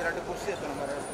രണ്ട് കുർസി എത്തണം പറയാം.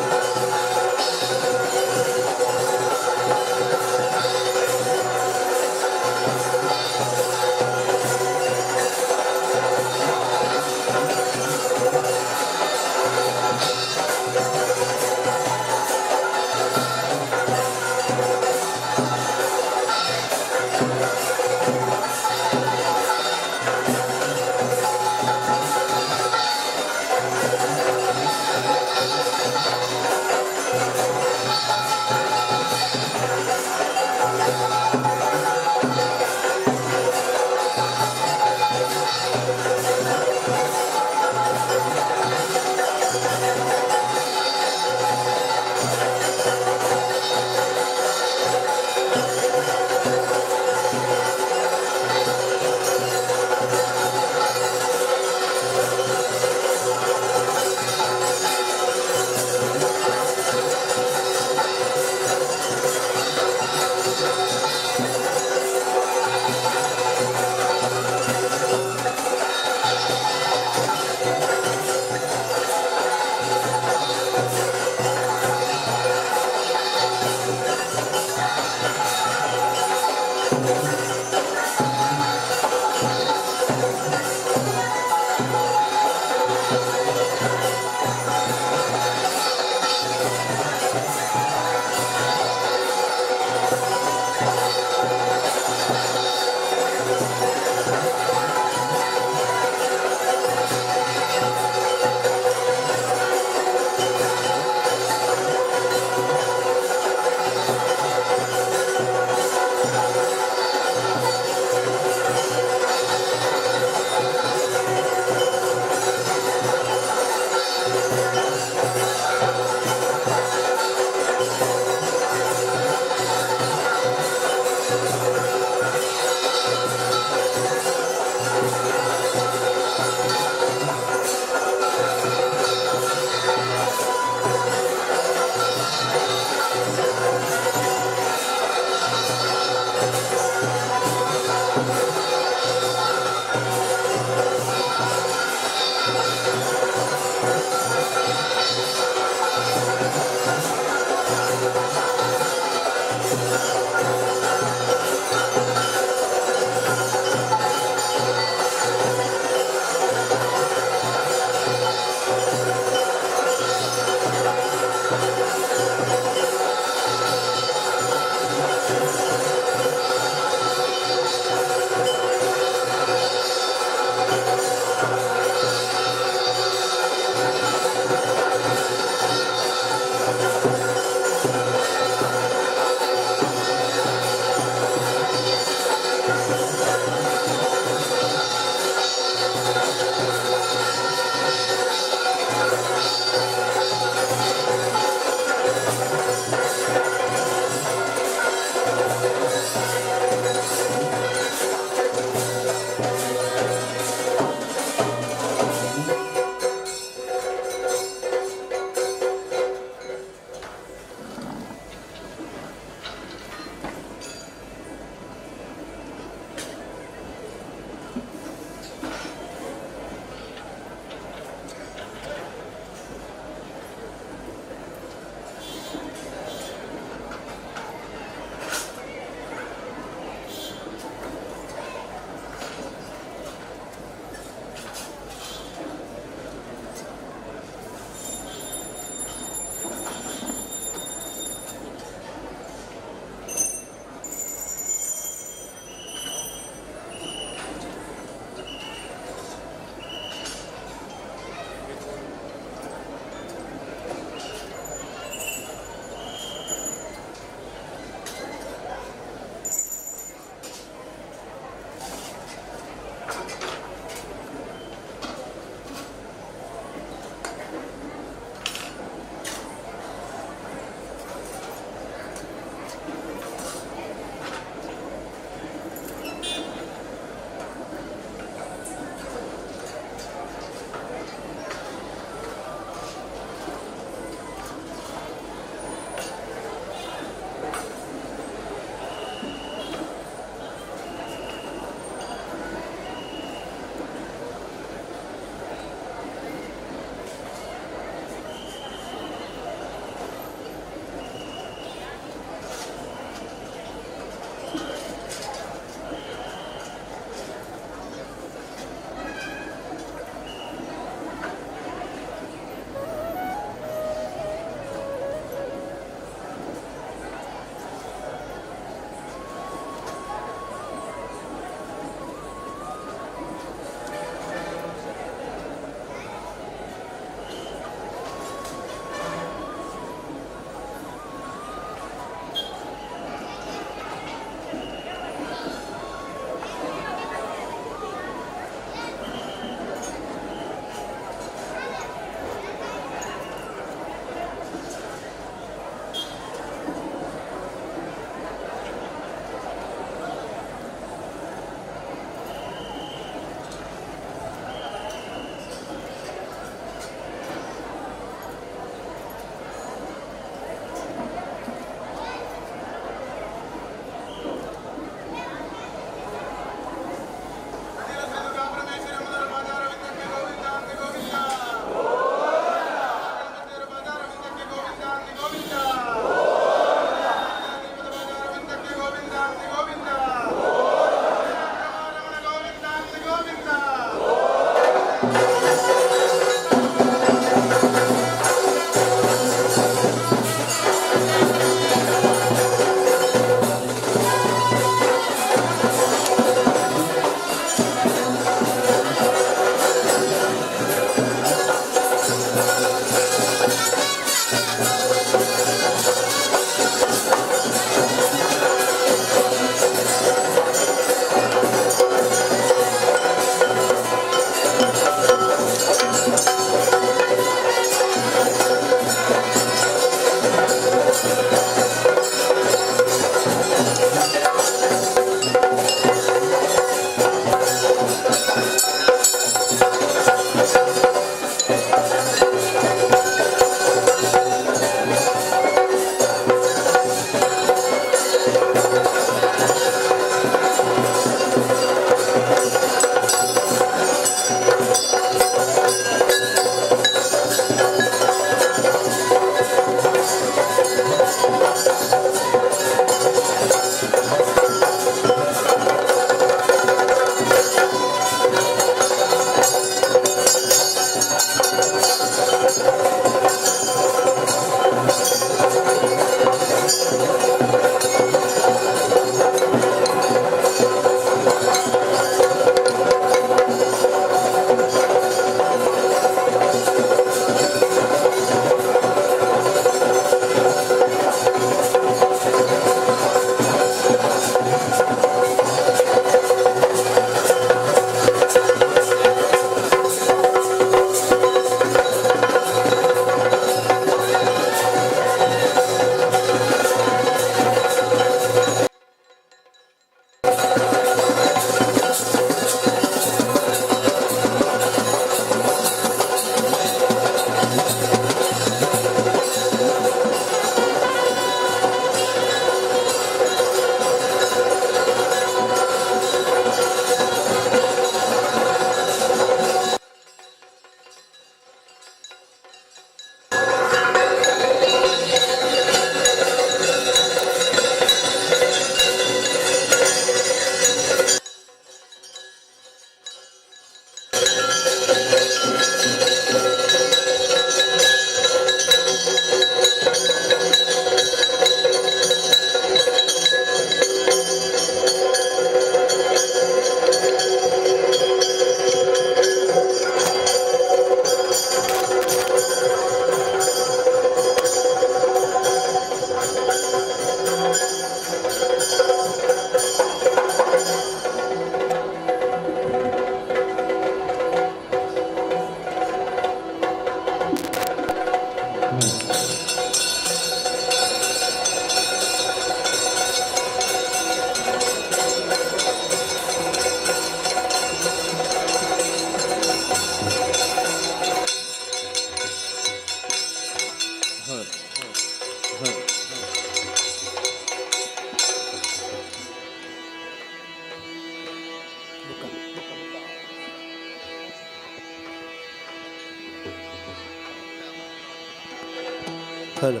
Hello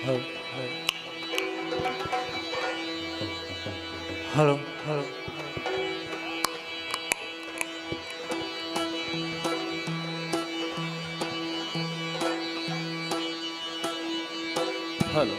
hello hello hello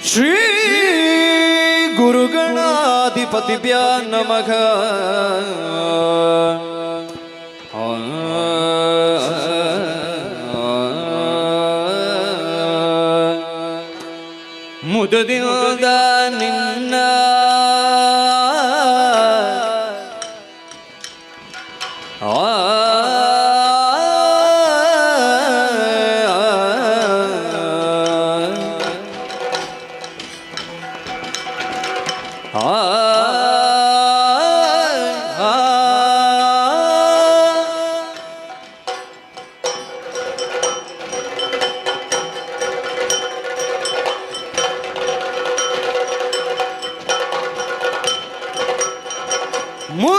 Shri ಗುರುಗಣಾಧಿಪತಿಭ್ಯ ನಮಃ. ಮುದದಿಂದ ನಿನ್ನ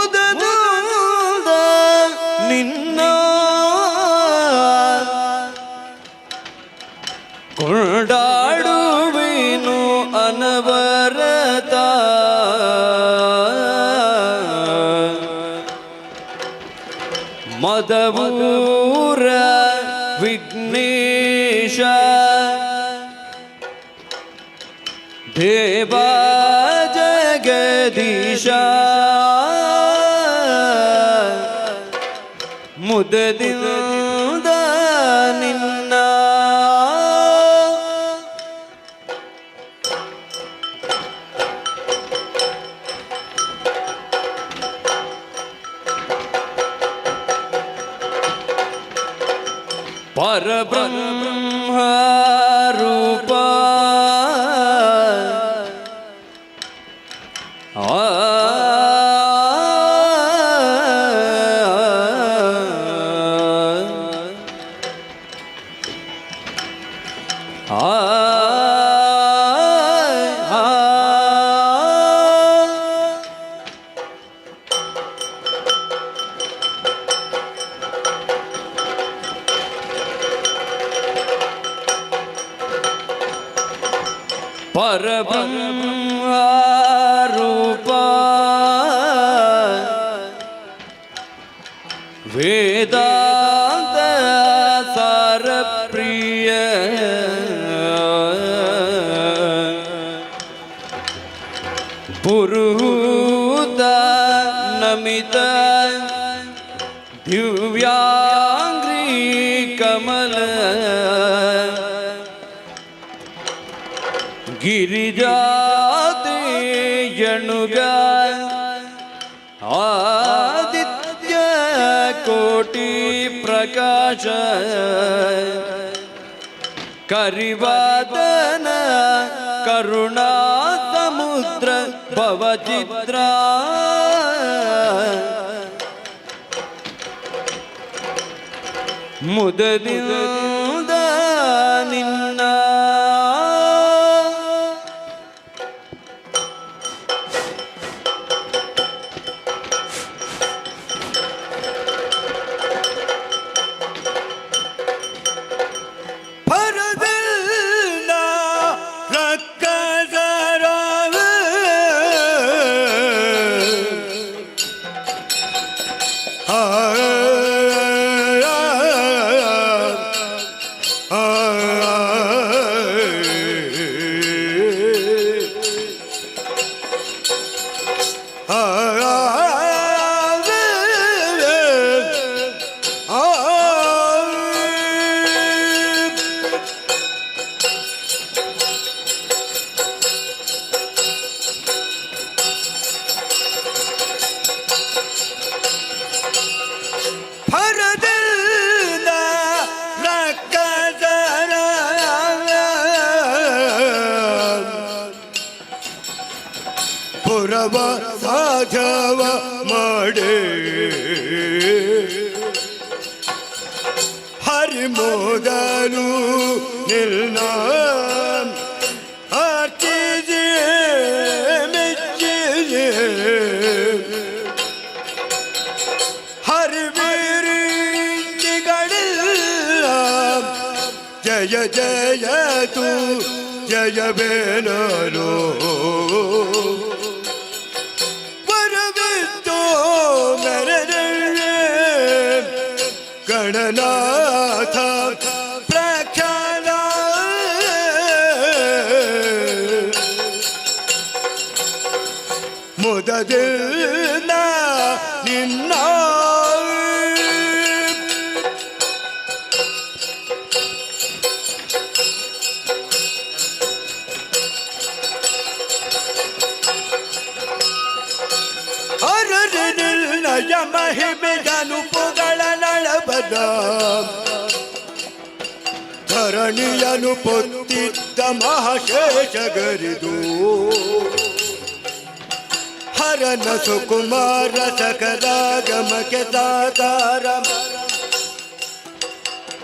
ಮುದದಿಂದ ನಿನ್ನ ಕೊಂಡಾಡುವೆನು ಅನವರತ. ಮದವೂರ ವಿಘ್ನೇಶ ದೇವ ಜಗದೀಶ. ಮುದದಿಂದ ನಿನ್ನ ಪರಬ್ರಹ್ಮ ರೂಪ ಪರಬ್ರಹ್ಮ ರೂಪ ವೇದಾಂತ ಸಾರ ಪ್ರಿಯ ಪುರುಹೂತ ನಮಿತ ದಿವ್ಯಾಂಗ್ರಿ ಕಮಲ ಗಿರಿಜಾತೆ ಯಣುಗ ಆದಿತ್ಯ ಕೋಟಿ ಕೋಟಿ ಪ್ರಕಾಶ ಕರಿವಾದನ ಕರುಣಾ ಸಮುದ್ರ ಭವಚಿತ್ರ ಮುದದಿಂದ ನಿನ್ನ ಪುರವ ಸಾಧವ ಮಾಡೆ ಹರಿಮೋದನು ನಿಲ್ನ ಆರ್ತಿಜೆ ಮೆಚ್ಚಿಜೆ ಹರಿವೀರಿಗಳಿಲ್ಲ ಜಯ ಜಯ ತು ಜಯ ಬೇನಲೋ ಗಣನಾಥ ಪ್ರಖ್ಯಾತ ಮುದದಿಂದ ನಿನ್ನ ಅರನಿಲ್ಲಯ ಮಹಿಮೆಯನು ಪುಗಳ ನಳಬದ ಧರಣಿಯನು ಪೊತ್ತಿದ್ದ ಮಹಾಶೇಷಗರಿದು ಹರನ ಸುಕುಮಾರ ಸಕದಾಗಮಕ್ಕೆ ಸಾಕಾರ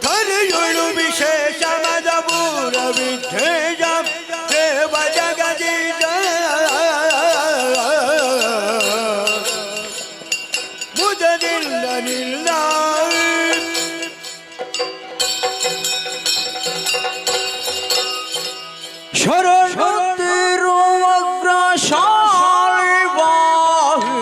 ಧರಿಯುಳು ವಿಶೇಷ ಮದಪೂರ ವಿಧೇಯ ದೇವ ಜಗದೀಶ ಮುದನಿಲ್ಲ ನಿಲ್ಲ ಶರಣುತ್ತಿರುವಗ್ರಶಾಲಿ ವಾಹಿ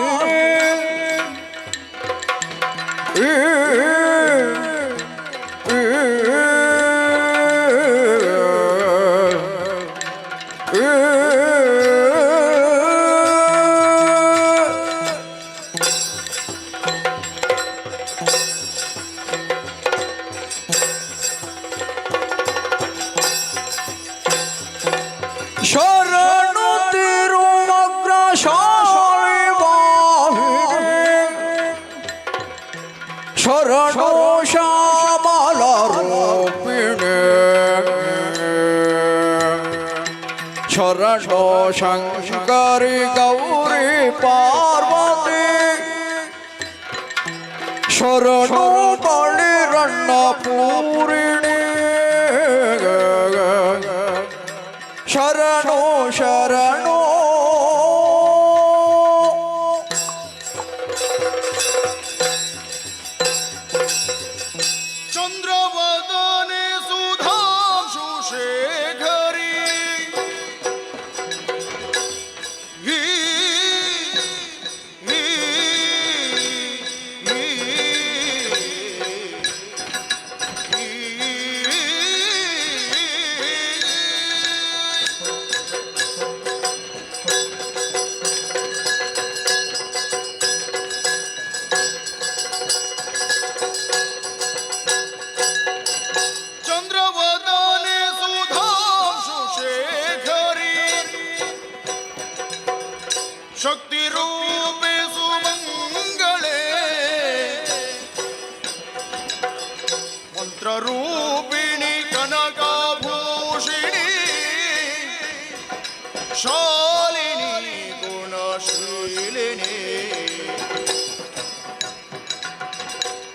ಶರಣುತ್ತಿರುವಗ್ರಶಾಲಿ ವಾಹಿ ಶರಣು ಶ್ಯಾಮಲ ರೂಪಿಣೆ ಶರಣು ಶಂಕರಿ ಗೌರಿ ಪಾರ್ವತಿ ಶರಣು ಬಳಿರಣ್ಣ ಪೂರಿಣಿ ಶರಣು ಶರಣು ಚಂದ್ರವದನೆ ಸುಧಾಂಶು ಶೇಖರಿ ಚಂದ್ರವದನೆ ಸುಧಾಂಶು ಶೇಖರಿ ಶಕ್ತಿ ರೂಪೆ ಸುಮಂಗಳೇ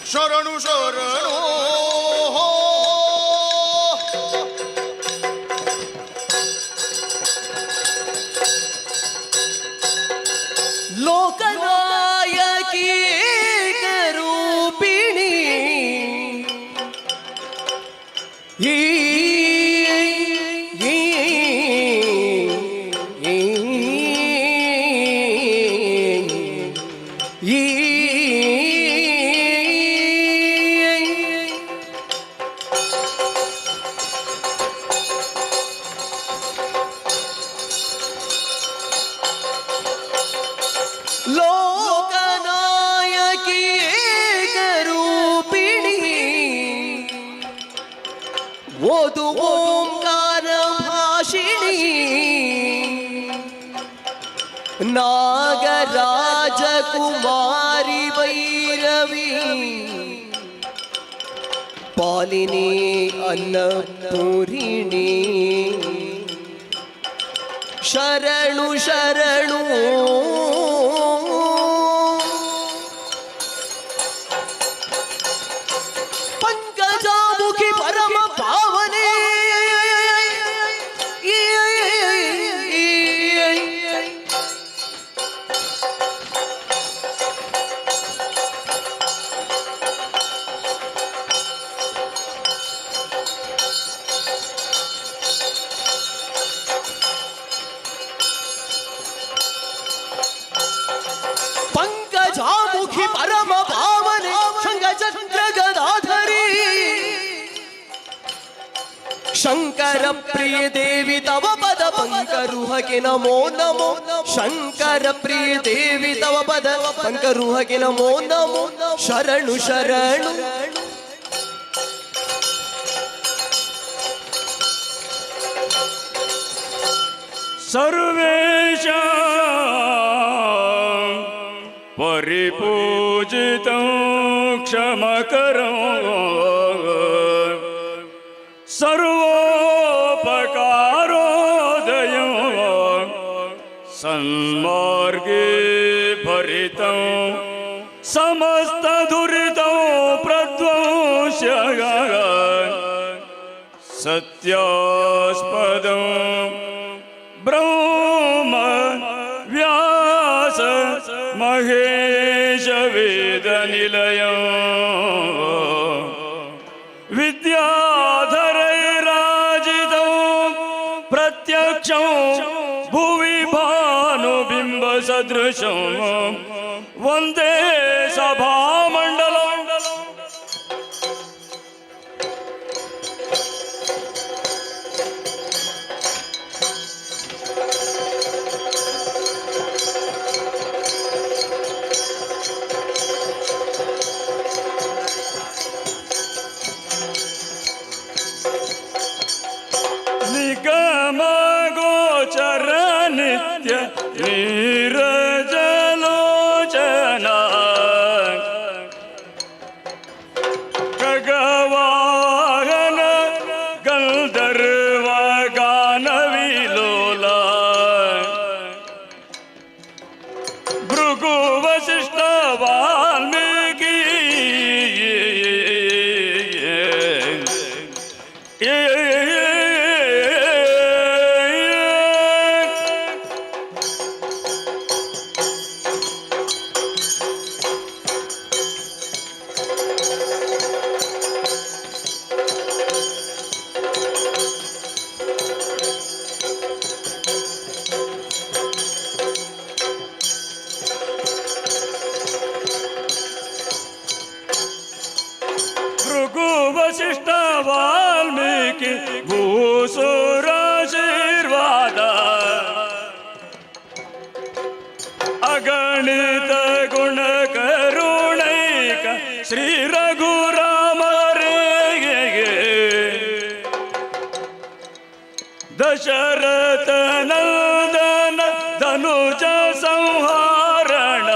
ಶರಣು ಶರಣು ಲೋಕನಾಯಕಿ ರೂಪಿಣಿ ಈ ಲೋಕನಾಯಕಿ ರೂಪಿಣಿ ಓದು ಓಂಕಾರ ಭಾಷಿಣಿ ನಾಗರಾಜ ಕುಮಾರಿ ಭೈರವಿ ಪಾಲಿನಿ ಅನ್ನಪೂರಿಣಿ ಶರಣು ಶರಣು ಪಂಕಜಾಮುಖಿ ಪರಮ ಪಾವನೆ ಪಂಕಜಾಮುಖಿ ಪರಮ ಪಾವನೆ ಶಂಖಚಕ್ರ ಗದಾಧರಿ ಶಂಕರ ಪ್ರಿಯ ದೇವಿ ತವ ಪದ ಪಂಕರುಹಕ್ಕೆ ನಮೋ ನಮೋ ಶಂಕರ ಪ್ರಿಯ ದೇವಿ ತವ ಪದ ಪಂಕರುಹಕ್ಕೆ ನಮೋ ನಮೋ ಶರಣು ಶರಣು ಸರ್ವೇಶ ಪರಿಪೂಜಿತಂ ಕ್ಷಮಕರಂ ಸರ್ವೋಪಕಾರೋದಯಂ ಸನ್ಮಾರ್ಗೇ ಭರಿತಂ ಸಮಸ್ತ ದುರಿತಂ ಪ್ರಧ್ವಂಸ್ಯ ಸತ್ಯಾಸ್ಪದಂ ಬ್ರಹ್ಮ ವ್ಯಾಸ ಮಹೇಶ ವೇದ ನಿಲಯ ವಿದ್ಯಾಧರೈರಾಜಿತ ಪ್ರತ್ಯಕ್ಷ ಭುವಿ ಭಾನುಬಿಂಬ ಸದೃಶ ವಂದೇ ಸಭಾಮಂಡಲ ನಿಗಮ ಗೋಚರ ನಿತ್ಯ ನೀರಜಲೋಚನ ಖಗವಾಹನ ಗಂಧರ್ವ ಗಾನ ವಿಲೋಲ ಭೃಗು ವಸಿಷ್ಠ ವಾಲ್ಮೀಕಿ ಭೃಗು ವಸಿಷ್ಠ ವಾಲ್ಮೀಕಿ ಭೂಸುರಾಶೀರ್ವಾದ ಅಗಣಿತ ಗುಣ ಕರುಣೈಕ ಶ್ರೀ ರಘುರಾಮ ದಶರಥ ನಂದನ ಧನುಜ ಸಂಹಾರಣ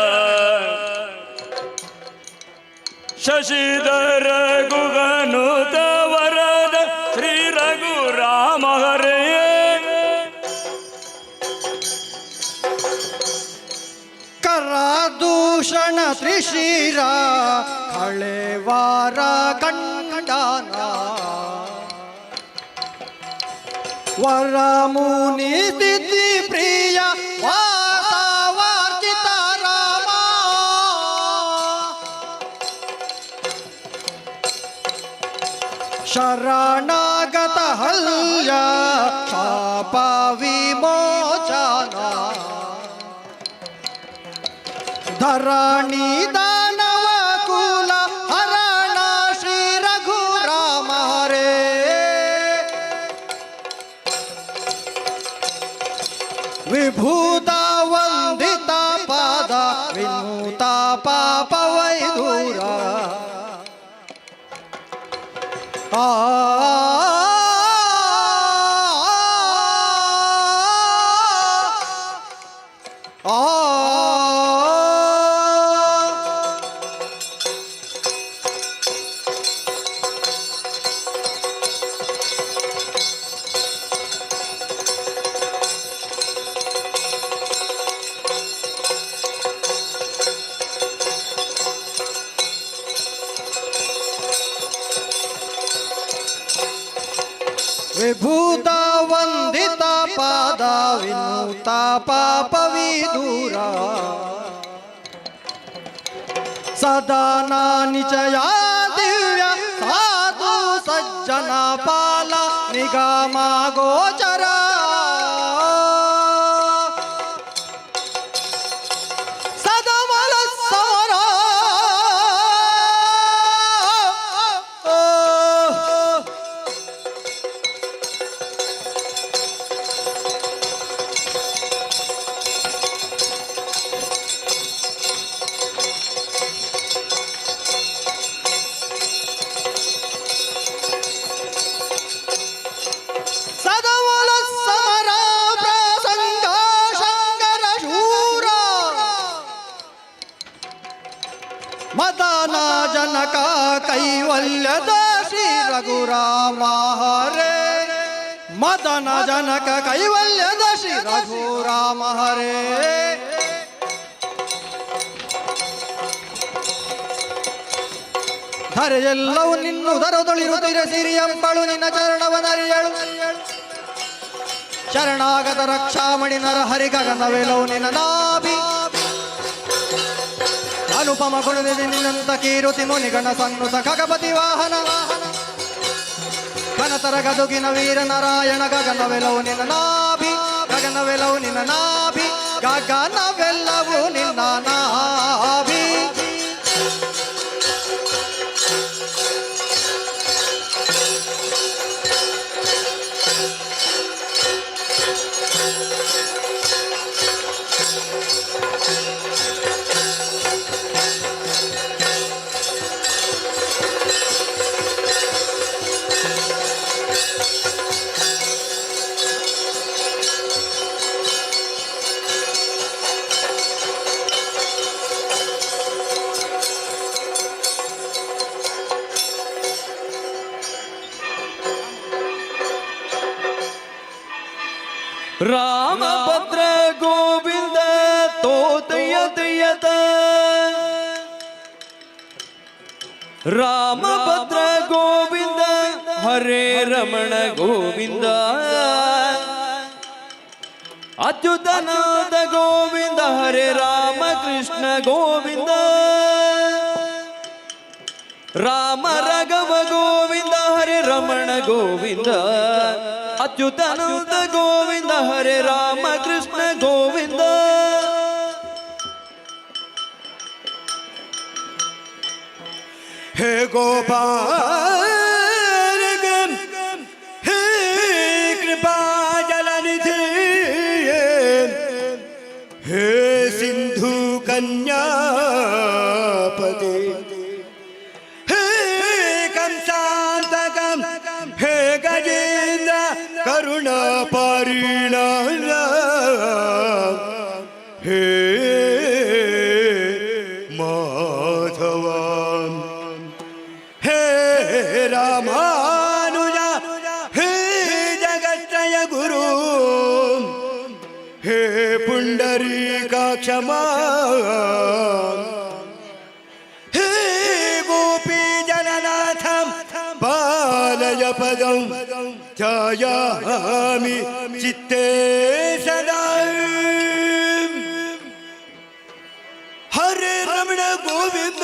ಶಶಿಧರ ಗುಗನುತ ವರದ ಶ್ರೀ ರಘುರಾಮ ಹರೇ ಕರಾದು ಭೂಷಣ ತ್ರಿಶಿರ ಕಳೆವಾರ ಕಂಡನ ವರ ಮುನಿ ಸ್ಥಿತಿ ಪ್ರಿಯ ವಾಸವಾರ್ಚಿತ ರಾಮ ಶರಣಾಗತ ಹಲ್ಯ ಪಾಪ ವಿಮೋಚನ ಧರಣಿ ದಾನವ ಕುಲ ಹರಣ ಶ್ರೀ ರಘುರಾಮ ಹರೇ ವಿಭೂತ ವಂದಿತ ಪಾದ ವಿನೂತ ಪಾಪ ವೈದೂರ ಆ ವಿಭೂತ ವಂದಿತ ಪಾದ ವಿನೂತ ಪಾಪ ವಿದೂರ ಸದಾನ ನಿಚಯ ದಿವ್ಯ ಸಾಧು ಸಜ್ಜನ ಪಾಲ ನಿಗಮ ಗೋಚರ ಸದಮಲ ಸಮರ ಸದಮಲ ಸಮರ ಪ್ರಸಂಗ ಶಂಕರ ಶೂರ ಮದನ ಜನಕ ಕೈವಲ್ಯದ ಶ್ರೀ ರಘುರಾಮ ಹರೇ ಮದನ ಜನಕ ಕೈವಲ್ಯದ ಶ್ರೀ ರಘುರಾಮ ಹರೇ ಧರೆಯೆಲ್ಲವೂ ನಿನ್ನುದರದೊಳಿರುತ್ತಿರ ಸಿರಿಯಂಬಳು ನಿನ್ನ ಚರಣವನರಿಯಳು ಶರಣಾಗತ ರಕ್ಷಾಮಣಿ ನರ ಹರಿ ಗಗನವೆಲವು ನಿನ್ನ ನಾಭಿ ಅನುಪಮ ಗುಣನಿಧಿ ನಿನ್ನಂತ ಕೀರುತಿ ಮುನಿಗಣ ಸನ್ನುತ ಖಗಪತಿ ವಾಹನ ಘನತರ ಗದುಗಿನ ವೀರ ನಾರಾಯಣ ಗಗನವೆಲವು ನಿನ್ನ ನಾಭಿ ಗಗನವೆಲವು ನಿನ್ನ ನಾಭಿ ಗಗನವೆಲ್ಲವೂ ನಿನ್ನ ನಾಭಿ ರಾಮಭದ್ರ ಗೋವಿಂದ ತೋತಯ ತಯತ ರಾಮಭದ್ರ ಗೋವಿಂದ ಹರೇ ರಮಣ ಗೋವಿಂದ ಅಚ್ಯುತನಾದ ಗೋವಿಂದ ಹರೇ ರಾಮ ಕೃಷ್ಣ ಗೋವಿಂದ ರಾಮ ರಾಘವ ಗೋವಿಂದ ಹರೇ ರಮಣ ಗೋವಿಂದ ಅಚ್ಯುತಾನಂದ ಗೋವಿಂದ ಹರೇ ರಾಮ ಕೃಷ್ಣ ಗೋವಿಂದ ಹೇ ಗೋಪಾಲ ಹೇ ಕೃಪಾ ಜಲನಿಧಿ ಹೇ ಸಿಂಧು ಕನ್ಯಾಪತಿ ಹೇ ಕಂಸಾಂತಕಂ ಹೇ ಗಜೇಂದ್ರ ಕರುಣ ಪಾರಿಣ ಹೇ ಮಾಧವ ಹೇ ರಾಮಾನುಜ ಹೇ ಜಗತ್ರಯ ಗುರು ಹೇ ಪುಂಡರೀ ಪುಂಡರೀಕಾಕ್ಷಮ ಹೇ ಗೋಪಿ ಜನನಾಥ ಬಾಲಯ ಪದಂ ಛಾಯಾಮಿ ಚಿತ್ತೇ ಸದಾ ಹರೇ ರಮಣ ಗೋವಿಂದ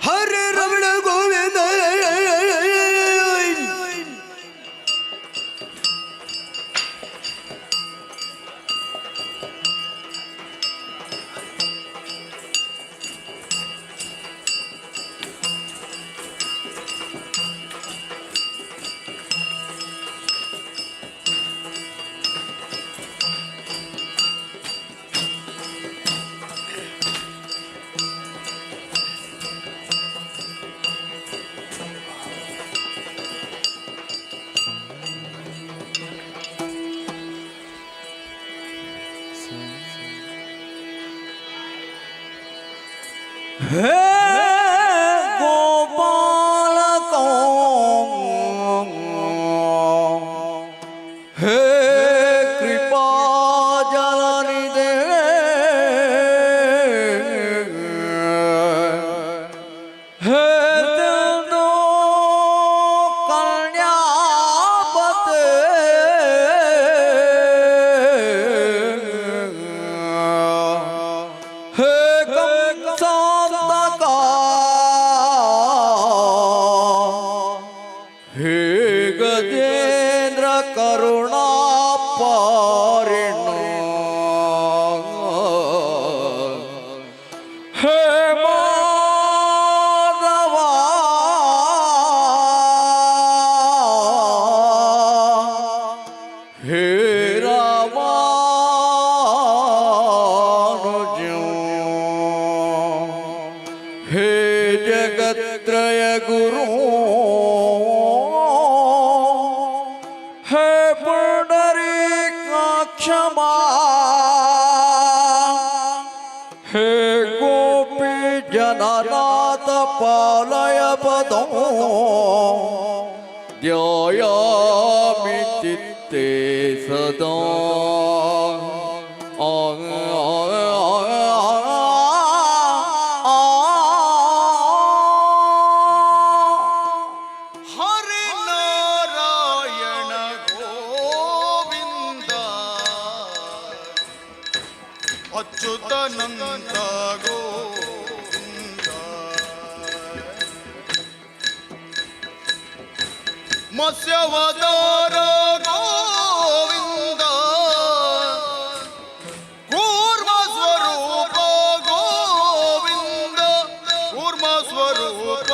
ಹರೇ ರಮಣ ಗೋವಿಂದ हे गोपाल हे कृपा जलनिधे हे दीनो कल्याणपते हे हे गजेंद्र करुणा पारिणो हे माधवा हे रामानुजो हे जगत्रय गुरु हे पुंडरीकाक्षमा हे गोपी जननाथ पालय पदं ध्यायामि चित्ते सदा ಹರಿ ನಾರಾಯಣ ಗೋವಿಂದ ಅಚ್ಯುತಾನಂದ ಗೋವಿಂದ ಮತ್ಸ್ಯವತಾರ ಗೋವಿಂದ ಕೂರ್ಮ ಸ್ವರೂಪ ಗೋವಿಂದ ಕೂರ್ಮ ಸ್ವರೂಪ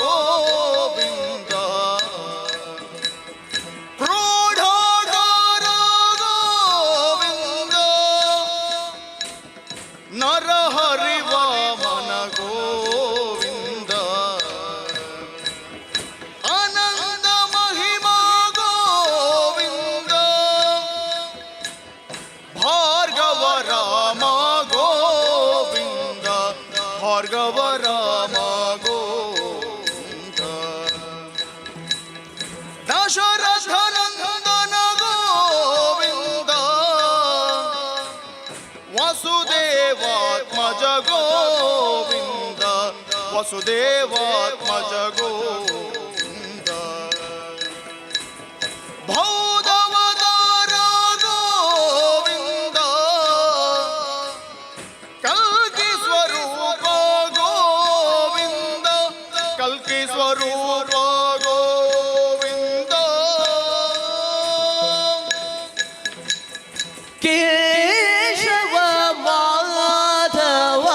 ಗೋವಿಂದ ಕ್ರೋಢಾಕಾರ ಗೋವಿಂದ ನರಹರಿ ವಾಮನ ಗೋವಿಂದ ಆನಂದ ಮಹಿಮಾ ಗೋವಿಂದ ಭಾರ್ಗವ ರಾಮ ಗೋವಿಂದ ಭಾರ್ಗವ ರಾಮ ಗೋವಿಂದ ದಶರಥ ನಂದನ ಗೋವಿಂದ ವಸುದೇವಾತ್ಮಜ ಗೋವಿಂದ ವಸುದೇವಾತ್ಮಜ ಗೋವಿಂದ ಭೌದವತಾರ ಗೋವಿಂದ ಕಲ್ಕಿ ಸ್ವರೂಪ ಗೋವಿಂದ ಕಲ್ಕಿ ಸ್ವರೂಪ ಗೋವಿಂದ ಕೇಶವ ಮಾಧವ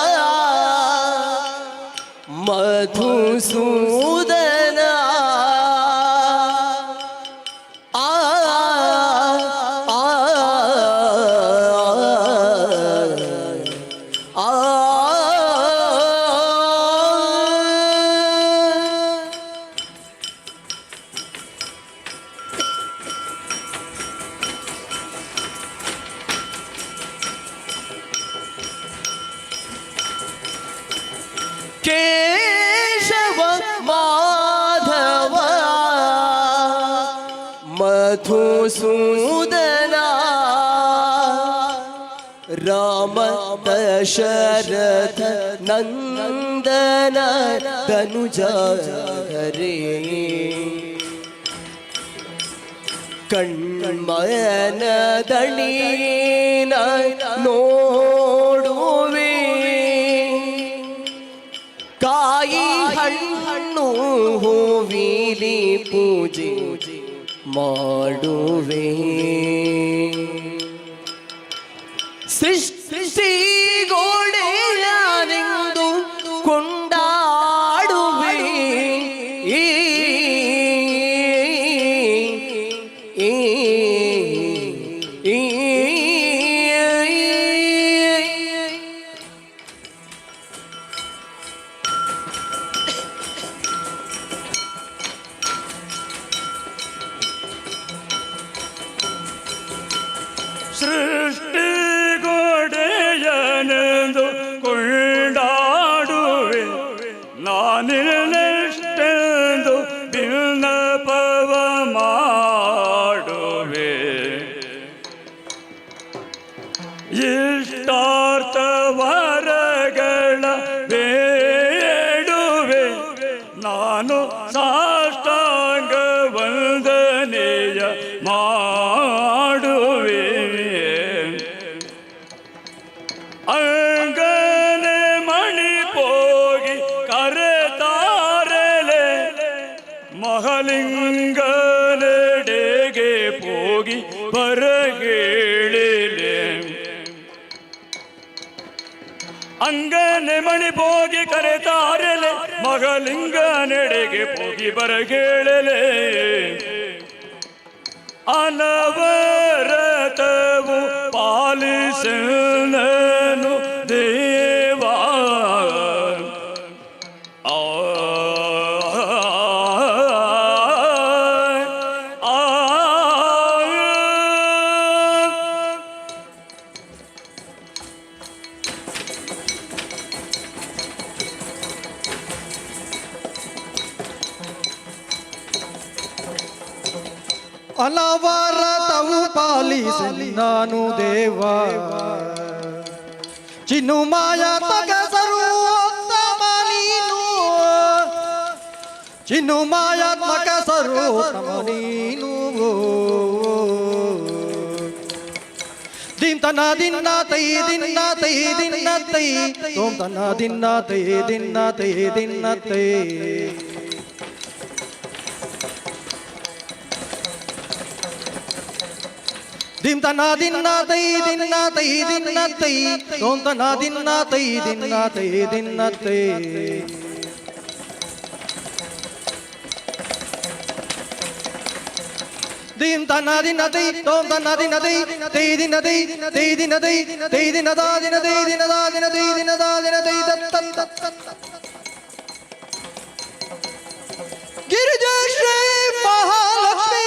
ಮಧುಸೂದನ ಆ ಕೇಶವ ಮಾಧವ ಮಧುಸೂದನ ರಾಮ ದಶರಥ ನಂದನ ಧನುಜ ಹರೇ ಕಣ್ಮಯನ ದಣೀನ ನೋಡುವೆ ಕಾಯಿ ಹಣ್ಣು ಹೂವಿಲಿ ಪೂಜೆ ಮಾಡುವೆ ಸೃಷ್ಟಿ ಗೋಡೆಯನೆಂದು ಕೊಂಡಾಡುವೆ ಸೃಷ್ಟಿಗೊಡೆಯನೆಂದು ಕೊಂಡಾಡುವೆ ನಾನಿನ್ನೆಷ್ಟೆಂದು ಬಿನ್ನಪವ ಮಾಡುವೆ ಇಷ್ಟಾರ್ಥ ವರಗಳ ಬೇಡುವೆ ನಾನು ಸಾಷ್ಟಾಂಗ ವಂದನೆಯ ಮಾಡುವೆ ಅಂಗನೆ ಮಣಿ ಪೋಗಿ ಕರೆತಾರಲೆ ಮಹಲಿಂಗನೆಡೆಗೆ ಹೋಗಿ ಬರಗೇಳಿಲೆ ಅಂಗನೆ ಮಣಿ ಪೋಗಿ ಕರೆತಾರಲೆ ಮಹಲಿಂಗನೆಡೆಗೆ ಹೋಗಿ ಬರಗೇಳಲೆ ಅನವರತವು ಪಾಲಿಸನು ದೇವಾ ಅನವರತವು ಪಾಲಿಸಿ ನಾನು ದೇವ ಚಿನ್ನುಮಾಯಾತ್ಮಕ ಸರ್ವೋತ್ತಮ ನೀನು ಚಿನ್ನುಮಾಯಾತ್ಮಕ ಸರ್ವೋತ್ತಮ ನೀನು ದಿನ ದಿನ ತೈ ದಿನ ತೈ ದಿನ ತೈ ತೋಂ ತನ ದಿನ ತೈ ದಿನ ತೈ ದಿನ ತೈ dim ta na din na tay din na tay din na tay don ta na din na tay din na tay din na tay dim ta na din na tay don ta na din na tay tay din na tay tay din na tay tay din na da din na tay din na da din na tay din na da din na tay tat tat tat girija shri mahalakshmi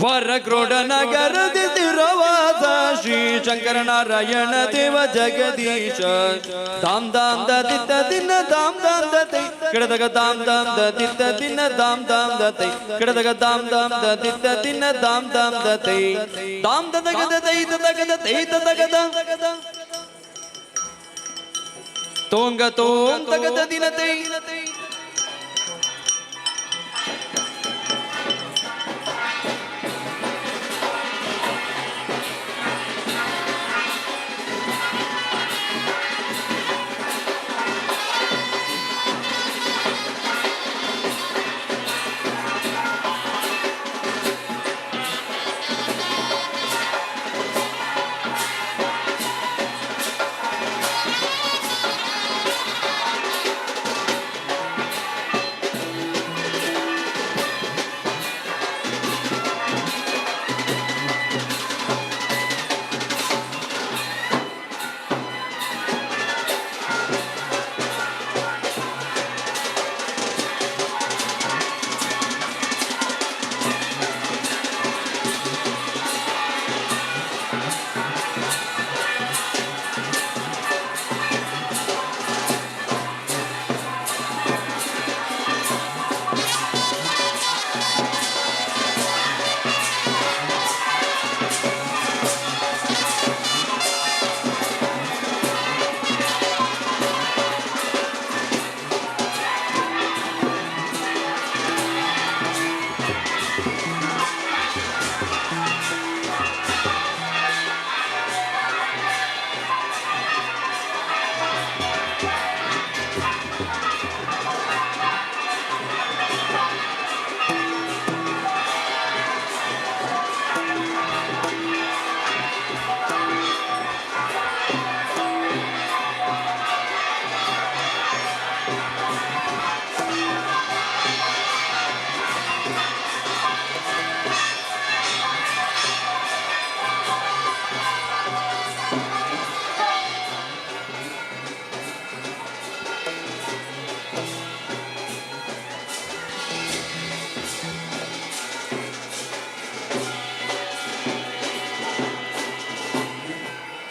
ವರಕ್ರೋಢ ನಗರದಿರವಾದ Shri Shankara Narayana ದೇವ ಜಗದೀಶ ದಾಮ್ ದಾಮ್ ದಿತ್ತ ದಿನ ದಾಮ್ ದಾಮ್ ದೈ ಕೆಡದಗ ದಾಮ್ ದಾಮ್ ದಿತ್ತ ದಿನ ದಾಮ್ ದಾಮ್ ದೈ ಕೆಡದಗ ದಾಮ್ ದಾಮ್ ದಿತ್ತ ದಿನ ದಾಮ್ ದಾಮ್ ದೈ ದಾಮ್ ದಗದ ದೈ ದಗದ ದೈ ದಗದ ತೋಂಗ ತೋಂ ತಗದ ದಿನ ದೈ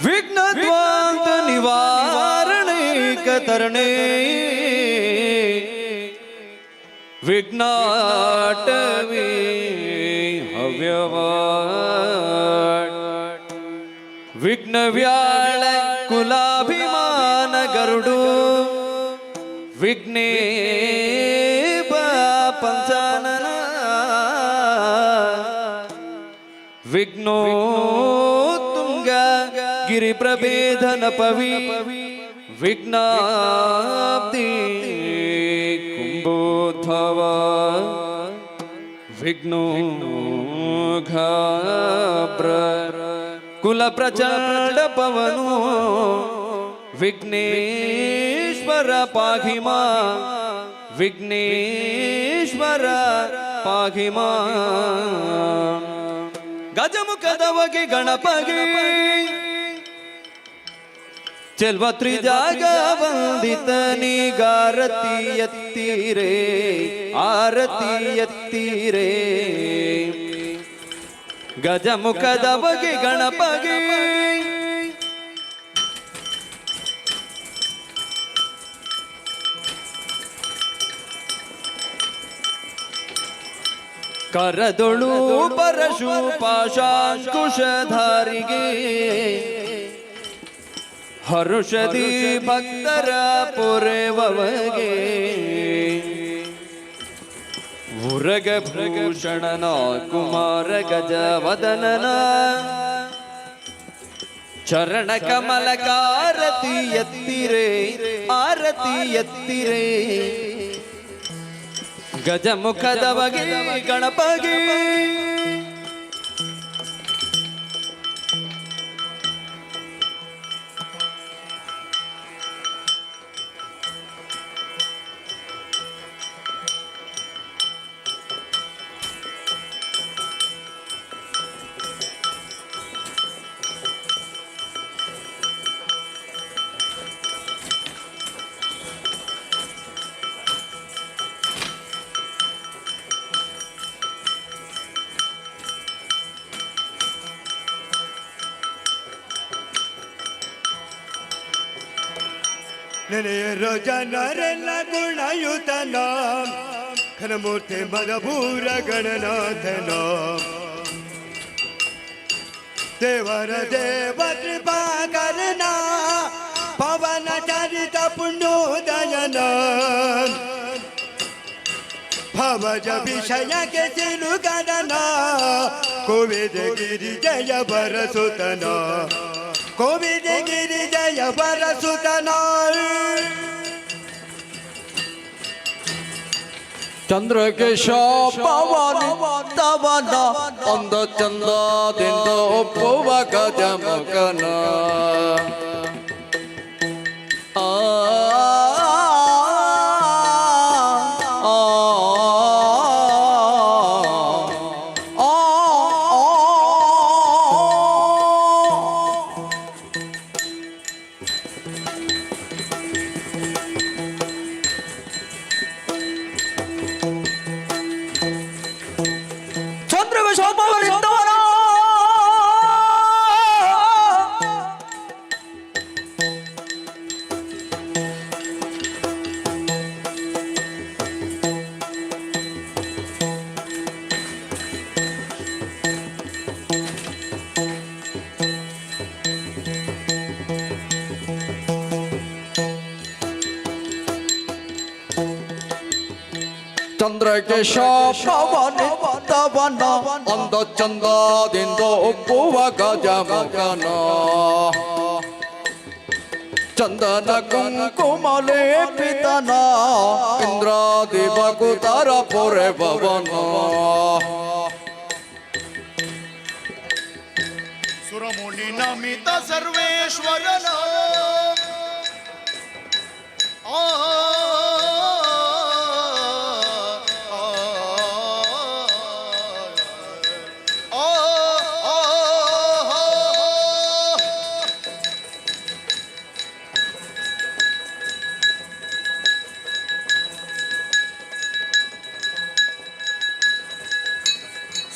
ವಿಘ್ನದ್ವಾಂತ ನಿವಾರಣೈಕ ತರಣೆ ವಿಘ್ನಾಟವೇ ಹವ್ಯವಾ ವಿಘ್ನವ್ಯಾಳ ಕುಲಾಭಿಮಾನ ಗರುಡು ವಿಘ್ನೇಶ ಪಂಚಾನನ ವಿಘ್ನೋ ಗಿರಿ ಪ್ರಭೇದನ ಪವಿ ವಿಘ್ನಾಬ್ದಿ ಕುಂಭೋದ್ಭವ ವಿಘ್ನೋ ಘಾಬ್ರ ಕುಲ ಪ್ರಚಂಡ ಪವನು ವಿಘ್ನೇಶ್ವರ ಪಾಹಿಮಾ ವಿಘ್ನೇಶ್ವರ ಪಾಹಿಮಾ ಗಜಮುಖದವಗೆ ಗಣಪಗೆ ಚೆಲ್ವ ತ್ರಿಜಾಗ ವಂದಿತನಿಗಾರತಿ ಎತ್ತೀರೇ ಆರತಿ ಎತ್ತೀರೇ ಗಜಮುಖದವಗೆ ಗಣಪಗೆ ಕರದೊಳು ಪರಶು ಪಾಶಾಂಕುಶಧಾರಿಗೆ ಹರುಷದಿ ಭಕ್ತರ ಪೊರೆವಗೆ ಉರಗ ಭೂಷಣನ ಕುಮಾರ ಗಜವದನನ ಚರಣ ಕಮಲಕಾರತಿ ಎತ್ತಿರೆ ಆರತಿ ಎತ್ತಿರೆ ಗಜಮುಖದವಗೆ ಗಣಪಗೆ ನೆನೆಯರೋ ಜನರೆಲ್ಲ ಗುಣಯುತನ ಘನಮೂರ್ತಿ ಮದಭೂರ ಗಣನಾಥನ ದೇವರ ದೇವ ಕೃಪಾಕರಣ ಪವನ ಚರಿತ ಪುಣ್ಯೋದಯನ ಭವಜ ವಿಷಯಕ್ಕೆ ಸಿಲುಗದನ ಕೋವಿದ ಗಿರಿ ಜಯ ಬರಸುತನ ಕೋವಿದ ಗಿರಿ ಜಯ ಬರಸುತನ ಚಂದ್ರಕ್ಕೆ ಶಾಪವನ ತವನ ಅಂದ ಚಂದದಿಂದ ಒಪ್ಪುವ ಗಜಮುಖನ ಆ ಚಂದ್ರಗೆ ಶಾಪವನಿದ್ದವನ ಚಂದ್ರಕ್ಕೆ ಶಾಪವನಿದ್ದವನ ಅಂದ ಚಂದದಿಂದ ಒಪ್ಪುವ ಗಜಮುಖನ ಚಂದನ ಕುಂಕುಮ ಲೇಪಿತನ ಇಂದ್ರಾದಿ ಬಕುತರ ಪೊರೆ ಭವನ ಸುರಮುನಿ ನಮಿತ ಸರ್ವೇಶ್ವರನ ಆ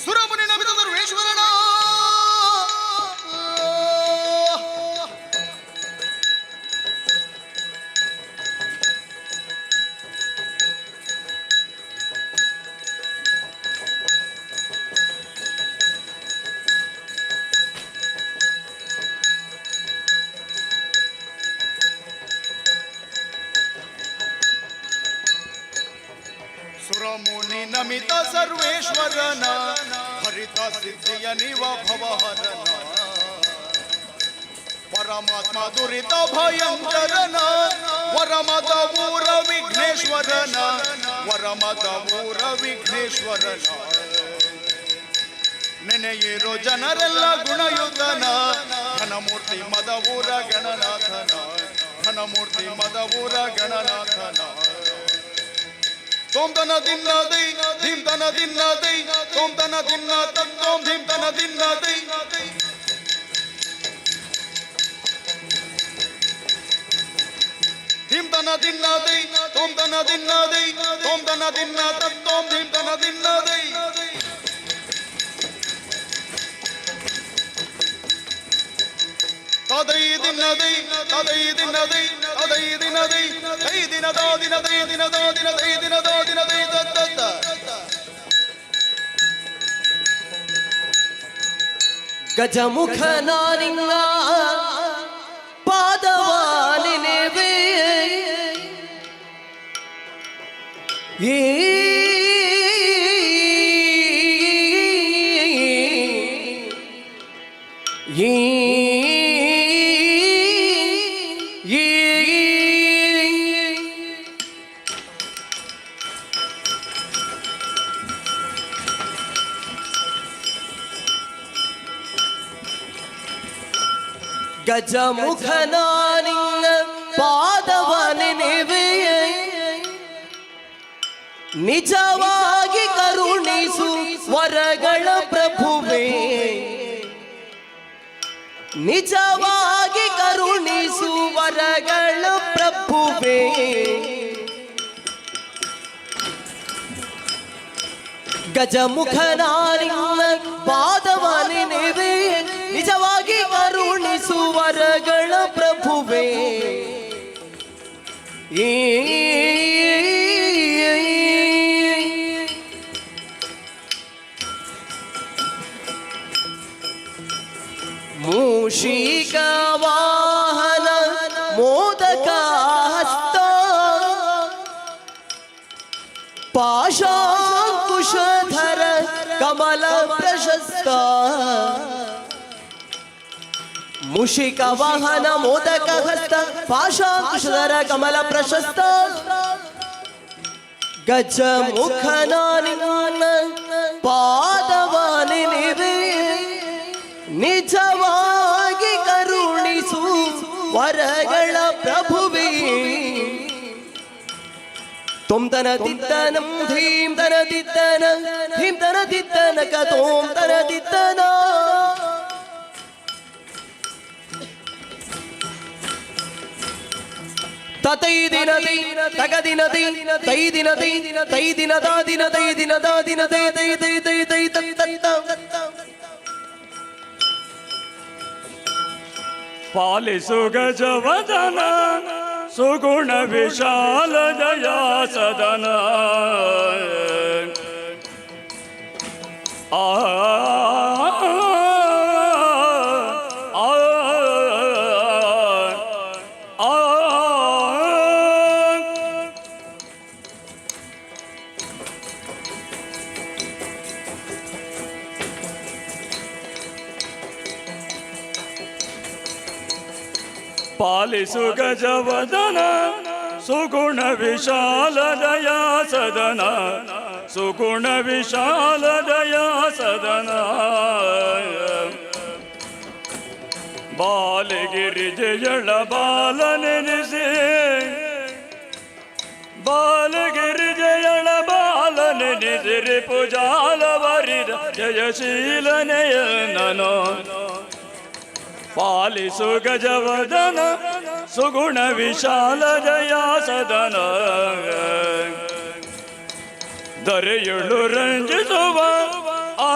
ಸುರಮುನಿ ನಮಿತ ಸರ್ವೇಶ್ವರನ ಸುರಮುನಿ ನಮಿತ ಸರ್ವೇಶ್ವರನ ಹರಿತ ಸಿದ್ಧಿಯ ನಿವ ಭವಹರನ ಪರಮಾತ್ಮ ದುರಿತ ಭಯಂಕರನ ವರಮದ ಊರ ವಿಘ್ನೇಶ್ವರನ ವರಮದ ಊರ ವಿಘ್ನೇಶ್ವರನ ನೆನೆಯಿರೋ ಜನರೆಲ್ಲ ಗುಣಯುತನ ಘನಮೂರ್ತಿ ಮದ ಊರ ಗಣನಾಥನ ಘನಮೂರ್ತಿ ಮದ ಊರ ಗಣನಾಥನ ತೋಂ ತನ ದಿನ್ನ ದೈ ಧಿಂ ತನ ದಿನ್ನ ದೈ ತೋಂ ತನ ದಿನ್ನ ತೋಂ ಧಿಂ ತನ ದಿನ್ನ ದೈ ಧಿಂ ತನ ದಿನ್ನ ದೈ ತೋಂ ತನ ದಿನ್ನ ದೈ ತೋಂ ತನ ದಿನ್ನ ತೋಂ ಧಿಂ ತನ ದಿನ್ನ ದೈ ತದೈ ದಿನ ದೈ ತದೈ ದಿನ ದೈ ತದೈ ದಿನ ದೈ ದೈ ದಿನ ದಾ ದಿನ ದೈ ದಿನ ದಾ ದಿನ ದೈ ದಿನ ದಾ ದಿನ ದೈ ತತ್ತ ಗಜಮುಖನ ನಿನ್ನ ಪಾದವಾಲಿ ನೆವೆ ಗಜಮುಖನ ನಿನ್ನ ಪಾದವನೆ ನೆವೆ ನಿಜವಾಗಿ ಕರುಣಿಸು ವರಗಳ ಪ್ರಭುವೇ ನಿಜವಾಗಿ ಕರುಣಿಸು ವರಗಳ ಪ್ರಭುವೇ ಗಜಮುಖನ ನಿನ್ನ ಪಾದವನೆ ನೆವೆ ನಿಜವಾಗಿ ಕರುಣಿಸು ವರಗಳ ಪ್ರಭುವೇ ಮೂಷಿಕ ವಾಹನ ಮೋದಕ ಹಸ್ತ ಪಾಶಾಂಕುಶಧರ ಕಮಲ ಪ್ರಶಸ್ತ ಮೂಷಿಕ ವಾಹನ ಮೋದಕ ಹಸ್ತ ಪಾಶಾಂಕುಶಧರ ಕಮಲ ಪ್ರಶಸ್ತ ಗಜ ಮುಖನ ನಿನ್ನ ಪಾದವಾನಿ ನಿರೇ ನಿಜವಾಗಿ ಕರುಣಿಸು ವರಗಳ ಪ್ರಭುವೇ ತೊಂತನ ತಿತ್ತನಂ ಧೀಂ ತನ ತಿತ್ತನ ಧೀಂ ತನ ತಿತ್ತನ ಕತೋಂ ತನ ತಿತ್ತನ ತೈ ದಿನ ತಗ ದಿನ ತೈ ದಿನ ತೈ ದಿನ ದಾ ದಿನ ತೈ ದಿನ ದಾ ದಿನ ತೈ ತೈ ತೈ ತೈ ತೈ ತತ್ತ ಪಾಲಿಸು ಗಜವದನ ಸುಗುಣ ವಿಶಾಲ ದಯಾ ಸದನ ಆ ಪಾಲಿಸು ಗಜವದನ ಸುಗುಣ ವಿಶಾಲ ದಯಾ ಸದನ ಸುಗುಣ ವಿಶಾಲ ದಯಾ ಸದನ ಬಾಲಗಿರಿಜಯಳ ಬಾಲನೆನಿಸಿ ಬಾಲಗಿರಿಜಯಳ ಬಾಲನೆನಿಸಿರಿ ಪೂಜಾಲ ವರಿದ ಜಯಶೀಲನೆಯ ನನೋ ಪಾಲಿಸು ಗಜವದನ ಸುಗುಣ ವಿಶಾಲ ದಯಾ ಸದನ ದರೆಯುಳು ರಂಜಿಸುವ ಆ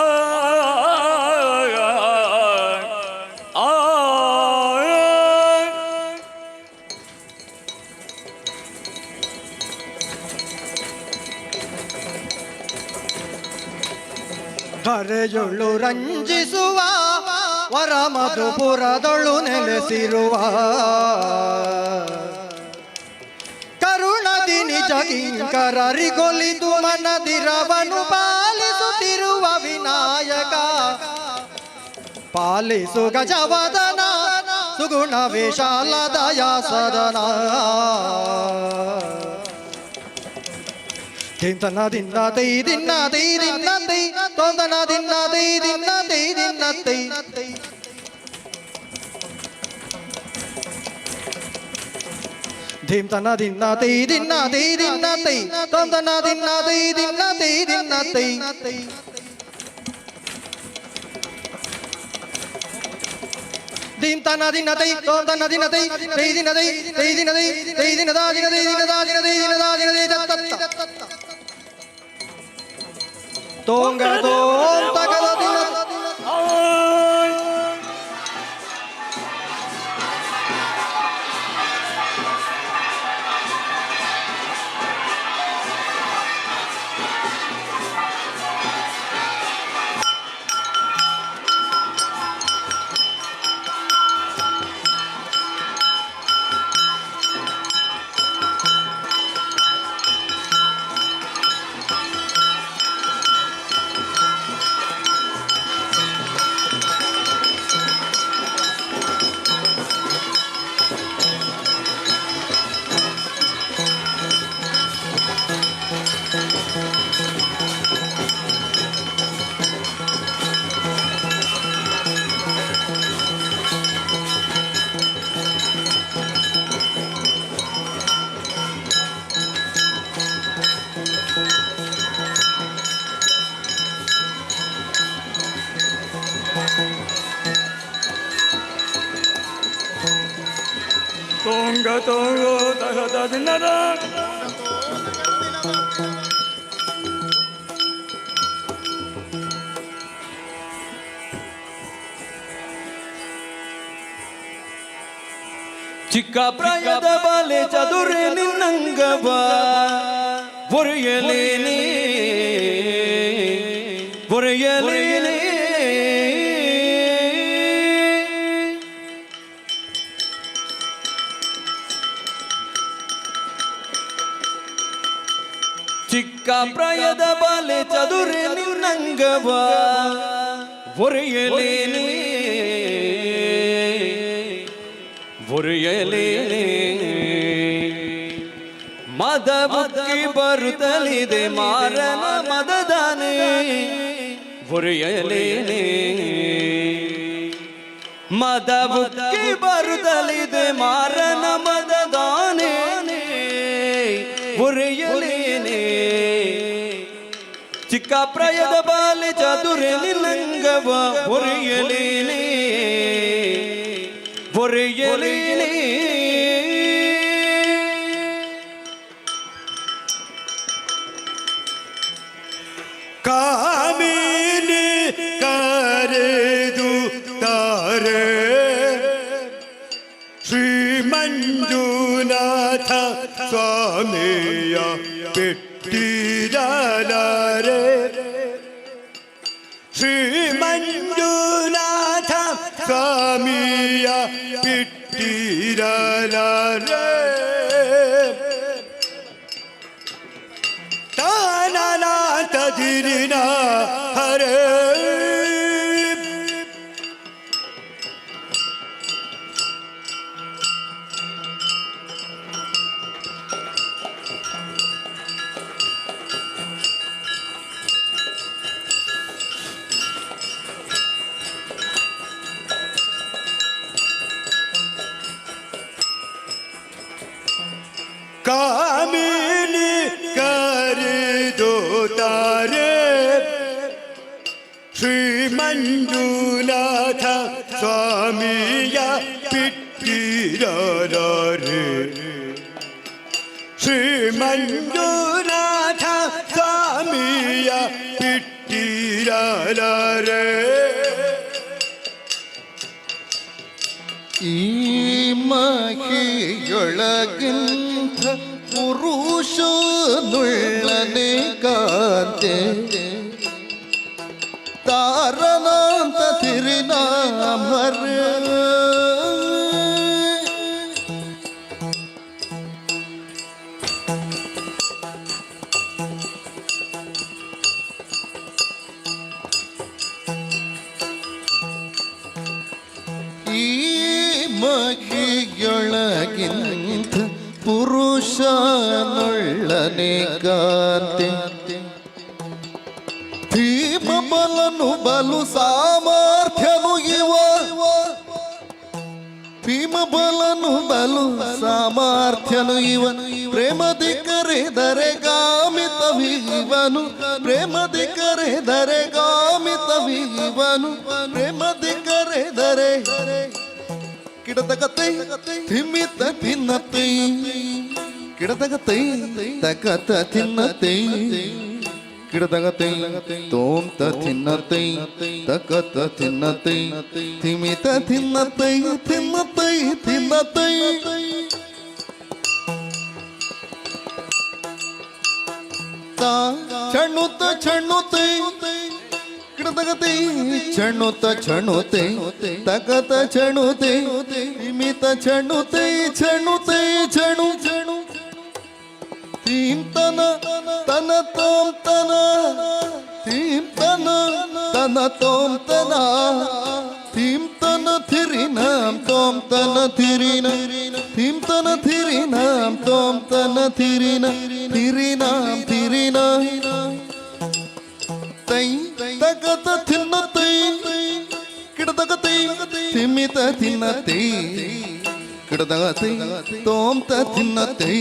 ಧರೆಯುಳ್ಳು ರಂಜಿಸುವ ವರ ಮಧುಪುರದೊಳು ನೆಲೆಸಿರುವ ಕರುಣದಿ ನಿಜ ಕಿಂಕರರಿಗೊಲಿದು ಮನದಿರವನು ಪಾಲಿಸುತ್ತಿರುವ ವಿನಾಯಕ ಪಾಲಿಸು ಗಜವದನ ಸುಗುಣ ವಿಶಾಲ ದಯಾ ಸದನ ಧಿಂತನ ದಿನ್ನ ತೈ ದಿನ್ನ ತೈ ದಿನ್ನ ತೈ ತೊಂದನ ದಿನ್ನ ತೈ ದಿನ್ನ ತೈ ದಿನ್ನ ತೈ ಧಿಂತನ ದಿನ್ನ ತೈ ದಿನ್ನ ತೈ ದಿನ್ನ ತೈ ತೊಂದನ ದಿನ್ನ ತೈ ದಿನ್ನ ತೈ ದಿನ್ನ ತೈ ಧಿಂತನ ದಿನ್ನ ತೈ ತೊಂದನ ದಿನ್ನ ತೈ ತೈ ದಿನ ತೈ ತೈ ದಿನ ತೈ ತೈ ದಿನ ದಾ ದಿನ ತೈ ದಿನ ದಾ ದಿನ ತೈ ದಿನ ದಾ ದಿನ ತೈ ತತ್ತ ತೋಂಗ ತೋಂ ತಗದ ದಿನ ತೋಂಗ ತೋಂಗೋ ತಗದ ದಿನದ ಚಿಕ್ಕ ಪ್ರಾಯದ ಬಾಲೆ ಚದುರೆ ನಿನ್ನಂಗವ ಬೊರೆಯಲೇನೆ ಬೊರೆಯಲೇನೆ ಚಿಕ್ಕ ಪ್ರಾಯದ ಬಾಲೆ ಚದುರೆ ನಿನ್ನಂಗವ ಬೊರೆಯಲೇನೆ ಬೊರೆಯಲೇನೆ ಮದ ಬುಕ್ಕಿ ಬರುತ್ತಲಿದೆ ಮಾರನ ಮದದಾನೆ ಬೊರೆಯಲೇನೆ ಮದ ಬುಕ್ಕಿ ಬರುತ್ತಲಿದೆ ಮಾರನ ಮದದಾನೆ ಬೊರೆಯಲೇನೆ ಚಿಕ್ಕ ಪ್ರಾಯದ ಬಾಲೆ ಚದುರೆ ನಿನ್ನಂಗವ ಬೊರೆಯಲೇನೆ ಬೊರೆಯಲೇನೆ ಕಾಮಿನಿ ಕರೆದು ತಾರೆ ಶ್ರೀ ಮಂಜುನಾಥ ಸ್ವಾಮಿಯ ಬಿಟ್ಟಿರಲಾರೆ ಶ್ರೀ ಮಂಜುನಾಥ ಸ್ವಾಮಿಯ ಬಿಟ್ಟಿರಲಾರೆ ತಾನನಾಥ ಧಿರಿನ ಹರೇ ಕಾಮಿನಿ ಕರೆದು ತಾರೆ ಶ್ರೀ ಮಂಜುನಾಥ ಸ್ವಾಮಿಯ ಬಿಟ್ಟಿರಲಾರೆ ಶ್ರೀ ಮಂಜುನಾಥ ಸ್ವಾಮಿಯ ಬಿಟ್ಟಿರಲಾರೆ ಈ ಮಹಿಯೊಳಗಿಂತ ಪುರುಷನುಳ್ಳನೆ ಕಾಂತೆ ತಾರನಾಂತ ತಿರಿನಾಮರ ಈ ಮಹಿಯೊಳಗಿಂತ ಪುರುಷನುಳ್ಳನೆ ಕಾಂತೆ ಭೀಮ ಬಲನು ಬಲು ಸಾಮರ್ಥ್ಯನು ಇವ ಭೀಮ ಬಲನು ಬಲು ಸಾಮರ್ಥ್ಯನು ಇವನು ಪ್ರೇಮದಿ ಕರೆದರೆ ಗಾಮಿತವಿವನು ಪ್ರೇಮದಿ ಕರೆದರೆ ಗಾಮಿತವಿವನು ಪ್ರೇಮದಿ ಕರೆದರೆ ಕಿಡತಗತೈ ತಿಮ್ಮಿತ ತಿನ್ನತೈ ಕಿಡತಗತೈ ತಕತ ತಿನ್ನತೈ ಕಿಡತಗತೈ ತೋಂತ ತಿನ್ನತೈ ತಕತ ತಿನ್ನತೈ ತಿಮಿತ ತಿನ್ನತೈ ತಿನ್ನತೈ ತಿನ್ನತೈ ತಾ ಚಣ್ಣುತ್ತ ಚಣ್ಣುತೈ ಕಿಡತಗತೈ ಚಣ್ಣುತ್ತ ಚಣ್ಣುತೈ ತಕತ ಚಣ್ಣುತೈ ತಿಮಿತ ಚಣ್ಣುತೈ ಚಣ್ಣುತೈ ಚಣ್ಣು ಚಣ್ಣು ತೀಂ ತನ ತನ ತೋಂ ತನ ತೀಂ ತನ ತನ ತೋಂ ತನ ತೀಂ ತನ ಥಿರಿನಾಂ ತೋಂ ತನ ಥಿರಿನ ತೀಂ ತನ ಥಿರಿನಾಂ ತೋಂ ತನ ಥಿರಿನ ಥಿರಿನಾಂ ಥಿರಿನ ತೈ ತಗತ ತಿನ್ನ ತೈ ಕಿಡತಗತೈ ತಿಮಿತ ತಿನ್ನತೈ ಕಿಡತಗತೈ ತೋಂತ ತಿನ್ನತೈ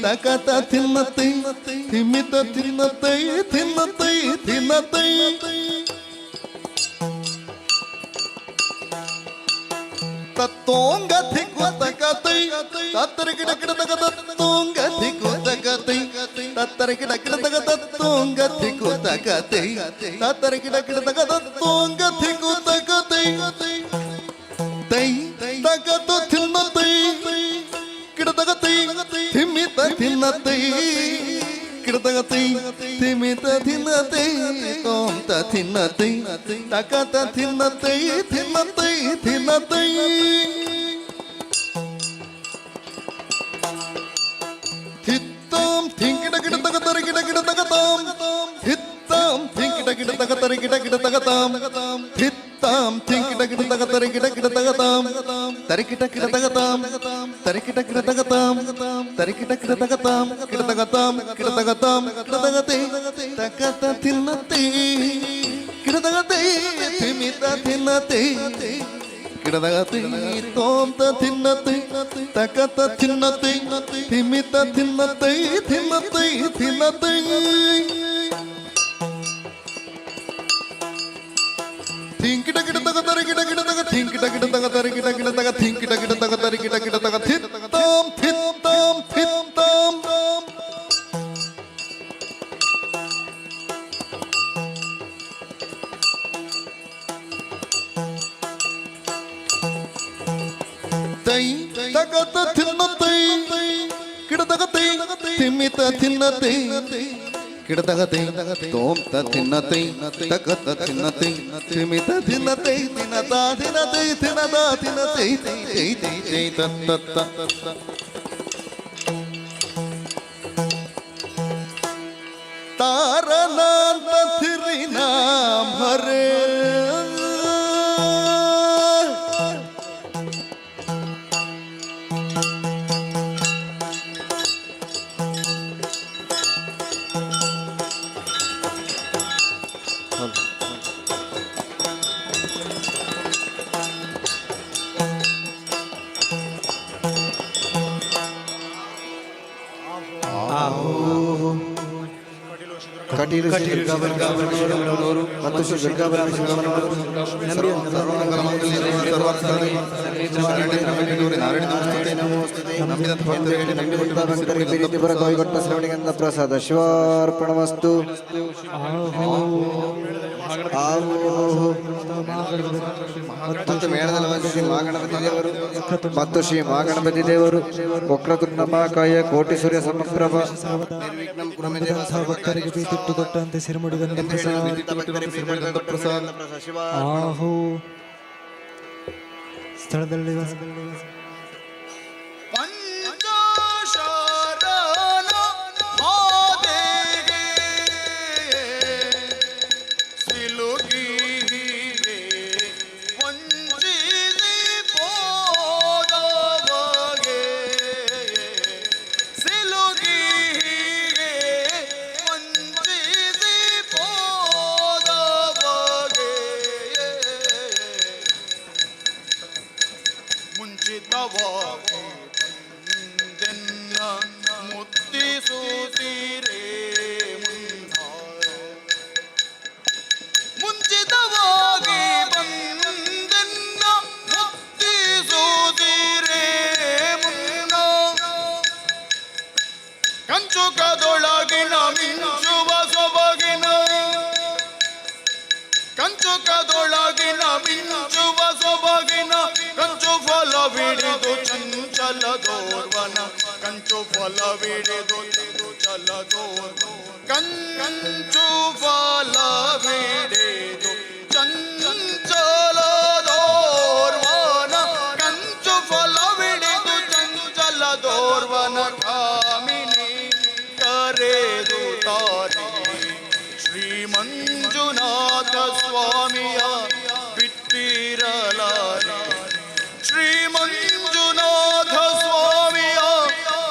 ತಕತ ತಿನ್ನತೈ ತಿಮಿತ ತಿನ್ನತೈ ತಿನ್ನತೈ ತಿನ್ನತೈ ತತ್ತೋಂಗ ಥಿಕ್ಕು ತಕತೈ ತತ್ತರ ಗಿಡ ಗಿಡತಗತ ತೋಂಗ ಥಿಕ್ಕು ತಕತೈ ತತ್ತರ ಗಿಡ ಗಿಡತಗತ ತೋಂಗ ಥಿಕ್ಕು ತಕತೈ ತತ್ತರ ಗಿಡ ಗಿಡತಗತ ತೋಂಗ ಥಿಕ್ಕು ತಕತೈ ತೈ ತಕತ ತಿನ್ನತೈ ತಿನ್ನತೈ ಕಿಡತಗತೈ ತಿಮಿತ ತಿನ್ನತೈ ತೋಂತ ತಿನ್ನತೈ ತಕತ ತಿನ್ನತೈ ತಿನ್ನತೈ ತಿನ್ನತೈ ಥಿಂಕಿಡ ಗಿಡ ತಗತರ ಗಿಡ ಗಿಡ ತಗತಾಂ ಥಿತ್ತಾಂ ಥಿಂಕಿಡ ಗಿಡ ತಗತರ ಗಿಡ ಗಿಡ ತಗತಾಂ ಥಿತ್ತಾಂ ಥಿಂಕಿಡ ಗಿಡ ತಗತರ ಗಿಡ ಗಿಡ ತಗತಾಂ ತರಿಕಿಟ ಗಿಡ ತಗತಾಂ ತರಿಕಿಟ ಗಿಡ ತಗತಾಂ ತರಿಕಿಟ ಗಿಡ ತಗತಾಂ ಗಿಡ ತಗತಾಂ ಗಿಡ ತಗತಾಂ ಗಿಡ ತಗತೆ ತಕತ ತಿನ್ನತೆ ಗಿಡ ತಗತೆ ತಿಮಿತ ತಿನ್ನತೆ ಗಿಡದಗತಿ ತೋಂತ ತಿನ್ನತೈ ತಕತ ತಿನ್ನತೈ ತಿಮಿತ ತಿನ್ನತೈ ತಿನ್ನತೈ ತಿನ್ನತೈ ಥಿಂಕಿಟ ಗಿಡ ತಗತರ ಗಿಡ ಗಿಡ ತಗ ಥಿಂಕಿಟ ಗಿಡ ತಗತರ ಗಿಡ ಗಿಡ ತಗ ಥಿಂಕಿಟ ಗಿಡ ತಗತರ ಗಿಡ ಗಿಡ ತಗ ಥಿತ್ತಾಂ ಥಿತ್ತಾಂ ಥಿತ್ತಾಂ ತೈ ತಗತ ತಿನ್ನತೈ ಕಿಡತಗತೈ ತಿಮಿತ ತಿನ್ನತೈ ಕಿಡತಗತೈ ತೋಂತ ತಿನ್ನತೈ ತಗತ ತಿನ್ನತೈ ತಿಮಿತ ತಿನ್ನತೈ ತಿನ್ನತ ತಿನ್ನತೈ ತಿನ್ನದ ತಿನ್ನತೈ ತೈ ತೈ ತೈ ತತ್ತ ತಾರನಾಂತ ತಿರಿನಾ ಭರೆ ಕಟೀಲು ಶ್ರೀ ದುರ್ಗಾಭರಣವರು ಮತ್ತು ಶ್ರೀ ದುರ್ಗಾಭರಣ ಕೈಗೊಟ್ಟ ಶ್ರವಣಿಗಂಧ ಪ್ರಸಾದ ಶಿವಾರ್ಪಣಮಸ್ತು. ಮತ್ತು ಮೇಳದಲ್ಲಿ ಶ್ರೀ ಮಹಾಗಣಪತಿ ದೇವರು ಮತ್ತು ಶ್ರೀ ಮಹಾಗಣಪತಿ ದೇವರು ವಕ್ರತುಂಡ ಮಹಾಕಾಯ ಕೋಟಿ ಸೂರ್ಯ ಸಮಪ್ರಭ ಭಕ್ತರಿಗೆ ತುಟ್ಟು ತೊಟ್ಟಂತೆ ಸಿರಿಮುಡಿಗಂಧ ಪ್ರಸಾದ ಆಹೋ ಸ್ಥಳದಲ್ಲಿ ಕಂಚುಕದೊಳಗಿನ ಮಿಂಚುವ ಸೊಬಗಿನ ಕಂಚುಕದೊಳಗಿನ ಮಿಂಚುವ ಸೊಬಗಿನ ಕಂಚು ಫಲವಿಡಿದು ಚಂಚಲದೋರ್ವನ ಕಂಚು ಫಲವಿಡಿದು ಚಲದೋರ್ವ ಕಂಚು ಫಲವಿಡಿದು ಚಂಚಲದೋರ್ವನ ಕಂಚು ಫಲವಿಡಿದು ಚಂಚಲದೋರ್ವನ ಕಾಮಿನಿ ಕರೆದು ತಾರಿ ಶ್ರೀ ಮಂಜುನಾಥ ಸ್ವಾಮಿಯ ಬಿಟ್ಟಿರಲಾರೆ ಶ್ರೀ ಮಂಜುನಾಥ ಸ್ವಾಮಿಯ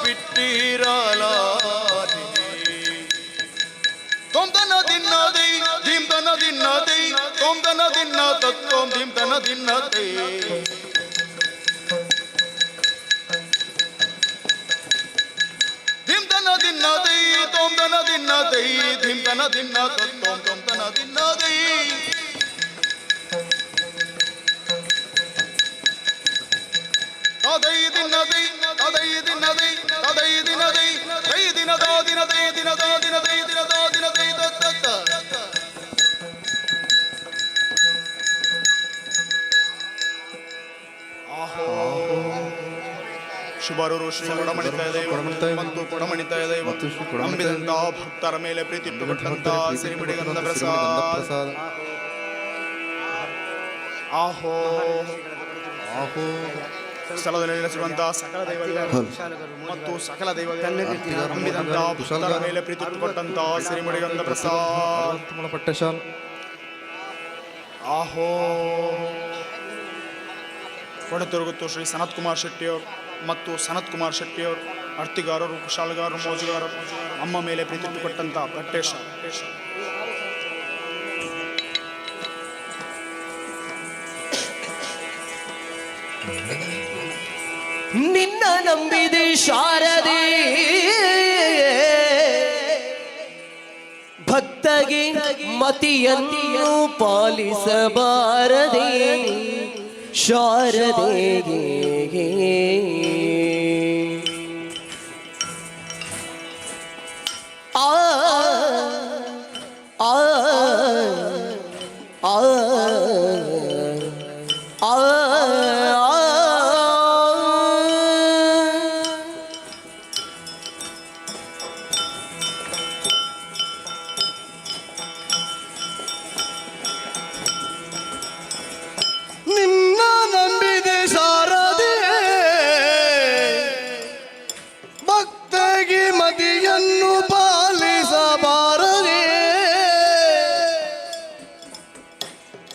ಬಿಟ್ಟಿರಲಾರೆ ತೊಂದನ ದಿನ್ನದೈ ಧಿಂದನ ದಿನ್ನದೈ ತೊಂದನ ದಿನ್ನ ತತ್ವಂ ಧಿಂದನ ದಿನ್ನದೈ ದಿನ್ನದೈ ತೊಂದನ ದಿನ್ನದೈ ಧಿಂದನ ದಿನ್ನ ತತ್ವಂ ತೊಂದನ ದಿನ್ನದೈ ತದೈ ದಿನ್ನದೈ ತದೈ ದಿನ್ನದೈ ತದೈ ದಿನದೈ ದೈ ದಿನದ ದಿನದೈ ದಿನದ ದಿನದೈ ದಿನದ ದಿನದೈ ತತ್ತ ಶುಭರೂರು ಶ್ರೀ ಕೊಡಮಣಿತ ದೈವ ಮತ್ತು ಕೊಡಮಣಿತ ದೈವ ನಂಬಿದಂತ ಭಕ್ತರ ಮೇಲೆ ಪ್ರೀತಿ ಇಟ್ಟುಕೊಟ್ಟಂತ ಸಿರಿಮಿಡಿಗಂಧ ಪ್ರಸಾದ. ಆಹೋ ಆಹೋ ಸ್ಥಳದಲ್ಲಿ ನೆಲೆಸಿರುವಂತಹ ಸಕಲ ದೈವಗಳು ಮತ್ತು ಸಕಲ ದೈವಗಳು ನಂಬಿದಂತ ಭಕ್ತರ ಮೇಲೆ ಪ್ರೀತಿ ಇಟ್ಟುಕೊಟ್ಟಂತ ಸಿರಿಮಿಡಿಗಂಧ ಪ್ರಸಾದ ಪಟ್ಟಶಾಲ. ಆಹೋ ಕೊಡತಿರುಗುತ್ತು ಶ್ರೀ ಸನತ್ ಕುಮಾರ್ ಶೆಟ್ಟಿಯವರು ಮತ್ತು ಸನತ್ ಕುಮಾರ್ ಶೆಟ್ಟಿಯವರು ಅರ್ತಿಗಾರರು, ಕುಶಾಲಗಾರರು, ಮೋಜುಗಾರರು ಅಮ್ಮ ಮೇಲೆ ಪ್ರೀತಿ ಇಟ್ಟುಕೊಟ್ಟಂತ ಪಟ್ಟೇಶ. ನಿನ್ನ ನಂಬಿದೆ ಶಾರದೆ ಭಕ್ತಗೆ ಮತಿಯನ್ನು ಪಾಲಿಸಬಾರದೆ ಶಾರದೆಗೆ. ಆ ಆ ಆ ಆ ನಿನ್ನ ನಂಬಿದೆ ಶಾರದೆ ಭಕ್ತಗೆ ಮತಿಯನ್ನು ಪಾಲಿಸಬಾರದೆ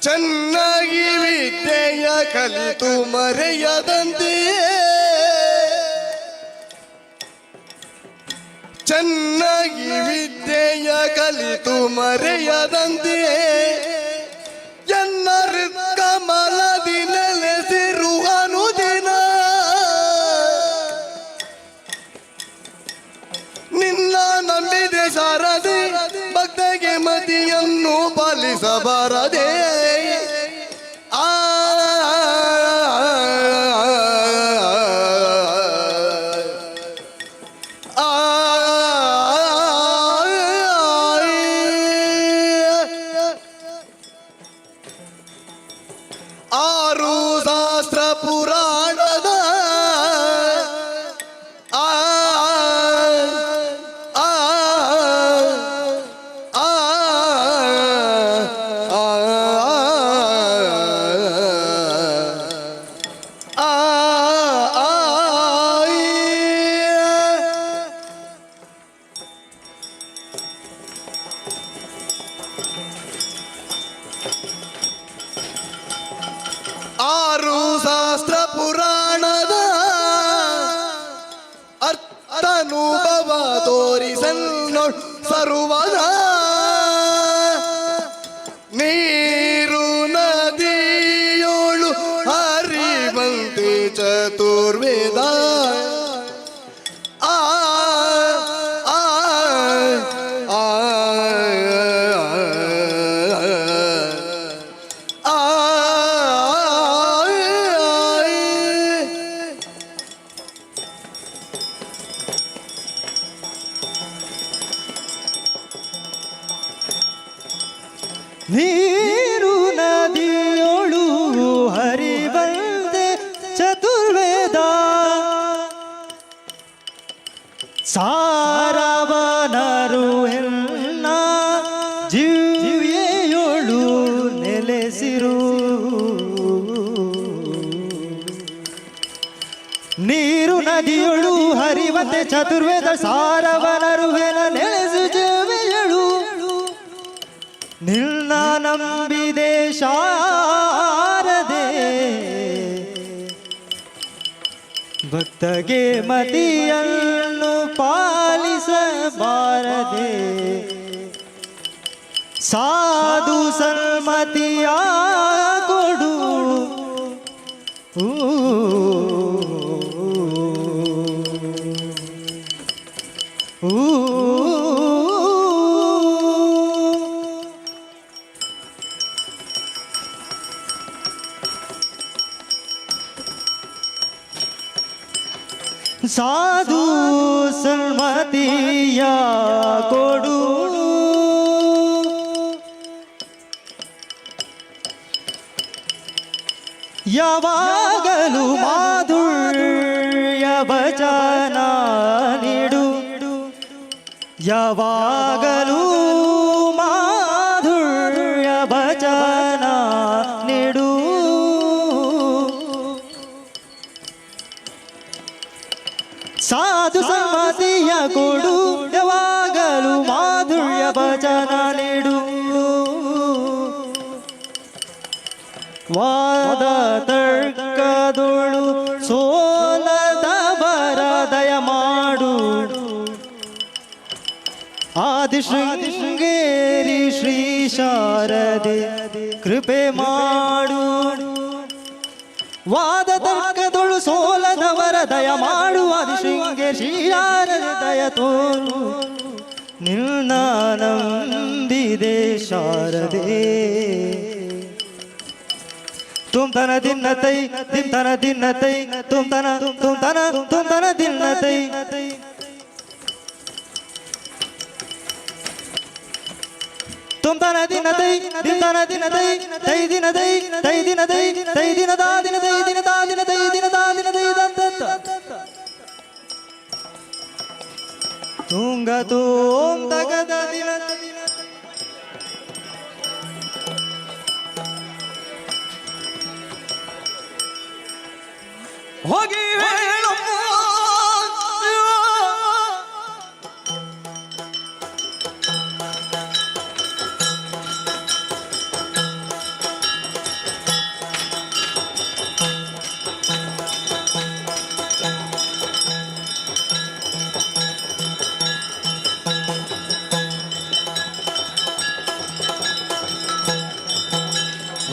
ಚೆನ್ನಾಗಿ ವಿದ್ಯೆಯ ಕಲಿತು ಮರೆಯದಂತೆ ಚೆನ್ನಾಗಿ ವಿದ್ಯೆಯ ಕಲಿತು ಮರೆಯದಂತೆ ಎನ್ನರು ಕಮಲದಿ ನೆಲೆಸಿರುವ ಅನುದಿನ ನಿನ್ನ ನಂಬಿದೆ ಶಾರದೆ ಭಕ್ತಗೆ ಮತಿಯನ್ನು ಪಾಲಿಸಬಾರದೆ. ಆ ಆರು ಶಾಸ್ತ್ರ ಪುರಾಣದ ಆ ಆ ಆ ಆರು ಶಾಸ್ತ್ರ ಪುರಾಣದ ಅರ್ಥನುಭವ ತೋರಿಸನ್ನು ಸರ್ವದ ನೀರು ನದಿಯೋಳು ಹರಿವಂತೆ ಚತುರ್ವೇದ. ಆ ಆ ಆ ನೀರು ನದಿಯೋಳು ಹರಿವಂತೆ ಚತುರ್ವೇದ ಸಾರವನರು ಎನ್ನ ಜೀವಿಯೋಳು ನೆಲೆಸಿರು. ನೀರು ನದಿಯೋಳು ಹರಿವಂತೆ ಚತುರ್ವೇದ ಸಾರವನರು ನೆಲೆಸು ಜೀವಿಯೋಳು ನಿನ್ನ ನಂಬಿದೆ ಶಾರದೆ ಭಕ್ತಗೆ ಮತಿಯನ್ನು ಪಾಲಿಸಬಾರದೆ ಸಾಧು ಸನ್ಮತಿಯ ಕೊಡು. ಸಾಧು ಸನ್ಮತಿಯ ಕೊಡು ಯಾವಾಗಲೂ ಮಾಧುರ್ಯ ಯಾವಾಗಲೂ ಮಾಧುರ್ಯ ಭಜನ ನೀಡು ಸಾಧು ಸಮ್ಮತಿಯ ಕೊಡು ಯಾವಾಗಲೂ ಮಾಧುರ್ಯ ಭಜನ ನೀಡು ವಾದ ತರ್ಕದೊಳು ಸೋಲದ ಬರದಯ ಮಾಡು ಆದಿಶೃಂಗೇರಿ ಶ್ರೀ ಶಾರದೆ ಕೃಪೆ ಮಾಡು ವಾದ ತರ್ಕದೊಳು ಸೋಲದವರ ದಯ ಮಾಡು ಆದಿಶೃಂಗೇರಿ ಶ್ರೀ ಶಾರದೆ ದಯ ತೋರು ನಿಲ್ನಾನಂದಿದೆ ಶಾರದೆ तुम तन दिन तई दिन तन दिन तई तुम तन दिन तई तुम तन दिन तई दिन तन दिन तई तई दिन तई तई दिन तई तई दिन दा दिन तई दिन दा दिन तई दिन दा दिन तई दत्त तुंग तुम तगद दिन ಹೋಗಿ ಹೇಳಮ್ಮ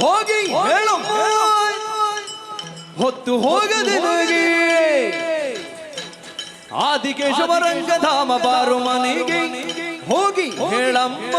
ಹೋಗಿ ಹೇಳಮ್ಮ ಹೊತ್ತು ಹೋಗದೆ ನನಗೆ ಆದಿಕೇಶವರಂಗಧಾಮ ಬಾರು ಮನೆಗೆ ಹೋಗಿ ಹೇಳಮ್ಮ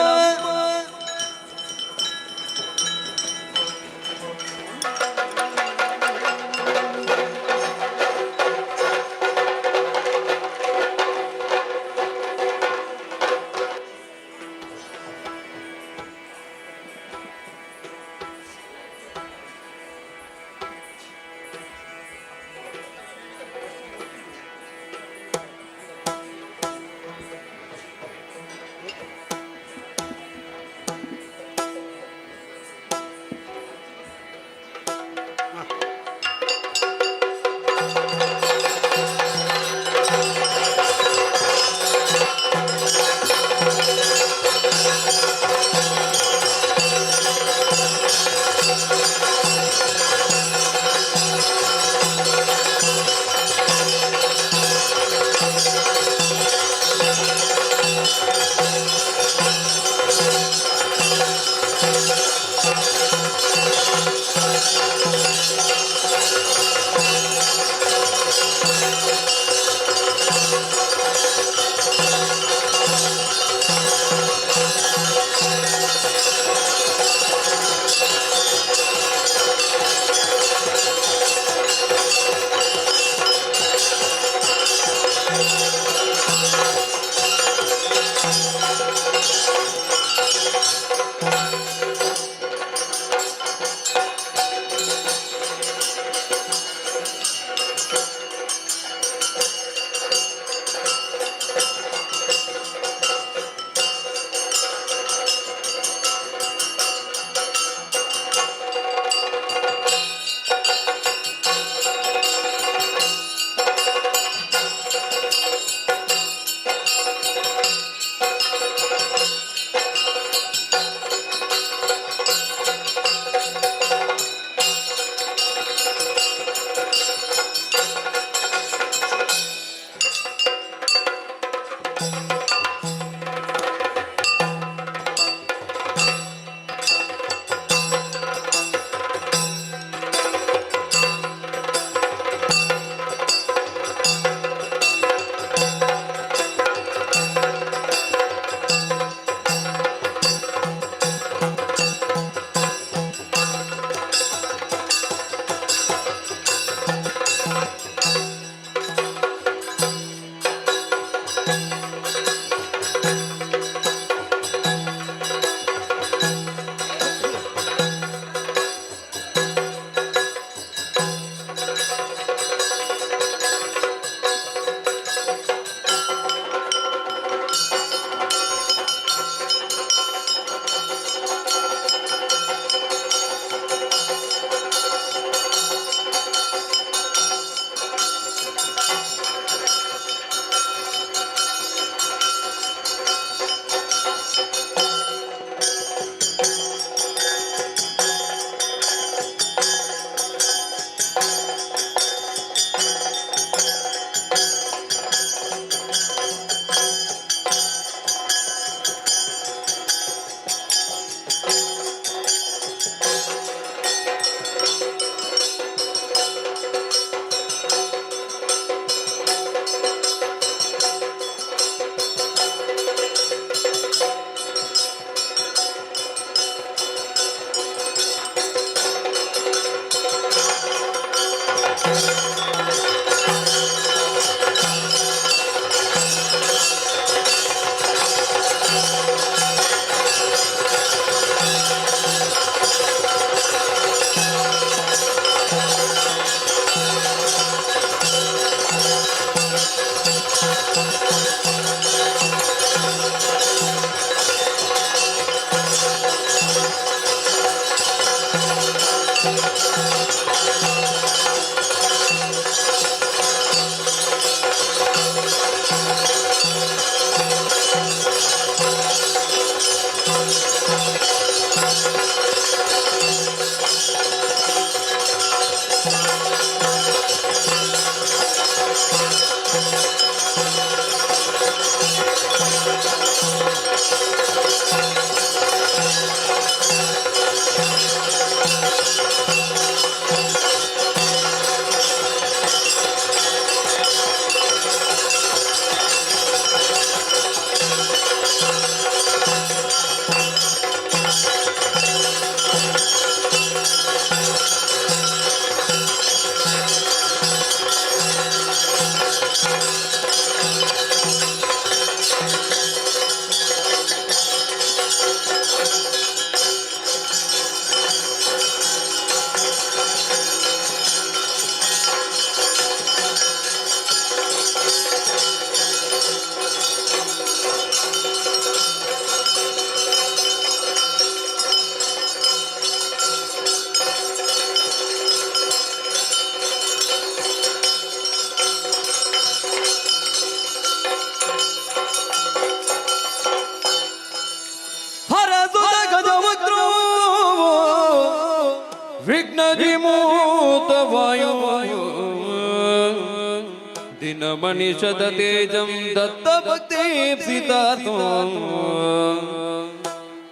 दीनमनिषद तेजं दत्तभक्तेप्सितातो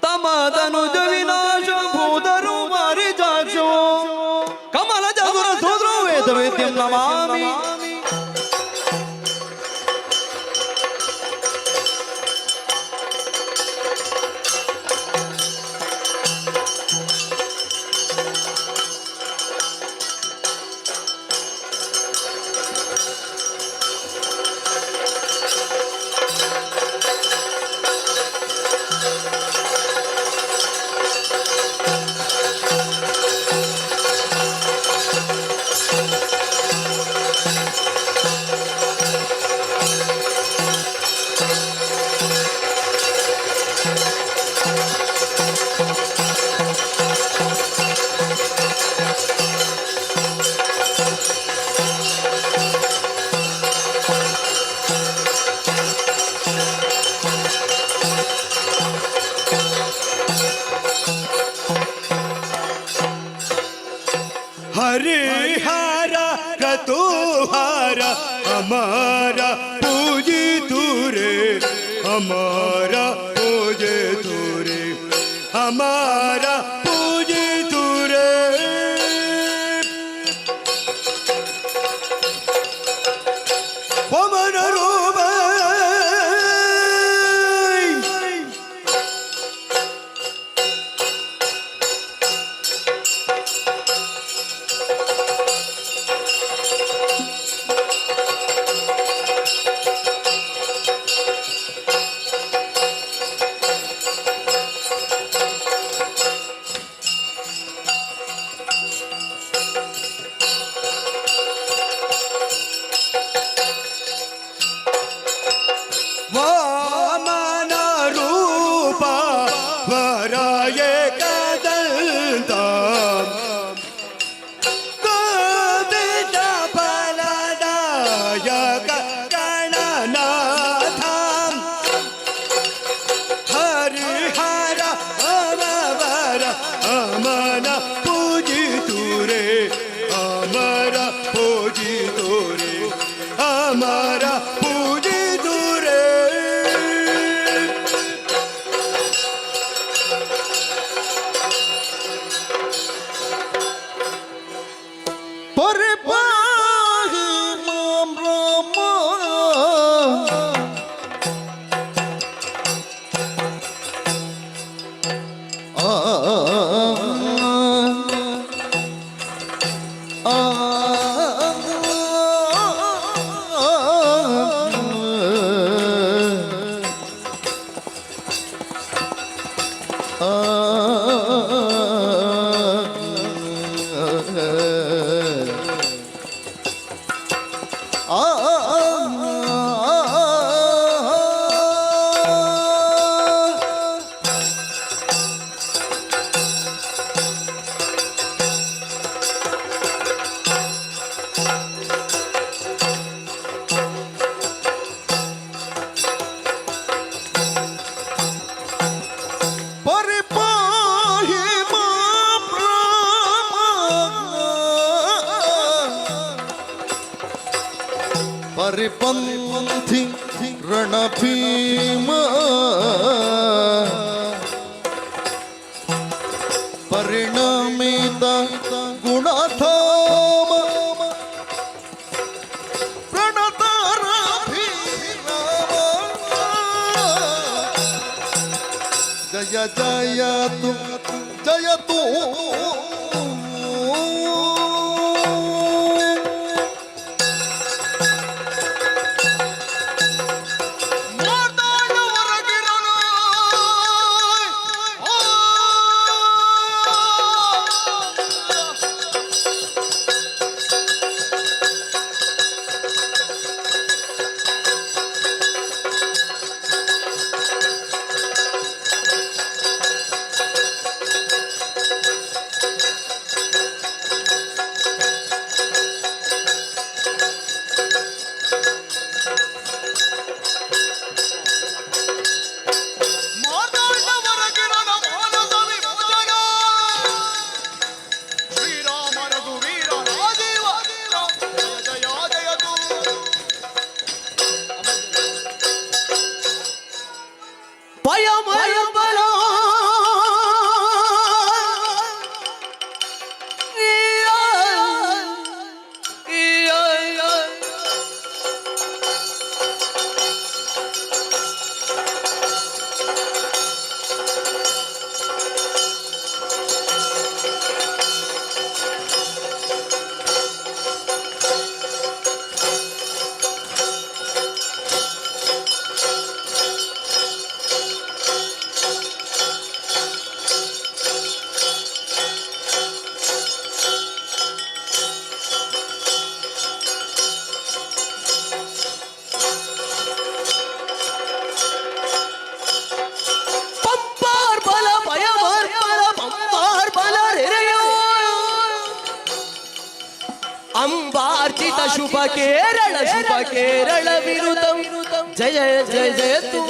तमदनुज विनाश भूधरो मारिजाक्षो कमलजगुर सूद्रो वेदवेद्यं नमामि हरिहर क्रतुहर हमारा पूजी तुरे हमारा पूजे तुरे हमारा पूजी तुरे पवन रूप वामन रूप वराये कदंता गोविंद फलदायक गणनाथ हरिहर अमर अमन पूजी तुरे अमर पूजी तुरे अमर पूजी तुरे परिपाहि मां रामा परिपंथी रणभीम परिणमित गुणधाम जय जय तू ಪಯಮಯಬಲ ಅಂಬಾರ್ಜಿತ ಶುಭ ಕೇರಳ ವಿರುದ್ಧಂ ಜಯ ಜಯ ಜಯ ತು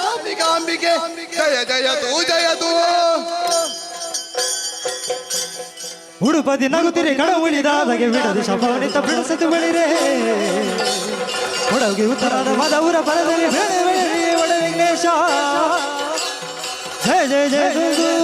ಜಗದಾಂಬಿಕೆ ಜಯ ಜಯ ತೂ ಉಡುಪದಿ ನಗುತ್ತಿರಿ ಕಡ ಉಳಿದಾದಗೆ ಬಿಡದು ಶಪವನಿತ ಬಿಡಿಸದು ಬೆಳಿರೆ ಕೊಡಗಿ ಉತ್ತರದ ಮದೌರ ಪರದಲ್ಲಿ ಬೆಳೆ ಬೆಳೆರಿ ಒಡ ವಿಘ್ನೇಶ ಜಯ ಜಯ ಜಯ ಗುರು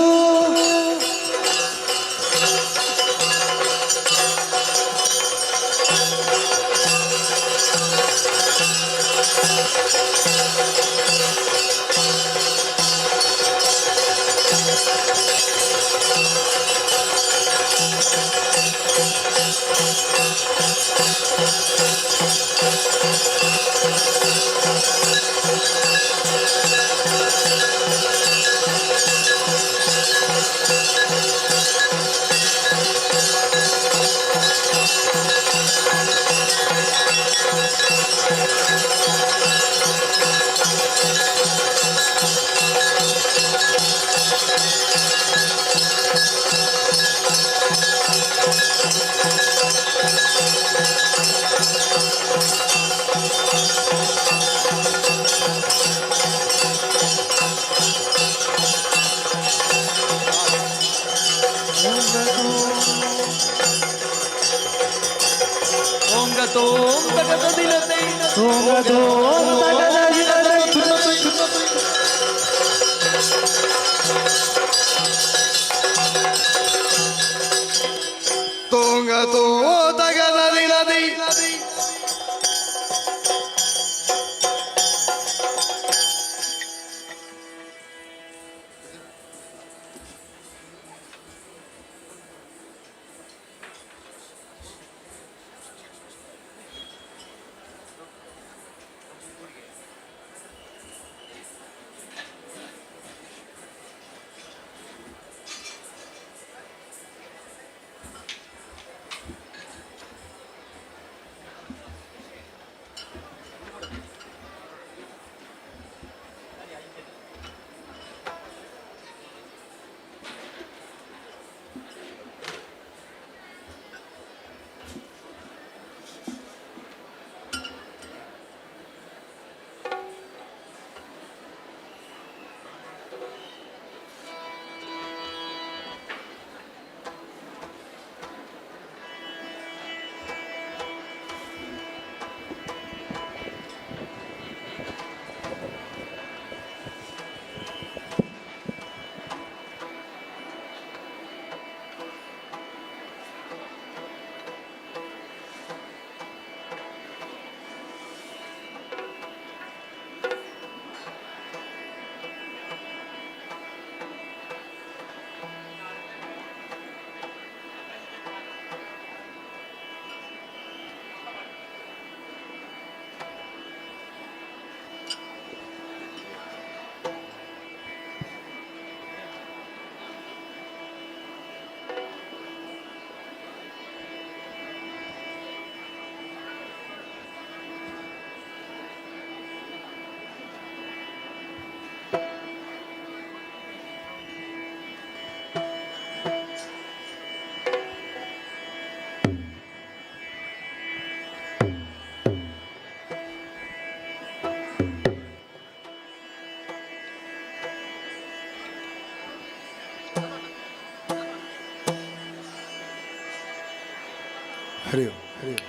ಹರಿ ಓಂ ಹರಿ ಓಂ.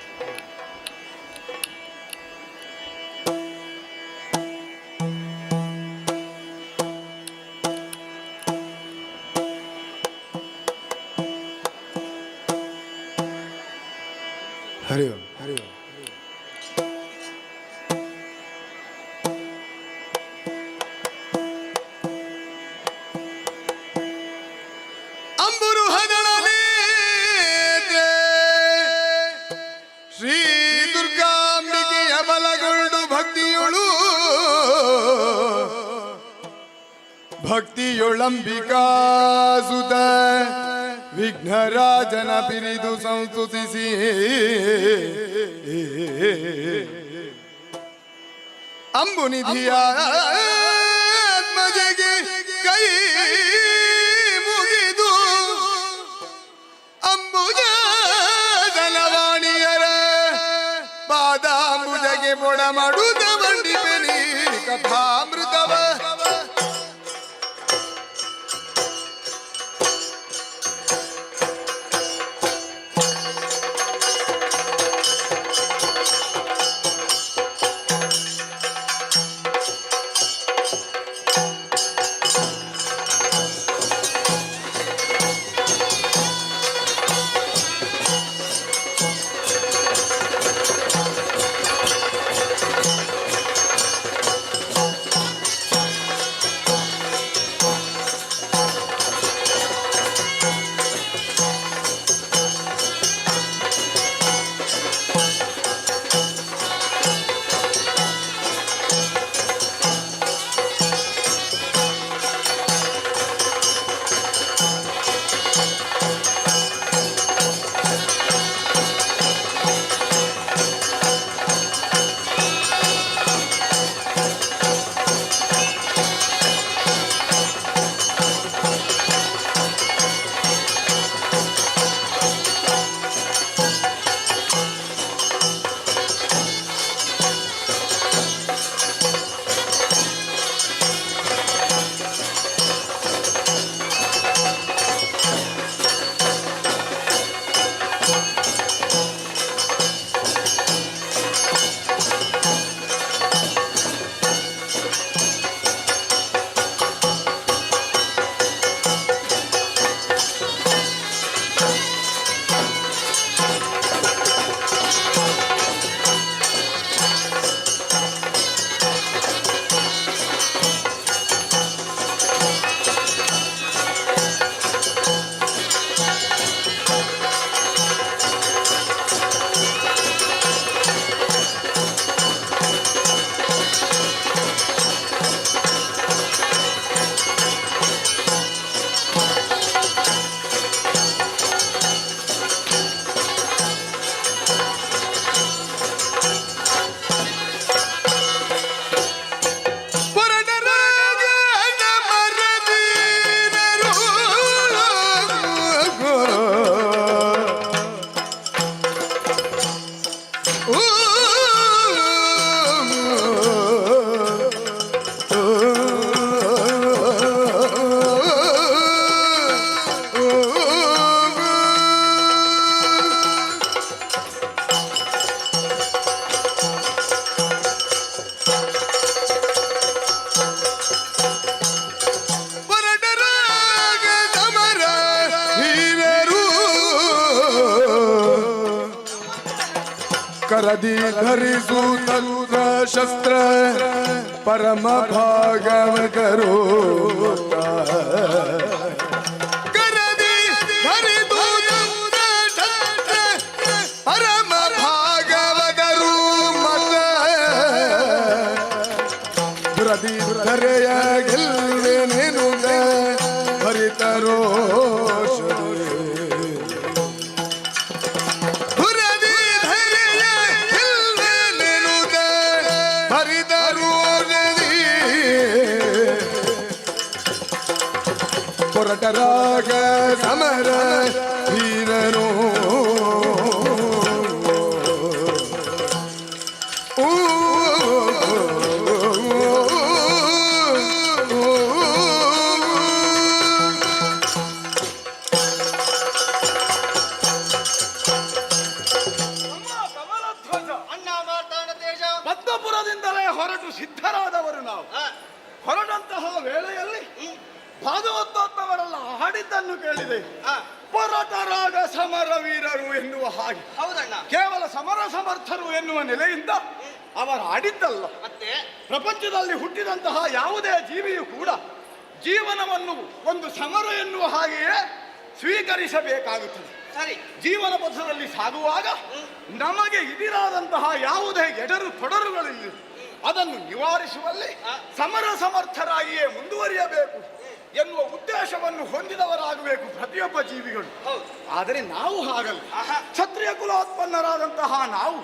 ಹರಿ ಓಂ ಹರಿ ಓಂ. ಅಂಬುರುಹದಳನೆ ಶ್ರೀ ದುರ್ಗಾಂಬಿಕೆಯ ಬಲಗೊಂಡು ಭಕ್ತಿಯೊಳಂಬಿಕಾ ಸುತ ವಿಘ್ನರಾಜನ ಪಿರಿದು ಸಂಸ್ತುತಿಸಿ ಅಂಬುನಿಧಿಯ ಆತ್ಮಜೆಗೆ ಕೈ ಮುಗಿದು ಅಂಬುಜ ದಲವಾಣಿಯರ ಪಾದಾಂಬುಜಗೆ ಬೊಡ ಮಾಡುತ್ತ ಮಂಡಿಪೆನಿ ಕಥಾಮೃತವ करदी धरिसूत शस्त्र परम भागव करो करदी धरिसूत शस्त्र परम भागव करो मत दुरदी धರೆಯ ಗೆಲ್ವೆನೆನು ಹರಿತರೋ ಪೊರಟರಾಗ ಸಮರ ವೀರರು ಭಾಗವತೋತ್ತವರೆಲ್ಲ ಹಾಡಿದ್ದನ್ನು ಕೇಳಿದೆ. ಪರಟರಾಗ ಸಮರ ವೀರರು ಎನ್ನುವ ಹಾಗೆ ಹೌದಣ್ಣ. ಕೇವಲ ಸಮರ ಸಮರ್ಥರು ಎನ್ನುವ ನೆಲೆಯಿಂದ ಅವರು ಆಡಿದ್ದಲ್ಲ. ಮತ್ತೆ ಪ್ರಪಂಚದಲ್ಲಿ ಹುಟ್ಟಿದಂತಹ ಯಾವುದೇ ಜೀವಿಯು ಕೂಡ ಜೀವನವನ್ನು ಒಂದು ಸಮರ ಎನ್ನುವ ಹಾಗೆಯೇ ಸ್ವೀಕರಿಸಬೇಕಾಗುತ್ತದೆ. ಸರಿ. ಜೀವನ ಪಥದಲ್ಲಿ ಸಾಗುವಾಗ ನಮಗೆ ಇದಿರಾದಂತಹ ಯಾವುದೇ ಎಡರು ತೊಡರುಗಳಿಲ್ಲ, ಅದನ್ನು ನಿವಾರಿಸುವಲ್ಲಿ ಸಮರ ಸಮರ್ಥರಾಗಿಯೇ ಮುಂದುವರಿಯಬೇಕು ಎನ್ನುವ ಉದ್ದೇಶವನ್ನು ಹೊಂದಿದವರಾಗಬೇಕು ಪ್ರತಿಯೊಬ್ಬ ಜೀವಿಗಳು. ಆದರೆ ನಾವು ಹಾಗಲ್ಲ. ಕ್ಷತ್ರಿಯ ಕುಲೋತ್ಪನ್ನರಾದಂತಹ ನಾವು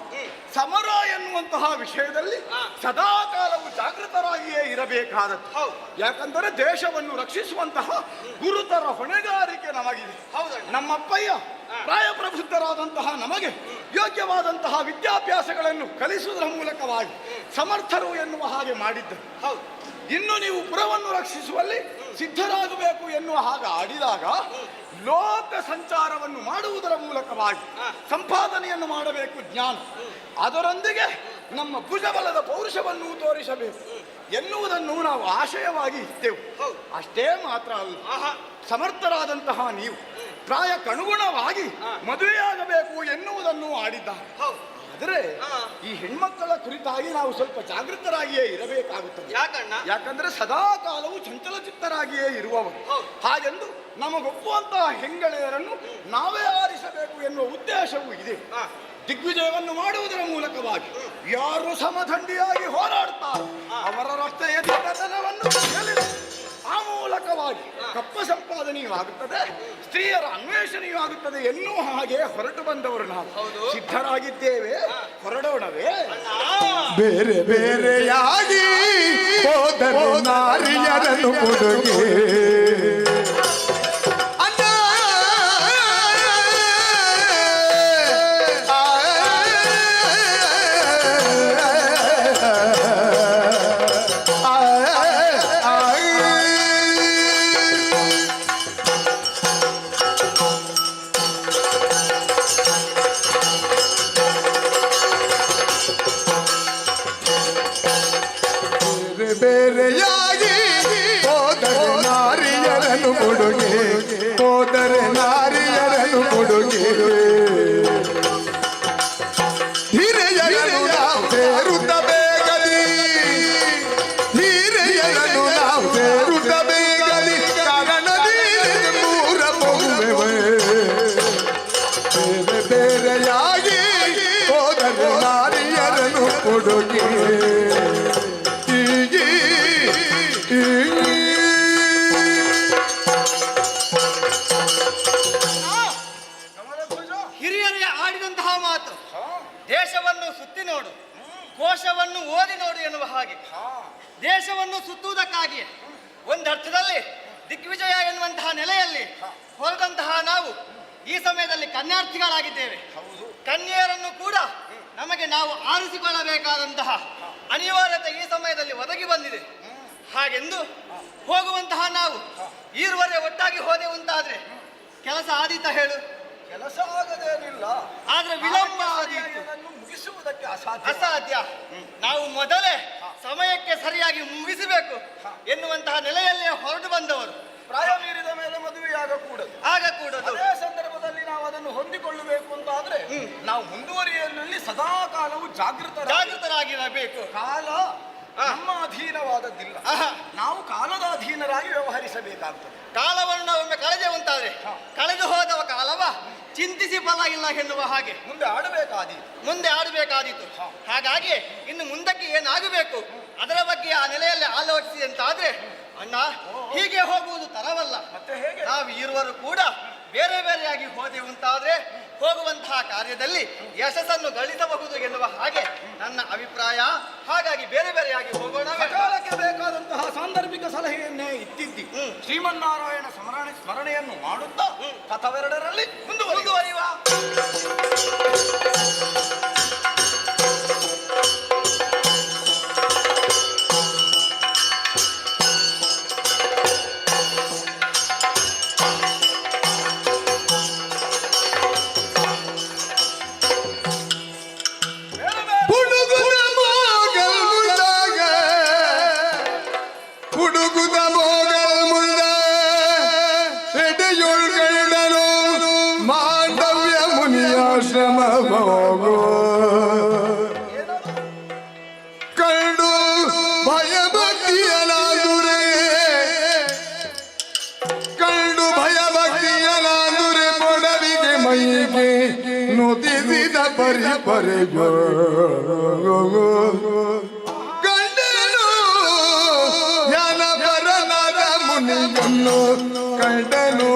ಸಮರ ಎನ್ನುವಂತಹ ವಿಷಯದಲ್ಲಿ ಸದಾ ಕಾಲವು ಜಾಗೃತರಾಗಿಯೇ ಇರಬೇಕಾದದ್ದು. ಯಾಕಂದರೆ ದೇಶವನ್ನು ರಕ್ಷಿಸುವಂತಹ ಗುರುತರ ಹೊಣೆಗಾರಿಕೆ ನಮಗಿದೆ. ನಮ್ಮಪ್ಪಯ್ಯ ಪ್ರಾಯಪ್ರಬುದ್ಧರಾದಂತಹ ನಮಗೆ ಯೋಗ್ಯವಾದಂತಹ ವಿದ್ಯಾಭ್ಯಾಸಗಳನ್ನು ಕಲಿಸುವುದರ ಮೂಲಕವಾಗಿ ಸಮರ್ಥರು ಎನ್ನುವ ಹಾಗೆ ಮಾಡಿದ್ದರು. ಇನ್ನು ನೀವು ಪುರವನ್ನು ರಕ್ಷಿಸುವಲ್ಲಿ ಸಿದ್ಧರಾಗಬೇಕು ಎನ್ನುವ ಹಾಗೆ ಆಡಿದಾಗ ಲೋಕ ಸಂಚಾರವನ್ನು ಮಾಡುವುದರ ಮೂಲಕವಾಗಿ ಸಂಪಾದನೆಯನ್ನು ಮಾಡಬೇಕು ಜ್ಞಾನ, ಅದರೊಂದಿಗೆ ನಮ್ಮ ಭುಜಬಲದ ಪೌರುಷವನ್ನು ತೋರಿಸಬೇಕು ಎನ್ನುವುದನ್ನು ನಾವು ಆಶಯವಾಗಿ ಇದ್ದೆವು. ಅಷ್ಟೇ ಮಾತ್ರ ಅಲ್ಲ, ಸಮರ್ಥರಾದಂತಹ ನೀವು ಪ್ರಾಯಕ್ಕನುಗುಣವಾಗಿ ಮದುವೆಯಾಗಬೇಕು ಎನ್ನುವುದನ್ನು ಆಡಿದ್ದಾರೆ. ಆದರೆ ಈ ಹೆಣ್ಮಕ್ಕಳ ಕುರಿತಾಗಿ ನಾವು ಸ್ವಲ್ಪ ಜಾಗೃತರಾಗಿಯೇ ಇರಬೇಕಾಗುತ್ತದೆ. ಯಾಕಂದ್ರೆ ಸದಾ ಕಾಲವು ಚಂಚಲಚಿತ್ತರಾಗಿಯೇ ಇರುವವರು. ಹಾಗೆಂದು ನಮಗೊಪ್ಪುವಂತಹ ಹೆಂಗಳೆಯರನ್ನು ನಾವೇ ಆರಿಸಬೇಕು ಎನ್ನುವ ಉದ್ದೇಶವೂ ಇದೆ. ದಿಗ್ವಿಜಯವನ್ನು ಮಾಡುವುದರ ಮೂಲಕವಾಗಿ ಯಾರು ಸಮದಂಡಿಯಾಗಿ ಹೋರಾಡುತ್ತಾರೆ ಅವರ ರಸ್ತೆಯ ದಿಟ್ಟತನವನ್ನು ಆ ಮೂಲಕವಾಗಿ ಕಪ್ಪ ಸಂಪಾದನೆಯೂ ಆಗುತ್ತದೆ, ಸ್ತ್ರೀಯರ ಅನ್ವೇಷಣೆಯೂ ಆಗುತ್ತದೆ ಎನ್ನುವ ಹಾಗೆ ಹೊರಟು ಬಂದವರು ನಾವು ಸಿದ್ಧರಾಗಿದ್ದೇವೆ. ಹೊರಡೋಣವೇ? ಬೇರೆ ಬೇರೆಯಾಗಿ ಹೋದರೆ ನಾರಿಯರನ್ನು ಕೊಡುಗೆ ಬೇರೆಯಾಗಿ ಹೋದರೆ ನಾರಿಯರನ್ನು ಕೊಡುಗೆ, ಹೋದರೆ ನಾರಿಯರನ್ನು ಕೊಡುಗೆ. ಹಿರಿಯರನ್ನು ನಾವು ಸೇರುತ್ತ ಬೇಗಲಿ, ಹಿರಿಯರನ್ನು ನಾವು ಸೇರುತ್ತ ಬೇಗಲಿ, ಕಾರಣದಿ ಮೂರ ಬಹುವೆವೆ. ಬೇರೆ ಬೇರೆಯಾಗಿ ಹೋದರೆ ನಾರಿಯರನ್ನು ಕೊಡುಗೆ. ಹಿರಿಯರೇ ಆಡಿದಂತಹ ಮಾತು ದೇಶವನ್ನು ಸುತ್ತಿ ನೋಡು, ಕೋಶವನ್ನು ಓದಿ ನೋಡು ಎನ್ನುವ ಹಾಗೆ ದೇಶವನ್ನು ಸುತ್ತುವುದಕ್ಕಾಗಿ ಒಂದರ್ಥದಲ್ಲಿ ದಿಗ್ವಿಜಯ ಎನ್ನುವಂತಹ ನೆಲೆಯಲ್ಲಿ ಹೊರದಂತಹ ನಾವು ಈ ಸಮಯದಲ್ಲಿ ಕನ್ಯಾರ್ಥಿಗಳಾಗಿದ್ದೇವೆ. ಕನ್ಯೆಯರನ್ನು ಕೂಡ ನಮಗೆ ನಾವು ಆರಿಸಿಕೊಳ್ಳಬೇಕಾದಂತಹ ಅನಿವಾರ್ಯತೆ ಈ ಸಮಯದಲ್ಲಿ ಒದಗಿ ಬಂದಿದೆ. ಹಾಗೆಂದು ಹೋಗುವಂತಹ ನಾವು ಈರುವರೆ ಒಟ್ಟಾಗಿ ಹೋದೆವಂತಾದ್ರೆ ಕೆಲಸ ಆದೀತ ಹೇಳು? ಕೆಲಸ ಆಗದೇನಿಲ್ಲ, ಆದ್ರೆ ವಿಳಂಬ ಆದೀತು, ಮುಗಿಸುವುದಕ್ಕೆ ಅಸಾಧ್ಯ. ನಾವು ಮೊದಲೇ ಸಮಯಕ್ಕೆ ಸರಿಯಾಗಿ ಮುಗಿಸಬೇಕು ಎನ್ನುವಂತಹ ನೆಲೆಯಲ್ಲೇ ಹೊರಟು ಬಂದವರು. ಪ್ರಾಯ ಮೀರಿದ ಮೇಲೆ ಮದುವೆಯಾಗಕೂಡದು. ಅದೇ ಸಂದರ್ಭದಲ್ಲಿ ನಾವು ಅದನ್ನು ಹೊಂದಿಕೊಳ್ಳಬೇಕು ಅಂತಾದ್ರೆ ನಾವು ಮುಂದುವರಿಯಲ್ಲಿ ಸದಾ ಕಾಲವು ಜಾಗೃತರಾಗಿರಬೇಕು. ಕಾಲ ನಮ್ಮ ಅಧೀನವಾದದ್ದಿಲ್ಲ, ನಾವು ಕಾಲದ ಅಧೀನರಾಗಿ ವ್ಯವಹರಿಸಬೇಕಾಗ್ತದೆ. ಕಾಲವನ್ನು ಒಮ್ಮೆ ಕಳೆದೆವಂತಾದ್ರೆ ಕಳೆದು ಹೋದವ ಕಾಲವ ಚಿಂತಿಸಿ ಫಲ ಇಲ್ಲ ಎನ್ನುವ ಹಾಗೆ ಮುಂದೆ ಆಡಬೇಕಾದೀತು. ಹಾಗಾಗಿ ಇನ್ನು ಮುಂದಕ್ಕೆ ಏನಾಗಬೇಕು ಅದರ ಬಗ್ಗೆ ಆ ನೆಲೆಯಲ್ಲಿ ಆಲೋಚಿಸಿ ಅಂತಾದ್ರೆ ಅಣ್ಣ ಹೀಗೆ ಹೋಗುವುದು ತರವಲ್ಲ. ಮತ್ತೆ ಹೇಗೆ? ನಾವು ಇರುವರು ಕೂಡ ಬೇರೆ ಬೇರೆಯಾಗಿ ಹೋದೆವಂತಾದ್ರೆ ಹೋಗುವಂತಹ ಕಾರ್ಯದಲ್ಲಿ ಯಶಸ್ಸನ್ನು ಗಳಿಸಬಹುದು ಎನ್ನುವ ಹಾಗೆ ನನ್ನ ಅಭಿಪ್ರಾಯ. ಹಾಗಾಗಿ ಬೇರೆ ಬೇರೆಯಾಗಿ ಹೋಗೋಣ. ಸಕಾಲಕ್ಕೆ ಬೇಕಾದಂತಹ ಸಾಂದರ್ಭಿಕ ಸಲಹೆಯನ್ನೇ ಇತ್ತಿದ್ದಿ ಶ್ರೀಮನ್ನಾರಾಯಣ ಸ್ಮರಣೆಯನ್ನು ಮಾಡುತ್ತಾ ಪಥವೆರಡರಲ್ಲಿ ಮುಂದುವರಿಯುವ. ಹುಡುಗುದ ಮೋಗಲ್ ಮುಳ್ಳ ಆಶ್ರಮ ಹೋಗೋ ಕಂಡು ಭಯಭಕ್ತಿಯನಾದುರೆ ಕಂಡು ಭಯಭಕ್ತಿಯನಾದುರೆ ಮೊಡವಿಗೆ ಮೈಗೆ ನುತಿಸಿದ ಪರಿಪರೆಗೋ ಕಂಡನು ಜ್ಞಾನ ಪರನಾದ ಮುನಿಯನ್ನು ಕಂಡನು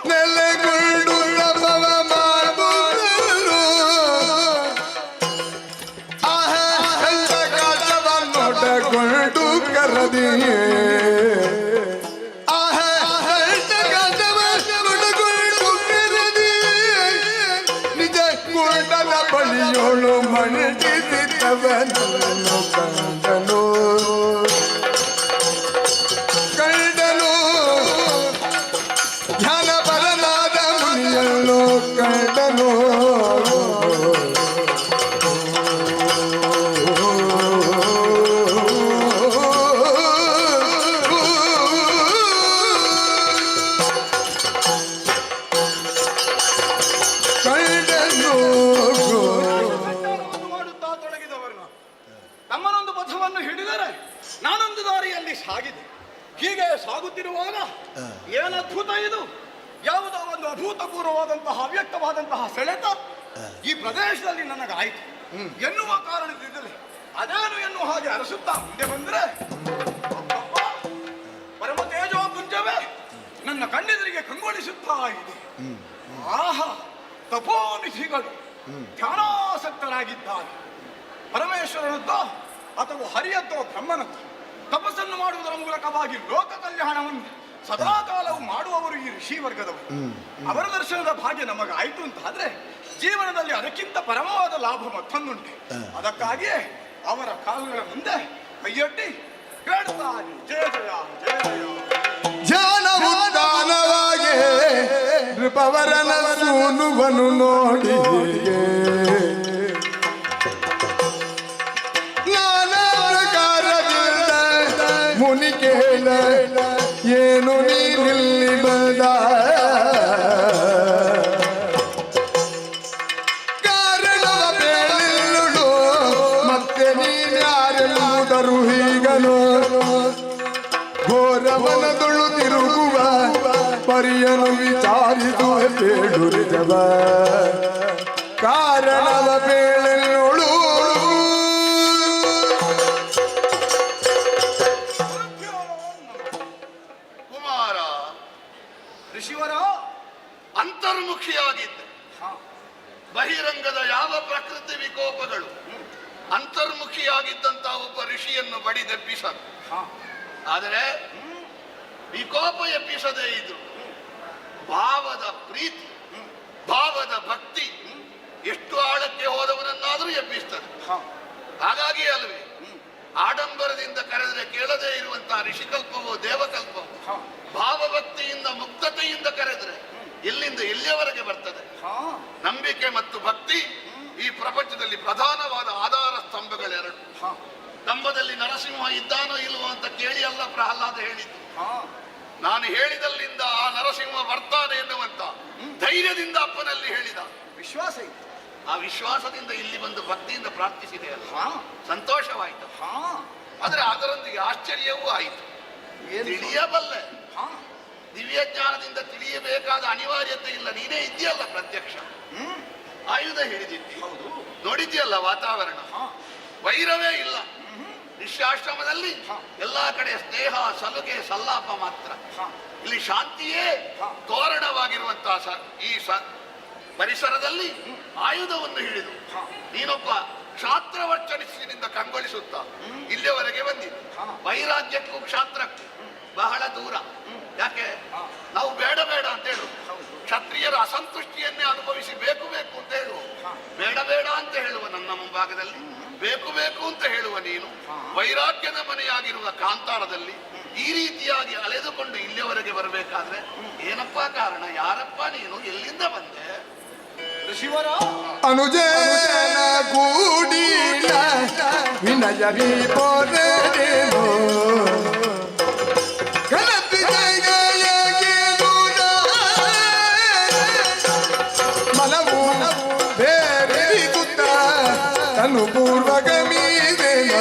ನೆಲೆಗೊಂಡು ತಪವ ಮಾಡುವುದು ಕಾಟವನ್ನೊಡಗೊಂಡು ಕರದಿಯೇ ನಿಜ ಕೂಟದ ಬಳಿಯೋಳು ಮಂಡಿಸಿದವನು ಕಂಡನು ಕಂಡನು ಧ್ಯಾನ ಬರಲಾದ ಮುನಿಯನ್ನು ಕಂಡನು ಮಾಡುತ್ತಾ ತೊಡಗಿದವರನ್ನು ತಮ್ಮನೊಂದು ಪಥವನ್ನು ಹಿಡಿದರೆ ನಾನೊಂದು ದಾರಿಯಲ್ಲಿ ಸಾಗಿದೆ. ಹೀಗೆ ಸಾಗುತ್ತಿರುವಾಗ ಏನು ಅದ್ಭುತ ಇದು! ಯಾವುದೋ ಒಂದು ಅಭೂತಪೂರ್ವವಾದಂತಹ ಅವ್ಯಕ್ತವಾದಂತಹ ಸೆಳೆತ ಈ ಪ್ರದೇಶದಲ್ಲಿ ನನಗಾಯಿತು ಎನ್ನುವ ಕಾರಣದಿಂದಲೇ ಅದೇನು ಎನ್ನುವ ಹಾಗೆ ಅರಸುತ್ತಾ ಮುಂದೆ ಬಂದರೆ ಪರಮ ತೇಜೋ ಪುಂಜವೇ ನನ್ನ ಕಣ್ಣೆದುರಿಗೆ ಕಂಗೊಳಿಸುತ್ತಾ ಇದೆ. ಆಹಾ, ತಪೋನಿಧಿಗಳು ಧ್ಯಾನಾಸಕ್ತರಾಗಿದ್ದಾರೆ. ಪರಮೇಶ್ವರನದ್ದೋ ಅಥವಾ ಹರಿಯದ್ದೋ ಬ್ರಹ್ಮನದ್ದು ತಪಸ್ಸನ್ನು ಮಾಡುವುದರ ಮೂಲಕವಾಗಿ ಲೋಕ ಕಲ್ಯಾಣವನ್ನು ಸದಾಕಾಲವು ಮಾಡುವವರು ಈ ಋಷಿ ವರ್ಗದವರು. ಅವರ ದರ್ಶನದ ಭಾಗ್ಯ ನಮಗಾಯಿತು ಅಂತಾದ್ರೆ ಜೀವನದಲ್ಲಿ ಅದಕ್ಕಿಂತ ಪರಮವಾದ ಲಾಭ ಮತ್ತೊಂದುಂಟೆ. ಅದಕ್ಕಾಗಿಯೇ ಅವರ ಕಾಲುಗಳ ಮುಂದೆ ಕೈಯೊಡ್ಡಿ ಬೇಡುತ್ತಾರೆ, ಜಯ ಜಯ ಜಯ ಜಯ. ಧ್ಯಾನವು ದಾನವಾಗಿ ನೃಪವರನ ಸೂನುವನು ನೋಡಿ ನಾನಾ ಪ್ರಕಾರದಿಂದ ಮುನಿ ಕೇಳ ಏನು ನೀನಿಲ್ಲಿ ಬಂದ ಕಾರಣವ ಬೇಳಿಲ್ಲುಳು ಮತ್ತೆ ನೀನ್ಯಾರೆಲ್ಲುವುದರು ಹೀಗನು ಘೋರವನದೊಳು ತಿರುಗುವ ಪರಿಯನು ವಿಚಾರಿಸುವ ಬೇಡು ನಿಜವ ಕಾರಣವ ಬೇಳೆನೋಳು ಕುಮಾರ ಋಷಿವರ ಅಂತರ್ಮುಖಿಯಾಗಿದ್ದ ಬಹಿರಂಗದ ಯಾವ ಪ್ರಕೃತಿ ವಿಕೋಪಗಳು ಅಂತರ್ಮುಖಿಯಾಗಿದ್ದಂತಹ ಒಬ್ಬ ಋಷಿಯನ್ನು ಬಡಿದೆಬ್ಬಿಸದು. ಆದರೆ ವಿಕೋಪ ಎಬ್ಬಿಸದೇ ಇದ್ರು ಭಾವದ ಪ್ರೀತಿ, ಭಾವದ ಭಕ್ತಿ ಎಷ್ಟು ಆಳಕ್ಕೆ ಹೋದವನನ್ನಾದರೂ ಎಬ್ಬಿಸ್ತದೆ. ಹಾಗಾಗಿ ಅಲ್ವೇ ಆಡಂಬರದಿಂದ ಕರೆದರೆ ಕೇಳದೇ ಇರುವಂತಹ ಋಷಿಕಲ್ಪವೋ ದೇವಕಲ್ಪವೋ ಭಾವಭಕ್ತಿಯಿಂದ ಮುಕ್ತತೆಯಿಂದ ಕರೆದರೆ ಇಲ್ಲಿಂದ ಇಲ್ಲಿಯವರೆಗೆ ಬರ್ತದೆ. ನಂಬಿಕೆ ಮತ್ತು ಭಕ್ತಿ ಈ ಪ್ರಪಂಚದಲ್ಲಿ ಪ್ರಧಾನವಾದ ಆಧಾರ ಸ್ತಂಭಗಳೆರಡು. ಸ್ತಂಭದಲ್ಲಿ ನರಸಿಂಹ ಇದ್ದಾನೋ ಇಲ್ವೋ ಅಂತ ಕೇಳಿ ಅಲ್ಲ ಪ್ರಹ್ಲಾದ ಹೇಳಿದ್ದು. ನಾನು ಹೇಳಿದಲ್ಲಿಂದ ಆ ನರಸಿಂಹ ಬರ್ತಾನೆ ಎನ್ನುವಂತ ಧೈರ್ಯದಿಂದ ಅಪ್ಪನಲ್ಲಿ ಹೇಳಿದ. ವಿಶ್ವಾಸ ಇತ್ತು. ಆ ವಿಶ್ವಾಸದಿಂದ ಇಲ್ಲಿ ಬಂದು ಭಕ್ತಿಯಿಂದ ಪ್ರಾರ್ಥಿಸಿದೆ ಅಲ್ಲ, ಸಂತೋಷವಾಯಿತು. ಆದ್ರೆ ಅದರೊಂದಿಗೆ ಆಶ್ಚರ್ಯವೂ ಆಯಿತು. ತಿಳಿಯಬಲ್ಲೆ, ದಿವ್ಯ ಜ್ಞಾನದಿಂದ ತಿಳಿಯಬೇಕಾದ ಅನಿವಾರ್ಯತೆ ಇಲ್ಲ. ನೀನೇ ಇದೆಯಲ್ಲ ಪ್ರತ್ಯಕ್ಷ. ಆಯುಧ ಹಿಡಿದಿದ್ದಿ, ನೋಡಿದ್ಯಲ್ಲ ವಾತಾವರಣ, ವೈರವೇ ಇಲ್ಲ. ನಿಶ್ಯಾಶ್ರಮದಲ್ಲಿ ಎಲ್ಲಾ ಕಡೆ ಸ್ನೇಹ, ಸಲುಗೆ, ಸಲ್ಲಾಪ ಮಾತ್ರ. ಇಲ್ಲಿ ಶಾಂತಿಯೇ ತೋರಣವಾಗಿರುವಂತಹ ಪರಿಸರದಲ್ಲಿ ಆಯುಧವನ್ನು ಹಿಡಿದು ನೀನೊಬ್ಬ ಕ್ಷಾತ್ರವರ್ಚನಿಸಿನಿಂದ ಕಂಗೊಳಿಸುತ್ತಾ ಇಲ್ಲಿಯವರೆಗೆ ಬಂದಿದ್ದೆ. ವೈರಾಗ್ಯಕ್ಕೂ ಕ್ಷಾತ್ರಕ್ಕೂ ಬಹಳ ದೂರ. ಯಾಕೆ ನಾವು ಬೇಡ ಬೇಡ ಅಂತ ಹೇಳು, ಕ್ಷತ್ರಿಯರ ಅಸಂತುಷ್ಟಿಯನ್ನೇ ಅನುಭವಿಸಿ ಬೇಕು ಬೇಕು ಅಂತ ಹೇಳುವ, ಬೇಡ ಬೇಡ ಅಂತ ಹೇಳುವ ನನ್ನ ಮುಂಭಾಗದಲ್ಲಿ ಬೇಕು ಬೇಕು ಅಂತ ಹೇಳುವ ನೀನು ವೈರಾಗ್ಯದ ಮನೆಯಾಗಿರುವ ಕಾಂತಾರದಲ್ಲಿ ಈ ರೀತಿಯಾಗಿ ಅಲೆದುಕೊಂಡು ಇಲ್ಲಿಯವರೆಗೆ ಬರಬೇಕಾದ್ರೆ ಏನಪ್ಪಾ ಕಾರಣ? ಯಾರಪ್ಪ ನೀನು? ಎಲ್ಲಿಂದ ಬಂದೆ? ಶಿವರ ಅನುಜನ ಗೂಡಿನ ವಿನಯ ವಿಪೋರೇನೋ ಗಣಪತಿ ಮನವು ಬೇರೆ ಅನುಪೂರ್ವಗಮೀದೇನ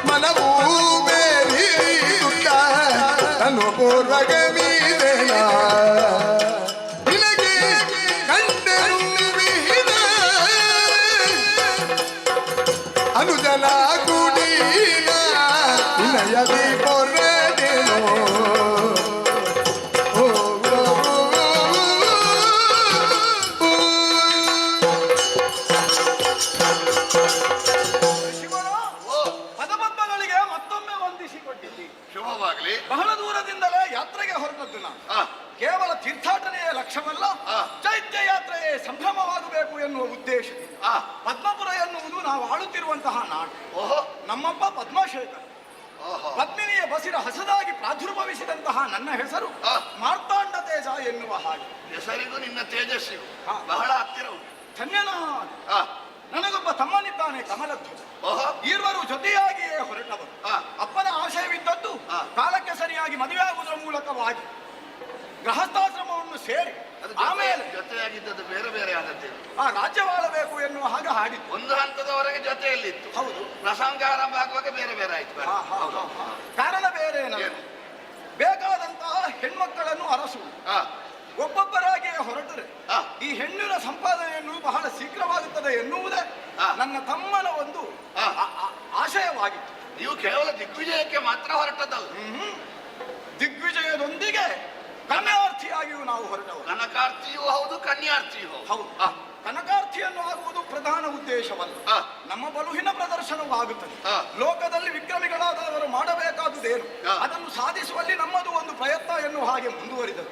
ಮನವು ಬೇರೆ ಅನುಪೂರ್ವಗಮೀದೇನ ಅನುಜನ ಗುಡಿನ ವಿನಯದಿ ಪೊರೆದೇನೋ ಶಿವರ ಪದಪದ್ಮಗಳಿಗೆ ಮತ್ತೊಮ್ಮೆ ವಂದಿಸಿಕೊಟ್ಟಿದ್ದಿ. ಶುಭವಾಗ್ಲಿ. ಬಹಳ ದೂರದಿಂದಲೇ ಯಾತ್ರೆಗೆ ಹೊರಟದ್ದು ನಾನು. ಕೇವಲ ತೀರ್ಥಾಟನೆಯ ಲಕ್ಷ್ಯವಲ್ಲ, ಚೈತ್ಯ ಯಾತ್ರೆಯೇ ಸಂಭ್ರಮವಾಗಬೇಕು ಎನ್ನುವ ಉದ್ದೇಶದಿಂದ. ಪದ್ಮಪುರ ಎನ್ನುವುದು ನಾವು ಆಳುತ್ತಿರುವಂತಹ ನಾಡು. ನಮ್ಮಪ್ಪ ಪದ್ಮಶೇಖರ ಪದ್ಮಿನಿಯ ಬಸಿರ ಹಸದಾಗಿ ಪ್ರಾದುರ್ಭವಿಸಿದಂತಹ ನನ್ನ ಹೆಸರು ಮಾರ್ತಾಂಡ ತೇಜ ಎನ್ನುವ ಹಾಗೆ. ಹೆಸರಿಗೂ ನಿನ್ನ ತೇಜಸ್ಸಿಗೂ ಬಹಳ ಹತ್ತಿರ ಉಂಟು. ಧನ್ಯನಾದ. ನನಗೊಬ್ಬ ತಮ್ಮನಿದ್ದಾನೆ ಕಮಲಧ್ವಜ. ಇರುವರು ಜೊತೆಯಾಗಿಯೇ ಹೊರಟವರು. ಅಪ್ಪನ ಆಶಯವಿದ್ದದ್ದು ಕಾಲಕ್ಕೆ ಸರಿಯಾಗಿ ಮದುವೆಯಾಗುವುದರ ಮೂಲಕವಾಗಿ ಗೃಹಸ್ಥಾಶ್ರಮವನ್ನು ಸೇರಿ ಆಮೇಲೆ ಜೊತೆಯಾಗಿದ್ದದ್ದು ಬೇರೆ ಬೇರೆ ಆದದ್ದು. ಆ ರಾಜ್ಯವಾಳಬೇಕು ಎನ್ನುವ ಹಾಗೆ ಹಾಡಿದ್ದು. ಒಂದು ಹಂತದವರೆಗೆ ಜೊತೆಯಲ್ಲಿತ್ತು. ಹೌದು. ಪ್ರಸಂಗ ಆರಂಭ ಆಗುವಾಗ ಬೇರೆ ಬೇರೆ ಆಯ್ತು. ಕಾರಣ ಬೇರೆ ಏನಲ್ಲ, ಬೇಕಾದಂತಹ ಹೆಣ್ಮಕ್ಕಳನ್ನು ಅರಸುವುದು. ಒಬ್ಬೊಬ್ಬರಾಗಿಯೇ ಹೊರಟರೆ ಈ ಹೆಣ್ಣಿನ ಸಂಪಾದನೆಯನ್ನು ಬಹಳ ಶೀಘ್ರವಾಗುತ್ತದೆ ಎನ್ನುವುದೇ ನನ್ನ ತಮ್ಮನ ಒಂದು ಆಶಯವಾಗಿತ್ತು. ನೀವು ಕೇವಲ ದಿಗ್ವಿಜಯಕ್ಕೆ ಮಾತ್ರ ಹೊರಟದಲ್ಲ, ದಿಗ್ವಿಜಯದೊಂದಿಗೆ ಕನ್ಯಾರ್ಥಿಯಾಗಿಯೂ ನಾವು ಹೊರಟವರು. ಕನಕಾರ್ಥಿಯೂ ಹೌದು, ಕನ್ಯಾರ್ಥಿಯೂ ಹೌದು. ಕನಕಾರ್ಥಿಯನ್ನು ಆಗುವುದು ಪ್ರಧಾನ ಉದ್ದೇಶವಲ್ಲ, ನಮ್ಮ ಬಲುಹಿನ ಪ್ರದರ್ಶನವೂ ಆಗುತ್ತದೆ. ಲೋಕದಲ್ಲಿ ವಿಕ್ರಮಿಗಳಾದವರು ಮಾಡಬೇಕಾದುದೇನು ಅದನ್ನು ಸಾಧಿಸುವಲ್ಲಿ ನಮ್ಮದು ಒಂದು ಪ್ರಯತ್ನ ಎನ್ನುವ ಹಾಗೆ ಮುಂದುವರಿದರು.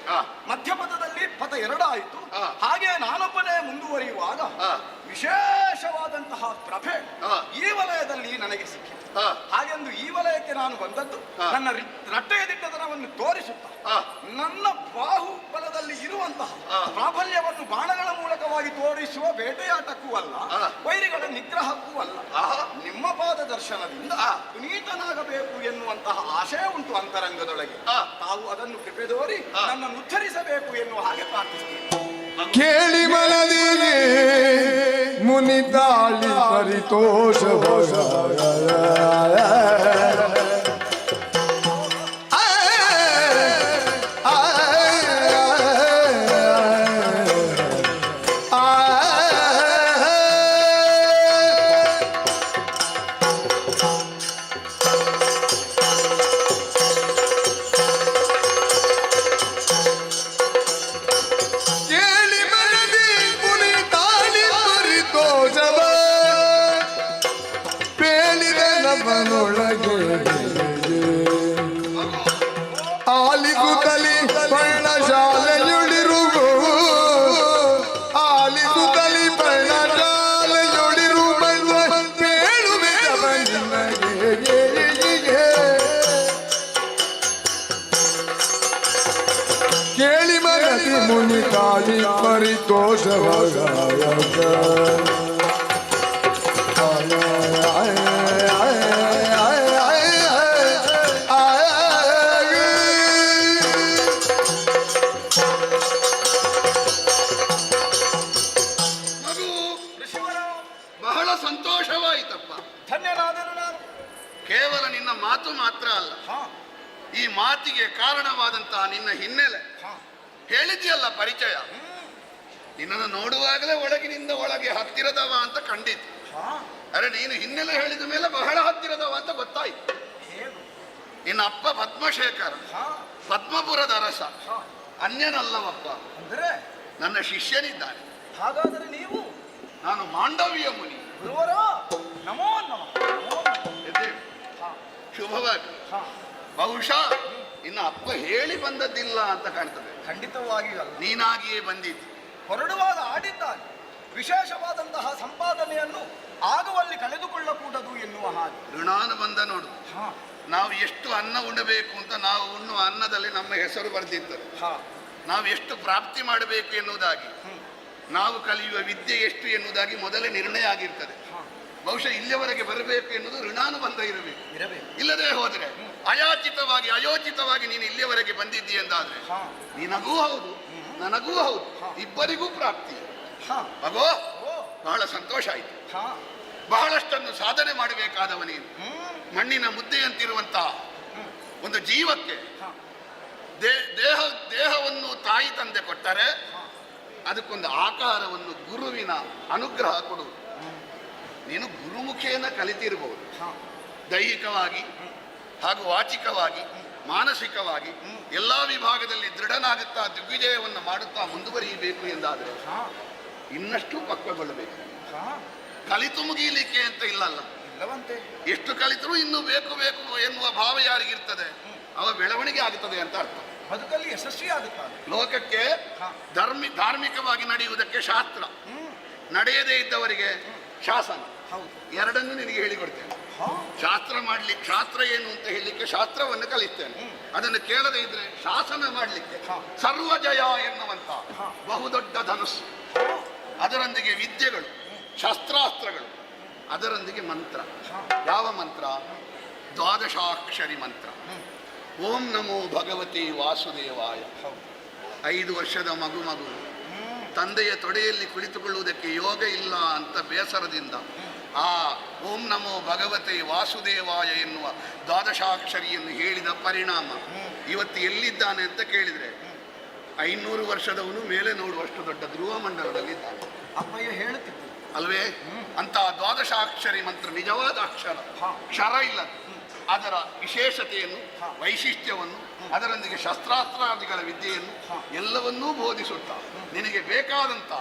ಮಧ್ಯಪಥದಲ್ಲಿ ಪಥ 2 ಆಯಿತು. ಹಾಗೆ ನಾನೊಬ್ಬನೇ ಮುಂದುವರಿಯುವಾಗ ವಿಶೇಷವಾದಂತಹ ಪ್ರಭೆ ಈ ವಲಯದಲ್ಲಿ ನನಗೆ ಸಿಕ್ಕಿತು. ಹಾಗೆಂದು ಈ ವಲಯಕ್ಕೆ ನಾನು ಬಂದದ್ದು ನನ್ನ ರಟ್ಟೆಯ ದಿಟ್ಟತನವನ್ನು ತೋರಿಸುತ್ತಾ ನನ್ನ ಬಾಹುಬಲದಲ್ಲಿ ಇರುವಂತಹ ಪ್ರಾಬಲ್ಯವನ್ನು ಬಾಣಗಳ ಮೂಲಕವಾಗಿ ತೋರಿಸುವ ಬೇಟೆಯಾಟಕ್ಕೂ ಅಲ್ಲ, ವೈರಿಗಳ ನಿಗ್ರಹಕ್ಕೂ ಅಲ್ಲ, ನಿಮ್ಮ ಪಾದ ದರ್ಶನದಿಂದ ಪುನೀತನಾಗಬೇಕು ಎನ್ನುವಂತಹ ಆಶಯ ಉಂಟು ಅಂತರಂಗದೊಳಗೆ. ತಾವು ಅದನ್ನು ಕೃಪೆ ತೋರಿ ನನ್ನನ್ನು ಉದ್ಧರಿಸಬೇಕು ಎನ್ನುವ ಹಾಗೆ ಪ್ರಾರ್ಥಿಸುತ್ತೇನೆ. ಕೇಳಿ ಮನದಿಗೆ ಮುನಿದಾಳಿ ಪರಿತೋಷ ಆಲಿಸುತ್ತಲಿ ಪರ್ಣಶಾಲೆಯುಳಿರುವ ಆಲಿಸುತ್ತಲಿ ಪರ್ಣಶಾಲೆಯುಳಿರುವ ಬೇಳುವೆ ಕೇಳಿ ಮನದಿ ಮುನಿ ಕಾಳಿ ಪರಿತೋಷವಾಗ ಬಹಳ ಸಂತೋಷವಾಯಿತಪ್ಪ. ಧನ್ಯನಾದನು ನಾನು. ಕೇವಲ ನಿನ್ನ ಮಾತು ಮಾತ್ರ ಅಲ್ಲ, ಈ ಮಾತಿಗೆ ಕಾರಣವಾದಂತಹ ನಿನ್ನ ಹಿನ್ನೆಲೆ ಹೇಳಿದ್ಯಲ್ಲ, ಪರಿಚಯ. ನಿನ್ನನ್ನು ನೋಡುವಾಗಲೇ ಒಳಗಿನಿಂದ ಒಳಗೆ ಹತ್ತಿರದವ ಅಂತ ಕಂಡಿತು. ಅರೆ, ನೀನು ಹಿನ್ನೆಲೆ ಹೇಳಿದ ಮೇಲೆ ಬಹಳ ಹತ್ತಿರದವ ಅಂತ ಗೊತ್ತಾಯ್ತು. ನಿನ್ನ ಅಪ್ಪ ಪದ್ಮಶೇಖರ, ಪದ್ಮಪುರದ ಅರಸ, ಅನ್ಯನಲ್ಲವಪ್ಪ. ನನ್ನ ಶಿಷ್ಯನಿದ್ದಾನೆ. ಹಾಗಾದರೆ ನೀವು ನಾನು ಮಾಂಡವ್ಯ ಮುನಿ. ಗುರುವರ ನಮೋ ನಮಃ. ಎದ್ದೇಳು. ಶುಭವಾಗಿ. ಬಹುಶಃ ಇನ್ನು ಅಪ್ಪ ಹೇಳಿ ಬಂದದ್ದಿಲ್ಲ ಅಂತ ಕಾಣ್ತದೆ. ಖಂಡಿತವಾಗಿ ಅಲ್ಲ. ನೀನಾಗಿಯೇ ಬಂದಿದ್ದಿ. ಹೊರಡುವಾಗ ಆಡಿದ್ದಾನೆ, ವಿಶೇಷವಾದಂತಹ ಸಂಪಾದನೆಯನ್ನು ಆಗುವಲ್ಲಿ ಕಳೆದುಕೊಳ್ಳಕೂಡದು ಎನ್ನುವ ಹಾಗೆ. ಋಣಾನುಬಂಧ ನೋಡು. ನಾವು ಎಷ್ಟು ಅನ್ನ ಉಣ್ಣಬೇಕು ಅಂತ ನಾವು ಉಣ್ಣುವ ಅನ್ನದಲ್ಲಿ ನಮ್ಮ ಹೆಸರು ಬರೆದಿರ್ತದೆ. ನಾವು ಎಷ್ಟು ಪ್ರಾಪ್ತಿ ಮಾಡಬೇಕು ಎನ್ನುವುದಾಗಿ, ನಾವು ಕಲಿಯುವ ವಿದ್ಯೆ ಎಷ್ಟು ಎನ್ನುವುದಾಗಿ ಮೊದಲೇ ನಿರ್ಣಯ ಆಗಿರ್ತದೆ. ಬಹುಶಃ ಇಲ್ಲಿಯವರೆಗೆ ಬರಬೇಕು ಎನ್ನುವುದು ಋಣಾನುಬಂಧ ಇರಬೇಕು. ಇಲ್ಲದೆ ಹೋದರೆ ಅಯಾಚಿತವಾಗಿ ಅಯೋಚಿತವಾಗಿ ನೀನು ಇಲ್ಲಿಯವರೆಗೆ ಬಂದಿದ್ದಿ ಎಂದಾದ್ರೆ ನಿನಗೂ ಹೌದು ನನಗೂ ಹೌದು, ಇಬ್ಬರಿಗೂ ಪ್ರಾಪ್ತಿ. ಅಗೋ ಬಹಳ ಸಂತೋಷ ಆಯಿತು. ಬಹಳಷ್ಟನ್ನು ಸಾಧನೆ ಮಾಡಬೇಕಾದವ ನೀನು. ಮಣ್ಣಿನ ಮುದ್ದೆಯಂತಿರುವಂತಹ ಒಂದು ಜೀವಕ್ಕೆ ದೇಹವನ್ನು ತಾಯಿ ತಂದೆ ಕೊಟ್ಟರೆ ಅದಕ್ಕೊಂದು ಆಕಾರವನ್ನು ಗುರುವಿನ ಅನುಗ್ರಹ ಕೊಡುವುದು. ನೀನು ಗುರುಮುಖೇನ ಕಲಿತಿರಬಹುದು. ದೈಹಿಕವಾಗಿ ಹಾಗೂ ವಾಚಿಕವಾಗಿ ಮಾನಸಿಕವಾಗಿ ಎಲ್ಲ ವಿಭಾಗದಲ್ಲಿ ದೃಢನಾಗುತ್ತಾ ದಿಗ್ವಿಜಯವನ್ನು ಮಾಡುತ್ತಾ ಮುಂದುವರಿಯಬೇಕು ಎಂದಾದರೆ ಇನ್ನಷ್ಟು ಪಕ್ವಗೊಳ್ಳಬೇಕು. ಕಲಿತು ಮುಗಿಯಲಿಕ್ಕೆ ಅಂತ ಇಲ್ಲಲ್ಲ. ಎಷ್ಟು ಕಲಿತರೂ ಇನ್ನೂ ಬೇಕು ಬೇಕು ಎನ್ನುವ ಭಾವ ಯಾರಿಗಿರ್ತದೆ ಅವ ಬೆಳವಣಿಗೆ ಆಗುತ್ತದೆ ಅಂತ ಅರ್ಥ. ಬದುಕಲ್ಲಿ ಯಶಸ್ವಿ ಆಗುತ್ತಾನೆ. ಲೋಕಕ್ಕೆ ಧಾರ್ಮಿಕವಾಗಿ ನಡೆಯುವುದಕ್ಕೆ ಶಾಸ್ತ್ರ, ನಡೆಯದೇ ಇದ್ದವರಿಗೆ ಶಾಸನ, ಎರಡನ್ನೂ ನಿನಗೆ ಹೇಳಿಕೊಡ್ತೇನೆ. ಶಾಸ್ತ್ರ ಏನು ಅಂತ ಹೇಳಲಿಕ್ಕೆ ಶಾಸ್ತ್ರವನ್ನು ಕಲಿಸ್ತೇನೆ. ಅದನ್ನು ಕೇಳದೇ ಇದ್ರೆ ಶಾಸನ ಮಾಡಲಿಕ್ಕೆ ಸರ್ವಜಯ ಎನ್ನುವಂತ ಬಹುದೊಡ್ಡ ಧನುಸ್ಸು, ಅದರೊಂದಿಗೆ ವಿದ್ಯೆಗಳು, ಶಸ್ತ್ರಾಸ್ತ್ರಗಳು, ಅದರೊಂದಿಗೆ ಮಂತ್ರ. ಯಾವ ಮಂತ್ರ? ದ್ವಾದಶಾಕ್ಷರಿ ಮಂತ್ರ. ಓಂ ನಮೋ ಭಗವತಿ ವಾಸುದೇವಾಯ. 5 ವರ್ಷದ ಮಗು ತಂದೆಯ ತೊಡೆಯಲ್ಲಿ ಕುಳಿತುಕೊಳ್ಳುವುದಕ್ಕೆ ಯೋಗ ಇಲ್ಲ ಅಂತ ಬೇಸರದಿಂದ ಆ ಓಂ ನಮೋ ಭಗವತೆ ವಾಸುದೇವಾಯ ಎನ್ನುವ ದ್ವಾದಶಾಕ್ಷರಿಯನ್ನು ಹೇಳಿದ ಪರಿಣಾಮ ಇವತ್ತು ಎಲ್ಲಿದ್ದಾನೆ ಅಂತ ಕೇಳಿದರೆ 500 ವರ್ಷದವನು ಮೇಲೆ ನೋಡುವಷ್ಟು ದೊಡ್ಡ ಧ್ರುವ ಮಂಡಲದಲ್ಲಿದ್ದಾನೆ. ಅಪ್ಪಯ್ಯ ಹೇಳುತ್ತಿದ್ದರು ಅಲ್ವೇ? ಅಂತಹ ದ್ವಾದಶಾಕ್ಷರಿ ಮಂತ್ರ ನಿಜವಾದ ಅಕ್ಷರ, ಕ್ಷರ ಇಲ್ಲ. ಅದರ ವಿಶೇಷತೆಯನ್ನು, ವೈಶಿಷ್ಟ್ಯವನ್ನು, ಅದರೊಂದಿಗೆ ಶಸ್ತ್ರಾಸ್ತ್ರಾದಿಗಳ ವಿದ್ಯೆಯನ್ನು ಎಲ್ಲವನ್ನೂ ಬೋಧಿಸುತ್ತಾ ನಿನಗೆ ಬೇಕಾದಂಥ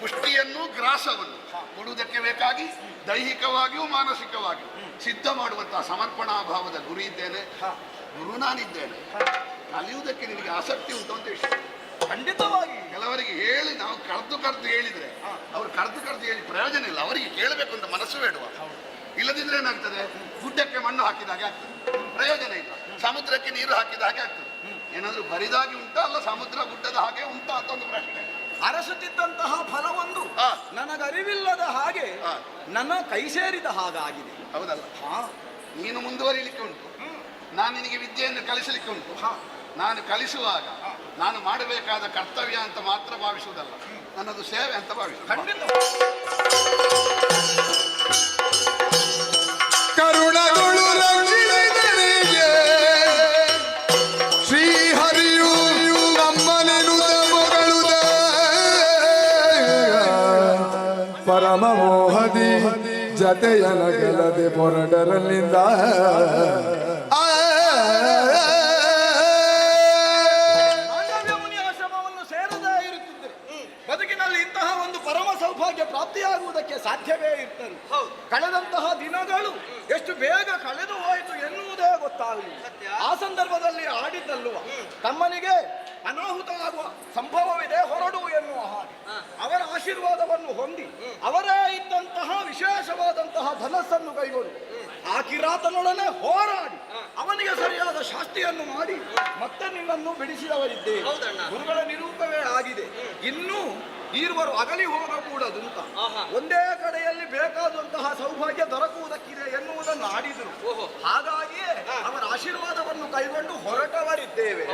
ಪುಷ್ಟಿಯನ್ನು ಗ್ರಾಸವನ್ನು ಕೊಡುವುದಕ್ಕೆ ಬೇಕಾಗಿ ದೈಹಿಕವಾಗಿಯೂ ಮಾನಸಿಕವಾಗಿಯೂ ಸಿದ್ಧ ಮಾಡುವಂತಹ ಸಮರ್ಪಣಾ ಭಾವದ ಗುರು ಇದ್ದೇನೆ. ಗುರು ನಾನಿದ್ದೇನೆ. ಕಲಿಯುವುದಕ್ಕೆ ನಿನಗೆ ಆಸಕ್ತಿ ಉಂಟು ಅಂತ ಇಷ್ಟ. ಖಂಡಿತವಾಗಿ ಕೆಲವರಿಗೆ ಹೇಳಿ ನಾವು ಕರೆದು ಹೇಳಿದ್ರೆ ಅವ್ರು ಕರೆದು ಹೇಳಿ ಪ್ರಯೋಜನ ಇಲ್ಲ. ಅವರಿಗೆ ಕೇಳಬೇಕು ಅಂತ ಮನಸ್ಸು ಬೇಡುವ. ಇಲ್ಲದಿದ್ರೆ ಏನಾಗ್ತದೆ? ಗುಡ್ಡಕ್ಕೆ ಮಣ್ಣು ಹಾಕಿದ ಹಾಗೆ ಆಗ್ತದೆ, ಪ್ರಯೋಜನ ಇಲ್ಲ. ಸಮುದ್ರಕ್ಕೆ ನೀರು ಹಾಕಿದ ಹಾಗೆ ಆಗ್ತದೆ. ಏನಾದ್ರೂ ಬರಿದಾಗಿ ಉಂಟಾ ಅಲ್ಲ ಸಮುದ್ರ ಗುಡ್ಡದ ಹಾಗೆ ಉಂಟಾ ಅಂತ ಒಂದು ಪ್ರಶ್ನೆ. ಅರಸುತ್ತಿದ್ದಂತಹ ಫಲವೊಂದು ನನಗರಿವಿಲ್ಲದ ಹಾಗೆ ನನ್ನ ಕೈ ಸೇರಿದ ಹಾಗಾಗಿದೆ. ಹೌದಲ್ಲ? ನೀನು ಮುಂದುವರಿಲಿಕ್ಕೆ ಉಂಟು, ನಾನು ನಿನಗೆ ವಿದ್ಯೆಯನ್ನು ಕಲಿಸಲಿಕ್ಕೆ ಉಂಟು. ನಾನು ಕಲಿಸುವಾಗ ನಾನು ಮಾಡಬೇಕಾದ ಕರ್ತವ್ಯ ಅಂತ ಮಾತ್ರ ಭಾವಿಸುವುದಲ್ಲ, ನನ್ನದು ಸೇವೆ ಅಂತ ಭಾವಿಸುವುದು. ಖಂಡಿತ. ಕರುಣಗಳು ರಕ್ಷಿಸಿದರಿಗೆ ಶ್ರೀಹರಿಯು ನಮ್ಮನೆನುದ ಮಗಳುದ ಪರಮ ಮೋಹದಿ ಜತೆಯನಗಲದೆ ಪೊರಡರಲ್ಲಿಂದ ಪ್ರಾಪ್ತಿಯಾಗುವುದಕ್ಕೆ ಸಾಧ್ಯವೇ ಇರ್ತದೆ. ಕಳೆದಂತಹ ದಿನಗಳು ಎಷ್ಟು ಬೇಗ ಕಳೆದು ಹೋಯಿತು ಎನ್ನುವುದೇ ಗೊತ್ತಾಗಲಿಲ್ಲ. ಆ ಸಂದರ್ಭದಲ್ಲಿ ಆಡಿದ್ದಲ್ವ ತಮ್ಮನಿಗೆ ಅನಾಹುತ ಆಗುವ ಸಂಭವವಿದೆ, ಹೊರಡು ಎನ್ನುವ ಹಾಗೆ ಅವರ ಆಶೀರ್ವಾದವನ್ನು ಹೊಂದಿ ಅವರೇ ಇದ್ದಂತಹ ವಿಶೇಷವಾದಂತಹ ಧನಸ್ಸನ್ನು ಕೈಗೊಂಡು ಆ ಕಿರಾತನೊಡನೆ ಹೋರಾಡಿ ಅವನಿಗೆ ಸರಿಯಾದ ಶಾಸ್ತಿಯನ್ನು ಮಾಡಿ ಮತ್ತೆ ನಿನ್ನನ್ನು ಬಿಡಿಸಿದವರಿದ್ದೇವೆ. ಗುರುಗಳ ನಿರೂಪವೇ ಆಗಿದೆ. ಇನ್ನೂ ಈರುವರು ಅಗಲಿ ಹೋಗಕೂಡದುಂತ ಒಂದೇ ಕಡೆಯಲ್ಲಿ ಬೇಕಾದಂತಹ ಸೌಭಾಗ್ಯ ದೊರಕುವುದಕ್ಕಿದೆ ಎನ್ನುವುದನ್ನು ಆಡಿದರು. ಹಾಗಾಗಿಯೇ ಅವರ ಆಶೀರ್ವಾದವನ್ನು ಕೈಗೊಂಡು ಹೊರಟವರಿದ್ದೇವೆ.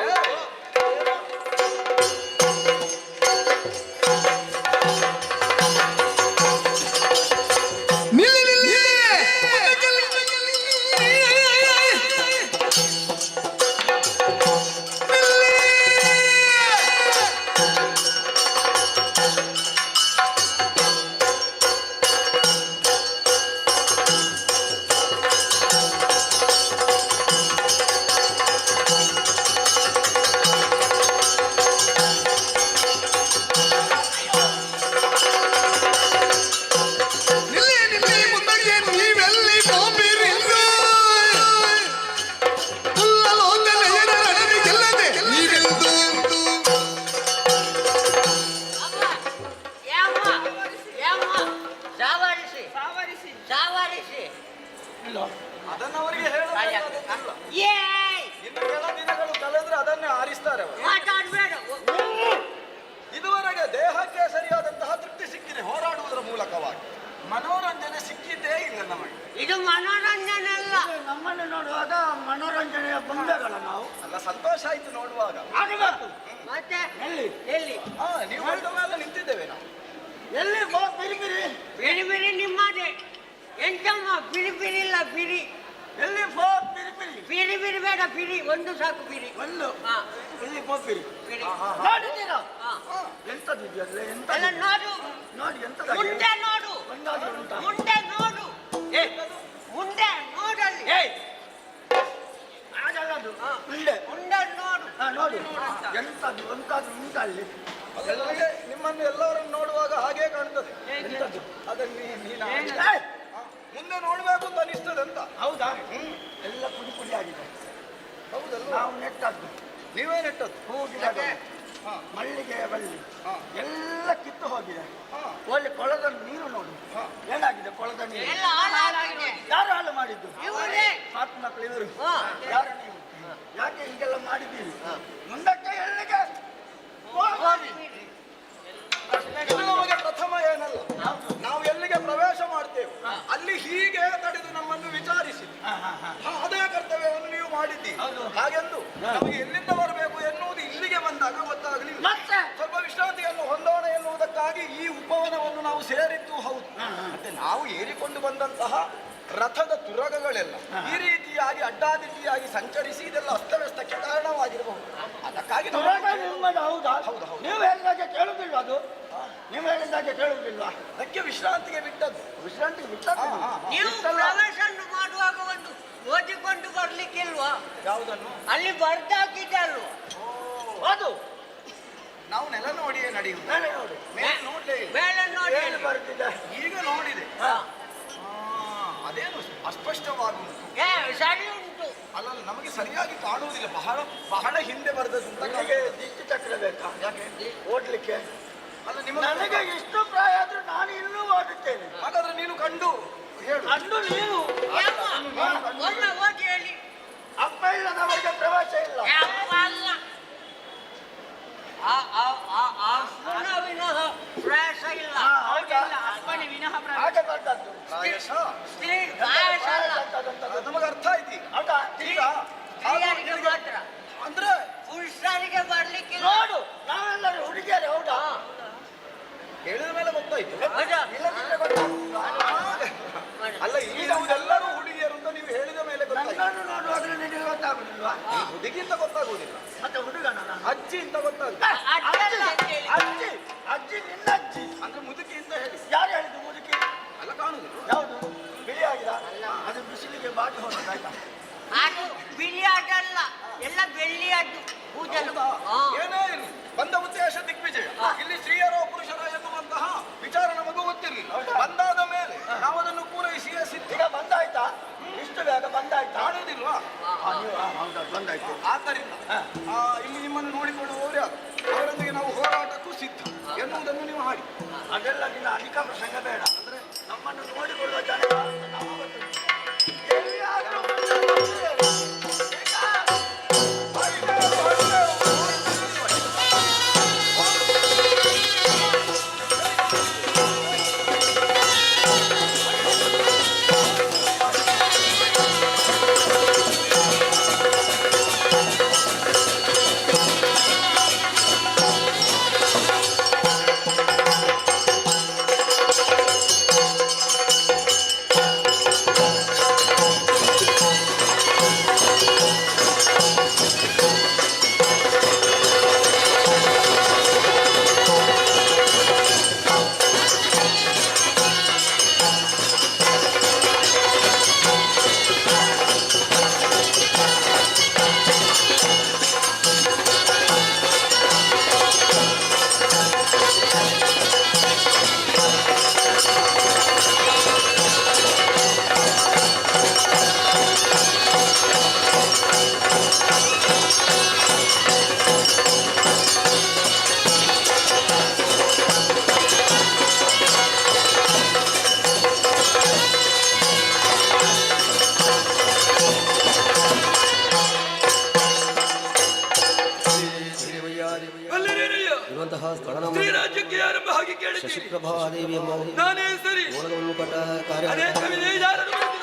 ಅದನ್ನು ಅವರಿಗೆ ಹೇಳಬೇಕಾದದ್ದಲ್ಲ. ಇನ್ನು ಕೆಲ ದಿನಗಳು ಕಳೆದ್ರೆ ಅದನ್ನೇ ಆರಿಸ್ತಾರೆ ಅವರು. ಇದುವರೆಗೆ ದೇಹಕ್ಕೆ ಸರಿಯಾದಂತಹ ತೃಪ್ತಿ ಸಿಕ್ಕಿದೆ ಹೋರಾಡುವುದರ ಮೂಲಕವಾಗಿ. ಮನೋರಂಜನೆ ಸಿಕ್ಕಿದ್ದೇ ಇಲ್ಲ ನಮಗೆ. ಇದು ಮನೋರಂಜನೆ ಅಲ್ಲ. ನಮ್ಮನ್ನು ನೋಡುವಾಗ ಮನೋರಂಜನೆಯ ಬಂಧಗಳ ನಾವು ಅಲ್ಲ, ಸಂತೋಷ ಆಯ್ತು ನೋಡುವಾಗ. ಮತ್ತೆ ಎಲ್ಲಿ ಎಲ್ಲಿ ನೀವು ಹೇಳಿದ ಮೇಲೆ ನಿಂತಿದ್ದೇವೆ ನಾವು. ಎಲ್ಲಿ ಬಿರಿ ಬಿರಿ ಬಿರಿ ಬಿರಿ ನಿಮ್ಮದೇ. ಎಂತಮ್ಮ ಬಿರಿ ಬಿರಿ ಇಲ್ಲ ಬಿರಿ. ಎಲ್ಲಿ ಬಿರಿ ಬಿರಿ ಬಿರಿ ಬಿರಿ ಬೇಡ, ಬಿರಿ ಒಂದು ಸಾಕು. ಬಿರಿ ಒಂದು ಎಲ್ಲಿ ಬಿರಿ ಬಿರಿ ನೋಡಿದ್ದೀರಾ? ಎಂತದ್ದು ಇದೆಯಲ್ಲ? ಎಂತ ನೋಡು ನೋಡಿ. ಎಂತ ಮುಂದೆ ನೋಡು, ಮುಂದೆ ನೋಡು, ಮುಂದೆ ನೋಡಲ್ಲಿ. ಅದಲ್ಲದು ಮುಂದೆ ಮುಂದೆ ನೋಡು. ನೋಡಿ ಎಂತದ್ದು ಎಂತಾದ್ರು ಉಂಟಲ್ಲಿ. ಅದೆಲ್ಲರಿಗೆ ನಿಮ್ಮನ್ನು ಎಲ್ಲರನ್ನು ನೋಡುವಾಗ ಹಾಗೆ ಕಾಣ್ತದೆ. ಅದನ್ನು ಮುಂದೆ ನೋಡ್ಬೇಕು ಅಂತ ಅನಿಸ್ತದೆ ಅಂತ. ಹೌದಾ? ಎಲ್ಲ ಪುಡಿ ಪುಡಿ ಆಗಿದೆ. ಹೌದಲ್ಲ? ನಾವು ನೆಟ್ಟದ್ದು. ನೀವೇ ನೆಟ್ಟದ್ದು? ಹೂ ಗಿಡಗಳು, ಮಲ್ಲಿಗೆ ಬಳ್ಳಿ ಎಲ್ಲ ಕಿತ್ತು ಹೋಗಿದೆ. ಒಳ್ಳೆ ಕೊಳದ ನೀರು ನೋಡು ಏನಾಗಿದೆ. ಕೊಳದ ನೀರು ಯಾರು ಹಾಳು ಮಾಡಿದ್ದು? ಮಾತು ಮಕ್ಕಳು ಇವರು. ಯಾರು ನೀವು? ಯಾಕೆ ಹೀಗೆಲ್ಲ ಮಾಡಿದ್ದೀರಿ? ಮುಂದಕ್ಕೆ ಎಲ್ಲಿಗೆ ಇದು ನಮಗೆ ಪ್ರಥಮ ಏನಲ್ಲ. ನಾವು ಎಲ್ಲಿಗೆ ಪ್ರವೇಶ ಮಾಡ್ತೇವೆ ಅಲ್ಲಿ ಹೀಗೆ ತಡೆದು ನಮ್ಮನ್ನು ವಿಚಾರಿಸಿ ಅದೇ ಕರ್ತವ್ಯವನ್ನು ನೀವು ಮಾಡಿದ್ದೀರಿ. ಹಾಗೆಂದು ನಮಗೆ ಎಲ್ಲಿಂದ ಬರಬೇಕು ಎನ್ನುವುದು ಇಲ್ಲಿಗೆ ಬಂದಾಗ ಗೊತ್ತಾಗಲಿಲ್ಲ. ಸ್ವಲ್ಪ ವಿಶ್ರಾಂತಿಯನ್ನು ಹೊಂದೋಣ ಎನ್ನುವುದಕ್ಕಾಗಿ ಈ ಉಪವನವನ್ನು ನಾವು ಸೇರಿದ್ದು ಹೌದು. ಮತ್ತೆ ನಾವು ಏರಿಕೊಂಡು ಬಂದಂತಹ ರಥದ ತುರಗಗಳೆಲ್ಲ ಈ ರೀತಿಯಾಗಿ ಅಡ್ಡಾದಿಡ್ಡಿಯಾಗಿ ಸಂಚರಿಸಿ ಇದೆಲ್ಲ ಅಸ್ತವ್ಯಸ್ತಕ್ಕೆ ಕಾರಣವಾಗಿರಬಹುದು. ಅದಕ್ಕಾಗಿ ಹೌದಾ? ನೀವು ಹೇಳಿದಾಗೆ ಕೇಳುವುದಿಲ್ವ? ಅದು ನೀವು ಹೇಳಿದಾಗೆ ಕೇಳುವುದಿಲ್ವಾ? ಅದಕ್ಕೆ ವಿಶ್ರಾಂತಿಗೆ ಬಿಟ್ಟದ್ದು. ವಿಶ್ರಾಂತಿಗೆ ಬಿಟ್ಟದ್ದು. ನೀವು ಪ್ರವೇಶ ಮಾಡುವಾಗ ಒಂದು ಓದಿಕೊಂಡು ಬರ್ಲಿಕ್ಕಿಲ್ವಾ? ಯಾವುದನ್ನು? ಅಲ್ಲಿ ಬರ್ದಾಕಿದೆ ಅಲ್ವಾ? ಅದು ನಾವು ನೆಲ ನೋಡಿಯೇ ನಡೆಯುವುದು. ಮೇಲೆ ನೋಡ್ಲೇ ಇಲ್ಲ. ಮೇಲೆ ನೋಡಿ ಬರ್ತಿದೆ. ಈಗ ನೋಡಿದೆ. ಅದೇನು ಅಸ್ಪಷ್ಟವಾಗುವುದು. ಸರಿ ಉಂಟು. ಅಲ್ಲ, ನಮಗೆ ಸರಿಯಾಗಿ ಕಾಣುವುದಿಲ್ಲ. ಬಹಳ ಬಹಳ ಹಿಂದೆ ಬರೆದದ್ದು. ನನಗೆ ದಿಕ್ಕು ಚಕ್ರ ಬೇಕಾ? ಯಾಕೆ ಓಡ್ಲಿಕ್ಕೆ? ಅಲ್ಲ, ನಿಮಗೆ ನನಗೆ ಇಷ್ಟು ಪ್ರಾಯ ಆದ್ರೂ ನಾನು ಇನ್ನೂ ಓದುತ್ತೇನೆ. ಹಾಗಾದ್ರೆ ನೀನು ಕಂಡು ಹೇಳು. ಕಂಡು ನೀನು ಒಮ್ಮೆ ಓದಿ ಹೇಳಿ. ಅಪ್ಪ ಇಲ್ಲದವರಿಗೆ ಪ್ರವೇಶ ಇಲ್ಲ. ಅಲ್ಲ, ವಿನಃ ಪ್ರಯಾಸ ಇಲ್ಲ. ಅಪ್ಪಣೆ ವಿನಃ ಹಾಗೆ ಬಂದದ್ದು. ಸ್ತ್ರೀ ಪ್ರಯಾಸ ಅಲ್ಲ. ನಮಗೆ ಅರ್ಥ ಆಯ್ತು ಈಗ. ಹೌದಾ? ಈಗ ಸ್ತ್ರೀಯರಿಗೆ ಮಾತ್ರ, ಅಂದ್ರೆ ಪುರುಷರಿಗೆ ಬರ್ಲಿಕ್ಕಿಲ್ಲ. ನೋಡು, ನಾವೆಲ್ಲರೂ ಹುಡುಗಿಯರು. ಹೌದಾ? ಹೇಳಿದ ಮೇಲೆ ಗೊತ್ತಾಯ್ತು. ಇಲ್ಲದಿದ್ರೆ ಗೊತ್ತಾಗುತ್ತಾ? ಅಲ್ಲ, ಇರುವುದೆಲ್ಲರೂ ಹುಡುಗಿಯರು ಅಂತ ನೀವು ಹೇಳಿದ ಮೇಲೆ ಗೊತ್ತಾಯ್ತು. ನನ್ನನ್ನು ನೋಡುವಾಗಲೇ ನಿನಗೆ ಗೊತ್ತಾಗುದಿಲ್ವಾ? ಹುಡುಗಿ ಅಂತ ಗೊತ್ತಾಗುವುದಿಲ್ಲ, ಮತ್ತೆ ಹುಡುಗನ ಅಜ್ಜಿ ಅಂತ ಗೊತ್ತಾಗುತ್ತೆ. ಅಜ್ಜಿ ಅಜ್ಜಿ ನಿನ್ನ ಅಜ್ಜಿ ಅಂದ್ರೆ ಮುದುಕಿ ಅಂತ ಹೇಳಿ. ಯಾರು ಹೇಳಿದ್ದು ಮುದುಕಿ? ಅಲ್ಲ, ಕಾಣುದಿಲ್ಲ. ಯಾವುದು ಬಿಳಿ ಆಗಿದೆ? ಅದು ಬಿಸಿಲಿಗೆ ಬಾಟಿ ಹೋದಾಯ್ತಾ? ಅದು ಬಿಳಿ ಅಡ್ಡಲ್ಲ, ಎಲ್ಲ ಬೆಳ್ಳಿ ಅಡ್ಡು ಕೂದಲು. ಏನೇ ಇರಲಿ, ಬಂದ ಉದ್ದೇಶ ದಿಗ್ವಿಜಯ. ಇಲ್ಲಿ ಸ್ತ್ರೀಯರೋ ಪುರುಷರ ಎನ್ನುವಂತಹ ವಿಚಾರ ನಮಗೂ ಗೊತ್ತಿರಲಿಲ್ಲ. ಬಂದಾದ ಮೇಲೆ ನಾವು ಅದನ್ನು ಪೂರೈಸಿಯೇ ಸಿದ್ಧ. ಈಗ ಬಂದಾಯ್ತಾ? ಇಷ್ಟು ಬೇಗ ಬಂದಾಯ್ತಾ? ಕಾಣುವುದಿಲ್ವಾ? ಹೌದಾ, ಬಂದಾಯ್ತು. ಆದ್ದರಿಂದ ಇಲ್ಲಿ ನಿಮ್ಮನ್ನು ನೋಡಿಕೊಳ್ಳುವವರು ಯಾರು? ಅವರೊಂದಿಗೆ ನಾವು ಹೋರಾಟಕ್ಕೂ ಸಿದ್ಧ ಎನ್ನುವುದನ್ನು ನೀವು ಹಾಡಿ. ಅದೆಲ್ಲ ನಿನ್ನ ಅಧಿಕ ಪ್ರಸಂಗ ಬೇಡ. ಅಂದ್ರೆ ನಮ್ಮನ್ನು ನೋಡಿಕೊಳ್ಳುವ ಜನ ನಾವು ಎಲ್ಲಿಯಾದ್ರೂ ಸ್ತ್ರೀ ರಾಜ್ಯಕ್ಕೆ ಆರಂಭ ಹಾಗೆ ಕೇಳಿದ್ದೀರಿ. ಶಶಿಪ್ರಭಾದೇವಿ ಎಂಬ ನಾನೇ ಸರಿ ಗೋಳಗವನ್ನು ಕಟ್ಟ ಕಾರ್ಯ ಅನೇಕ ವಿಜಯದಾರರು ಬಂದಿರು.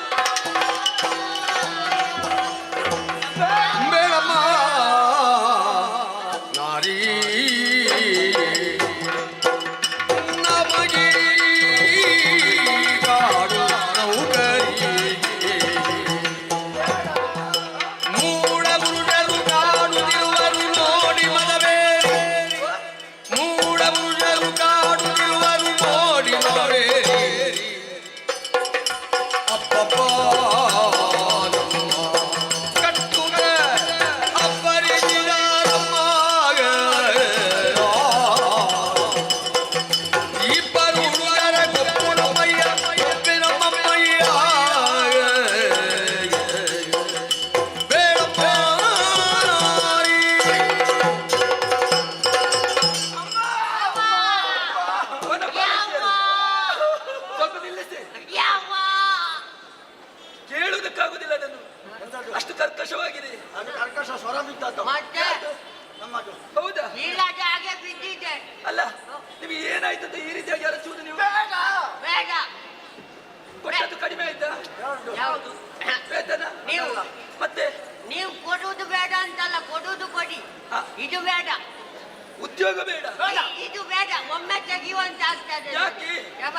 ಬೇಡಮ್ಮ ನಾರೀ ನಮಗೆ ಕಾಡು ನೌಕರಿ ಮೂಢ ಪುರುಷರು ಕಾಡುತ್ತಿರುವರು ನೋಡಿ ಮನವೇರಿ ಮೂಢ ಪುರುಷರು ಕಾಡುತ್ತಿರುವರು ನೋಡಿ ಮನವೇರಿ ಅಪ್ಪಪ್ಪ ಸ್ವಲ್ಪ ನಿಲ್ಲಿಸಿ. ಯಾವ ಕೇಳುವುದಕ್ಕಾಗುದಿಲ್ಲ ಅದನ್ನು, ಅಷ್ಟು ಕರ್ಕಶವಾಗಿದೆ. ಅದು ಕರ್ಕಶ ಸ್ವರ ಬಿದ್ದದ್ದು. ಮತ್ತೆ ನಮ್ಮದು ಹೌದಾ? ಇಲ್ಲದೆ ಹಾಗೆ ಬಿದ್ದಿದೆ. ಅಲ್ಲ, ನಿಮಗೆ ಏನಾಯ್ತಂತ ಈ ರೀತಿಯಾಗಿ ಅರಚುವುದು ನೀವು? ಬೇಡ ಕೊಟ್ಟದ್ದು ಕಡಿಮೆ ಆಯ್ತಾ? ಯಾವುದು ವೇತನ ನೀವು ಮತ್ತೆ ನೀವು ಕೊಡುವುದು ಬೇಡ ಅಂತಲ್ಲ, ಕೊಡುವುದು ಕೊಡಿ. ಇದು ಬೇಡ, ಉದ್ಯೋಗ ಬೇಡ. ಇದು ಬೇಡ, ಒಮ್ಮೆ ತೆಗೆಯುವಂತ ಆಗ್ತದೆ. ಯಾಕೆ? ಯಬ್ಬ.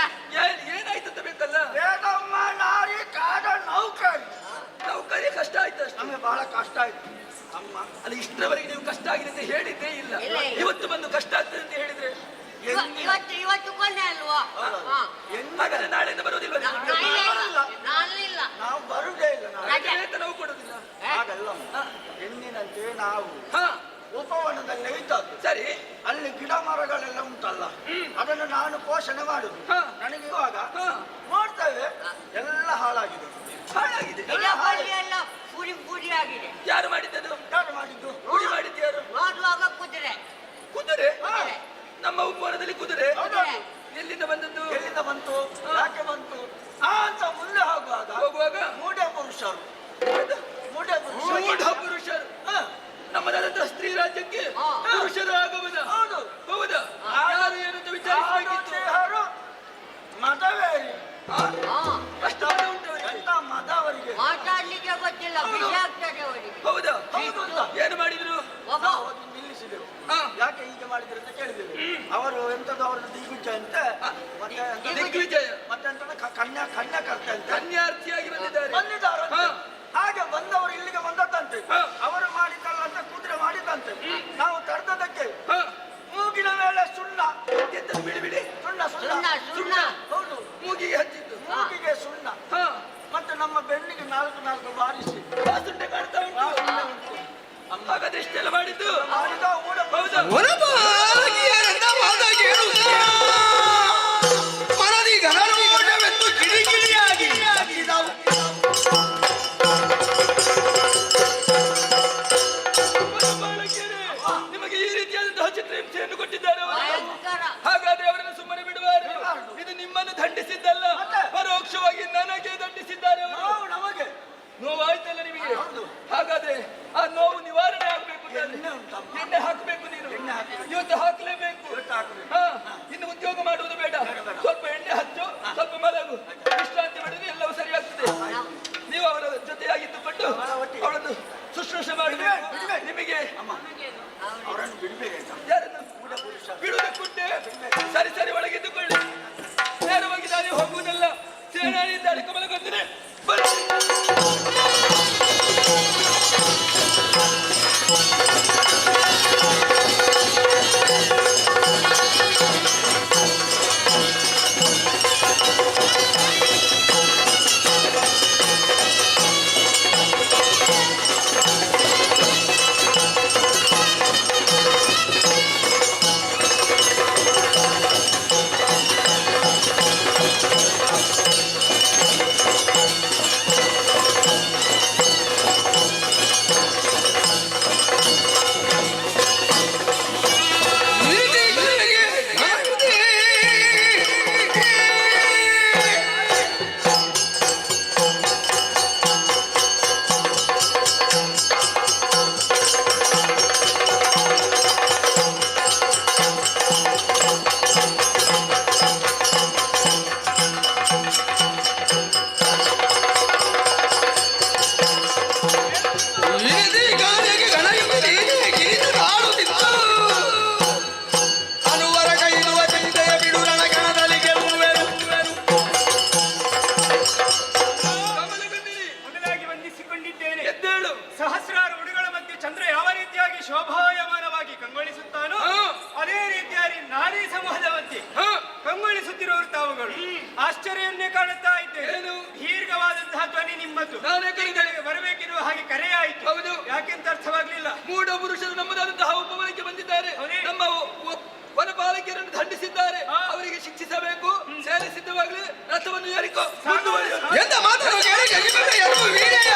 ಏನಾಯ್ತಂತ ಬೇಕಲ್ಲ? ಬೇಗಮ್ಮ ನಾರಿ ಕಾಡ ನೌಕರಿ. ನೌಕರಿ ಕಷ್ಟ ಆಯ್ತು ಅಷ್ಟೇ. ನಮಗೆ ಬಹಳ ಕಷ್ಟ ಆಯ್ತು ಅಮ್ಮ. ಅಲ್ಲಿ ಇಷ್ಟರವರೆಗೆ ನೀವು ಕಷ್ಟ ಆಗಿದೆ ಅಂತ ಹೇಳಿದ್ದೇ ಇಲ್ಲ. ಇಲ್ಲ. ಇವತ್ತು ಬಂದು ಕಷ್ಟ ಆಗ್ತದೆ ಅಂತ ಹೇಳಿದ್ರೆ ಇವತ್ತು ಕೊನೆ ಅಲ್ವಾ? ಹಾ. ಹಾಗಾದ್ರೆ ನಾಳೆಯಿಂದ ಬರೋದಿಲ್ಲ ನೀವು? ನಾನಿಲ್ಲ. ನಾವು ಬರುವುದೇ ಇಲ್ಲ. ನಾವು ರಜೆ. ವೇತನವೂ ಕೊಡುದಿಲ್ಲ. ಹಾಗಲ್ಲ ಎಂದಿನಂತೆ ನಾವು ಹಾ ಉಪವನದಲ್ಲಿ ಇದ್ದದ್ದು. ಸರಿ. ಅಲ್ಲಿ ಗಿಡ ಮರಗಳೆಲ್ಲ ಉಂಟಲ್ಲ, ಅದನ್ನು ನಾನು ಪೋಷಣೆ ಮಾಡುದು. ಹಾ. ನನಗೆ ಇವಾಗ ಹಾ. ನೋಡ್ತೇವೆ ಎಲ್ಲ ಹಾಳಾಗಿದೆ. ಹಾಳಾಗಿದೆ. ಗಿಡ ಬಳ್ಳಿ ಎಲ್ಲ ಪುಡಿ ಪುಡಿ ಆಗಿದೆ. ಯಾರು ಮಾಡಿದ್ದದು? ಯಾರು ಮಾಡಿದ್ದು? ರೂಢಿ ಮಾಡಿದ್ಯಾರು? ನೋಡುವಾಗ ಕುದುರೆ. ಕುದುರೆ? ಹಾ. ನಮ್ಮ ಉಪವನದಲ್ಲಿ ಕುದುರೆ? ಹೌದೌದು. ಎಲ್ಲಿಂದ ಬಂದದ್ದು? ಎಲ್ಲಿಂದ ಬಂತು? ಯಾಕೆ ಬಂತು ಅಂತ ಮುಂದೆ ಹೋಗುವಾಗ ಮೂಢ ಪುರುಷರು. ಮೂಢ ಪುರುಷರು. ಮೂಢ ಪುರುಷರು ನಮ್ಮದಾದಂತಹ ಸ್ತ್ರೀ ರಾಜ್ಯಕ್ಕೆ ಹಾ. ಪುರುಷರು ಆಗಬಹುದಾ? ಹೌದು. ಹೌದಾ? ಯಾರು ಏನಂತ ವಿಚಾರಿಸಬೇಕಿತ್ತು. ದೇಹರು ಮದವೇರಿ. ಹಾ. ಕಷ್ಟ ಉಂಟು ಅವರಿಗೆ. ಎಂತ ಮದವರಿಗೆ. ಮಾತಾಡ್ಲಿಕ್ಕೆ ಗೊತ್ತಿಲ್ಲ, ಬಿಸಿ ಆಗ್ತದೆ ಅವರಿಗೆ. ಹೌದಾ? ಹೌದು ಅಂತ. ಏನು ಮಾಡಿದ್ರು? ಒಬ್ಬ ನಾವು ಅದು ನಿಲ್ಲಿಸಿದೆವು. ಹಾ. ಯಾಕೆ ಹೀಗೆ ಮಾಡಿದ್ರು ಅಂತ ಕೇಳಿದೆವು. ಅವರು ಎಂತದ್ದು ಅವರದ್ದು ದಿಗ್ವಿಜಯ ಅಂತ ಮತ್ತೆ ಎಂತದ್ದು- ದಿಗ್ವಿಜಯ. ಮತ್ತೆ ಎಂತದ್ದು ಕನ್ಯಾಕರ್ತೆ ಅಂತ ಕನ್ಯಾರ್ಥಿಯಾಗಿ ಬಂದಿದ್ದಾರೆ. ಬಂದಿದ್ದಾರಂತೆ. ಹಾ. ಹಾಗೆ ಬಂದವರು ಇಲ್ಲಿಗೆ ಬಂದದ್ದಂತೆ. ಹಾ. ಅವರು ಮಾಡಿದ್ದಲ್ಲ ಅಂತ ಕುದುರೆ ಮಾಡಿದಂತೆ. ನಾವು ತಡೆದದಕ್ಕೆ ಹಾ. ಮೂಗಿನ ಮೇಲೆ ಸುಣ್ಣ. ಎಂತದು ಬಿಡಿ ಬಿಡಿ? ಸುಣ್ಣ ಸುಣ್ಣ, ಸುಣ್ಣ. ಹೌದು, ಮೂಗಿಗೆ ಹಚ್ಚಿದ್ದು. ಮೂಗಿಗೆ ಸುಣ್ಣ. ಹಾ. ಮತ್ತೆ ನಮ್ಮ ಬೆನ್ನಿಗೆ ನಾಲ್ಕು ಬಾರಿಸಿ ಬಾಸುಂಡೆ ಕಾಣ್ತಾ ಉಂಟು. ಉಂಟು. ಹಾಗಾದ್ರೆ ಇಷ್ಟೆಲ್ಲ ಮಾಡಿದ್ದು ಮಾಡಿದ ಊಟ ಹೌದಾ? ಮನದಿ ಗಣರೋಷವೆಂದು ಕಿಡಿಕಿಡಿಯಾಗಿ ಬಾಲಕಿಯರೇ, ನಿಮಗೆ ಈ ರೀತಿಯಾದಂತಹ ಚಿತ್ರಹಿಂಸೆಯನ್ನು ಕೊಟ್ಟಿದ್ದಾರೆ ಅವರು. ಭಯಂಕರ. ಹಾಗಾದ್ರೆ ಅವರನ್ನು ಸುಮ್ಮನೆ ಬಿಡುವರು? ಇದು ನಿಮ್ಮನ್ನು ದಂಡಿಸಿದ್ದಲ್ಲ, ಪರೋಕ್ಷವಾಗಿ ನನಗೆ ದಂಡಿಸಿದ್ದಾರೆ ಅವರು. ನಾವು ನಮಗೆ ನೋವಾಯ್ತಲ್ಲ ನಿಮಗೆ? ಹೌದು. ಹಾಗಾದ್ರೆ ಆ ನೋವು ನಿವಾರಣೆ ಆಗ್ಬೇಕು ತಾನೆ? ಎಣ್ಣೆ ಉಂಟಮ್ಮ. ಎಣ್ಣೆ ಹಾಕ್ಬೇಕು ನೀನು. ಎಣ್ಣೆ ಹಾಕ್ಬೇಕು. ಇವತ್ತು ಹಾಕ್ಲೇಬೇಕು. ಇವತ್ತು ಹಾಕ್ಬೇಕು. ಹಾ. ಇನ್ನು ಉದ್ಯೋಗ ಮಾಡುವುದು ಬೇಡ. ಬೇಡ. ಸ್ವಲ್ಪ ಎಣ್ಣೆ ಹಚ್ಚು, ಸ್ವಲ್ಪ ಮಲಗು, ವಿಶ್ರಾಂತಿ ಮಾಡಿದ್ರೆ ಎಲ್ಲವೂ ಸರಿಯಾಗ್ತದೆ. ನೀವು ಅವರ ಜೊತೆಯಾಗಿದ್ದುಕೊಂಡು ಒಟ್ಟಿಗೆ. ಅವಳನ್ನು ಶುಶ್ರೂಷೆ ಮಾಡಬೇಕು. ಬಿಡ್ಬೇಕು. ನಿಮಗೆ ಅಮ್ಮ ಅವರನ್ನು ಬಿಡ್ಬೇಕಂತ. ಯಾರನ್ನು ಬಿಡುವುದಕ್ಕುಂಟೆ? ಸರಿ ಸರಿ, ಒಳಗಿದ್ದುಕೊಳ್ಳಿ. ನೇರವಾಗಿ ದಾರಿ ಹೋಗುವ ಆಶ್ಚರ್ಯವನ್ನೇ ಕಾಣುತ್ತಾ ಇದ್ದೆ. ಏನು ದೀರ್ಘವಾದಂತಹ ಧ್ವನಿ ನಿಮ್ಮದು. ನಾನೇ ಕರೆಗಳಿಗೆ ಬರಬೇಕಿರುವ ಹಾಗೆ ಕರೆ ಆಯಿತು. ಹೌದು, ಯಾಕೆಂತ ಅರ್ಥವಾಗ್ಲಿಲ್ಲ. ಮೂಢ ಪುರುಷರು ನಮ್ಮದಾದಂತಹ ಉಪವನಕ್ಕೆ ಬಂದಿದ್ದಾರೆ. ನಮ್ಮ ವನಪಾಲಕಿಯರನ್ನು ದಂಡಿಸಿದ್ದಾರೆ. ಅವರಿಗೆ ಶಿಕ್ಷಿಸಬೇಕು. ಸೇನೆ ಸಿದ್ಧವಾಗಲಿ, ರಥವನ್ನು ಏರಿಕೋ. ಎಂತ ಮಾತನ್ನು ಕೇಳಿ ಜಗಿಬಂದ ಎದ್ದು ವೀರ್ಯ.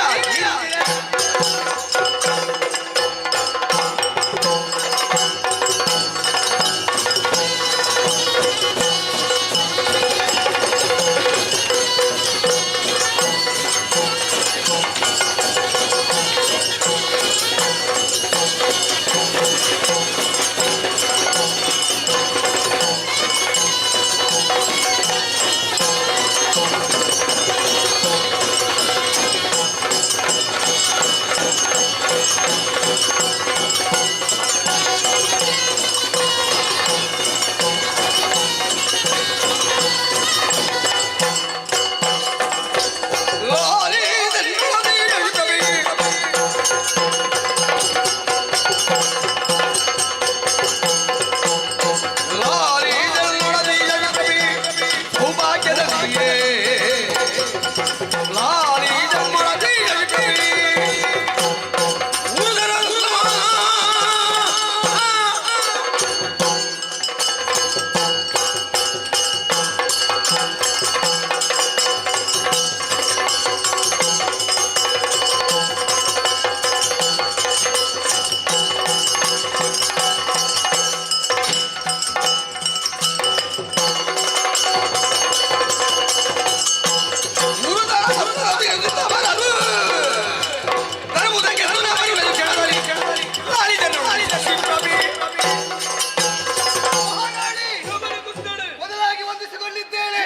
ಮೊದಲಾಗಿ ವಂದಿಸಿಕೊಂಡಿದ್ದೇನೆ.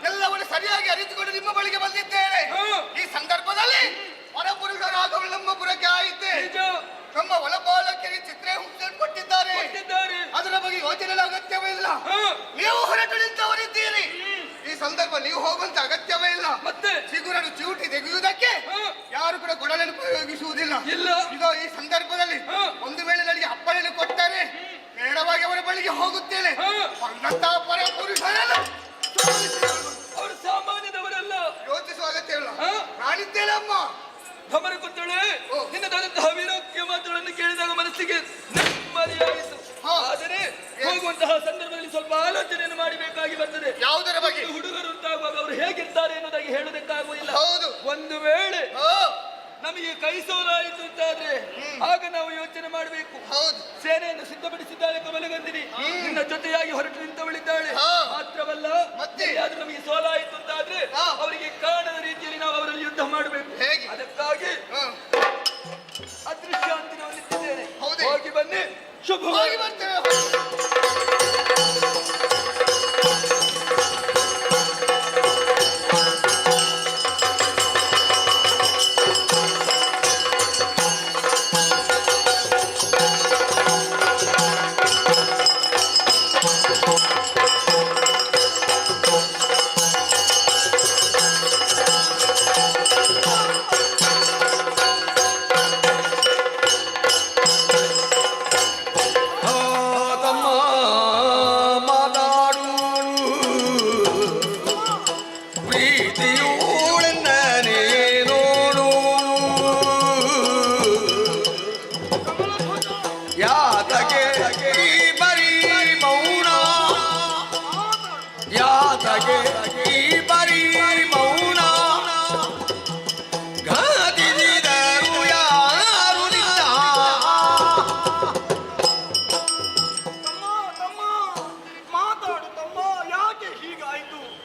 ಎಲ್ಲವನ್ನು ಸರಿಯಾಗಿ ಅರಿತುಕೊಂಡು ನಿಮ್ಮ ಬಳಿಗೆ ಬಂದಿದ್ದೇನೆ. ಈ ಸಂದರ್ಭದಲ್ಲಿ ಪರಪುರುಷರಾದವರು ನಮ್ಮ ಪುರಕ್ಕೆ ಆಯಿತೆ. ನಮ್ಮ ಒಳಪಾಲಕರಿಗೆ ಚಿತ್ರಹಿಂಸೆಯನ್ನು ಕೊಟ್ಟಿದ್ದಾರೆ. ಅದರ ಬಗ್ಗೆ ಯೋಚನೆ ಅಗತ್ಯವೇ ಇಲ್ಲ. ನೀವು ಹೊರಟು ನಿಂತವರಿದ್ದೀರಿ. ಈ ಸಂದರ್ಭ ನೀವು ಹೋಗುವಂತ ಅಗತ್ಯವೇ ಇಲ್ಲ. ಮತ್ತೆ ಚಿಗುರನ್ನು ಚಿವುಟಿ ತೆಗೆಯುವುದಕ್ಕೆ ಯಾರು ಕೂಡ ಕೊಡಲನ್ನು ಉಪಯೋಗಿಸುವುದಿಲ್ಲ. ಇದೋ ಈ ಸಂದರ್ಭದಲ್ಲಿ ಒಂದು ವೇಳೆ ನನಗೆ ಅಪ್ಪಣೆಯನ್ನು ಕೊಟ್ಟರೆ ನೇರವಾಗಿ ಅವರ ಬಳಿಗೆ ಹೋಗುತ್ತೇನೆ. ಪರ ಪುರುಷರಲ್ಲ, ಅವರು ಸಾಮಾನ್ಯದವರಲ್ಲ. ಯೋಚಿಸುವ ಅಗತ್ಯವಿಲ್ಲ. ನಾನಿದ್ದೇನೆ ಅಮ್ಮ. ಭಮರ ಕುಂತಳೆ ನಿನ್ನದಾದಂತಹ ವೀರೋಕ್ತಿಯ ಮಾತುಗಳನ್ನು ಕೇಳಿದಾಗ ಮನಸ್ಸಿಗೆ ನೆಮ್ಮದಿಯಾಯಿತು. ಆದರೆ ಹೋಗುವಂತಹ ಸಂದರ್ಭದಲ್ಲಿ ಸ್ವಲ್ಪ ಆಲೋಚನೆಯನ್ನು ಮಾಡಬೇಕಾಗಿ ಬರ್ತದೆ. ಯಾವುದರ ಬಗ್ಗೆ? ಹುಡುಗರು ಅಂತಾಗುವಾಗ ಅವರು ಹೇಗಿರ್ತಾರೆ ಎನ್ನುವುದಾಗಿ ಹೇಳುವುದಕ್ಕಾಗುವುದಿಲ್ಲ. ಹೌದು, ಒಂದು ವೇಳೆ ನಮಗೆ ಕೈ ಸೋಲಾಯಿತು ಅಂತಾದ್ರೆ ಆಗ ನಾವು ಯೋಚನೆ ಮಾಡಬೇಕು. ಹೌದು, ಸೇನೆಯನ್ನು ಸಿದ್ಧಪಡಿಸಿದ್ದಾಳೆ ಕಮಲಗಂಧಿನಿ. ನಿನ್ನ ಜೊತೆಯಾಗಿ ಹೊರಟು ನಿಂತವಳಿದ್ದಾಳೆ. ಮಾತ್ರವಲ್ಲ, ಮತ್ತೆ ಅದು ನಮಗೆ ಸೋಲಾಯಿತು ಅಂತಾದ್ರೆ ಅವರಿಗೆ ಕಾಣದ ರೀತಿಯಲ್ಲಿ ನಾವು ಅವರಲ್ಲಿ ಯುದ್ಧ ಮಾಡಬೇಕು. ಅದಕ್ಕಾಗಿ ಅದೃಶ್ಯ ಅಂತ ನಾವು ನಿಂತಿದ್ದೇನೆ. ಹೋಗಿ ಬನ್ನಿ, ಶುಭವಾಗಿ ಬರ್ತೇವೆ.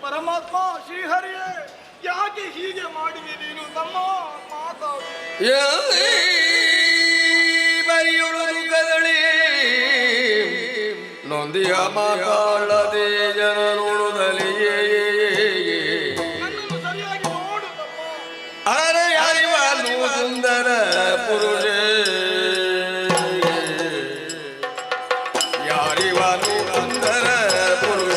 ಪರಮಾತ್ಮ ಶ್ರೀಹರಿಯೇ, ಯಾಕೆ ಹೀಗೆ ಮಾಡಿದೆ ನೀನು? ತಮ್ಮ ಮಾತಾಡು. ಬರಿಯುಳು ಕದಳಿ ನೊಂದಿಯ ಮಾತಾಡದೆ ಜನ ನೋಡುದಲಿಯೇ ಸರಿಯಾಗಿ ನೋಡು ತಮ್ಮ. ಅರೆ ಯಾರಿವನು ಸುಂದರ ಪುರುಷ, ಯಾರಿವನು ಸುಂದರ ಪುರುಷ.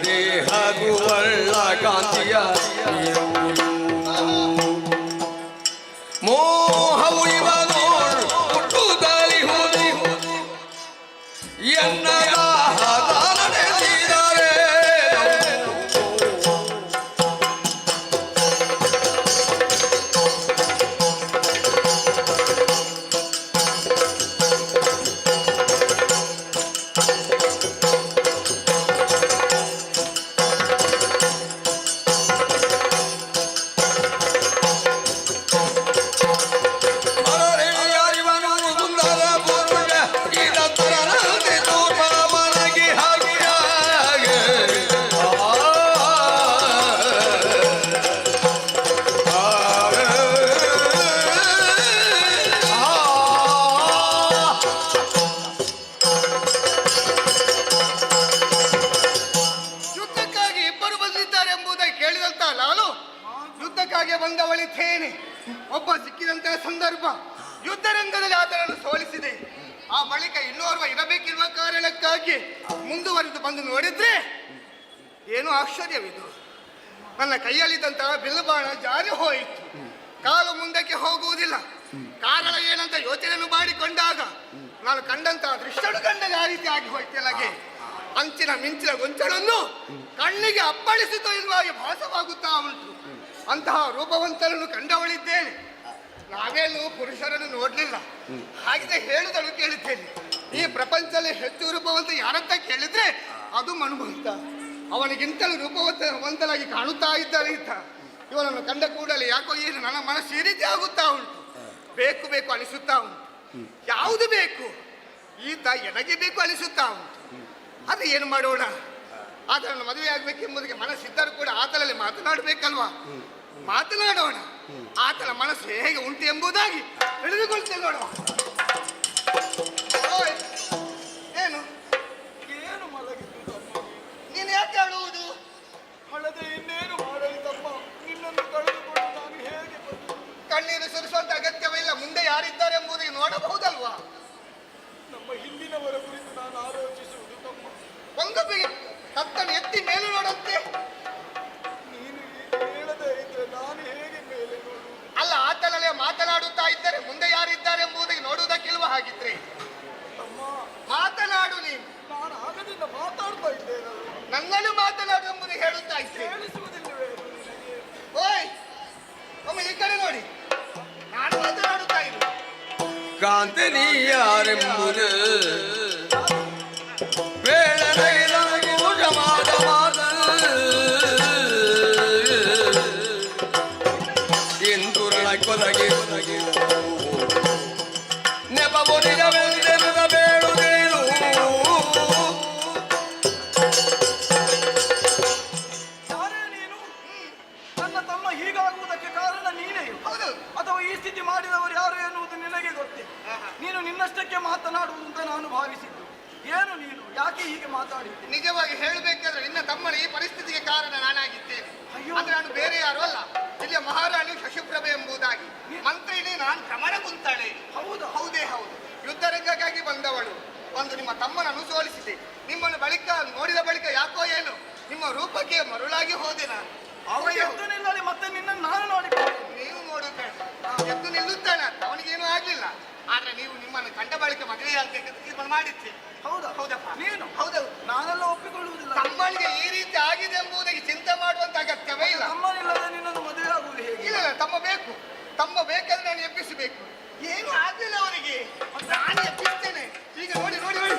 ದೇಹವು ಒಳ್ಳ ಕಾಂತಿಯ ಮೋಹವು ಇವನೋಳ್ ಹುಟ್ಟುತ್ತಲಿ ಹೋದಿ ಎನ್ನ ನಡೆಸಿದರೆ ಯುದ್ಧಕ್ಕಾಗಿ ಇಬ್ಬರು ಬಂದಿದ್ದಾರೆ ಎಂಬುದಾಗಿ ಕೇಳಿದಂತ ನಾನು ಯುದ್ಧಕ್ಕಾಗಿ ಬಂದವಳಿದ್ದೇನೆ. ಒಬ್ಬ ಸಿಕ್ಕಿದಂತಹ ಸಂದರ್ಭ ಯುದ್ಧರಂಗದಲ್ಲಿ ಆತನನ್ನು ಸೋಲಿಸಿದೆ. ಆ ಬಳಿಕ ಇನ್ನೋರ್ವ ಇರಬೇಕಿರುವ ಕಾರಣಕ್ಕಾಗಿ ಮುಂದುವರೆದು ಬಂದು ನೋಡಿದ್ರೆ ಏನು ಆಶ್ಚರ್ಯವಿದು. ನನ್ನ ಕೈಯಲ್ಲಿದ್ದಂತಹ ಬಿಲ್ಲುಬಾಣ ಜಾರಿ ಹೋಯಿತು. ಕಾಲು ಮುಂದಕ್ಕೆ ಹೋಗುವುದಿಲ್ಲ. ಕಾರಣ ಏನಂತ ಯೋಚನೆಯನ್ನು ಮಾಡಿಕೊಂಡಾಗ ನಾನು ಕಂಡಂತಹ ದೃಶ್ಯನು ಕಂಡಾಗ ಆ ರೀತಿ ಆಗಿ ಹೋಯ್ತಲ್ಲಗೆ ಅಂಚಿನ ಮಿಂಚಿನ ಗೊಂಚಲನ್ನು ಕಣ್ಣಿಗೆ ಅಪ್ಪಳಿಸಿತೋ ಇಲ್ವಾಗಿ ಭಾಸವಾಗುತ್ತಾ ಉಂಟು. ಅಂತಹ ರೂಪವಂತರನ್ನು ಕಂಡವಳಿದ್ದೇನೆ. ನಾವೇನು ಪುರುಷರನ್ನು ನೋಡ್ಲಿಲ್ಲ. ಹಾಗೆ ಹೇಳುದನ್ನು ಕೇಳಿದ್ದೇನೆ. ಈ ಪ್ರಪಂಚದಲ್ಲಿ ಹೆಚ್ಚು ರೂಪವಂತ ಯಾರಂತ ಕೇಳಿದ್ರೆ ಅದು ಮನುವಂತ. ಅವನಿಗಿಂತಲೂ ರೂಪವಂತನಾಗಿ ಕಾಣುತ್ತಾ ಇದ್ದಾನೆ ಈತ. ಇವನನ್ನು ಕಂಡ ಕೂಡಲೇ ಯಾಕೋ ಏನು ನನ್ನ ಮನಸ್ಸು ಈ ರೀತಿ ಆಗುತ್ತಾ ಉಂಟು. ಬೇಕು ಬೇಕು ಅನಿಸುತ್ತಾ ಉಂಟು. ಯಾವುದು ಬೇಕು? ಈತ ಎನಗೆ ಬೇಕು ಅನಿಸುತ್ತಾ ಉಂಟು. ಅದು ಏನು ಮಾಡೋಣ? ಆತನನ್ನು ಮದುವೆ ಆಗ್ಬೇಕೆಂಬುದಕ್ಕೆ ಮನಸ್ಸಿದ್ದರೂ ಕೂಡ ಆತನಲ್ಲಿ ಮಾತನಾಡಬೇಕಲ್ವಾ? ಮಾತನಾಡೋಣ. ಆತನ ಮನಸ್ಸು ಹೇಗೆ ಉಂಟು ಎಂಬುದಾಗಿ ತಿಳಿದುಕೊಳ್ತೇವೆ ನೋಡುವ. ಏನು ಏನು ಮಲಗಿದ್ದು ನೀನು ಯಾಕೆ ಅಳುವುದು? ಅಳದೆ ಇನ್ನೇನು ಮಾಡಲಿ ತಮ್ಮ. ನಿನ್ನನ್ನು ಕಳೆದುಕೊಂಡು ನಾನು ಹೇಗೆ ಕಣ್ಣೀರು ಸುರಿಸುವಂತ ಅಗತ್ಯವಿಲ್ಲ. ಮುಂದೆ ಯಾರಿದ್ದಾರೆ ಎಂಬುದಕ್ಕೆ ನೋಡಬಹುದಲ್ವಾ? ನಮ್ಮ ಹಿಂದಿನವರ ಕುರಿತು ನಾನು ಆಲೋಚಿಸುವುದು ತಮ್ಮ. ಒಂದು ಕತ್ತನ್ನು ಎತ್ತಿ ಮೇಲೆ ನೋಡುತ್ತೆ. ನೀನು ಹೇಳದೇ ಇದ್ರೆ ನಾನು ಹೇಗೆ ಮೇಲೆ ನೋಡು? ಅಲ್ಲ, ಆತನಲ್ಲೇ ಮಾತನಾಡುತ್ತಾ ಇದ್ದರೆ ಮುಂದೆ ಯಾರಿದ್ದಾರೆ ಎಂಬುದಕ್ಕೆ ನೋಡುವುದಕ್ಕಿಲ್ವ? ಹಾಗಿದ್ರೆ ಮಾತನಾಡು ನೀನು. ನಾನು ಆಗದಿಂದ ಮಾತಾಡ್ತಾ ಇದ್ದೇನೆ. ನನ್ನನ್ನು ಮಾತನಾಡು ಎಂಬುದು ಹೇಳುತ್ತಾ ಇದ್ದೇನೆ. ಓಯ್, ಒಮ್ಮೆ ಈ ಕಡೆ ನೋಡಿ. ನಾನು ಮಾತನಾಡುತ್ತಾ ಇದ್ದೆ. ಕಾಂತನೀಯಾರೆಂಬುದು ವೇಳನೈಲಾಗಿ ಉಜಮಾದ ಮಾದ ಇಂದುರಳ ಕೊಲಗೆ ನೆಪ ಮುರಿದವೆಂದೆನುದ ಬೇಡುದೇನು. ಯಾರೇ ನೀನು? ನನ್ನ ತಮ್ಮ ಹೀಗಾಗುವುದಕ್ಕೆ ಕಾರಣ ನೀನೇ ಅಥವಾ ಈ ಸ್ಥಿತಿ ಮಾಡಿದವರು ಯಾರು ಎನ್ನುವುದು ನಿನಗೆ ಗೊತ್ತೇ. ನೀನು ನಿನ್ನಷ್ಟಕ್ಕೆ ಮಾತನಾಡುವುದು ಅಂತ ನಾನು ಭಾವಿಸಿದ್ದು. ಏನು ನೀನು ಯಾಕೆ ಹೀಗೆ ಮಾತಾಡಿದ್ದೆ? ನಿಜವಾಗಿ ಹೇಳಬೇಕಾದ್ರೆ ನಿನ್ನ ತಮ್ಮನ ಈ ಪರಿಸ್ಥಿತಿಗೆ ಕಾರಣ ನಾನಾಗಿದ್ದೇನೆ. ಅಂದ್ರೆ ನಾನು ಬೇರೆ ಯಾರು ಅಲ್ಲ. ಇಲ್ಲಿಯ ಮಹಾರಾಣಿ ಶಶಿಪ್ರಭೆ ಎಂಬುದಾಗಿ ಮಂತ್ರಿನಿ ನಾನು ಕ್ರಮಣ ಕುಂತಾಳೆ. ಹೌದು, ಹೌದೇ ಹೌದು. ಯುದ್ಧರಂಗಕ್ಕಾಗಿ ಬಂದವಳು. ಒಂದು ನಿಮ್ಮ ತಮ್ಮನನ್ನು ಸೋಲಿಸಿದೆ. ನಿಮ್ಮನ್ನು ಬಳಿಕ ನೋಡಿದ ಬಳಿಕ ಯಾಕೋ ಏನು ನಿಮ್ಮ ರೂಪಕ್ಕೆ ಮರುಳಾಗಿ ಹೋದೆ ನಾನು. ಎದ್ದು ನಿಲ್ಲಲಿ ಮತ್ತೆ ನಿನ್ನನ್ನು ನಾನು ನೋಡಿಕೊಳ್ಳಿ. ನೀವು ನೋಡುತ್ತೇನೆ ಎದ್ದು ನಿಲ್ಲುತ್ತಾನೆ. ಅವನಿಗೇನು ಆಗ್ಲಿಲ್ಲ. ಆದ್ರೆ ನೀವು ನಿಮ್ಮನ್ನು ಕಂಡ ಬಳಿಕ ಮದುವೆ ಆಗ್ಬೇಕಂತ ತೀರ್ಮಾನ ಮಾಡಿದ್ದೆ. ಹೌದಾ? ಹೌದಪ್ಪ. ನೀನು? ಹೌದೌದು. ನಾನೆಲ್ಲ ಒಪ್ಪಿಕೊಳ್ಳುವುದಿಲ್ಲ. ತಮ್ಮನಿಗೆ ಈ ರೀತಿ ಆಗಿದೆ ಎಂಬುದಕ್ಕೆ ಚಿಂತೆ ಮಾಡುವಂತ ಅಗತ್ಯವೇ ಇಲ್ಲ. ತಮ್ಮನಿಲ್ಲದೆ ನಿನ್ನನ್ನು ಮದುವೆ ಆಗುವುದು ಹೇಗೆ? ಇಲ್ಲ, ತಮ್ಮ ಬೇಕು. ತಮ್ಮ ಬೇಕಾದ್ರೆ ನಾನು ಎಬ್ಬಿಸಬೇಕು. ಏನು ಆಗ್ಲಿಲ್ಲ ಅವನಿಗೆ, ನಾನು ಎಬ್ಬಿಸ್ತೇನೆ. ಈಗ ನೋಡಿ ನೋಡಿ ನೋಡಿ.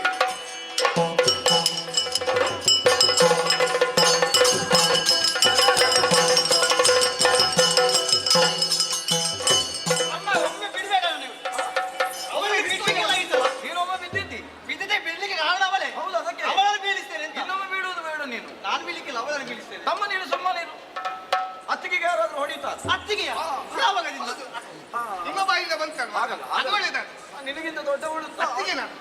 ತಮ್ಮ ನೀನು ಸುಮ್ಮನೆ ಅತ್ತಿಗೆ ಯಾರಾದ್ರೂ ಹೊಡಿತಾರೆ? ಅತ್ತಿಗೆ ನಿಮ್ಮ ಬಾಯಿಂದ ಬಂತಲ್ಲ, ನಿನಗಿಂತ ದೊಡ್ಡವಳು ಅತ್ತಿಗೆ. ನಾನು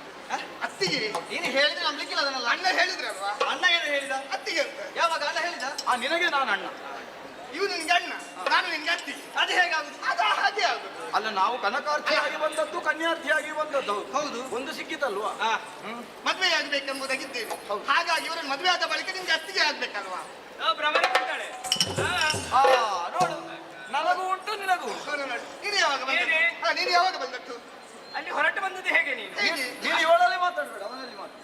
ಅತ್ತಿಗೆ ನೀನು ಹೇಳಿದ್ರೆ ನಂಬಲಿಕ್ಕಿಲ್ಲ. ಅದನ್ನೆಲ್ಲ ಅಣ್ಣ ಹೇಳಿದ್ರೆ ಅಲ್ವಾ? ಅಣ್ಣ ಏನು ಹೇಳಿದ? ಅತ್ತಿಗೆ ಅಂತ. ಯಾವಾಗ ಅಣ್ಣ ಹೇಳಿದ? ನಿನಗೆ ನಾನು ಅಣ್ಣ. ಇವು ನಿನ್ಗೆ ಅಣ್ಣ, ನಾನು ನಿನ್ಗೆ ಅತ್ತಿ. ಅದು ಹೇಗಾಗುದು? ಅದು ಹಾಗೆ ಆಗುದು. ಅಲ್ಲ, ನಾವು ಕನಕಾರ್ಥಿಯಾಗಿ ಬಂದದ್ದು, ಕನ್ಯಾರ್ಥಿಯಾಗಿ ಬಂದದ್ದು. ಹೌದು, ಒಂದು ಸಿಕ್ಕಿತಲ್ವಾ? ಮದುವೆ ಆಗ್ಬೇಕೆಂಬುದಾಗಿದ್ದೇವೆ. ಹಾಗಾಗಿ ಇವರನ್ನು ಮದುವೆ ಆದ ಬಳಿಕ ನಿಮ್ಗೆ ಅತ್ತಿಗೆ ಆಗ್ಬೇಕಲ್ವಾ? ನೋಡು, ನನಗೂ ಉಂಟು, ನಿನಗೂ ಉಂಟು. ನೀನು ಯಾವಾಗ ಬಂದದ್ದು? ನೀನು ಯಾವಾಗ ಬಂದದ್ದು? ಅಲ್ಲಿ ಹೊರಟು ಬಂದದ್ದು ಹೇಗೆ ನೀನು? ನೀನು ಇವಳಲ್ಲಿ ಮಾತಾಡ್ಬೇಡ, ಅವನಲ್ಲಿ ಮಾತಾಡು.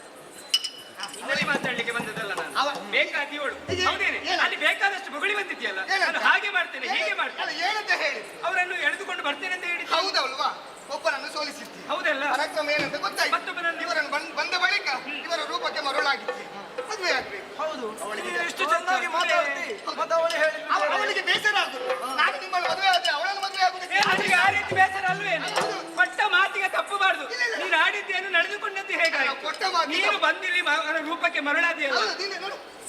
ಇನ್ನಲ್ಲಿ ಮಾತಾಡ್ಲಿಕ್ಕೆ ಬಂದದ್ದಲ್ಲ ನಾನು. ಬೇಕಾದ ಇವಳು ಹೌದೇನೆ? ಅಲ್ಲಿ ಬೇಕಾದಷ್ಟು ಬೊಗಳಿ ಬಂದಿದ್ಯಲ್ಲ, ನಾನು ಹಾಗೆ ಮಾಡ್ತೇನೆ ಹೀಗೆ ಮಾಡ್ತೇನೆ ಏನಂತ ಹೇಳಿ ಅವರನ್ನು ಎಳೆದುಕೊಂಡು ಬರ್ತೇನೆ ಅಂತ ಹೇಳಿ. ಹೌದಲ್ವಾ? ಒಬ್ಬನನ್ನು ಸೋಲಿಸಿರ್ತೀವಿ. ಹೌದಲ್ಲ? ಪರಾಕ್ರಮ ಏನಂತ ಗೊತ್ತಾಯ್ತು. ಮತ್ತೊಬ್ಬನನ್ನು ಇವರನ್ನು ಬಂದ ಬಳಿಕ ಇವರ ರೂಪಕ್ಕೆ ಮರುಳಾಗಿತ್ತು. ಮದುವೆ ಆಗ್ಬೇಕು. ಹೌದು, ನೀನು ಎಷ್ಟು ಚೆನ್ನಾಗಿ ಮಾತಾಡ್ತಿ. ಮತ್ತೆ ಅವಳು ಹೇಳಿ ಅವಳಿಗೆ ಬೇಸರ ಆಗುದು. ನಾನು ನಿಮ್ಮನ್ನು ಮದುವೆ ಆದ್ರೆ ಅವಳನ್ನು ಮದುವೆ ಆಗುದು. ಅವನಿಗೆ ಆ ರೀತಿ ಬೇಸರ ಅಲ್ವೇನು? ಕೊಟ್ಟ ಮಾತಿಗೆ ತಪ್ಪಬಾರ್ದು. ನೀನು ಆಡಿದ್ದೇನು ನಡೆದುಕೊಂಡದ್ದು ಹೇಗಾಯ್ತು? ಕೊಟ್ಟ ಮಾತು ನೀನು ಬಂದಿಲ್ಲಿ ಅವನ ರೂಪಕ್ಕೆ ಮರಳಾದೆಯಲ್ಲ.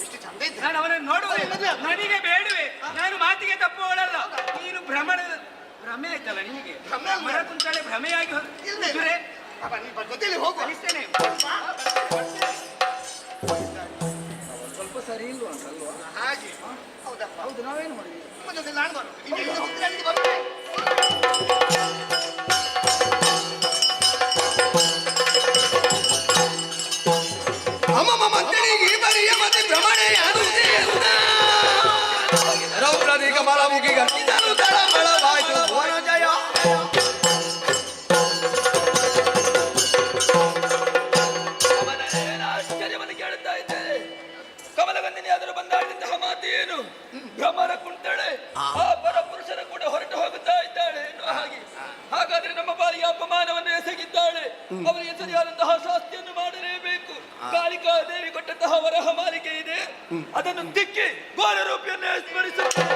ಎಷ್ಟು ಚಂದ ಇದ್ದ. ನಾನು ಅವನನ್ನು ನೋಡುವೆ, ನನಗೆ ಬೇಡುವೆ. ನಾನು ಮಾತಿಗೆ ತಪ್ಪುವಳಲ್ಲ. ನೀನು ಭ್ರಮೆ ಆಯ್ತಲ್ಲ ನಿನಗೆ. ಮರ ಕುಂತಳೆ ಭ್ರಮೆಯಾಗಿ ಜೊತೆಲಿ ಹೋಗು. ಅನಿಸ್ತೇನೆ. ಸ್ವಲ್ಪ ಸರಿ ಇಲ್ವಾ ಅಂತಲ್ವಾ? ಹಾಗೆ ಹೌದಪ್ಪ. ಹೌದು, ನಾವೇನು ಮಾಡಿದ್ವಿ? ನಿಮ್ಮ ಜೊತೆ ನಾನು ಬರುದು. ನೀನು ಎಲ್ಲಿ ಹೋಗ್ತೀರ ಅಲ್ಲಿಗೆ ಬರುವೆ. ಈ ಬರಿಯ ಮತ್ತೆ ಭ್ರಮಣೆಯಾಗುವುದೇ ರೌದ್ರದಿ ಕಮಲ ಮುಗಿಗ ಇದನ್ನು ತಳಮಳವಾಯ್ತು ಭುವನ ಜಯ. ಆಶ್ಚರ್ಯವನ್ನು ಕೇಳುತ್ತಾ ಇದ್ದೇನೆ. ಕಮಲಗಂಧಿನಿಯಾದರೂ ಬಂದಾಡಿದಂತಹ ಮಾತು ಏನು? ಭ್ರಮರ ಕುಂತಳೆ ಆ ಪರಪುರುಷರ ಕೂಡ ಹೊರಟು ಹೋಗುತ್ತಾ ಇದ್ದಾಳೆ ಎನ್ನುವ ಹಾಗೆ. ಹಾಗಾದ್ರೆ ನಮ್ಮ ಬಾಲಿಗೆ ಅಪಮಾನವನ್ನು ಎಸಗಿದ್ದಾಳೆ. ಅವರಿಗೆ ಸರಿಯಾದಂತಹ ಶಾಸ್ತಿಯನ್ನು ಮಾಡಲೇಬೇಕು. ಕಾಳಿಕಾ ದೇವಿ ಕೊಟ್ಟಂತಹ ವರಹ ಮಾಲಿಕೆ ಇದೆ, ಅದನ್ನು ದಿಕ್ಕಿ ಘೋರ ರೂಪಿಯನ್ನು ಸ್ಮರಿಸುತ್ತಾರೆ.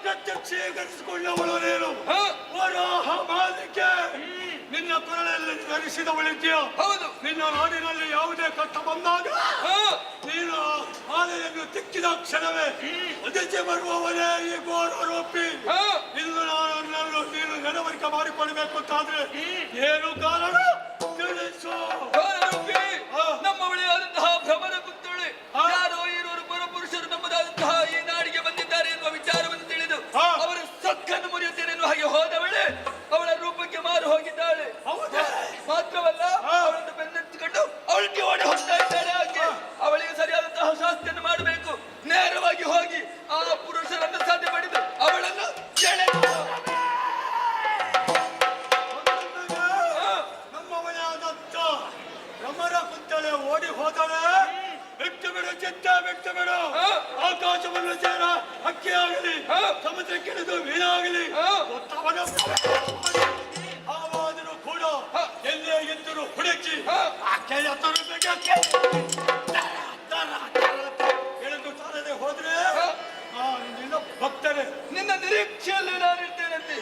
ಪ್ರತ್ಯಕ್ಷೀಕರಿಸಿಕೊಳ್ಳುವಳು ನೀನು ವರಾಹ ಮಾಲಿಕೆ. ನಿನ್ನ ಕೊರಳಲ್ಲಿ ಧರಿಸಿದವಳಿದ್ಯೋ. ಹೌದು. ನಿನ್ನ ನಾಡಿನಲ್ಲಿ ಯಾವುದೇ ಕಷ್ಟ ಬಂದಾಗ ನೀನು ಆನೆಯನ್ನು ತಿಕ್ಕಿದ ಕ್ಷಣವೇ ಒದಚೆ ಬರುವವನೇ ಈ ಘೋರಾರೋಪಿ. ಇಂದು ನಾನು ನೀನು ನೆನವರಿಕೆ ಮಾಡಿಕೊಳ್ಳಬೇಕು ಅಂತಾದ್ರೆ ಏನು ಕಾರಣ ತಿಳಿಸು. ನಮ್ಮ ಬಳಿಯಾದಂತಹ ಭ್ರಮರ ಕುತ್ತಳೆ ಯಾರೋ ಇರೋರು ಪರಪುರುಷರು ನಮ್ಮದಾದಂತಹ ಈ ನಾಡಿಗೆ ಬಂದಿದ್ದಾರೆ ಎನ್ನುವ ವಿಚಾರವನ್ನು ತಿಳಿದು ಅವರ ಸಕ್ಕನ್ನು ಮುರಿಯುತ್ತೇನೆ ಎನ್ನುವ ಹಾಗೆ ಹೋದವಳೆ ಅವಳ ರೂಪಕ್ಕೆ ಮಾರು ಹೋಗಿದ್ದಾಳೆ. ಮಾತ್ರವಲ್ಲ, ಅವಳನ್ನು ಬೆನ್ನತ್ತಿಕೊಂಡು ಅವಳಿಗೆ ಓಡಿ ಹೋಗ್ತಾ ಇದ್ದಾಳೆ. ಹಾಗೆ ಅವಳಿಗೆ ಸರಿಯಾದಂತಹ ಶಾಸ್ತಿಯನ್ನು ಮಾಡಬೇಕು. ನೇರವಾಗಿ ಹೋಗಿ ಆ ಪುರುಷರನ್ನು ಸಾಧ್ಯ ಮಾಡಿದ್ದು ಅವಳನ್ನು ಬೆಟ್ಟ ಬೇಡ ಆಕಾಶವನ್ನು ಸೇರ ಹಕ್ಕಿ ಆಗಲಿ ಸಮುದ್ರಕ್ಕಿಳಿದು ಮೀನಾಗಲಿ ಆವಾದರೂ ಕೂಡ ಎಲ್ಲೇ ಇದ್ದರೂ ಹುಡುಕಿ ಎಳೆದು ತಾರದೆ ಹೋದ್ರೆ ನಿನ್ನ ಭಕ್ತರೇ ನಿನ್ನ ನಿರೀಕ್ಷೆಯಲ್ಲಿ ನಾನಿರ್ತೇನಂತೆ.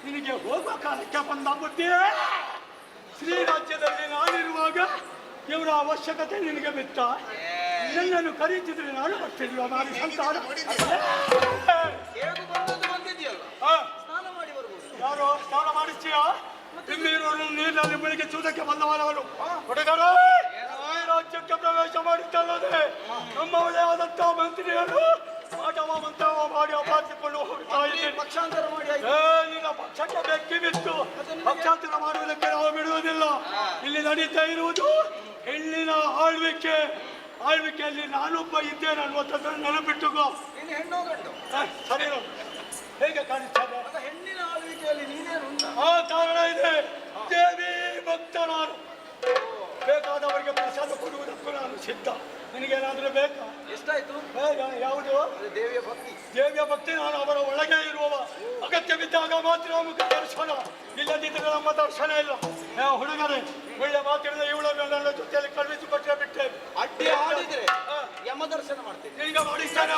ನಿನಗೆ ಹೋಗುವ ಕಾಲಕ್ಕೆ ಬಂದ ಬುದ್ಧಿ. ಶ್ರೀರಾಜ್ಯದಲ್ಲಿ ನಾನಿರುವಾಗ ಇವರ ಅವಶ್ಯಕತೆ ನಿನಗೆ ಬಿತ್ತ. ನನ್ನನ್ನು ಕರೀತಿದ್ರೆ ನಾನು ಬರ್ತಿಲ್ವ ನಾನು ಸಂತಾನ. ಯಾರು ಸ್ನಾನ ಮಾಡಿಸ್ತೀಯ? ತಿಮ್ಮಿರೋರು ನೀರಿನಲ್ಲಿ ಬೆಳಿಗ್ಗೆ ಚೂದಕ್ಕೆ ಬಂದವನವನು. ಹುಡುಗರು ರಾಜ್ಯಕ್ಕೆ ಪ್ರವೇಶ ಮಾಡುತ್ತಲ್ಲದೆ ನಮ್ಮವರೇ ಆದಂತಹ ಮಂತ್ರಿಯನ್ನು ಆಟವ ಮಂತ್ರವ ಮಾಡಿ ಅಪಾರ್ಥಿಕೊಂಡು ಹೋಗ್ತಾ ಇದ್ದೇನೆ. ಪಕ್ಷಾಂತರ ಮಾಡಿ ನಿನ್ನ ಪಕ್ಷಕ್ಕೆ ಬೆಕ್ಕಿ ಬಿತ್ತು. ಪಕ್ಷಾಂತರ ಮಾಡುವುದಕ್ಕೆ ನಾವು ಬಿಡುವುದಿಲ್ಲ. ಇಲ್ಲಿ ನಡೀತಾ ಇರುವುದು ಹೆಣ್ಣಿನ ಆಳ್ವಿಕೆಯಲ್ಲಿ ನಾನೊಬ್ಬ ಇದ್ದೇನೆ ಅನ್ನುವಂಥದ್ದನ್ನು ನೆನಪಿಟ್ಟುಕೋ. ಸರಿ ಹೇಗೆ ಕಾಣಿಸ್ತದೆ? ಹೆಣ್ಣಿನ ಆಳ್ವಿಕೆಯಲ್ಲಿ ನೀನೇನು? ಆ ಕಾರಣ ಇದೆ. ದೇವಿ ಭಕ್ತ ನಾನು. ಬೇಕಾದವರಿಗೆ ಪ್ರಸಾದ ಕೊಡುವುದಕ್ಕೂ ನಾನು ಸಿದ್ಧ. ನಿನಗೇನಾದ್ರೂ ಬೇಕಾ? ಎಷ್ಟಾಯ್ತು? ಯಾವುದು? ದೇವಿಯ ಭಕ್ತಿ. ನಾನು ಅವರ ಒಳಗೆ ಇರುವವ. ಅಗತ್ಯವಿದ್ದಾಗ ಮಾತ್ರ ಮುಖ ದರ್ಶನ, ಇಲ್ಲದಿದ್ದರೆ ನಮ್ಮ ದರ್ಶನ ಇಲ್ಲ. ಹುಡುಗರೇ, ಒಳ್ಳೆ ಮಾತಿಡಿದ ಇವಳನ್ನು ನನ್ನ ಜೊತೆಯಲ್ಲಿ ಕಳುಹಿಸಿಕೊಟ್ಟರೆ ಬಿಟ್ಟೇನೆ. ಅಡ್ಡಿ ಆಡಿದ್ರೆ ಯಮ ದರ್ಶನ ಮಾಡ್ತೇನೆ. ಈಗ ಮಾಡಿದ್ದಾನೆ.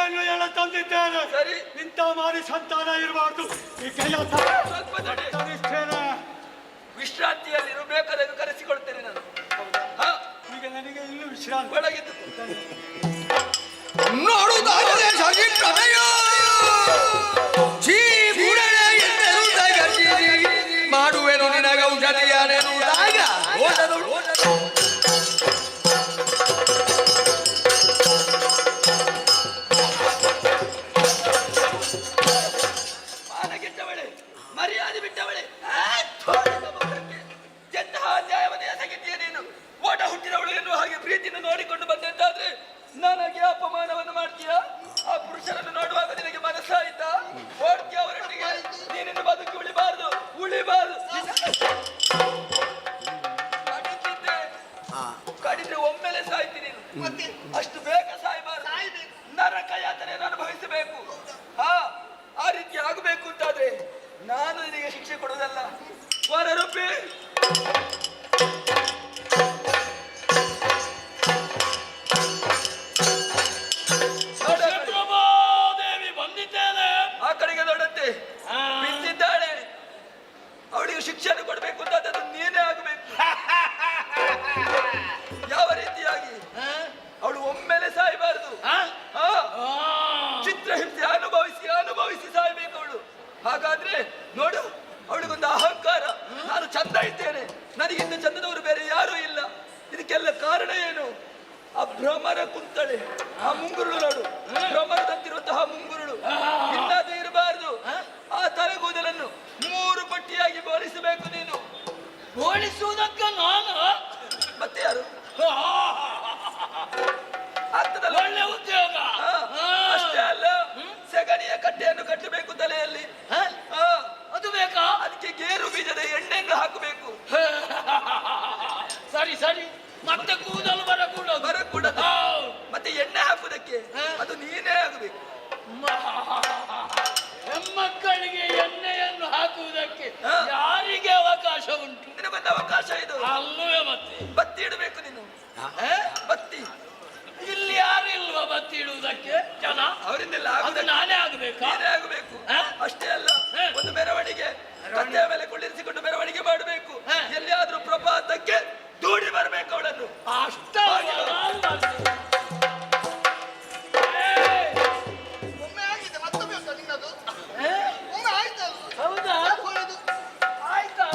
ವಿದ್ಯೆಯನ್ನು ಎಲ್ಲ ತಂದಿದ್ದೇನೆ. ಸರಿ. ಇಂಥ ಮಾರಿ ಸಂತಾನ ಇರಬಾರ್ದು. ಸ್ವಲ್ಪ ತಡೆ. ವಿಶ್ರಾಂತಿಯಲ್ಲಿರು, ಬೇಕಾದಾಗ ಕರೆಸಿಕೊಳ್ತೇನೆ ನಾನು. ಈಗ ನನಗೆ ಇನ್ನು ವಿಶ್ರಾಂತಿ. ಒಳಗಿದ್ದು ನೋಡುವುದಾದರೆ ಸಗಿಟ್ಟದೆಯ ಮಾಡುವೆನು ನಿನಗ ಔಷಧಿಯನೆನುವುದಾಗ ಮಾನಗೆಟ್ಟವಳೆ, ಮರ್ಯಾದೆ ಬಿಟ್ಟವಳೆ, ಎಂತಹ ಅನ್ಯಾಯವನ್ನೇ ಎಸಗಿದ್ದೀಯ ನೀನು. ಓಟ ಹುಟ್ಟಿದವಳು ಎನ್ನುವ ಹಾಗೆ ಪ್ರೀತಿಯನ್ನು ನೋಡಿಕೊಂಡು ಬಂದಂತಾದ್ರೆ ನನಗೆ ಅಪಮಾನವನ್ನು ಮಾಡ್ತೀಯ. ಆ ಪುರುಷರನ್ನು ನೋಡುವಾಗ ನಿನಗೆ ಮನಸ್ಸಾಯ್ತಾ? ಓಡ್ತೀಯ ಅವರೊಟ್ಟಿಗೆ. ನೀನಿನ್ನು ಬದುಕಿ ಉಳಿಬಾರದು, ಉಳಿಬಾರದು. ಕಡಿದ್ರೆ ಒಮ್ಮೆಲೆ ಸಾಯ್ತೀನಿ ನೀನು. ಅಷ್ಟು ಬೇಗ ಸಾಯ್ಬಾರದು. ನರಕ ಯಾತನೆಯನ್ನು ಅನುಭವಿಸಬೇಕು. ಆ ರೀತಿ ಆಗಬೇಕು ಅಂತಾದ್ರೆ ನಾನು ನಿನಗೆ ಶಿಕ್ಷೆ ಕೊಡುವುದಲ್ಲ. ಹೊರರೂಪಿ ಆ ಕಡೆಗೆ ನೋಡಂತೆ ಬಿದ್ದಿದ್ದಾಳೆ. ಅವಳಿಗೆ ಶಿಕ್ಷೆಯನ್ನು ಕೊಡಬೇಕು ಅಂತ ಅದು ನೀನೇ ಆಗಬೇಕು. ಯಾವ ರೀತಿಯಾಗಿ? ಅವಳು ಒಮ್ಮೆಲೆ ಸಾಯಬಾರದು. ಚಿತ್ರಹಿಂಸೆ ಅನುಭವಿಸಿ ಅನುಭವಿಸಿ ಸಾಯ್ಬೇಕು ಅವಳು. ಹಾಗಾದ್ರೆ ನೋಡು, ಅವಳಿಗೊಂದು ಅಹಂಕಾರ. ನಾನು ಚಂದ ಇದ್ದೇನೆ, ನನಗಿಂತ ಚಂದದವರು ಬೇರೆ ಯಾರೂ ಇಲ್ಲ. ಇದಕ್ಕೆಲ್ಲ ಕಾರಣ ಏನು? ಆ ಭ್ರಮರ ಕುಂತಳೆ, ಆ ಮುಂಗುರುಳು ನೋಡು, ಭ್ರಮರದಂತಿರುವಂತಹ ಮುಂಗುರುಳು. ಇನ್ನಾದ್ರೂ ಇರಬಾರದು. ಆ ತಲೆಗೂದಲನ್ನು 3 ಪಟ್ಟಿಯಾಗಿ ಬೋಳಿಸಬೇಕು ನೀನು. ಬೋಳಿಸುವುದಕ್ಕೆ ನಾನು ಮತ್ತೆ ಯಾರು? ಆಗ್ತದಲ್ಲ? ಒಳ್ಳೆ ಉದ್ಯೋಗ. ಅಷ್ಟೇ ಅಲ್ಲ, ಸೆಗಣಿಯ ಕಟ್ಟೆಯನ್ನು ಕಟ್ಟಬೇಕು ತಲೆಯಲ್ಲಿ. ಅದು ಬೇಕಾ? ಅದಕ್ಕೆ ಗೇರು ಬೀಜದ ಎಣ್ಣೆಯನ್ನು ಹಾಕಬೇಕು. ಸರಿ ಸರಿ. ಮತ್ತೆ ಕೂದಲು ಬರಕೂಡದು. ಮತ್ತೆ ಎಣ್ಣೆ ಹಾಕುವುದಕ್ಕೆ ಅದು ನೀನೇ ಆಗಬೇಕು. ಹೆಣ್ಮಕ್ಕಳಿಗೆ ಎಣ್ಣೆಯನ್ನು ಹಾಕುವುದಕ್ಕೆ ಯಾರಿಗೆ ಅವಕಾಶ ಉಂಟು? ನಿನಗೊಂದು ಅವಕಾಶ ಇದು. ಅಲ್ಲವೇ ಮತ್ತೆ ಬತ್ತಿ ಇಡಬೇಕು ನೀನು. ಬತ್ತಿ ಇಲ್ಲಿ ಯಾರು ಇಲ್ವಾ ಬತ್ತಿ ಇಡುವುದಕ್ಕೆ? ಜನ ಅವರಿಂದೆಲ್ಲ ಅದು ನಾನೇ ಆಗಬೇಕಾ? ನೀನೇ ಆಗಬೇಕು. ಅಷ್ಟೇ ಅಲ್ಲ, ಒಂದು ಮೆರವಣಿಗೆ ಕತ್ತೆಯ ಮೇಲೆ ಕುಳ್ಳಿರಿಸಿಕೊಂಡು ಮೆರವಣಿಗೆ ಮಾಡಬೇಕು. ಎಲ್ಲಿಯಾದ್ರೂ ಪ್ರಪಾತಕ್ಕೆ ದೂಡಿ ಬರಬೇಕು ಅವಳನ್ನು. ಅಷ್ಟ ಒಮ್ಮೆ ಆಗಿದೆ, ಮತ್ತೊಮ್ಮೆ ಉಂಟಾ ನಿನ್ನದು? ಒಮ್ಮೆ ಆಯ್ತಲ್ಲ? ಹೌದಾ? ಆಯ್ತಾ?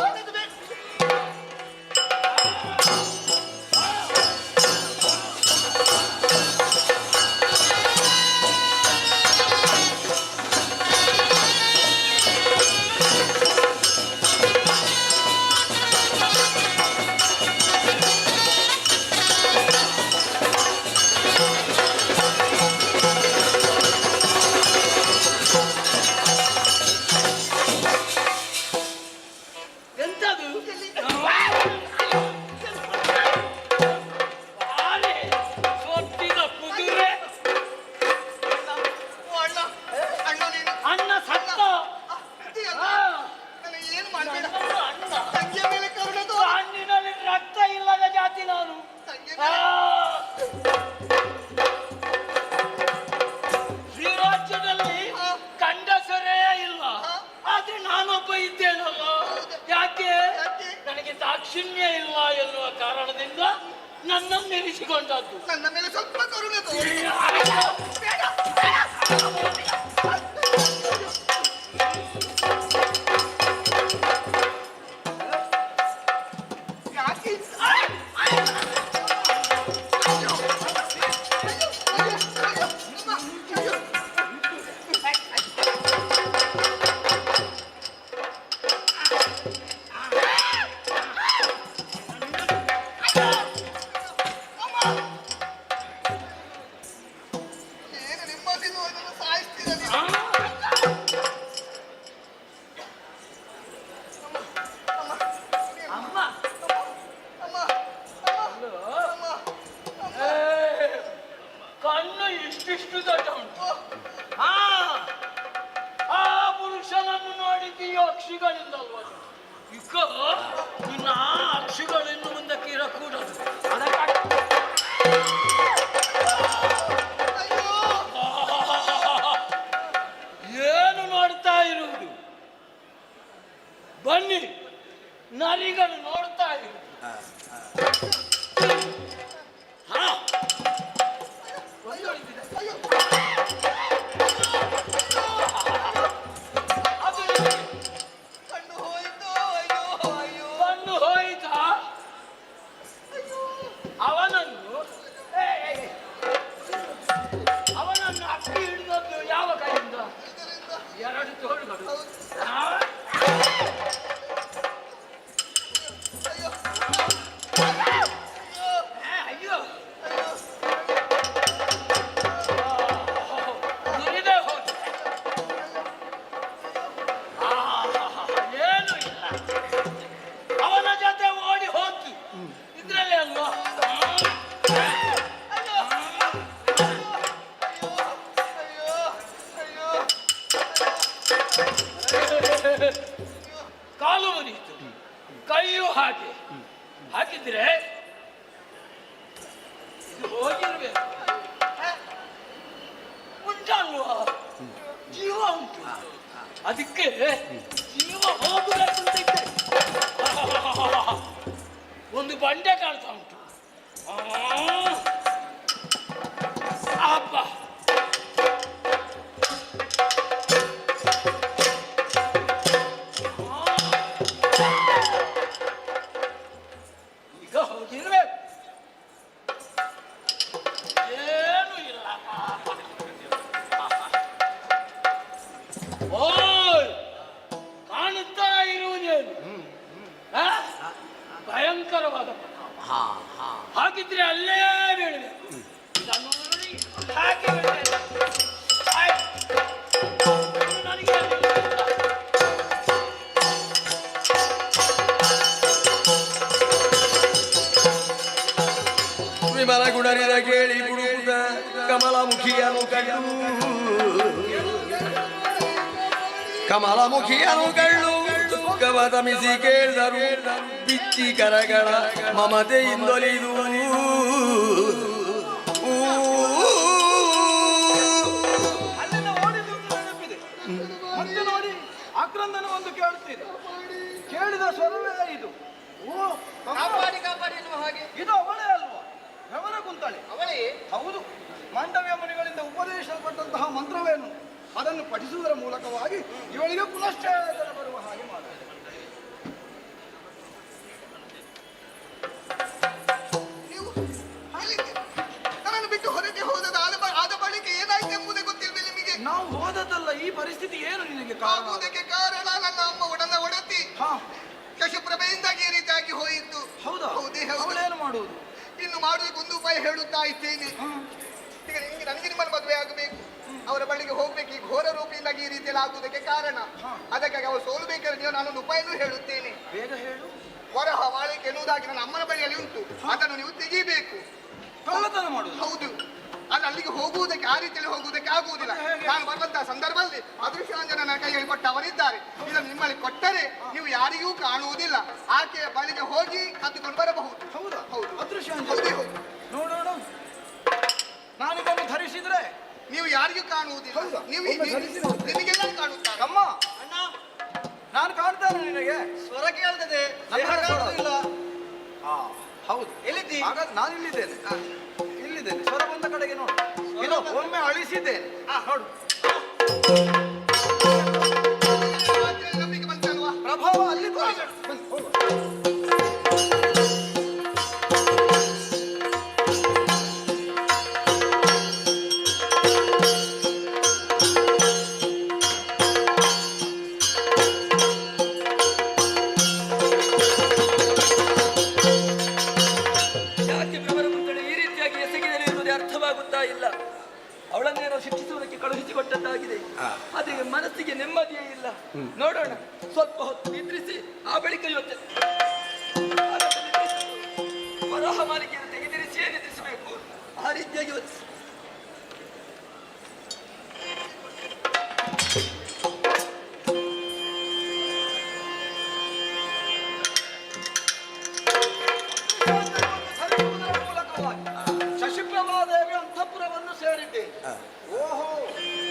ಎಂತದು? ಸೊಟ್ಟಿದ ಕುದುರೆ. ಅಣ್ಣ ಸತ್ತ. ಏನು ಮಾಡಬೇಡ. ಅಣ್ಣ ತಂಗಿಯ ಮೇಲೆ ಕರುಣದು. ಹಣ್ಣಿನಲ್ಲಿ ರಕ್ತ ಇಲ್ಲದ ಜಾತಿ ನಾನು. ಶ್ರೀರಾಜ್ಯದಲ್ಲಿ ಗಂಡಸರೇ ಇಲ್ಲ, ಆದ್ರೆ ನಾನೊಬ್ಬ ಇದ್ದೇನಲ್ಲ. ಯಾಕೆ? ನನಗೆ ದಾಕ್ಷಿಣ್ಯ ಇಲ್ಲ ಎನ್ನುವ ಕಾರಣದಿಂದ ನನ್ನನ್ನು ಇರಿಸಿಕೊಂಡದ್ದು. ನನ್ನ ಮೇಲೆ ಸ್ವಲ್ಪ ಕರುಣೆ ತೋರಿ. ಯಾಕೆ? ಏನು ನಿಮ್ಮದಿದು ಅದನ್ನು ಸಾಯಿಸ್ತೀರ ನೀವು? ಅಮ್ಮ ಕಣ್ಣು ಇಷ್ಟಿಷ್ಟು ದೊಡ್ಡ ಉಂಟು. ಆ ಪುರುಷನನ್ನು ನೋಡಿದ್ದೀಯೋ ಅಕ್ಷಿಗಳಿಂದಲ್ವ? ಈಗ ಇನ್ನು ಆ ಅಕ್ಷಿಗಳಿನ್ನು ಮುಂದಕ್ಕೆ ಇರಕೂಡದು. ಅಯ್ಯೋ ನರಿಗಳು ನೋಡ್ತಾ ಇರು. ಹಾ ಕಣ್ಣು ಹೋಯ್ತಾ? ಅವನನ್ನು ಅಕ್ಕಿ ಹಿಡಿದದ್ದು ಯಾವ ಕೈಯಿಂದ? ಎರಡು ತೋಳುಗಳು. ಅಯ್ಯೋ ಮುರಿದೇ ಹೋದ. ಏನು ಇಲ್ಲ, ಅವನ ಜೊತೆ ಓಡಿ ಹೋಗಿ ಇದ್ರಲ್ಲೇ ಅಲ್ವಾ? ಕಾಲು ಮುರಿಯಿತು, ಕೈಯೂ ಹಾಗೆ. ಹಾಕಿದ್ರೆ ಇದು ಹೋಗಿರ್ಬೇಕು. ಉಂಟಲ್ವಾ, ಜೀವ ಉಂಟು. ಅದಕ್ಕೆ ಜೀವ ಹೋಗಬೇಕು ಅಂತ ಇದ್ದೆ. ಒಂದು ಬಂಡೆ ಕಾಣ್ತಾ ಉಂಟು. ಅಪ್ಪ ಈಗ ಹೋಗಿರ್ಬೇಕು. ಏನು ಇಲ್ಲ. ಓಯ್, ಕಾಣುತ್ತಾ ಇರುವುದೇನು? ಭಯಂಕರವಾದ ಪ್ರತಾಪ. ಹಾಗಿದ್ರೆ ಅಲ್ಲೇ ಬೀಳಬೇಕು. ಇದನ್ನು ನೋಡಿ ಹಾಗೆ ಬೀಳ್ಬೇಕು. ನನಗೆ ವಿಮಲ ಗುಣರಿದ ಕೇಳಿ ಗುಡುಗುದ ಕಮಲಮುಖಿಯನು ಕಂಡು, ಕಮಲಮುಖಿಯನು ಕಂಡು ದುಃಖವ ತಮಿಸಿ ಕೇಳಿದರು. ಬಿಚ್ಚಿ ಕರಗಳ ಮಮತೆಯಿಂದೊಲಿದು ಅಲ್ಲಿಂದ ಓಡಿದ್ದು ನೆನಪಿದೆ. ಮತ್ತೆ ನೋಡಿ ಆಕ್ರಂದನ ಒಂದು ಕೇಳುತ್ತಿದೆ. ಕೇಳಿದ ಸ್ವರವೇ ಇದು. ಓ, ಕಾಪಾಡಿ ಕಾಪಾಡಿ ಎನ್ನುವ ಹಾಗೆ. ಇದು ಅವಳೇ ಅಲ್ವಾ? ಭ್ರಮರ ಕುಂತಳೆ ಅವಳೇ? ಹೌದು. ಮಾಂಡವ್ಯ ಮುನಿಗಳಿಂದ ಉಪದೇಶಿಸಲ್ಪಟ್ಟಂತಹ ಮಂತ್ರವೇನು ಅದನ್ನು ಪಠಿಸುವುದರ ಮೂಲಕವಾಗಿ ಇವಳಿಗೆ ಪುನಶ್ಚೇತನ ಬರುವ ಹಾಗೆ ಮಾಡಿದೆ. ನನ್ನನ್ನು ಬಿಟ್ಟು ಹೊರಗೆ ಹೋದದ ಆದ ಬಳಿಕ ಏನಾಯ್ತು ಎಂಬುದೇ ಗೊತ್ತಿಲ್ಲ ನಿಮಗೆ. ನಾವು ಹೋದದ್ದಲ್ಲ, ಈ ಪರಿಸ್ಥಿತಿ ಏನು ನಿನಗೆ ಕಾರಣ? ಆಗುವುದಕ್ಕೆ ಕಾರಣ ನನ್ನ ಅಮ್ಮ ಒಡತಿ ಶಶುಪ್ರಭೆಯಿಂದಾಗಿ ಈ ರೀತಿಯಾಗಿ ಹೋಯಿತು. ಹೌದಾ? ಹೌದೇ ಹೌದು. ಅವಳೇನು ಮಾಡುವುದು? ಇನ್ನು ಮಾಡುವುದಕ್ಕೆ ಒಂದು ಉಪಾಯ ಹೇಳುತ್ತಾ ಇದ್ದೇನೆ. ಈಗ ನನಗೆ ನಿಮ್ಮನ್ನು ಮದುವೆ ಆಗಬೇಕು, ಅವರ ಬಳಿಗೆ ಹೋಗ್ಬೇಕು. ಈ ಘೋರ ರೂಪಿಯಿಂದಾಗಿ ಈ ರೀತಿಯಲ್ಲಿ ಆಗುವುದಕ್ಕೆ ಕಾರಣ. ಅದಕ್ಕಾಗಿ ಅವರು ಸೋಲಬೇಕಾದ್ರೆ ನೀವು ನಾನೊಂದು ಉಪಾಯನೂ ಹೇಳುತ್ತೇನೆ. ಬೇಗ ಹೇಳು. ವರಹ ಮಾಳಿಕೆ ಎನ್ನುವುದಾಗಿ ನನ್ನ ಅಮ್ಮನ ಬಳಿಯಲ್ಲಿ ಉಂಟು, ಅದನ್ನು ನೀವು ತೆಗೀಬೇಕು. ಕಳ್ಳತನ ಮಾಡುದು? ಹೌದು. ಅಲ್ಲಿ ಅಲ್ಲಿಗೆ ಹೋಗುವುದಕ್ಕೆ ಆ ರೀತಿಯಲ್ಲಿ ಹೋಗುವುದಕ್ಕೆ ಆಗುವುದಿಲ್ಲ. ನಾನು ಬರುವಂತಹ ಸಂದರ್ಭದಲ್ಲಿ ಅದೃಶ್ಯಾಂಜನ ನನ್ನ ಕೈಯಲ್ಲಿ ಕೊಟ್ಟವರಿದ್ದಾರೆ. ಇದನ್ನು ನಿಮ್ಮಲ್ಲಿ ಕೊಟ್ಟರೆ ನೀವು ಯಾರಿಗೂ ಕಾಣುವುದಿಲ್ಲ. ಆಕೆಯ ಬಳಿಗೆ ಹೋಗಿ ಕದ್ದುಕೊಂಡು ಬರಬಹುದು. ಹೌದಾ? ಹೌದು. ಅದೃಶ್ಯಾಂಜನ ನೋಡೋಣ. ನಾನಿದನ್ನು ಧರಿಸಿದ್ರೆ ನೀವು ಯಾರಿಗೂ ಕಾಣುವುದಿಲ್ಲ. ನೀವು ನಿಮಗೆಲ್ಲ ಕಾಣುತ್ತಾರೆ. ಅಮ್ಮ, ನಾನು ಕಾಣ್ತೇನೆ ನಿನಗೆ. ಸ್ವರ ಕೇಳ್ತದೆ, ಇಲ್ಲ. ಹೌದು. ಎಲ್ಲಿದ್ದಿ? ಹಾಗಾದ್ರೆ ನಾನು ಇಲ್ಲಿದ್ದೇನೆ. ಇಲ್ಲಿದ್ದೇನೆ. ಸ್ವರ ಬಂದ ಕಡೆಗೆ ನೋಡು. ಇದು ಒಮ್ಮೆ ಅಳಿಸಿದ್ದೇನೆ. ನೋಡು, ನಂಬಿಕೆ ಬಂತಲ್ವಾ? ಪ್ರಭಾವ ಅಲ್ಲಿ ಬನ್ನಿ, ಹೋಗುವ. ಯಾಕೆ ಭ್ರಮರ ಮುಂದಳೆ ಈ ರೀತಿಯಾಗಿ ಎಸಗಿದರೆ ಇರುವುದೇ ಅರ್ಥವಾಗುತ್ತಾ ಇಲ್ಲ. ಅವಳನ್ನೇನೋ ಶಿಕ್ಷಿಸುವುದಕ್ಕೆ ಕಳುಹಿಸಿಕೊಟ್ಟದ್ದಾಗಿದೆ. ಅದೇ ಮನಸ್ಸಿಗೆ ನೆಮ್ಮದಿಯೇ ಇಲ್ಲ. ನೋಡೋಣ, ಸ್ವಲ್ಪ ಹೊತ್ತು ನಿದ್ರಿಸಿ ಆ ಬಳಿಕ ಯೋಚನೆ. ವರಾಹ ಮಾಲಿಕೆಯನ್ನು ತೆಗೆದಿರಿಸಿಯೇ ನಿದ್ರಿಸಬೇಕು. ಆ ರೀತಿಯಾಗಿ ಯೋಚಿಸಿ. ಶಶಿಪ್ರಭಾದೇವಿ ಅಂತಃಪುರವನ್ನು ಸೇರಿದ್ದೆ. ಓಹೋ,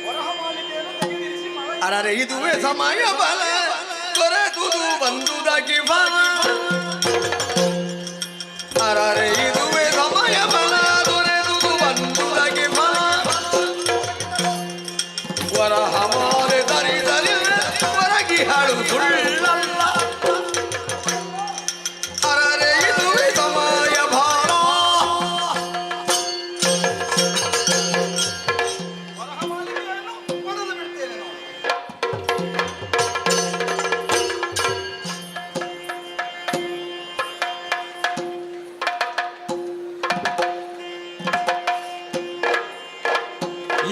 ವರಹ ಮಾಲಿಕೆಯನ್ನು ತೆಗೆದಿರಿಸಿ ಅರರೆ ಇದುವೇ ಸಮಯ ಬಲ ತೊರೆದು ದೊರೆದುದು ಬಂದುದಾಗಿ ಅರರೆ ಇದುವೇ ಸಮಯ ಬಲ ದೊರೆದುದು ಬಂದುದಾಗಿ ವರ ಹಮಾರೆ ದರಿ ದರಿ ಹೊರಗಿ ಹಾಡು ಸುಳ್ಳಲ್ಲ ಅರರೆ ಇದುವೇ ಸಮಯ ಭಾರ ವರಹಮಾಲಿಕೆಯನ್ನು ಒಡೆದು ಬಿಡ್ತೇನೆ ನಾನು.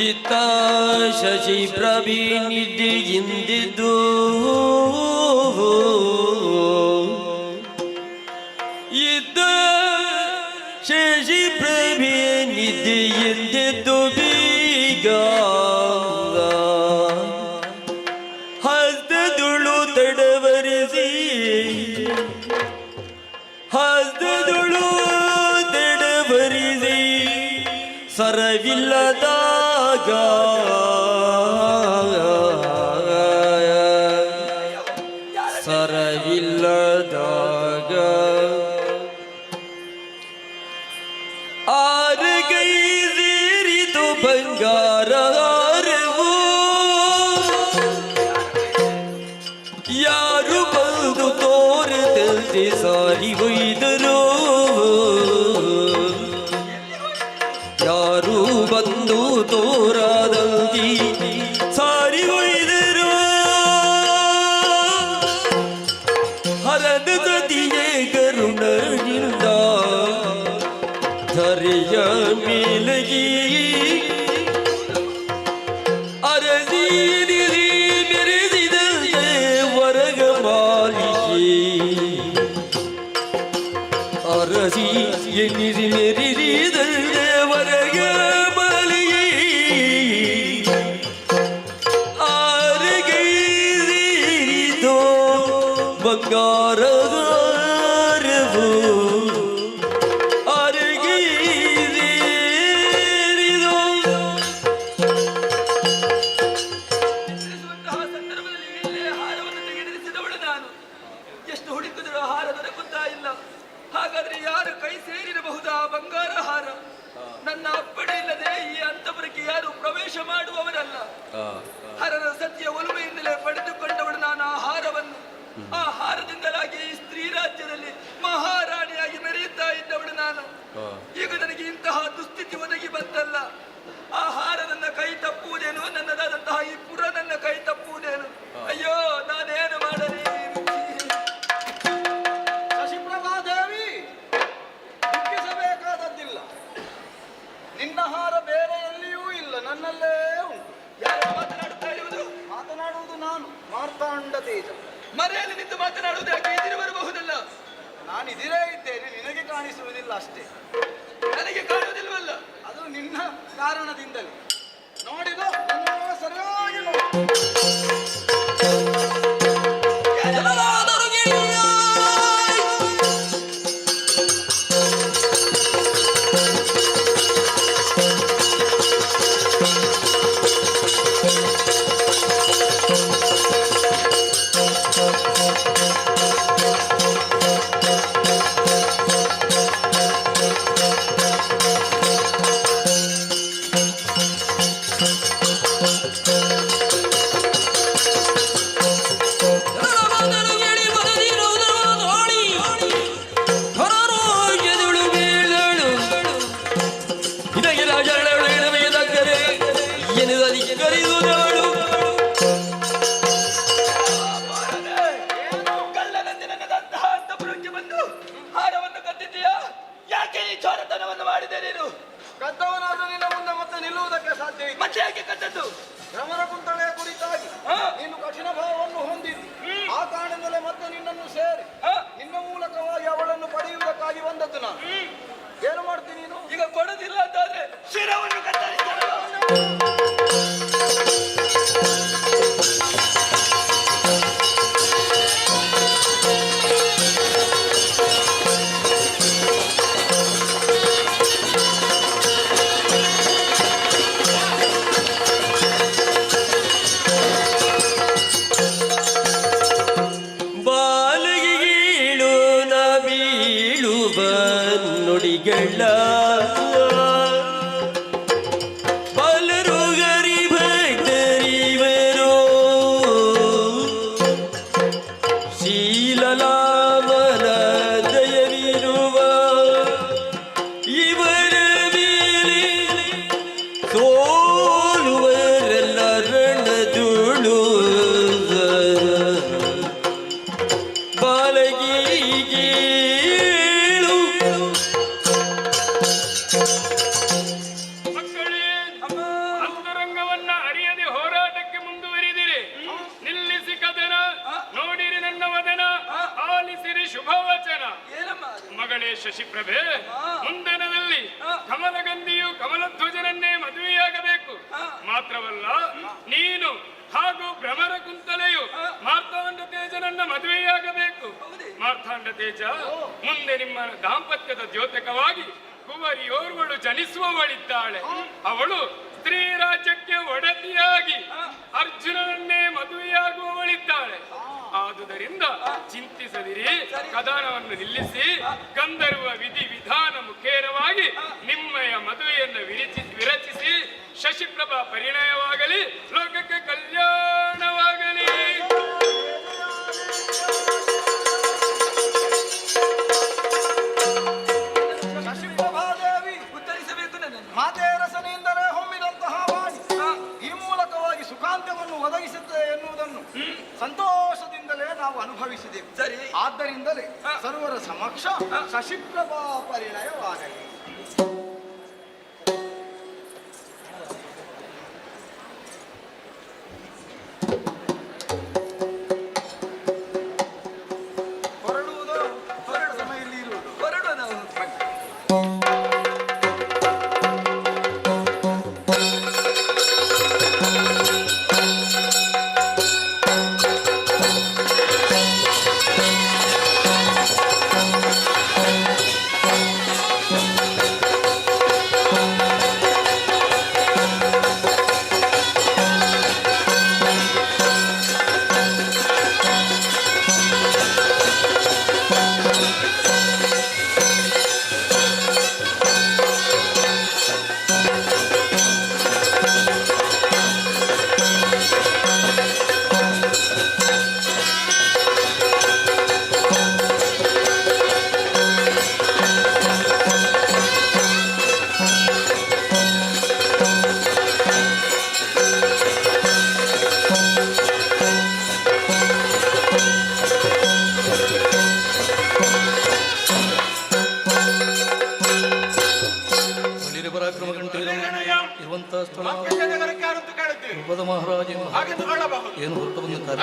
ಇತ್ತ ಶಶಿ ಪ್ರವೀಣಿದ್ದೆ ಎಂದಿದ್ದು ಇದ್ದ ಶಶಿ ಪ್ರವೀಣಿದ್ದೆ ಎಂದಿದ್ದು ಬೀಗ ಹಸ್ತದುಳು ತಡವರಿಸಿ ಹಸ್ತದುಳು ತಡವರಿಸಿ ಸರವಿಲ್ಲದಾಗ ಸರವಿಲ್ಲದಾಗ ಆರಗೈ ಸೇರಿತು ಬಂಗಾರವು ಯಾರು ಬಂದು ತೋರದಂತೆ ಸಾರಿ ಒಯ್ದರು ಯಾರು ಬಂದು ತೋರಾದಂತಿ ಸಾರಿ ಒಯ್ದರು ಹರದ ಸತಿಯೇ ಕರುಣದಿಂದ ಧರೆಯ ಮೇಲಗಿ ಅರಸಿ ಮೆರೆಸಿದಂತೆ ವರಗ ಮಾಲಿಕೆ ಅರಸಿ ಎನ್ನಿಸಿ ಮೆರೆಸಿದಂತೆ ವರಗ ಮಾಲಿಕೆ ಆರಗೈ ಸೇರಿದೋ ಬಂಗಾರಗಾರವು ಆರಗೈ ಸೇರಿದೋ ತಿಳಿಸುವಂತಹ ಸಂದರ್ಭದಲ್ಲಿ ಇಲ್ಲೇ ಹಾರವನ್ನು ತೆಗೆದಿರಿಸಿದವಳು ನಾನು. ಎಷ್ಟು ಹುಡುಕಿದರೂ ಹಾರ ದೊರಕುತ್ತಾ ಇಲ್ಲ. ಹಾಗಾದ್ರೆ ಯಾರು ಕೈ ಸೇರಿರಬಹುದಾ ಬಂಗಾರ ಹಾರ? ನನ್ನ ಅಪ್ಪಣೆ ಇಲ್ಲದೆ ಈ ಅಂತಪುರಕ್ಕೆ ಯಾರು ಪ್ರವೇಶ ಮಾಡುವವರಲ್ಲ. ಹರನ ಸತ್ಯ ಒಲುಮೆಯಿಂದಲೇ ಪಡೆದುಕೊಂಡವಳು ನಾನು ಆ ಹಾರವನ್ನು. ಆ ಹಾರದಿಂದಲಾಗಿ ಈ ಸ್ತ್ರೀ ರಾಜ್ಯದಲ್ಲಿ ಮಹಾರಾಣಿಯಾಗಿ ಮೆರೆಯುತ್ತಾ ಇದ್ದವಳು ನಾನು. ಈಗ ನನಗೆ ಇಂತಹ ದುಸ್ಥಿತಿ ಒದಗಿ ಬಂತಲ್ಲ. ಆ ಹಾರ ನನ್ನ ಕೈ ತಪ್ಪುವುದೇನು? ನನ್ನದಾದಂತಹ ಈ ಪುರ ನನ್ನ ಕೈ ತಪ್ಪುವುದೇನು? ಅಯ್ಯೋ, ನಾನೇನು ಮಾಡಲಿ? ಶಶಿಪ್ರಭಾದೇವಿ, ದುಃಖಿಸಬೇಕಾದದ್ದಿಲ್ಲ. ನಿನ್ನ ಹಾರ ಬೇರೆ ಎಲ್ಲಿಯೂ ಇಲ್ಲ, ನನ್ನಲ್ಲೇ ಉಂಟು. ಯಾರು ಮಾತನಾಡುತ್ತಾ ಇರುವುದು? ಮಾತನಾಡುವುದು ನಾನು, ಮಾರ್ತಾಂಡ ತೇಜ. ಮರೆಯಲ್ಲಿ ನಿಂತು ಮಾತನಾಡುವುದು ಯಾಕೆ? ಎದುರು ಬರಬಹುದಲ್ಲ? ನಾನು ಇದಿರೇ ಇದ್ದೇನೆ, ನಿನಗೆ ಕಾಣಿಸುವುದಿಲ್ಲ ಅಷ್ಟೇ. ನನಗೆ ಕಾಣುವುದಿಲ್ವಲ್ಲ? ಅದು ನಿನ್ನ ಕಾರಣದಿಂದಲೇ. ನೋಡಿದ ನನ್ನನ್ನು ಸರಿಯಾಗಿ ನೋಡು. ಕಳ್ಳನಂತೆ ನನ್ನದಂತಹ ಅಂತಪುರಕ್ಕೆ ಬಂದು ಹಾರವನ್ನು ಕದ್ದಿದ್ದೀಯಾ? ಯಾಕೆ ಈ ಚೋರತನವನ್ನು ಮಾಡಿದೆ ನೀನು? ಕದ್ದವನಾದ ನಿನ್ನ ಮುಂದೆ ಮತ್ತೆ ನಿಲ್ಲುವುದಕ್ಕೆ ಸಾಧ್ಯ ಇಲ್ಲ. ಮತ್ತೆ ಯಾಕೆ ಕದ್ದದ್ದು? ಭ್ರಮರ ಕುಂತ ಮಗಳೇ ಶಶಿಪ್ರಭೆ, ಮುಂದಿನದಲ್ಲಿ ಕಮಲಗಂಧಿಯು ಕಮಲಧ್ವಜನನ್ನೇ ಮದುವೆಯಾಗಬೇಕು. ಮಾತ್ರವಲ್ಲ, ನೀನು ಹಾಗೂ ಭ್ರಮರ ಕುಂತಲೆಯು ಮಾರ್ತಾಂಡ ತೇಜನನ್ನ ಮದುವೆಯಾಗಬೇಕು. ಮಾರ್ತಾಂಡ ತೇಜ ಮುಂದೆ ನಿಮ್ಮ ದಾಂಪತ್ಯದ ದ್ಯೋತಕವಾಗಿ ಕುವರಿಯೋರ್ವಳು ಜನಿಸುವವಳಿದ್ದಾಳೆ. ಅವಳು ಸ್ತ್ರೀ ರಾಜ್ಯಕ್ಕೆ ಒಡತಿಯಾಗಿ ಅರ್ಜುನನನ್ನೇ ಮದುವೆಯಾಗುವವಳಿದ್ದಾಳೆ. ಆದುದರಿಂದ ಚಿಂತಿಸದಿರಿ, ಕದನವನ್ನು ನಿಲ್ಲಿಸಿ ಗಂಧರ್ವ ವಿಧಿ ವಿಧಾನ ಮುಖೇನವಾಗಿ ನಿಮ್ಮಯ ಮದುವೆಯನ್ನು ವಿರಚಿಸಿ ಶಶಿಪ್ರಭಾ ಪರಿಣಯವಾಗಲಿ, ಲೋಕಕ್ಕೆ ಕಲ್ಯಾಣವಾಗಲಿ. ಶಶಿಪ್ರಭಾದೇವಿ ಉತ್ತರಿಸಬೇಕು. ಮಾತೆ ರಸನೆಯಿಂದಲೇ ಹೊಮ್ಮಿದಂತಹ ವಾಣಿ ಈ ಮೂಲಕವಾಗಿ ಸುಖಾಂತ್ಯವನ್ನು ಒದಗಿಸುತ್ತದೆ ಎನ್ನುವುದನ್ನು ಸಂತೋಷದಿಂದಲೇ ನಾವು ಅನುಭವಿಸಿದೆವು. ಸರಿ, ಆದ್ದರಿಂದಲೇ ಸರ್ವರ ಸಮಕ್ಷ ಶಶಿಪ್ರಭಾ ಪರಿಣಯವಾಗಲಿ. ಹೊರಡುವುದು ಹೊರಡು ಸಮಯಲ್ಲಿ ಇರುವುದು ಹೊರಡುವ ನಾವು. ಪರಾಕ್ರಮ ಇರುವಂತಹ ಸ್ಥಳ ಮಹಾರಾಜ ಏನು ಹೊರಟು ಬಂದಿದ್ದಾರೆ.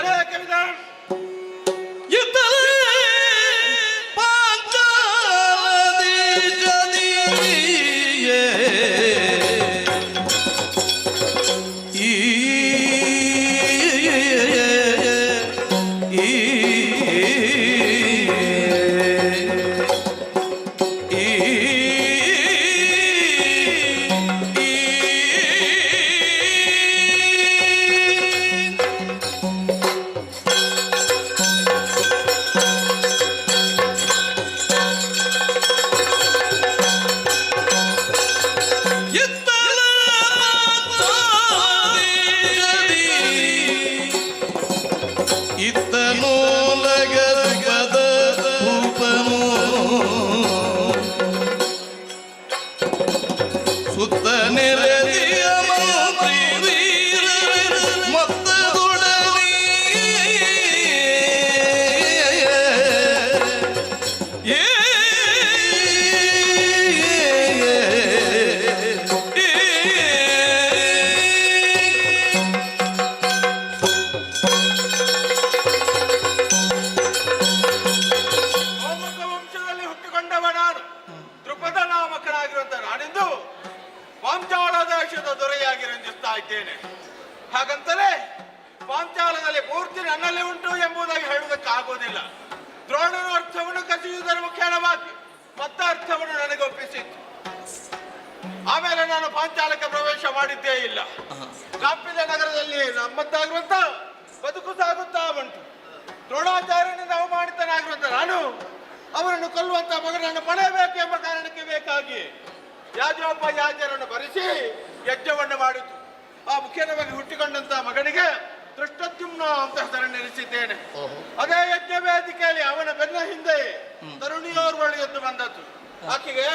ಪಾಂಚಾಲ ದೇಶದ ದೊರೆಯಾಗಿ ರಂಜಿಸ್ತಾ ಇದ್ದೇನೆ. ಹಾಗಂತಲೇ ಪಾಂಚಾಲದಲ್ಲಿ ಪೂರ್ತಿ ನನ್ನಲ್ಲಿ ಉಂಟು ಎಂಬುದಾಗಿ ಹೇಳುವುದಕ್ಕಾಗೋದಿಲ್ಲ. ದ್ರೋಣನ ಅರ್ಥವನ್ನು ಕಸಿಯುವುದರ ಮುಖ್ಯವಾಗಿ ಮತ್ತ ಅರ್ಥವನ್ನು ನನಗೆ ಒಪ್ಪಿಸಿತ್ತು. ಆಮೇಲೆ ನಾನು ಪಾಂಚಾಲಕ್ಕೆ ಪ್ರವೇಶ ಮಾಡಿದ್ದೇ ಇಲ್ಲ. ಕಾಪಿದ ನಗರದಲ್ಲಿ ನಮ್ಮದ್ದಾಗಿರುವಂತ ಬದುಕು ಸಾಗುತ್ತಾ ಉಂಟು. ದ್ರೋಣಾಚಾರ್ಯನಿಂದ ಅವಮಾನಿತನಾಗಿರುವಂತ ನಾನು ಅವರನ್ನು ಕೊಲ್ಲುವಂತ ಮಗನನ್ನು ಪಡೆಯಬೇಕು ಎಂಬ ಕಾರಣಕ್ಕೆ ಬೇಕಾಗಿ ಯಾಜೋಪಯಾಜರನ್ನು ಭರಿಸಿ ಯಜ್ಞವನ್ನು ಮಾಡಿತು. ಆ ಮುಖ್ಯವಾಗಿ ಹುಟ್ಟಿಕೊಂಡಂತ ಮಗನಿಗೆ ದೃಷ್ಟದ್ಯುಮ್ನ ಅಂತ ಹೆಸರನ್ನಿರಿಸಿದ್ದೇನೆ. ಅದೇ ಯಜ್ಞ ವೇದಿಕೆಯಲ್ಲಿ ಅವನ ಬೆನ್ನ ಹಿಂದೆ ತರುಣಿಯೋರ್ವಳು ಎದ್ದು ಬಂದದ್ದು. ಆಕೆಗೆ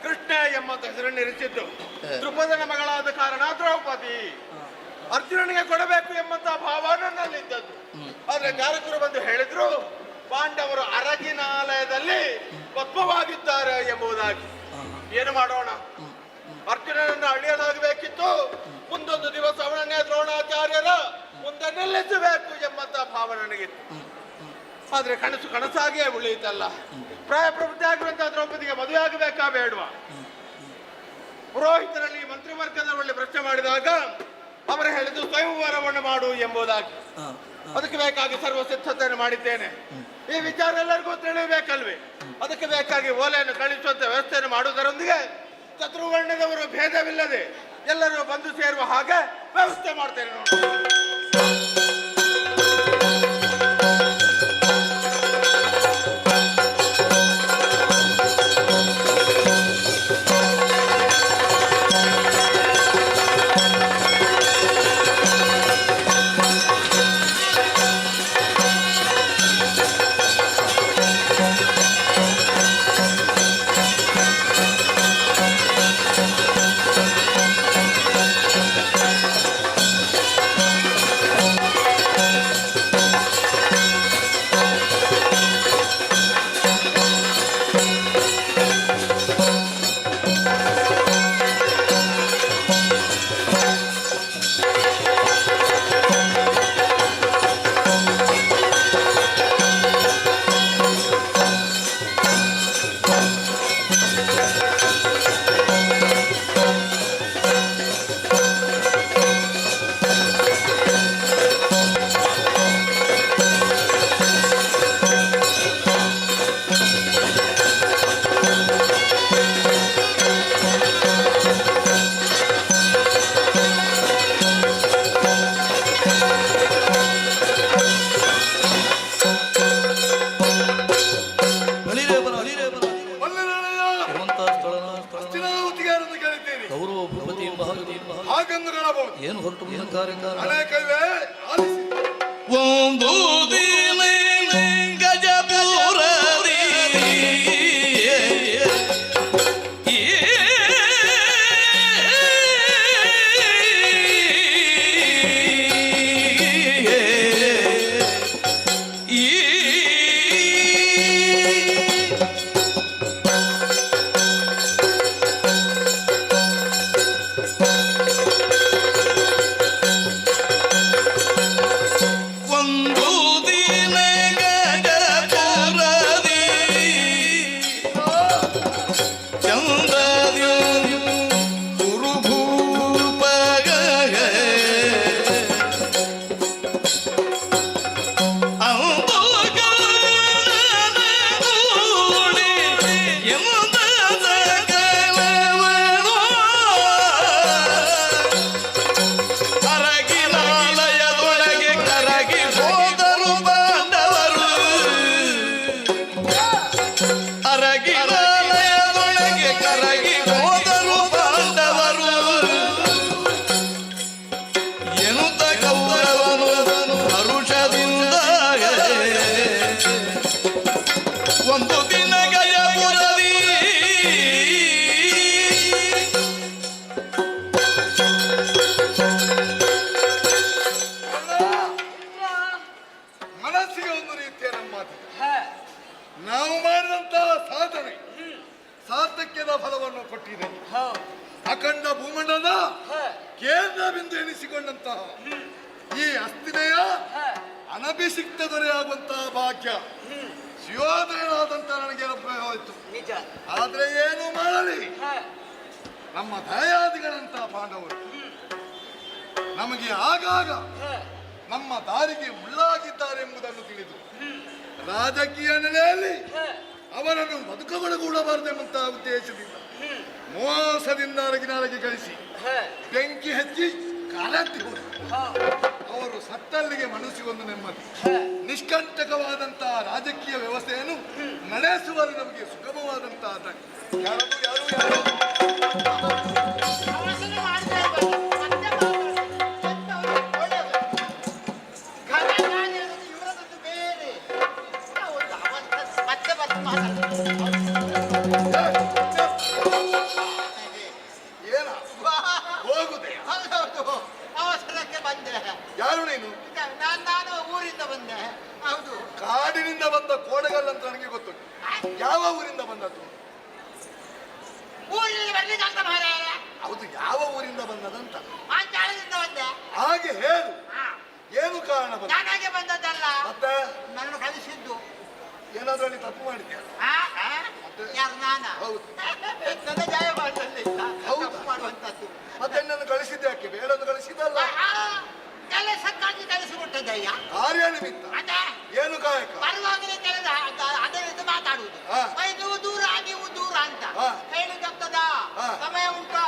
ಕೃಷ್ಣ ಎಂಬಂತ ಹೆಸರನ್ನಿರಿಸಿದ್ದು. ದ್ರುಪದನ ಮಗಳಾದ ಕಾರಣ ದ್ರೌಪದಿ. ಅರ್ಜುನನಿಗೆ ಕೊಡಬೇಕು ಎಂಬಂತ ಭಾವ ನನ್ನಲ್ಲಿದ್ದದ್ದು. ಆದ್ರೆ ಗಾರಕರು ಬಂದು ಹೇಳಿದ್ರು, ಪಾಂಡವರು ಅರಗಿನಾಲಯದಲ್ಲಿ ಪದ್ಮವಾಗಿದ್ದಾರೆ ಎಂಬುದಾಗಿ. ಏನು ಮಾಡೋಣ? ಅರ್ಜುನನನ್ನು ಅಳಿಯಲಾಗಬೇಕಿತ್ತು. ಮುಂದೊಂದು ದಿವಸ ಅವನನ್ನೇ ದ್ರೋಣಾಚಾರ್ಯರ ಮುಂದೆ ನಿಲ್ಲಿಸಬೇಕು ಎಂಬಂತ ಭಾವ ನನಗಿತ್ತು. ಆದ್ರೆ ಕನಸು ಕನಸಾಗಿಯೇ ಉಳಿಯಿತಲ್ಲ. ಪ್ರಾಯ ಪ್ರವೃತ್ತಿ ಆಗಿರುವಂತಹ ದ್ರೌಪದಿಗೆ ಮದುವೆ ಆಗಬೇಕಾ ಬೇಡವಾ? ಪುರೋಹಿತರಲ್ಲಿ ಮಂತ್ರಿವರ್ಗದವರಲ್ಲಿ ಪ್ರಶ್ನೆ ಮಾಡಿದಾಗ ಅವರು ಹೇಳಿದ್ದು ಸ್ವಯಂವರವನ್ನು ಮಾಡು ಎಂಬುದಾಗಿ. ಅದಕ್ಕೆ ಬೇಕಾಗಿ ಸರ್ವ ಸಿದ್ಧತೆಯನ್ನು ಮಾಡಿದ್ದೇನೆ. ಈ ವಿಚಾರ ಎಲ್ಲರಿಗೂ ತಿಳಿಯಬೇಕಲ್ವೇ? ಅದಕ್ಕೆ ಬೇಕಾಗಿ ಓಲೆಯನ್ನು ಕಳಿಸುವಂತ ವ್ಯವಸ್ಥೆಯನ್ನು ಮಾಡುವುದರೊಂದಿಗೆ ಶತ್ರುವರ್ಣದವರು ಭೇದವಿಲ್ಲದೆ ಎಲ್ಲರೂ ಬಂದು ಸೇರುವ ಹಾಗೆ ವ್ಯವಸ್ಥೆ ಮಾಡ್ತೇನೆ ನೋಡಿ. ಏನು ಹೊರಟು ಕಾರ್ಯಕ್ರಮ ಒಂದು ದಿನ ಗಜಪುರದಿ ಅಖಂಡ ಭೂಮಂಡಲ ಕೇಂದ್ರ ಬಿಂದು ಎನಿಸಿಕೊಂಡಂತಹ ಈ ಅಸ್ತಿನೆಯ ಅನಭಿಷಿಕ್ತ ದೊರೆಯಾಗುವಂತಹ ಭಾಗ್ಯ ಶಿವೋದಯನಾದಂತ ನನಗೆ ಲಭ್ಯವಾಯಿತು. ಆದ್ರೆ ಏನು ಮಾಡಲಿ, ನಮ್ಮ ದಯಾದಿಗಳಂತಹ ಪಾಂಡವರು ನಮಗೆ ಆಗಾಗ ನಮ್ಮ ದಾರಿಗೆ ಮುಳ್ಳಾಗಿದ್ದಾರೆ ಎಂಬುದನ್ನು ತಿಳಿದು ರಾಜಕೀಯ ನೆಲೆಯಲ್ಲಿ ಅವರನ್ನು ಬದುಕಗೊಳಗೂಡಬಾರದೆಂಬಂತಹ ಉದ್ದೇಶದಿಂದ ಮೋಸದಿಂದ ಅರಗಿನಾರಗೆ ಗಳಿಸಿ ಬೆಂಕಿ ಹಚ್ಚಿ ಕಾಲಟ್ಟಿ ಹೋದರು. ಅವರು ಸತ್ತಲ್ಲಿಗೆ ಮನಸ್ಸಿಗೆ ಒಂದು ನೆಮ್ಮದಿ. ನಿಷ್ಕಂಟಕವಾದಂತಹ ರಾಜಕೀಯ ವ್ಯವಸ್ಥೆಯನ್ನು ನಡೆಸುವಲ್ಲಿ ನಮಗೆ ಸುಗಮವಾದಂತಹ ಅವಸರಕ್ಕೆ ಬಂದೆ. ಯಾರು ನೀನು? ನಾನು ಊರಿಂದ ಬಂದೆ. ಹೌದು. ಕಾಡಿನಿಂದ ಬಂದ ಕೋಡಗಲ್ ಅಂತ ನನಗೆ ಗೊತ್ತುಂಟು. ಯಾವ ಊರಿಂದ ಬಂದದ್ದು? ಊರಿಗೆ ಬರ್ಲಿಕ್ಕೆ ಅಂತ ಮಾರಾಯ. ಹೌದು, ಯಾವ ಊರಿಂದ ಬಂದದಂತ? ಮಾಂಚಾಳದಿಂದ ಬಂದೆ. ಹಾಗೆ ಹೇಳು. ಏನು ಕಾರಣ ಬಂದ? ನಾನಾಗೆ ಬಂದದ್ದಲ್ಲ, ಮತ್ತೆ ನನ್ನನ್ನು ಕಳಿಸಿದ್ದು. ಏನಾದ್ರಲ್ಲಿ ತಪ್ಪು ಮಾಡಿದ್ಯಾ? ಯಾರು ನಾನ? ಹೌದು. ನನ್ನ ಜಯಮಾನದಲ್ಲಿ ಹೌದಾ? ತಪ್ಪು ಮಾಡುವಂತದ್ದು. ಮತ್ತೆ ನನ್ನನ್ನು ಕಳಿಸಿದ್ದೆ ಯಾಕೆ? ಬೇಡನ್ನು ಕಳಿಸಿದ್ದಲ್ಲ, ಕೆಲಸಕ್ಕಾಗಿ ಕಳಿಸಿಕೊಟ್ಟದ್ದಯ್ಯ. ಕಾರ್ಯ ನಿಮಿತ್ತ. ಅದೇ ಏನು ಕಾಯಕ? ಬರುವಾಗಲೇ ಕೆಲಸ ಅದೇ ಇದು ಮಾತಾಡುವುದು. ಹಾ. ನೀವು ದೂರ ನೀವು ದೂರ ಅಂತ ಹಾ. ಹೇಳಿದಾಗ್ತದ? ಹಾ. ಸಮಯ ಉಂಟು,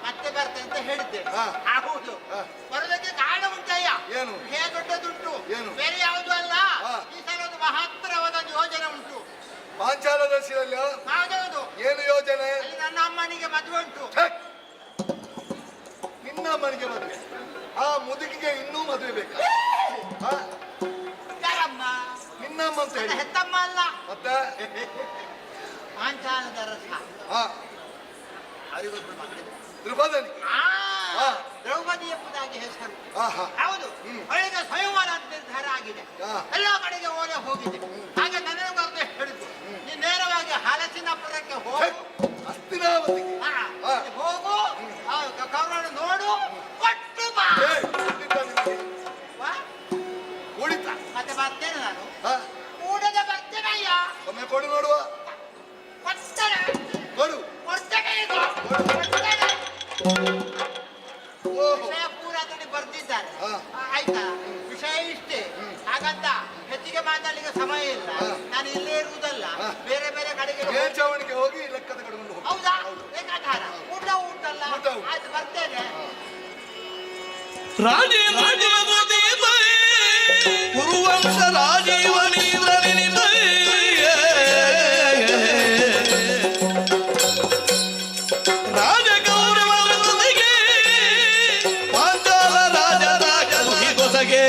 ಮತ್ತೆ ಬರ್ತೇನೆ ಅಂತ ಹೇಳಿದ್ದೆ. ಹಾ. ಹೌದು, ಹಾ. ಬರೋದಕ್ಕೆ ಕಾರಣ ಉಂಟಯ್ಯ. ಏನು? ಹೇಗೆ ದೊಡ್ಡದುಂಟು, ಏನು? ಬೇರೆ ಯಾವುದು ಅಲ್ಲ. ಹಾ. ಈ ಸಲ ಒಂದು ಮಹತ್ತರವಾದ ಯೋಜನೆ ಉಂಟು. ಪಾಂಚಾಲ ದರ್ಶಿಯಲ್ಲಿ ಹೌದೌದು, ಏನು ಯೋಜನೆ? ಅಲ್ಲಿ ನನ್ನ ಅಮ್ಮನಿಗೆ ಮದುವೆ ಉಂಟು. ಛೆ! ನಿನ್ನ ಅಮ್ಮನಿಗೆ ಮದುವೆ? ಆ ಮುದುಕಿಗೆ ಇನ್ನೂ ಮದುವೆ ಬೇಕಾ? ಆ? ಯಾರಮ್ಮ? ನಿನ್ನಮ್ಮ ಅಂತ ನನ್ನ ಹೇಳಿ. ಹೆತ್ತಮ್ಮ ಅಲ್ಲ, ಮತ್ತೆ ಪಾಂಚಾಲದ ರಸ. ಹಾ, ಅವರಿಗೊಬ್ಬರು ಮಗಳಿದ್ದಾರೆ. ದ್ರುಪದನಿ. ಆ, ಹಾ. ದ್ರೌಪದಿ ಎಂಬುದಾಗಿ ಹೆಸರು. ಆಹಾ. ಹೌದು, ಅವಳಿಗೆ ಸ್ವಯಂವರ ಅಂತ ನಿರ್ಧಾರ ಆಗಿದೆ. ಹಾ. ಎಲ್ಲ ಕಡೆಗೆ ಓಲೆ ಹೋಗಿದೆ. ಹಾಗೆ ನನಗೆ ಬಂದು ಹೇಳಿದ್ದು, ನೀನು ನೇರವಾಗಿ ಹಲಸಿನಪುರಕ್ಕೆ ಛೆ! ಹೋಗು. ಹಸ್ತಿನಾವತಿಗೆ. ಹಾ, ಹಾ. ಅಲ್ಲಿ ಹೋಗು, ಕೌರವನ ನೋಡು, ಕೊಟ್ಟು ಬಾ. ಏ, ಖಂಡಿತ ನಿನಗೆ. ವಾ, ಕುಡಿತ. ಮತ್ತೆ ಬರ್ತೇನೆ ನಾನು. ಹಾ, ಕೂಡದ ಬರ್ತೇನಯ್ಯ. ಒಮ್ಮೆ ಕೊಡು ನೋಡುವ. ಕೊಡ್ತೇನೆ, ಕೊಡು. ಕೊಡ್ತೇನೆ ಈಗ. ಕೊಡ್ತೇನೆ. ಓಹೋ. ವಿಷಯ ಪೂರ ಅದರಲ್ಲಿ ಬರ್ದಿದ್ದಾರೆ. ಹಾ. ಆಯ್ತಾ, ವಿಷಯ ಇಷ್ಟೇ. ಹಾಗಂತ ಹೆಚ್ಚಿಗೆ ಮಾತಾಡಲಿಕ್ಕೆ ಸಮಯ ಇಲ್ಲ. ಹಾ. ನಾನು ಇಲ್ಲೇ ಇರುವುದಲ್ಲ, ಹಾ. ಬೇರೆ ಬೇರೆ ಕಡೆಗೆ ಮೇಲ್ಚಾವಣಿಗೆ ಹೋಗಿ ಲೆಕ್ಕ ತಗೊಂಡು ಹೋಗು. ಹೌದಾ? ಬೇಕಾಧಾರ ಊಟ ಉಂಟಲ್ಲ. ಊಟ ಉಂಟು. ಆಯ್ತು, ಬರ್ತೇನೆ. ಕುರುವಂಶ ರಾಜೀವ ರಾಜಗೌರವದೊಂದಿಗೆ ಪಾಂಚಾಲ ರಾಜದ ಕೊಸಗೆ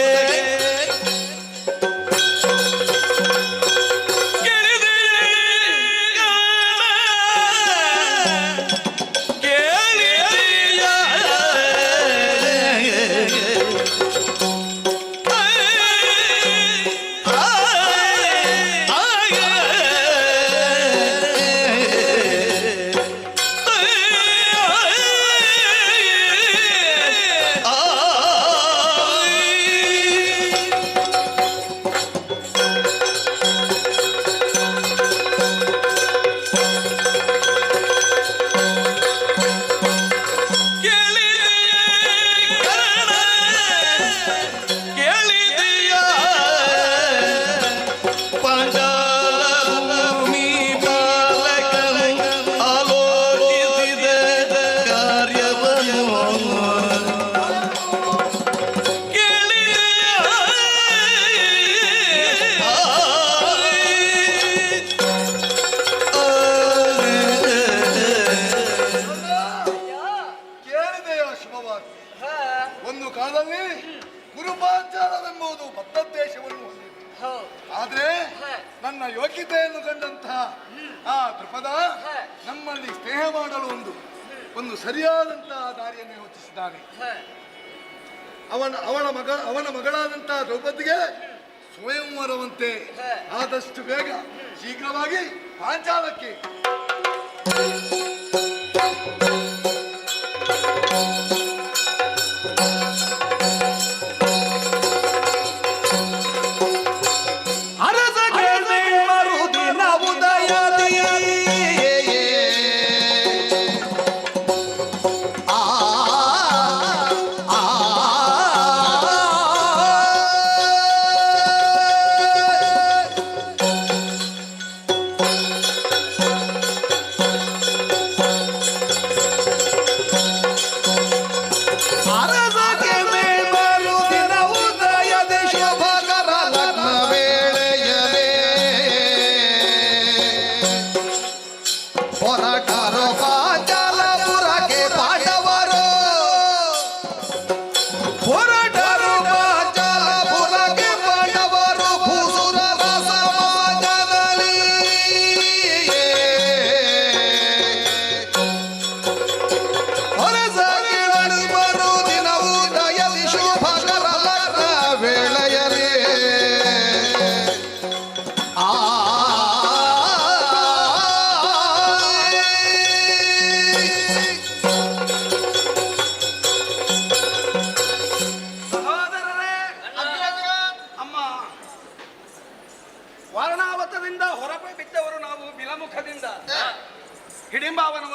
ಕೇಳಿದೆಯೋ ಶುಭವಾಗಿ? ಒಂದು ಕಾಲದಲ್ಲಿ ಗುರುಪಾಂಚಾಲವೆಂಬುದು ಭತ್ತದೇಶವನ್ನು ಹೊಂದಿತ್ತು. ಆದ್ರೆ ನನ್ನ ಯೋಗ್ಯತೆಯನ್ನು ಕಂಡಂತಹ ಆ ದ್ರುಪದ ನಮ್ಮಲ್ಲಿ ಸ್ನೇಹ ಮಾಡಲು ಒಂದು ಸರಿಯಾದಂತಹ ದಾರಿಯನ್ನು ಯೋಚಿಸಿದ್ದಾನೆ. ಅವನ ಮಗಳಾದಂತಹ ದ್ರೌಪದಿಗೆ ಸ್ವಯಂವರವಂತೆ ಆದಷ್ಟು ಬೇಗ ಶೀಘ್ರವಾಗಿ ಪಾಂಚಾಲಕ್ಕೆ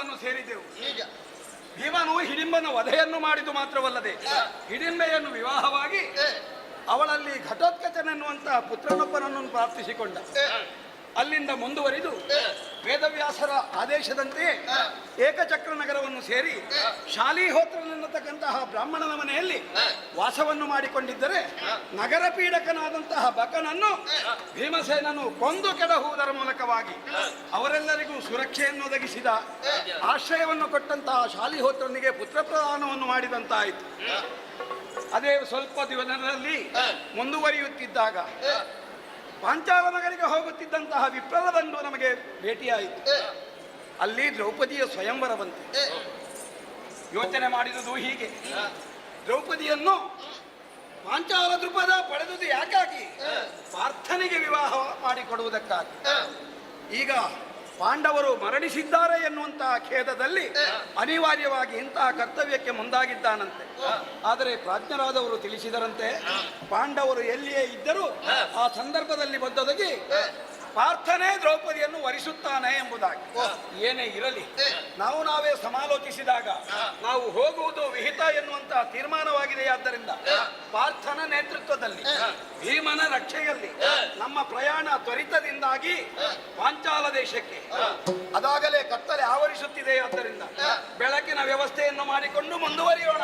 ವನವನ್ನು ಸೇರಿದೆವು. ಭೀಮನು ಹಿಡಿಂಬನ ವಧೆಯನ್ನು ಮಾಡಿದ್ದು ಮಾತ್ರವಲ್ಲದೆ ಹಿಡಿಂಬೆಯನ್ನು ವಿವಾಹವಾಗಿ ಅವಳಲ್ಲಿ ಘಟೋತ್ಕಚನೆನ್ನುವಂತಹ ಪುತ್ರನೊಬ್ಬನನ್ನು ಪ್ರಾರ್ಥಿಸಿಕೊಂಡ. ಅಲ್ಲಿಂದ ಮುಂದುವರಿದು ವೇದವ್ಯಾಸರ ಆದೇಶದಂತೆ ಏಕಚಕ್ರ ನಗರವನ್ನು ಸೇರಿ ಶಾಲಿಹೋತ್ರನೆನ್ನತಕ್ಕಂತಹ ಬ್ರಾಹ್ಮಣನ ಮನೆಯಲ್ಲಿ ವಾಸವನ್ನು ಮಾಡಿಕೊಂಡಿದ್ದರೆ ನಗರ ಪೀಡಕನಾದಂತಹ ಬಕನನ್ನು ಭೀಮಸೇನನು ಕೊಂದು ಕೆಡಹುವುದರ ಮೂಲಕವಾಗಿ ಅವರೆಲ್ಲರಿಗೂ ಸುರಕ್ಷೆಯನ್ನು ಒದಗಿಸಿದ. ಆಶ್ರಯವನ್ನು ಕೊಟ್ಟಂತಹ ಶಾಲಿಹೋತ್ರನಿಗೆ ಪುತ್ರ ಪ್ರದಾನವನ್ನು ಮಾಡಿದಂತಾಯಿತು. ಅದೇ ಸ್ವಲ್ಪ ದಿನದಲ್ಲಿ ಮುಂದುವರಿಯುತ್ತಿದ್ದಾಗ ಪಾಂಚಾಲ ನಗರಿಗೆ ಹೋಗುತ್ತಿದ್ದಂತಹ ವಿಪ್ರರ ದಂಡು ನಮಗೆ ಭೇಟಿಯಾಯಿತು. ಅಲ್ಲಿ ದ್ರೌಪದಿಯ ಸ್ವಯಂವರ ಬಂತು. ಯೋಚನೆ ಮಾಡಿದುದು ಹೀಗೆ, ದ್ರೌಪದಿಯನ್ನು ಪಾಂಚಾಲ ದೃಪದ ಪಡೆದುದು ಯಾಕಾಗಿ? ಪಾರ್ಥನಿಗೆ ವಿವಾಹ ಮಾಡಿಕೊಡುವುದಕ್ಕಾಗಿ. ಈಗ ಪಾಂಡವರು ಮರಣಿಸಿದ್ದಾರೆ ಎನ್ನುವಂತಹ ಖೇದದಲ್ಲಿ ಅನಿವಾರ್ಯವಾಗಿ ಇಂತಹ ಕರ್ತವ್ಯಕ್ಕೆ ಮುಂದಾಗಿದ್ದಾನಂತೆ. ಆದರೆ ಪ್ರಾಜ್ಞರಾದವರು ತಿಳಿಸಿದರಂತೆ, ಪಾಂಡವರು ಎಲ್ಲಿಯೇ ಇದ್ದರೂ ಆ ಸಂದರ್ಭದಲ್ಲಿ ಬಂದೊದಗಿ ಪಾರ್ಥನೇ ದ್ರೌಪದಿಯನ್ನು ವರಿಸುತ್ತಾನೆ ಎಂಬುದಾಗಿ. ಏನೇ ಇರಲಿ, ನಾವೇ ಸಮಾಲೋಚಿಸಿದಾಗ ನಾವು ಹೋಗುವುದು ವಿಹಿತ ಎನ್ನುವಂತಹ ತೀರ್ಮಾನವಾಗಿದೆಯಾದ್ದರಿಂದ ಪಾರ್ಥನ ನೇತೃತ್ವದಲ್ಲಿ ಭೀಮನ ರಕ್ಷೆಯಲ್ಲಿ ನಮ್ಮ ಪ್ರಯಾಣ ತ್ವರಿತದಿಂದಾಗಿ ಪಾಂಚಾಲ ದೇಶಕ್ಕೆ, ಅದಾಗಲೇ ಕತ್ತಲೆ ಆವರಿಸುತ್ತಿದೆ. ಆದ್ದರಿಂದ ಬೆಳಕಿನ ವ್ಯವಸ್ಥೆಯನ್ನು ಮಾಡಿಕೊಂಡು ಮುಂದುವರಿಯೋಣ.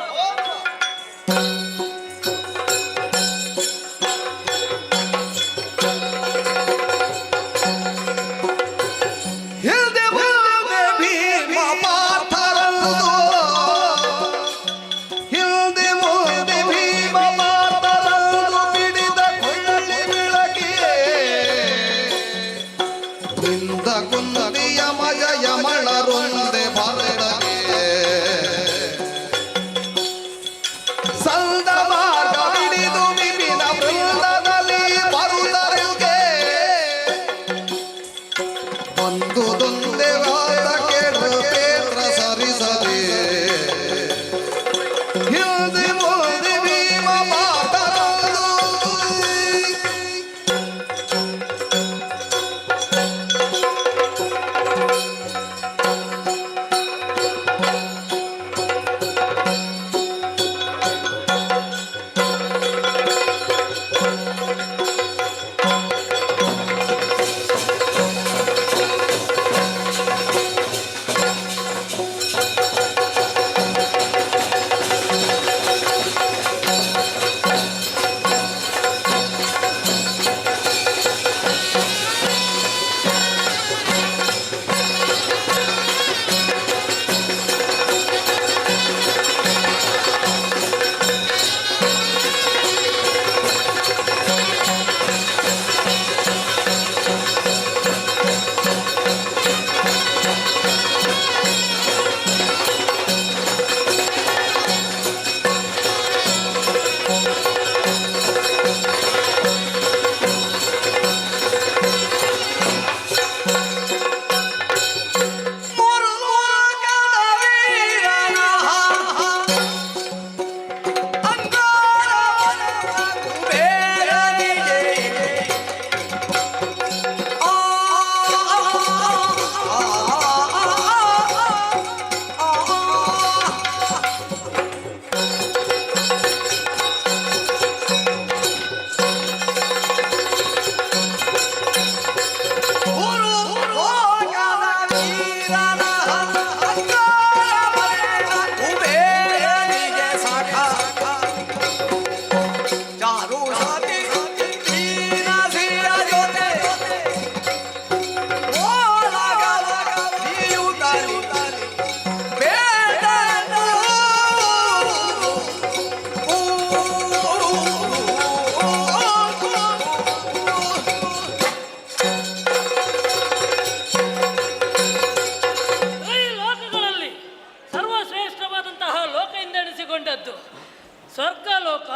ಸ್ವರ್ಗಲೋಕ,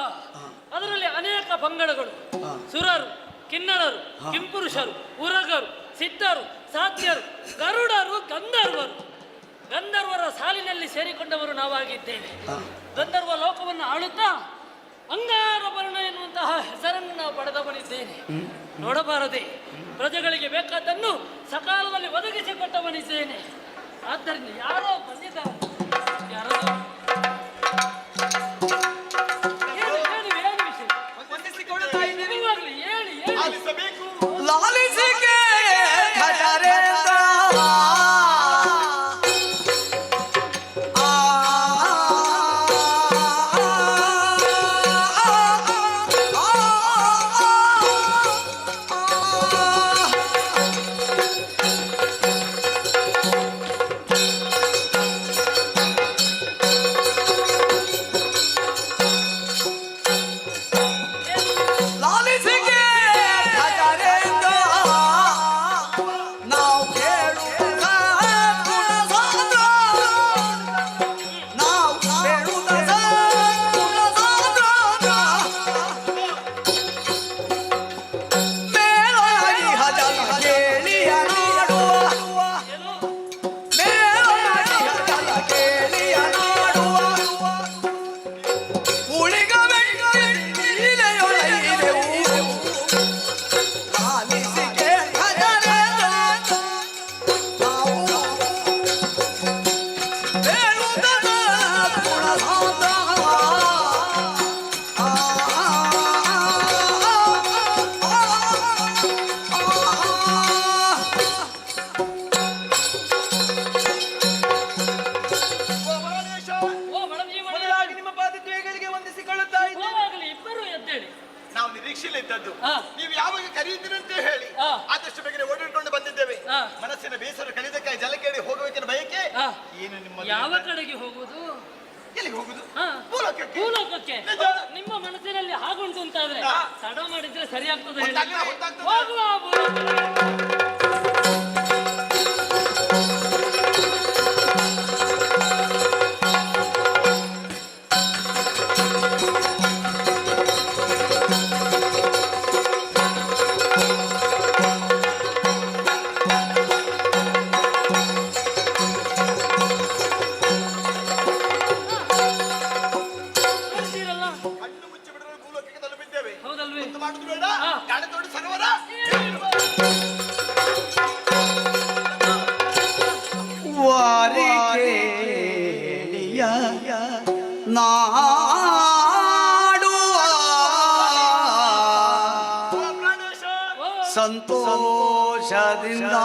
ಅದರಲ್ಲಿ ಅನೇಕ ಪಂಗಡಗಳು, ಸುರರು, ಕಿನ್ನರರು, ಕಿಂಪುರುಷರು, ಉರಗರು, ಸಿದ್ಧರು, ಸಾಧ್ಯರು, ಗರುಡರು, ಗಂಧರ್ವರು. ಗಂಧರ್ವರ ಸಾಲಿನಲ್ಲಿ ಸೇರಿಕೊಂಡವರು ನಾವಾಗಿದ್ದೇವೆ. ಗಂಧರ್ವ ಲೋಕವನ್ನು ಆಳುತ್ತಾ ಅಂಗಾರಭರಣ ಎನ್ನುವಂತಹ ಹೆಸರನ್ನು ನಾವು ಪಡೆದವನಿದ್ದೇನೆ. ನೋಡಬಾರದೆ, ಪ್ರಜೆಗಳಿಗೆ ಬೇಕಾದ್ದನ್ನು ಸಕಾಲದಲ್ಲಿ ಒದಗಿಸಿಕೊಟ್ಟವನಿದ್ದೇನೆ. ಆದ್ದರಿಂದ ಯಾರೋ ಬಂದಿದ್ದಾರೆ. ಯಾರೋ ಏನು ವಿಷಯ? ವಂದಿಸಿಕೊಳ್ಳುತ್ತಾ ಇದ್ದೀವಿ. ನೀವಾಗ್ಲಿ ಹೇಳಿ ಹೇಳಿ. ಆಲಿಸಬೇಕು. ಲಾಲಿಸಿಕೆ ಖಜಾರೇಂದ್ರ ಲಾಲಿಸಿಕೆ ಖಜಾರೇಂದ್ರ ನಾವು ಕೇಳುವುದ ಗುಣಸಾಂದ್ರ ನಾವು ಕೇಳುವುದ ಗುಣಸಾಂದ್ರ ಮೇಲಾಗಿ ಹಜಲ ಕೇಳಿಯ ನಾಡುವ ಮೇಲಾಗಿ ಹಜಲ ಕೇಳಿಯ ನಾಡುವ ಉಳಿಗ ಲಾಲಿಸಿಕೆ ಖಜಾರೇಂದ್ರ ನಾವು ಬೇಡುವುದ ಗುಣಸಾಂದ್ರ ಓ ಬಡಜಿ ಮೊದಲಾಗಿ ನಿಮ್ಮ ಪಾದದ್ವಯಗಳಿಗೆ ವಂದಿಸಿಕೊಳ್ಳುತ್ತಾ ಇದ್ದೀವಿ. ಹೋಗಲಿ ಇಬ್ಬರು ಎದ್ದೇಳಿ. ನಾವು ನಿರೀಕ್ಷೆಯಲ್ಲಿ ಇದ್ದದ್ದು ಹಾ. ನೀವು ಯಾವಾಗ ಕರೆಯುತ್ತೀರಂತ ಹೇಳಿ ಹಾ. ಆದಷ್ಟು ಬೇಗನೆ ಓಡಿಕೊಂಡು ಬಂದಿದ್ದೇವೆ. ಹಾ. ಮನಸ್ಸಿನ ಬೇಸರ ಕಳೆದಕ್ಕಾಗಿ ಜಲಕೇಳಿ ಹೋಗಬೇಕೆಂಬ ಬಯಕೆ ಆ, ಏನು ನಿಮ್ಮ ಯಾವ ಕಡೆಗೆ ಹೋಗುವುದು? ಎಲ್ಲಿಗೆ ಹೋಗುದು? ಆ, ಭೂಲೋಕಕ್ಕೆ. ಭೂಲೋಕಕ್ಕೆ. ನಿಜ. ನಿಮ್ಮ ಮನಸ್ಸಿನಲ್ಲಿ ಹಾಗುಂಟು ಅಂತಾದ್ರೆ ತಡ ಮಾಡಿದ್ರೆ ಸರಿ ಆಗ್ತದೆ ಹೇಳಿ. ಹೊತ್ತಾಗ್ತದೆ. ಹೋಗುವ ಭೂಲೋಕಕ್ಕೆ. ಬರ್ತೀರಲ್ಲ? ಕಣ್ಣು ಮುಚ್ಚಿ ಬಿಡಲು ಭೂಲೋಕಕ್ಕೆ ತಲುಪಿದ್ದೇವೆ. ಹೌದಲ್ವೇ? ಗೊತ್ತು ಮಾಡುದು ಬೇಡ. ಹಾ. ಕಾಣತೋಡಿ ಸರೋವರ. ವಾರಿಕೇಳಿಯ ನಾಡುವ ಓ, ಸಂತೋಷದಿಂದ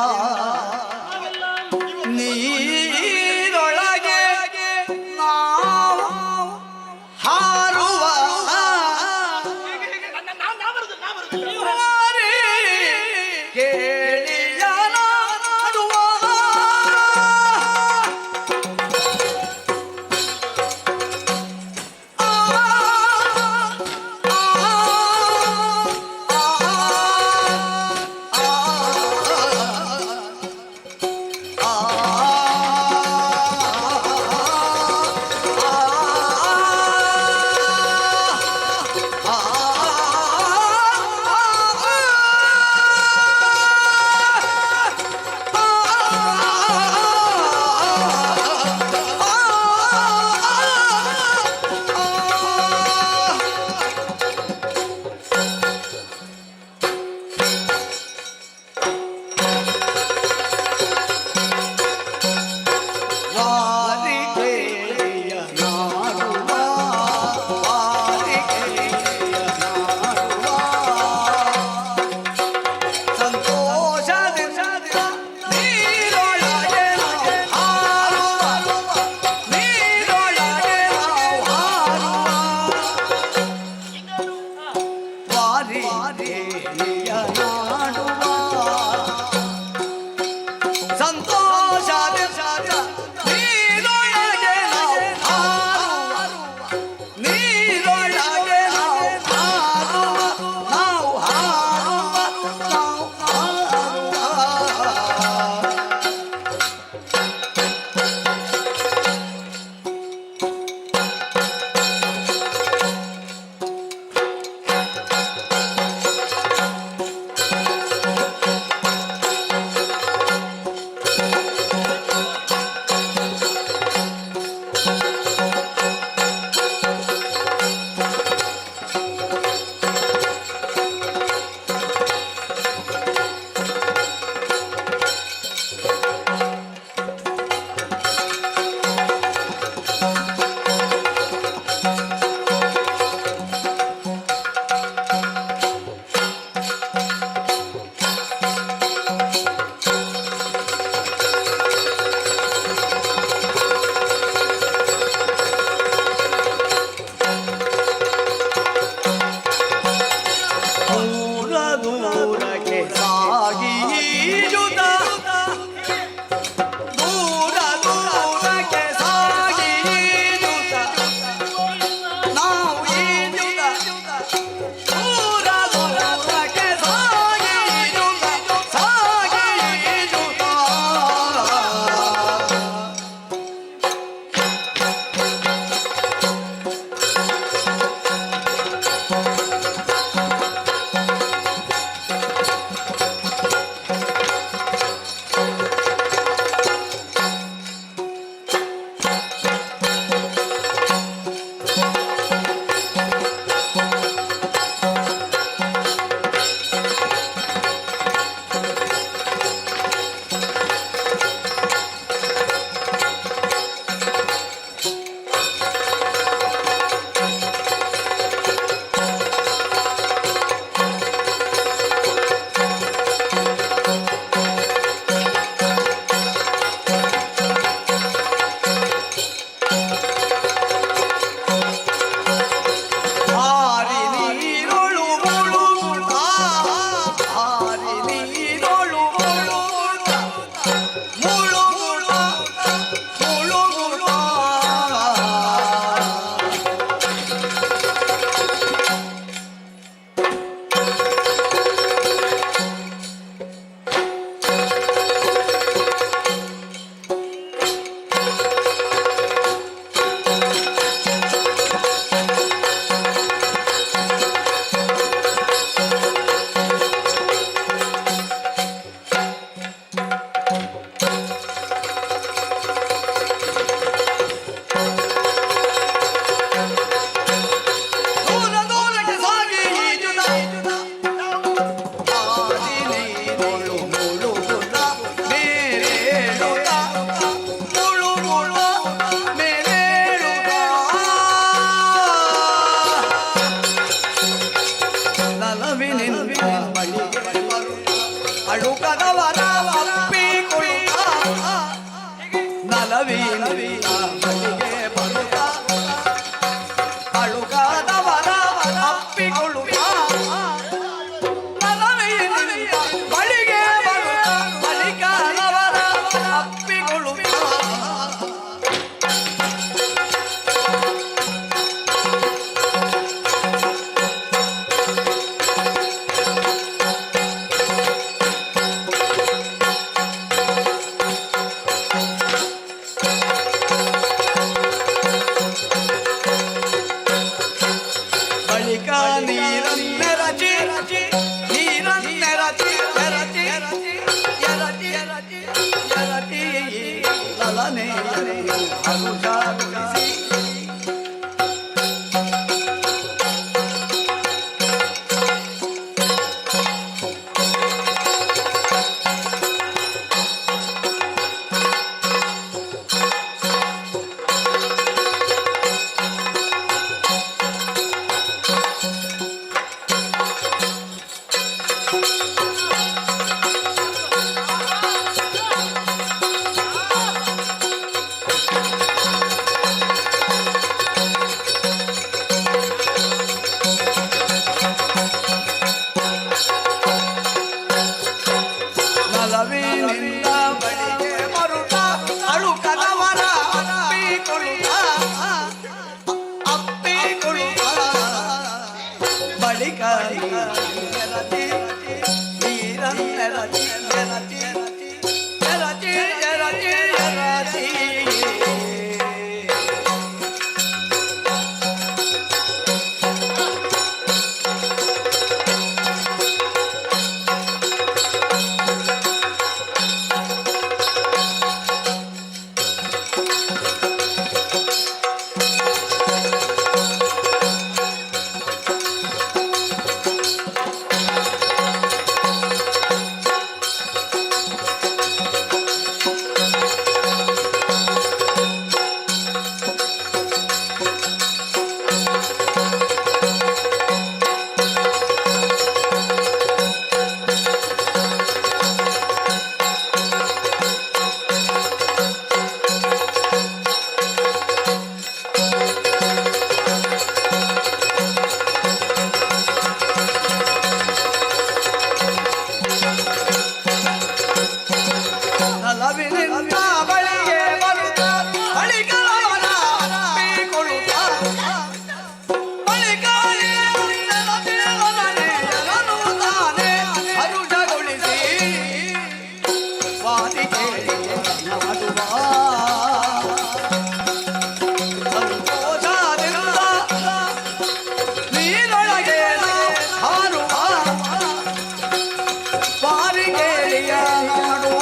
ಹಾಗೆಲ್ಲ ನೀರೊಳಗೆ ನಾವು ಹಾರುವ ಕೇಳಿಯ ನಾಡುವ ವಾರಿಕೇಳಿಯ ನಾಡುವ ವಾರಿಕೇಳಿಯ ನಾಡುವ ಸಂತೋಷದಿಂದ ನೀರೊಳಗೆ ನಾವು ಹಾರುವ ನೀರೊಳಗೆ ನಾವು ಹಾರುವ ವಾರಿಕೇಳಿಯ ನಾಡುವ ಸಂತೋಷದಿಂದ ನೀರೊಳಗೆ ನಾವು ಹಾರುವ ನೀರೊಳಗೆ ನಾವು ಹಾರುವ ನಾವು ಹಾರುವ ನಾವು ಹಾರುವ ಬಳಿಕ ನೀರನ್ನೆರಚಿ ನೀರನ್ನೆರಚಿ ಎರಚಿ ಎರಚಿ ಎರಚಿ ಲಲನೆ ಅನುಜಾಗುಳಿಸಿ ನಲವಿನಿಂದ ಬಳಿಗೆ ಮರುಟ ಅಳುಕದವರ ಅಪ್ಪಿಕೊಳ್ಳುತ್ತ ಬಳಿಕ ನೀರನ್ನೆರಚಿ ಎರಚಿ ಎರಚಿ ಎರಚಿ ಎರಚಿ ನಲವಿನಿಂದ ಬಳಿಗೆ ಬರುತ್ತ ಬಳಿಕವನ ಅಪ್ಪಿಕೊಳ್ಳುತ್ತ ಬಳಿಕ ನೀರನ್ನು ತಾನೇ ಅನುಜಗೊಳಿಸಿ ವಾದಿಗೆ ಮಾಡುವ ಸಂತೋಷದಿಂದ ನೀರೊಳಗೆ ಹಾರುವ ಪಾರಿಗೇಳಿಯ ಮಾಡುವ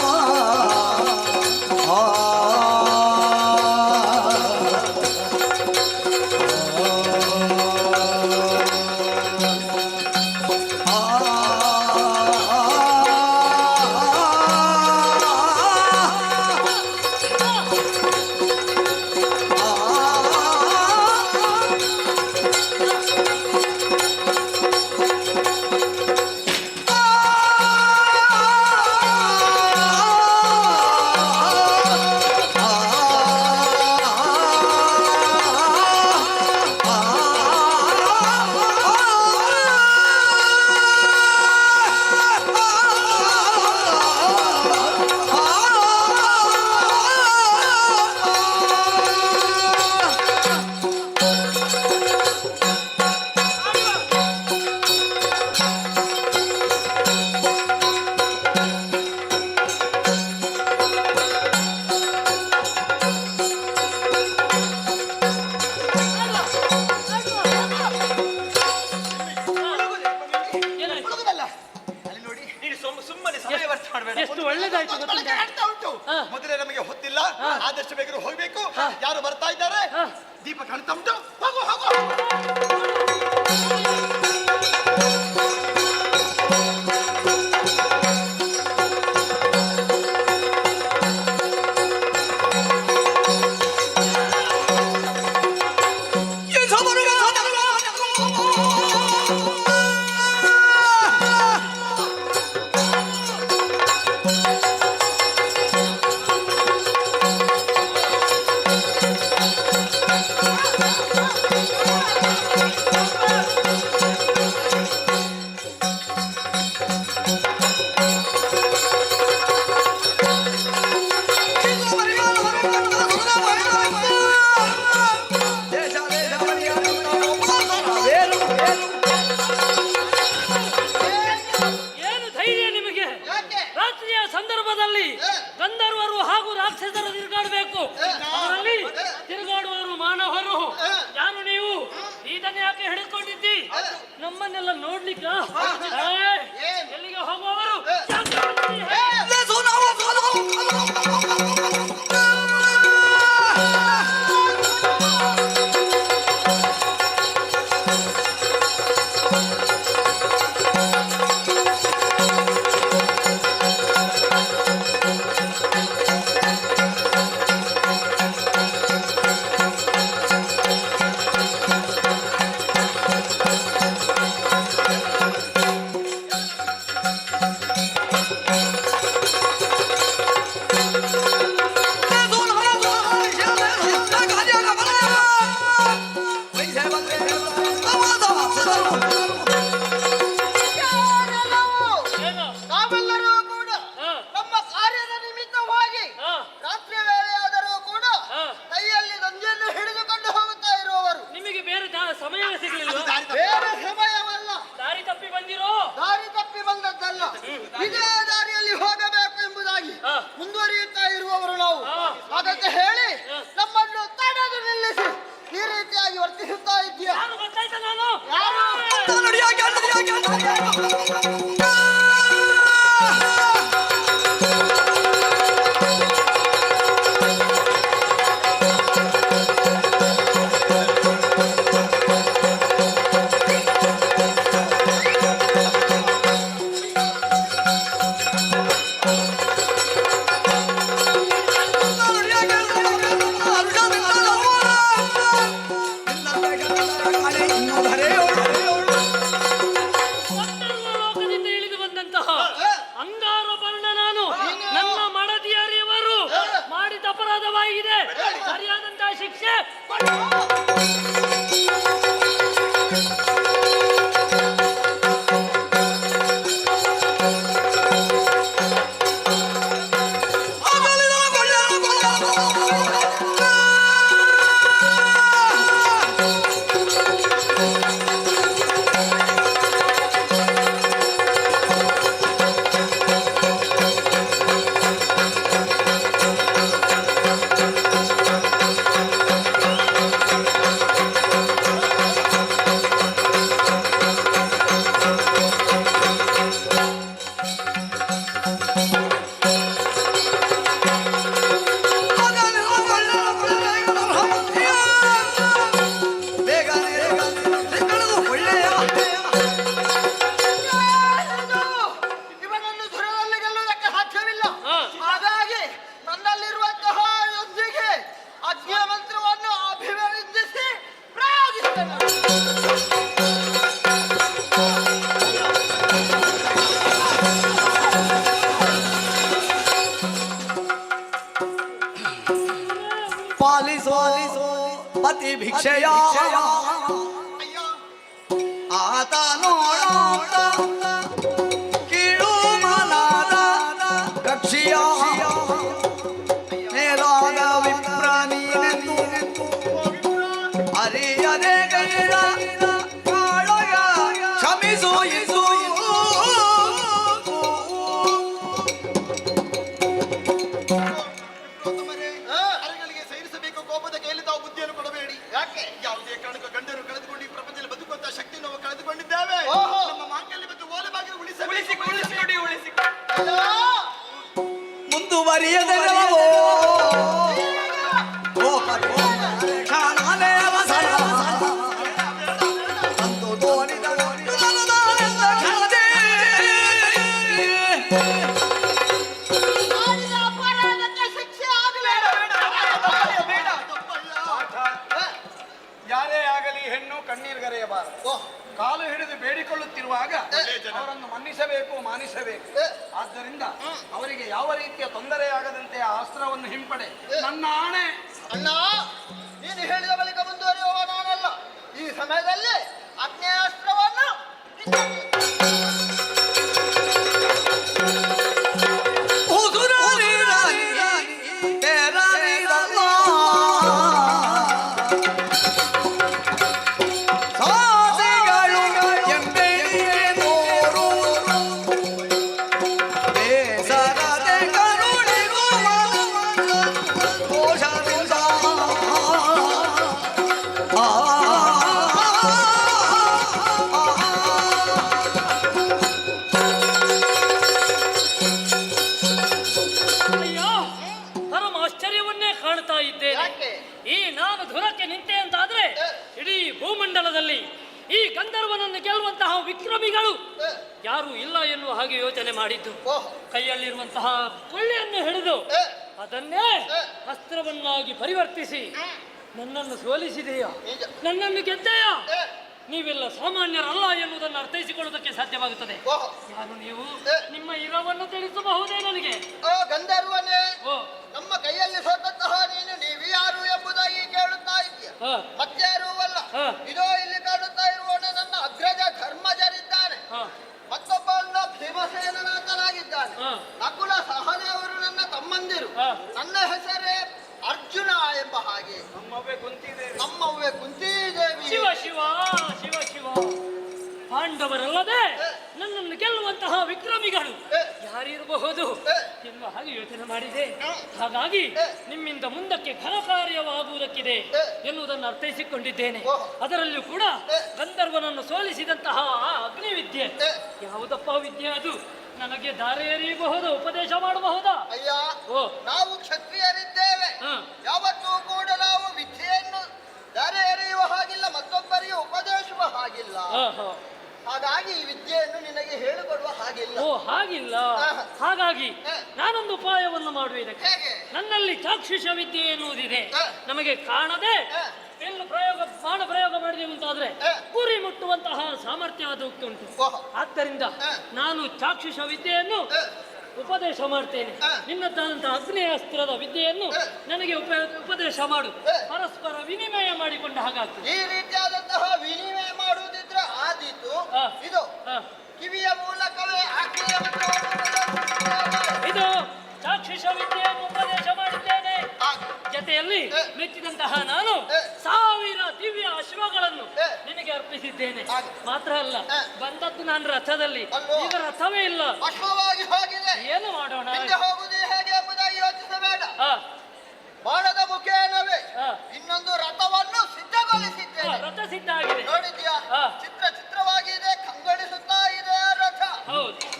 ಎಷ್ಟು ಒಳ್ಳೇದಾಯ್ತು ಗೊತ್ತಿಲ್ಲ. ಮೊದಲೇ ನಮಗೆ ಹೊತ್ತಿಲ್ಲ, ಆದಷ್ಟು ಬೇಗ ಹೋಗ್ಬೇಕು. ಯಾರು ಬರ್ತಾ ಇದ್ದಾರೆ? ದೀಪ ಕಾಣ್ತಾ ಉಂಟು, ಹೋಗು ಹೋಗು. ಆ ನಮ್ಮನ್ನೆಲ್ಲ ನೋಡ್ಲಿಕ್ಕ ಎಲ್ಲಿಗೆ ಹೋಗುವವರು ನಾವೆಲ್ಲರೂ ಕೂಡ ನಮ್ಮ ಕಾರ್ಯದ ನಿಮಿತ್ತವಾಗಿ ರಾತ್ರಿ ವೇಳೆಯಾದರೂ ಕೂಡ ಕೈಯಲ್ಲಿ ಗಂಜಿಯನ್ನು ಹಿಡಿದುಕೊಂಡು ಹೋಗುತ್ತಾ ಇರುವವರು. ನಿಮಗೆ ಬೇರೆ ಸಮಯವೇ ಸಿಗಲಿಲ್ಲ? ಬೇರೆ ಸಮಯವಲ್ಲ, ದಾರಿ ತಪ್ಪಿ ಬಂದಿರೋ? ದಾರಿ ತಪ್ಪಿ ಬಂದದ್ದಲ್ಲ, ಇದೇ ದಾರಿಯಲ್ಲಿ ಹೋಗಬೇಕು ಎಂಬುದಾಗಿ ಮುಂದುವರಿಯುತ್ತಾ ಇರುವವರು ನಾವು. ಅದಕ್ಕೆ ಹೇಳಿ ನಮ್ಮನ್ನು ತಡೆದು ನಿಲ್ಲಿಸಿ ಈ ರೀತಿಯಾಗಿ ವರ್ತಿಸುತ್ತಾ ಇದ್ದೀಯಾ? ಗೊತ್ತಾಯ್ತಾ ನಾನು? ಲೋಕದಿಂದ ಇಳಿದು ಬಂದಂತಹ ಅಂಗಾರಪರ್ಣ ನಾನು. ನನ್ನ ಮಡದಿಯರಿವರು ಮಾಡಿದ ಅಪರಾಧವಾಗಿದೆ, ಸರಿಯಾದಂತಹ ಶಿಕ್ಷೆ ಇವನನ್ನು ಧುರದಲ್ಲಿ ಗೆಲ್ಲುವುದಕ್ಕೆ ಸಾಧ್ಯವಿಲ್ಲ. ಹಾಗಾಗಿ ನನ್ನಲ್ಲಿರುವಂತಹ ಯೊಂದಿಗೆ ಅಗ್ನಿಯ ಮಂತ್ರವನ್ನು ಅಭಿವೃದ್ಧಿಸಿ ಪ್ರಯೋಗಿಸ್ತೇನೆ. ಪಾಲಿಸೋ ಪತಿ ಭಿಕ್ಷೆಯ ಆತ ನೋಡ ಕೀಳು ಮನಾದ ಕಕ್ಷಿಯ ಮೇಲಾದ ವಿಪ್ರ ನೀನೆಂದು ಅರಿಯದೆ ಗೈರ ಕಾಳಗ ಕ್ಷಮಿಸು ಇಸು ಅರೆಗಳಿಗೆ ಸೇರಿಸಬೇಕು ಕೋಪದ ಕೈಯಲ್ಲಿ ತಾವು ಬುದ್ಧಿಯನ್ನು ಕೊಡಬೇಡಿ. ಯಾಕೆ? ಯಾವುದೇ ಕಾರಣಕ್ಕೂ ಗಂಡರು ಕಳೆದುಕೊಂಡು ಈ ಪ್ರಪಂಚದಲ್ಲಿ ಬದುಕುವಂತಹ ಶಕ್ತಿ ನಾವು ಕಳೆದುಕೊಂಡಿದ್ದೇವೆ. ನಮ್ಮ ಮಾಂಗಲ್ಯ ಮತ್ತು ಓಲೆ ಬಾಗಿಲು ಮುಂದುವರಿಯದೆ ಮಾಡಿದ ಅಪರಾಧಕ್ಕೆ ಶಿಕ್ಷೆ ಆಗಬೇಡ. ಯಾರೇ ಆಗಲಿ ಹೆಣ್ಣು ಕಣ್ಣೀರ್ಗರೆಯಬಾರದು. ಕಾಲು ಹಿಡಿದು ಬೇಡಿಕೊಳ್ಳುತ್ತಿರುವಾಗ ಅವರನ್ನು ಮನ್ನಿಸಬೇಕು, ಮಾನಿಸಬೇಕು. ಆದ್ದರಿಂದ ಅವರಿಗೆ ಯಾವ ರೀತಿಯ ತೊಂದರೆಯಾಗದಂತೆ ಆ ಅಸ್ತ್ರವನ್ನು ಹಿಂಪಡೆ. ನನ್ನ ಆಣೆ. ಅಣ್ಣ, ನೀನು ಹೇಳಿದ ಬಳಿಕ ಮುಂದುವರಿಯುವ ನಾನಲ್ಲ. ಈ ಸಮಯದಲ್ಲಿ ಅಗ್ನೇಯಾಸ್ತ್ರವನ್ನು ಆ ನನ್ನನ್ನು ಗೆಲ್ಲುವಂತಹ ವಿಕ್ರಮಿಗಳು ಯಾರು ಇಲ್ಲ ಎನ್ನುವ ಹಾಗೆ ಯೋಚನೆ ಮಾಡಿದ್ದು. ಕೈಯಲ್ಲಿರುವಂತಹ ಕೊಳ್ಳಿಯನ್ನು ಹಿಡಿದು ಅದನ್ನೇ ಅಸ್ತ್ರವನ್ನಾಗಿ ಪರಿವರ್ತಿಸಿ ನನ್ನನ್ನು ಸೋಲಿಸಿದೆಯಾ, ನನ್ನನ್ನು ಗೆದ್ದೆಯಾ? ನೀವೆಲ್ಲ ಸಾಮಾನ್ಯರಲ್ಲ ಎನ್ನುವುದನ್ನು ಅರ್ಥೈಸಿಕೊಳ್ಳುವುದಕ್ಕೆ ಸಾಧ್ಯವಾಗುತ್ತದೆ. ಯಾರು ನೀವು? ನಿಮ್ಮ ಇರವನ್ನು ತಿಳಿಸಬಹುದೇ ನನಗೆ? ಗಂಧರ್ವನೇ, ನಮ್ಮ ಕೈಯಲ್ಲಿ ಸೋತಂತಹ ನೀವು ಯಾರು ಎಂಬುದಾಗಿ ಕೇಳುತ್ತಾ ಇದೆಯಾ? ಮತ್ತಾರೂ ಅಲ್ಲ, ಇದೋ ಇಲ್ಲಿ ಕಾಣುತ್ತಾ ಇರುವವನು ನನ್ನ ಅಗ್ರಜ ಧರ್ಮಜರಿದ್ದಾನೆ, ಮತ್ತೊಬ್ಬ ಭೀಮಸೇನಾಗಿದ್ದಾನೆ, ನಕುಲ ಸಹದೇವರು ನನ್ನ ತಮ್ಮಂದಿರು, ನನ್ನ ಹೆಸರೇ ಅರ್ಜುನ ಎಂಬ ಹಾಗೆ ನಮ್ಮವ್ವೆ ಕುಂತಿದೇವಿ. ಶಿವ ಶಿವ ಶಿವ ಶಿವ, ಪಾಂಡವರಲ್ಲದೆ ನನ್ನನ್ನು ಗೆಲ್ಲುವಂತಹ ವಿಕ್ರಮಿಗಳು ಯಾರಿರಬಹುದು ಎನ್ನುವ ಹಾಗೆ ಯೋಚನೆ ಮಾಡಿದೆ. ಹಾಗಾಗಿ ನಿಮ್ಮಿಂದ ಮುಂದಕ್ಕೆ ಘನ ಕಾರ್ಯವಾಗುವುದಕ್ಕಿದೆ ಎನ್ನುವುದನ್ನು ಅರ್ಥೈಸಿಕೊಂಡಿದ್ದೇನೆ. ಅದರಲ್ಲೂ ಕೂಡ ಗಂಧರ್ವನನ್ನು ಸೋಲಿಸಿದಂತಹ ಆ ಅಗ್ನಿವಿದ್ಯೆ ಯಾವುದಪ್ಪ ವಿದ್ಯೆ ಅದು? ನನಗೆ ದಾರಿ ಎರೆಯಬಹುದು, ಉಪದೇಶ ಮಾಡಬಹುದಾ? ಅಯ್ಯ, ನಾವು ಕ್ಷತ್ರಿಯರಿದ್ದೇವೆ, ಯಾವತ್ತೂ ಕೂಡ ನಾವು ವಿದ್ಯೆಯನ್ನು ದಾರಿ ಎರೆಯುವ ಹಾಗಿಲ್ಲ, ಮತ್ತೊಬ್ಬರಿಗೆ ಉಪದೇಶಿಸುವ ಹಾಗಿಲ್ಲ. ಹಾಗಾಗಿ ಈ ವಿದ್ಯೆಯನ್ನು ನಿನಗೆ ಹೇಳಿಕೊಡುವ ಹಾಗಿಲ್ಲ. ಓ ಹಾಗಿಲ್ಲ. ಹಾಗಾಗಿ ನಾನೊಂದು ಉಪಾಯವನ್ನು ಮಾಡುವೆ ಇದಕ್ಕೆ. ನನ್ನಲ್ಲಿ ಚಾಕ್ಷುಷ ವಿದ್ಯೆ ಎನ್ನುವುದಿದೆ, ನಮಗೆ ಕಾಣದೆ ಎಲ್ಲೂ ಬಾಣ ಪ್ರಯೋಗ ಮಾಡಿದೆ ಅಂತಾದ್ರೆ ಗುರಿ ಮುಟ್ಟುವಂತಹ ಸಾಮರ್ಥ್ಯ ಅದಕ್ಕೆ ಉಂಟು. ಆದ್ದರಿಂದ ನಾನು ಚಾಕ್ಷುಷ ವಿದ್ಯೆಯನ್ನು ಉಪದೇಶ ಮಾಡ್ತೇನೆ. ನಿನ್ನದಾದಂತಹ ಅಗ್ನೇಯಾಸ್ತ್ರದ ವಿದ್ಯೆಯನ್ನು ನನಗೆ ಉಪದೇಶ ಮಾಡು. ಪರಸ್ಪರ ವಿನಿಮಯ ಮಾಡಿಕೊಂಡ ಹಾಗಾಗ್ತದೆ. ಈ ರೀತಿಯಾದಂತಹ ವಿನಿಮಯ ಮಾಡುವುದಿದ್ರೆ ಆದೀತು. ಇದು ಕಿವಿಯ ಮೂಲಕವೇ ಇದು ಚಾಕ್ಷುಷ ವಿದ್ಯೆಯನ್ನು ಉಪದೇಶ ಮಾಡಿದ್ದೇನೆ. ಜೊತೆಯಲ್ಲಿ ಮೆಚ್ಚಿದಂತಹ ನಾನು 1000 ದಿವ್ಯ ಅಶ್ವಗಳನ್ನು ನಿನಗೆ ಅರ್ಪಿಸಿದ್ದೇನೆ. ಮಾತ್ರ ಅಲ್ಲ, ಬಂದದ್ದು ನಾನು ರಥದಲ್ಲಿ, ಈಗ ರಥವೇ ಇಲ್ಲ, ಅಶ್ವವಾಗಿ ಹೋಗಿದೆ. ಏನು ಮಾಡೋಣ? ಹೋಗುವುದು ಹೇಗೆ ಎಂಬುದಾಗಿ ಯೋಚಿಸಬೇಡ. ಬಾಣದ ಮುಖೇನವೇ ಇನ್ನೊಂದು ರಥವನ್ನು ಸಿದ್ಧಗೊಳಿಸಿದ್ದೇನೆ. ರಥ ಸಿದ್ಧ ಆಗಿದೆ, ನೋಡಿದ್ಯಾ? ಚಿತ್ರವಾಗಿದೆ, ಕಂಗೊಳಿಸುತ್ತಾ ಇದೆ ರಥ.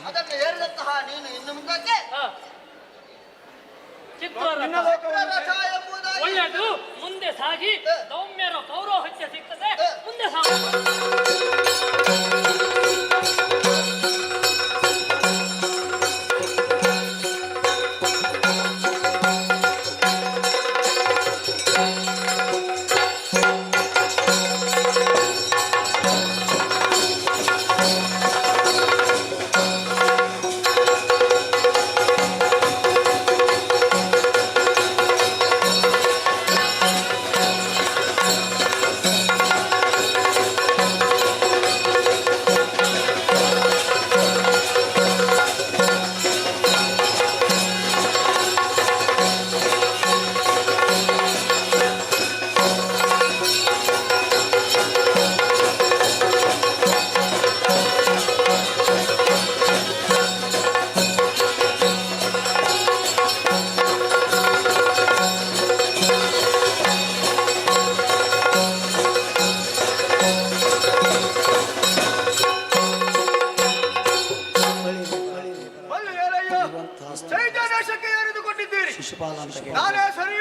ಅದನ್ನು ಏರಿದಂತಹ ನೀನು ಇನ್ನು ಮುಂದಕ್ಕೆ ಒಳ್ಳೆಯದು. ಮುಂದೆ ಸಾಗಿ ಸೌಮ್ಯರ ಪೌರೋಹಿತ್ಯ ಸಿಗ್ತದೆ, ಮುಂದೆ ಸಾಗ. ಚೈತನ್ಯಕ್ಕೆ ಏರಿದುಕೊಂಡಿದ್ದೀರಿ. ನಾನೇ ಸರಿ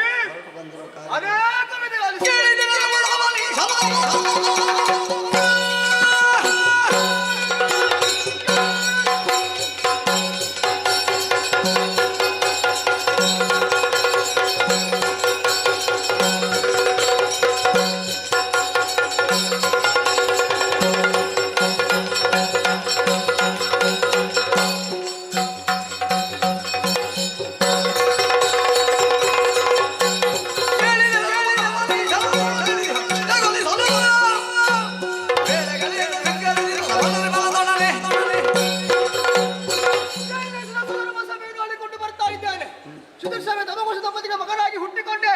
ಅನೇಕ ಮಗನಾಗಿ ಹುಟ್ಟಿಕೊಂಡೆ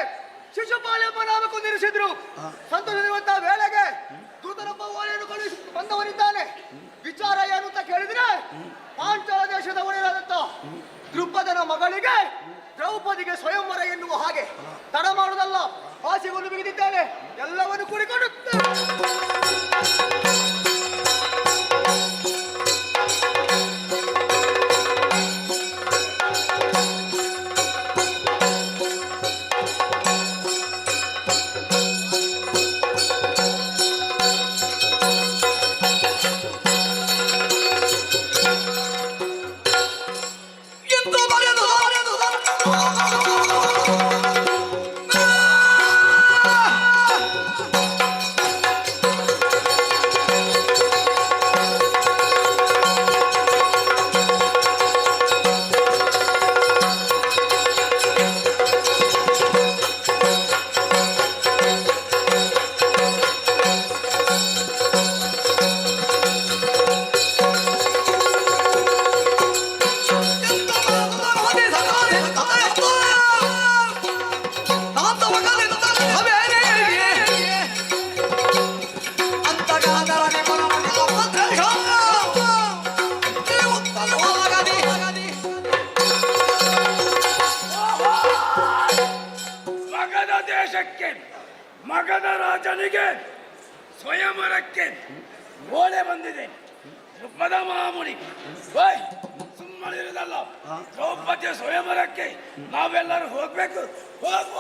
ಶಿಶುಪಾಲ ಎಂಬ ನಾಮಕ್ಕೊಂದಿರಿಸಿದ್ರು. ಸಂತೋಷದಿರುವಂತಹ ವೇಳೆಗೆ ದೂತನೊಬ್ಬ ಓಲೆಯನ್ನು ಕಳುಹಿಸಿ ಬಂದವನಿದ್ದಾನೆ. ವಿಚಾರ ಏನು ಅಂತ ಕೇಳಿದ್ರೆ, ಪಾಂಚಾಲ ದೇಶದ ಒಡೆಯರಾದಂತ ದೃಪದನ ಮಗಳಿಗೆ ದ್ರೌಪದಿಗೆ ಸ್ವಯಂವರ ಎನ್ನುವ ಹಾಗೆ ತಡ ಮಾಡುವುದಲ್ಲ, ಹಾಸಿಗೆಯನ್ನು ಬಿಗಿದಿದ್ದೇನೆ, ಎಲ್ಲವನ್ನು ಕೂಡಿಕೊಳ್ಳುತ್ತೇನೆ. ಸ್ವರ್ಗದ ರಾಜನಿಗೆ ಸ್ವಯಂವರಕ್ಕೆ ಓಲೆ ಬಂದಿದೆ. ಧ್ರುಪದ ಮಹಾಮುನಿ ಸುಮ್ಮನಿರುವುದಲ್ಲ, ದ್ರೌಪದಿಯ ಸ್ವಯಂವರಕ್ಕೆ ನಾವೆಲ್ಲರೂ ಹೋಗ್ಬೇಕು. ಹೋಗುವ.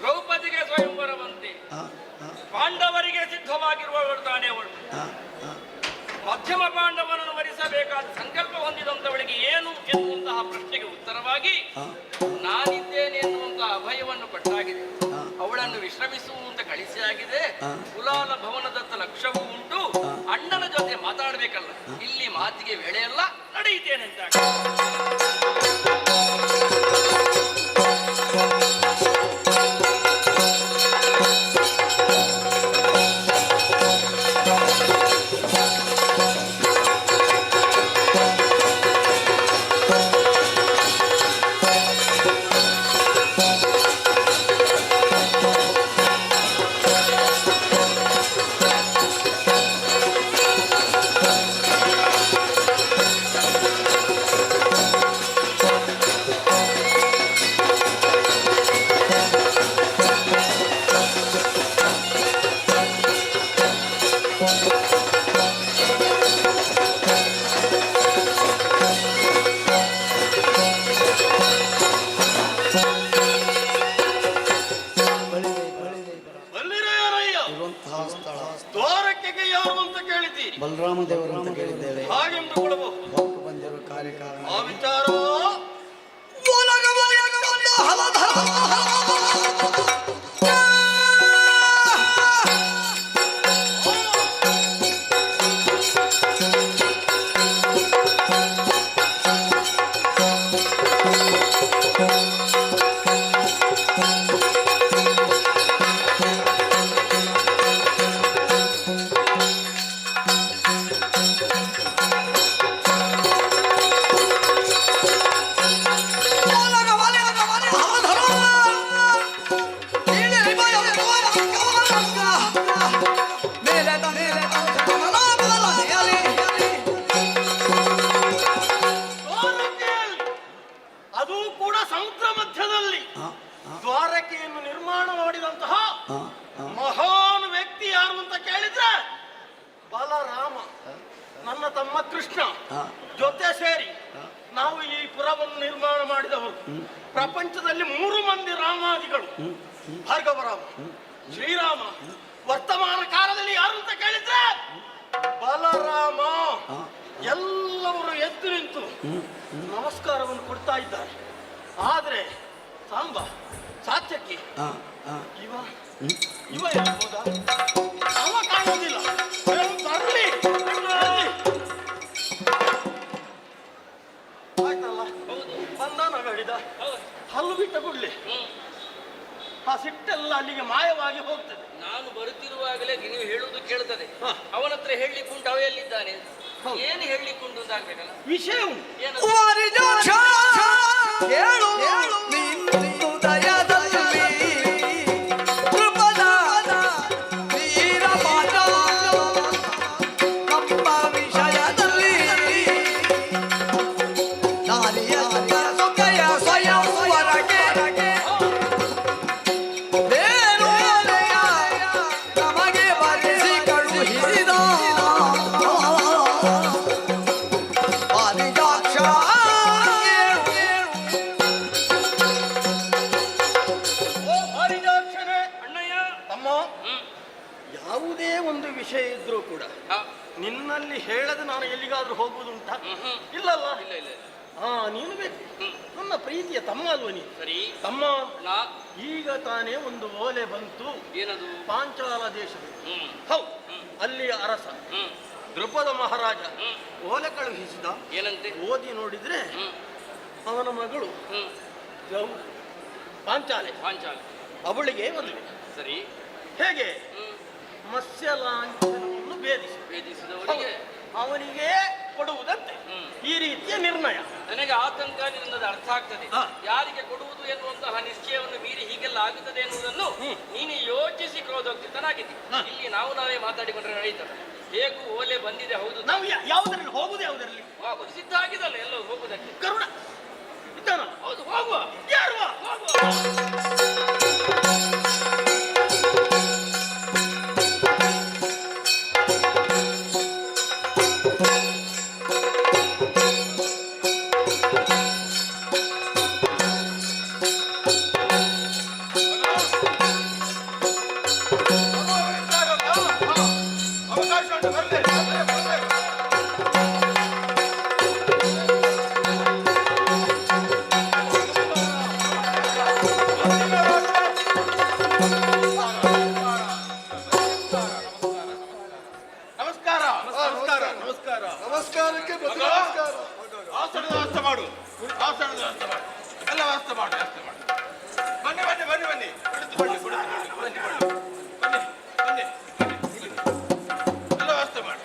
ದ್ರೌಪದಿಗೆ ಸ್ವಯಂವರವಂತೆ, ಪಾಂಡವರಿಗೆ ಸಿದ್ಧವಾಗಿರುವವರು ತಾನೇ ಅವಳು. ಮಧ್ಯಮ ಪಾಂಡವನನ್ನು ವರಿಸಬೇಕಾದ ಸಂಕಲ್ಪ ಹೊಂದಿದಂತವಳಿಗೆ ಏನು ಎನ್ನುವಂತಹ ಪ್ರಶ್ನೆಗೆ ಉತ್ತರವಾಗಿ ನಾನಿದ್ದೇನೆ ಎನ್ನುವಂತಹ ಅಭಯವನ್ನು ಕೊಟ್ಟಾಗಿದೆ. ಅವಳನ್ನು ವಿಶ್ರಮಿಸುವಂತ ಕಳಿಸಿಯಾಗಿದೆ. ಕುಲಾಲ ಭವನದತ್ತ ಲಕ್ಷ್ಯವೂ ಉಂಟು. ಅಣ್ಣನ ಜೊತೆ ಮಾತಾಡಬೇಕಲ್ಲ, ಇಲ್ಲಿ ಮಾತಿಗೆ ವೇಳೆಯಲ್ಲ, ನಡೆಯುತ್ತೇನೆ ಅಂತ. ದ್ವಾರಕೆಗೆ ಯಾರು ಅಂತ ಕೇಳಿದ್ದೀರಿ? ಬಲರಾಮ ದೇವರು ಅಂತ ಕೇಳಿದ್ದೇವೆ. ಹಾಗೆಂದು ಕೊಡಬಹುದು. ಬಂದಿರುವ ಕಾರ್ಯಕಾರಣ ಆ ವಿಚಾರ ಅದು ಕೂಡ ಸಮುದ್ರ ಮಧ್ಯದಲ್ಲಿ ದ್ವಾರಕೆಯನ್ನು ನಿರ್ಮಾಣ ಮಾಡಿದಂತಹ ಮಹಾನ್ ವ್ಯಕ್ತಿ ಯಾರು ಅಂತ ಕೇಳಿದ್ರೆ ಬಲರಾಮ. ನನ್ನ ತಮ್ಮ ಕೃಷ್ಣ ಜೊತೆ ಸೇರಿ ನಾವು ಈ ಪುರವನ್ನು ನಿರ್ಮಾಣ ಮಾಡಿದವರು. ಪ್ರಪಂಚದಲ್ಲಿ 3 ಮಂದಿ ರಾಮಾದಿಗಳು, ಭಾರ್ಗವರಾಮ, ಶ್ರೀರಾಮ. ವರ್ತಮಾನ ಕಾಲದಲ್ಲಿ ಯಾರು ಅಂತ ಕೇಳಿದ್ರೆ ಬಲರಾಮ. ಎಲ್ಲವರು ಎದ್ದು ನಿಂತು ನಮಸ್ಕಾರವನ್ನು ಕೊಡ್ತಾ ಇದ್ದಾರೆ. ಆದ್ರೆ ಸಾಂಬ, ಸಾತ್ಯಕಿ ಇವ ಎಲ್ಲಿಬೋದಾ? ಅವ ಕಾಣುವುದಿಲ್ಲ. ತರಲಿ ಆಯ್ತಲ್ಲ, ಬಂದಾನ ಹೇಳಿದ. ಹಲ್ಲು ಬಿಟ್ಟ ಕೂಡಲೇ ಆ ಸಿಟ್ಟೆಲ್ಲ ಅಲ್ಲಿಗೆ ಮಾಯವಾಗಿ ಹೋಗ್ತದೆ. ನಾನು ಬರುತ್ತಿರುವಾಗಲೇ ನೀವು ಹೇಳುವುದು ಕೇಳ್ತದೆ. ಅವನ ಹತ್ರ ಹೇಳಲಿಕ್ಕುಂಟು, ಅವ ಎಲ್ಲಿದ್ದಾನೆ, ಏನು ಹೇಳಲಿಕ್ಕುಂಟು ಅಂತ ಆಗ್ಬೇಕಲ್ಲ. ವಿಷಯ ನಮಗೆ ಬರೆ ಹೇಳದೆ ನಾನು ಎಲ್ಲಿಗಾದ್ರೂ ಹೋಗುವುದುಂಟಾ? ಇಲ್ಲಲ್ಲ. ಇಲ್ಲ ಇಲ್ಲ ಹಾ, ನೀನು ಬೇಕು. ನನ್ನ ಪ್ರೀತಿಯ ತಮ್ಮ ಅಲ್ವ ನೀನು? ಸರಿ ತಮ್ಮ, ನಾ ಈಗ ತಾನೇ ಒಂದು ಓಲೆ ಬಂತು. ಏನದು? ಪಾಂಚಾಲ ದೇಶದ. ಹೌದು, ಅಲ್ಲಿಯ ಅರಸ ದೃಪದ ಮಹಾರಾಜ ಓಲೆ ಕಳುಹಿಸಿದ. ಏನಂತೆ? ಓದಿ ನೋಡಿದ್ರೆ ಅವನ ಮಗಳು ಪಾಂಚಾಲೆ ಅವಳಿಗೆ ಮದುವೆ. ಸರಿ, ಹೇಗೆ? ಮತ್ಸ್ಯ ಲಾಂಛನವನ್ನು ಭೇದಿಸಿದವರಿಗೆ ಅವನಿಗೆ ಕೊಡುವುದಂತೆ. ಈ ರೀತಿಯ ನಿರ್ಣಯ. ನನಗೆ ಆತಂಕ ನಿನ್ನದು ಅರ್ಥ ಆಗ್ತದೆ. ಯಾರಿಗೆ ಕೊಡುವುದು ಎನ್ನುವಂತಹ ನಿಶ್ಚಯವನ್ನು ಮೀರಿ ಹೀಗೆಲ್ಲ ಆಗುತ್ತದೆ ಎನ್ನುವುದನ್ನು ನೀನು ಯೋಚಿಸಿ ಕ್ರೋಧೋಕ್ತಿತನಾಗಿದ್ದಿ. ಇಲ್ಲಿ ನಾವೇ ಮಾತಾಡಿಕೊಂಡ್ರೆ ನಡೆಯುತ್ತದೆ. ಹೇಗೂ ಓಲೆ ಬಂದಿದೆ. ಹೌದು, ನಾವು ಯಾವುದರಲ್ಲಿ ಹೋಗುದು? ಯಾವುದರಲ್ಲಿ ಸಿದ್ಧ ಆಗಿದಲ್ಲ ಎಲ್ಲೋ ಹೋಗುವುದಕ್ಕೆ. ಕರುಣ ಇದ್ದಾನ? ಹೌದು, ಹೋಗುವ. ಯಾರುವ? ನಮಸ್ಕಾರಕ್ಕೆ ನಮಸ್ಕಾರ. ಆಸನದ ವ್ಯವಸ್ಥೆ ಮಾಡು. ಆಸನದ ವ್ಯವಸ್ಥೆ ಮಾಡು. ಎಲ್ಲ ವ್ಯವಸ್ಥೆ ಮಾಡು. ವ್ಯವಸ್ಥೆ ಮಾಡು. ಬನ್ನಿ ಬನ್ನಿ ಬನ್ನಿ ಬನ್ನಿ. ಕುಳಿತುಕೊಳ್ಳಿ, ಕುಳಿತುಕೊಳ್ಳಿ. ಬನ್ನಿ ಬನ್ನಿ ಬನ್ನಿ ಬನ್ನಿ. ಎಲ್ಲ ವ್ಯವಸ್ಥೆ ಮಾಡು.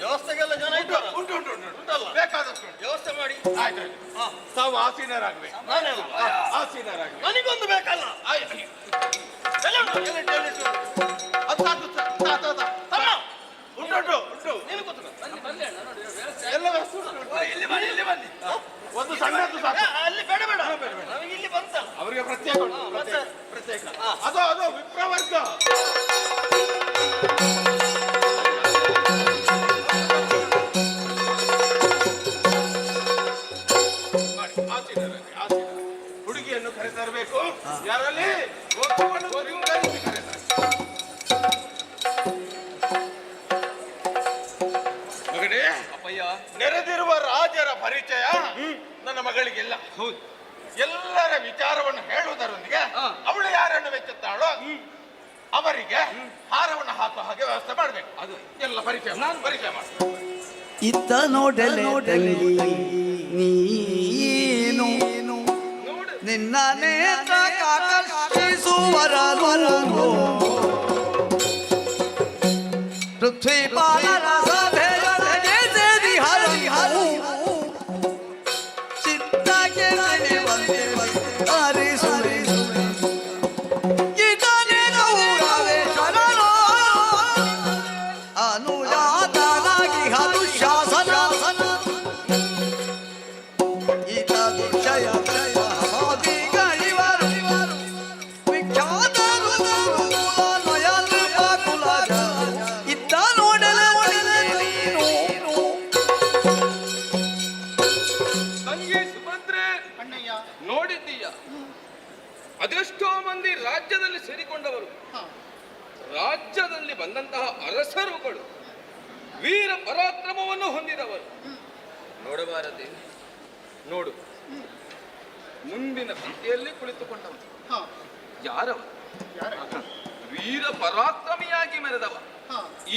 ವ್ಯವಸ್ಥೆಗೆಲ್ಲ ಜನ ಇದ್ದಾರೆ. ಉಂಟು ಉಂಟು ಉಂಟು ಉಂಟಲ್ಲ, ಬೇಕಾದಷ್ಟು ಉಂಟು. ವ್ಯವಸ್ಥೆ ಮಾಡಿ. ಆಯ್ತು ತಾವು ಆಸೀನರಾಗಬೇಕು. ಆಸೀನರಾಗಬೇಕು. ನನಗೊಂದು ಬೇಕಲ್ಲ. ಎಲ್ಲ ಉಂಟು, ಎಲ್ಲ ಉಂಟು, ಎಲ್ಲ ಉಂಟು. ಅದು ಸಾಕು, ತಮ್ಮ. ಉಂಟು ಉಂಟು ಉಂಟು. ನೀನು ಕೂತ್ಕೋ. ಎಲ್ಲ ವ್ಯವಸ್ಥೆ ಉಂಟು. ಇಲ್ಲಿ ಬನ್ನಿ, ಇಲ್ಲಿ ಬನ್ನಿ. ಒಂದು ಸಣ್ಣದ್ದು ಸಾಕು. ಅಲ್ಲಿ ಬೇಡ ಬೇಡ, ನಮಗೆ ಇಲ್ಲಿ ಬಂತಲ್ಲ. ಅವರಿಗೆ ಪ್ರತ್ಯೇಕ ಉಂಟು. ಪ್ರತ್ಯೇಕ. ಅದು ವಿಪ್ರವರ್ಗ. ಹುಡುಗಿಯನ್ನು ಕರೆತರಬೇಕು. ಯಾರಲ್ಲಿ ಮಗನೇ, ಅಪ್ಪಯ್ಯ, ನೆರೆದಿರುವ ರಾಜರ ಪರಿಚಯ ನನ್ನ ಮಗಳಿಗೆಲ್ಲ. ಹೌದು, ಎಲ್ಲರ ವಿಚಾರವನ್ನು ಹೇಳುವುದರೊಂದಿಗೆ ಅವಳು ಯಾರನ್ನು ಮೆಚ್ಚುತ್ತಾಳೋ ಅವರಿಗೆ ಹಾರವನ್ನು ಹಾಕುವ ಹಾಗೆ ವ್ಯವಸ್ಥೆ ಮಾಡಬೇಕು. ಅದು ಎಲ್ಲ ಪರಿಚಯ ನಾನು ಪರಿಚಯ ಮಾಡ್ತೇನೆ. ಇತ್ತ ನೋಡಲೆ ನೀನು ನಿನ್ನ ನೇತ್ರ ಆಕರ್ಷಿಸುವರನು ಪೃಥ್ವಿ ಪಾಲನ ಸಭೆಯೊಳಗೆ ಸೇರಿ ಹರಿಹರು ಚಿತ್ತಕ್ಕೆ ನೆನೆವಂತೆ ಹರಿಸುವೆ ಇದನ್ನೇ ನೂರವೇ ಶರಣೋ ಅನುಜಾತನಾಗಿ ಹದು ಶಾಸನ ಈತ ದುರ್ಜಯ ನೋಡಿದ್ದೀಯ, ಅದೆಷ್ಟೋ ಮಂದಿ ರಾಜ್ಯದಲ್ಲಿ ಸೇರಿಕೊಂಡವರು, ರಾಜ್ಯದಲ್ಲಿ ಬಂದಂತಹ ಅರಸರುಗಳು, ವೀರ ಪರಾಕ್ರಮವನ್ನು ಹೊಂದಿದವರು. ನೋಡಬಾರದೆ? ನೋಡು, ಮುಂದಿನ ಪಂಕ್ತಿಯಲ್ಲಿ ಕುಳಿತುಕೊಂಡವನು ಯಾರವ? ವೀರ ಪರಾಕ್ರಮಿಯಾಗಿ ಮೆರೆದವ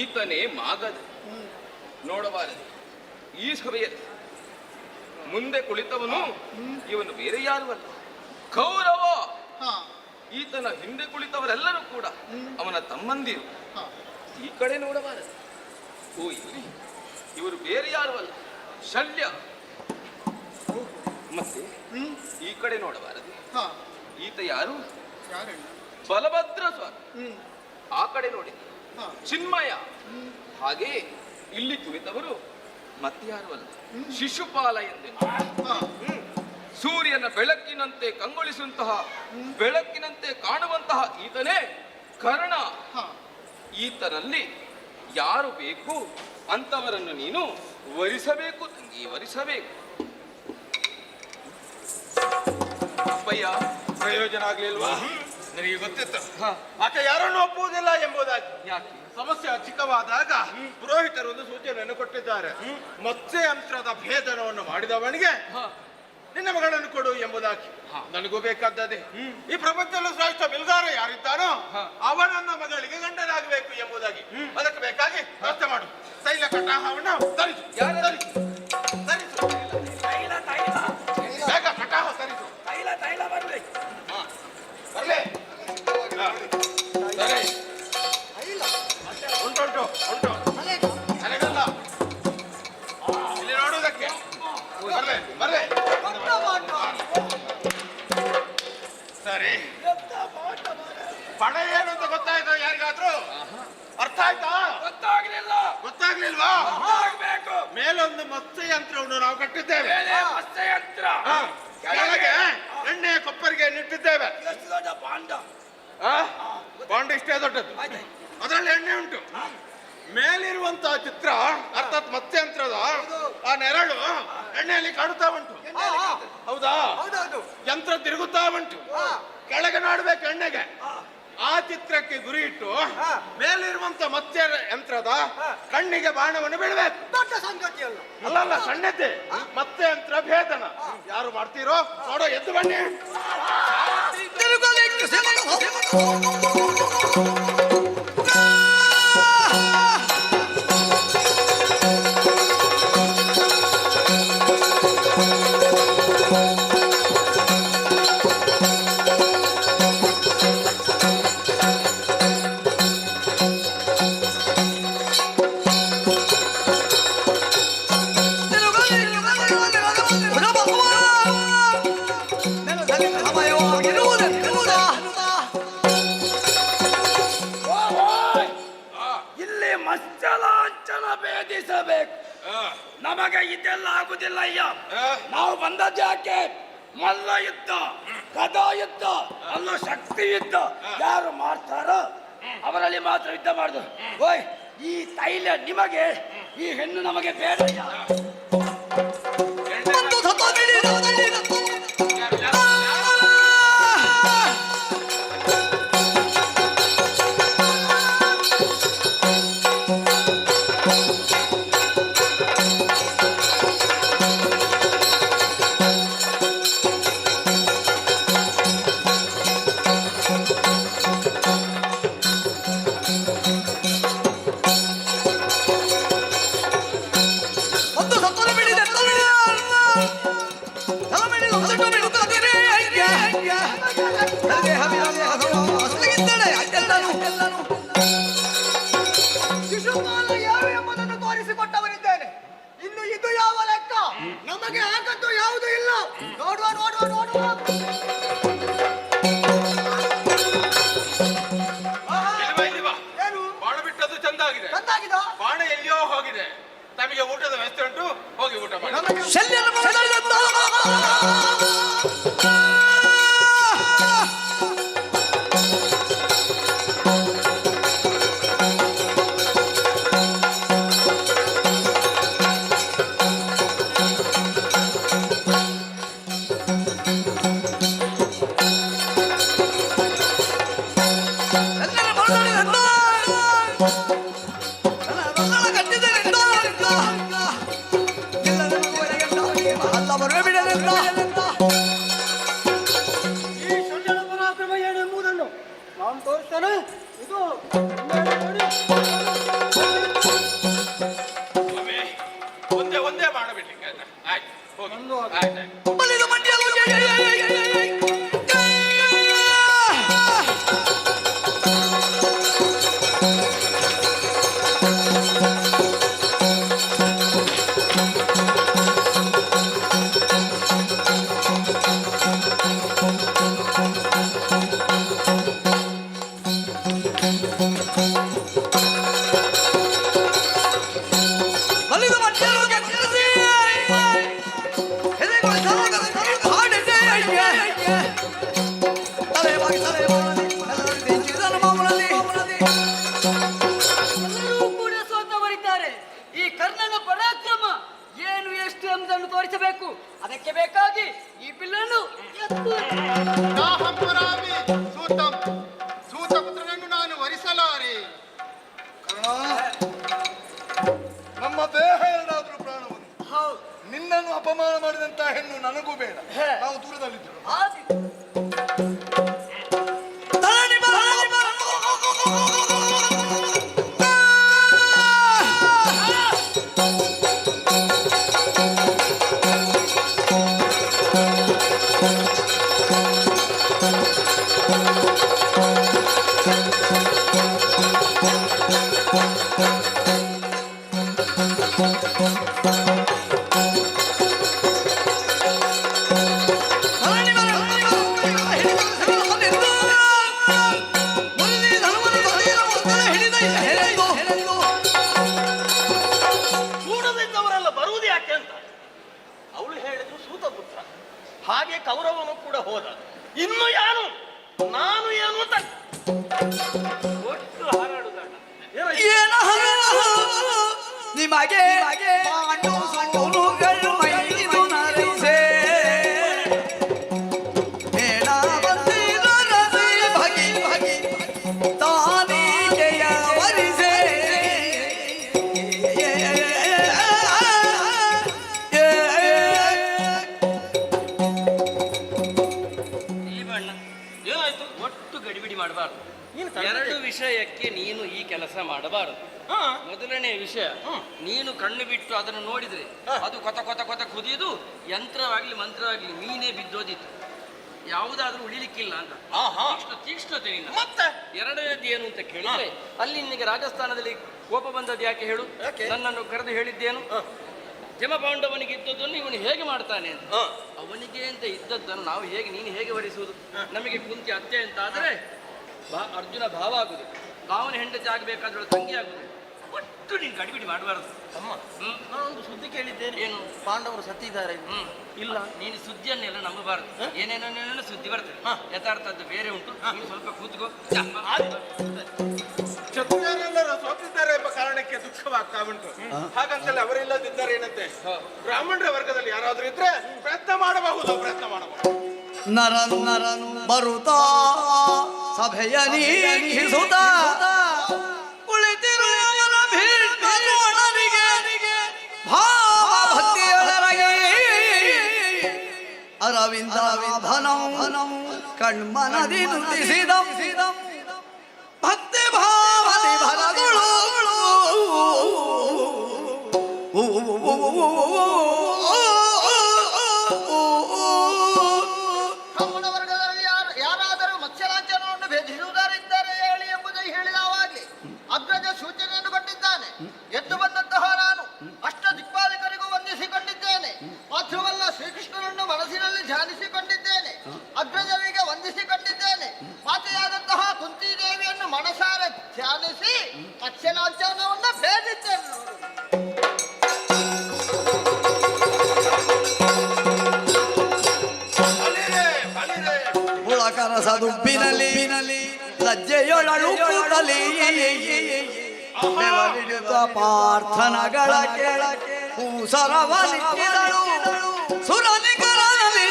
ಈತನೇ ಮಾಗದ. ನೋಡಬಾರದೆ? ಈ ಸಭೆಯಲ್ಲಿ ಮುಂದೆ ಕುಳಿತವನು ಇವನು ಬೇರೆ ಯಾರು ಅಲ್ಲ, ಕೌರವ. ಈತನ ಹಿಂದೆ ಕುಳಿತವರೆಲ್ಲರೂ ಕೂಡ ಅವನ ತಮ್ಮಂದಿರು. ಈ ಕಡೆ ನೋಡಬಾರದು. ಓ, ಇಲ್ಲಿ ಇವರು ಬೇರೆ ಯಾರು ಅಲ್ಲ, ಶಲ್ಯ. ಮತ್ತೆ ಈ ಕಡೆ ನೋಡಬಾರದು. ಈತ ಯಾರು? ಬಲಭದ್ರ ಸ್ವಾಮಿ. ಆ ಕಡೆ ನೋಡಿ ಚಿನ್ಮಯ. ಹಾಗೆ ಇಲ್ಲಿ ಕುಳಿತವರು ಮತ್ತೆ ಯಾರು ಅಲ್ಲ, ಶಿಶುಪಾಲ ಎಂದು. ಸೂರ್ಯನ ಬೆಳಕಿನಂತೆ ಕಂಗೊಳಿಸುವಂತಹ, ಬೆಳಕಿನಂತೆ ಕಾಣುವಂತಹ ಈತನೇ ಕರ್ಣ. ಈತರಲ್ಲಿ ಯಾರು ಬೇಕು ಅಂತವರನ್ನು ನೀನು ವರಿಸಬೇಕು ತಂಗಿ, ವರಿಸಬೇಕು. ಅಪ್ಪಯ್ಯ, ಪ್ರಯೋಜನ ಆಗ್ಲಿಲ್ವಾ? ನನಗೆ ಗೊತ್ತಿತ್ತು ಆಕೆ ಯಾರನ್ನು ಒಪ್ಪುವುದಿಲ್ಲ ಎಂಬುದಾಗಿ. ಯಾಕೆ? ಸಮಸ್ಯೆ ಚಿಕ್ಕವಾದಾಗ ಪುರೋಹಿತರು ಒಂದು ಸೂಚನೆಯನ್ನು ಕೊಟ್ಟಿದ್ದಾರೆ. ಮತ್ಸ್ಯಯಂತ್ರದ ಭೇದನವನ್ನು ಮಾಡಿದವನಿಗೆ ನಿನ್ನ ಮಗಳನ್ನು ಕೊಡು ಎಂಬುದಾಗಿ. ನನಗೂ ಬೇಕಾದದ್ದೇ. ಈ ಪ್ರಪಂಚದಲ್ಲಿ ಶ್ರೇಷ್ಠ ಬಿಲ್ಗಾರ ಯಾರಿದ್ದಾನೋ ಅವನನ್ನ ಮಗಳಿಗೆ ಗಂಡನಾಗಬೇಕು ಎಂಬುದಾಗಿ. ಅದಕ್ಕೆ ಬೇಕಾಗಿ ವ್ಯವಸ್ಥೆ ಮಾಡು. ತೈಲ ಕಟಾಹವನ್ನು ತರಿಸು. ಯಾರು ತರಿಸು? ತರಿಸು. ತೈಲ ತೈಲ ಬೇಗ ಕಟಾಹ ತರಿಸು. ತೈಲ ತೈಲ ಬರ್ಬೇಕು. ಬರ್ಲಿ. ಸರಿ. ಉಂಟು ನನಗಲ್ಲ, ಇಲ್ಲಿ ನೋಡುವುದಕ್ಕೆ. ಬರ್ಲೆ ಬರ್ಲೆ. ಸರಿ, ಪಣ ಏನು ಅಂತ ಗೊತ್ತಾಯ್ತಾ ಯಾರಿಗಾದ್ರೂ? ಅರ್ಥ ಆಯ್ತಾ? ಗೊತ್ತಾಗ್ಲಿಲ್ವಾ? ಮೇಲೊಂದು ಮತ್ಸ್ಯಯಂತ್ರವನ್ನು ನಾವು ಕಟ್ಟಿದ್ದೇವೆ. ಮತ್ಸ್ಯಯಂತ್ರ ಕೆಳಗೆ ಎಣ್ಣೆಯ ಕೊಪ್ಪರಿಗೆ ನಿಟ್ಟಿದ್ದೇವೆ. ಬಾಂಡ್ ಇಷ್ಟೇ ದೊಡ್ಡದು, ಅದರಲ್ಲಿ ಎಣ್ಣೆ ಉಂಟು. ಮೇಲಿರುವಂತಹ ಚಿತ್ರ ಅರ್ಥಾತ್ ಮತ್ಸ್ಯಯಂತ್ರದ ಆ ನೆರಳು ಎಣ್ಣೆಯಲ್ಲಿ ಕಾಣುತ್ತಾ ಉಂಟು. ಹೌದಾ? ಯಂತ್ರ ತಿರುಗುತ್ತಾ ಉಂಟು. ಕೆಳಗೆ ನೋಡ್ಬೇಕು ಎಣ್ಣೆಗೆ. ಆ ಚಿತ್ರಕ್ಕೆ ಗುರಿ ಇಟ್ಟು ಮೇಲಿರುವಂತ ಮತ್ಸ್ಯ ಯಂತ್ರದ ಕಣ್ಣಿಗೆ ಬಾಣವನ್ನು ಬಿಡಬೇಕು. ದೊಡ್ಡ ಸಂಗತಿ ಅಲ್ಲ. ಅಲ್ಲ, ಸಣ್ಣತೆ. ಮತ್ಸ್ಯಯಂತ್ರ ಭೇದನ ಯಾರು ಮಾಡ್ತೀರೋ ನೋಡೋ, ಎದ್ದು ಬನ್ನಿ. ಇಲ್ಲಿ ಮತ್ಸ್ಯಲಾಂಛನ ಭೇದಿಸಬೇಕು. ನಮಗೆ ಇದೆಲ್ಲ ಆಗುದಿಲ್ಲ ಅಯ್ಯ. ನಾವು ಬಂದದ್ದು ಯಾಕೆ? ಮಲ್ಲ ಯುದ್ಧ, ಗದಾ ಯುದ್ಧ, ಅಲ್ಲ ಶಕ್ತಿ ಯುದ್ಧ. ಯಾರು ಮಾಡ್ತಾರೋ ಅವರಲ್ಲಿ ಮಾತ್ರ ಯುದ್ಧ ಮಾಡುದು. ಓಯ್, ಈ ತೈಲ ನಿಮಗೆ, ಈ ಹೆಣ್ಣು ನಮಗೆ ಬೇಡ. ಶಿಶುಪಾಲ ಯಾರು ಎಂಬುದನ್ನು ತೋರಿಸಿಕೊಟ್ಟವರಿದ್ದೇನೆ. ಇನ್ನು ಇದು ಯಾವ ಲೆಕ್ಕ? ನಮಗೆ ಆಗದ್ದು ಯಾವುದು ಇಲ್ಲ. ನೋಡುವ ನೋಡುವ ನೋಡುವ. ಏನು ಬಾಣ ಬಿಟ್ಟದ್ದು ಚಂದಾಗಿದೆ. ಬಾಣ ಎಲ್ಲಿಯೋ ಹೋಗಿದೆ. ತಮಗೆ ಊಟದ ವ್ಯವಸ್ಥೆ ಉಂಟು, ಹೋಗಿ ಊಟ ಮಾಡಿ. ಈ ಸೊಳ್ಳೆಗಳ ಪರಾಕ್ರಮ ಏನೆಂಬುದನ್ನು ನಾನು ತೋರಿಸ್ತೇನೆ. ಇದು ಒಂದೇ ಬಾಣ ಬಿಡ್ಲಿಕ್ಕೆ ಆಯ್ತು, ಹೋಗಿ. ಬಲಿದ ಮಂಡ್ಯ ಎಂಬುದನ್ನು ತೋರಿಸಬೇಕು. ಅದಕ್ಕೆ ಬೇಕಾಗಿ ಈ ಬಿಲ್ಲನ್ನು ಸೂತಪುತ್ರನನ್ನು ನಾನು ವರಿಸಲಾರೆ. ನಮ್ಮ ದೇಹ ಏನಾದ್ರೂ ಪ್ರಾಣವನ್ನು ನಿನ್ನನ್ನು ಅಪಮಾನ ಮಾಡಿದಂತ ಹೆಣ್ಣು ನನಗೂ ಬೇಡ. ನಾವು ದೂರದಲ್ಲಿದ್ದೇವೆ. ಕೂಡದಿದ್ದವರೆಲ್ಲ ಬರುವುದು ಯಾಕೆ ಅಂತ ಅವಳು ಹೇಳಿದ್ರು ಸೂತಪುತ್ರ. ಹಾಗೆ ಕೌರವನು ಕೂಡ ಹೋದ. ಇನ್ನು ಯಾರು ನಾನು ಏನು ಅಂತ ಒಟ್ಟು ಹಾರಾಡುದಣ್ಣ. ನಿಮಗೆ ಏನಾಯ್ತು? ಒಟ್ಟು ಗಡಿಬಿಡಿ ಮಾಡಬಾರದು. ಎರಡು ವಿಷಯಕ್ಕೆ ನೀನು ಈ ಕೆಲಸ ಮಾಡಬಾರದು. ಮೊದಲನೇ ವಿಷಯ, ನೀನು ಕಣ್ಣು ಬಿಟ್ಟು ಅದನ್ನು ನೋಡಿದ್ರೆ ಅದು ಕೊತ ಕೊತ ಕೊತ ಕುದಿಯುದು, ಯಂತ್ರವಾಗ್ಲಿ ಮಂತ್ರವಾಗ್ಲಿ ಮೀನೇ ಬಿದ್ದೋದಿತ್ತು. ಯಾವುದಾದ್ರೂ ಉಳಿಲಿಕ್ಕಿಲ್ಲ ಅಂತ ತೀಕ್ಷ್ಣತೆ ನಿನ್ನ. ಮತ್ತೆ ಎರಡನೇದು ಏನು ಅಂತ ಕೇಳಿದ್ರೆ, ಅಲ್ಲಿ ನಿನಗೆ ರಾಜಸ್ಥಾನದಲ್ಲಿ ಕೋಪ ಬಂದದ್ದು ಯಾಕೆ ಹೇಳು? ನನ್ನನ್ನು ಕರೆದು ಹೇಳಿದ್ದೇನು? ಜಮಪಾಂಡವನಿಗೆ ಇದ್ದದ್ದನ್ನು ಇವನು ಹೇಗೆ ಮಾಡ್ತಾನೆ ಅಂತ. ಅವನಿಗೆ ಅಂತ ಇದ್ದದ್ದನ್ನು ನಾವು ಹೇಗೆ ನೀನು ಹೇಗೆ ವರಿಸುವುದು? ನಮಗೆ ಕುಂತಿ ಅತ್ತೆ ಅಂತ ಆದ್ರೆ ಅರ್ಜುನ ಭಾವ ಆಗುದು, ಭಾವನ ಹೆಂಡತಿ ಆಗಬೇಕಾದ್ರೆ ತಂಗಿ ಆಗುದು. ಒಟ್ಟು ನೀನು ಗಡಿಬಿಡಿ ಮಾಡಬಾರದು. ಅಮ್ಮ, ನಾನೊಂದು ಸುದ್ದಿ ಕೇಳಿದ್ದೇನೆ. ಏನು? ಪಾಂಡವರು ಸತ್ತಿದ್ದಾರೆ. ಇಲ್ಲ, ನೀನು ಸುದ್ದಿಯನ್ನೆಲ್ಲ ನಂಬಬಾರದು. ಏನೇನೇನೇನೋ ಸುದ್ದಿ ಬರ್ತದೆ, ಯಥಾರ್ಥದ್ದು ಬೇರೆ ಉಂಟು. ನೀನು ಸ್ವಲ್ಪ ಕೂತ್ಕೋ. ಕ್ಷತ್ರಿಯರೆಲ್ಲರೂ ಸೋತಿದ್ದಾರೆ ಎಂಬ ಕಾರಣಕ್ಕೆ ದುಃಖವಾಗ್ತಾ ಉಂಟು. ಹಾಗಂತಲೇ ಅವರಿಲ್ಲದಿದ್ದಾರೆ ಏನಂತೆ? ಬ್ರಾಹ್ಮಣರ ವರ್ಗದಲ್ಲಿ ಯಾರಾದ್ರೂ ಇದ್ರೆ ಪ್ರಯತ್ನ ಮಾಡಬಹುದು. ನರನು ಬರುತ್ತಾ ಸಭೆಯ ನೀಗಿಸುತ್ತ ಕುಳಿತಿರುವವರ ಭೀಷ್ಮರಿಗೆ ಭಾವ ಭಕ್ತಿಯೊಳಗೆ ಅರವಿಂದ ಧನಂ ಕಣ್ಮನದಿ ನುತಿಸಿದಂ ಭಕ್ತಿ ಭಾವದಿ ಭರದುಳು ಬ್ರಾಹ್ಮಣ ವರ್ಗದಲ್ಲಿ ಯಾರಾದರೂ ಮತ್ಸ್ಯಲಾಂಛನವನ್ನು ಭೇದಿಸುವುದರಿದ್ದಾರೆ ಹೇಳಿ ಎಂಬುದಾಗಿ ಹೇಳಿದವಾಗಲಿ ಅಗ್ರಜ ಸೂಚನೆಯನ್ನು ಕೊಟ್ಟಿದ್ದಾನೆ. ಎದ್ದು ಬಂದಂತಹ ನಾನು ಅಷ್ಟ ದಿಕ್ಪಾಲಕರಿಗೂ ವಂದಿಸಿಕೊಂಡಿದ್ದೇನೆ. ಮಾತ್ರವಲ್ಲ, ಶ್ರೀಕೃಷ್ಣನನ್ನು ಮನಸ್ಸಿನಲ್ಲಿ ಧ್ಯಾನಿಸಿಕೊಂಡಿದ್ದೇನೆ. ಅಗ್ರಜರಿಗೆ ವಂದಿಸಿಕೊಂಡಿದ್ದೇನೆ. ಮಾತೆಯಾದಂತಹ ಕುಂತಿದೇವಿಯನ್ನು ಮನಸಾರೆ ಧ್ಯಾನಿಸಿ ಮತ್ಸ್ಯಲಾಂಛನವನ್ನು ಭೇದಿದ್ದೇನೆ. ಕರಸದುಬ್ಬಿನಲ್ಲಿ ಲಜ್ಜೆಯೊಳಳು ಕೂಡಲಿ ಪಾರ್ಥನಗಳ ಕೆಳಗೆ ಹೂಸರವಲಿಕ್ಕಿದಳು ಸುರನಿಕರಲ್ಲಿ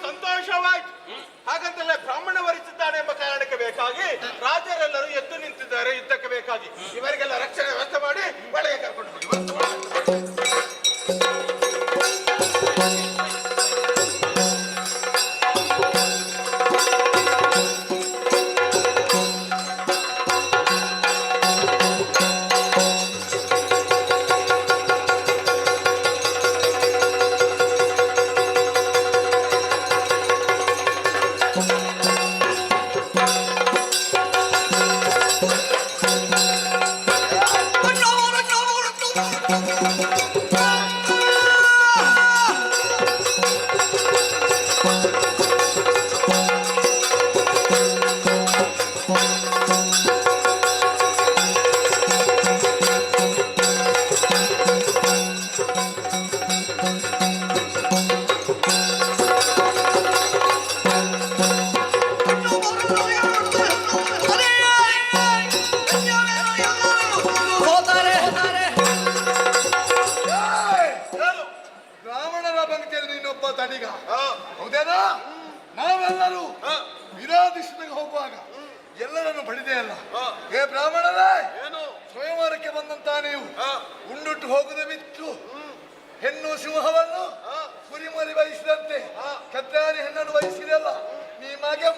ಸಂತೋಷವಾಯ್ತು. ಹಾಗಂತಲೇ ಬ್ರಾಹ್ಮಣ ವರಿಸಿದ್ದಾನೆ ಎಂಬ ಕಾರಣಕ್ಕೆ ಬೇಕಾಗಿ ರಾಜರೆಲ್ಲರೂ ಎದ್ದು ನಿಂತಿದ್ದಾರೆ ಯುದ್ಧಕ್ಕೆ ಬೇಕಾಗಿ. ಇವರಿಗೆಲ್ಲ ರಕ್ಷಣೆ ವ್ಯವಸ್ಥೆ ಮಾಡಿ ಒಳಗೆ ಕರ್ಕೊಂಡು ಹೋಗಿ. no. ನೀವೆಲ್ಲರೂ ವಿರಾಧಿಸಿದಾಗ ಹೋಗುವಾಗ ಎಲ್ಲರನ್ನು ಬಡಿದೆ ಅಲ್ಲ. ಏ ಬ್ರಾಹ್ಮಣರೇ, ಏನು ಸ್ವಯಂವರಕ್ಕೆ ಬಂದಂತ ನೀವು ಉಂಡುಟ್ಟು ಹೋಗುದೇ ಬಿಟ್ಟು ಹೆಣ್ಣು ಸಿಂಹವನ್ನು ಕುರಿಮರಿ ವಹಿಸಿದಂತೆ ಕತ್ರಾರಿ ಹೆಣ್ಣನ್ನು ವಹಿಸಿದಲ್ಲ, ನಿಮಗೆ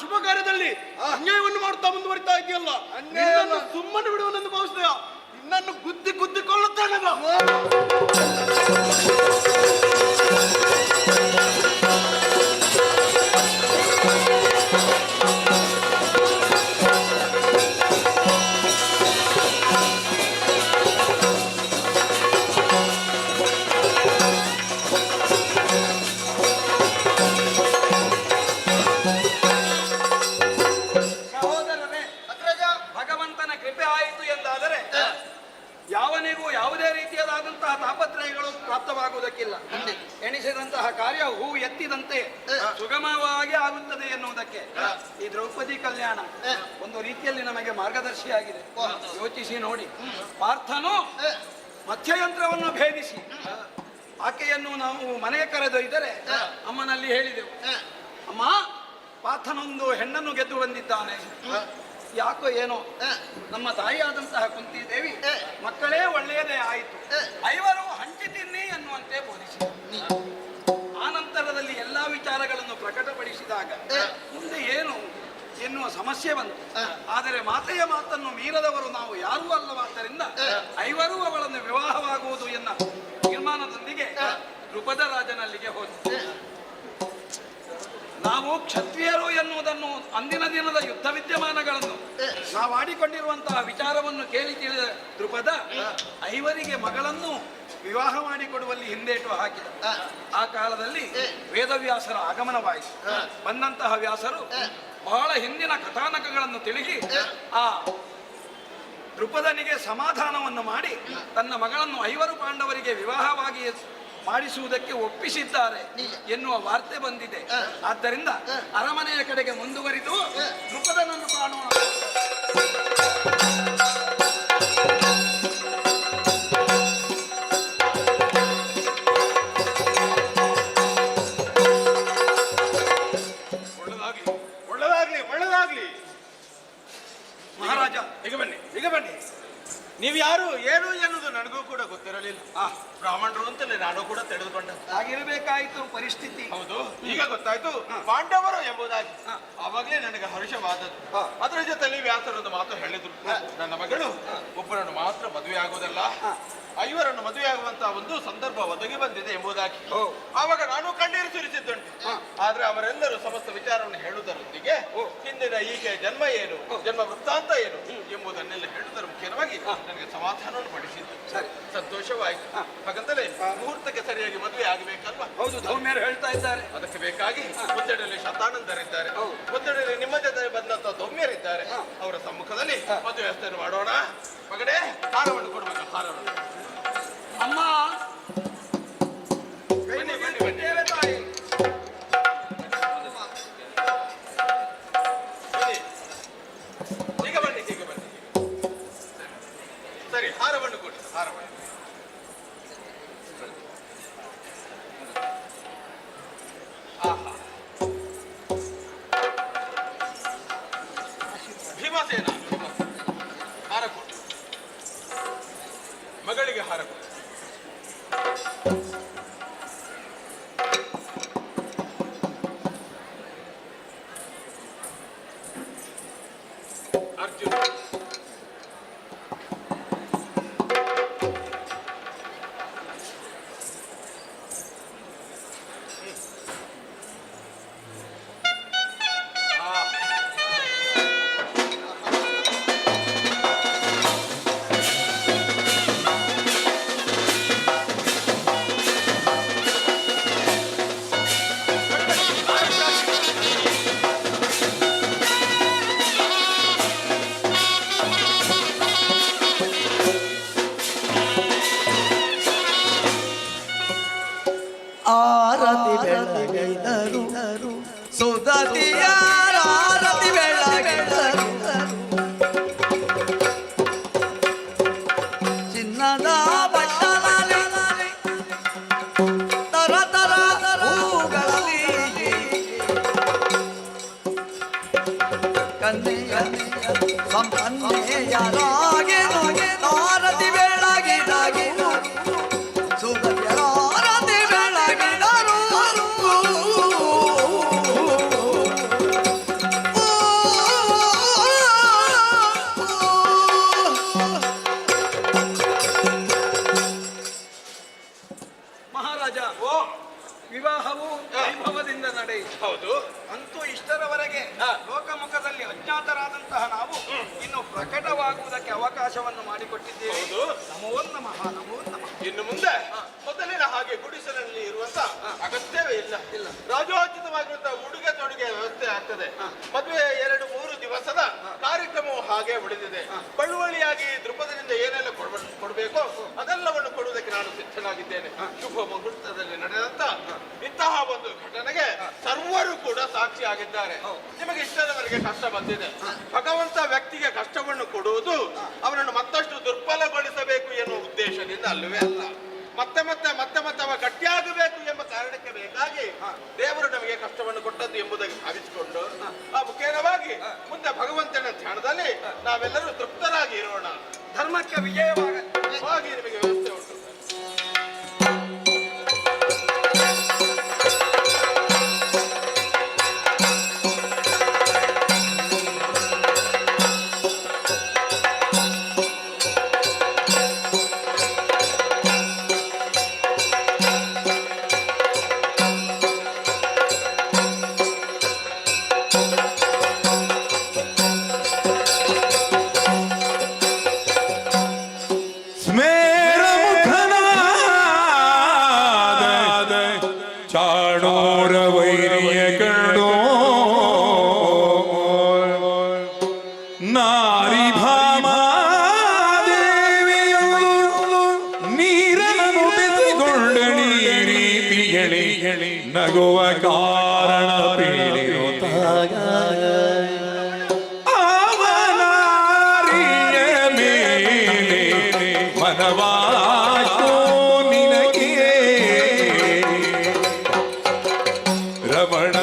ಶುಭ ಕಾರ್ಯದಲ್ಲಿ ಅನ್ಯಾಯವನ್ನು ಮಾಡುತ್ತಾ ಮುಂದುವರಿತಾ ಇದೆಯಲ್ಲ, ಸುಮ್ಮನೆ ಬಿಡುವನೆಂದು ಭಾವಿಸಿದ ಇನ್ನನ್ನು ಗುದ್ದಿಕೊಳ್ಳುತ್ತಾನೆ. ಭಗವಂತನ ಕೃಪೆ ಆಯಿತು ಎಂದಾದರೆ ಯಾವನಿಗೂ ಯಾವುದೇ ರೀತಿಯಾದಂತಹ ತಾಪತ್ರಯಗಳು ಪ್ರಾಪ್ತವಾಗುವುದಕ್ಕಿಲ್ಲ. ಎಣಿಸಿದಂತಹ ಕಾರ್ಯ ಹೂ ಎತ್ತಿದಂತೆ ಸುಗಮವಾಗಿ ಆಗುತ್ತದೆ ಎನ್ನುವುದಕ್ಕೆ ಈ ದ್ರೌಪದಿ ಕಲ್ಯಾಣ ಒಂದು ರೀತಿಯಲ್ಲಿ ನಮಗೆ ಮಾರ್ಗದರ್ಶಿಯಾಗಿದೆ. ಯೋಚಿಸಿ ನೋಡಿ, ಪಾರ್ಥನು ಮತ್ಸ್ಯಯಂತ್ರವನ್ನು ಭೇದಿಸಿ ಆಕೆಯನ್ನು ನಾವು ಮನೆಗೆ ಕರೆದೊಯ್ದರೆ ಅಮ್ಮನಲ್ಲಿ ಹೇಳಿದೆವು, ಅಮ್ಮ ಪಾರ್ಥನೊಂದು ಹೆಣ್ಣನ್ನು ಗೆದ್ದು ಬಂದಿದ್ದಾನೆ, ಯಾಕೋ ಏನೋ ನಮ್ಮ ತಾಯಿಯಾದಂತಹ ಕುಂತಿ ದೇವಿ ಮಕ್ಕಳೇ ಒಳ್ಳೆಯದೇ ಆಯಿತು, ಐವರು ಹಂಚಿ ತಿನ್ನಿ ಎನ್ನುವಂತೆ ಬೋಧಿಸಿ ಆನಂತರದಲ್ಲಿ ಎಲ್ಲಾ ವಿಚಾರಗಳನ್ನು ಪ್ರಕಟಪಡಿಸಿದಾಗ ಮುಂದೆ ಏನು ಎನ್ನುವ ಸಮಸ್ಯೆ ಬಂತು. ಆದರೆ ಮಾತೆಯ ಮಾತನ್ನು ಮೀರದವರು ನಾವು ಯಾರೂ ಅಲ್ಲವಾದ್ದರಿಂದ ಐವರೂ ಅವಳನ್ನು ವಿವಾಹವಾಗುವುದು ಎನ್ನ ತೀರ್ಮಾನದೊಂದಿಗೆ ದ್ರುಪದ ರಾಜನಲ್ಲಿಗೆ ಹೋದ. ನಾವು ಕ್ಷತ್ರಿಯರು ಎನ್ನುವುದನ್ನು ಅಂದಿನ ದಿನದ ಯುದ್ಧ ವಿದ್ಯಮಾನಗಳನ್ನು ನಾವು ಆಡಿಕೊಂಡಿರುವಂತಹ ವಿಚಾರವನ್ನು ಕೇಳಿ ತಿಳಿದ ದ್ರುಪದ ಐವರಿಗೆ ಮಗಳನ್ನು ವಿವಾಹ ಮಾಡಿಕೊಡುವಲ್ಲಿ ಹಿಂದೇಟು ಹಾಕಿದ. ಆ ಕಾಲದಲ್ಲಿ ವೇದವ್ಯಾಸರ ಆಗಮನವಾಯಿತು. ಬಂದಂತಹ ವ್ಯಾಸರು ಬಹಳ ಹಿಂದಿನ ಕಥಾನಕಗಳನ್ನು ತಿಳಿಗಿ ಆ ದ್ರುಪದನಿಗೆ ಸಮಾಧಾನವನ್ನು ಮಾಡಿ ತನ್ನ ಮಗಳನ್ನು ಐವರು ಪಾಂಡವರಿಗೆ ವಿವಾಹವಾಗಿ ಮಾಡಿಸುವುದಕ್ಕೆ ಒಪ್ಪಿಸಿದ್ದಾರೆ ಎನ್ನುವ ವಾರ್ತೆ ಬಂದಿದೆ. ಆದ್ದರಿಂದ ಅರಮನೆಯ ಕಡೆಗೆ ಮುಂದುವರಿದು ದ್ರುಪದನನ್ನು ಕಾಣೋಣ. ಒಳ್ಳೆದಾಗ್ಲಿ ಮಹಾರಾಜ, ಈಗ ಬನ್ನಿ. ನೀವು ಯಾರು ಏನು ಎನ್ನುವುದು ನನಗೂ ಕೂಡ ಗೊತ್ತಿರಲಿಲ್ಲ. ಬ್ರಾಹ್ಮಣರು ಅಂತಲೇ ನಾನು ಕೂಡ ತಿಳಿದುಕೊಂಡೆ. ಆಗಿರಬೇಕಾಯಿತು ಪರಿಸ್ಥಿತಿ. ಹೌದು, ಈಗ ಗೊತ್ತಾಯ್ತು ಪಾಂಡವರು ಎಂಬುದಾಗಿ. ಆವಾಗಲೇ ನನಗೆ ಹರ್ಷವಾದದ್ದು. ಅದರ ಜೊತೆಲಿ ವ್ಯಾಸರೊಂದು ಮಾತು ಹೇಳಿದ್ರು, ನನ್ನ ಮಗಳು ಒಬ್ಬರನ್ನು ಮಾತ್ರ ಮದುವೆ ಆಗುವುದಲ್ಲ, ಐವರನ್ನು ಮದುವೆಯಾಗುವಂತಹ ಒಂದು ಸಂದರ್ಭ ಒದಗಿ ಬಂದಿದೆ ಎಂಬುದಾಗಿ. ಆವಾಗ ನಾನು ಕಣ್ಣೀರು ಸುರಿಸಿದ್ದುಂಟು. ಆದ್ರೆ ಅವರೆಲ್ಲರೂ ಸಮಸ್ತ ವಿಚಾರವನ್ನು ಹೇಳುವುದರೊಂದಿಗೆ ಹಿಂದಿನ ಈಕೆ ಜನ್ಮ ಏನು, ಜನ್ಮ ವೃತ್ತಾಂತ ಏನು ಎಂಬುದನ್ನೆಲ್ಲ ಹೇಳುವುದರ ಮುಖ್ಯವಾಗಿ ನನಗೆ ಸಮಾಧಾನವನ್ನು ಪಡಿಸಿದ್ದು. ಸಂತೋಷವಾಯಿತು. ಹಾಗಂತಲೇ ಮುಹೂರ್ತಕ್ಕೆ ಸರಿಯಾಗಿ ಮದುವೆ ಆಗಬೇಕಲ್ವಾ? ಹೌದು, ಧೌಮ್ಯರು ಹೇಳ್ತಾ ಇದ್ದಾರೆ. ಅದಕ್ಕೆ ಬೇಕಾಗಿ ಒಂದೆಡೆಯಲ್ಲಿ ಶತಾನಂದರಿದ್ದಾರೆ, ಒಂದೆಡೆಯಲ್ಲಿ ನಿಮ್ಮ ಜೊತೆ ಬಂದಂತ ಧೌಮ್ಯರಿದ್ದಾರೆ. ಅವರ ಸಮ್ಮುಖದಲ್ಲಿ ಮದುವೆ ವ್ಯವಸ್ಥೆಯನ್ನು ಮಾಡೋಣ. ಮಗನೇ, ಹಾರವನ್ನು ಕೊಡ್ಬೇಕು. ಹಾರವನ್ನು ಅಮ್ಮ, ತಾಯಿ ಈಗ ಬನ್ನಿ. ಸರಿ, ಹಾರವನ್ನು ಕೊಡಿ. ಹಾರವನ್ನು ಭೀಮಸೇನ ಹಾರ ಕೊಡಿ. ಮಗಳಿಗೆ ಸುದತಿಯಾರತಿ ಬೆಳಗಿದರು ಚಿನ್ನದ ಬಟ್ಟಲಲ್ಲಿ ತರ ತರ ಹೂಗಳಲ್ಲಿ ಕನ್ನೆಯ ಸಂಪನ್ನೆಯರಾಗೆನು ಆರತಿ ಬೆಳಗಿದಾಗಿ ಸುದತಿಯರಾರತಿ ಬೆಳಗಿದರು ಮಹಾರಾಜ, ವಿವಾಹವು ವೈಭವದಿಂದ ನಡೆಯಿತು. ಹೌದು. ಅಂತೂ ಇಷ್ಟರವರೆಗೆ ಲೋಕಮುಖದಲ್ಲಿ ಅಜ್ಞಾತರಾದಂತಹ ನಾವು ಇನ್ನು ಪ್ರಕಟವಾಗುವುದಕ್ಕೆ ಅವಕಾಶವನ್ನು ಮಾಡಿಕೊಟ್ಟಿದ್ದೇವೆ. ನಮೋ ನಮಃ, ನಮೋ ನಮಃ. ಇನ್ನು ಮುಂದೆ ಮೊದಲಿನ ಹಾಗೆ ಗುಡಿಸಲಲ್ಲಿ ಇರುವಂತ ಅಗತ್ಯವೇ ಇಲ್ಲ. ರಾಜೋಚಿತವಾಗಿರುವಂತಹ ಉಡುಗೆ ತೊಡುಗೆ ವ್ಯವಸ್ಥೆ ಆಗ್ತದೆ. ಮದುವೆ 2-3 ದಿವಸದ ಕಾರ್ಯಕ್ರಮವು ಹಾಗೆ ಉಳಿದಿದೆ. ಬಳುವಳಿಯಾಗಿ ದೃಪದದಿಂದ ಏನೆಲ್ಲ ಕೊಡಬೇಕೋ ಅದೆಲ್ಲವನ್ನು ಕೊಡುವುದಕ್ಕೆ ನಾನು ಸಿದ್ಧನಾಗಿದ್ದೇನೆ. ಶುಭ ಮುಹೂರ್ತದಲ್ಲಿ ನಡೆದಂತ ಇಂತಹ ಒಂದು ಘಟನೆಗೆ ಸರ್ವರು ಕೂಡ ಸಾಕ್ಷಿಯಾಗಿದ್ದಾರೆ. ನಿಮಗೆ ಇಷ್ಟದವರೆಗೆ ಕಷ್ಟ ಬಂದಿದೆ. ಭಗವಂತ ವ್ಯಕ್ತಿಗೆ ಕಷ್ಟವನ್ನು ಕೊಡುವುದು ಅವನನ್ನು ಮತ್ತಷ್ಟು ದುರ್ಬಲಗೊಳಿಸಬೇಕು ಎನ್ನುವ ಉದ್ದೇಶದಿಂದ ಅಲ್ಲವೇ ಅಲ್ಲ. ಮತ್ತೆ ಅವ ಗಟ್ಟಿಯಾಗಬೇಕು ಎಂಬ ಕಾರಣಕ್ಕೆ ಬೇಕಾಗಿ ದೇವರು ನಮಗೆ ಕಷ್ಟವನ್ನು ಕೊಟ್ಟದ್ದು ಎಂಬುದಾಗಿ ಭಾವಿಸಿಕೊಂಡು ಆ ಮುಖೇನವಾಗಿ ಮುಂದೆ ಭಗವಂತನ ಧ್ಯಾನದಲ್ಲಿ ನಾವೆಲ್ಲರೂ ತೃಪ್ತರಾಗಿ ಇರೋಣ. ಧರ್ಮಕ್ಕೆ ವಿಜಯವಾಗಿ ನಿಮಗೆ ವ್ಯವಸ್ಥೆ ಉಂಟು. ಚಾಣೋರ ವೈರಿಯ ಕಂಡೋ ನಾರಿ ಭಾಮಾದೇವಿಯು ನೀರನ್ನು ಬೆಸೆಗೊಂಡ ನೀರೀತಿಯಳಿ ನಗುವ ಕಾರಣ ಪೀಳಿರುತ್ತಾಗ ಅವನಾರಿಯ ಮೇಲೆ ಮನವಾಯ್ತು ನಿನಗೆ ರಮಣ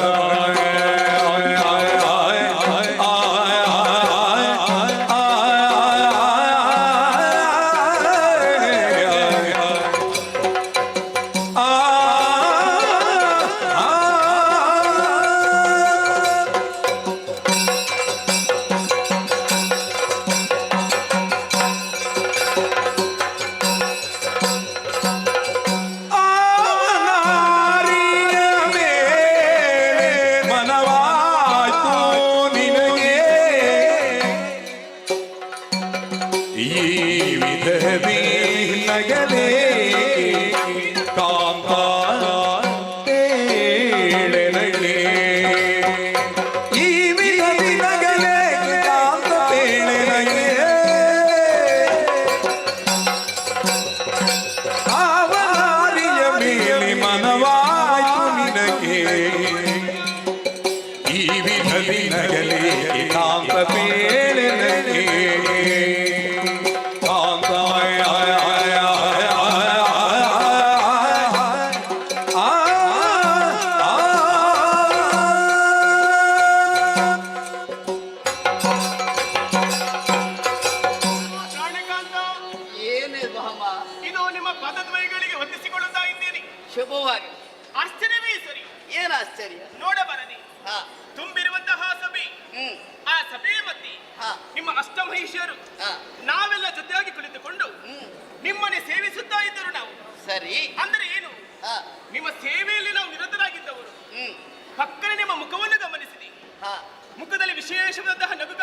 ನಗಲೇ ಕಾಂತ ನಗಲೇ ಈ ವಿಧದಿ ನಗಲೇ ಕಾಂತ ನಗಲೇ ಆವಾರಿಯ ಮೇಲೆ ಮನವಾಯ್ತು ನಿನಗೆ ಈ ವಿಧದಿ ನಗಲೇ ಕಾಂತ ನಗಲೇ ಇದು ನಿಮ್ಮ ಪದದ್ವಯಗಳಿಗೆ ಹೊಂದಿಸಿಕೊಳ್ಳುತ್ತಾ ಇದ್ದೇನೆ. ಶುಭವಾಗಿ. ಆಶ್ಚರ್ಯವೇ ಸರಿ. ಏನು ಆಶ್ಚರ್ಯ? ನೋಡಬರನಿ ತುಂಬಿರುವಂತಹ ಸಭೆ, ಆ ಸಭೆಯ ಮಧ್ಯೆ ನಿಮ್ಮ ಅಷ್ಟಮಹಿಷಿಯರು ನಾವೆಲ್ಲ ಜೊತೆಯಾಗಿ ಕುಳಿತುಕೊಂಡು ನಿಮ್ಮನ್ನೇ ಸೇವಿಸುತ್ತಾ ಇದ್ದರು. ನಾವು ಸರಿ ಅಂದ್ರೆ ಏನು, ನಿಮ್ಮ ಸೇವೆಯಲ್ಲಿ ನಾವು ನಿರತರಾಗಿದ್ದವರು. ಪಕ್ಕನೆ ನಿಮ್ಮ ಮುಖವನ್ನು ಗಮನಿಸಿದೆ. ಮುಖದಲ್ಲಿ ವಿಶೇಷವಾದಂತಹ ನಗು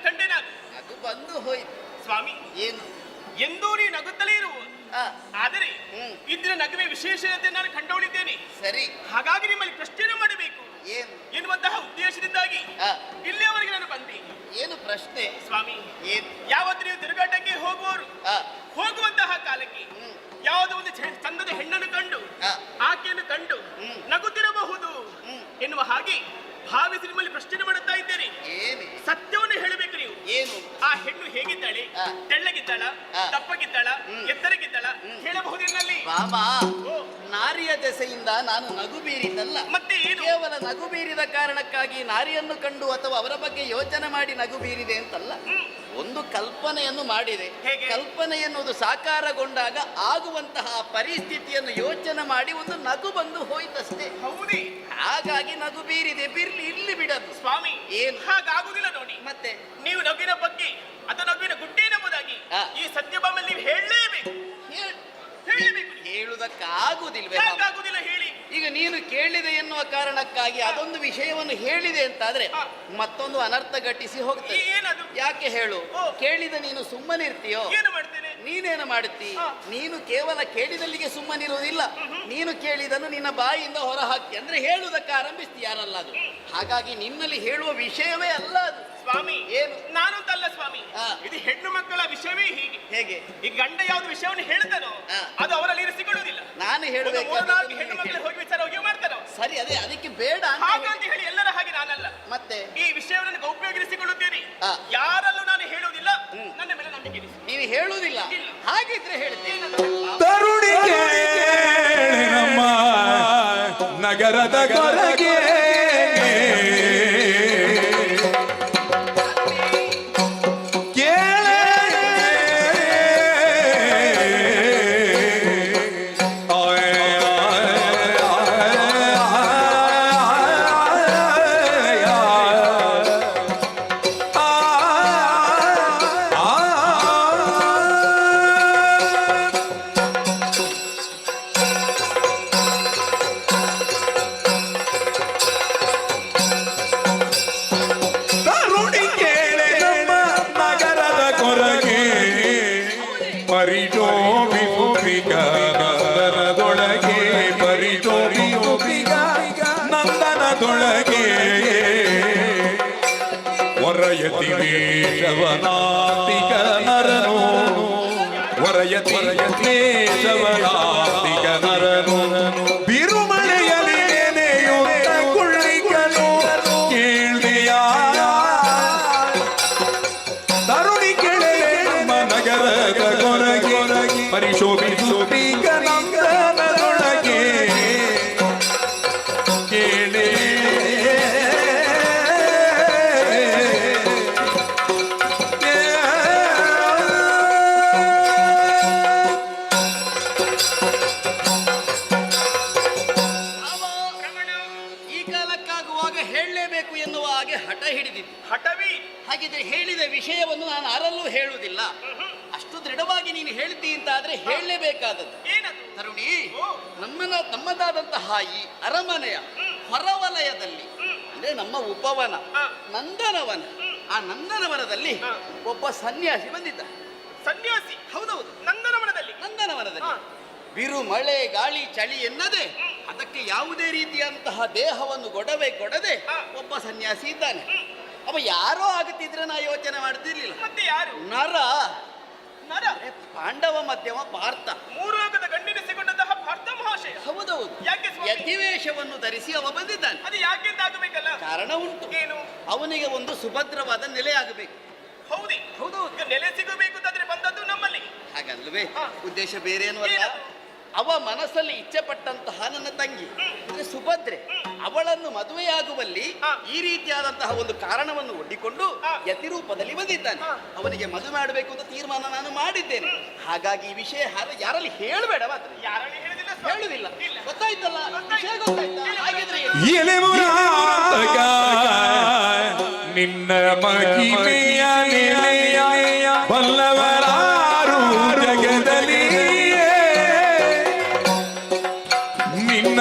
ಕಂಡೆ ನಾನು. ಅದು ಬಂದು ಹೋಯ್ತು ಸ್ವಾಮಿ. ಏನು ಎಂದೂ ನೀ ನಗುತ್ತಲೇ ಇರುವುದು, ಆದರೆ ಇಂದಿನ ನಗುವೆ ವಿಶೇಷತೆ ನಾನು ಕಂಡುಕೊಂಡಿದ್ದೇನೆ. ಸರಿ, ಹಾಗಾಗಿ ನಿಮ್ಮಲ್ಲಿ ಪ್ರಶ್ನೆ ಮಾಡಬೇಕು ಎನ್ನುವಂತಹ ಉದ್ದೇಶದಿಂದಾಗಿ ಇಲ್ಲಿಯವರೆಗೆ ನಾನು ಬಂದೆ. ಏನು ಪ್ರಶ್ನೆ ಸ್ವಾಮಿ? ಯಾವತ್ತು ನೀವು ತಿರುಗಾಟಕ್ಕೆ ಹೋಗುವವರು ಹೋಗುವಂತಹ ಕಾಲಕ್ಕೆ ಯಾವುದೋ ಒಂದು ಚಂದದ ಹೆಣ್ಣನ್ನು ಕಂಡು ಆಕೆಯನ್ನು ಕಂಡು ನಗುತ್ತಿರಬಹುದು. ಎನ್ನುವ ಹಾಗೆ ಭಾವಿಸಿ ನಿಮ್ಮಲ್ಲಿ ಪ್ರಶ್ನೆ ಮಾಡುತ್ತಾ ಇದ್ದೇನೆ. ಏನು ಸತ್ಯವನ್ನು ಹೇಳಬೇಕು ನೀವು. ಏನು ಆ ಹೆಣ್ಣು ಹೇಗಿದ್ದಾಳೆ? ತೆಳ್ಳಗಿದ್ದಾಳ, ದಪ್ಪಗಿದ್ದಾಳ, ಎತ್ತರಗಿದ್ದಾಳ ಹೇಳಬಹುದೇನಲ್ಲಿ? ಬಾಬಾ, ನಾರಿಯ ದೆಸೆಯಿಂದ ನಾನು ನಗು ಬೀರಿದ್ದಲ್ಲ. ಮತ್ತೆ ಏನು? ಕೇವಲ ನಗು ಬೀರಿದ ಕಾರಣಕ್ಕಾಗಿ ನಾರಿಯನ್ನು ಕಂಡು ಅಥವಾ ಅವರ ಬಗ್ಗೆ ಯೋಚನೆ ಮಾಡಿ ನಗು ಬೀರಿದೆ ಅಂತಲ್ಲ. ಒಂದು ಕಲ್ಪನೆಯನ್ನು ಮಾಡಿದೆ. ಕಲ್ಪನೆ ಎನ್ನುವುದು ಸಾಕಾರಗೊಂಡಾಗ ಆಗುವಂತಹ ಪರಿಸ್ಥಿತಿಯನ್ನು ಯೋಚನೆ ಮಾಡಿ ಒಂದು ನಗು ಬಂದು ಹೋಯ್ತಷ್ಟೇ. ಹೌದೇ? ಹಾಗಾಗಿ ನಗು ಬೀರಿದೆ. ಇಲ್ಲಿ ಬಿಡದು ಸ್ವಾಮಿ. ಏನು ಹಾಗಾಗುದಿಲ್ಲ ನೋಡಿ. ಮತ್ತೆ ನೀವು ನಗುವಿನ ಬಗ್ಗೆ ಅದು ನಗುವಿನ ಗುಡ್ಡೇನೆಂಬುದಾಗಿ ಈ ಸತ್ಯಭಾಮಲ್ಲಿ ನೀವು ಹೇಳಲೇಬೇಕು. ಹೇಳಲೇಬೇಕು. ಹೇಳುವುದಕ್ಕಾಗುದಿಲ್ವೇ? ಯಾಕಾಗುದಿಲ್ಲ ಹೇಳಿ. ಈಗ ನೀನು ಕೇಳಿದೆ ಎನ್ನುವ ಕಾರಣಕ್ಕಾಗಿ ಅದೊಂದು ವಿಷಯವನ್ನು ಹೇಳಿದೆ ಅಂತಾದ್ರೆ ಮತ್ತೊಂದು ಅನರ್ಥ ಘಟಿಸಿ ಹೋಗ್ತದೆ. ಏನದು? ಯಾಕೆ ಹೇಳು? ಕೇಳಿದ ನೀನು ಸುಮ್ಮನಿರ್ತೀಯೋ? ಏನು ಮಾಡ್ತೇನೆ? ನೀನೇನು ಮಾಡುತ್ತಿ? ನೀನು ಕೇವಲ ಕೇಳಿದಲ್ಲಿಗೆ ಸುಮ್ಮನಿರುವುದಿಲ್ಲ. ನೀನು ಕೇಳಿದನ್ನು ನಿನ್ನ ಬಾಯಿಯಿಂದ ಹೊರ ಹಾಕಿ ಅಂದ್ರೆ ಹೇಳುವುದಕ್ಕೆ ಆರಂಭಿಸ್ತೀಯಾರಲ್ಲ ಅದು. ಹಾಗಾಗಿ ನಿನ್ನಲ್ಲಿ ಹೇಳುವ ವಿಷಯವೇ ಅಲ್ಲ ಅದು. ಸ್ವಾಮಿ, ಏನು? ನಾನಂತಲ್ಲ ಸ್ವಾಮಿ, ಇದು ಹೆಣ್ಣು ಮಕ್ಕಳ ವಿಷಯವೇ ಹೀಗೆ. ಹೇಗೆ? ಈ ಗಂಡ ಯಾವ್ದು ವಿಷಯವನ್ನು ಹೇಳ್ತಾನೋ ಅದು ಅವರಲ್ಲಿ ಇರಿಸಿಕೊಳ್ಳುವುದಿಲ್ಲ. ನಾನು ಹೇಳಬೇಕು. ಹೆಣ್ಣು ಮಕ್ಕಳು ಹೋಗಿ ವಿಚಾರ ಹೋಗಿ ಮಾಡ್ತಾರೋ ಸರಿ, ಅದೇ ಅದಕ್ಕೆ ಬೇಡ ಹಾಗಂತ ಹೇಳಿ ಎಲ್ಲರ ಹಾಗೆ ನಾನಲ್ಲ. ಮತ್ತೆ ಈ ವಿಷಯವನ್ನು ಗೌಪ್ಯವಾಗಿರಿಸಿಕೊಳ್ಳುತ್ತೇನೆ. ಯಾರಲ್ಲೂ ನಾನು ಹೇಳುವುದಿಲ್ಲ. ನನ್ನ ಮೇಲೆ ನಂಬಿಕೆ ಇರಿಸಿ. ನೀನು ಹೇಳುವುದಿಲ್ಲ? ಹಾಗಿದ್ರೆ ಹೇಳ್ತೇನೆ. ತರುಣಿ ನಮ್ಮ ನಗರದ ಹೊರಗೆ ನಂದನದೊಳಗೆ ವರಯತಿ ವೇಷವನಾತಿಕ ನರನು ವರಯತಿ ವೇಷವನಾತಿಕ ನರನು ಬಿರುಮಳೆಯಲ್ಲಿ ನೆನೆಯುತ್ತ ಕುಳ್ಳಿಕನು ಕೇಳ್ದೆಯ ತರುಣಿ ಕೆಳೆ ನಮ್ಮ ನಗರದ ಕೊರಗೆ ಪರಿಶೋಭಿಸುತ್ತೀಗ ನಂದನದೊಳಗೆ ಕೇಳೆ ಈ ಕಾಲಕ್ಕಾಗುವಾಗ ಹೇಳಲೇಬೇಕು ಎನ್ನುವ ಹಾಗೆ ಹಠ ಹಿಡಿದಿದ್ದು. ಹಠವೇ? ಹಾಗಿದ್ರೆ ಹೇಳಿದ ವಿಷಯವನ್ನು ನಾನು ಯಾರಲ್ಲೂ ಹೇಳುವುದಿಲ್ಲ. ಅಷ್ಟು ದೃಢವಾಗಿ ನೀನು ಹೇಳ್ತಿ ಅಂತಾದ್ರೆ ಹೇಳಲೇಬೇಕಾದದ್ದು. ತರುಣಿ, ನಮ್ಮದಾದಂತಹ ಈ ಅರಮನೆಯ ಹೊರವಲಯದಲ್ಲಿ ಅಂದ್ರೆ ನಮ್ಮ ಉಪವನ ನಂದನವನ, ಆ ನಂದನವನದಲ್ಲಿ ಒಬ್ಬ ಸನ್ಯಾಸಿ ಬಂದಿದ್ದ. ಸನ್ಯಾಸಿ? ಹೌದೌದು, ನಂದನವನದಲ್ಲಿ. ಬಿರು ಮಳೆ ಗಾಳಿ ಚಳಿ ಎನ್ನದೆ ಅದಕ್ಕೆ ಯಾವುದೇ ರೀತಿಯಂತಹ ದೇಹವನ್ನು ಕೊಡದೆ ಒಬ್ಬ ಸನ್ಯಾಸಿ ಇದ್ದಾನೆ. ಅವ ಯಾರೋ ಆಗುತ್ತಿದ್ರೆ ನಾ ಯೋಚನೆ ಮಾಡ್ತಿರ್ಲಿಲ್ಲ. ಮತ್ತೆ ಯಾರು? ನರ. ನರ? ಪಾಂಡವ ಮಧ್ಯಮ ಪಾರ್ಥ, ಮೂರೋಗದ ಗಂಡಿನಿಸಿಕೊಂಡಂತಹ ಪಾರ್ಥ ಮಹಾಶಯ. ಹೌದೌದು. ಯಾಕೆ ಸ್ವಾಮಿ? ಯತಿವೇಷವನ್ನು ಧರಿಸಿ ಅವ ಬಂದಿದ್ದಾನೆ. ಅದು ಯಾಕೆ ಅಂತ ಆಗಬೇಕಲ್ಲ? ಕಾರಣ ಉಂಟು. ಏನು? ಅವನಿಗೆ ಒಂದು ಸುಭದ್ರವಾದ ನೆಲೆ ಆಗಬೇಕು. ಹೌದೇ? ಹೌದೌದು. ಈಗ ನೆಲೆ ಸಿಗಬೇಕು ಅಂತಾದ್ರೆ ಬಂದದ್ದು ನಮ್ಮಲ್ಲಿ. ಹಾಗಲ್ವೇ? ಉದ್ದೇಶ ಬೇರೇನು ಅಲ್ಲ. ಅವ ಮನಸ್ಸಲ್ಲಿ ಇಚ್ಛೆ ಪಟ್ಟಂತಹ ನನ್ನ ತಂಗಿ ಸುಭದ್ರೆ ಅವಳನ್ನು ಮದುವೆಯಾಗುವಲ್ಲಿ ಈ ರೀತಿಯಾದಂತಹ ಒಂದು ಕಾರಣವನ್ನು ಒಡ್ಡಿಕೊಂಡು ಯತಿ ರೂಪದಲ್ಲಿ ಬಂದಿದ್ದಾನೆ. ಅವನಿಗೆ ಮದುವೆ ಮಾಡಬೇಕು ಅಂತ ತೀರ್ಮಾನ ನಾನು ಮಾಡಿದ್ದೇನೆ. ಹಾಗಾಗಿ ಈ ವಿಷಯ ಯಾರಲ್ಲಿ ಹೇಳಬೇಡ. ಮಾತ್ರ ಹೇಳುದಿಲ್ಲ. ಗೊತ್ತಾಯ್ತಲ್ಲ? ವಿಷಯ ಗೊತ್ತಾಯ್ತಾ? ಹಾಗಿದ್ರೆ ನಿನ್ನ ಮಹಿಮೆಯ ನೆಲೆಯ ಬಲ್ಲವರಾರು ಜಗದಲ್ಲಿ ನಿನ್ನ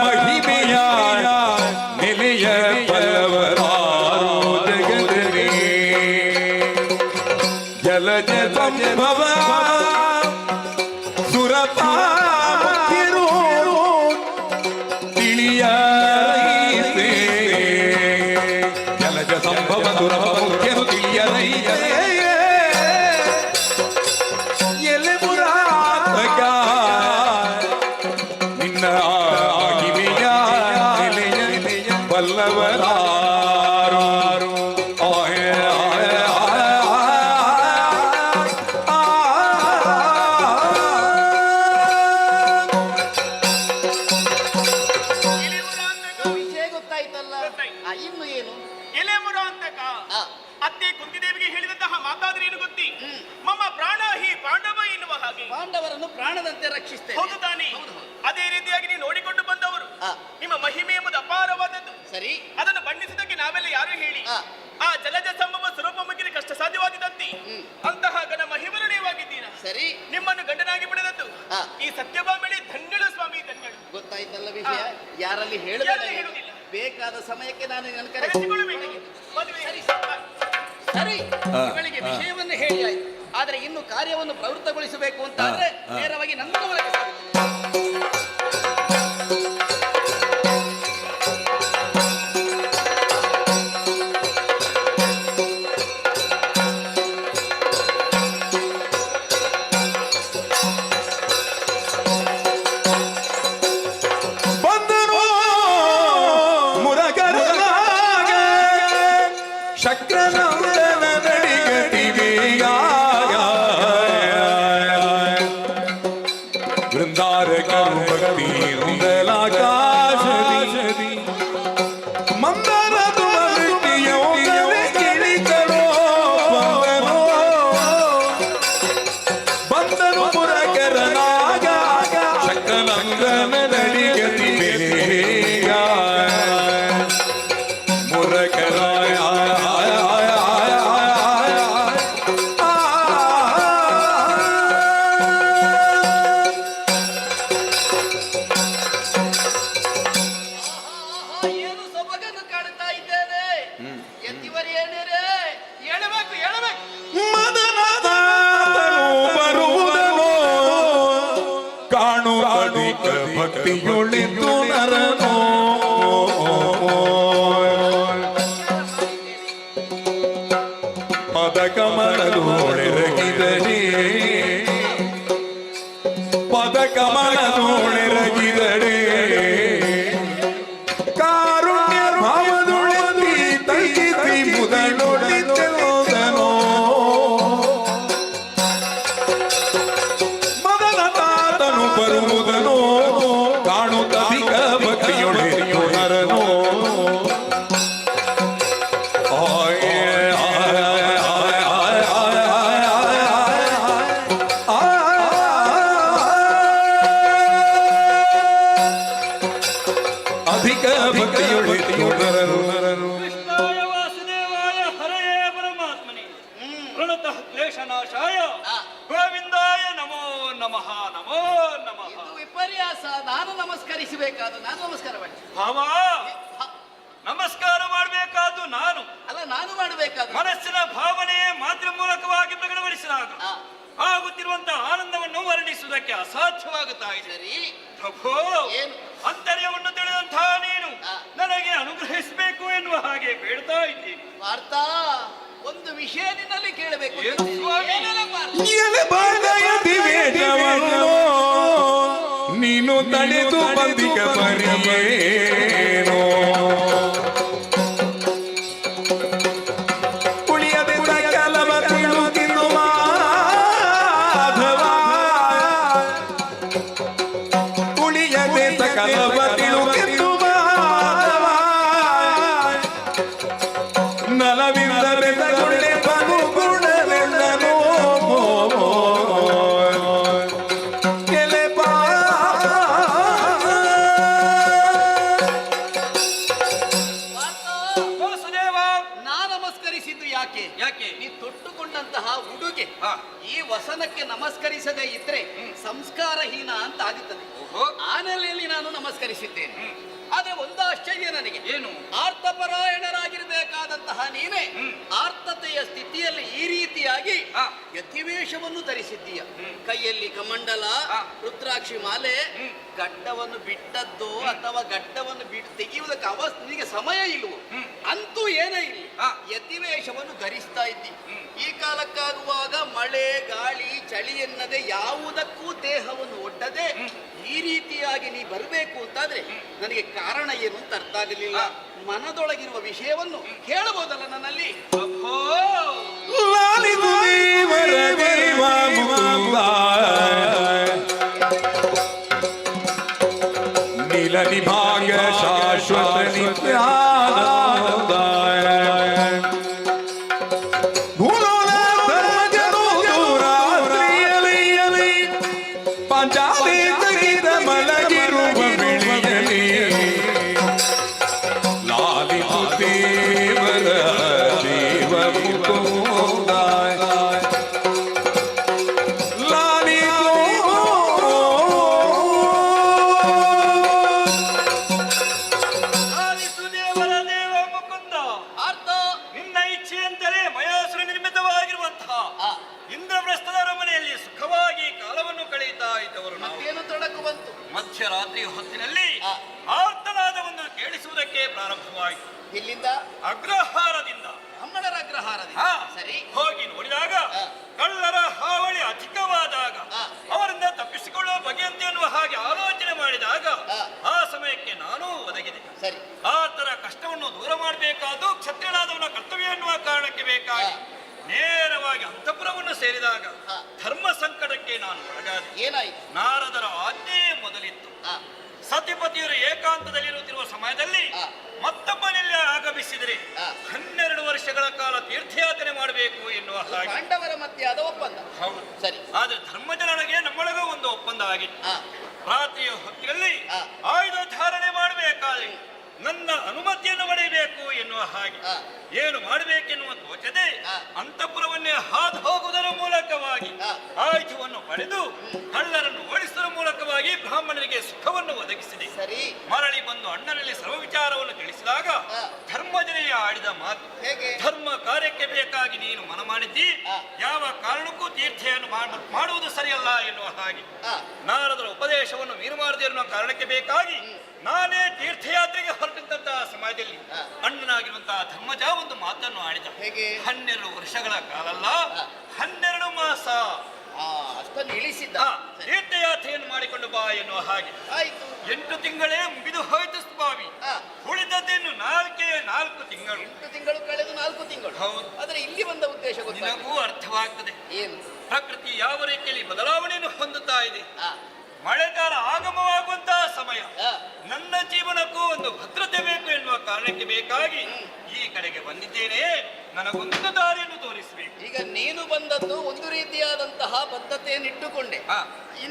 ಮಹಿಮೆಯ ನೆಲೆಯ ಬಲ್ಲವರಾರು ಜಗದಲ್ಲಿ ಜಲಜ ಸಂಭವ ಸುರತಾ ಮುಖ್ಯರು ತಿಳಿಯರೈಸೆ ಜಲಜ ಸಂಭವ ಸುರಪ ಮುಖ್ಯರು ತಿಳಿಯರೈಸೆ ಬಲ್ಲವರಾರು ಆಯೆ ಆಯೆ ವಿಷಯ ಗೊತ್ತಾಯ್ತಲ್ಲ. ಇನ್ನು ಏನು? ಎಲೆಮುರ ಅಂತಕ ಅತ್ತೆ ಕುಂತಿದೇವಿಗೆ ಹೇಳಿದಂತಹ ಮಾತಾದ್ರೆ ಏನು ಗೊತ್ತಿ? ಮಮ್ಮ ಪ್ರಾಣ ಹಿ ಪಾಂಡವ ಎನ್ನುವ ಹಾಗೆ ಪಾಂಡವರನ್ನು ಪ್ರಾಣದಂತೆ ರಕ್ಷಿಸ್ತೇವೆ. ಹೌದು ತಾನೆ? ಅದೇ ರೀತಿಯಾಗಿ ನೀವು ನೋಡಿಕೊಂಡು ಬಂದವರು. ನಿಮ್ಮ ಮಹಿಮೆ ಎಂಬುದು ಅಪಾರವಾದದ್ದು. ಸರಿ, ಅದನ್ನು ಬಣ್ಣಿಸಿದ್ದಕ್ಕೆ ನಾವೆಲ್ಲ ಯಾರು ಹೇಳಿ? ಆ ಜಲಜ ಸಂಭವ ಸ್ವರೂಪ ಮುಗಿದ ಕಷ್ಟ ಸಾಧ್ಯವಾದಿದಂತೆ ಅಂತಹ ಗಣ ಮಹಿಮರಣೀಯವಾಗಿದ್ದೀರಾ. ಸರಿ, ನಿಮ್ಮನ್ನು ಗಂಡನಾಗಿ ಬಿಡದದ್ದು ಈ ಸತ್ಯಭಾಮಳಿ ಧನ್ಯಳು ಸ್ವಾಮಿ, ಧನ್ಯಳು. ಗೊತ್ತಾಯ್ತಲ್ಲ ವಿಷಯ. ಯಾರಲ್ಲಿ ಹೇಳುವುದಿಲ್ಲ. ಬೇಕಾದ ಸಮಯಕ್ಕೆ ನಾನು ನನ್ನ ಕರೆ ಸರಿ. ಇವಳಿಗೆ ವಿಷಯವನ್ನು ಹೇಳಿ ಆಯ್ತು. ಆದ್ರೆ ಇನ್ನು ಕಾರ್ಯವನ್ನು ಪ್ರವೃತ್ತಗೊಳಿಸಬೇಕು ಅಂತ ಆದ್ರೆ ನೇರವಾಗಿ ನನ್ನ ಮೂಲಕ ಶಕ್ರನಂದನ ನಡಿಗತಿವೆಯ ವೃಂದಾರಕರು ಭಕ್ತಿ ರುಂದಲಾಕಾಶದಿ ಮಂದರ ತುಮೃತಿಯೋಗವೇ ಗಿಳಿಕರೋ ಬಂದನು ಪುರಕರನಾಗ ಶಕ್ರನಂದನ ನಡಿಗತಿವೆಯ ಮುರಕರಾಯ ಭಕ್ತಿಯುಳಿತು ನರನೋ ಪದ ಕಮಲದೋಳೆರಗಿದಡೆ ಪದ ಕಮಲದೋಳೆರಗಿದಡೆ ಕಾರುಣ್ಯ ಭಾವದೊಳೆದಿ ತೈತಿ ಮುದನೊಳಿತೆಲ್ಲೋದನೋ ಮದನ ತಾತನು ಬರುವುದನೋ ಕಾಣುತ್ತಧಿಕ ಭಕ್ತಿಯೊಳೆಯೋ ನರನೋ ಅಧಿಕ ಭಕ್ತಿಯೊಳೆಯೋ ನರನು ಕೃಷ್ಣಾಯ ವಾಸುದೇವಾಯ ಹರಯೇ ಪರಮಾತ್ಮನೇ ಪ್ರಣತಃ ಕ್ಲೇಶನಾಶಾಯ ಗೋವಿಂದಾಯ ನಮೋ ನಮಃ ನಮೋ ನಮಃ. ಇದು ವಿಪರ್ಯಾಸ. ನಾನು ನಮಸ್ಕರಿಸಬೇಕಾದ ನಾನು ನಮಸ್ಕಾರ ಮಾಡಿ ಭಾವ ನಮಸ್ಕಾರ ಮಾಡಬೇಕಾದ್ದು ನಾನು ಅಲ್ಲ, ನಾನು ಮಾಡಬೇಕಾದ ಮನಸ್ಸಿನ ಭಾವನೆ ಮಾತ್ರ ಮೂಲಕವಾಗಿ ಪ್ರಕಟಪಡಿಸಿದಾಗ ಆಗುತ್ತಿರುವಂತಹ ಆನಂದವನ್ನು ವರ್ಣಿಸುವುದಕ್ಕೆ ಅಸಾಧ್ಯವಾಗುತ್ತಾ ಇದೆ. ಪ್ರಭು, ಅಂತರ್ಯವನ್ನು ತಿಳಿದಂತಹ ನೀನು ನನಗೆ ಅನುಗ್ರಹಿಸಬೇಕು ಎನ್ನುವ ಹಾಗೆ ಬೇಡ್ತಾ ಇದ್ದೀನಿ. ವಾರ್ತಾ, ಒಂದು ವಿಷಯ ನಿನ್ನಲ್ಲಿ ಕೇಳಬೇಕು. ನೀನು ತಡೆದು ಬಂದಿಕ ಬರಿಯೇನೋ ಉಳಿಯದೆ ಕೆಲವ ತಿಳುಕಿನ್ನು ಮಾಧವ ಉಳಿಯದೆ ಸಕಲವ ತಿಳುಕಿನ್ನು ಮಾಧವ ನಲವಿಂದ ಬೆಸಗುಳ್ಳೆ ಬಲು ಗುಣವೆಲ್ಲನೋ ಯಾಕೆ ನೀ ತೊಟ್ಟುಕೊಂಡಂತಹ ಉಡುಗೆ ಈ ವಸನಕ್ಕೆ ನಮಸ್ಕರಿಸದೇ ಇದ್ರೆ ಸಂಸ್ಕಾರಹೀನ ಅಂತ ಆಗುತ್ತದೆ. ಆ ನೆಲೆಯಲ್ಲಿ ನಾನು ನಮಸ್ಕರಿಸಿದ್ದೇನೆ. ಆದ್ರೆ ಒಂದು ಆಶ್ಚರ್ಯ ನನಗೆ. ಏನು? ಆರ್ತಪರಾಯಣರಾಗಿರ್ಬೇಕಾದಂತಹ ನೀನೇ ಆರ್ತತೆಯ ಸ್ಥಿತಿಯಲ್ಲಿ ಈ ರೀತಿಯಾಗಿ ಯತಿವೇಷವನ್ನು ಧರಿಸಿದ್ದೀಯ. ಕೈಯಲ್ಲಿ ಕಮಂಡಲ, ರುದ್ರಾಕ್ಷಿ ಮಾಲೆ, ಗಡ್ಡವನ್ನು ಬಿಟ್ಟದ್ದೋ ಅಥವಾ ಗಡ್ಡವನ್ನು ತೆಗೆಯುವುದಕ್ಕೆ ನಿನಗೆ ಸಮಯ ಇಲ್ಲವೋ ಅಂತೂ ಏನೇ ಇಲ್ಲ, ಯತಿವೇಷವನ್ನು ಧರಿಸ್ತಾ ಇದ್ದಿ. ಈ ಕಾಲಕ್ಕಾಗುವಾಗ ಮಳೆ ಗಾಳಿ ಚಳಿ ಎನ್ನದೆ ಯಾವುದಕ್ಕೂ ದೇಹವನ್ನು ಒಡ್ಡದೆ ಈ ರೀತಿಯಾಗಿ ನೀ ಬರಬೇಕು ಅಂತಾದ್ರೆ ನನಗೆ ಕಾರಣ ಏನು ಅಂತ ಅರ್ಥ ಆಗಲಿಲ್ಲ. ಮನದೊಳಗಿರುವ ವಿಷಯವನ್ನು ಹೇಳಬಹುದಲ್ಲ ನನ್ನಲ್ಲಿ? ಲಾಲಿದು ದೇವರ ದೇವ ಮುಕುಂದ ನೀಲ ನಿಭಾಗ ಶಾಶ್ವತ ನಿತ್ಯಾನಂದ ಪಾಂಚಾಲಿ ತಗಿದ ಮಲಗಿರುವ ಬಿಳಿಯಲಿ ಲಾಲಿದು ದೇವರ ದೇವ ಮುಕುಂದ ಆಲಿಸು ದೇವರ ದೇವ ಮುಕುಂದ. ನಿನ್ನ ಇಚ್ಛೆಯಂತೆಯೇ ಮಯಾಸುರ ನಿರ್ಮಿತವಾಗಿರುವಂತಹ ಇಂದ್ರಪ್ರಸ್ಥದ ಅರಮನೆಯಲ್ಲಿ ಸುಖವಾಗಿ ಕಾಲವನ್ನು ಕಳೆಯುತ್ತಾ ಇದ್ದವರು ನಾವು. ಏನು ತೊಡಕು ಬಂತು? ಮಧ್ಯರಾತ್ರಿ ಹೊತ್ತಿನಲ್ಲಿ ಆರ್ತನಾದವನ್ನು ಕೇಳಿಸುವುದಕ್ಕೆ ಪ್ರಾರಂಭವಾಯಿತು. ಇಲ್ಲಿಂದ ಅಗ್ರಹಾರದಿಂದ, ಬ್ರಾಹ್ಮಣರ ಅಗ್ರಹಾರದಿಂದ. ಸರಿ, ಹೋಗಿ ನೋಡಿದಾಗ ಕಳ್ಳರ ಹಾವಳಿ ಅಧಿಕವಾದಾಗ ಅವರಿಂದ ತಪ್ಪಿಸಿಕೊಳ್ಳುವ ಬಗೆಯಂತೆ ಎನ್ನುವ ಹಾಗೆ ಆಲೋಚನೆ ಮಾಡಿದಾಗ ಆ ಸಮಯಕ್ಕೆ ನಾನೂ ಒದಗಿದೆ. ಸರಿ, ಆ ತರ ಕಷ್ಟವನ್ನು ದೂರ ಮಾಡಬೇಕಾದ್ದು ಕ್ಷತ್ರಿಯನಾದವನ ಕರ್ತವ್ಯ ಎನ್ನುವ ಕಾರಣಕ್ಕೆ ಬೇಕಾಗಿ ನೇರವಾಗಿ ಅಂತಃಪುರವನ್ನು ಸೇರಿದಾಗ ಧರ್ಮ ಸಂಕಟಕ್ಕೆ ನಾನು ಒಳಗಾದೆ. ಏನಾಯಿತು? ನಾರದರ ಆಜ್ಞೆಯೇ ಮೊದಲಿತ್ತು. ಸತಿಪತಿಯರು ಏಕಾಂತದಲ್ಲಿರುತ್ತಿರುವ ಸಮಯದಲ್ಲಿ ಮತ್ತೊಬ್ಬನೆಲ್ಲ ಆಗಮಿಸಿದರೆ 12 ವರ್ಷಗಳ ಕಾಲ ತೀರ್ಥಯಾತ್ರೆ ಮಾಡಬೇಕು ಎನ್ನುವ ಹಾಗೆ ಪಾಂಡವರ ಮಧ್ಯೆ ಆದ ಒಪ್ಪಂದ. ಹೌದು, ಸರಿ. ಆದ್ರೆ ಧರ್ಮಜನನಿಗೆ ನಮ್ಮೊಳಗ ಒಂದು ಒಪ್ಪಂದ ಆಗಿತ್ತು. ರಾತ್ರಿಯ ಹೊತ್ತಿನಲ್ಲಿ ಆಯುಧ ಧಾರಣೆ ಮಾಡಬೇಕಾದ್ರೆ ನನ್ನ ಅನುಮತಿಯನ್ನು ಪಡೆಯಬೇಕು ಎನ್ನುವ ಹಾಗೆ ಏನು ಮಾಡಬೇಕೆನ್ನುವ ತೋಚದೆ ಅಂತಃಪುರವನ್ನೇ ಹಾದು ಹೋಗುವುದರ ಮೂಲಕವಾಗಿ ಆಯುಧವನ್ನು ಪಡೆದು ಕಳ್ಳರನ್ನು ಓಡಿಸುವ ಮೂಲಕವಾಗಿ ಬ್ರಾಹ್ಮಣರಿಗೆ ಸುಖವನ್ನು ಒದಗಿಸಿದೆ. ಸರಿ, ಮರಳಿ ಬಂದು ಅಣ್ಣನಲ್ಲಿ ಸರ್ವ ವಿಚಾರವನ್ನು ತಿಳಿಸಿದಾಗ ಧರ್ಮಜನೆಯ ಆಡಿದ ಮಾತು, ಧರ್ಮ ಕಾರ್ಯಕ್ಕೆ ಬೇಕಾಗಿ ನೀನು ಮನ ಮಾಡಿದ್ದಿ, ಯಾವ ಕಾರಣಕ್ಕೂ ತೀರ್ಥೆಯನ್ನು ಮಾಡುವುದು ಸರಿಯಲ್ಲ ಎನ್ನುವ ಹಾಗೆ ನಾರದರ ಉಪದೇಶವನ್ನು ಮೀರು ಮಾಡದೆ ಎನ್ನುವ ಕಾರಣಕ್ಕೆ ಬೇಕಾಗಿ ನಾನೇ ತೀರ್ಥಯಾತ್ರೆಗೆ ಹೊರಟಿದ್ದಂತಹ ಸಮಯದಲ್ಲಿ ಅಣ್ಣನಾಗಿರುವಂತಹ ಧರ್ಮಜ ಒಂದು ಮಾತನ್ನು ಆಡಿದ. 12 ವರ್ಷಗಳ ಕಾಲಲ್ಲ, 12 ಮಾಸ ಅಷ್ಟನ್ನು ಇಳಿಸಿದ್ದ. ತೀರ್ಥಯಾತ್ರೆಯನ್ನು ಮಾಡಿಕೊಂಡು ಬಾ ಎನ್ನುವ ಹಾಗೆ. 8 ತಿಂಗಳೇ ಮುಗಿದು ಹೋಯ್ತು ಸ್ವಾಮಿ. ಉಳಿದದ್ದೇನು 4 ತಿಂಗಳು. 8 ತಿಂಗಳು ಕಳೆದು 4 ತಿಂಗಳು. ಹೌದು. ಆದ್ರೆ ಇಲ್ಲಿ ಬಂದ ಉದ್ದೇಶ ನಿನಗೂ ಅರ್ಥವಾಗ್ತದೆ. ಏನು? ಪ್ರಕೃತಿ ಯಾವ ರೀತಿಯಲ್ಲಿ ಬದಲಾವಣೆಯನ್ನು ಹೊಂದುತ್ತಾ ಇದೆ. ಮಳೆಗಾಲ ಆಗಮವಾಗುವಂತಹ ಸಮಯ. ನನ್ನ ಜೀವನಕ್ಕೂ ಒಂದು ಭದ್ರತೆ ಬೇಕು ಎನ್ನುವ ಕಾರಣಕ್ಕೆ ಬೇಕಾಗಿ ಈ ಕಡೆಗೆ ಬಂದಿದ್ದೇನೆ. ನನಗೊಂದು ದಾರಿಯನ್ನು ತೋರಿಸಬೇಕು. ಈಗ ನೀನು ಬಂದದ್ದು ಒಂದು ರೀತಿಯಾದಂತಹ ಬದ್ಧತೆಯನ್ನು ಇಟ್ಟುಕೊಂಡೆ.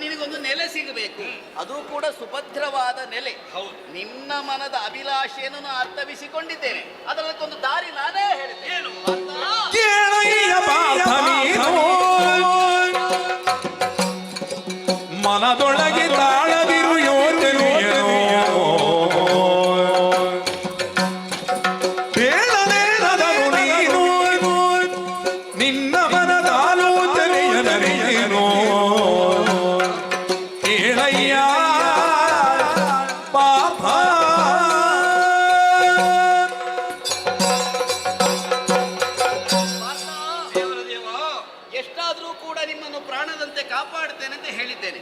ನಿನಗೊಂದು ನೆಲೆ ಸಿಗಬೇಕು, ಅದು ಕೂಡ ಸುಭದ್ರವಾದ ನೆಲೆ. ಹೌದು. ನಿನ್ನ ಮನದ ಅಭಿಲಾಷೆಯನ್ನು ನಾನು ಅರ್ಥವಿಸಿಕೊಂಡಿದ್ದೇನೆ. ಅದಕ್ಕೊಂದು ದಾರಿ ನಾನೇ ಹೇಳ್ತೇನೆ. ಮನದೊಳಗೆ ತಾಳದಿರು ಯೋಚನೆಯೋ ಹೇಳದೇನದನು ನೀನು ನಿನ್ನ ಮನದ ಆಲೋಚನೆಯ ನರಿಯೇನೋ ಹೇಳಯ್ಯ ಪಾಪ. ಎಷ್ಟಾದ್ರೂ ಕೂಡ ನಿಮ್ಮನ್ನು ಪ್ರಾಣದಂತೆ ಕಾಪಾಡುತ್ತೇನೆ ಅಂತ ಹೇಳಿದ್ದೇನೆ.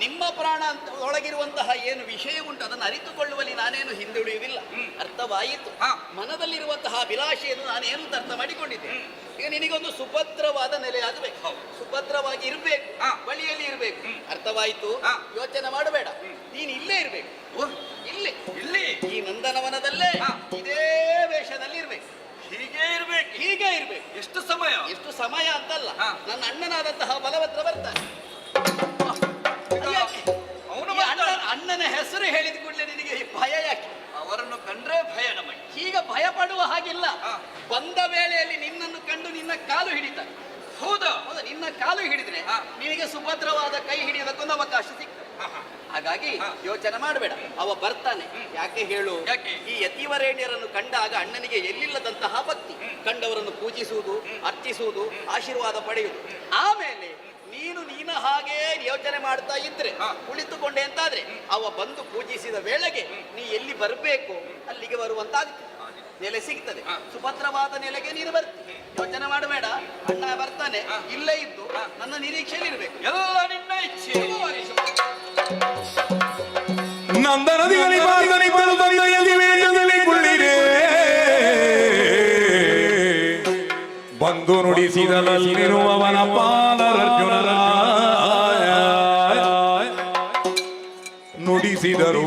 ನಿಮ್ಮ ಪ್ರಾಣ ಅಂತ ಒಳಗಿರುವಂತಹ ಏನು ವಿಷಯ ಉಂಟು ಅದನ್ನು ಅರಿತುಕೊಳ್ಳುವಲ್ಲಿ ನಾನೇನು ಹಿಂದುಳಿಯುವುದಿಲ್ಲ. ಅರ್ಥವಾಯಿತು. ಮನದಲ್ಲಿರುವಂತಹ ಅಭಿಲಾಷೆಯನ್ನು ನಾನೇನು ಅಂತ ಅರ್ಥ ಮಾಡಿಕೊಂಡಿದ್ದೇನೆ. ಈಗ ನಿನಗೊಂದು ಸುಭದ್ರವಾದ ನೆಲೆ ಆಗಬೇಕು, ಸುಭದ್ರವಾಗಿ ಇರಬೇಕು, ಬಳಿಯಲ್ಲಿ ಇರಬೇಕು. ಅರ್ಥವಾಯಿತು. ಯೋಚನೆ ಮಾಡಬೇಡ, ನೀನು ಇಲ್ಲೇ ಇರಬೇಕು. ಇಲ್ಲಿ ಈ ನಂದನವನದಲ್ಲೇ ಇದೇ ವೇಷದಲ್ಲಿ ಇರಬೇಕು. ಹೀಗೆ ಇರ್ಬೇಕು. ಎಷ್ಟು ಸಮಯ? ಎಷ್ಟು ಸಮಯ ಅಂತಲ್ಲ, ನನ್ನ ಅಣ್ಣನಾದಂತಹ ಬಲಭದ್ರ ಬರ್ತಾನೆ. ಅಣ್ಣನ ಹೆಸರು ಹೇಳಿದ ಕೂಡಲೇ ನಿನಗೆ ಭಯ ಯಾಕೆ? ಅವರನ್ನು ಕಂಡ್ರೆ ಭಯ ನಮಗೆ. ಈಗ ಭಯ ಪಡುವ ಹಾಗಿಲ್ಲ. ಬಂದ ವೇಳೆಯಲ್ಲಿ ನಿನ್ನನ್ನು ಕಂಡು ನಿನ್ನ ಕಾಲು ಹಿಡಿತಾರೆ. ಹೌದಾ? ನಿನ್ನ ಕಾಲು ಹಿಡಿದ್ರೆ ನಿನಗೆ ಸುಭದ್ರವಾದ ಕೈ ಹಿಡಿಯೋದಕ್ಕೊಂದು ಅವಕಾಶ ಸಿಗ್ತದೆ. ಹಾಗಾಗಿ ಯೋಚನೆ ಮಾಡಬೇಡ, ಅವ ಬರ್ತಾನೆ. ಯಾಕೆ ಹೇಳು? ಈ ಯತಿವರೇಣ್ಯರನ್ನು ಕಂಡಾಗ ಅಣ್ಣನಿಗೆ ಎಲ್ಲಿಲ್ಲದಂತಹ ಭಕ್ತಿ. ಕಂಡವರನ್ನು ಪೂಜಿಸುವುದು, ಅರ್ಚಿಸುವುದು, ಆಶೀರ್ವಾದ ಪಡೆಯುವುದು. ಆಮೇಲೆ ನೀನ ಹಾಗೆ ಯೋಚನೆ ಮಾಡ್ತಾ ಇದ್ರೆ ಕುಳಿತುಕೊಂಡೆ ಅಂತಾದ್ರೆ ಅವ ಬಂದು ಪೂಜಿಸಿದ ವೇಳೆಗೆ ನೀ ಎಲ್ಲಿ ಬರಬೇಕು ಅಲ್ಲಿಗೆ ಬರುವಂತಾಗ್ತದೆ. ನೆಲೆ ಸಿಗ್ತದೆ. ಸುಭದ್ರವಾದ ನೆಲೆಗೆ ನೀನು ಬರ್ತೀನಿ. ಯೋಚನೆ ಮಾಡಬೇಡ, ಅಣ್ಣ ಬರ್ತಾನೆ. ಇಲ್ಲೇ ಇದ್ದು ನನ್ನ ನಿರೀಕ್ಷೆಯಲ್ಲಿ ಇರಬೇಕು. ಎಲ್ಲ ನಿನ್ನ ಇಚ್ಛೆ. ನಂದನದಿಗಲಿ ಬಾರ್ದನಿ ತಂದೆಯಲ್ಲಿ ವೇದದಲ್ಲಿ ಕುಳ್ಳಿರೆ ಬಂದು ನುಡಿಸಿದಲಲ್ಲಿರುವವನ ಪಾಲರರ್ಜುನರ ನುಡಿಸಿದರು.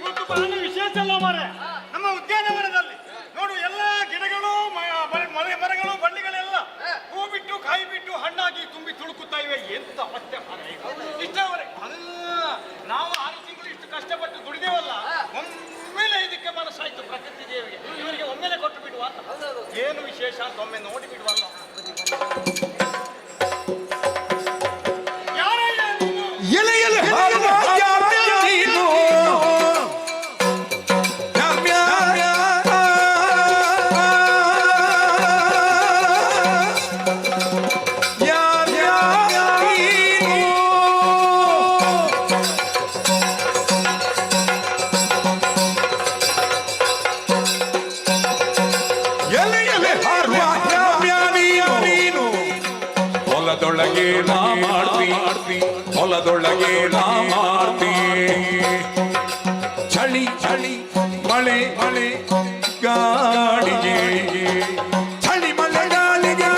ಇವತ್ತು ಬಹಳ ವಿಶೇಷ ಅಲ್ಲ ಮಾರೆ. ನಮ್ಮ ಉದ್ಯಾನವನದಲ್ಲಿ ನೋಡು, ಎಲ್ಲ ಗಿಡಗಳು ಮರಗಳು ಬಳ್ಳಿಗಳೆಲ್ಲ ಹೂ ಬಿಟ್ಟು ಕಾಯಿ ಬಿಟ್ಟು ಹಣ್ಣಾಗಿ ತುಂಬಿ ತುಳುಕುತ್ತಾ ಇವೆ. ಎಂತ ಅವಸ್ಥೆ ಮಾರೆ ಇಷ್ಟವರೆಗೆ. ನಾವು 6 ತಿಂಗಳು ಇಷ್ಟು ಕಷ್ಟಪಟ್ಟು ದುಡಿದೇವಲ್ಲ, ಒಮ್ಮೆಲೆ ಇದಕ್ಕೆ ಮನಸ್ಸಾಯ್ತು ಪ್ರಕೃತಿ ದೇವಿಗೆ, ಇವರಿಗೆ ಒಮ್ಮೆಲೆ ಕೊಟ್ಟು ಬಿಡುವ ಅಂತ. ಏನು ವಿಶೇಷ ಅಂತ ಒಮ್ಮೆ ನೋಡಿ ಬಿಡುವಲ್ಲ. ಎಲೆಯಲ್ಲಿ ಹಾರುವ ನೀನು ಎಲೆಯಲ್ಲಿ ಹಾರುವ ನೀನು ಹೊಲದೊಳಗೆ ನಾ ಮಾಡ್ತಿ ಹೊಲದೊಳಗೆ ನಾ ಮಾಡ್ತಿ ಚಳಿ ಚಳಿ ಮಳೆ ಮಳೆ ಗಾಳಿಗೆ ಚಳಿ ಮಳೆ ಗಾಳಿಗೆ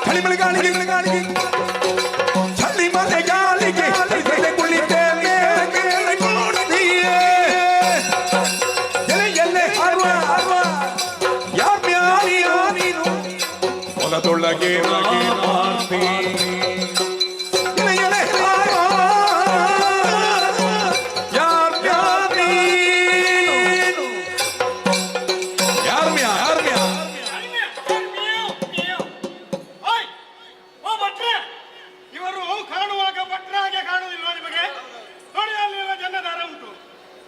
ಚಳಿ ಮಳೆ ಗಾಳಿಗೆ ಚಳಿ ಮಳೆ ಗಾಳಿಗೆ ಕುಳಿತೇನೆ ಎಲೆ ಹಾರುವ ನೀನು ಹೊಲದೊಳಗೆ ಮಾಡ್ತಿ ಇವರು ಕಾಣುವಾಗ ಭಟ್ರ ಹಾಗೆ ಕಾಣುವುದಿಲ್ವಾ ನಿಮಗೆ? ನೋಡಿ, ಅಲ್ಲೆಲ್ಲ ಜನದಾರ ಉಂಟು.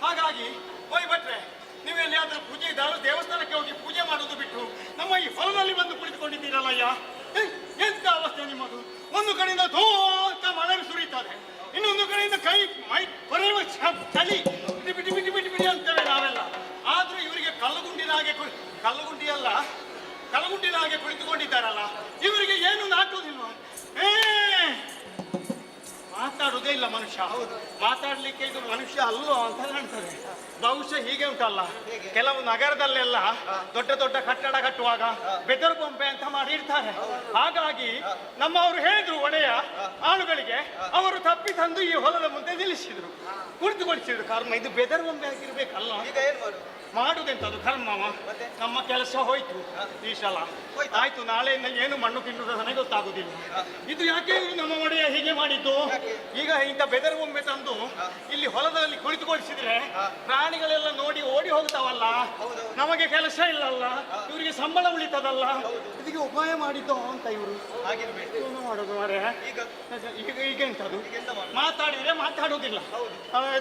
ಹಾಗಾಗಿ ಹೋಯ್ ಭಟ್ರೆ, ನೀವು ಎಲ್ಲಿಯಾದ್ರೂ ಪೂಜೆ ದೇವಸ್ಥಾನಕ್ಕೆ ಹೋಗಿ ಪೂಜೆ ಮಾಡುವುದು ಬಿಟ್ಟು ನಮ್ಮ ಈ ಹೊಲದಲ್ಲಿ ಬಂದು ಕುಳಿತುಕೊಂಡಿದ್ದೀರಲ್ಲಯ್ಯ. ಎಂತ ಅವಸ್ಥೆ ನಿಮ್ಮದು? ಒಂದು ಕಡೆಯಿಂದ ಅಂತ ಮಳೆ ಸುರಿಯುತ್ತದೆ, ಇನ್ನೊಂದು ಕಡೆಯಿಂದ ಮೈ ಕೊರೆಯುವ ಚಳಿ, ಬಿಟಿ ಬಿಟಿ ಬಿಟಿ ಬಿಟಿ ಅಂತೇವೆ ನಾವೆಲ್ಲ. ಆದ್ರೂ ಇವರಿಗೆ ಕಲ್ಲುಗುಂಡಿನ ಹಾಗೆ ಕುಳಿತುಕೊಂಡಿದ್ದಾರಲ್ಲ, ಇವರಿಗೆ ಏನು ನಾಟುವುದಿಲ್ವಾ? ಮಾತಾಡುವುದೇ ಇಲ್ಲ ಮನುಷ್ಯ. ಮಾತಾಡ್ಲಿಕ್ಕೆ ಇದು ಮನುಷ್ಯ ಅಲ್ಲೋ ಅಂತ ಕಾಣ್ತದೆ. ಬಹುಶಃ ಹೀಗೆ ಉಂಟಲ್ಲ, ಕೆಲವು ನಗರದಲ್ಲೆಲ್ಲ ದೊಡ್ಡ ದೊಡ್ಡ ಕಟ್ಟಡ ಕಟ್ಟುವಾಗ ಬೆದರು ಬೊಂಬೆ ಅಂತ ಮಾಡಿರ್ತಾರೆ. ಹಾಗಾಗಿ ನಮ್ಮವರು ಹೇಳಿದ್ರು, ಒಡೆಯ ಆಳುಗಳಿಗೆ, ಅವರು ತಪ್ಪಿ ತಂದು ಈ ಹೊಲದ ಮುಂದೆ ನಿಲ್ಲಿಸಿದ್ರು, ಕುಳಿತುಗೊಳಿಸಿದ್ರು. ಕರ್ಮ, ಇದು ಬೆದರು ಬೊಂಬೆ ಆಗಿರ್ಬೇಕಲ್ಲ. ಈಗ ಏನ್ ಮಾಡುದೆಂತದು ಕರ್ಮ. ನಮ್ಮ ಕೆಲಸ ಹೋಯ್ತು ಈ ಸಲ. ಆಯ್ತು, ನಾಳೆಯಿಂದ ಏನು ಮಣ್ಣು ತಿನ್ನುವುದು ನನಗೆ ಗೊತ್ತಾಗುದಿಲ್ಲ. ಇದು ಯಾಕೆ ನಮ್ಮ ಒಡೆಯ ಹೀಗೆ ಮಾಡಿದ್ದು? ಈಗ ಇಂಥ ಬೆದರು ಬೊಂಬೆ ತಂದು ಇಲ್ಲಿ ಹೊಲದಲ್ಲಿ ಕುಳಿತುಗೊಳಿಸಿದ್ರೆ ಪ್ರಾಣಿಗಳೆಲ್ಲ ನೋಡಿ ಓಡಿ ಹೋಗ್ತಾವಲ್ಲ, ನಮಗೆ ಕೆಲಸ ಇಲ್ಲಲ್ಲ, ಇವರಿಗೆ ಸಂಬಳ ಉಳಿತದಲ್ಲ. ಇದಕ್ಕೆ ಉಪಾಯ ಮಾಡಿದ್ದು ಅಂತ ಇವರು ಏನು ಮಾಡೋದು ಮಾರೆ? ಈಗ ಎಂತದು? ಮಾತಾಡಿದ್ರೆ ಮಾತಾಡುವುದಿಲ್ಲ.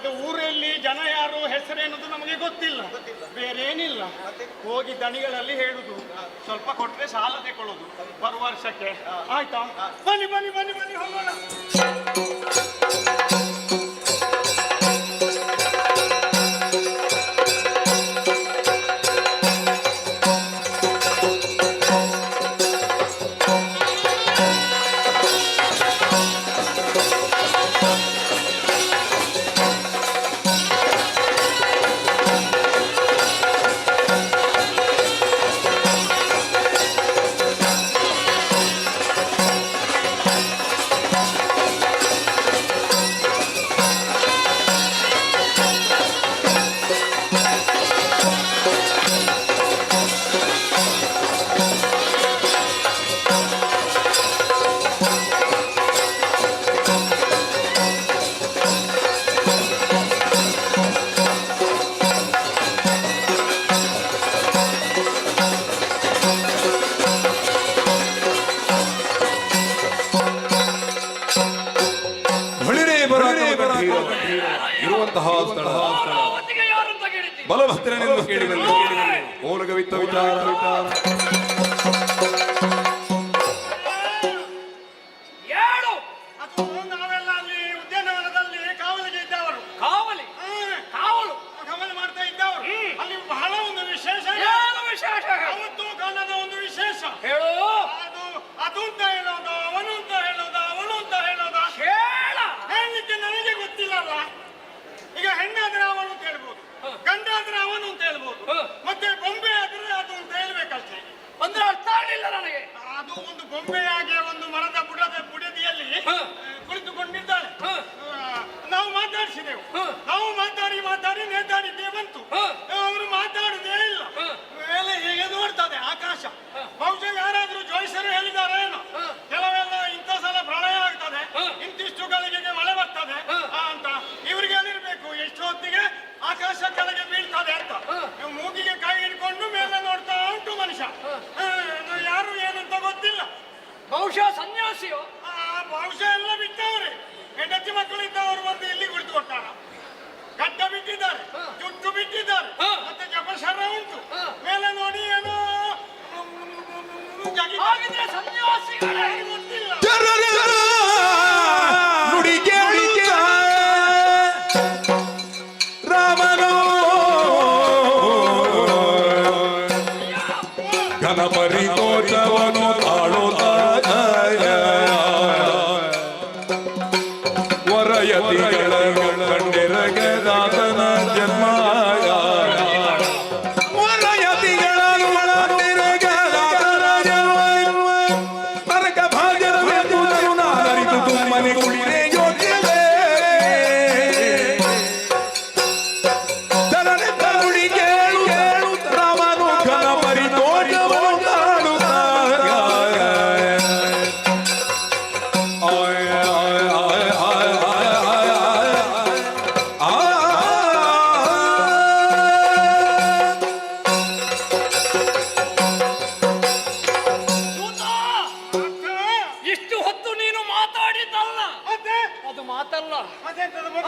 ಇದು ಊರಲ್ಲಿ ಜನ ಯಾರು, ಹೆಸರೇನದು ನಮಗೆ ಗೊತ್ತಿಲ್ಲ, ಬೇರೇನಿಲ್ಲ. ಹೋಗಿ ದಣಿಗಳಲ್ಲಿ ಹೇಳುದು, ಸ್ವಲ್ಪ ಕೊಟ್ರೆ ಸಾಲ ತಗೊಳ್ಳೋದು ಬರುವ ವರ್ಷಕ್ಕೆ. ಆಯ್ತಾ? ಬನ್ನಿ ಬನ್ನಿ ಬನ್ನಿ ಬನ್ನಿ ಹೋಗೋಣ. ಇರುವಂತಹ ಸ್ಥಳ ಬಲಭದ್ರನೆಂದು ಕೇಳಿಬಂದು ಓಲಗವಿತ್ತ ವಿಚಾರ ನಾವೆಲ್ಲ ಅಲ್ಲಿ ಉದ್ಯಾನವನದಲ್ಲಿ ಕಾವಲಿಗೆ ಇದ್ದವರು. ಕಾವಲು ಮಾಡ್ತಾ ಇದ್ದವರು. ಅಲ್ಲಿ ಬಹಳ ಒಂದು ವಿಶೇಷ, ಅವತ್ತು ಕಾಲದ ಒಂದು ವಿಶೇಷ ಹೇಳು. ಅದು ಅಂತ ಹೇಳೋದು, ಅವನು ಅಂತ ಹೇಳೋದ, ಹೇಳಲಿಕ್ಕೆ ಬಹುಶಃ ಸನ್ಯಾಸಿಯೋ? ಬಹುಶಃ ಎಲ್ಲ ಬಿಟ್ಟವ್ರೆ. ಹೆಂಡತಿ ಮಕ್ಕಳಿದ್ದವರು ಬಂದು ಇಲ್ಲಿ ಕುಳಿತುಕೊಟ್ಟಾರ. ಗಡ್ಡ ಬಿಟ್ಟಿದ್ದಾರೆ, ಜುಟ್ಟು ಬಿಟ್ಟಿದ್ದಾರೆ, ಮತ್ತೆ ಜಪಶರ ಉಂಟು. ಮೇಲೆ ನೋಡಿ ಏನೋ ಹಾಗಿದ್ರೆ ಸನ್ಯಾಸಿಗಳೇ ಗೊತ್ತಿಲ್ಲ. ನುಡಿ ಕೇಳುತ್ತ ರಾಮನೋ ಘನಪರಿತೋಷವನು ತಾಳುತ್ತ ವರಯತಿಗಳ ಕಂಡಿರಗೆ ದಾಸನ ಜನ್ಮ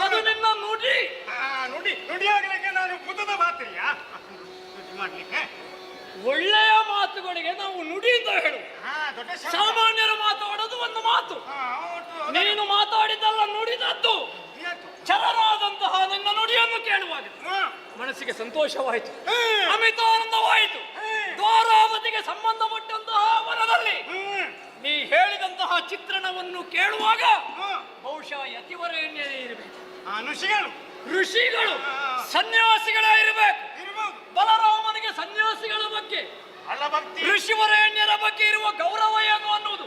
ಅದು ನಿನ್ನ ನುಡಿ. ನುಡಿ ಆಗ್ಲಿಕ್ಕೆ ನಾನು ಬುದ್ಧದ ಮಾತ್ರಿಯಾ ಮಾಡ್ಲಿಕ್ಕೆ? ಒಳ್ಳೆಯ ಮಾತುಗಳಿಗೆ ನಾವು ನುಡಿ ಅಂತ ಹೇಳು. ಸಾಮಾನ್ಯರು ಮಾತಾಡೋದು ಒಂದು ಮಾತು. ನೀನು ಮಾತಾಡಿದ್ದಲ್ಲ, ನುಡಿದದ್ದು. ಚರರಾದಂತಹ ನಿನ್ನ ನುಡಿಯನ್ನು ಕೇಳುವಾಗ ಮನಸ್ಸಿಗೆ ಸಂತೋಷವಾಯಿತು, ಅಮಿತಾನಂದವಾಯಿತು. ದ್ವಾರಾವತಿಗೆ ಸಂಬಂಧಪಟ್ಟಂತಹ ವನದಲ್ಲಿ ನೀ ಹೇಳಿದಂತಹ ಚಿತ್ರಣವನ್ನು ಕೇಳುವಾಗ ಬಹುಶಃ ಯತಿವರೇಣ್ಯರೇ ಇರಬೇಕು. ಋಷಿಗಳು ಸನ್ಯಾಸಿಗಳೇ ಇರಬೇಕು. ಬಲರಾಮನಿಗೆ ಸನ್ಯಾಸಿಗಳ ಬಗ್ಗೆ, ಋಷಿವರೇಣ್ಯರ ಬಗ್ಗೆ ಇರುವ ಗೌರವ ಏನು ಅನ್ನುವುದು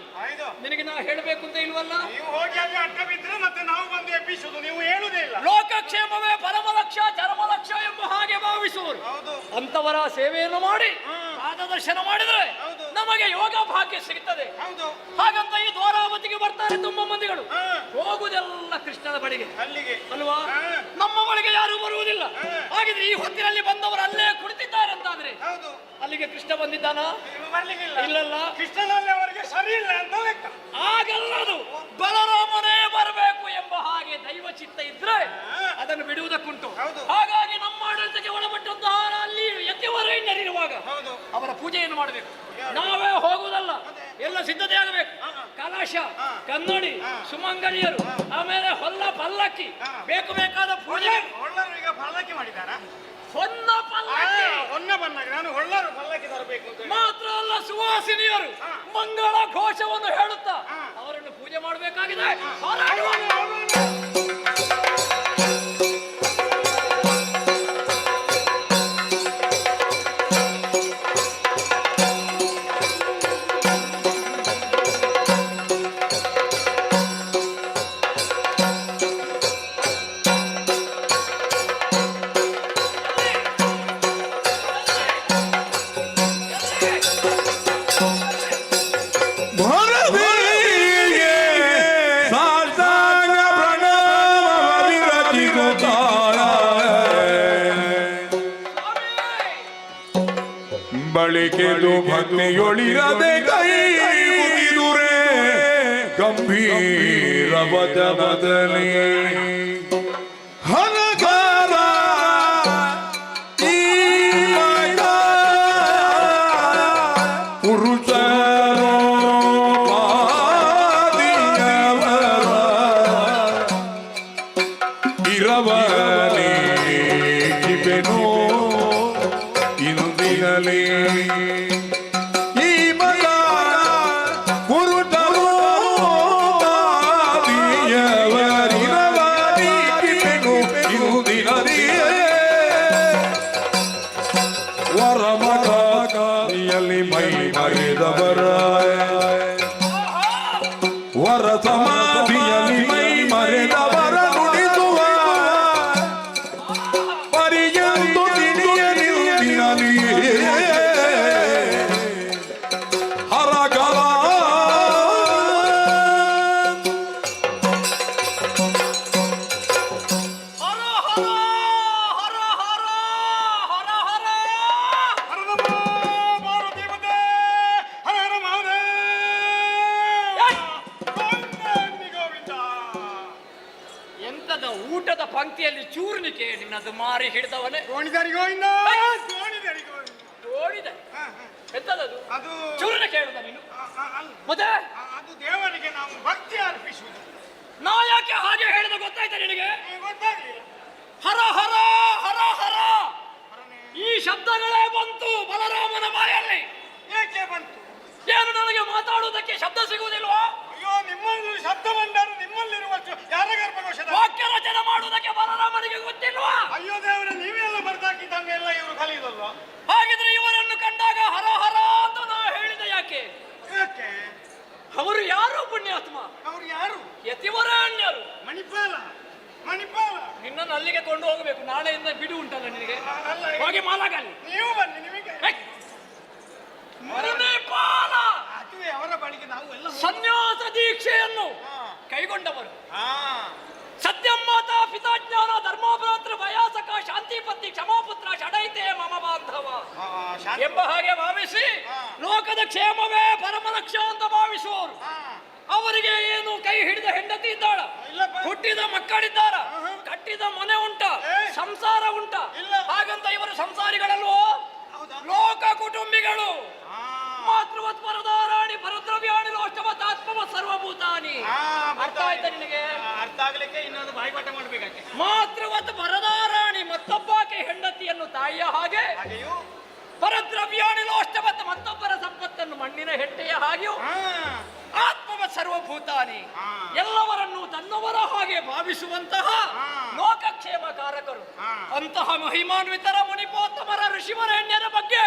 ನಿನಗೆ ನಾ ಹೇಳಬೇಕು ಅಂತ ಇಲ್ವಲ್ಲ? ನೀವು ಹೋಗಿ ಅಲ್ಲಿ ಅಡ್ಡ ಬಿದ್ರೆ ಮತ್ತೆ ನಾವು ಬಂದು ಎಬ್ಬಿಸುವುದು, ನೀವು ಹೇಳುವುದೇ ಇಲ್ಲ. ಲೋಕಕ್ಷೇಮವೇ ಪರಮಲಕ್ಷ್ಯ ಚರಮಲಕ್ಷ್ಯ ಎಂಬ ಹಾಗೆ ಭಾವಿಸುವರು. ಅಂತವರ ಸೇವೆಯನ್ನು ಮಾಡಿ ಪಾದದರ್ಶನ ಮಾಡಿದ್ರೆ ನಮಗೆ ಯೋಗ ಭಾಗ್ಯ ಸಿಗುತ್ತದೆ. ಹಾಗಂತ ಈ ದ್ವಾರಾವತಿಗೆ ಬರ್ತಾರೆ ತುಂಬ ಮಂದಿಗಳು, ಹೋಗುವುದೆಲ್ಲ ಕೃಷ್ಣನ ಬಳಿಗೆ ಅಲ್ವಾ? ನಮ್ಮ ಬಳಿಗೆ ಯಾರು ಬರುವುದಿಲ್ಲ. ಹಾಗಿದ್ರೆ ಈ ಹೊತ್ತಿನಲ್ಲಿ ಬಂದವರು ಅಲ್ಲೇ ಕುಳಿತಿದ್ದಾರೆ ಅಂತಾದ್ರೆ ಅಲ್ಲಿಗೆ ಕೃಷ್ಣ ಬಂದಿದ್ದಾನ? ಇಲ್ಲಲ್ಲ, ಕೃಷ್ಣನಲ್ಲಿ ಅವರಿಗೆ ಸರಿ ಇಲ್ಲ ಅಂತ ಲೆಕ್ಕ. ಆಗಲ್ಲದು, ಬಲರಾಮನೇ ಬರಬೇಕು ಎಂಬ ಹಾಗೆ ದೈವ ಚಿತ್ತ ಇದ್ರೆ ಅದನ್ನು ಬಿಡುವುದಕ್ಕುಂಟು. ಹಾಗಾಗಿ ನಮ್ಮ ಆಡಳಿತಕ್ಕೆ ಒಳಪಟ್ಟಂತಹ ಅಲ್ಲಿ ಯತಿವರೇಣ್ಯರಿರುವಾಗ ಅವರ ಪೂಜೆಯನ್ನು ಮಾಡಬೇಕು. ನಾವೇ ಹೋಗುವುದಲ್ಲ, ಎಲ್ಲ ಸಿದ್ಧತೆ ಆಗಬೇಕು. ಕಲಶ, ಕನ್ನಡಿ, ಸುಮಂಗಲಿಯರು, ಆಮೇಲೆ ಹೊಲ್ಲ ಪಲ್ಲಕ್ಕಿ, ಬೇಕು ಬೇಕಾದ ಪೂಜೆ. ಈಗ ಪಲ್ಲಕ್ಕಿ ಮಾಡಿದಾರ? ಹೊನ್ನ ಪಲ್ಲಕ್ಕಿ. ನಾನು ಹೊಳ್ಳರು ಪಲ್ಲಕ್ಕಿ ತರಬೇಕು ಅಂತ ಮಾತ್ರ ಅಲ್ಲ, ಸುವಾಸಿನಿಯರು ಮಂಗಳ ಘೋಷವನ್ನು ಹೇಳುತ್ತಾ ಅವರನ್ನು ಪೂಜೆ ಮಾಡಬೇಕಾಗಿದೆ. ಬಳಿಕೆದು ಭಕ್ತಿಯೊಳಿರದೆ ಕೈ ಮುಗಿದುರೆ ಗಂಭೀರ ವಚನದಲ್ಲಿ ಹನಗಾರ ಈ ಮಗ ಪುರುಷರೋ ಪಾದಿಯವರ ಇರವನೇ ಕಿವೆನೋ ಇಂದಿನಲೇ ಈ ಮಗ ಕುರುಟರೋ ಪಾದಿಯವರಿರವನೇ ಕಿವೆನೋ ಇಂದಿನಲೇ ವರಮಗಾರಿಯಲ್ಲಿ ಮೈ ಮರೆದವರ ವರ ಸಮಾಧಿಯಲ್ಲಿ ಮೈ ಮರೆದವರ ನುಡಿಸುವ ಪರಿಯಂತು ತಿಳಿಯಲಿಯಲಿಯೇ ಹರಗಲ ಅದು ಮಾರಿ ಹಿಡಿದವನೇ. ಗೋಣಿದರಿಗೋಯಿಂದ ಓಡಿದೆ ಎಂತದದು? ಅದು ಚೂರನೆ ಕೇಳುದ ನೀನು? ಮತ್ತೆ ಅದು ದೇವರಿಗೆ ನಾವು ಭಕ್ತಿ ಅರ್ಪಿಸುವುದು. ನಾ ಯಾಕೆ ಹಾಗೆ ಹೇಳಿದ ಗೊತ್ತಾಯ್ತಾ ನಿನಗೆ? ಗೊತ್ತಾಗ್ಲಿಲ್ಲ. ಹರ ಹರ ಹರ ಹರ ಈ ಶಬ್ದಗಳೇ ಬಂತು ಬಲರಾಮನ ಬಾಯಲ್ಲಿ. ಏಕೆ ಬಂತು? ಏನು ನನಗೆ ಮಾತಾಡುವುದಕ್ಕೆ ಶಬ್ದ ಸಿಗುವುದಿಲ್ವಾ? ಅಯ್ಯೋ, ನಿಮ್ಮಲ್ಲಿ ಶಬ್ದ ಭಂಡಾರ ನಿಮ್ಮಲ್ಲಿರುವಷ್ಟು ಯಾರ ಗರ್ಭಕೋಶದ ವಾಕ್ಯ ರಚನೆ ಮಾಡುವುದಕ್ಕೆ ಬಲರಾಮನಿಗೆ ಗೊತ್ತಿಲ್ವಾ? ಅಯ್ಯೋ ದೇವರೇ, ನೀವೆಲ್ಲ ಬರ್ದಾಕಿದ್ದಂಗೆಲ್ಲ ಇವರು ಕಲಿಯುದಲ್ವಾ? ಹಾಗಿದ್ರೆ ಇವರನ್ನು ಕಂಡಾಗ ಹರ ಹರ ಅಂತ ನಾ ಹೇಳಿದೆ ಯಾಕೆ? ಯಾಕೆ? ಅವರು ಯಾರು ಪುಣ್ಯಾತ್ಮ? ಅವ್ರು ಯಾರು? ಯತಿವರಾಣ್ಯರು. ಮಣಿಪಾಲ ನಿನ್ನನ್ನು ಅಲ್ಲಿಗೆ ಕೊಂಡು ಹೋಗಬೇಕು. ನಾಳೆಯಿಂದ ಬಿಡು ಉಂಟಲ್ಲ ನಿನಗೆ. ಹೋಗಿ ಮಾಲಾಗಲ್ಲಿ ನೀವು ಬನ್ನಿ. ನಿಮಗೆ ಮಣಿಪಾಲ ಅದುವೇ ಅವರ ಬಳಿಗೆ ನಾವು ಎಲ್ಲ ಸನ್ಯಾಸ ದೀಕ್ಷೆಯನ್ನು ಕೈಗೊಂಡವರು. ಸತ್ಯಂ ಮಾತಾ ಪಿತಾಜ್ಞಾನ ಧರ್ಮೋಭ್ರಾತೃ ಭಯಾಸಕ ಶಾಂತಿಪತಿ ಕ್ಷಮಾಪುತ್ರ ಷಡೈತೆ ಮಮ ಬಾಂಧವ ಎಂಬ ಹಾಗೆ ಭಾವಿಸಿ ಲೋಕದ ಕ್ಷೇಮವೇ ಪರಮಲಕ್ಷ್ಯ ಅಂತ ಭಾವಿಸುವವರು. ಅವರಿಗೆ ಏನು ಕೈ ಹಿಡಿದ ಹೆಂಡತಿ ಇದ್ದಾಳ, ಹುಟ್ಟಿದ ಮಕ್ಕಳಿದ್ದಾರ, ಕಟ್ಟಿದ ಮನೆ ಉಂಟ, ಸಂಸಾರ ಉಂಟ. ಹಾಗಂತ ಇವರು ಸಂಸಾರಿಗಳಲ್ವೋ? ಲೋಕ ಕುಟುಂಬಿಗಳು. ಮಾತೃವತ್ ಪರದಾರಾಣಿ ಪರದ್ರವ್ಯಾಣಿ ಲೋಷ್ಟವತಾತ್ಮ ಸರ್ವಭೂತಾನಿ. ಅರ್ಥ ಆಯ್ತಾ ನಿನಗೆ? ಅರ್ಥ ಆಗ್ಲಿಕ್ಕೆ ಇನ್ನೊಂದು ಬಾಯಿಪಾಠ ಮಾಡ್ಬೇಕಾಕೆ. ಮಾತೃವತ್ ಪರದಾರಾಣಿ ಮತ್ತೊಬ್ಬಾಕೆ ಹೆಂಡತಿಯನ್ನು ತಾಯಿಯ ಹಾಗೆ, ಪರದ್ರವ್ಯಾಣಿ ಲೋಷ್ಟವತ್ ಮತ್ತೊಬ್ಬರ ಸಂಪತ್ತನ್ನು ಮಣ್ಣಿನ ಹೆಟ್ಟೆಯ ಹಾಗೆಯೂ, ಆತ್ಮವ ಸರ್ವಭೂತಾನಿ ಎಲ್ಲವರನ್ನು ತನ್ನವರ ಹಾಗೆ ಭಾವಿಸುವಂತಹ ಲೋಕಕ್ಷೇಮಕಾರಕರು. ಅಂತಹ ಮಹಿಮಾನ್ವಿತರ ಮುನಿಪೋತ್ತಮರ ಋಷಿವರೇಣ್ಯರ ಬಗ್ಗೆ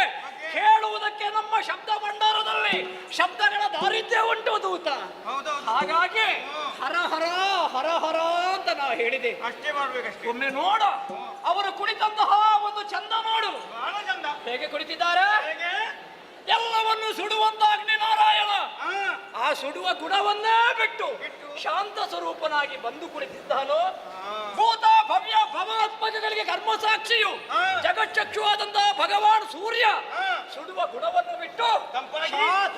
ಹೇಳುವುದಕ್ಕೆ ನಮ್ಮ ಶಬ್ದ ಭಂಡಾರದಲ್ಲಿ ಶಬ್ದಗಳ ದಾರಿದ್ರ್ಯ ಉಂಟು ದೂತ. ಹಾಗಾಗಿ ಹರ ಹರ ಹರ ಹರ ಅಂತ ನಾ ಹೇಳಿದೆ. ಅಷ್ಟೇ ಮಾಡ್ಬೇಕಷ್ಟೇ. ಒಮ್ಮೆ ನೋಡ ಅವರು ಕುಳಿತಂತಹ ಒಂದು ಚಂದ ನೋಡು. ಬಹಳ ಚಂದ. ಹೇಗೆ ಕುಳಿತಿದ್ದಾರೆ? ಎಲ್ಲವನ್ನು ಸುಡುವಂತ ಅಗ್ನಿ ನಾರಾಯಣ ಆ ಸುಡುವ ಗುಣವನ್ನೇ ಬಿಟ್ಟು ಶಾಂತ ಸ್ವರೂಪನಾಗಿ ಬಂದು ಕುಳಿತಿದ್ದಾನೋ. ಭೂತ ಭವ್ಯ ಭವಾತ್ಮಕಗಳಿಗೆ ಕರ್ಮಸಾಕ್ಷಿಯು ಜಗಚ್ಚಕ್ಷುವಾದಂತಹ ಭಗವಾನ್ ಸೂರ್ಯ ಸುಡುವ ಗುಣವನ್ನು ಬಿಟ್ಟು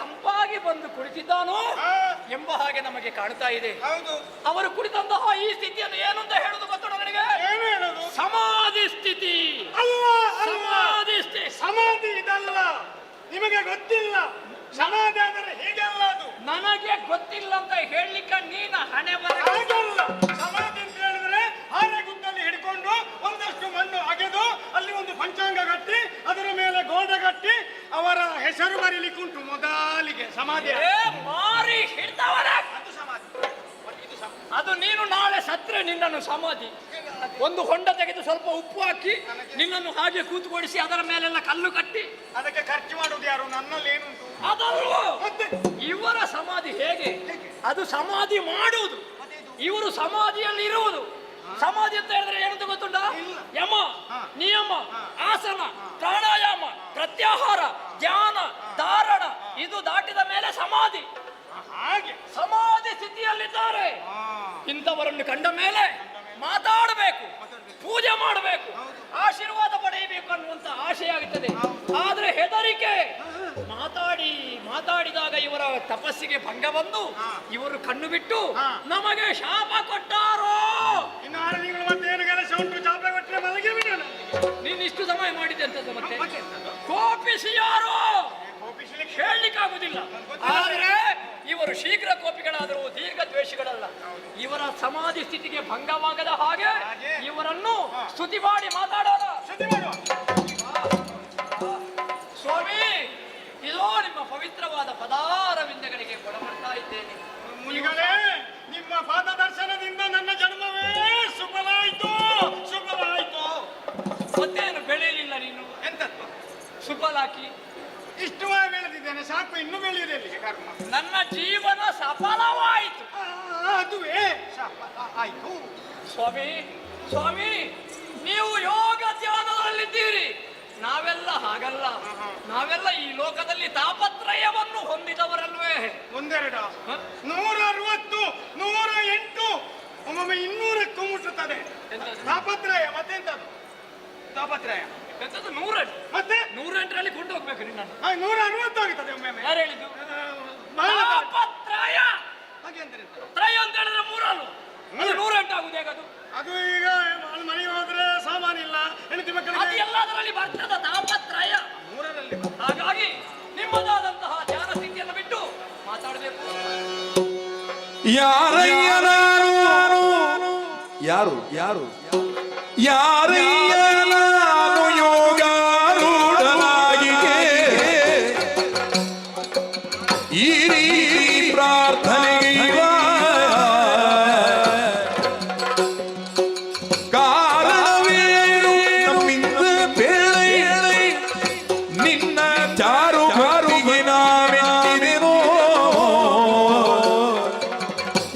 ತಂಪಾಗಿ ಬಂದು ಕುಳಿತಿದ್ದಾನೋ ಎಂಬ ಹಾಗೆ ನಮಗೆ ಕಾಣ್ತಾ ಇದೆ. ಅವರು ಕುಳಿತಂತಹ ಈ ಸ್ಥಿತಿಯನ್ನು ಏನಂತ ಹೇಳುದು ಗೊತ್ತು ನನಗೆ? ಸಮಾಧಿ ಸ್ಥಿತಿ. ಸಮಾಧಿ ಸ್ಥಿತಿ. ಸಮಾಧಿ ಇದಲ್ಲ, ನಿಮಗೆ ಗೊತ್ತಿಲ್ಲ. ಸಮಾಧಿ ಅಂದರೆ ಹೀಗೆಲ್ಲ ಅದು. ನನಗೆ ಗೊತ್ತಿಲ್ಲ ಅಂತ ಹೇಳಲಿಕ್ಕೆ ನೀನು ಹಣೆ ಹಾಗಲ್ಲ. ಸಮಾಧಿ ಅಂತ ಹೇಳಿದ್ರೆ ಆನೆಗುದ್ದಲ್ಲಿ ಹಿಡ್ಕೊಂಡು ಒಂದಷ್ಟು ಮಣ್ಣು ಅಗೆದು ಅಲ್ಲಿ ಒಂದು ಪಂಚಾಂಗ ಕಟ್ಟಿ ಅದರ ಮೇಲೆ ಗೋಡೆ ಕಟ್ಟಿ ಅವರ ಹೆಸರು ಬರೀಲಿಕ್ಕುಂಟು ಮೊದಲಿಗೆ ಸಮಾಧಿ. ಮಾರಿ ಹಿಡ್ದವರ ಅದು ಸಮಾಧಿ. ಅದು ನೀನು ನಾಳೆ ಸತ್ರೆ ನಿನ್ನನ್ನು ಸಮಾಧಿ. ಒಂದು ಹೊಂಡ ತೆಗೆದು ಸ್ವಲ್ಪ ಉಪ್ಪು ಹಾಕಿ ನಿನ್ನನ್ನು ಹಾಗೆ ಕೂತ್ಕೊಡಿಸಿ ಅದರ ಮೇಲೆಲ್ಲ ಕಲ್ಲು ಕಟ್ಟಿ ಅದಕ್ಕೆ ಖರ್ಚು ಮಾಡುವುದು ಯಾರು? ನನ್ನಲ್ಲಿ ಏನುಂಟು? ಅದಲ್ವೋ ಇವರ ಸಮಾಧಿ. ಹೇಗೆ ಅದು ಸಮಾಧಿ ಮಾಡುವುದು? ಇವರು ಸಮಾಧಿಯಲ್ಲಿ ಇರುವುದು. ಸಮಾಧಿ ಅಂತ ಹೇಳಿದ್ರೆ ಏನಂತ ಗೊತ್ತುಂಟ? ಯಮ, ನಿಯಮ, ಆಸನ, ಪ್ರಾಣಾಯಾಮ, ಪ್ರತ್ಯಾಹಾರ, ಧ್ಯಾನ, ಧಾರಣ ಇದು ದಾಟಿದ ಮೇಲೆ ಸಮಾಧಿ. ಹಾಗೆ ಸಮಾಧಿ ಸ್ಥಿತಿಯಲ್ಲಿದ್ದಾರೆ. ಇಂಥವರನ್ನು ಕಂಡ ಮೇಲೆ ಮಾತಾಡಬೇಕು, ಪೂಜೆ ಮಾಡಬೇಕು, ಆಶೀರ್ವಾದ ಪಡೆಯಬೇಕು ಅನ್ನುವಂತ ಆಶೆ ಆಗುತ್ತದೆ. ಆದ್ರೆ ಹೆದರಿಕೆ. ಮಾತಾಡಿದಾಗ ಇವರ ತಪಸ್ಸಿಗೆ ಭಂಗ ಬಂದು ಇವರು ಕಣ್ಣು ಬಿಟ್ಟು ನಮಗೆ ಶಾಪ ಕೊಟ್ಟಾರೋ. ಇನ್ನು 6 ತಿಂಗಳು ಮತ್ತೆ ಏನು ಕೆಲಸ ಉಂಟು? ಶಾಪ ಕೊಟ್ಟರೆ ಮಲಗಿ ಬಿಡೋಣ. ನೀನು ಇಷ್ಟು ಸಮಯ ಮಾಡಿದೆ ಅಂತದ್ದು ಮತ್ತೆ ಕೋಪಿಸಿ ಯಾರೋ ಹೇಳಲಿಕ್ಕಾಗುದಿಲ್ಲ. ಆದ್ರೆ ಇವರು ಶೀಘ್ರ ಕೋಪಿಗಳಾದರೂ ದೀರ್ಘ ದ್ವೇಷಿಗಳಲ್ಲ. ಇವರ ಸಮಾಧಿ ಸ್ಥಿತಿಗೆ ಭಂಗವಾಗದ ಹಾಗೆ ಇವರನ್ನು ಸ್ತುತಿ ಮಾಡಿ ಮಾತಾಡೋಣ. ಸ್ವಾಮಿ, ಇದೋ ನಿಮ್ಮ ಪವಿತ್ರವಾದ ಪದಾರವಿಂದಗಳಿಗೆ ಕೊಡಬಡ್ತಾ ಇದ್ದೇನೆ. ಮುನಿಗಳೇ, ನಿಮ್ಮ ಪಾದ ದರ್ಶನದಿಂದ ನನ್ನ ಜನ್ಮವೇ ಸುಫಲಾಯಿತು. ಮತ್ತೇನು ಬೆಳೆಯಲಿಲ್ಲ ನೀನು? ಎಂತದ್ದು ಸುಫಲಾಕಿ ಇಷ್ಟು ಬೆಳೆದಿದ್ದೇನೆ, ಸಾಕು. ಇನ್ನು ಬೆಳೆಯುವುದೇ ಕರ್ಮ. ನನ್ನ ಜೀವನ ಸಫಲವಾಯಿತು. ಅದುವೇ ಆಯ್ತು. ಸ್ವಾಮಿ, ನೀವು ಯೋಗ ಧ್ಯಾನದಲ್ಲಿದ್ದೀರಿ. ನಾವೆಲ್ಲ ಹಾಗಲ್ಲ. ನಾವೆಲ್ಲ ಈ ಲೋಕದಲ್ಲಿ ತಾಪತ್ರಯವನ್ನು ಹೊಂದಿದವರಲ್ವೇ? ಒಂದೆರಡ 160, 108, ಒಮ್ಮೊಮ್ಮೆ 200ಕ್ಕೂ ಮುಟ್ಟುತ್ತದೆ ತಾಪತ್ರಯ. ಮತ್ತೆಂತದ್ದು ತಾಪತ್ರಯ? ಎಂತದ್ದು 100? ಮತ್ತೆ 108ರಲ್ಲಿ ಕೊಂಡು ಹೋಗ್ಬೇಕು ನಿನ್ನನ್ನು. 160 ಆಗುತ್ತದೆ ಒಮ್ಮೊಮ್ಮೆ. ಯಾರು ಹೇಳಿದ್ದು? ತಾಪತ್ರಯ. ಹಾಗೆ ಅಂತ ತ್ರಯ ಅಂತ ಹೇಳಿದ್ರೆ 3 ಅಲ್ವ? ಅದು 108 ಆಗುದು ಹೇಗದು? ಅದು ಈಗ ಮನೆಗೆ ಹೋದ್ರೆ ಸಾಮಾನಿಲ್ಲ, ಹೆಂಡತಿ ಅದು ಮಕ್ಕಳಿಗೆ ಎಲ್ಲದರಲ್ಲಿ ಬರ್ತದ ತಾಪತ್ರಯ. ಮೂರರಲ್ಲಿ ಹಾಗಾಗಿ ನಿಮ್ಮದಾದಂತಹ ಧ್ಯಾನ ಸ್ಥಿತಿಯನ್ನು ಬಿಟ್ಟು ಮಾತಾಡಬೇಕು. ಯಾರಯ್ಯ ನಾನು ಯಾರು ಯಾರು ಯಾರಯ್ಯ ನಾನು ಯೋಗಾರೂಢನಾಗಿಗೆ ಈ ರೀತಿ ಪ್ರಾರ್ಥನೆಗೆ ಕಾರಣವೇನು ನಮ್ಮಿಂದ ಬೇಳೆ ನಿನ್ನ ಚಾರು ಮಾರುಗೆ ನಾವೆತ್ತಿದೆನೋ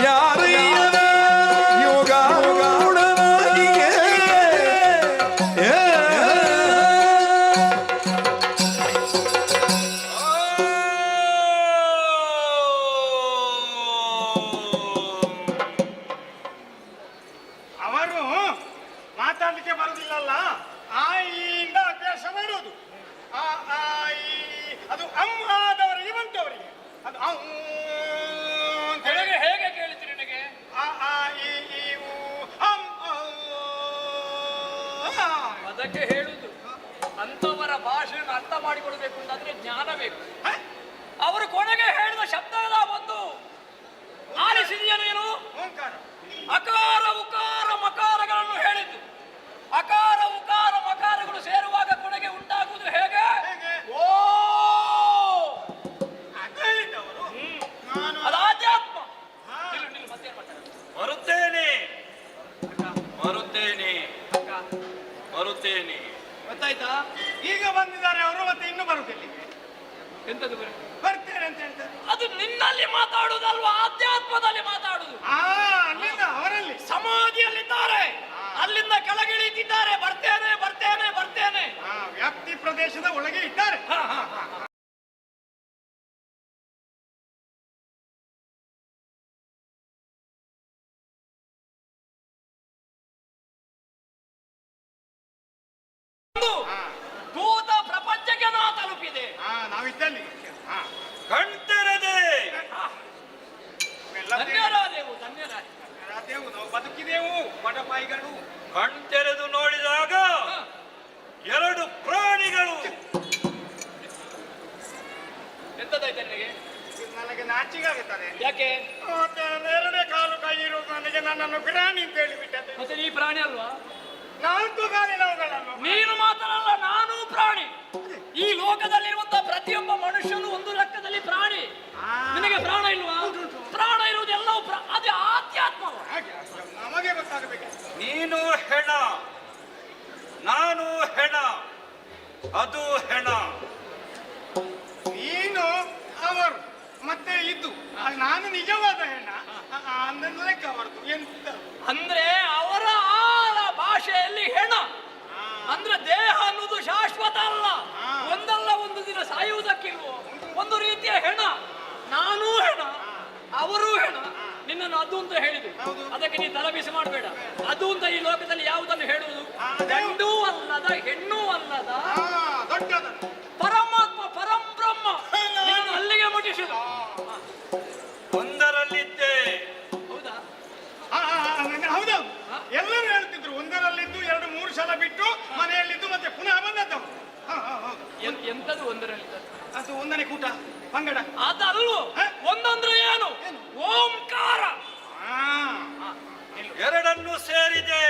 ಯಾರಯ್ಯನ ಯೋಗಾರೂಢನಾಗಿಗೆ ಅವರು ಮಾತಾಡ್ಲಿಕ್ಕೆ ಬರುದಿಲ್ಲಲ್ಲ, ಆಯಿಂದ ಅಭ್ಯಾಸ ಮಾಡೋದು. ಆ ಆ ಈ ಅದು ಆದವರಿಗೆ ಬಂತು, ಅವರಿಗೆ ಅದು ಅಂತ ಹೇಳಿ ಬೆಳಗ್ಗೆ ಹೇಗೆ ಕೇಳ್ತೀರಿ ನನಗೆ? ಆ ಆ ಈ ಊ ಅದಕ್ಕೆ ಹೇಳುದು, ಅಂತವರ ಭಾಷೆಯನ್ನು ಅರ್ಥ ಮಾಡಿಕೊಳ್ಬೇಕು ಅಂತಾದ್ರೆ ಜ್ಞಾನ ಬೇಕು. ಅವರು ಕೊನೆಗೆ ಹೇಳಿದ ಶಬ್ದದ ಒಂದು ಆಲಿಸಿದೆಯಾ ನೀನು? ಓಂಕಾರ ಅಕಾರ ಉಕಾರ ಮಕಾರಗಳನ್ನು ಹೇಳಿದ್ದು. ಅಕಾರ ಉಕಾರ ಮಕಾರಗಳು ಸೇರುವಾಗ ಕೊನೆಗೆ ಉಂಟಾಗುವುದು ಹೇಗೆ? ಓ, ಹೇಳಿದ್ದವರು. ನಾನು ಅದು ಆಧ್ಯಾತ್ಮ. ನಿಲ್ಲು, ಮತ್ತೇನು ಮಾತಾಡೋದು? ಬರುತ್ತೇನೆ ಬರುತ್ತೇನೆ ಬರುತ್ತೇನೆ. ಗೊತ್ತಾಯ್ತಾ? ಈಗ ಬಂದಿದ್ದಾರೆ ಅವರು, ಮತ್ತೆ ಇನ್ನೂ ಬರುತ್ತಿಲ್ಲ. ಎಂತದು ಬರ್ತೇನೆ ಅಂತ ಹೇಳ್ತಾರೆ. ಅದು ನಿನ್ನಲ್ಲಿ ಮಾತಾಡುವುದಲ್ವಾ, ಆಧ್ಯಾತ್ಮದಲ್ಲಿ ಮಾತಾಡುದು. ಅಲ್ಲಿಂದ ಅವರಲ್ಲಿ ಸಮಾಧಿಯಲ್ಲಿದ್ದಾರೆ, ಅಲ್ಲಿಂದ ಕೆಳಗಿಳಿತಿದ್ದಾರೆ. ಬರ್ತೇನೆ ಬರ್ತೇನೆ ಬರ್ತೇನೆ. ವ್ಯಾಪ್ತಿ ಪ್ರದೇಶದ ಒಳಗೆ ಇದ್ದಾರೆ. ಭೂತ ಪ್ರಪಂಚಕ್ಕೆ ನಾ ತಲುಪಿದೆ. ನಾವಿದ್ದಲ್ಲಿ ಕಣ್ತೆರೆದೆ ಧನ್ಯರಾದೆವು. ನಾವು ಬದುಕಿದೆವು, ಬಡಪಾಯಿಗಳು. ಕಣ್ತೆರೆದು ನೋಡಿದಾಗ ಎರಡು ಪ್ರಾಣಿಗಳು. ಎಂತದಾಯ್ತು ನನಗೆ? ನನಗೆ ನಾಚಿಕೆ ಆಗುತ್ತದೆ. ಯಾಕೆ? ಮತ್ತೆ ಎರಡೇ ಕಾಲು ಕೈ ಇರುವುದು ನನಗೆ, ನನ್ನನ್ನು ಪ್ರಾಣಿ ಅಂತ ಹೇಳಿಬಿಟ್ಟದ್ದು. ಮತ್ತೆ ನೀ ಪ್ರಾಣಿ ಅಲ್ವಾ? 4 ಕಾಲಿನವುಗಳನ್ನು. ನೀನು ಮಾತ್ರ ಅಲ್ಲ, ನಾನು ಪ್ರಾಣಿ. ಈ ಲೋಕದಲ್ಲಿರುವಂತಹ ಪ್ರತಿಯೊಬ್ಬ ಮನುಷ್ಯನು ಒಂದು ಲೆಕ್ಕದಲ್ಲಿ ಪ್ರಾಣಿ. ನಿನಗೆ ಪ್ರಾಣ ಇಲ್ವಾ? ಪ್ರಾಣ ಇರುವುದೆಲ್ಲವೂ ಅದೇ ಆಧ್ಯಾತ್ಮ. ನಮಗೆ ಗೊತ್ತಾಗಬೇಕು. ನೀನು ಹೆಣ, ನಾನು ಹೆಣ, ಅದು ಹೆಣ. ನೀನು ಅವರು ಮತ್ತೆ ಇದ್ದು ನಾನು ನಿಜವಾದ ಹೆಣ್ಣ ಅಂದ ಲೆಕ್ಕ ಅವರದು. ಎಂತ ಅಂದ್ರೆ ಅವರ ಆಳ ಭಾಷೆಯಲ್ಲಿ ಹೆಣ ಅಂದ್ರೆ ದೇಹ ಅನ್ನೋದು ಶಾಶ್ವತ ಅಲ್ಲ, ಒಂದಲ್ಲ ಒಂದು ದಿನ ಸಾಯುವುದಕ್ಕಿಲ್ವೋ. ಒಂದು ರೀತಿಯ ಹೆಣ. ನಾನೂ ಹೆಣ, ಅವರೂ ಹೆಣ. ನಿನ್ನನ್ನು ಅದು ಅಂತ ಹೇಳಿದ್ರು, ಅದಕ್ಕೆ ನೀ ತಲೆಬಿಸಿ ಮಾಡಬೇಡ. ಅದು ಅಂತ ಈ ಲೋಕದಲ್ಲಿ ಯಾವುದನ್ನು ಹೇಳುವುದು? ಗಂಡು ಅಲ್ಲದ ಹೆಣ್ಣು ಅಲ್ಲದ ದೊಡ್ಡದನ್ನು ಪರಮಾತ್ಮ ಪರಂಬ್ರಹ್ಮ ನಿನ್ನನ್ನು ಅಲ್ಲಿಗೆ ಮುಟ್ಟಿಸಿದ. ಒಂದರಲ್ಲಿದ್ದೆ. ಹೌದಾ? ಹೌದು, ಎಲ್ಲರೂ ಹೇಳ್ತಿದ್ರು ಒಂದರಲ್ಲಿದ್ದು 2-3 ಸಲ ಬಿಟ್ಟು ಮನೆಯಲ್ಲಿದ್ದು ಮತ್ತೆ ಪುನಃ ಬಂದದ್ದು. ಎಂತದು ಒಂದರಲ್ಲಿ? ಅದು ಒಂದನೇ ಕೂಟ ಪಂಗಡ. ಅದಲ್ವೋ. ಒಂದಂದ್ರೆ ಏನು? ಓಂಕಾರ. ಎರಡನ್ನು ಸೇರಿದೆ.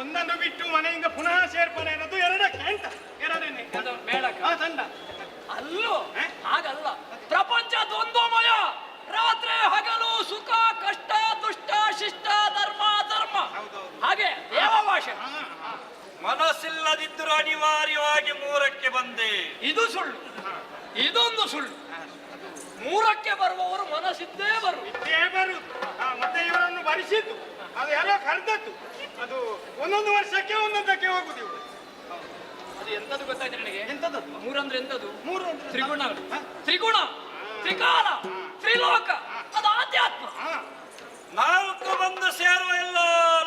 ಒಂದನ್ನು ಬಿಟ್ಟು ಮನೆಯಿಂದ ಪುನಃ ಸೇರ್ಪಡೆ ಅನ್ನೋದು ಎರಡಕ್ಕೆ ಅಂತ. ಎರಡನೇ ಮೇಳಕ ತಂಡ ಅಲ್ಲೋ. ಹಾಗಲ್ಲ, ಪ್ರಪಂಚ ದ್ವಂದ್ವಮಯ. ರಾತ್ರಿ ಹಗಲು, ಸುಖ ಕಷ್ಟ, ದುಷ್ಟ ಶಿಷ್ಟ, ಧರ್ಮ ಧರ್ಮ. ಹಾಗೆ ದೇವ ಭಾಷೆ. ಮನಸ್ಸಿಲ್ಲದಿದ್ದರೂ ಅನಿವಾರ್ಯವಾಗಿ 3ಕ್ಕೆ ಬಂದೆ. ಇದು ಸುಳ್ಳು, ಇದೊಂದು ಸುಳ್ಳು. 3ಕ್ಕೆ ಬರುವವರು ಮನಸ್ಸಿದ್ದೇ ಬರುವುದು. ಮತ್ತೆ ಇವರನ್ನು ಭರಿಸಿದ್ದು ಅದು ಎಲ್ಲ ಕರೆದದ್ದು. ಅದು ಒಂದೊಂದು ವರ್ಷಕ್ಕೆ ಒಂದೊಂದಕ್ಕೆ ಹೋಗುದು ಇವರು. ಅದು ಎಂತದ್ದು ಗೊತ್ತಾಯ್ತು ನನಗೆ? ಎಂತದ್ದು? 3 ಅಂದ್ರೆ ಎಂತದ್ದು? 3 ತ್ರಿಗುಣ. ತ್ರಿಗುಣ, ತ್ರಿಕಾಲ, ತ್ರಿಲೋಕ. ಅದು ಆಧ್ಯಾತ್ಮ. 4 ಬಂದು ಸೇರುವ ಎಲ್ಲ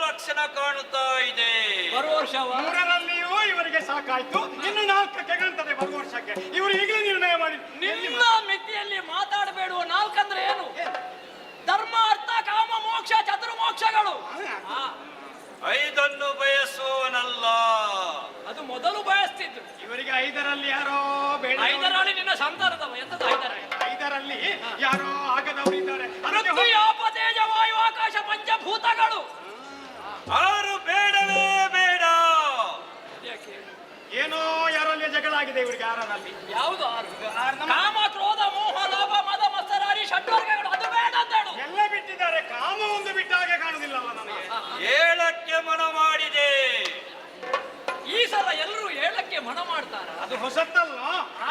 ಲಕ್ಷಣ ಕಾಣುತ್ತಾ ಇದೆ. ಬರುವ ವರ್ಷ 3ರಲ್ಲಿಯೂ ಇವರಿಗೆ ಸಾಕಾಯ್ತು, ಇನ್ನು 4ಕ್ಕೆ ಕಾಣ್ತದೆ ಬರುವ ವರ್ಷಕ್ಕೆ. ಇವರು ಈಗಲೇ ನಿರ್ಣಯ ಮಾಡಿ. ನಿನ್ನ ಮಿತಿಯಲ್ಲಿ ಮಾತಾಡಬೇಡುವ. 4 ಅಂದ್ರೆ ಏನು? ಧರ್ಮ ಅರ್ಥ ಕಾಮ ಮೋಕ್ಷ ಚತುರ್ಮೋಕ್ಷಗಳು. ಐದನ್ನು ಬಯಸುವವನಲ್ಲ. ಅದು ಮೊದಲು ಬಯಸ್ತಿದ್ರು. ಇವರಿಗೆ 5ರಲ್ಲಿ ಯಾರೋ ಬೇಡ. 5ರಲ್ಲಿ ನಿನ್ನ ಸಂತಾನದವ ಎಂತದ್ದು 5ರಲ್ಲಿ? 5ರಲ್ಲಿ ಯಾರೋ ಆಗದವರು ಇದ್ದಾರೆ. ಪೃಥ್ವಿ ಆಪ ತೇಜ ವಾಯು ಆಕಾಶ ಪಂಚಭೂತಗಳು 6 ಬೇಡವೇ ಬೇಡ. ಏನೋ ಯಾರಲ್ಲಿ ಜಗಳ ಆಗಿದೆ ಇವರಿಗೆ 6ರಲ್ಲಿ. ಯಾವುದು 6? ಕಾಮ ಕ್ರೋಧ ಮೋಹ ಲೋಭ ಮದ ಮತ್ಸರಾದಿ ಷಡ್ವರ್ಗಗಳು ಅದು ಬೇಡ ಅಂತ ಹೇಳು. ಎಲ್ಲ ಬಿಟ್ಟಿದ್ದಾರೆ, ಕಾಮ ಒಂದು ಬಿಟ್ಟ ಹಾಗೆ ಕಾಣುದಿಲ್ಲಲ್ಲ ನನಗೆ. 7ಕ್ಕೆ ಮನ ಮಾಡಿದೆ. ಈ ಸಲ ಎಲ್ಲರೂ 7ಕ್ಕೆ ಮನ ಮಾಡ್ತಾರ? ಅದು ಹೊಸತ್ತಲ್ಲ,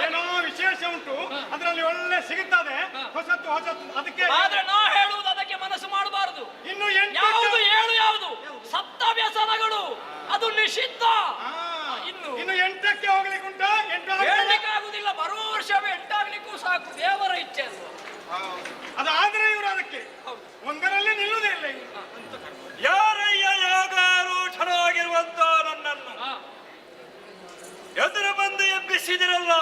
ಏನೋ ವಿಶೇಷ ಉಂಟು ಅದರಲ್ಲಿ, ಒಳ್ಳೆ ಸಿಗುತ್ತದೆ ಹೊಸತ್ತು ಹೊಸತ್ತು. ಅದಕ್ಕೆ ಆದ್ರೆ ನಾ ಹೇಳುವುದು ಅದಕ್ಕೆ ಮನಸ್ಸು ಮಾಡಬಾರದು. ಇನ್ನು ಯಾವುದು 7 ಯಾವುದು? ಸಪ್ತ ವ್ಯಸನಗಳು ಅದು ನಿಷಿದ್ಧ. ಇನ್ನು 8ಕ್ಕೆ ಹೋಗ್ಲಿಕ್ಕೆ ಉಂಟು. 8 ಹೇಳಲಿಕ್ಕೆ ಆಗುದಿಲ್ಲ. ಬರುವ ವರ್ಷವೇ 8 ಆಗ್ಲಿಕ್ಕೂ ಸಾಕು, ದೇವರ ಇಚ್ಛೆ ಅಲ್ವಾ? ಅದಾದ್ರೆ ಇವರು ಅದಕ್ಕೆ ಒಂದರಲ್ಲಿ ನಿಲ್ಲುವುದೇ ಇಲ್ಲ ಇವರು. ಯಾರಯ್ಯ ಯಾಗಾರೂಢನಾಗಿರುವಂತ ನನ್ನನ್ನು ಎದುರು ಬಂದು ಎಬ್ಬಿಸಿದಿರಲ್ಲ,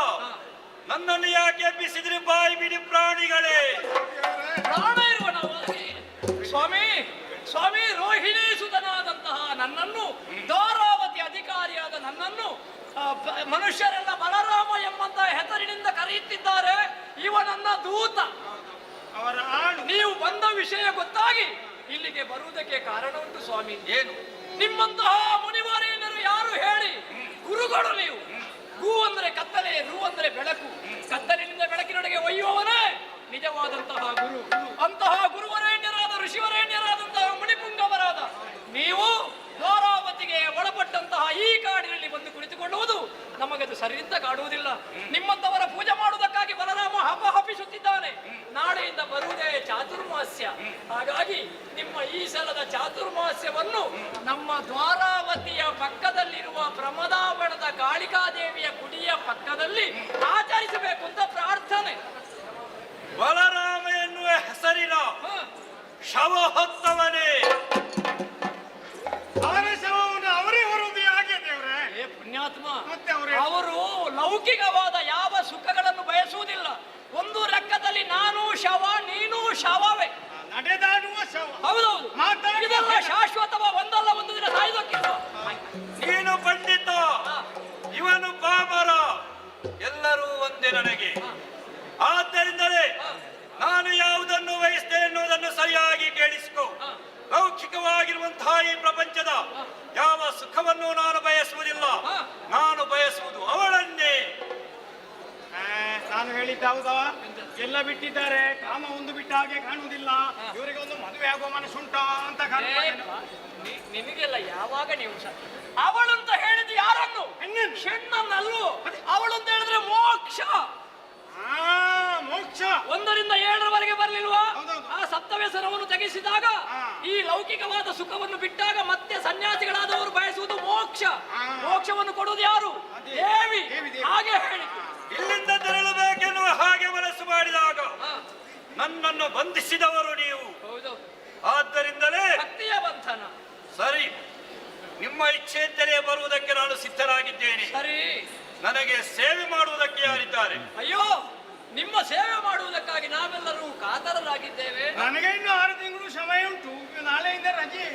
ನನ್ನನ್ನು ಯಾಕೆ ಎಬ್ಬಿಸಿದ್ರಿ? ಬಾಯಿ ಬಿಡಿ ಪ್ರಾಣಿಗಳೇ. ಪ್ರಾಣ ಇರುವ ನಾವು ಸ್ವಾಮಿ, ಸ್ವಾಮಿ ರೋಹಿಣಿ ಸುತನಾದಂತಹ ನನ್ನನ್ನು, ಧಾರಾವತಿ ಅಧಿಕಾರಿಯಾದ ನನ್ನನ್ನು ಮನುಷ್ಯರೆಲ್ಲ ಬಲರಾಮ ಎಂಬಂತಹ ಹೆಸರಿನಿಂದ ಕರೆಯುತ್ತಿದ್ದಾರೆ. ಇವ ನನ್ನ ದೂತ. ಅವರ ಆಳು. ನೀವು ಬಂದ ವಿಷಯ ಗೊತ್ತಾಗಿ ಇಲ್ಲಿಗೆ ಬರುವುದಕ್ಕೆ ಕಾರಣ ಉಂಟು ಸ್ವಾಮಿ. ಏನು? ನಿಮ್ಮಂತಹ ಮುನಿವರೇನರು ಯಾರು ಹೇಳಿ? ಗುರುಗಳು ನೀವು. ಗೂ ಅಂದ್ರೆ ಕತ್ತಲೆ, ರು ಅಂದ್ರೆ ಬೆಳಕು. ಕತ್ತಲಿನಿಂದ ಬೆಳಕಿನೊಳಗೆ ಒಯ್ಯುವವನೇ ನಿಜವಾದಂತಹ ಗುರು. ಅಂತಹ ಗುರುವರೇಣ್ಯರಾದ ಋಷಿವರೇಣ್ಯರಾದಂತಹ ಮುನಿಪುಂಗವರಾದ ನೀವು ದ್ವಾರಾವತಿಗೆ ಒಳಪಟ್ಟಂತಹ ಈ ಕಾಡಿನಲ್ಲಿ ಬಂದು ಕುಳಿತುಕೊಳ್ಳುವುದು ನಮಗದು ಸರಿಯಿಂದ ಕಾಡುವುದಿಲ್ಲ. ನಿಮ್ಮಂತವರ ಪೂಜೆ ಮಾಡುವುದಕ್ಕಾಗಿ ಬಲರಾಮ ಹಪಿಸುತ್ತಿದ್ದಾನೆ. ನಾಳೆಯಿಂದ ಬರುವುದೇ ಚಾತುರ್ಮಾಸ್ಯ. ಹಾಗಾಗಿ ನಿಮ್ಮ ಈ ಸಲದ ಚಾತುರ್ಮಾಸ್ಯವನ್ನು ನಮ್ಮ ದ್ವಾರಾವತಿಯ ಪಕ್ಕದಲ್ಲಿರುವ ಪ್ರಮದಾವಣದ ಕಾಳಿಕಾದೇವಿಯ ಗುಡಿಯ ಪಕ್ಕದಲ್ಲಿ ಆಚರಿಸಬೇಕು ಅಂತ ಪ್ರಾರ್ಥನೆ. ಬಲರಾಮ ಎನ್ನುವ ಹೆಸರಿನ ಶವ ಹೊತ್ತವನೇ. ಅವರ ಶವವನ್ನು ಅವರೇ ಹೊರುವುದು ಯಾಕೆ ದೇವ್ರೆ? ಪುಣ್ಯಾತ್ಮ, ಮತ್ತೆ ಅವರು ಲೌಕಿಕವಾದ ಯಾವ ಸುಖಗಳನ್ನು ಬಯಸುವುದಿಲ್ಲ. ಒಂದು ಲೆಕ್ಕದಲ್ಲಿ ನಾನು ಶವ, ನೀನು ಶವವೇ. ನಡೆದಾಡುವ ಶವ. ಹೌದೌದು. ಇದೆಲ್ಲ ಶಾಶ್ವತವ, ಒಂದಲ್ಲ ಒಂದು ದಿನ ಸಾಯುವುದಕ್ಕಿಲ್ಲ. ನೀನು ಪಂಡಿತ, ಇವನು ಪಾಮರ, ಎಲ್ಲರೂ ಒಂದೇ ನನಗೆ. ಆದ್ದರಿಂದಲೇ ನಾನು ಯಾವುದನ್ನು ವಹಿಸ್ತೇನೆ ಎನ್ನುವುದನ್ನು ಸರಿಯಾಗಿ ಕೇಳಿಸಿಕೊ. ಲೌಕಿಕವಾಗಿರುವಂತಹ ಈ ಪ್ರಪಂಚದ ಯಾವ ಸುಖವನ್ನು ನಾನು ಬಯಸುವುದಿಲ್ಲ. ನಾನು ಬಯಸುವುದು ಅವಳನ್ನೇ. ನಾನು ಹೇಳಿದ್ದ ಹೌದಾ? ಎಲ್ಲ ಬಿಟ್ಟಿದ್ದಾರೆ, ಕಾಮ ಒಂದು ಬಿಟ್ಟ ಹಾಗೆ ಕಾಣುವುದಿಲ್ಲ. ಇವರಿಗೆ ಒಂದು ಮದುವೆ ಆಗುವ ಮನಸ್ಸುಂಟಾ ಅಂತ ನಿಮಗೆಲ್ಲ ಯಾವಾಗ ನೀವು ಅವಳಂತ ಹೇಳಿದ್ದು ಯಾರನ್ನು? ಹೆಣ್ಣನ್ನಲ್ಲೂ. ಅವಳಂತ ಹೇಳಿದ್ರೆ ಮೋಕ್ಷ. ಮೋಕ್ಷ 1ರಿಂದ 7ರವರೆಗೆ ಬರಲಿಲ್ವಾ? ಆ ಸಪ್ತವ್ಯಸನವನ್ನು ತೆಗೆಸಿದಾಗ, ಈ ಲೌಕಿಕವಾದ ಸುಖವನ್ನು ಬಿಟ್ಟಾಗ ಮತ್ತೆ ಸನ್ಯಾಸಿಗಳಾದವರು ಬಯಸುವುದು ಮೋಕ್ಷ. ಮೋಕ್ಷವನ್ನು ಕೊಡುವುದು ಯಾರು? ದೇವಿ. ಹಾಗೆ ಹೇಳಿ ಇಲ್ಲಿಂದ ತೆರಳಬೇಕೆನ್ನುವ ಹಾಗೆ ಮನಸ್ಸು ಮಾಡಿದಾಗ ನನ್ನನ್ನು ಬಂಧಿಸಿದವರು ನೀವು. ಆದ್ದರಿಂದಲೇ ಭಕ್ತಿಯ ಬಂಧನ. ಸರಿ, ನಿಮ್ಮ ಇಚ್ಛೆಯಂತೆಯೇ ಬರುವುದಕ್ಕೆ ನಾನು ಸಿದ್ಧರಾಗಿದ್ದೇನೆ. ಸರಿ, ನನಗೆ ಸೇವೆ ಮಾಡುವುದಕ್ಕೆ ಯಾರಿದ್ದಾರೆ? ಅಯ್ಯೋ, ನಿಮ್ಮ ಸೇವೆ ಮಾಡುವುದಕ್ಕಾಗಿ ನಾವೆಲ್ಲರೂ ಕಾತರರಾಗಿದ್ದೇವೆ. ನನಗೆ ಇನ್ನು 6 ತಿಂಗಳು ಸಮಯ ಉಂಟು. ನಾಳೆಯಿಂದ ರಜೆ.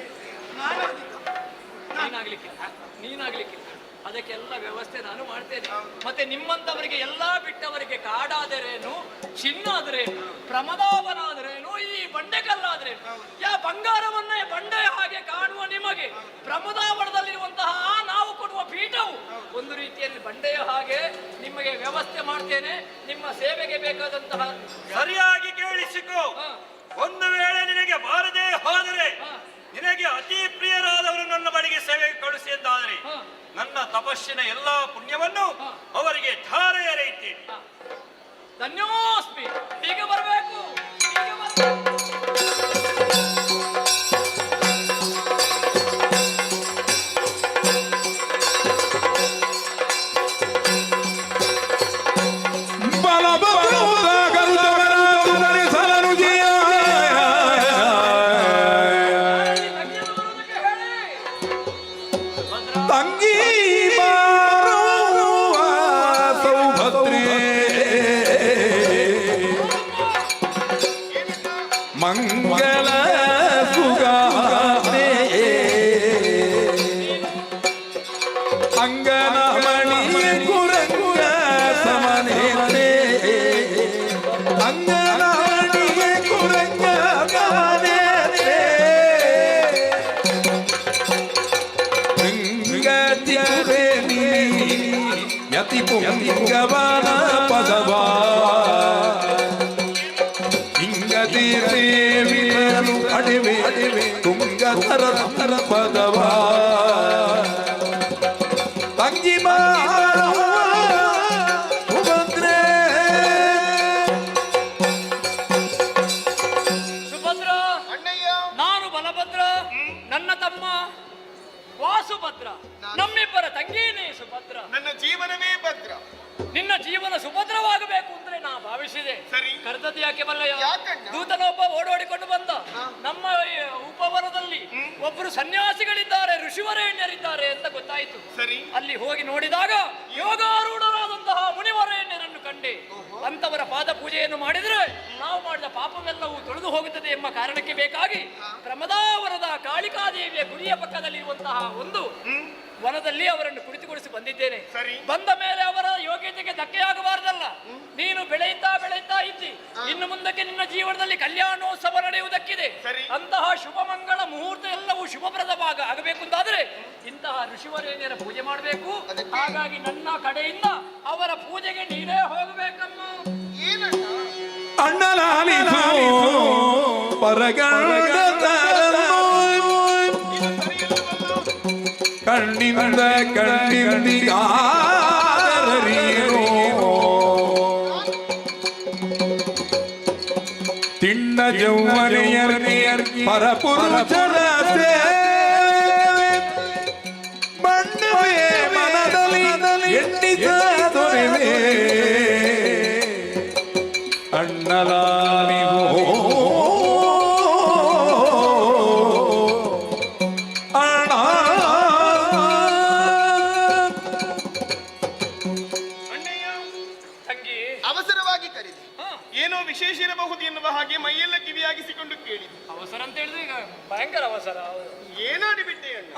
ನೀನಾಗ್ಲಿಕ್ಕಿಲ್ಲ. ಅದಕ್ಕೆಲ್ಲ ವ್ಯವಸ್ಥೆ ನಾನು ಮಾಡ್ತೇನೆ. ಮತ್ತೆ ನಿಮ್ಮಂತವರಿಗೆ ಎಲ್ಲಾ ಬಿಟ್ಟವರಿಗೆ ಕಾಡಾದರೇನು, ಚಿನ್ನ ಆದರೇನು, ಪ್ರಮದಾವನಾದರೇನು, ಈ ಬಂಡೆಕಲ್ಲಾದರೇನು, ಬಂಗಾರವನ್ನೇ ಬಂಡೆಯ ಹಾಗೆ ಕಾಣುವ ನಿಮಗೆ ಪ್ರಮದಾವನದಲ್ಲಿರುವಂತಹ ನಾವು ಕೊಡುವ ಪೀಠವು ಒಂದು ರೀತಿಯಲ್ಲಿ ಬಂಡೆಯ ಹಾಗೆ ನಿಮಗೆ ವ್ಯವಸ್ಥೆ ಮಾಡ್ತೇನೆ. ನಿಮ್ಮ ಸೇವೆಗೆ ಬೇಕಾದಂತಹ ಸರಿಯಾಗಿ ಕೇಳಿಸಿಕೊ. ಒಂದು ವೇಳೆ ನಿನಗೆ ಬಾರದೆ ಹೋದರೆ, ನಿನಗೆ ಅತಿ ಪ್ರಿಯರಾದವರು ನನ್ನ ಬಳಿಗೆ ಸೇವೆಗೆ ಕಳಿಸಿ ಎಂದಾದರೆ, ನನ್ನ ತಪಸ್ಸಿನ ಎಲ್ಲಾ ಪುಣ್ಯವನ್ನು ಅವರಿಗೆ ಧಾರೆ ಎರೆಯುತ್ತೇನೆ. ಧನ್ಯೋಸ್ಮಿ. ಹೀಗೆ ಬರಬೇಕು, ಹೀಗೆ ಬರಬೇಕು. ಮಂಗಲ ಸುಗಾನೆ ಅಂಗನಮಣಿಯ ಕುರಂಗ ಸಮನೇತ್ರೆ ಅಂಗನಮಣಿಯ ಕುರಂಗ ಸಮನೇತ್ರೆ ಗತಿಯರೆ ನೀ ಯತಿ ಪುಂಗವನ ಪದವಾ ಇಂಗದಿ ಸೇವಿರಲು ಅಡಿವೆ ತುಂಗತರ ಪದವಾ ತಂಗಿ ಸುಭದ್ರೆ ಸುಭದ್ರ, ನಾನು ಬಲಭದ್ರ, ನನ್ನ ತಮ್ಮ ವಾಸುಭದ್ರ, ನಮ್ಮಿಬ್ಬರ ತಂಗೀನೇ ಸುಭದ್ರ. ನನ್ನ ಜೀವನವೇ ಭದ್ರ. ನಿನ್ನ ಜೀವನ ಸುಭದ್ರವಾಗಬೇಕು ಅಂದ್ರೆ ನಾ ಭಾವಿಸಿದೆ. ಸರಿ. ಕರೆದದ್ದು ಯಾಕೆ ಬಲ್ಲಯ್ಯ? ಯಾಕಣ್ಣ? ದೂತನೊಬ್ಬ ಓಡೋಡಿಕೊಂಡು ಬಂದ. ನಮ್ಮ ಈ ಉಪವನದಲ್ಲಿ ಒಬ್ಬರು ಸನ್ಯಾಸಿಗಳಿದ್ದಾರೆ, ಋಷಿವರೇಣ್ಯರಿದ್ದಾರೆ ಅಂತ ಗೊತ್ತಾಯಿತು. ಸರಿ. ಅಲ್ಲಿ ಹೋಗಿ ನೋಡಿದಾಗ ಯೋಗಾರೂಢರಾದಂತಹ ಮುನಿವರೇಣ್ಯರನ್ನು ಕಂಡೆ. ಅಂತವರ ಪಾದ ಪೂಜೆಯನ್ನು ಮಾಡಿದ್ರೆ ನಾವು ಮಾಡಿದ ಪಾಪವೆಲ್ಲವೂ ತೊಳೆದು ಹೋಗುತ್ತದೆ ಎಂಬ ಕಾರಣಕ್ಕೆ ಬೇಕಾಗಿ ಪ್ರಮದಾವರದ ಕಾಳಿಕಾದೇವಿಯ ಗುಡಿಯ ಪಕ್ಕದಲ್ಲಿರುವಂತಹ ಒಂದು ವನದಲ್ಲಿ ಅವರನ್ನು ಕುಳಿತುಗೊಳಿಸಿ ಬಂದಿದ್ದೇನೆ. ಬಂದ ಮೇಲೆ ಅವರ ಯೋಗ್ಯತೆಗೆ ಧಕ್ಕೆಯಾಗಬಾರದಲ್ಲ. ನೀನು ಬೆಳೆಯುತ್ತಾ ಇದ್ದಿ. ಇನ್ನು ಮುಂದಕ್ಕೆ ನಿನ್ನ ಜೀವನದಲ್ಲಿ ಕಲ್ಯಾಣೋತ್ಸವ ನಡೆಯುವುದಕ್ಕಿದೆ. ಅಂತಹ ಶುಭ ಮಂಗಳ ಮುಹೂರ್ತ ಎಲ್ಲವೂ ಶುಭಪ್ರದವಾಗ ಆಗಬೇಕು ಅಂತಾದ್ರೆ ಇಂತಹ ಋಷಿವರೇಣ್ಯರ ಪೂಜೆ ಮಾಡಬೇಕು. ಹಾಗಾಗಿ ನನ್ನ ಕಡೆಯಿಂದ ಅವರ ಪೂಜೆಗೆ ನೀನೇ ಹೋಗಬೇಕಮ್ಮ. ಅಣ್ಣನಾಲಿಸು ಪರಗಂಡ ಕಣ್ಣಿಂದ ಕಣ್ಣಿಂದಿಗಾದರೀನೋ ತಿಣ್ಣ ಜೌವನೆಯರ್ ಪರಪುರುಷರ ಬಣ್ಣವೇ ಮನದಲ್ಲಿ ಎಣ್ಣಿಸ ದೊರೆವೆ ಅಣ್ಣಲಾಲಿವೋ ಅವಸರವಾಗಿ ಕರೆದೆ. ಏನೋ ವಿಶೇಷ ಇರಬಹುದು ಎನ್ನುವ ಹಾಗೆ ಮೈಯೆಲ್ಲ ಕಿವಿಯಾಗಿಸಿಕೊಂಡು ಕೇಳಿದೆ. ಅವಸರ ಅಂತ ಹೇಳಿದ್ರೆ ಈಗ ಭಯಂಕರ ಅವಸರ. ಏನಾಡಿಬಿಟ್ಟೆ ಅಣ್ಣ?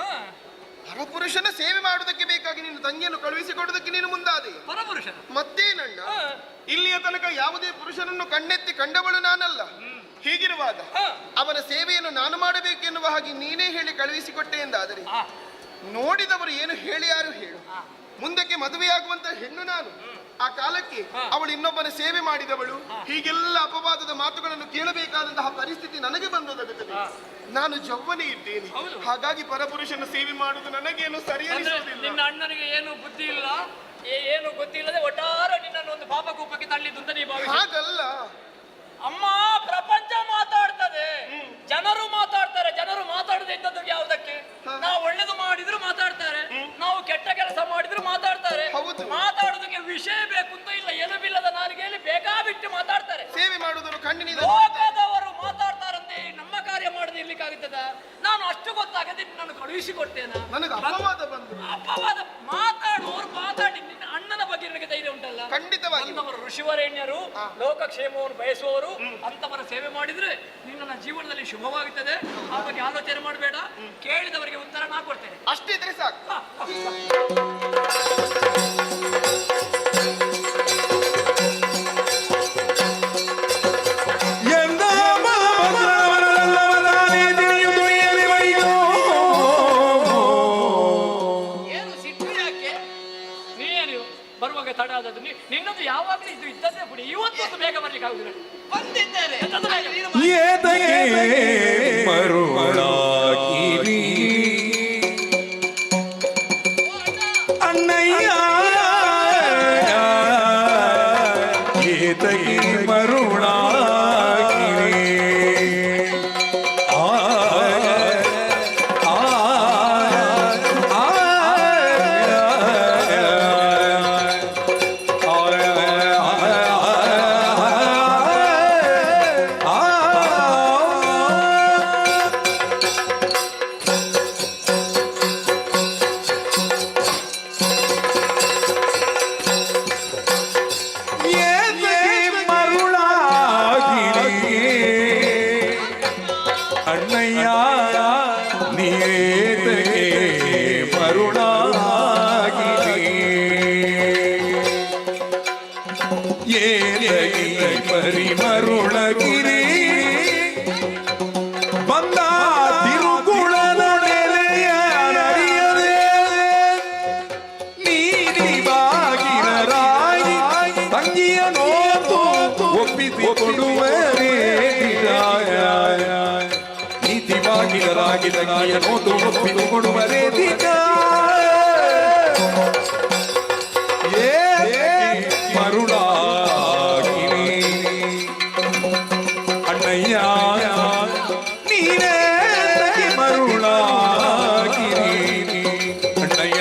ಪರಪುರುಷನ ಸೇವೆ ಮಾಡುವುದಕ್ಕೆ ಬೇಕಾಗಿ ನಿನ್ನ ತಂಗಿಯನ್ನು ಕಳುಹಿಸಿಕೊಡುವುದಕ್ಕೆ ನೀನು ಮುಂದಾದೆ. ಪರಪುರುಷ ಮತ್ತೇನಣ್ಣ? ಇಲ್ಲಿಯ ತನಕ ಯಾವುದೇ ಪುರುಷನನ್ನು ಕಣ್ಣೆತ್ತಿ ಕಂಡವಳು ನಾನಲ್ಲ. ಹೀಗಿರುವಾಗ ಅವನ ಸೇವೆಯನ್ನು ನಾನು ಮಾಡಬೇಕೆನ್ನುವ ಹಾಗೆ ನೀನೇ ಹೇಳಿ ಕಳುಹಿಸಿಕೊಟ್ಟೆ ಎಂದಾದರೆ ನೋಡಿದವರು ಏನು ಹೇಳಿ ಯಾರು ಹೇಳು. ಮುಂದಕ್ಕೆ ಮದುವೆಯಾಗುವಂತ ಹೆಣ್ಣು ನಾನು. ಆ ಕಾಲಕ್ಕೆ ಅವಳು ಇನ್ನೊಬ್ಬನ ಸೇವೆ ಮಾಡಿದವಳು. ಹೀಗೆಲ್ಲ ಅಪವಾದದ ಮಾತುಗಳನ್ನು ಕೇಳಬೇಕಾದಂತಹ ಪರಿಸ್ಥಿತಿ ನನಗೆ ಬಂದೊದಗುತ್ತದೆ. ನಾನು ಜವ್ವನೇ ಇದ್ದೇನೆ. ಹಾಗಾಗಿ ಪರಪುರುಷನ ಸೇವೆ ಮಾಡುವುದು ನನಗೇನು ಸರಿಯನಿಸುವುದಿಲ್ಲ. ನಿನ್ನ ಅಣ್ಣನಿಗೆ ಏನು ಬುದ್ಧಿ ಇಲ್ಲ, ಏನು ಗೊತ್ತಿಲ್ಲದೆ ಒಟ್ಟಾರೆ ನಿನ್ನನ್ನು ಒಂದು ಪಾಪಕೂಪಕ್ಕೆ ತಳ್ಳಿದ್ದು ಅಂತ ನೀವು ಭಾವಿಸಿ. ಹಾಗಲ್ಲ ಅಮ್ಮ, ಪ್ರಪಂಚ ಮಾತಾಡ್ತದೆ, ಜನರು ಮಾತಾಡ್ತಾರೆ. ಜನರು ಮಾತಾಡದೆ ಇದ್ದದ್ದು ಯಾವುದಕ್ಕೆ? ನಾವು ಒಳ್ಳೇದು ಮಾಡಿದ್ರು ಮಾತಾಡ್ತಾರೆ, ನಾವು ಕೆಟ್ಟ ಕೆಲಸ ಮಾಡಿದ್ರು ಮಾತಾಡ್ತಾರೆ. ಮಾತಾಡೋದಕ್ಕೆ ವಿಷಯ ಬೇಕು ಅಂತ ಇಲ್ಲ. ಎಲುಬಿಲ್ಲದ ನಾಲಿಗೆಯಲ್ಲಿ ಬೇಕಾಬಿಟ್ಟು ಮಾತಾಡ್ತಾರೆ. ಸೇವೆ ಮಾಡುವುದನ್ನು ಕಣ್ಣಿನಿಂದ ಲೋಕದವರು ಮಾತಾಡ್ತಾರಂತೆ, ನಮ್ಮ ಕಾರ್ಯ ಮಾಡದೆ ಇರ್ಲಿಕ್ಕಾಗುತ್ತದ? ನಾನು ಅಷ್ಟು ಗೊತ್ತಾಗದೆ ನಾನು ಕಳುಹಿಸಿಕೊಡ್ತೇನೆ. ನನಗೆ ಅಪವಾದ ಬಂದು ಅಪವಾದ ಮಾತಾಡುವವರು ಮಾತಾಡಿ. ನಿನ್ನ ಅಣ್ಣನ ಬಗ್ಗೆ ನಿನಗೆ ಧೈರ್ಯ ಉಂಟಲ್ಲ? ಖಂಡಿತವಾಗಿ. ಅವರು ಋಷಿವರೇಣ್ಯರು, ಲೋಕಕ್ಷೇಮವನ್ನು ಬಯಸುವವರು. ಅಂತವರ ಸೇವೆ ಮಾಡಿದ್ರೆ ನಿನ್ನ ಜೀವನದಲ್ಲಿ ಶುಭವಾಗುತ್ತದೆ. ಆ ಬಗ್ಗೆ ಆಲೋಚನೆ ಮಾಡಬೇಡ. ಕೇಳಿದವರಿಗೆ ಉತ್ತರ ನಾ ಕೊಡ್ತೇನೆ. ಅಷ್ಟಿದ್ರೆ ಸಾಕು. ಏನು ಸಿಟ್ಟು ಯಾಕೆ? ನೀನು ಬರುವಾಗ ತಡ ಆದದ್ದು. ನಿನ್ನದು ಯಾವಾಗಲೂ ಇದು ಇದ್ದದ್ದೇ ಬಿಡಿ. ಇವತ್ತೊಂದು ಬೇಗ ಬರ್ಲಿಕ್ಕೆ ಆಗುದಿಲ್ಲ. ಬಂದಿದ್ದೇನೆ. ಮರುಳಾಗಿರಿ ಅಣ್ಣಯ್ಯ ಏತಗಿ ಮರುಳಾಗಿರಿ ಏತಗಿ ಪರಿಮರುಳಗಿರಿ ಬಂದ ತಿರುಗುಳನ ನೆಲೆಯ ನರಿಯದೆ ನೀತಿ ಬಾಗಿನ ರಾಗಿ ತಂಗಿಯ ನೋತು ಒಪ್ಪಿಸಿಕೊಡುವರೇ ನೀತಿ ಬಾಗಿನ ರಾಗಿ ತಂಗಿಯ ನೋತು ಒಪ್ಪಿಸಿಕೊಡುವರೇ ಮರುಳಾಗಿರಿ ಅಣ್ಣಯ್ಯ ನೀನೇ ಮರುಳಾಗಿರಿ ಅಣ್ಣಯ್ಯ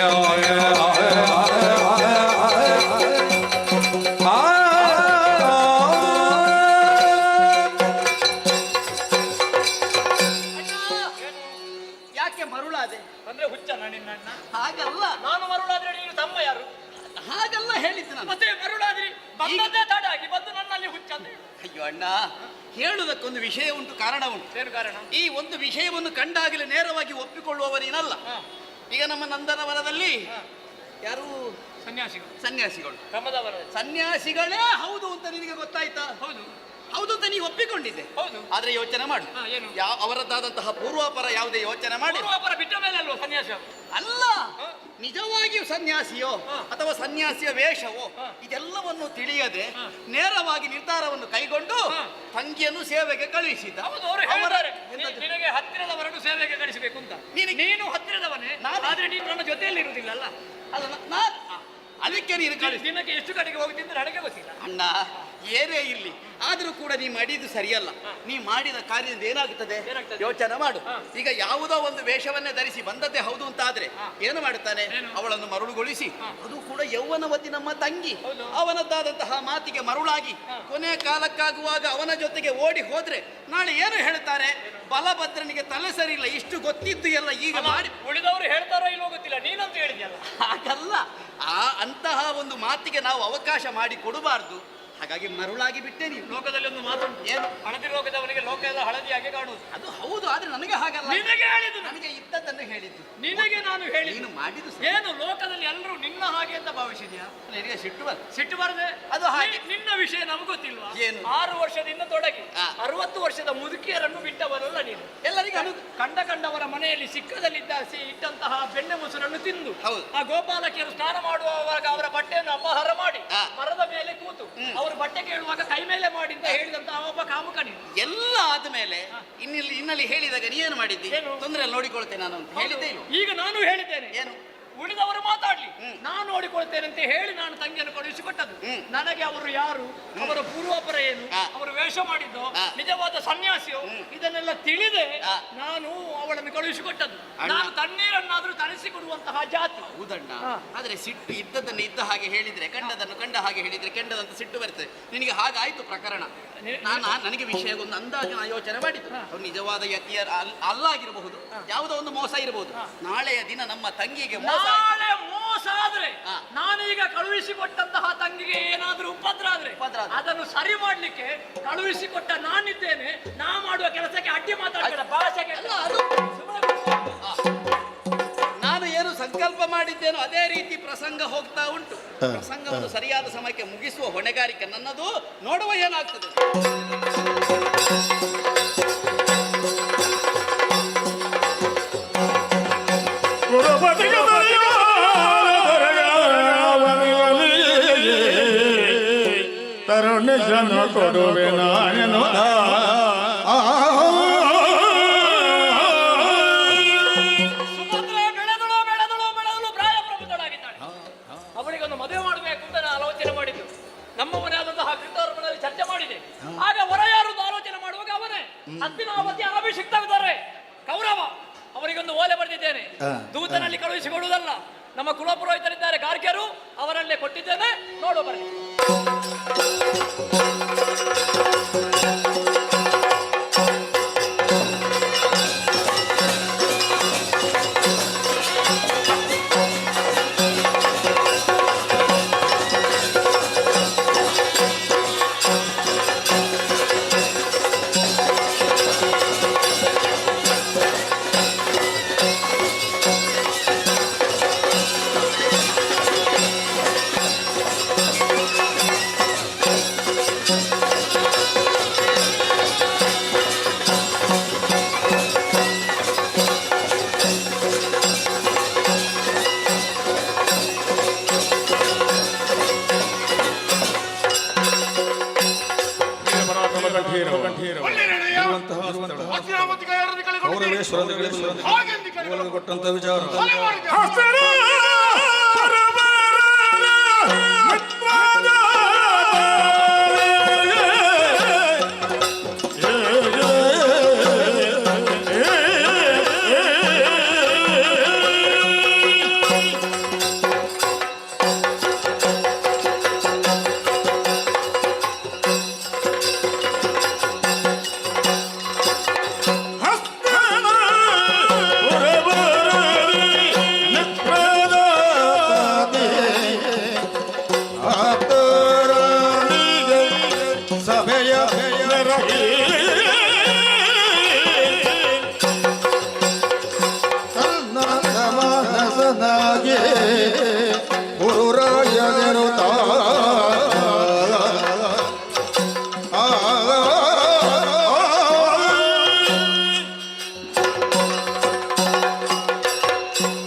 ಯಾಕೆ ಮರುಳಾದೆ ಅಂದ್ರೆ ಹುಚ್ಚ ನಿನ್ನ ಅಣ್ಣ? ಹಾಗಲ್ಲ, ನಾನು ಮರುಳಾದ್ರೆ ನೀನು ತಮ್ಮ ಯಾರು? ಹಾಗಲ್ಲ ಹೇಳಿದ್ದು ನಾನು. ಮತ್ತೆ ಮರುಳಾದ್ರಿ ಬಂದದ್ದೇ ತಡ ಆಗಿ ಬಂದು ನನ್ನಲ್ಲಿ ಹುಚ್ಚ ಅಂತ ಹೇಳು. ಅಯ್ಯೋ ಅಣ್ಣ, ಹೇಳುವುದಕ್ಕೊಂದು ವಿಷಯ ಉಂಟು, ಕಾರಣ ಉಂಟು. ಏನು ಕಾರಣ? ಈ ಒಂದು ವಿಷಯವನ್ನು ಕಂಡಾಗಲೇ ನೇರವಾಗಿ ಒಪ್ಪಿಕೊಳ್ಳುವವನೇನಲ್ಲ. ಈಗ ನಮ್ಮ ನಂದನವನದಲ್ಲಿ ಯಾರು ಸನ್ಯಾಸಿಗಳು ಸನ್ಯಾಸಿಗಳೇ ಹೌದು ಅಂತ ನಿನಗೆ ಗೊತ್ತಾಯ್ತಾ? ಹೌದು ಅಂತ ನೀವು ಒಪ್ಪಿಕೊಂಡಿದ್ದೆ. ಆದ್ರೆ ಯೋಚನೆ ಮಾಡು, ಅವರದ್ದಾದಂತಹ ಪೂರ್ವಾಪರ ಯಾವುದೇ ಯೋಚನೆ ಮಾಡಿ ಬಿಟ್ಟ ಮೇಲೆ ಅಲ್ವಾ ಸನ್ಯಾಸ? ಅಲ್ಲ, ನಿಜವಾಗಿಯೂ ಸನ್ಯಾಸಿಯೋ ಅಥವಾ ಸನ್ಯಾಸಿಯ ವೇಷವೋ ಇದೆಲ್ಲವನ್ನು ತಿಳಿಯದೆ ನೇರವಾಗಿ ನಿರ್ಧಾರವನ್ನು ಕೈಗೊಂಡು ತಂಗಿಯನ್ನು ಸೇವೆಗೆ ಕಳುಹಿಸಿದ. ನಿನಗೆ ಹತ್ತಿರದವರನ್ನು ಸೇವೆಗೆ ಕಳಿಸಬೇಕು ಅಂತ. ನೀನು ಹತ್ತಿರದವನೇ, ಆದ್ರೆ ನೀನು ನನ್ನ ಜೊತೆಯಲ್ಲಿ ಇರುವುದಿಲ್ಲಲ್ಲ. ಅದಕ್ಕೆ ನೀನು ಕಳಿಸಿ. ನಿನಗೆ ಎಷ್ಟು ಕಡೆಗೆ ಹೋಗುತ್ತಿದ್ದ ನನಗೆ ಗೊತ್ತಿಲ್ಲ ಅಣ್ಣ. ಏನೇ ಇಲ್ಲಿ ಆದ್ರೂ ಕೂಡ ನೀ ಮಾಡಿದ್ದು ಸರಿಯಲ್ಲ. ನೀ ಮಾಡಿದ ಕಾರ್ಯದಿಂದ ಏನಾಗುತ್ತದೆ ಯೋಚನೆ ಮಾಡು. ಈಗ ಯಾವುದೋ ಒಂದು ವೇಷವನ್ನೇ ಧರಿಸಿ ಬಂದದ್ದೇ ಹೌದು ಅಂತ ಆದ್ರೆ ಏನು ಮಾಡುತ್ತಾನೆ? ಅವಳನ್ನು ಮರುಳುಗೊಳಿಸಿ, ಅದು ಕೂಡ ಯೌವನವತಿ ನಮ್ಮ ತಂಗಿ, ಅವನದ್ದಾದಂತಹ ಮಾತಿಗೆ ಮರುಳಾಗಿ ಕೊನೆ ಕಾಲಕ್ಕಾಗುವಾಗ ಅವನ ಜೊತೆಗೆ ಓಡಿ ಹೋದ್ರೆ ನಾಳೆ ಏನು ಹೇಳ್ತಾರೆ? ಬಲಭದ್ರನಿಗೆ ತಲೆ ಸರಿ ಇಲ್ಲ, ಇಷ್ಟು ಗೊತ್ತಿದ್ದು ಎಲ್ಲ ಈಗ ಮಾಡಿ ಉಳಿದವರು ಹೇಳ್ತಾರೋ ಇಲ್ವೋ ಗೊತ್ತಿಲ್ಲ, ನೀನಂತ ಹೇಳಿದ್ಯಲ್ಲ. ಹಾಗಲ್ಲ, ಅಂತಹ ಒಂದು ಮಾತಿಗೆ ನಾವು ಅವಕಾಶ ಮಾಡಿ ಕೊಡಬಾರ್ದು. ಹಾಗಾಗಿ ಮರುಳಾಗಿ ಬಿಟ್ಟೆ ನೀನು. ಲೋಕದಲ್ಲಿ ಒಂದು ಮಾತುಂಟು, ಏನು ಹಳದಿ ಲೋಕದವನಿಗೆ ಲೋಕ ಎಲ್ಲ ಹಳದಿಯಾಗಿ ಕಾಣುವುದು. ಅದು ಹೌದು, ಆದ್ರೆ ನನಗೆ ಹಾಗಲ್ಲ. ನಿನಗೆ ಹೇಳಿದ್ದು, ನನಗೆ ಇದ್ದದ್ದನ್ನು ಹೇಳಿದ್ದು. ನಿನಗೆ ನಾನು ಹೇಳಿ ನೀನು ಮಾಡಿದ್ದು ಏನು? ಲೋಕದಲ್ಲಿ ಎಲ್ಲರೂ ನಿನ್ನ ಹಾಗೆ ಅಂತ ಭಾವಿಸಿದ್ಯಾ? ನಿನಗೆ ಸಿಟ್ಟು ಬರದೆ ಅದು ಹಾಗೆ. ನಿನ್ನ ವಿಷಯ ನಮ್ಗೆ ಗೊತ್ತಿಲ್ವಾ? ಏನು? 6 ವರ್ಷದಿಂದ ತೊಡಗಿ 60 ವರ್ಷದ ಮುದುಕಿಯರನ್ನು ಬಿಟ್ಟವರಲ್ಲ ನೀನು. ಎಲ್ಲರಿಗೂ ಕಂಡವರ ಮನೆಯಲ್ಲಿ ಸಿಕ್ಕದಲ್ಲಿದ್ದ ಇಟ್ಟಂತಹ ಬೆಣ್ಣೆ ಮೊಸರನ್ನು ತಿಂದು ಆ ಗೋಪಾಲಕಿಯರು ಸ್ನಾನ ಮಾಡುವಾಗ ಅವರ ಬಟ್ಟೆಯನ್ನು ಅಪಹಾರ ಮಾಡಿ ಮರದ ಮೇಲೆ ಕೂತು ಅವರು ಬಟ್ಟೆ ಕೇಳುವಾಗ ಕೈ ಮೇಲೆ ಮಾಡಿ ಅಂತ ಹೇಳಿದಂತಹ ಒಬ್ಬ ಕಾಮುಕ ನೀನು. ಎಲ್ಲ ಆದ್ಮೇಲೆ ಇನ್ನಲ್ಲಿ ಹೇಳಿದಾಗ ನೀ ಏನು ಮಾಡಿದ್ದಿ? ತೊಂದರೆ ನೋಡಿಕೊಳ್ತೇನೆ ನಾನು ಅಂತ ಹೇಳಿದ್ದೆ. ಈಗ ನಾನು ಹೇಳಿದ್ದೇನೆ, ಏನು ಉಳಿದವರು ಮಾತಾಡ್ಲಿ, ನಾನು ನೋಡಿಕೊಳ್ತೇನೆ ಅಂತ ಹೇಳಿ ನಾನು ತಂಗಿಯನ್ನು ಕಳುಹಿಸಿಕೊಟ್ಟದ್ದು. ನನಗೆ ಅವರು ಯಾರು, ಅವರ ಪೂರ್ವಾಪರ ಏನು, ಅವರು ವೇಷ ಮಾಡಿದ್ದು ನಿಜವಾದ ಸನ್ಯಾಸಿಯೋ ಇದನ್ನೆಲ್ಲ ತಿಳಿದೆ ನಾನು ಅವಳನ್ನು ಕಳುಹಿಸಿಕೊಟ್ಟದ್ದು. ನಾನು ತಣ್ಣೀರನ್ನಾದ್ರೂ ತಣಿಸಿಕೊಡುವಂತಹ ಜಾತಿ. ಹೌದಣ್ಣ, ಆದ್ರೆ ಸಿಟ್ಟು ಇದ್ದದನ್ನು ಇದ್ದ ಹಾಗೆ ಹೇಳಿದ್ರೆ, ಕಂಡದನ್ನು ಕಂಡ ಹಾಗೆ ಹೇಳಿದ್ರೆ ಕೆಂಡದಂತ ಸಿಟ್ಟು ಬರ್ತದೆ. ನಿನಗೆ ಹಾಗಾಯ್ತು ಪ್ರಕರಣ. ನನಗೆ ವಿಷಯ ಒಂದು ಅಂದಾಜು ನಾನು ಯೋಚನೆ ಮಾಡಿದ್ದು. ಅವ್ರು ನಿಜವಾದ ಯತಿಯರ್ ಅಲ್ಲಾಗಿರಬಹುದು, ಯಾವುದೋ ಒಂದು ಮೋಸ ಇರಬಹುದು. ನಾಳೆಯ ದಿನ ನಮ್ಮ ತಂಗಿಗೆ ಮೋಸ ಆದ್ರೆ, ನಾನೀಗ ಕಳುಹಿಸಿಕೊಟ್ಟಂತಹ ತಂಗಿಗೆ ಏನಾದ್ರೂ ಉಪದ್ರ ಆದ್ರೆ ಅದನ್ನು ಸರಿ ಮಾಡ್ಲಿಕ್ಕೆ ಕಳುಹಿಸಿಕೊಟ್ಟ ನಾನಿದ್ದೇನೆ. ನಾ ಮಾಡುವ ಕೆಲಸಕ್ಕೆ ಅಡ್ಡಿ ಮಾತಾಡಬೇಡ. ಭಾಷೆಗೆ ನಾನು ಏನು ಸಂಕಲ್ಪ ಮಾಡಿದ್ದೇನೋ ಅದೇ ರೀತಿ ಪ್ರಸಂಗ ಹೋಗ್ತಾ ಉಂಟು. ಪ್ರಸಂಗವನ್ನು ಸರಿಯಾದ ಸಮಯಕ್ಕೆ ಮುಗಿಸುವ ಹೊಣೆಗಾರಿಕೆ ನನ್ನದು. ನೋಡುವ ಏನಾಗ್ತದೆ. ತರುಣ ಜನ ಕೊಡುವೆ ನಾನೇನು ಅವಳಿಗೊಂದು ಮದುವೆ ಮಾಡಬೇಕು ಅಂತ ನಾನು ಆಲೋಚನೆ ಮಾಡಿದ್ದು. ನಮ್ಮ ಮನೆಯಾದಂತಹ ಕೃತವರ ಮನೆಯಲ್ಲಿ ಚರ್ಚೆ ಮಾಡಿದೆ. ಆಗ ಹೊರ ಯಾರು ಆಲೋಚನೆ ಮಾಡುವಾಗ ಅವನೇ ಹಸ್ತಿನಾವತಿ ಅಭಿಷಿಕ್ತವಿದ್ದಾರೆ ಕೌರವ. ಅವರಿಗೊಂದು ಓಲೆ ಬರೆದಿದ್ದೇನೆ, ದೂತನಲ್ಲಿ ಕಳುಹಿಸಿಕೊಡುವುದಲ್ಲ. ನಮ್ಮ ಕುಲಪುರೋಹಿತರಿದ್ದಾರೆ ಗಾರ್ಗ್ಯರು, ಅವರಲ್ಲೇ ಕೊಟ್ಟಿದ್ದೇನೆ, ನೋಡೋ ಬರಲಿ. ಪರಮೇಶ್ವರ ಅಂತ ಹಾಗೆಂದು ಕೊಟ್ಟಂತ ವಿಚಾರ ಕೊಲೆ ಮಾಡಿದೆ.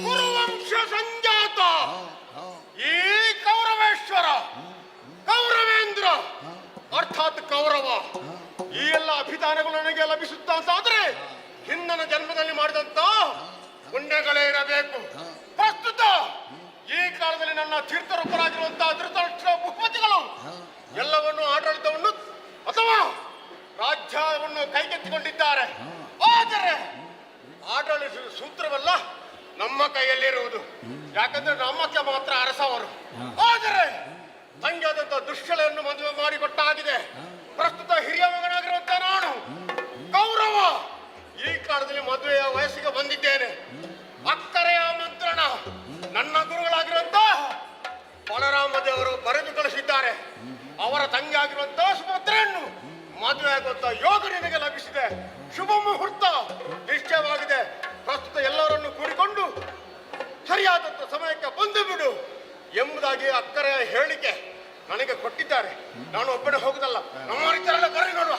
ಕುರುವಂಶ ಸಂಜಾತ ಈ ಕೌರವೇಶ್ವರ ಕೌರವೇಂದ್ರ ಅರ್ಥಾತ್ ಕೌರವ ಈ ಎಲ್ಲ ಅಭಿಧಾನಗಳು ನನಗೆ ಲಭಿಸುತ್ತ ಅಂತಾದ್ರೆ ಹಿಂದಿನ ಜನ್ಮದಲ್ಲಿ ಮಾಡಿದಂತ ಪುಣ್ಯಗಳೇ ಇರಬೇಕು. ಪ್ರಸ್ತುತ ಈ ಕಾಲದಲ್ಲಿ ನನ್ನ ತೀರ್ಥರೂಪರಾಗಿರುವಂತಹ ಧೃತರಾಷ್ಟ್ರ ಭೂಪತಿಗಳು ಎಲ್ಲವನ್ನು ಆಡಳಿತವನ್ನು ಅಥವಾ ರಾಜ್ಯವನ್ನು ಕೈಗೆತ್ತಿಕೊಂಡಿದ್ದಾರೆ. ಆದರೆ ಆಡಳಿತ ಸೂತ್ರವಲ್ಲ ನಮ್ಮ ಕೈಯಲ್ಲಿರುವುದು. ಯಾಕಂದ್ರೆ ನಮ್ಮಕ್ಕೆ ಮಾತ್ರ ಅರಸವರು. ಆದರೆ ತಂಗಿಯಾದಂತ ದುಶ್ಶಲೆಯನ್ನು ಮದುವೆ ಮಾಡಿಕೊಟ್ಟಾಗಿದೆ. ಪ್ರಸ್ತುತ ಹಿರಿಯ ಮಗನಾಗಿರುವಂತ ನಾನು ಕೌರವ ಈ ಕಾಲದಲ್ಲಿ ಮದುವೆಯ ವಯಸ್ಸಿಗೆ ಬಂದಿದ್ದೇನೆ. ಅಕ್ಕರೆಯ ಮಂತ್ರಣ ನನ್ನ ಗುರುಗಳಾಗಿರುವಂತಹ ಬಲರಾಮ ದೇವರು ಬರೆದು ಕಳಿಸಿದ್ದಾರೆ. ಅವರ ತಂಗಿ ಆಗಿರುವಂತಹ ಸುಭದ್ರೆಯನ್ನು ಮದುವೆ ಆಗುವಂತ ಯೋಗ ನಿನಗೆ ಲಭಿಸಿದೆ. ಶುಭ ಮುಹೂರ್ತ ನಿಶ್ಚಯವಾಗಿದೆ. ಪ್ರಸ್ತುತ ಎಲ್ಲರನ್ನು ಕೂಡಿಕೊಂಡು ಸರಿಯಾದಂತ ಸಮಯಕ್ಕೆ ಬಂದು ಬಿಡು ಎಂಬುದಾಗಿ ಅಕ್ಕರೆಯ ಹೇಳಿಕೆ ನನಗೆ ಕೊಟ್ಟಿದ್ದಾರೆ. ನಾನು ಒಬ್ಬನೇ ಹೋಗುದಲ್ಲ, ನಮ್ಮ ರೈತರೆಲ್ಲ ಬರೀ ನೋಡುವ.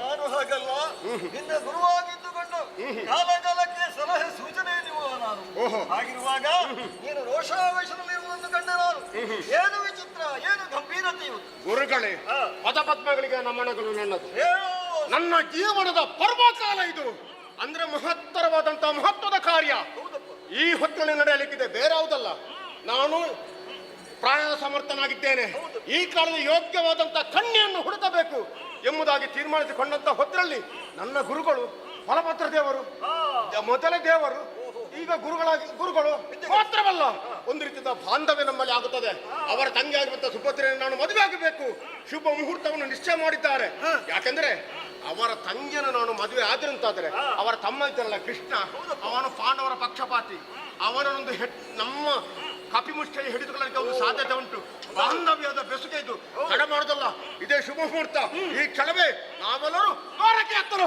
ನಾನು ಹಾಗಲ್ಲ, ನಿನ್ನ ಗುರುವಾಗಿದ್ದುಕೊಂಡು ಕಾಲಕಾಲಕ್ಕೆ ಸಲಹೆ ಸೂಚನೆ ನೀಡುವ ನಾನು. ಹಾಗಿರುವಾಗ ನೀನು ರೋಷಾವೇಶದಲ್ಲಿರುವುದನ್ನು ಕಂಡೆ ನಾನು. ಏನು ವಿಚಿತ್ರ, ಏನು ಗಂಭೀರತೆಯು. ಗುರುಗಳೇ, ಪದಪದ್ಮಗಳಿಗೆ ನಮನಗಳು ನನ್ನದು. ನನ್ನ ಜೀವನದ ಪರ್ವಕಾಲ ಇದು. ಅಂದ್ರೆ ಮಹತ್ತರವಾದಂತಹ ಮಹತ್ವದ ಕಾರ್ಯ ಈ ಹೊತ್ತಿನಲ್ಲಿ ನಡೆಯಲಿಕ್ಕಿದೆ, ಬೇರೆ ಯಾವುದಲ್ಲ. ನಾನು ಪ್ರಾಣದ ಸಮರ್ಥನಾಗಿದ್ದೇನೆ. ಈ ಕಾಲದ ಯೋಗ್ಯವಾದಂತಹ ಕನ್ಯೆಯನ್ನು ಹುಡುಕಬೇಕು ಎಂಬುದಾಗಿ ತೀರ್ಮಾನಿಸಿಕೊಂಡಂತ ಹೊತ್ತರಲ್ಲಿ ನನ್ನ ಗುರುಗಳು ಫಲಪತ್ರ ದೇವರು, ಮೊದಲ ದೇವರು, ಈಗ ಗುರುಗಳು ಮಾತ್ರವಲ್ಲ, ಒಂದು ರೀತಿಯ ಬಾಂಧವ್ಯ ನಮ್ಮಲ್ಲಿ ಆಗುತ್ತದೆ. ಅವರ ತಂಗಿ ಆಗಿರುವಂತಹ ಸುಭದ್ರೆಯನ್ನು ನಾನು ಮದುವೆ ಆಗಬೇಕು. ಶುಭ ಮುಹೂರ್ತವನ್ನು ನಿಶ್ಚಯ ಮಾಡಿದ್ದಾರೆ. ಯಾಕೆಂದ್ರೆ ಅವರ ತಂಗಿಯನ್ನು ನಾನು ಮದುವೆ ಆದ್ರಂತಾದ್ರೆ ಅವರ ತಮ್ಮ ಇದ್ದಾರಲ್ಲ ಕೃಷ್ಣ, ಅವನು ಪಾಂಡವರ ಪಕ್ಷಪಾತಿ. ಅವನೊಂದು ನಮ್ಮ ಕಪಿಮುಷ್ಟಿಯಲ್ಲಿ ಹಿಡಿದುಕೊಳ್ಳಲಿಕ್ಕೆ ಒಂದು ಸಾಧ್ಯತೆ ಉಂಟು. ಬಾಂಧವ್ಯದ ಬೆಸುಗೆ ಇದು. ತಡ ಮಾಡೋದಲ್ಲ, ಇದೇ ಶುಭ ಮುಹೂರ್ತ. ಈ ಕ್ಷಣವೇ ನಾವೆಲ್ಲರೂ ದ್ವಾರಕ್ಕೆ ಹತ್ತಿರ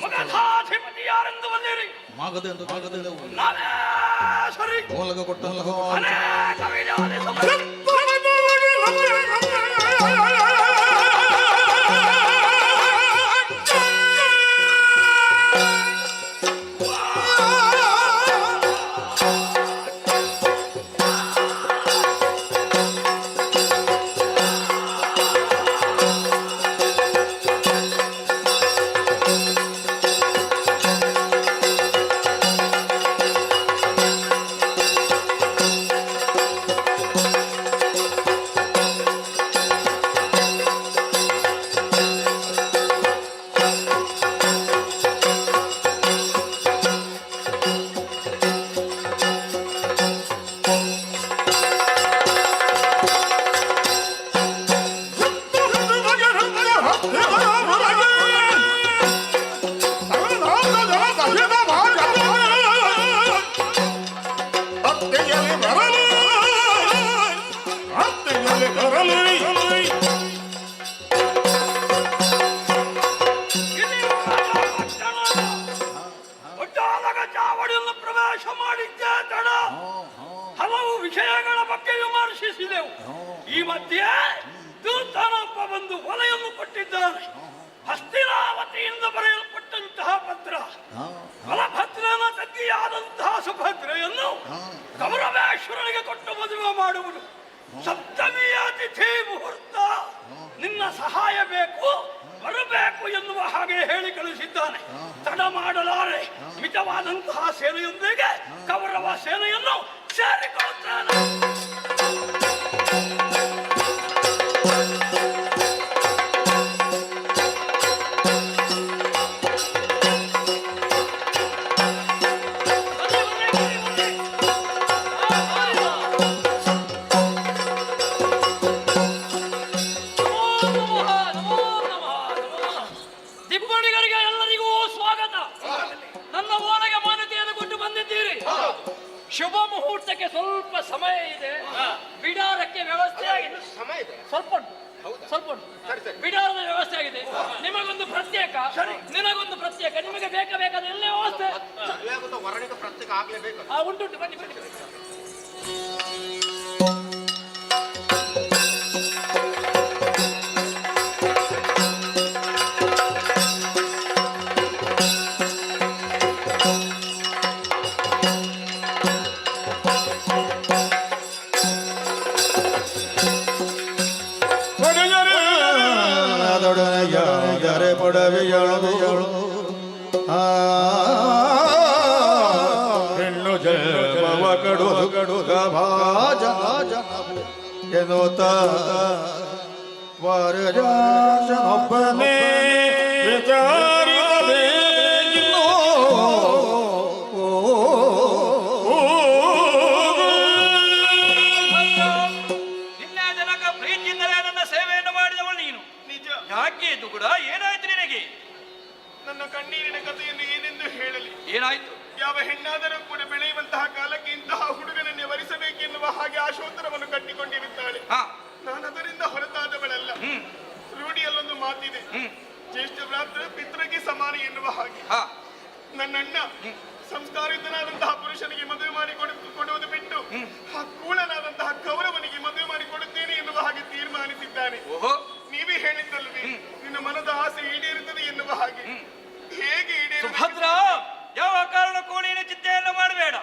ಮಗಧಾಧಿಪತಿ ಯಾರೆಂದು ಬಂದಿರಿ? ನಾನೇ ಸರಿ. ಅನೇಕ ವಿಧಾನ ಚಾವಡಿಯನ್ನು ಪ್ರವೇಶ ಮಾಡಿದ್ದೆ ತಡ. ಹಲವು ವಿಷಯಗಳ ಬಗ್ಗೆ ವಿಮರ್ಶಿಸಿದೆವು. ಈ ಮಧ್ಯೆ ದೂತನೊಬ್ಬ ಬಂದು ಹೊಲೆಯನ್ನು ಕೊಟ್ಟಿದ್ದಾನೆ. ಹಸ್ತಿನಾವತಿಯಿಂದ ಬರೆಯಲ್ಪಟ್ಟಂತಹ ಪತ್ರ. ಬಲಭದ್ರನ ತಂಗಿಯಾದಂತಹ ಸುಭದ್ರೆಯನ್ನು ಕೌರವೇಶ್ವರನಿಗೆ ಕೊಟ್ಟು ಮದುವೆ ಮಾಡುವುದು. ಸಪ್ತಮಿಯ ತಿಥಿ ಮುಹೂರ್ತ, ನಿನ್ನ ಸಹಾಯ ಬೇಕು, ಬರಬೇಕು ಎನ್ನುವ ಹಾಗೆ ಹೇಳಿ ಕಳಿಸಿದ್ದಾನೆ. ತಡ ಮಾಡಲಾರೆ, ಮಿತವಾದಂತಹ ಸೇನೆಯೊಂದಿಗೆ ಕೌರವ ಸೇನೆಯನ್ನು ಸೇರಿಕೊಳ್ಳುತ್ತಾನೆ. ದಿಬ್ಬಣಿಗರಿಗೆ ಎಲ್ಲರಿಗೂ ಸ್ವಾಗತ. ನನ್ನ ಓಲೆಗೆ ಮಾನ್ಯತೆಯನ್ನು ಕೊಟ್ಟು ಬಂದಿದ್ದೀರಿ. ಶುಭ ಮುಹೂರ್ತಕ್ಕೆ ಸ್ವಲ್ಪ ಸಮಯ ಇದೆ. ಬಿಡಾರಕ್ಕೆ ವ್ಯವಸ್ಥೆ ಆಗಿದೆ. ಸ್ವಲ್ಪ ಬಿಡಾರದ ವ್ಯವಸ್ಥೆ ಆಗಿದೆ. ನಿಮಗೊಂದು ಪ್ರತ್ಯೇಕ, ನಿನಗೊಂದು ಪ್ರತ್ಯೇಕ, ನಿಮಗೆ ಬೇಕಾದ ಎಲ್ಲ ವ್ಯವಸ್ಥೆ ಉಂಟು. ಬನ್ನಿ ಬನ್ನಿ. ದೊಡನೆಯಾದರೆ ಪೊಡವೆಯಳು ಹೆಣ್ಣು ಜನ್ಮವ ಕಡುದು ಕಡುಗ ಭಾಜನ ಎನ್ನುತ್ತ ವರಜಾಸನೊಬ್ಬನೇ ವಿಚಾರಿಸಬೇಕಿನ್ನೋ ನಿನ್ನ ಜನಕ ಪ್ರೀತಿಯಿಂದಲೇ ನನ್ನ ಸೇವೆಯನ್ನು ಮಾಡಿದವಳು ನೀನು. ನಿಜ. ಯಾಕೆ ದುಗುಡ? ಏನಾಯ್ತು ನಿನಗೆ? ನನ್ನ ಕಣ್ಣೀರಿನ ಕಥೆಯನ್ನು ಏನೆಂದು ಹೇಳಲಿ? ಏನಾಯ್ತು? ಯಾವ ಹೆಣ್ಣಾದರೂ ಕೂಡ ಬೆಳೆಯುವಂತಹ ಕಾಲಕ್ಕೆ ಇಂತಹ ಹುಡುಗನನ್ನೇ ವರಿಸಬೇಕೆನ್ನುವ ಹಾಗೆ ಆಶೋತ್ತರವನ್ನು ಕಟ್ಟಿಕೊಂಡಿರುತ್ತಾಳೆ. ನಾನು ಅದರಿಂದ ಹೊರತಾದವಳಲ್ಲ. ರೂಢಿಯಲ್ಲೊಂದು ಮಾತಿದೆ, ಜ್ಯೇಷ್ಠ ಭ್ರಾತೃ ಪಿತೃಗೆ ಸಮಾನ ಎನ್ನುವ ಹಾಗೆ. ನನ್ನಣ್ಣ ಸಂಸ್ಕಾರಯುತನಾದಂತಹ ಪುರುಷನಿಗೆ ಮದುವೆ ಮಾಡಿ ಕೊಡುವುದು ಬಿಟ್ಟು ಆ ಕೂಳನಾದಂತಹ ಕೌರವನಿಗೆ ಮದುವೆ ಮಾಡಿ ಕೊಡುತ್ತೇನೆ ಎನ್ನುವ ಹಾಗೆ ತೀರ್ಮಾನಿಸಿದ್ದಾನೆ. ನೀವೇ ಹೇಳಿದ್ದಲ್ವೇ ನಿನ್ನ ಮನದ ಆಸೆ ಈಡೇರುತ್ತದೆ ಎನ್ನುವ ಹಾಗೆ. ಹೇಗೆ ಈಡೇರು? ಸುಭದ್ರ, ಯಾವ ಕಾರಣಕ್ಕೂ ನೀನು ಚಿಂತೆಯನ್ನು ಮಾಡಬೇಡ.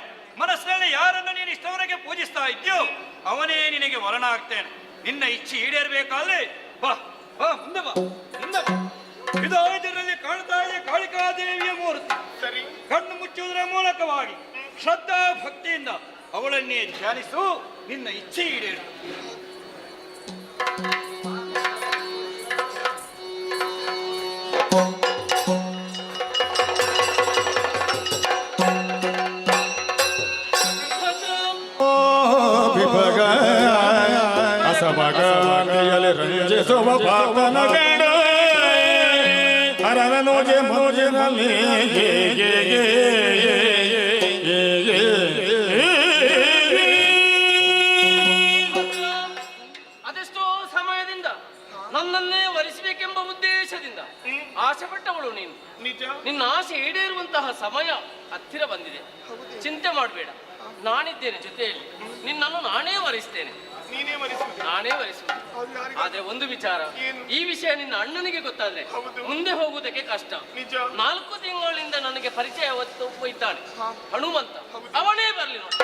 ಮನಸ್ಸಿನಲ್ಲಿ ಯಾರನ್ನು ನೀನು ಇಷ್ಟವರೆಗೆ ಪೂಜಿಸ್ತಾ ಇದ್ಯೋ ಅವನೇ ನಿನಗೆ ವರಣ ಆಗ್ತೇನೆ. ನಿನ್ನ ಇಚ್ಛೆ ಈಡೇರಬೇಕಾದ್ರೆ ಬಾ ಬಾ, ಮುಂದೆ ಬಾ, ಮುಂದೆ ಬಾ. ಇದರಲ್ಲಿ ಕಾಣ್ತಾ ಇದೆ ಕಾಳಿಕಾದೇವಿಯ ಮೂರ್ತಿ. ಸರಿ, ಕಣ್ಣು ಮುಚ್ಚುವುದರ ಮೂಲಕವಾಗಿ ಶ್ರದ್ಧಾ ಭಕ್ತಿಯಿಂದ ಅವಳನ್ನೇ ಧ್ಯಾನಿಸು, ನಿನ್ನ ಇಚ್ಛೆ ಈಡೇರು. ಅಸಮಗಲಿ ರಂಜಿಸುವ ಪಾಪನ ಬೇಡ ಅರನೋಜೆ ಮೋಜಿನಲ್ಲಿ ಅದೆಷ್ಟೋ ಸಮಯದಿಂದ ನನ್ನನ್ನೇ ವರಿಸಬೇಕೆಂಬ ಉದ್ದೇಶದಿಂದ ಆಸೆ ಪಟ್ಟವಳು ನೀನು. ನಿಜ. ನಿನ್ನ ಆಸೆ ಈಡೇರುವಂತಹ ಸಮಯ ಹತ್ತಿರ ಬಂದಿದೆ. ಚಿಂತೆ ಮಾಡಬೇಡ, ನಾನಿದ್ದೇನೆ ಜೊತೆಯಲ್ಲಿ. ನಿನ್ನನ್ನು ನಾನೇ ವರಿಸ್ತೇನೆ. ನೀನೇ ವರಿಸುವುದು? ನಾನೇ ವರಿಸುವುದು. ಆದ್ರೆ ಒಂದು ವಿಚಾರ, ಈ ವಿಷಯ ನಿನ್ನ ಅಣ್ಣನಿಗೆ ಗೊತ್ತಾದ್ರೆ ಮುಂದೆ ಹೋಗುವುದಕ್ಕೆ ಕಷ್ಟ. ನಿಜ. 4 ತಿಂಗಳಿಂದ ನನಗೆ ಪರಿಚಯ ಒಬ್ಬ ಇದ್ದಾನೆ, ಹನುಮಂತ. ಅವನೇ ಬರ್ಲಿ ನೋಡಿ.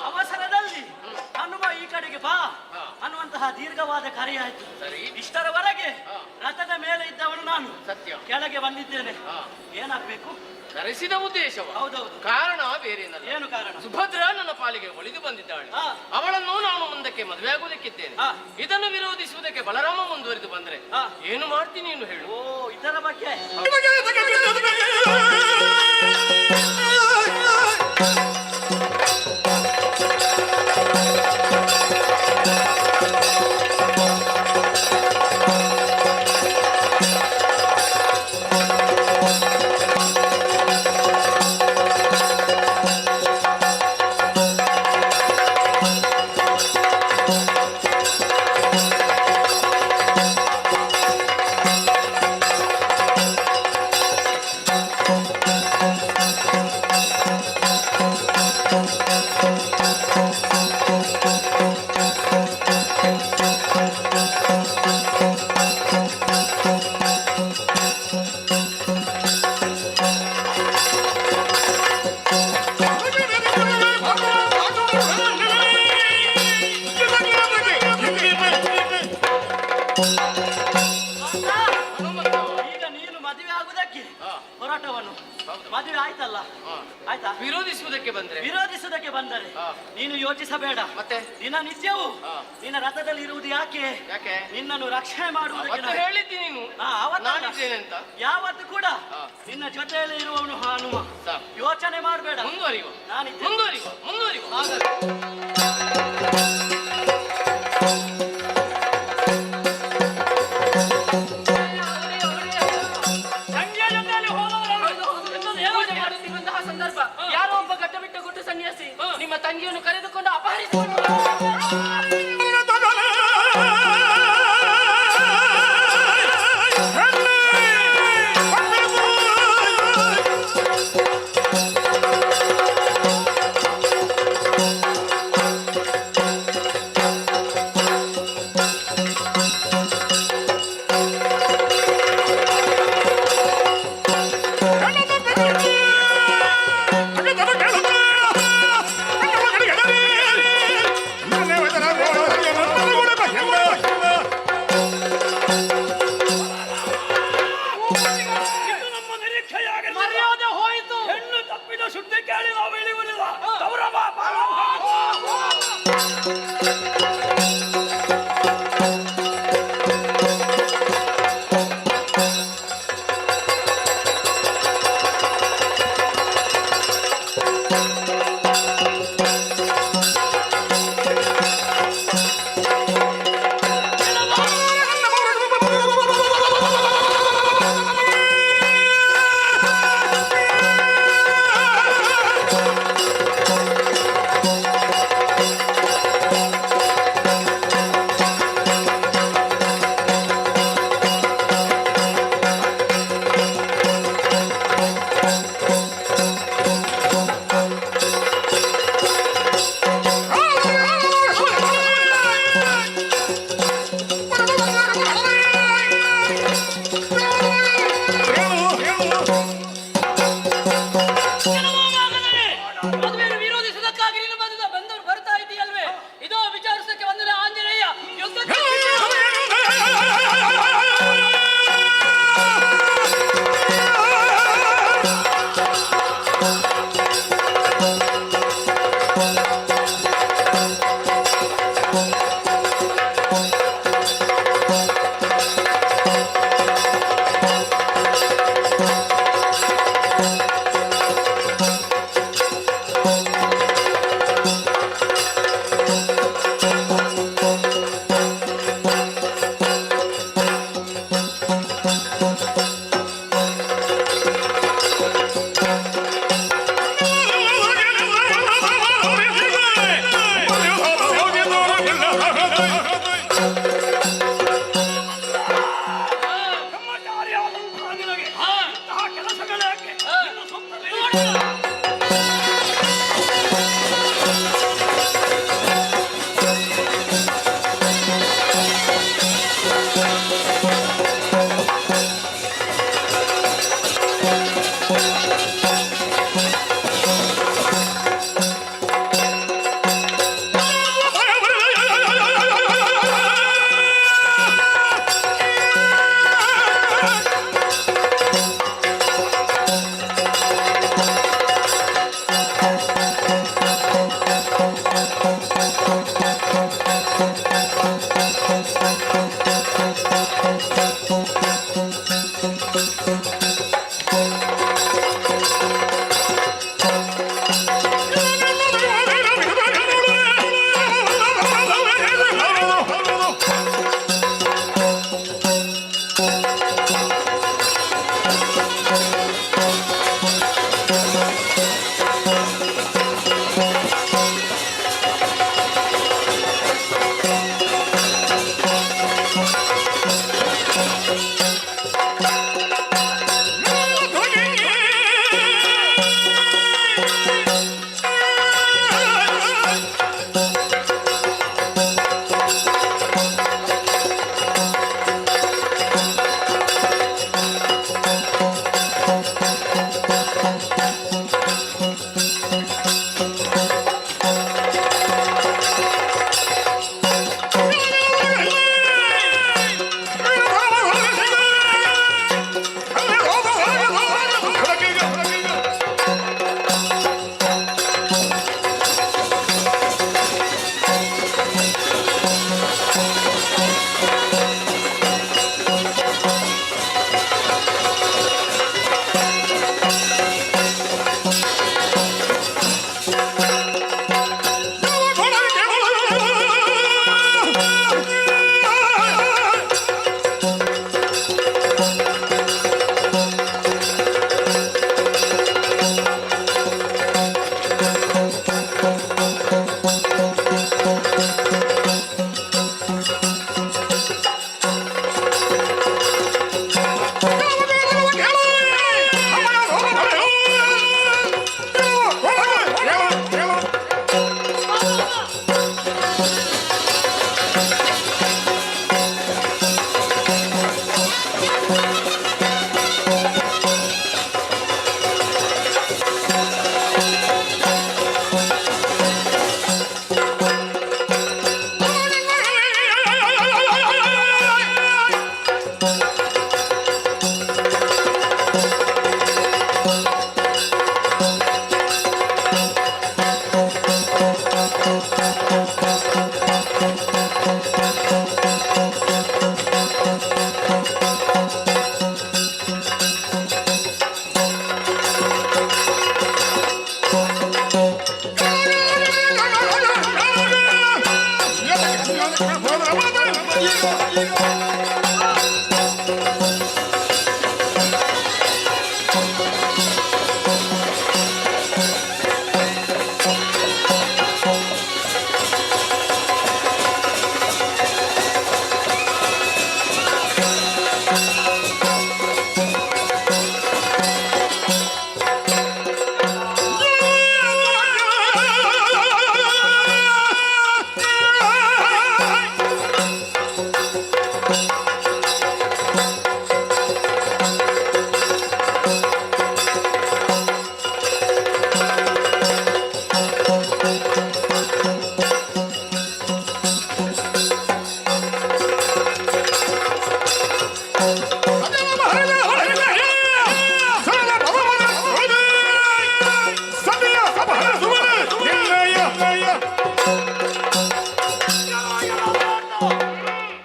ಅವಸರದಲ್ಲಿ ಹನುಮ ಈ ಕಡೆಗೆ ಬಾ ಅನ್ನುವಂತಹ ದೀರ್ಘವಾದ ಕರೆಯಾಯ್ತು. ಇಷ್ಟರವರೆಗೆ ರಥದ ಮೇಲೆ ಇದ್ದವನು ನಾನು ಸತ್ಯ ಕೆಳಗೆ ಬಂದಿದ್ದೇನೆ. ಏನಾಗ್ಬೇಕು? ಕರೆಸಿದ ಉದ್ದೇಶವ? ಹೌದೌದು. ಕಾರಣ ಬೇರೇನಲ್ಲ. ಏನು ಕಾರಣ? ಸುಭದ್ರ ನನ್ನ ಪಾಲಿಗೆ ಒಲಿದು ಬಂದಿದ್ದಾಳೆ. ಅವಳನ್ನು ನಾನು ಮುಂದಕ್ಕೆ ಮದುವೆ ಆಗುವುದಕ್ಕಿದ್ದೇನೆ. ಇದನ್ನು ವಿರೋಧಿಸುವುದಕ್ಕೆ ಬಲರಾಮ ಮುಂದುವರಿದು ಬಂದ್ರೆ ಏನು ಮಾಡ್ತೀನಿ ನೀನು ಹೇಳು. ಓ, ಇದರ ಬಗ್ಗೆ ಈಗ ನೀನು ಮದುವೆ ಆಗುದಕ್ಕೆ ಹೋರಾಟವನ್ನು ಮದುವೆ ಆಯ್ತಲ್ಲ, ಆಯ್ತಾ? ವಿರೋಧಿಸುವುದಕ್ಕೆ ಬಂದರೆ ನೀನು ಯೋಚಿಸಬೇಡ. ಮತ್ತೆ ದಿನನಿತ್ಯವೂ ನಿನ್ನ ರಥದಲ್ಲಿ ಇರುವುದು ಯಾಕೆ? ನಿನ್ನನ್ನು ರಕ್ಷಣೆ ಮಾಡುವುದಕ್ಕೆ ಹೇಳಿದ್ದೀನಿ ನೀನು. ಅಂತ ಯಾವತ್ತು ಕೂಡ ನಿನ್ನ ಜೊತೆಯಲ್ಲಿ ಇರುವವನು ಹನುಮ. ಯೋಚನೆ ಮಾಡಬೇಡ. ಮುಂದುವರಿಯುವ. ಸಂದರ್ಭ ಯಾರೋ ಒಬ್ಬ ಗಡ್ಡ ಬಿಟ್ಟು ಗುಡ್ಡ ಸನ್ಯಾಸಿ ನಿಮ್ಮ ತಂಗಿಯನ್ನು ಕರೆದುಕೊಂಡು ಅಪಹರಿಸಿಕೊಂಡು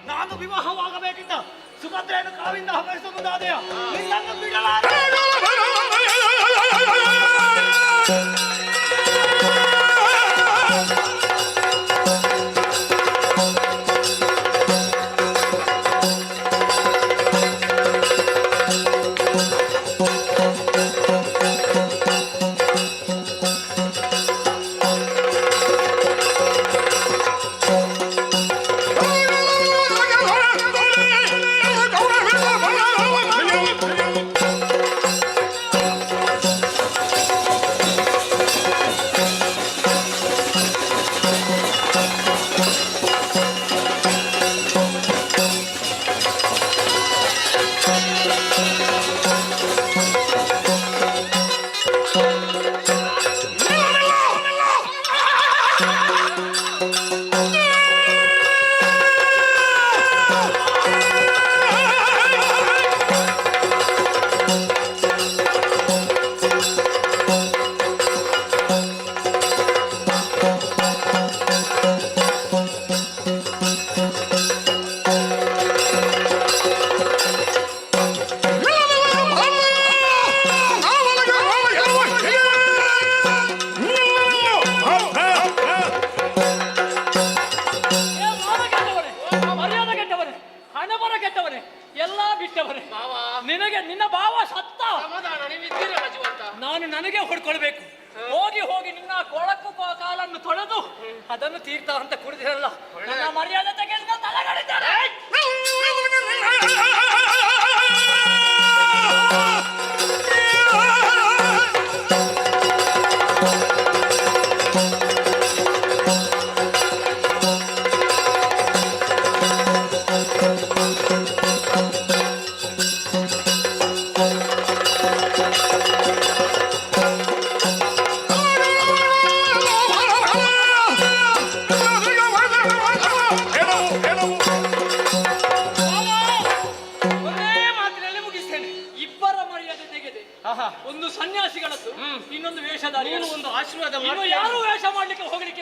ನಾನು ವಿವಾಹವಾಗಬೇಕಿದ್ದ ಸುಭದ್ರೆಯನ್ನು ಕಾವಿಂದ ಅಪಹರಿಸಲು ಮುಂದಾದೆಯ ನಿನ್ನನ್ನು ಬಿಡಲಾರೆ. ನಿನಗೆ ನಿನ್ನ ಭಾವ ಸತ್ತ. ನಾನು ನನಗೆ ಹೊಡ್ಕೊಳ್ಬೇಕು. ಹೋಗಿ ಹೋಗಿ ನಿನ್ನ ಕೊಳಕು ಕಾಲನ್ನು ತೊಳೆದು ಅದನ್ನು ತೀರ್ಥ ಅಂತ ಕುಡಿದಿರಲ್ಲ. ನನ್ನ ಮರ್ಯಾದೆ ತೆಗೆದು ತಲೆಗಡಿದ್ದಾರೆ. ಒಂದು ಸನ್ಯಾಸಿಗಳದ್ದು, ಇನ್ನೊಂದು ವೇಷಧಾರಿ, ಒಂದು ಆಶೀರ್ವಾದ. ಯಾರು ವೇಷ ಮಾಡ್ಲಿಕ್ಕೆ ಹೋಗ್ಲಿಕ್ಕೆ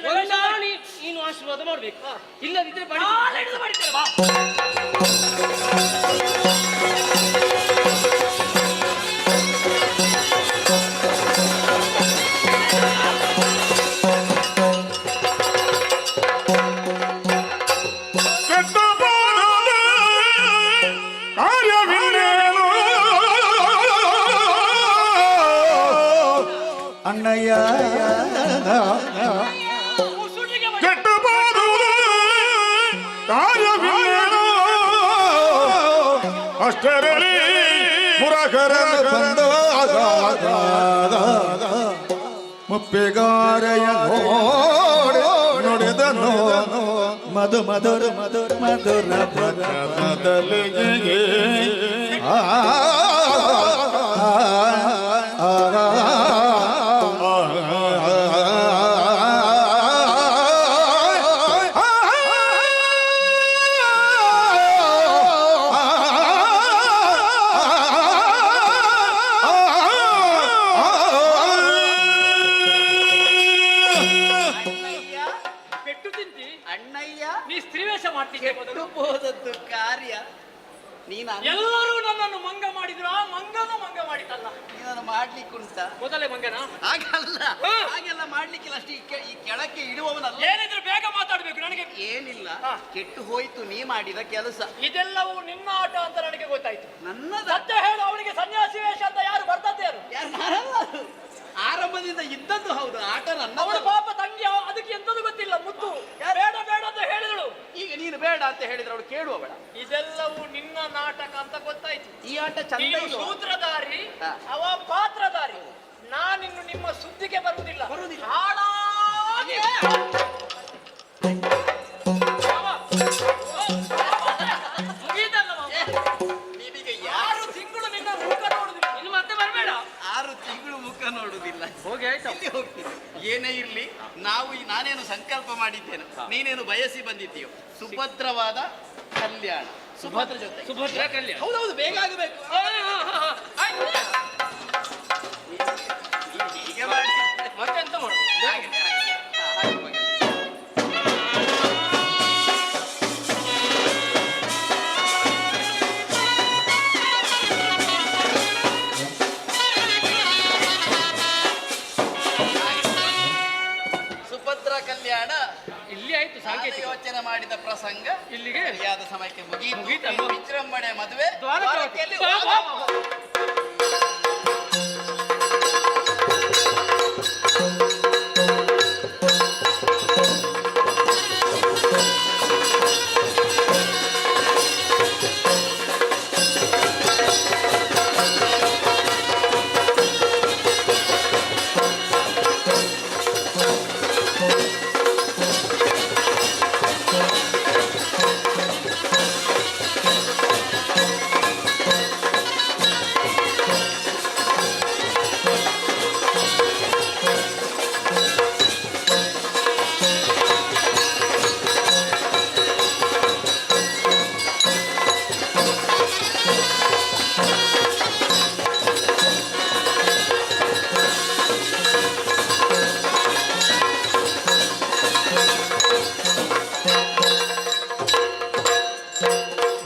ನೀನು ಆಶೀರ್ವಾದ ಮಾಡ್ಬೇಕು. ಇಲ್ಲದಿದ್ರೆ ಬಡಿತಾರೆ ಬಾ. ಅಣ್ಣಯ್ಯ ಕೆಟ್ಟಬಾರದು ಕಾರ್ಯವಿಲ್ಲೇನೋ ಅಷ್ಟರಲ್ಲಿ ಮುರಕರ ಬಂದಾಗ ಮುಪ್ಪೆಗಾರೆಯ ನುಡಿದನು ಮಧು ಮಧುರ ಮಧುರ ಮಧುರ ಮೊದಲಿಗೆ ನೀ ಸ್ತ್ರೀವೇಷ ಮಾಡ್ತಿದ್ದೆ. ಕೆಟ್ಟು ಹೋದದ್ದು ಕಾರ್ಯ. ನೀನು ಎಲ್ಲರೂ ನನ್ನನ್ನು ಮಂಗ ಮಾಡಿದ್ರು, ಆ ಮಂಗನು ಮಂಗ ಮಾಡಿತಲ್ಲ. ನೀನನ್ನು ಮಾಡ್ಲಿಕ್ಕುಂಟ ಮೊದಲೇ ಮಂಗನ ಹಾಗಲ್ಲ, ಹಾಗೆಲ್ಲ ಮಾಡ್ಲಿಕ್ಕಿಲ್ಲ. ಅಷ್ಟೇ ಈ ಕೆಳಕ್ಕೆ ಇಡುವವನಲ್ಲ. ಏನಿದ್ರು ಬೇಗ ಮಾತಾಡ್ಬೇಕು. ನನಗೆ ಏನಿಲ್ಲ, ಕೆಟ್ಟು ಹೋಯ್ತು ನೀ ಮಾಡಿದ ಕೆಲಸ. ಇದೆಲ್ಲವೂ ನಿನ್ನ ಆಟ ಅಂತ ನನಗೆ ಗೊತ್ತಾಯ್ತು. ನನ್ನ ಸತ್ಯ ಹೇಳು, ಅವಳಿಗೆ ಸನ್ಯಾಸಿ ವೇಷ ಅಂತ ಯಾರು ಬರ್ತದ್ದು ಯಾರು? ಆರಂಭದಿಂದ ಇದ್ದದ್ದು ಹೌದು, ಆಟ ನನ್ನ. ಅವಳು ಪಾಪ ತಂಗಿ, ಅದಕ್ಕೆ ಎಂತದ್ದು ಗೊತ್ತಿಲ್ಲ. ಮುತ್ತು ಬೇಡ ಬೇಡ ಅಂತ ಹೇಳಿದಳು. ಈಗ ನೀನು ಬೇಡ ಅಂತ ಹೇಳಿದ್ರೆ ಅವಳು ಕೇಳುವವಳ. ಇದೆಲ್ಲವೂ ನಿನ್ನ ನಾಟಕ ಅಂತ ಗೊತ್ತಾಯ್ತು. ಈ ಆಟ ಚಂದ. ಸೂತ್ರಧಾರಿ, ಅವ ಪಾತ್ರಧಾರಿ. ನಾನಿನ್ನು ನಿಮ್ಮ ಸುದ್ದಿಗೆ ಬರುವುದಿಲ್ಲ. ಹಾಳಾಗಿ ಮುಗೀತಲ್ಲ. ನಿನಗೆ 6 ತಿಂಗಳು ನಿನ್ನ ಮುಖ ನೋಡುದಿಲ್ಲ. ಇನ್ನು ಮತ್ತೆ ಬರಬೇಡ. 6 ತಿಂಗಳು ಮುಖ ನೋಡುದಿಲ್ಲ. ಹೋಗಿ ಆಯ್ತು. ಇಲ್ಲಿ ಹೋಗ್ತೀನಿ. ಏನೇ ಇರ್ಲಿ, ನಾನೇನು ಸಂಕಲ್ಪ ಮಾಡಿದ್ದೇನೆ, ನೀನೇನು ಬಯಸಿ ಬಂದಿದ್ದೀಯೋ ಸುಭದ್ರವಾದ ಕಲ್ಯಾಣ. ಸುಭದ್ರ ಜೊತೆ ಸುಭದ್ರ ಕಲ್ಯಾಣ. ಹೌದೌದು, ಬೇಗ ಆಗಬೇಕು. ಹೀಗೆ ಮಾಡಿ ಮತ್ತೆಂತ ಮಾಡುದು? ಹಾಗೆ ಮಗ. ಸುಭದ್ರ ಕಲ್ಯಾಣ ಇಲ್ಲಿ ಆಯ್ತು. ಸಾಂಕೇತಿಕ ಯೋಚನೆ ಮಾಡಿದ ಪ್ರಸಂಗ ಇಲ್ಲಿಗೆ ಸರಿಯಾದ ಸಮಯಕ್ಕೆ ಮುಗಿಯಿತು. ಮುಗೀತಲ್ವ? ವಿಜೃಂಭಣೆ ಮದುವೆ ದ್ವಾರಕೆಯಲ್ಲಿ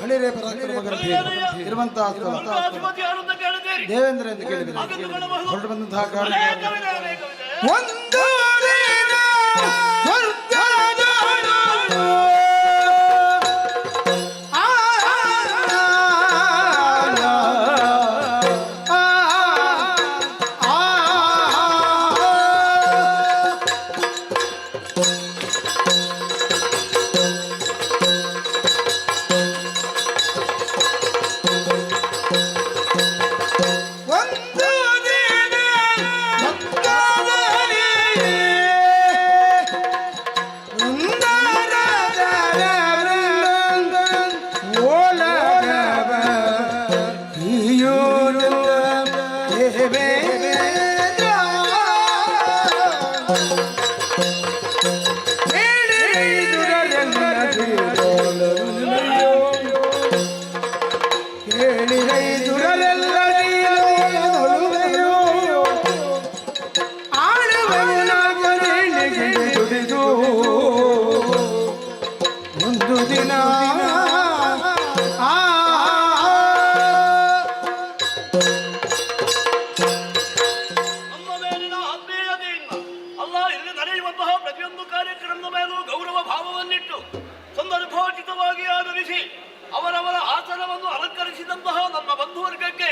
ಬಳಿರೆ ಪರಾಕ್ರಮಗರ್ಭಿ ಇರುವಂತಹ ದೇವೇಂದ್ರ ಎಂದು ಕೇಳಿದರೆ ಹೊರಟು ಬಂದಂತಹ ಕಾರಣ ಒಂದು ಒಂದು ದಿನ ಪ್ರತಿಯೊಂದು ಕಾರ್ಯಕ್ರಮದ ಮೇಲೂ ಗೌರವ ಭಾವವನ್ನಿಟ್ಟು ಸಂದರ್ಭೋಚಿತವಾಗಿ ಆಧರಿಸಿ ಅವರವರ ಆಸನವನ್ನು ಅಲಂಕರಿಸಿದಂತಹ ನಮ್ಮ ಬಂಧುವರ್ಗಕ್ಕೆ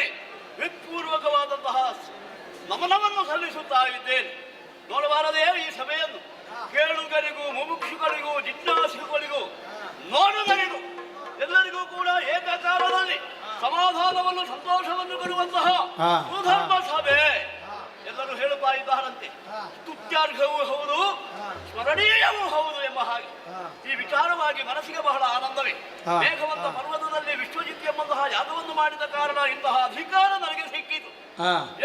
ಹೃತ್ಪೂರ್ವಕವಾದಂತಹ ನಮನವನ್ನು ಸಲ್ಲಿಸುತ್ತಾ ಇದ್ದೇನೆ. ನೋಡಬಾರದೇ ಈ ಸಭೆಯನ್ನು ಕೇಳುಗರಿಗೂ ಮುಮುಕ್ಷುಗಳಿಗೂ ಜಿಜ್ಞಾಸುಗಳಿಗೂ ನೋಡುಗರಿಗೂ ಎಲ್ಲರಿಗೂ ಕೂಡ ಏಕಕಾಲದಲ್ಲಿ ಸಮಾಧಾನವನ್ನು ಸಂತೋಷವನ್ನು ಕೊಡುವಂತಹ ಸುಧರ್ಮ ಸಭೆ ಎಲ್ಲರೂ ಹೇಳುತ್ತಾ ಇದ್ದಾರಂತೆ. ಸ್ತುತ್ಯಾರ್ಹವೂ ಹೌದು, ಸ್ಮರಣೀಯವೂ ಹೌದು ಎಂಬ ಹಾಗೆ ಈ ವಿಚಾರವಾಗಿ ಮನಸ್ಸಿಗೆ ಬಹಳ ಆನಂದವೇ. ಮೇಘವಂತ ಪರ್ವತದಲ್ಲಿ ವಿಶ್ವಜಿತ್ ಎಂಬಂತಹ ಯಾಗವನ್ನು ಮಾಡಿದ ಕಾರಣ ಇಂತಹ ಅಧಿಕಾರ ನನಗೆ ಸಿಕ್ಕಿತು.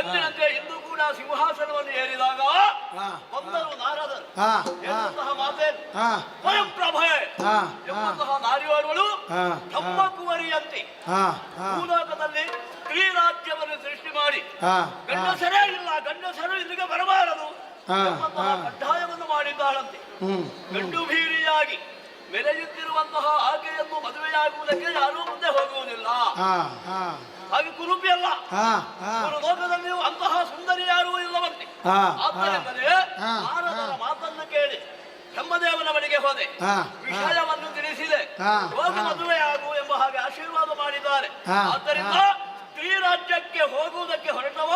ಎಂದಿನಂತೆ ಇಂದು ಕೂಡ ಸಿಂಹಾಸನವನ್ನು ಏರಿದಾಗ ಬಂದರು ನಾರದರು ಎಂಬಂತಹ ಮಾತೇನು ಸ್ವಯಂಪ್ರಭೆ ಎಂಬಂತಹ ನಾರಿಯವರು ತಮ್ಮ ಕುವರಿಯಂತೆ ಭೂಲೋಕದಲ್ಲಿ ಸ್ತ್ರೀ ರಾಜ್ಯವನ್ನು ಸೃಷ್ಟಿ ಮಾಡಿ ಗಂಡಸರೇ ಇಲ್ಲ, ಗಂಡಸರು ಇಲ್ಲಿಗೆ ಬರಬಾರದು ಎಂಬಂತಹ ಕಡ್ಡಾಯವನ್ನು ಮಾಡಿದ್ದಾಳಂತೆ. ಗಂಡು ಭೀರಿಯಾಗಿ ಮೆರೆಯುತ್ತಿರುವಂತಹ ಆಕೆಯನ್ನು ಮದುವೆಯಾಗುವುದಕ್ಕೆ ಯಾರೂ ಮುಂದೆ ಹೋಗುವುದಿಲ್ಲ. ಹಾಗೆ ಕುರುಪಿ ಅಲ್ಲ, ಲೋಕದಲ್ಲಿಯೂ ಅಂತಹ ಸುಂದರಿ ಯಾರೂ ಇಲ್ಲವಂತೆ. ಆದ್ದರಿಂದಲೇ ನಾರದರ ಮಾತನ್ನು ಕೇಳಿ ಬ್ರಹ್ಮದೇವನ ಬಳಿಗೆ ಹೋದೆ, ವಿಷಯವನ್ನು ತಿಳಿಸಿದೆ, ಹೋಗಿ ಮದುವೆಯಾಗು ಎಂಬ ಹಾಗೆ ಆಶೀರ್ವಾದ ಮಾಡಿದ್ದಾರೆ. ಆದ್ದರಿಂದ ಸ್ತ್ರೀ ರಾಜ್ಯಕ್ಕೆ ಹೋಗುವುದಕ್ಕೆ ಹೊರಟವ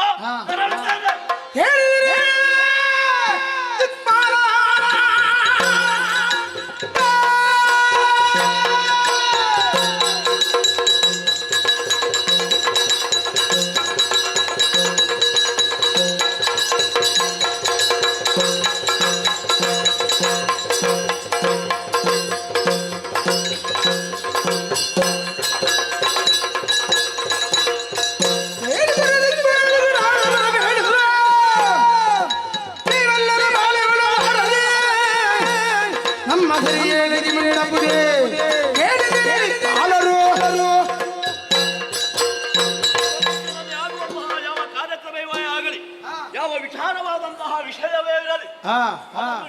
ವಿಚಾರವಾದಂತಹ ವಿಷಯವೇ ಇರಲಿ,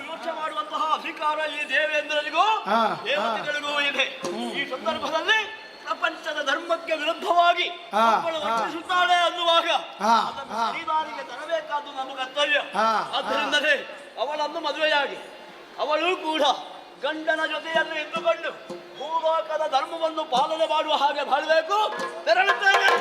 ಯೋಚನೆ ಮಾಡುವಂತಹ ಅಧಿಕಾರ ಈ ದೇವೇಂದ್ರನಿಗೂ ದೇವತೆಗಳಿಗೂ ಇದೆ. ಈ ಸಂದರ್ಭದಲ್ಲಿ ಪ್ರಪಂಚದ ಧರ್ಮಕ್ಕೆ ವಿರುದ್ಧವಾಗಿ ಅವಳು ವರ್ತಿಸುತ್ತಾಳೆ ಅನ್ನುವಾಗ ಅದನ್ನು ಸರಿದಾರಿಗೆ ತರಬೇಕಾದ್ದು ನಮ್ಮ ಕರ್ತವ್ಯ. ಆದ್ದರಿಂದಲೇ ಅವಳನ್ನು ಮದುವೆಯಾಗಿ ಅವಳು ಕೂಡ ಗಂಡನ ಜೊತೆಯನ್ನು ಇಟ್ಟುಕೊಂಡು ಭೂಲೋಕದ ಧರ್ಮವನ್ನು ಪಾಲನೆ ಮಾಡುವ ಹಾಗೆ ಬಾಳಬೇಕು. ತೆರಳುತ್ತೇನೆ.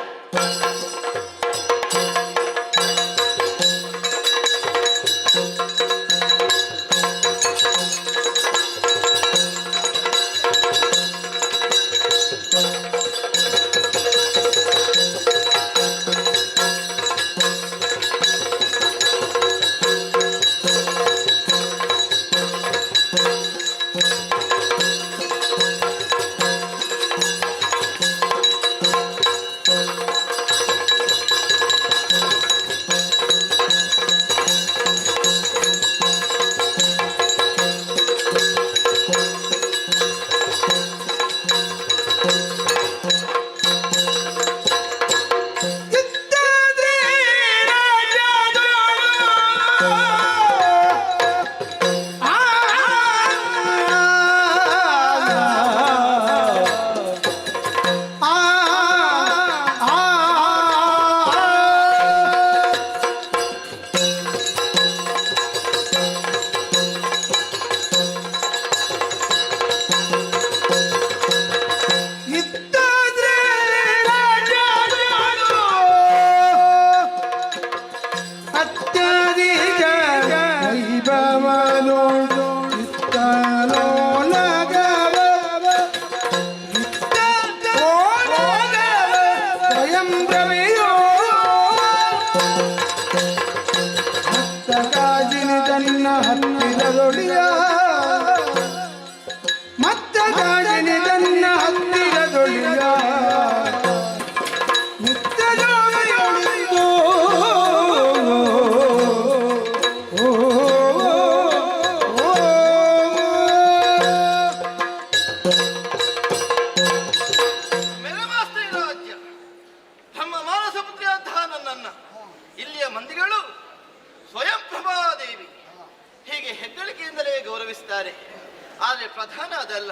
ಆದರೆ ಪ್ರಧಾನ ಅದಲ್ಲ.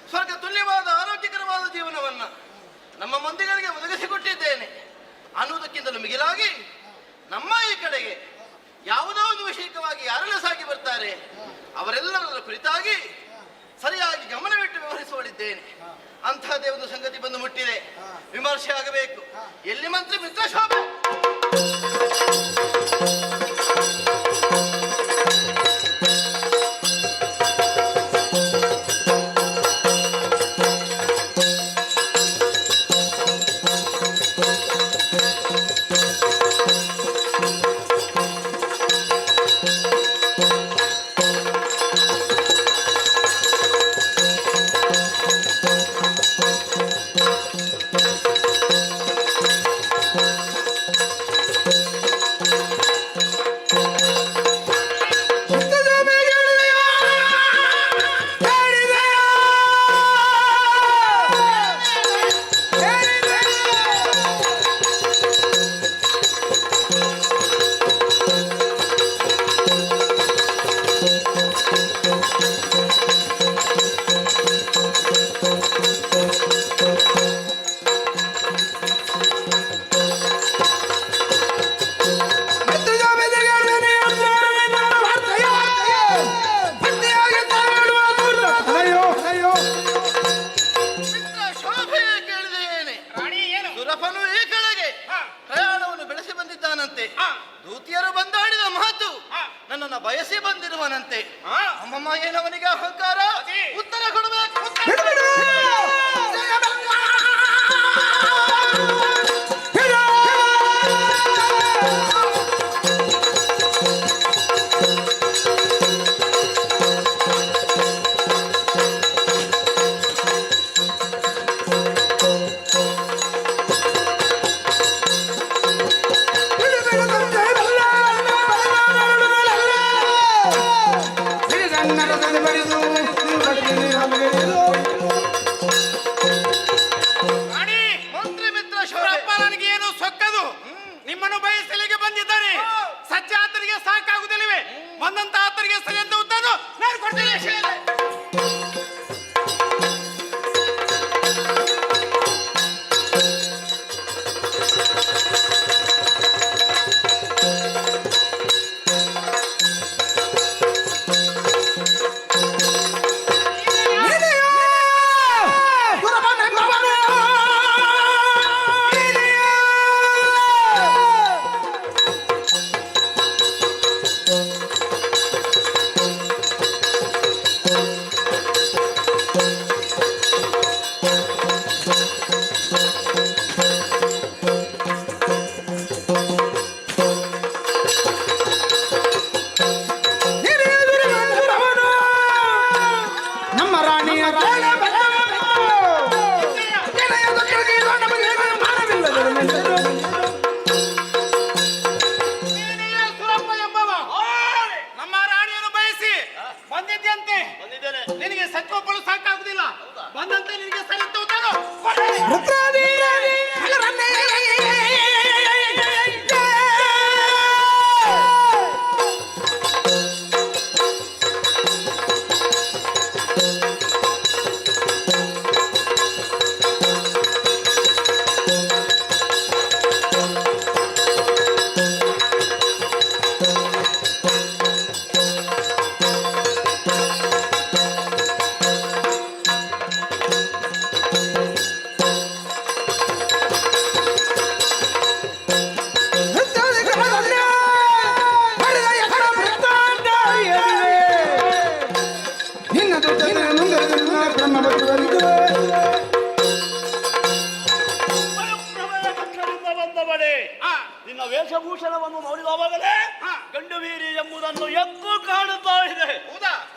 ಸ್ವರ್ಗ ತುಲ್ಯವಾದ ಆರೋಗ್ಯಕರವಾದ ಜೀವನವನ್ನ ನಮ್ಮ ಮಂದಿಗಳಿಗೆ ಒದಗಿಸಿಕೊಟ್ಟಿದ್ದೇನೆ ಅನ್ನುವುದಕ್ಕಿಂತಲೂ ಮಿಗಿಲಾಗಿ ನಮ್ಮ ಈ ಕಡೆಗೆ ಯಾವುದೋ ಒಂದು ವಿಷಯಕವಾಗಿ ಯಾರೆಲ್ಲ ಸಾಗಿ ಬರ್ತಾರೆ ಅವರೆಲ್ಲರ ಕುರಿತಾಗಿ ಸರಿಯಾಗಿ ಗಮನವಿಟ್ಟು ವ್ಯವಹರಿಸುವಳಿದ್ದೇನೆ. ಅಂತಹದೇ ಒಂದು ಸಂಗತಿ ಬಂದು ಮುಟ್ಟಿದೆ, ವಿಮರ್ಶೆ ಆಗಬೇಕು. ಎಲ್ಲಿ ಮಂತ್ರಿ ಮಿತ್ರ ಶೋಭೆ ಬಂದಿರುವಂತೆ ದೂತಿಯರು ಬಂದಾಡಿದ ಮಾತು ನನ್ನನ್ನು ಬಯಸಿ ಬಂದಿರುವನಂತೆ. ಅಮ್ಮಮ್ಮ ಏನವನಿಗೆ ಅಹಂಕಾರ? ಉತ್ತರ ಕೊಡಬೇಕು. ಮಂತ್ರಿ ಮಿತ್ರ ಶೌರಪ್ಪ, ನನಗೆ ಏನು ಸೊಕ್ಕದು? ನಿಮ್ಮನ್ನು ಬಯಸಲಿಗೆ ಬಂದಿದ್ದಾನೆ. ಸಜ್ಜ ಆತನಿಗೆ ಸಾಕಾಗುವುದಿಲ್ಲವೇ? ಬಂದಂತ ಆತನಿಗೆ ಸರಿ ಅಂತ ಉತ್ತನ್ನು ನಾನು ಕೊಡ್ತೇನೆ. ನಿನಗೆ ಸತ್ವಗಳು ಸಾಕಾಗುದಿಲ್ಲ. ಬಂದಂತೆ ನಿನಗೆ ಸರಿ ಅಂತ ಉತ್ತನ್ನು ನಿನ್ನ ವೇಷಭೂಷಣವನ್ನು ನೋಡಿದವಾಗಲೇ ಗಂಡವೀರಿ ಎಂಬುದನ್ನು ಎದ್ದು ಕಾಣುತ್ತಾ ಇದೆ.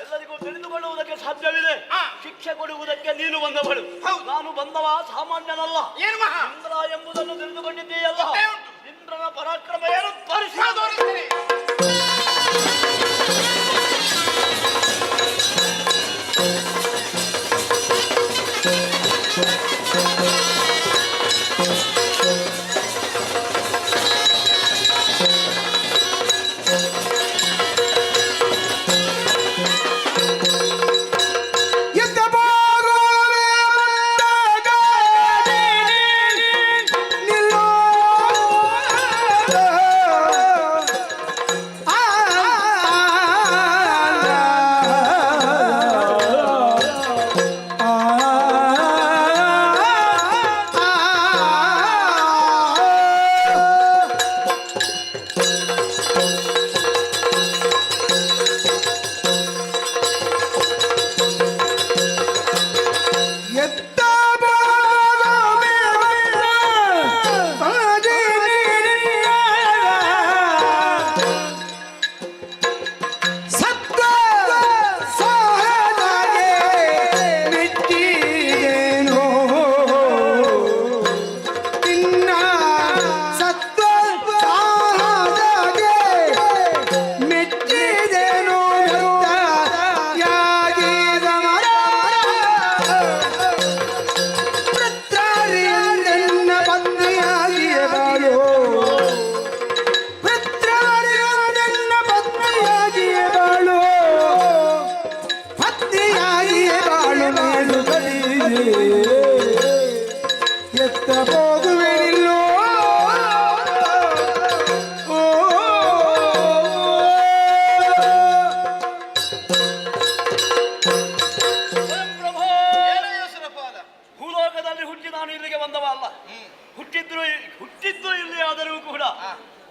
ಎಲ್ಲರಿಗೂ ತಿಳಿದುಕೊಳ್ಳುವುದಕ್ಕೆ ಸಾಧ್ಯವಿದೆ. ಶಿಕ್ಷೆ ಕೊಡುವುದಕ್ಕೆ ನೀನು ಬಂದವಳು. ನಾನು ಬಂದವ ಸಾಮಾನ್ಯನಲ್ಲ. ಇಂದ್ರ ಎಂಬುದನ್ನು ತಿಳಿದುಕೊಂಡಿದ್ದೀಯಲ್ಲ. ಇಂದ್ರನ ಪರಾಕ್ರಮ ಏನು ತೋರಿಸಿ.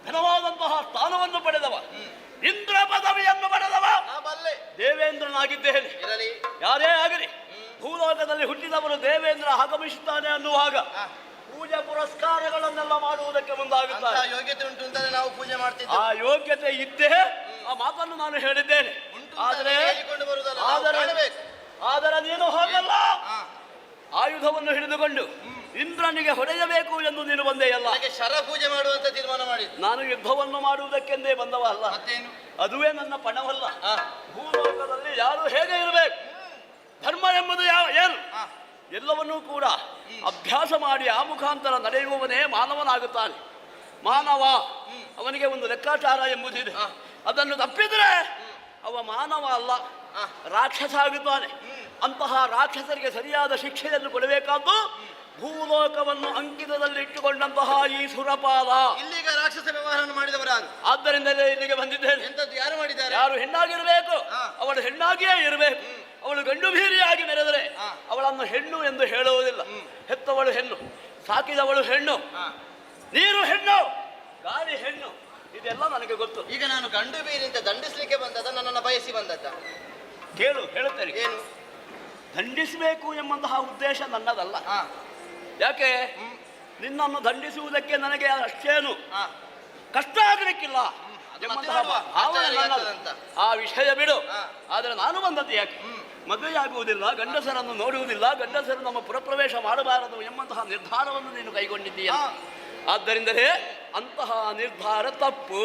ಘನವಾದಂತಹ ಸ್ಥಾನವನ್ನು ಪಡೆದವ, ಇಂದ್ರ ಪದವಿಯನ್ನು ಪಡೆದವ ದೇವೇಂದ್ರನಾಗಿದ್ದೇನೆ. ಯಾರೇ ಆಗಲಿ ಭೂಲೋಕದಲ್ಲಿ ಹುಟ್ಟಿದವರು ದೇವೇಂದ್ರ ಆಗಮಿಸುತ್ತಾನೆ ಅನ್ನುವಾಗ ಪೂಜೆ ಪುರಸ್ಕಾರಗಳನ್ನೆಲ್ಲ ಮಾಡುವುದಕ್ಕೆ ಮುಂದಾಗುತ್ತಾರೆ. ಯೋಗ್ಯತೆ ಉಂಟು ಅಂತಲೇ ನಾವು ಪೂಜೆ ಮಾಡ್ತಿದ್ದೇವೆ. ಆ ಯೋಗ್ಯತೆ ಇದ್ದೇ ಆ ಮಾತನ್ನು ನಾನು ಹೇಳಿದ್ದೇನೆ. ಆದರೆ ನೀನು ಹೋಗಲ್ಲ, ಆಯುಧವನ್ನು ಹಿಡಿದುಕೊಂಡು ಇಂದ್ರನಿಗೆ ಹೊಡೆಯಬೇಕು ಎಂದು ನೀನು ಬಂದೆಯಲ್ಲ. ಶರ ಪೂಜೆ ಮಾಡುವಂತ ತೀರ್ಮಾನ ಮಾಡಿದ್ದು. ನಾನು ಯುದ್ಧವನ್ನು ಮಾಡುವುದಕ್ಕೆಂದೇ ಬಂದವ ಅಲ್ಲ, ಅದುವೇ ನನ್ನ ಪಣವಲ್ಲ. ಭೂಲೋಕದಲ್ಲಿ ಯಾರು ಹೇಗೆ ಇರಬೇಕು, ಧರ್ಮ ಎಂಬುದು ಏನು ಎಲ್ಲವನ್ನೂ ಕೂಡ ಅಭ್ಯಾಸ ಮಾಡಿ ಆ ಮುಖಾಂತರ ನಡೆಯುವವನೇ ಮಾನವನಾಗುತ್ತಾನೆ. ಮಾನವ ಅವನಿಗೆ ಒಂದು ಲೆಕ್ಕಾಚಾರ ಎಂಬುದಿದೆ. ಅದನ್ನು ತಪ್ಪಿದರೆ ಅವ ಮಾನವ ಅಲ್ಲ, ರಾಕ್ಷಸ ಆಗುತ್ತಾನೆ. ಅಂತಹ ರಾಕ್ಷಸರಿಗೆ ಸರಿಯಾದ ಶಿಕ್ಷೆಯನ್ನು ಕೊಡಬೇಕಾದ್ದು ಭೂಲೋಕವನ್ನು ಅಂಕಿತದಲ್ಲಿ ಇಟ್ಟುಕೊಂಡಂತಹ ಈ ಸುರಪಾಲ. ಇಲ್ಲಿಗ ರಾಕ್ಷಸ ವ್ಯವಹಾರವನ್ನು ಮಾಡಿದವರ. ಆದ್ದರಿಂದಲೇ ಇಲ್ಲಿಗೆ ಬಂದಿದ್ದೇನೆ. ಯಾರು ಮಾಡಿದ್ದಾರೆ? ಯಾರು ಹೆಣ್ಣಾಗಿರಬೇಕು ಅವಳು ಹೆಣ್ಣಾಗಿಯೇ ಇರಬೇಕು. ಅವಳು ಗಂಡು ಭೀರಿಯಾಗಿ ಮೆರೆದರೆ ಅವಳನ್ನು ಹೆಣ್ಣು ಎಂದು ಹೇಳುವುದಿಲ್ಲ. ಹೆತ್ತವಳು ಹೆಣ್ಣು, ಸಾಕಿದವಳು ಹೆಣ್ಣು, ನೀರು ಹೆಣ್ಣು, ಗಾಳಿ ಹೆಣ್ಣು, ಇದೆಲ್ಲ ನನಗೆ ಗೊತ್ತು. ಈಗ ನಾನು ಗಂಡು ಬೀರಿ ಅಂತ ದಂಡಿಸ್ಲಿಕ್ಕೆ ಬಂದದ, ನನ್ನನ್ನು ಬಯಸಿ ಬಂದದ್ದ? ಕೇಳು, ಹೇಳುತ್ತೇನೆ. ಏನು? ದಂಡಿಸಬೇಕು ಎಂಬಂತಹ ಉದ್ದೇಶ ನನ್ನದಲ್ಲ. ಯಾಕೆ? ನಿನ್ನನ್ನು ದಂಡಿಸುವುದಕ್ಕೆ ನನಗೆ ಅಷ್ಟೇನು ಕಷ್ಟ ಆಗಲಿಕ್ಕಿಲ್ಲ ಎಂಬಂತಹ ಭಾವನೆ ನನ್ನದು. ಆ ವಿಷಯ ಬಿಡು. ಆದರೆ ನಾನು ಬಂದದ್ದು ಯಾಕೆ? ಮದುವೆಯಾಗುವುದಿಲ್ಲ, ಗಂಡಸರನ್ನು ನೋಡುವುದಿಲ್ಲ, ಗಂಡಸರು ನಮ್ಮ ಪುರಪ್ರವೇಶ ಮಾಡಬಾರದು ಎಂಬಂತಹ ನಿರ್ಧಾರವನ್ನು ನೀನು ಕೈಗೊಂಡಿದ್ದೀಯ. ಆದ್ದರಿಂದಲೇ ಅಂತಹ ನಿರ್ಧಾರ ತಪ್ಪು.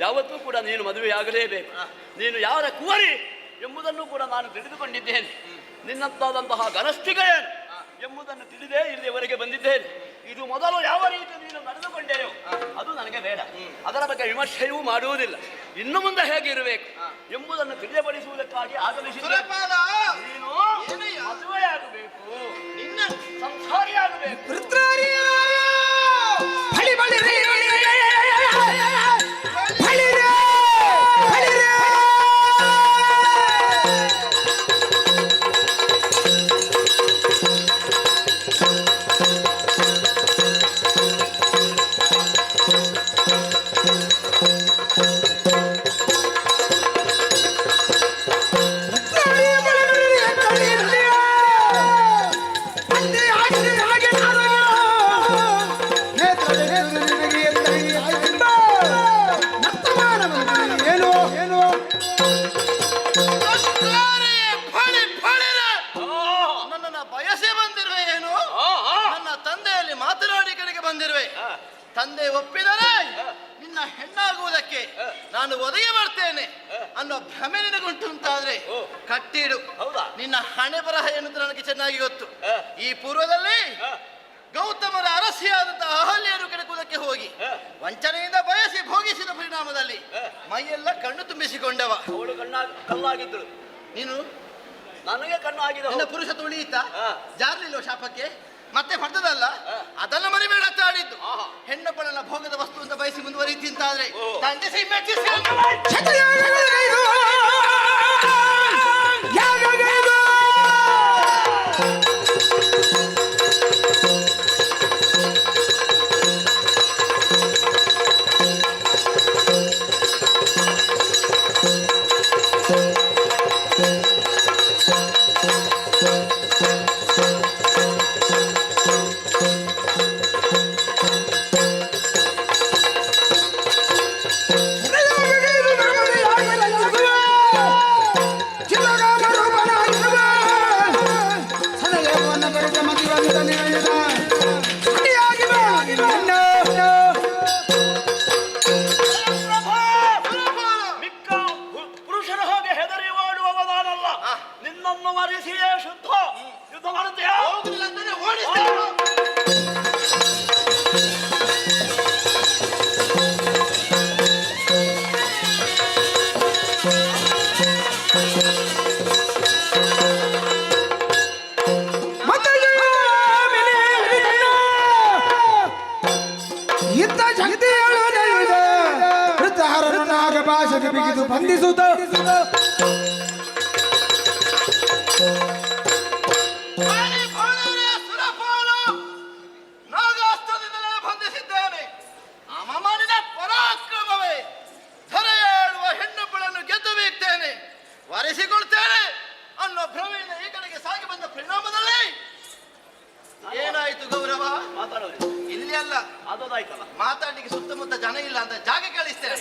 ಯಾವತ್ತೂ ಕೂಡ ನೀನು ಮದುವೆಯಾಗಲೇಬೇಕು. ನೀನು ಯಾರ ಕುವರಿ ಎಂಬುದನ್ನು ಕೂಡ ನಾನು ತಿಳಿದುಕೊಂಡಿದ್ದೇನೆ. ನಿನ್ನಂತಾದಂತಹ ಗನಸ್ಥಿಗ ಏನು ಎಂಬುದನ್ನು ತಿಳಿದೇ ಇಲ್ಲಿಯವರೆಗೆ ಬಂದಿದ್ದೇನೆ. ಇದು ಮೊದಲು ಯಾವ ರೀತಿ ನೀನು ನಡೆದುಕೊಂಡೆಯೋ ಅದು ನನಗೆ ಬೇಡ. ಅದರ ಬಗ್ಗೆ ವಿಮರ್ಶೆಯೂ ಮಾಡುವುದಿಲ್ಲ. ಇನ್ನು ಮುಂದೆ ಹೇಗೆ ಇರಬೇಕು ಎಂಬುದನ್ನು ತಿಳಿಯಪಡಿಸುವುದಕ್ಕಾಗಿ ಆಗಮಿಸಿದ್ದೇನೆ. ನೀನು ಮದುವೆಯಾಗಬೇಕು, ನಿನ್ನ ಸಂಸಾರಿಯಾಗಬೇಕು. ನನ್ನನ್ನು ಬಯಸಿ ಬಂದಿರುವೆ ಏನು? ನನ್ನ ತಂದೆಯಲ್ಲಿ ಮಾತನಾಡಿ ಕಡೆಗೆ ಬಂದಿರುವೆ. ತಂದೆ ಒಪ್ಪಿದರೆ ನಿನ್ನ ಹೆಣ್ಣಾಗುವುದಕ್ಕೆ ನಾನು ಒದಗಿ ಬರ್ತೇನೆ ಅನ್ನೋ ಭ್ರಮೆ ನಿನಗುಂಟು ಅಂತಾದ್ರೆ ಕಟ್ಟಿಡು. ನಿನ್ನ ಹಣೆ ಬರಹ ಎನ್ನುವುದು ನನಗೆ ಚೆನ್ನಾಗಿ ಗೊತ್ತು. ಈ ಪೂರ್ವದಲ್ಲಿ ಗೌತಮರ ಅರಸಿಯಾದಂತಹ ಅಹಲ್ಯರು ಕೆಣಕುವುದಕ್ಕೆ ಹೋಗಿ ವಂಚನೆಯಿಂದ ಬಯಸಿ ಭೋಗಿಸಿದ ಪರಿಣಾಮದಲ್ಲಿ ಮೈಯೆಲ್ಲ ಕಣ್ಣು ತುಂಬಿಸಿಕೊಂಡವ. ಅವಳು ಕಲ್ಲಾಗಿದ್ದಳು, ನೀನು ನನಗೆ ಕಣ್ಣು ಆಗಿದೆ. ನಿನ್ನ ಪುರುಷ ತುಳಿಯಿತ ಜಾರ್ಲಿಲ್ವ ಶಾಪಕ್ಕೆ? ಮತ್ತೆ ಪಡೆದಲ್ಲ, ಅದನ್ನ ಮರಿಬೇಡ ಚಾಡಿದ್ದು. ಹೆಣ್ಣೊಬ್ಬಳನ್ನ ಭೋಗದ ವಸ್ತು ಅಂತ ಬಯಸಿ ಮುಂದುವರಿತಿ ಅಂತಾದ್ರೆ ದಂಡಿಸಿ ಮೆಚ್ಚಿಸಿ ಪುರುಷರ ಹಾಗೆ ಹೆದರಿ ಓಡುವವ ನಾನಲ್ಲ. ನಿನ್ನನ್ನು ಮರೆಸಿಯೇ ಶುದ್ಧ. ಯುದ್ಧ ಮಾಡುತ್ತೀಯಾ? ಇತ್ತ ಶಕ್ತಿಗಳು ವೃದ್ಧರನ್ನು ನಾಗಭಾಷೆಗೆ ಬಿಗಿದು ಬಂಧಿಸುತ್ತ ನಾಗಾಸ್ತ್ರದಿಂದಲೇ ಬಂಧಿಸಿದ್ದೇನೆ. ಅಮ ಮಾಡಿದ ಪರಾಕ್ರಮ ಅದೋದಾಯ್ತಲ್ಲ. ಮಾತಾಡ್ಲಿಕ್ಕೆ ಸುತ್ತಮುತ್ತ ಜನ ಇಲ್ಲ ಅಂತ ಜಾಗ ಕಳಿಸ್ತೇನೆ.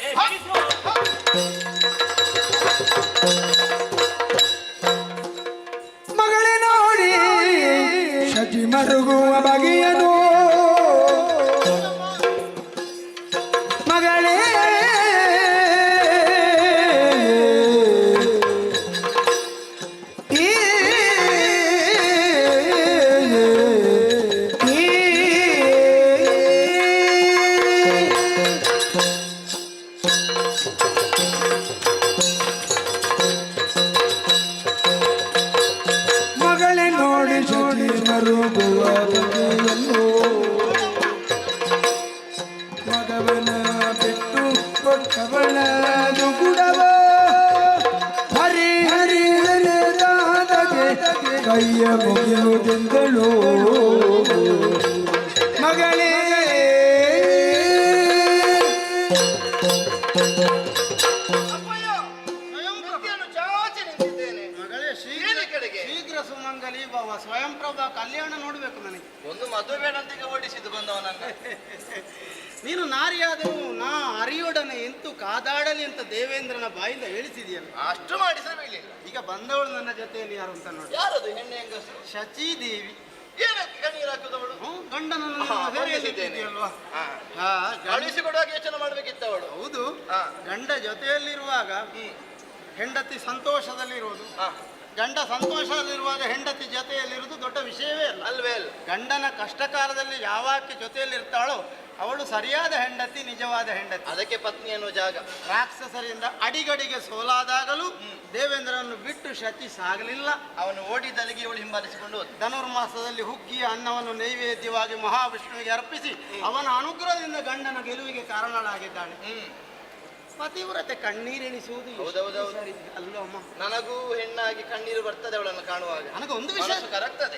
ಮಗಳೇ ನೋಡಿ ಶಚಿ ಮರುಗುವ ಬಗೆಯನು ಮಗಳೇ ಮಗವನ ಬಿಟ್ಟು ಕೊಟ್ಟವಳದು ಗುಡವ ಹರಿ ಹರಿ ಹರಿದಾದಗೆ ಕೈಯ ಮುಗಿಯುವುದೆಂದಳು ಮಗಳೇ ಶೀಘ್ರ ಸುಮಂಗಲಿ ಭವ ಸ್ವಯಂ ಪ್ರಭಾ ಕಲ್ಯಾಣ ನೋಡ್ಬೇಕು ನನಗೆ. ಒಂದು ಮದುವೆ ಬೇಡ ಅಂತ ಓಡಿಸಿದ್ದು ಬಂದವನನ್ನ. ನೀನು ನಾರಿಯಾದವು ನಾ ಅರಿಯೊಡನೆ ಎಂತೂ ಕಾದಾಡಲಿ ಅಂತ ದೇವೇಂದ್ರನ ಬಾಯಿಂದ ಹೇಳಿಸಿದೆಯಲ್ಲ. ಅಷ್ಟು ಮಾಡಿದ್ರೆ ಬೀಳಿಲ್ಲ. ಈಗ ಬಂದವಳು ನನ್ನ ಜೊತೆಯಲ್ಲಿ ಯಾರು ಅಂತ ನೋಡಿ. ಯಾರದು ಹೆಣ್ಣು ಹೆಂಗಸು? ಶಚೀದೇವಿ. ಏನಕ್ಕೆ ಕಣ್ಣೀರು ಹಾಕುದವಳು? ಗಂಡನನ್ನು ಅಲ್ವಾ? ಕಳುಹಿಸಿಕೊಡುವಾಗ ಯೋಚನೆ ಮಾಡ್ಬೇಕಿತ್ತ ಅವಳು. ಹೌದು, ಗಂಡ ಜೊತೆಯಲ್ಲಿರುವಾಗ ಹೆಂಡತಿ ಸಂತೋಷದಲ್ಲಿರುವುದು, ಗಂಡ ಸಂತೋಷದಲ್ಲಿರುವಾಗ ಹೆಂಡತಿ ಜೊತೆಯಲ್ಲಿರುವುದು ದೊಡ್ಡ ವಿಷಯವೇ ಅಲ್ಲ. ಅಲ್ವೇ ಅಲ್ಲ. ಗಂಡನ ಕಷ್ಟ ಕಾಲದಲ್ಲಿ ಯಾವಾಕೆ ಜೊತೆಯಲ್ಲಿರ್ತಾಳೋ ಅವಳು ಸರಿಯಾದ ಹೆಂಡತಿ, ನಿಜವಾದ ಹೆಂಡತಿ. ಅದಕ್ಕೆ ಪತ್ನಿ ಅನ್ನೋ ಜಾಗ. ರಾಕ್ಷಸರಿಂದ ಅಡಿಗಡಿಗೆ ಸೋಲಾದಾಗಲೂ ದೇವೇಂದ್ರನನ್ನು ಬಿಟ್ಟು ಶಚಿ ಸಾಗಲಿಲ್ಲ. ಅವನು ಓಡಿದಲ್ಲಿಗೆ ಇವಳು ಹಿಂಬಾಲಿಸಿಕೊಂಡು ಹೋದ. ಧನುರ್ಮಾಸದಲ್ಲಿ ಹುಗ್ಗಿಯ ಅನ್ನವನ್ನು ನೈವೇದ್ಯವಾಗಿ ಮಹಾವಿಷ್ಣುವಿಗೆ ಅರ್ಪಿಸಿ ಅವನ ಅನುಗ್ರಹದಿಂದ ಗಂಡನ ಗೆಲುವಿಗೆ ಕಾರಣಳಾಗಿದ್ದಾಳೆ. ಪತಿವ್ರತೆ ಕಣ್ಣೀರೆಣಿಸುವುದು ಅಲ್ಲೋ ಅಮ್ಮ. ನನಗೂ ಹೆಣ್ಣಾಗಿ ಕಣ್ಣೀರು ಬರ್ತದೆ ಅವಳನ್ನು ಕಾಣುವಾಗ. ನನಗೆ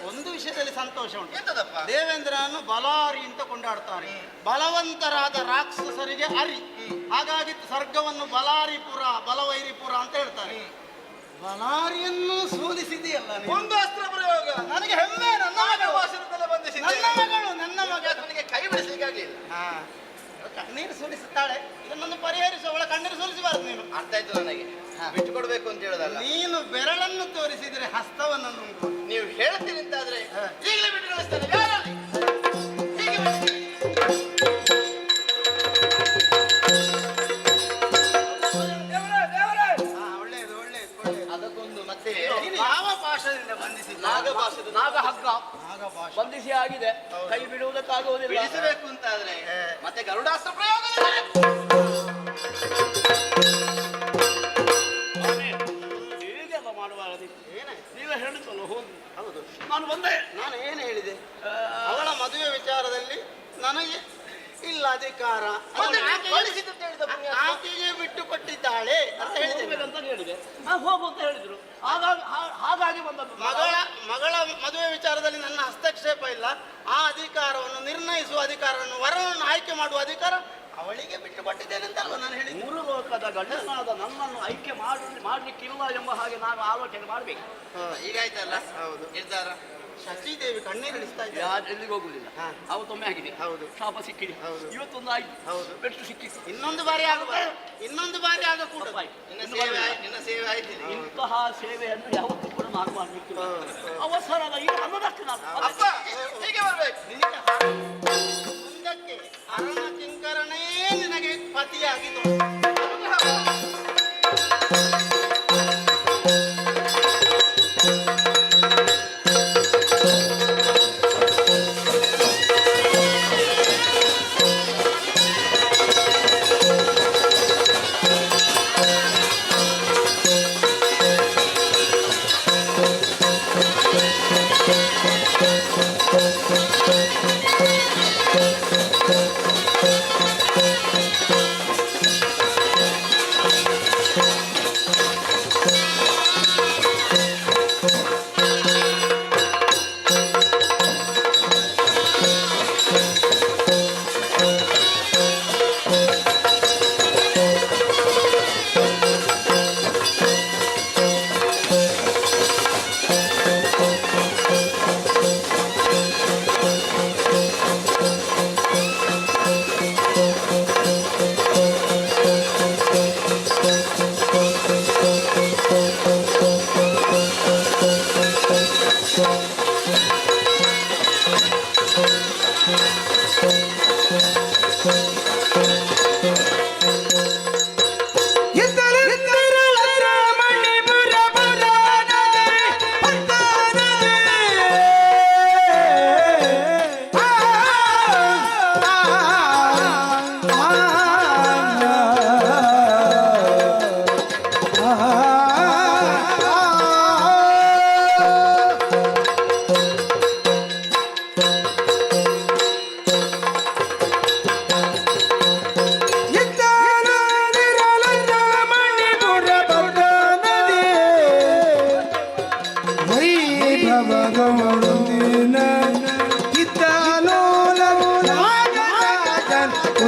ಒಂದು ವಿಷಯದಲ್ಲಿ ಸಂತೋಷ ಉಂಟು. ಎಂತದಪ್ಪ? ದೇವೇಂದ್ರನನ್ನು ಬಲಾರಿ ಅಂತ ಕೊಂಡಾಡ್ತಾರೆ. ಬಲವಂತರಾದ ರಾಕ್ಷಸರಿಗೆ ಅರಿ, ಹಾಗಾಗಿ ಸ್ವರ್ಗವನ್ನು ಬಲಾರಿಪುರ ಬಲವೈರಿಪುರ ಅಂತ ಹೇಳ್ತಾರೆ. ಬಲಾರಿಯನ್ನು ಸೋಲಿಸಿದೆಯಲ್ಲ ಒಂದು ಅಸ್ತ್ರ ಪ್ರಯೋಗ. ನನಗೆ ಹೆಮ್ಮೆ. ನನ್ನ ಮಗಳು, ನನ್ನ ಮಗ. ನನಗೆ ಕೈ ಬಿಡಿಸಲಿಕ್ಕೆ ಆಗ್ಲಿಲ್ಲ. ಕಣ್ಣೀರು ಸುರಿಸುತ್ತಾಳೆ, ಇದನ್ನೊಂದು ಪರಿಹರಿಸುವ. ಅವಳ ಕಣ್ಣೀರು ಸುರಿಸಬಾರದು ನೀನು. ಅರ್ಥ ಆಯ್ತು ನನಗೆ. ಬಿಟ್ಟು ಕೊಡ್ಬೇಕು ಅಂತ ಹೇಳೋದಲ್ಲ. ನೀನು ಬೆರಳನ್ನು ತೋರಿಸಿದ್ರೆ ಹಸ್ತವನ್ನು ನುಂಗು. ನೀವು ಹೇಳ್ತೀನಿ ಅಂತಾದ್ರೆ ಈಗಲೇ ಬಿಟ್ಟು ಕಳಿಸ್ತೇನೆ. ಯಾರಲ್ಲಿ ಹೀಗೆ ಒಳ್ಳೆಯದು ಒಳ್ಳೆಯದು. ಅದಕ್ಕೊಂದು ಮತ್ತೆ ಯಾವ ಭಾಷೆಯಿಂದ ಬಂಧಿಸಿದ? ನಾಗಭಾಷೆ, ನಾಗಹಗ್ಗ ಬಂಧಿಸಿ ಆಗಿದೆ. ಕೈ ಬಿಡುವುದಕ್ಕಾಗುವುದಿಲ್ಲ. ಬಿಡಿಸಬೇಕು ಅಂತಾದ್ರೆ ಮತ್ತೆ ಗರುಡಾಸ್ತ್ರ ಪ್ರಯೋಗ. ಹೀಗೆಲ್ಲ ಮಾಡುವಾಗ ನೀವೇ ಹೇಳಿದ್ವಲ್ಲ ಹೋಗಿ. ಹೌದು, ನಾನು ಬಂದೆ. ನಾನು ಏನು ಹೇಳಿದೆ? ಅವಳ ಮದುವೆ ವಿಚಾರದಲ್ಲಿ ನನಗೆ ಇಲ್ಲ ಅಧಿಕಾರ. ಆಕೆಗೆ ಬಿಟ್ಟು ಕೊಟ್ಟಿದ್ದಾಳೆ ಅಂತ ಹೇಳಿದೆ. ಹೋಗು ಅಂತ ಹೇಳಿದ್ರು. ಹಾಗಾಗಿ ಬಂದದ್ದು. ಮಗಳ ಮದುವೆ ವಿಚಾರದಲ್ಲಿ ನನ್ನ ಹಸ್ತಕ್ಷೇಪ ಇಲ್ಲ. ಆ ಅಧಿಕಾರವನ್ನು ನಿರ್ಣಯಿಸುವ ಅಧಿಕಾರವನ್ನು, ವರನನ್ನು ಆಯ್ಕೆ ಮಾಡುವ ಅಧಿಕಾರ ಅವಳಿಗೆ ಬಿಟ್ಟು ಕೊಟ್ಟಿದ್ದೇನೆ ಅಂತ ಅಲ್ವಾ ನಾನು ಹೇಳಿ. ಮೂರು ಲೋಕದ ಗಂಡನಾದ ನನ್ನನ್ನು ಆಯ್ಕೆ ಮಾಡ್ಲಿಕ್ಕಿಲ್ಲ ಎಂಬ ಹಾಗೆ ನಾನು ಆಲೋಚನೆ ಮಾಡ್ಬೇಕು. ಈಗಾಯ್ತಲ್ಲ. ಹೌದು, ನಿರ್ಧಾರ. ಶಚಿದೇವಿ ಕಣ್ಣೀರಿಳಿಸ್ತಾ ಇದ್ದ. ಎಲ್ಲಿಗೆ ಹೋಗುದಿಲ್ಲ. ಅವತ್ತೊಮ್ಮೆ ಆಗಿದೆ. ಹೌದು, ಶಾಪ ಸಿಕ್ಕಿದೆ. ಇವತ್ತೊಂದು ಆಯ್ತು. ಹೌದು, ಪೆಟ್ಟು ಸಿಕ್ಕಿತ್ತು. ಇನ್ನೊಂದು ಬಾರಿ ಆಗಕೂಡ. ನಿನ್ನ ಸೇವೆ ಆಯ್ತು. ಇಂತಹ ಸೇವೆಯನ್ನು ಯಾವತ್ತೂ ಕೂಡ ನಾನು ಮಾಡ್ಲಿಕ್ಕಿಲ್ಲ. ಅವಸರದ ಈಗ ಅನ್ನದಷ್ಟು ನಾನು ಹೀಗೆ ಬರ್ಬೇಕು. ಮುಂದಕ್ಕೆ ಅರಣ ಕಿಂಕರನೇ ನಿನಗೆ ಪತಿಯಾಗಿದ್ದು.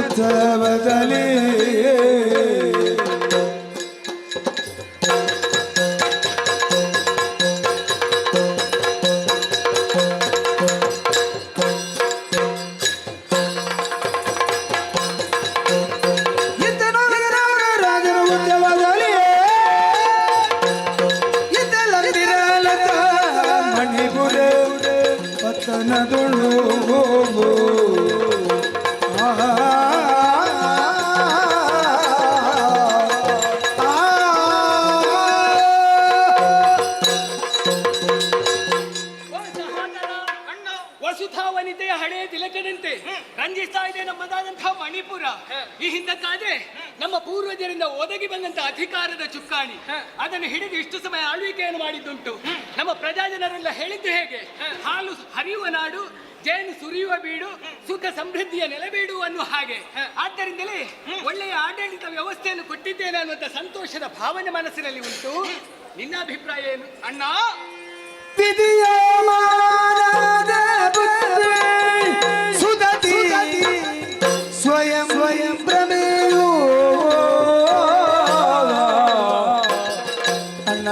ಉತ್ಸವದಲ್ಲಿ ವನಿತೆಯ ಹಳೆ ತಿಲಕದಂತೆ ರಂಜಿಸ್ತಾ ಇದೆ ನಮ್ಮದಾದಂತಹ ಮಣಿಪುರ. ಈ ಹಿಂದಕ್ಕಾದ್ರೆ ನಮ್ಮ ಪೂರ್ವಜರಿಂದ ಒದಗಿ ಬಂದಂತಹ ಅಧಿಕಾರದ ಚುಕ್ಕಾಣಿ ಅದನ್ನು ಹಿಡಿದು ಇಷ್ಟು ಸಮಯ ಆಳ್ವಿಕೆಯನ್ನು ಮಾಡಿದ್ದುಂಟು. ನಮ್ಮ ಪ್ರಜಾಜನರೆಲ್ಲ ಹೇಳಿದ್ದು ಹೇಗೆ? ಹಾಲು ಹರಿಯುವ ನಾಡು, ಜೇನು ಸುರಿಯುವ ಬೀಡು, ಸುಖ ಸಮೃದ್ಧಿಯ ನೆಲೆಬೀಡು ಅನ್ನುವ ಹಾಗೆ. ಆದ್ದರಿಂದಲೇ ಒಳ್ಳೆಯ ಆಡಳಿತ ವ್ಯವಸ್ಥೆಯನ್ನು ಕೊಟ್ಟಿದ್ದೇನೆ ಅನ್ನುವಂಥ ಸಂತೋಷದ ಭಾವನೆ ಮನಸ್ಸಿನಲ್ಲಿ ಉಂಟು. ನಿನ್ನ ಅಭಿಪ್ರಾಯ ಏನು ಅಣ್ಣ? ಸುಧತಿ ಸ್ವಯಂ ಸ್ವಯಂ ಪ್ರಮೇಯೋ ಅಣ್ಣ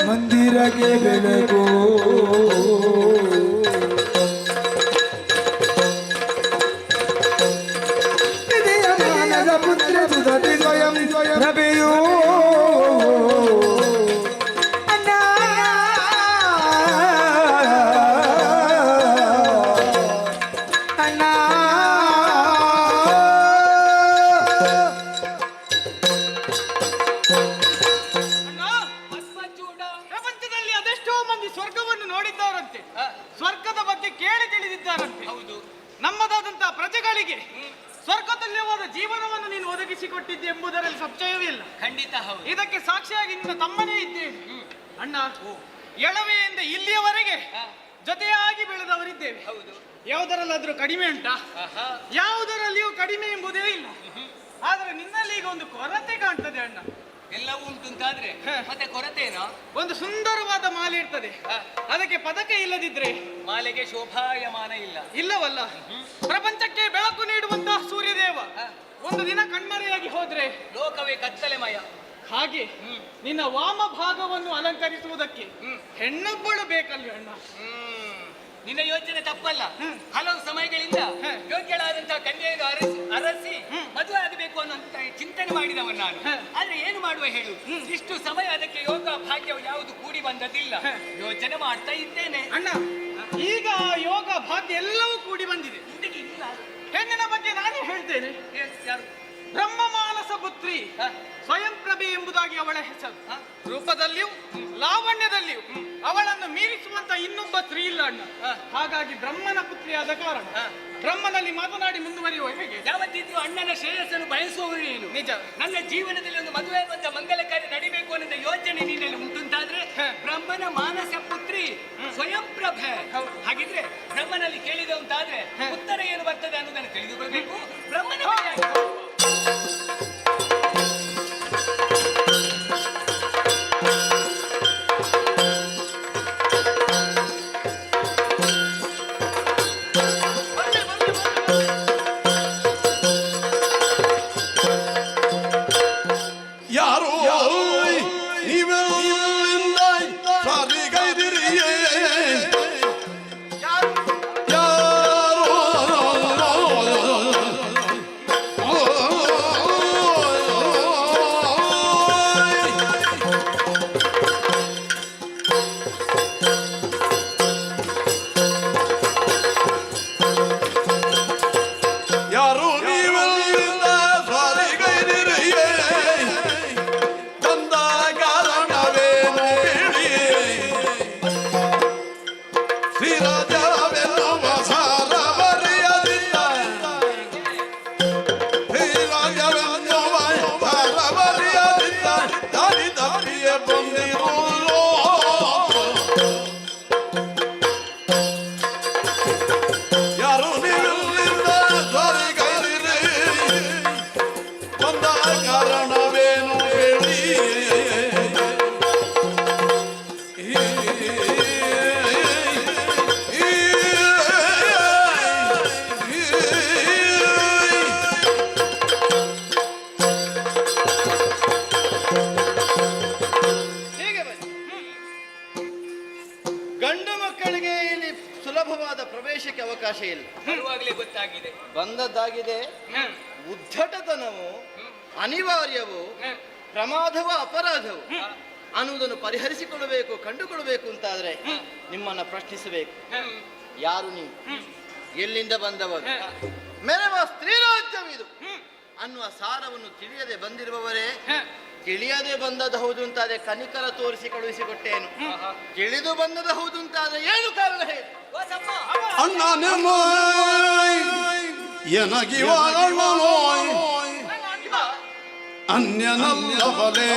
ಮಂದಿರಕ್ಕೆ ಬೆಳಗೋ ಮಾನದ ಪುತ್ರ ಸುಧತಿ ಸ್ವಯಂ ರಬೆಯೋ ಅಣ್ಣ ಅಣ್ಣ ಸ್ವರ್ಗವನ್ನು ನೋಡಿದ್ದಾರಂತೆ, ಸ್ವರ್ಗದ ಬಗ್ಗೆ ಕೇಳಿ ತಿಳಿದಿದ್ದಾರಂತೆ. ಹೌದು, ನಮ್ಮದಾದಂತಹ ಪ್ರಜೆಗಳಿಗೆ ಸ್ವರ್ಗತುಲ್ಯವಾದ ಜೀವನವನ್ನು ನೀನು ಒದಗಿಸಿಕೊಟ್ಟಿದ್ದೆ ಎಂಬುದರಲ್ಲಿ ಸಂಶಯವಿಲ್ಲ. ಖಂಡಿತ ಹೌದು. ಇದಕ್ಕೆ ಸಾಕ್ಷಿಯಾಗಿ ನಿನ್ನ ತಮ್ಮನೇ ಇದ್ದೇನೆ ಅಣ್ಣ. ಎಳವೆಯಿಂದ ಇಲ್ಲಿಯವರೆಗೆ ಜೊತೆಯಾಗಿ ಬೆಳೆದವರಿದ್ದೇವೆ. ಹೌದು, ಯಾವುದರಲ್ಲಾದ್ರೂ ಕಡಿಮೆ ಉಂಟಾ? ಯಾವುದರಲ್ಲಿಯೂ ಕಡಿಮೆ ಎಂಬುದೇ ಇಲ್ಲ. ಆದರೆ ನಿನ್ನಲ್ಲಿ ಈಗ ಒಂದು ಕೊರತೆ ಕಾಣ್ತದೆ ಅಣ್ಣ. ಎಲ್ಲವೂ ಉಂಟು ಅಂತಾದ್ರೆ ಮತ್ತೆ ಕೊರತೆನೋ? ಒಂದು ಸುಂದರವಾದ ಮಾಲೆ ಇರ್ತದೆ, ಅದಕ್ಕೆ ಪದಕ ಇಲ್ಲದಿದ್ರೆ ಮಾಲೆಗೆ ಶೋಭಾಯಮಾನ ಇಲ್ಲ. ಇಲ್ಲವಲ್ಲ, ಪ್ರಪಂಚಕ್ಕೆ ಬೆಳಕು ನೀಡುವಂತಹ ಸೂರ್ಯದೇವ ಒಂದು ದಿನ ಕಣ್ಮರೆಯಾಗಿ ಹೋದ್ರೆ ಲೋಕವೇ ಕತ್ತಲೆಮಯ. ಹಾಗೆ ನಿನ್ನ ವಾಮ ಭಾಗವನ್ನು ಅಲಂಕರಿಸುವುದಕ್ಕೆ ಹೆಣ್ಣೊಬ್ಬಳು ಬೇಕಲ್ಲಿ ಅಣ್ಣ. ನಿನ್ನ ಯೋಚನೆ ತಪ್ಪಲ್ಲ. ಹಲವು ಸಮಯಗಳಿಂದ ಯೋಗ್ಯಳಾದಂತಹ ಕನ್ಯೆಯನ್ನು ಅರಸಿ ಮದುವೆ ಆಗಬೇಕು ಅನ್ನೋ ಚಿಂತನೆ ಮಾಡಿದವನು ನಾನು. ಆದ್ರೆ ಏನು ಮಾಡುವ ಹೇಳು, ಇಷ್ಟು ಸಮಯ ಅದಕ್ಕೆ ಯೋಗ ಭಾಗ್ಯವು ಯಾವುದು ಕೂಡಿ ಬಂದದಿಲ್ಲ. ಯೋಚನೆ ಮಾಡ್ತಾ ಇದ್ದೇನೆ ಅಣ್ಣ. ಈಗ ಯೋಗ ಭಾಗ್ಯ ಎಲ್ಲವೂ ಕೂಡಿ ಬಂದಿದೆ. ಇಲ್ಲ, ಹೆಣ್ಣಿನ ಬಗ್ಗೆ ನಾನೇ ಹೇಳ್ತೇನೆ. ಬ್ರಹ್ಮ ಮಾನಸ ಪುತ್ರಿ ಸ್ವಯಂ ಪ್ರಭೆ ಎಂಬುದಾಗಿ ಅವಳ ಹೆಸರು. ರೂಪದಲ್ಲಿಯೂ ಲಾವಣ್ಯದಲ್ಲಿಯೂ ಅವಳನ್ನು ಮೀರಿಸುವಂತ ಇನ್ನೊಬ್ಬ ಸ್ತ್ರೀ ಇಲ್ಲ ಅಣ್ಣ. ಹಾಗಾಗಿ ಬ್ರಹ್ಮನ ಪುತ್ರಿಯಾದ ಕಾರಣ ಬ್ರಹ್ಮನಲ್ಲಿ ಮಾತನಾಡಿ ಮುಂದುವರಿಯುವ ಹೇಗೆ? ಯಾವತ್ತಿದ್ರು ಅಣ್ಣನ ಶ್ರೇಯಸ್ಸನ್ನು ಬಯಸುವವರು ನೀನು. ನಿಜ. ನನ್ನ ಜೀವನದಲ್ಲಿ ಒಂದು ಮದುವೆ ಅನ್ನುವಂತ ಮಂಗಲ ಕಾರ್ಯ ನಡಿಬೇಕು ಅನ್ನೋ ಯೋಚನೆ ನೀನಲ್ಲಿ ಉಂಟುಂಟಾದ್ರೆ ಬ್ರಹ್ಮನ ಮಾನಸ ಪುತ್ರಿ ಸ್ವಯಂ ಪ್ರಭೆ. ಹಾಗಿದ್ರೆ ಬ್ರಹ್ಮನಲ್ಲಿ ಕೇಳಿದ ಅಂತಾದ್ರೆ ಉತ್ತರ ಏನು ಬರ್ತದೆ ಅನ್ನೋದನ್ನು ತಿಳಿದುಕೊಳ್ಬೇಕು. ಬ್ರಹ್ಮನ ಯಾರು ನೀವೆಲ್ಲ ಸಾಲಿಗೈದಿರಿಯೇ ಯಾರು ನೀವೆಲ್ಲ ಸಾಲಿಗೈದಿರಿಯೇ ಬಂದ ಕಾರಣವೇನು ಹೇಳಿ ಶ್ರೀರಾಜವೆನ್ನುವ ಸಾಲ ಬರೆಯದಿಲ್ಲ ಶ್ರೀರಾಜವೆನ್ನುವ ಸಾಲ ಬರೆಯದಿಲ್ಲ ದಾರಿ ತಪ್ಪಿಯೇ ಬಂದಿರುವುದು ಯಾರು ನೀವಿಲ್ಲ ಸಾಲಿಗೈದಿರಿ ಬಂದ ಕಾರಣವೇನು ಹೇಳಿ ಹೀಗೆ ಬನ್ನಿ. ಗಂಡು ಮಕ್ಕಳಿಗೆ ಇಲ್ಲಿ ಸುಲಭವಾದ ಪ್ರವೇಶಕ್ಕೆ ಅವಕಾಶ ಇಲ್ಲ. ಬರುವಾಗಲೇ ಗೊತ್ತಾಗಿದೆ. ಬಂದದ್ದಾಗಿದೆ. ಉದ್ಧಟತನವು ಅನಿವಾರ್ಯವು, ಪ್ರಮಾದವು ಅಪರಾಧವು ಅನ್ನುವುದನ್ನು ಪರಿಹರಿಸಿಕೊಳ್ಳಬೇಕು, ಕಂಡುಕೊಳ್ಳಬೇಕು ಅಂತಾದ್ರೆ ನಿಮ್ಮನ್ನ ಪ್ರಶ್ನಿಸಬೇಕು. ಯಾರು ನೀವು? ಎಲ್ಲಿಂದ ಬಂದವರು? ಮೆರವ ಸ್ತ್ರೀರಾಜ್ಯವಿದು ಅನ್ನುವ ಸಾರವನ್ನು ತಿಳಿಯದೆ ಬಂದಿರುವವರೇ. ತಿಳಿಯದೆ ಬಂದದ್ದು ಹೌದು ಅಂತಾದ್ರೆ ಕನಿಕರ ತೋರಿಸಿ ಕಳುಹಿಸಿಕೊಟ್ಟೇನು. ತಿಳಿದು ಬಂದದ್ದು ಹೌದು ಅಂತಾದ್ರೆ ಏನು ಕಾರಣ ಹೇಳಿ? ಅಣ್ಣನೋಯ್ ಎನಗಿವ ಅಣ್ಣನೋಯ್ ಅನ್ಯನಲ್ಲವಲೇ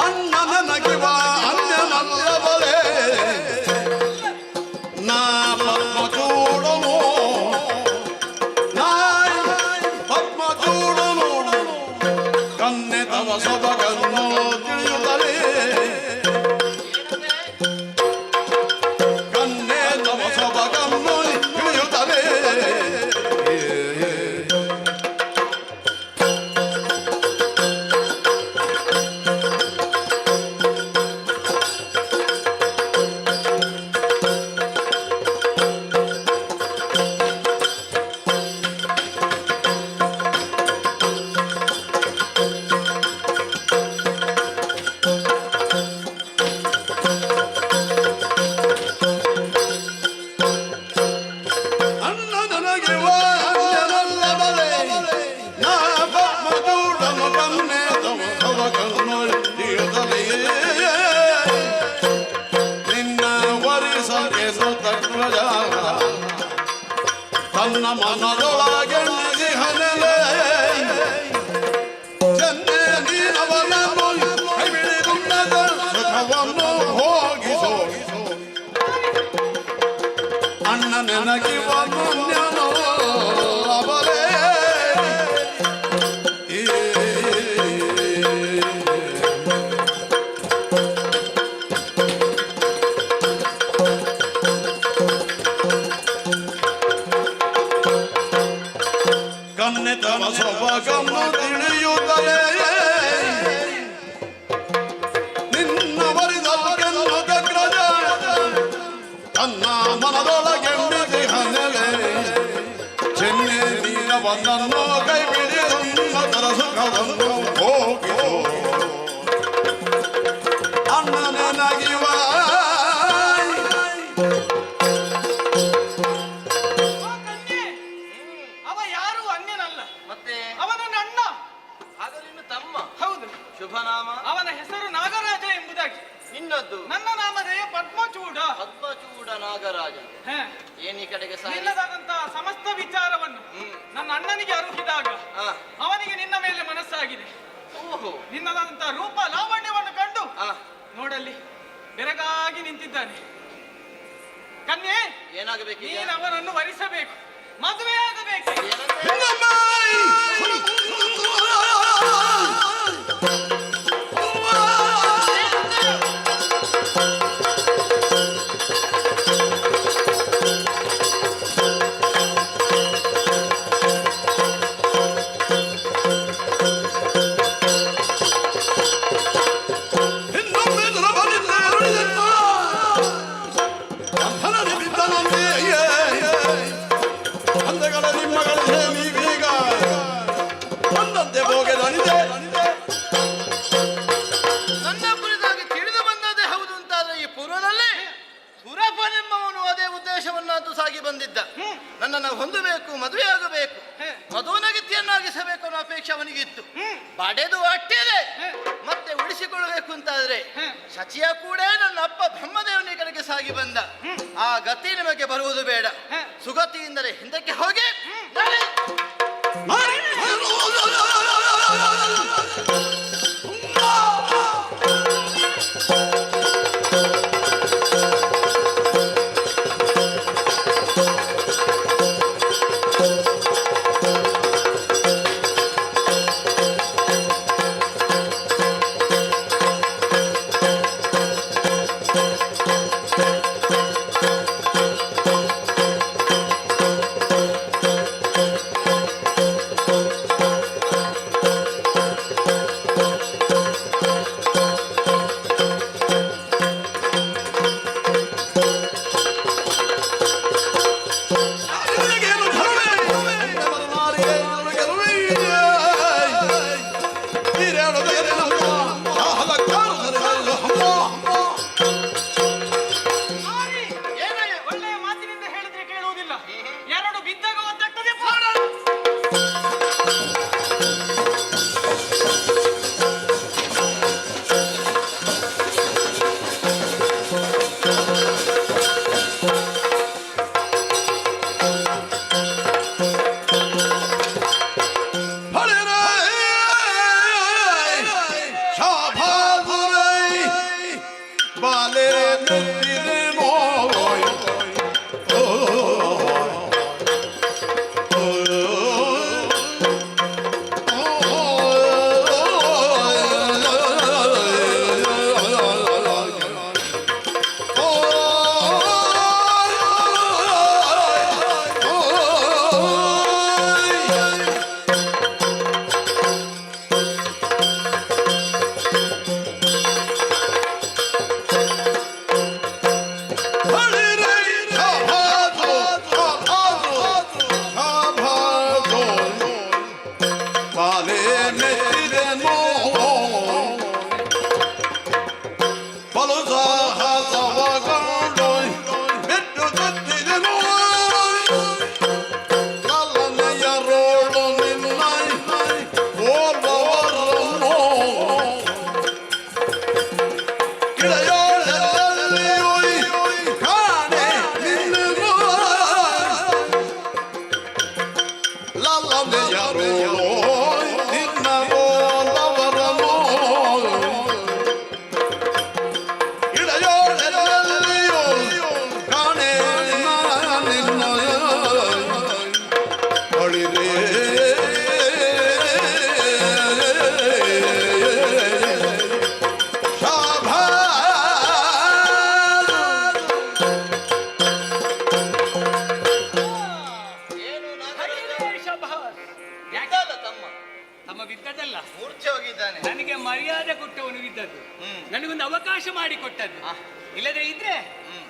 ಅಣ್ಣನಗಿವ ಅನ್ಯನಲ್ಲವಲೇ ನಾ ಪದ್ಮಚೂಡನು ನಾಯ್ ಪದ್ಮಚೂಡನು ಕನ್ನೆ ತವ ಸೊಬಗನ್ನು ತಿಳಿಯುತ್ತಲೇ ಕನ್ನೆ ತವ ಸೊಬಗನ್ನು ತಿಳಿಯುತ್ತಲೇ ಅಣ್ಣ ನನಗಿವ ಅನ್ಯನಲ್ಲವಲೇ ನಾ ಪದ್ಮಚೂಡನು ಕನ್ನೆ ತವ ಸೊಬಗನ್ನು ತಿಳಿಯುತ್ತಲೇ ನಿನ್ನ ವರಿಸಗೆ ಸುತಗ್ರಜ ತನ್ನ ಮನದೊಳಗೆ ಹನಲೆ ಚೆನ್ನೆ ನೀನವನನ್ನು ಕೈಬಿಡಿದುಣ್ಣದ ಸುಖವನ್ನು ಹೋಗಿಸೋ ಅಣ್ಣ ನನಗಿವ ಪುಣ್ಯನೋ ಅವಲೇ ಕನ್ನೆ ತವ ಸೊಬಗನ್ನು ತಿಳಿಯುತ್ತಲೇ ನಿನ್ನ ವರಿದಲ್ಗೆನ್ನು ಪ್ರಿಯವನನ್ನು ಕೈ ಬಿಡಿದರ ಸುಖವನ್ನು ಹೋಗಿಸೋ ಅಣ್ಣನಾಗಿವ ಅವ ಯಾರು ಅನ್ಯನಲ್ಲ, ಮತ್ತೆ ಅವನ ಅಣ್ಣ. ಹಾಗಾದ್ರೆ ಇನ್ನು ತಮ್ಮ. ಹೌದು. ಶುಭ ನಾಮ? ಅವನ ಹೆಸರು ನಾಗರಾಜ ಎಂಬುದಾಗಿ. ನಿನ್ನದ್ದು? ನನ್ನ ನಾಮಧೇಯ ಪದ್ಮಚೂಡ. ಪದ್ಮಚೂಡ ನಾಗರಾಜ. ಏನ್ ಈ ಕಡೆಗೆ ನಿನ್ನದಾದಂತಹ ಸಮಸ್ತ ವಿಚಾರವನ್ನು ನನ್ನ ಅಣ್ಣನಿಗೆ ಅರುಹಿದಾಗ ಅವನಿಗೆ ನಿನ್ನ ಮೇಲೆ ಮನಸ್ಸಾಗಿದೆ. ಓಹೋ. ನಿನ್ನದಾದಂತಹ ರೂಪ ಲಾವಣ್ಯವನ್ನು ಕಂಡು ನೋಡಲ್ಲಿ ಬೆರಗಾಗಿ ನಿಂತಿದ್ದಾನೆ. ಕನ್ಯೆ, ಏನಾಗಬೇಕು? ನೀನು ಅವನನ್ನು ವರಿಸಬೇಕು, ಮದುವೆ ಆಗಬೇಕು. ನನ್ನ ಕುರಿತಾಗಿ ತಿಳಿದು ಬಂದದೇ ಹೌದು ಅಂತಾದ್ರೆ ಈ ಪೂರ್ವದಲ್ಲಿ ಸುರಪನೆಂಬವನು ಅದೇ ಉದ್ದೇಶವನ್ನಂತೂ ಸಾಗಿ ಬಂದಿದ್ದ. ನನ್ನನ್ನು ಹೊಂದಬೇಕು, ಮದುವೆ ಆಗಬೇಕು, ಮಧುನಗತಿಯನ್ನಾಗಿಸಬೇಕು ಅನ್ನೋ ಅಪೇಕ್ಷೆ ಅವನಿಗಿತ್ತು. ಪಡೆದು ಅಟ್ಟಿದೆ ಮತ್ತೆ ಉಳಿಸಿಕೊಳ್ಳಬೇಕು ಅಂತಾದ್ರೆ ಶಚಿಯ ಕೂಡ ನನ್ನ ಅಪ್ಪ ಬ್ರಹ್ಮದೇವನ ಕಡೆಗೆ ಸಾಗಿ ಬಂದ. ಆ ಗತಿ ನಿಮಗೆ ಬರುವುದು ಬೇಡ. ಸುಗತಿಯಿಂದಲೇ ಹಿಂದಕ್ಕೆ ಹೋಗಿ ಒಳ್ಳೆಯ ಮಾತಿನಿಂದ ಹೇಳಿದ್ರೆ ಕೇಳುವುದಿಲ್ಲ. ಎರಡು ಬಿದ್ದಾಗ ಒದ್ದಾಗ್ತದೆ.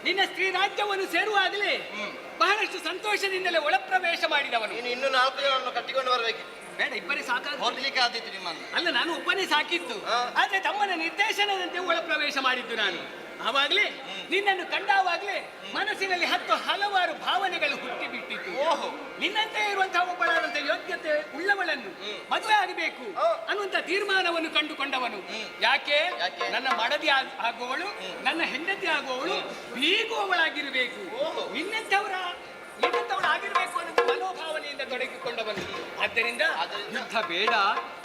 ನಿನ್ನ ಸ್ತ್ರೀ ರಾಜ್ಯವನ್ನು ಸೇರುವಾಗಲೇ ಬಹಳಷ್ಟು ಸಂತೋಷದಿಂದಲೇ ಒಳಪ್ರವೇಶ ಮಾಡಿದವನು. ಇನ್ನು 4 ಜನರನ್ನು ಕಟ್ಟಿಕೊಂಡು ಬರಬೇಕು. ಬೇಡ, ಇಬ್ಬರೇ ಸಾಕಾಗ ಹೋಗ್ಲಿಕ್ಕೆ ಆದಿತ್ತು ನಿಮ್ಮನ್ನು. ಅಲ್ಲ, ನಾನು ಒಬ್ಬನೇ ಸಾಕಿದ್ದು. ಆದ್ರೆ ತಮ್ಮನ ನಿರ್ದೇಶನದಂತೆ ಒಳಪ್ರವೇಶ ಮಾಡಿದ್ದು ನಾನು. ಆವಾಗ್ಲೇ ನಿನ್ನನ್ನು ಕಂಡಾವಾಗ್ಲೇ ಮನಸ್ಸಿನಲ್ಲಿ ಹಲವಾರು ಭಾವನೆಗಳು ಹುಟ್ಟಿ ಬಿಟ್ಟಿತ್ತು. ನಿನ್ನಂತೆ ಇರುವಂತಹ ಒಬ್ಬಳಾದಂತಹ ಯೋಗ್ಯತೆ ಉಳ್ಳವಳನ್ನು ಮದುವೆ ಆಗಬೇಕು ಅನ್ನುವಂತ ತೀರ್ಮಾನವನ್ನು ಕಂಡುಕೊಂಡವನು. ಯಾಕೆ? ನನ್ನ ಮಡದಿ ಆಗುವವಳು, ನನ್ನ ಹೆಂಡತಿ ಆಗುವವಳು ಬೀಗುವವಳಾಗಿರಬೇಕು, ನಿನ್ನಂತವಳಾಗಿರ್ಬೇಕು ಅನ್ನೋ ಮನೋಭಾವನೆಯಿಂದ ತೊಡಗಿಕೊಂಡವನು. ಆದ್ದರಿಂದ ಯುದ್ಧ ಬೇಡ,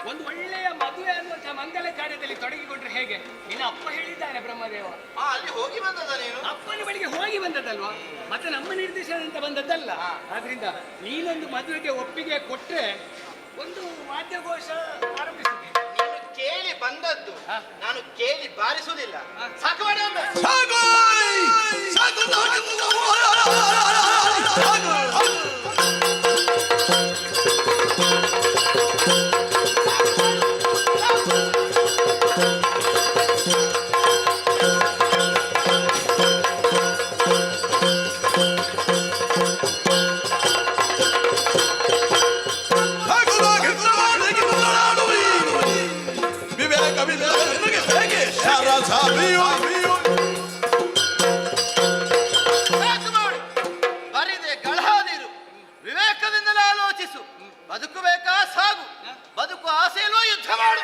ಒಂದು ಒಳ್ಳೆಯ ಮದುವೆ ಅನ್ನುವಂತಹ ಮಂಗಲ ಕಾರ್ಯದಲ್ಲಿ ತೊಡಗಿಕೊಂಡ್ರೆ ಹೇಗೆ? ನಿನ್ನ ಅಪ್ಪ ಹೇಳಿದ್ದಾನೆ ಬ್ರಹ್ಮದೇವ. ಅಲ್ಲಿ ಹೋಗಿ ಬಂದದ ನೀನು? ಅಪ್ಪನ ಬಳಿಗೆ ಹೋಗಿ ಬಂದದಲ್ವಾ, ಮತ್ತೆ ನಮ್ಮ ನಿರ್ದೇಶನ ಅಂತ ಬಂದದ್ದಲ್ಲ. ಆದ್ರಿಂದ ನೀನೊಂದು ಮದುವೆಗೆ ಒಪ್ಪಿಗೆ ಕೊಟ್ರೆ ಒಂದು ವಾದ್ಯಘೋಷ ಆರಂಭಿಸುತ್ತೆ. ನೀನು ಕೇಳಿ ಬಂದದ್ದು, ನಾನು ಕೇಳಿ ಬಾರಿಸುವುದಿಲ್ಲ. ಸಾಕು ಬರಿದೆ ಗಳಹಾದಿರು, ವಿವೇಕದಿಂದಲೇ ಆಲೋಚಿಸು. ಬದುಕಬೇಕಾ ಸಾಗು, ಬದುಕು ಆಸೆ ಇಲ್ವೋ ಯುದ್ಧ ಮಾಡು.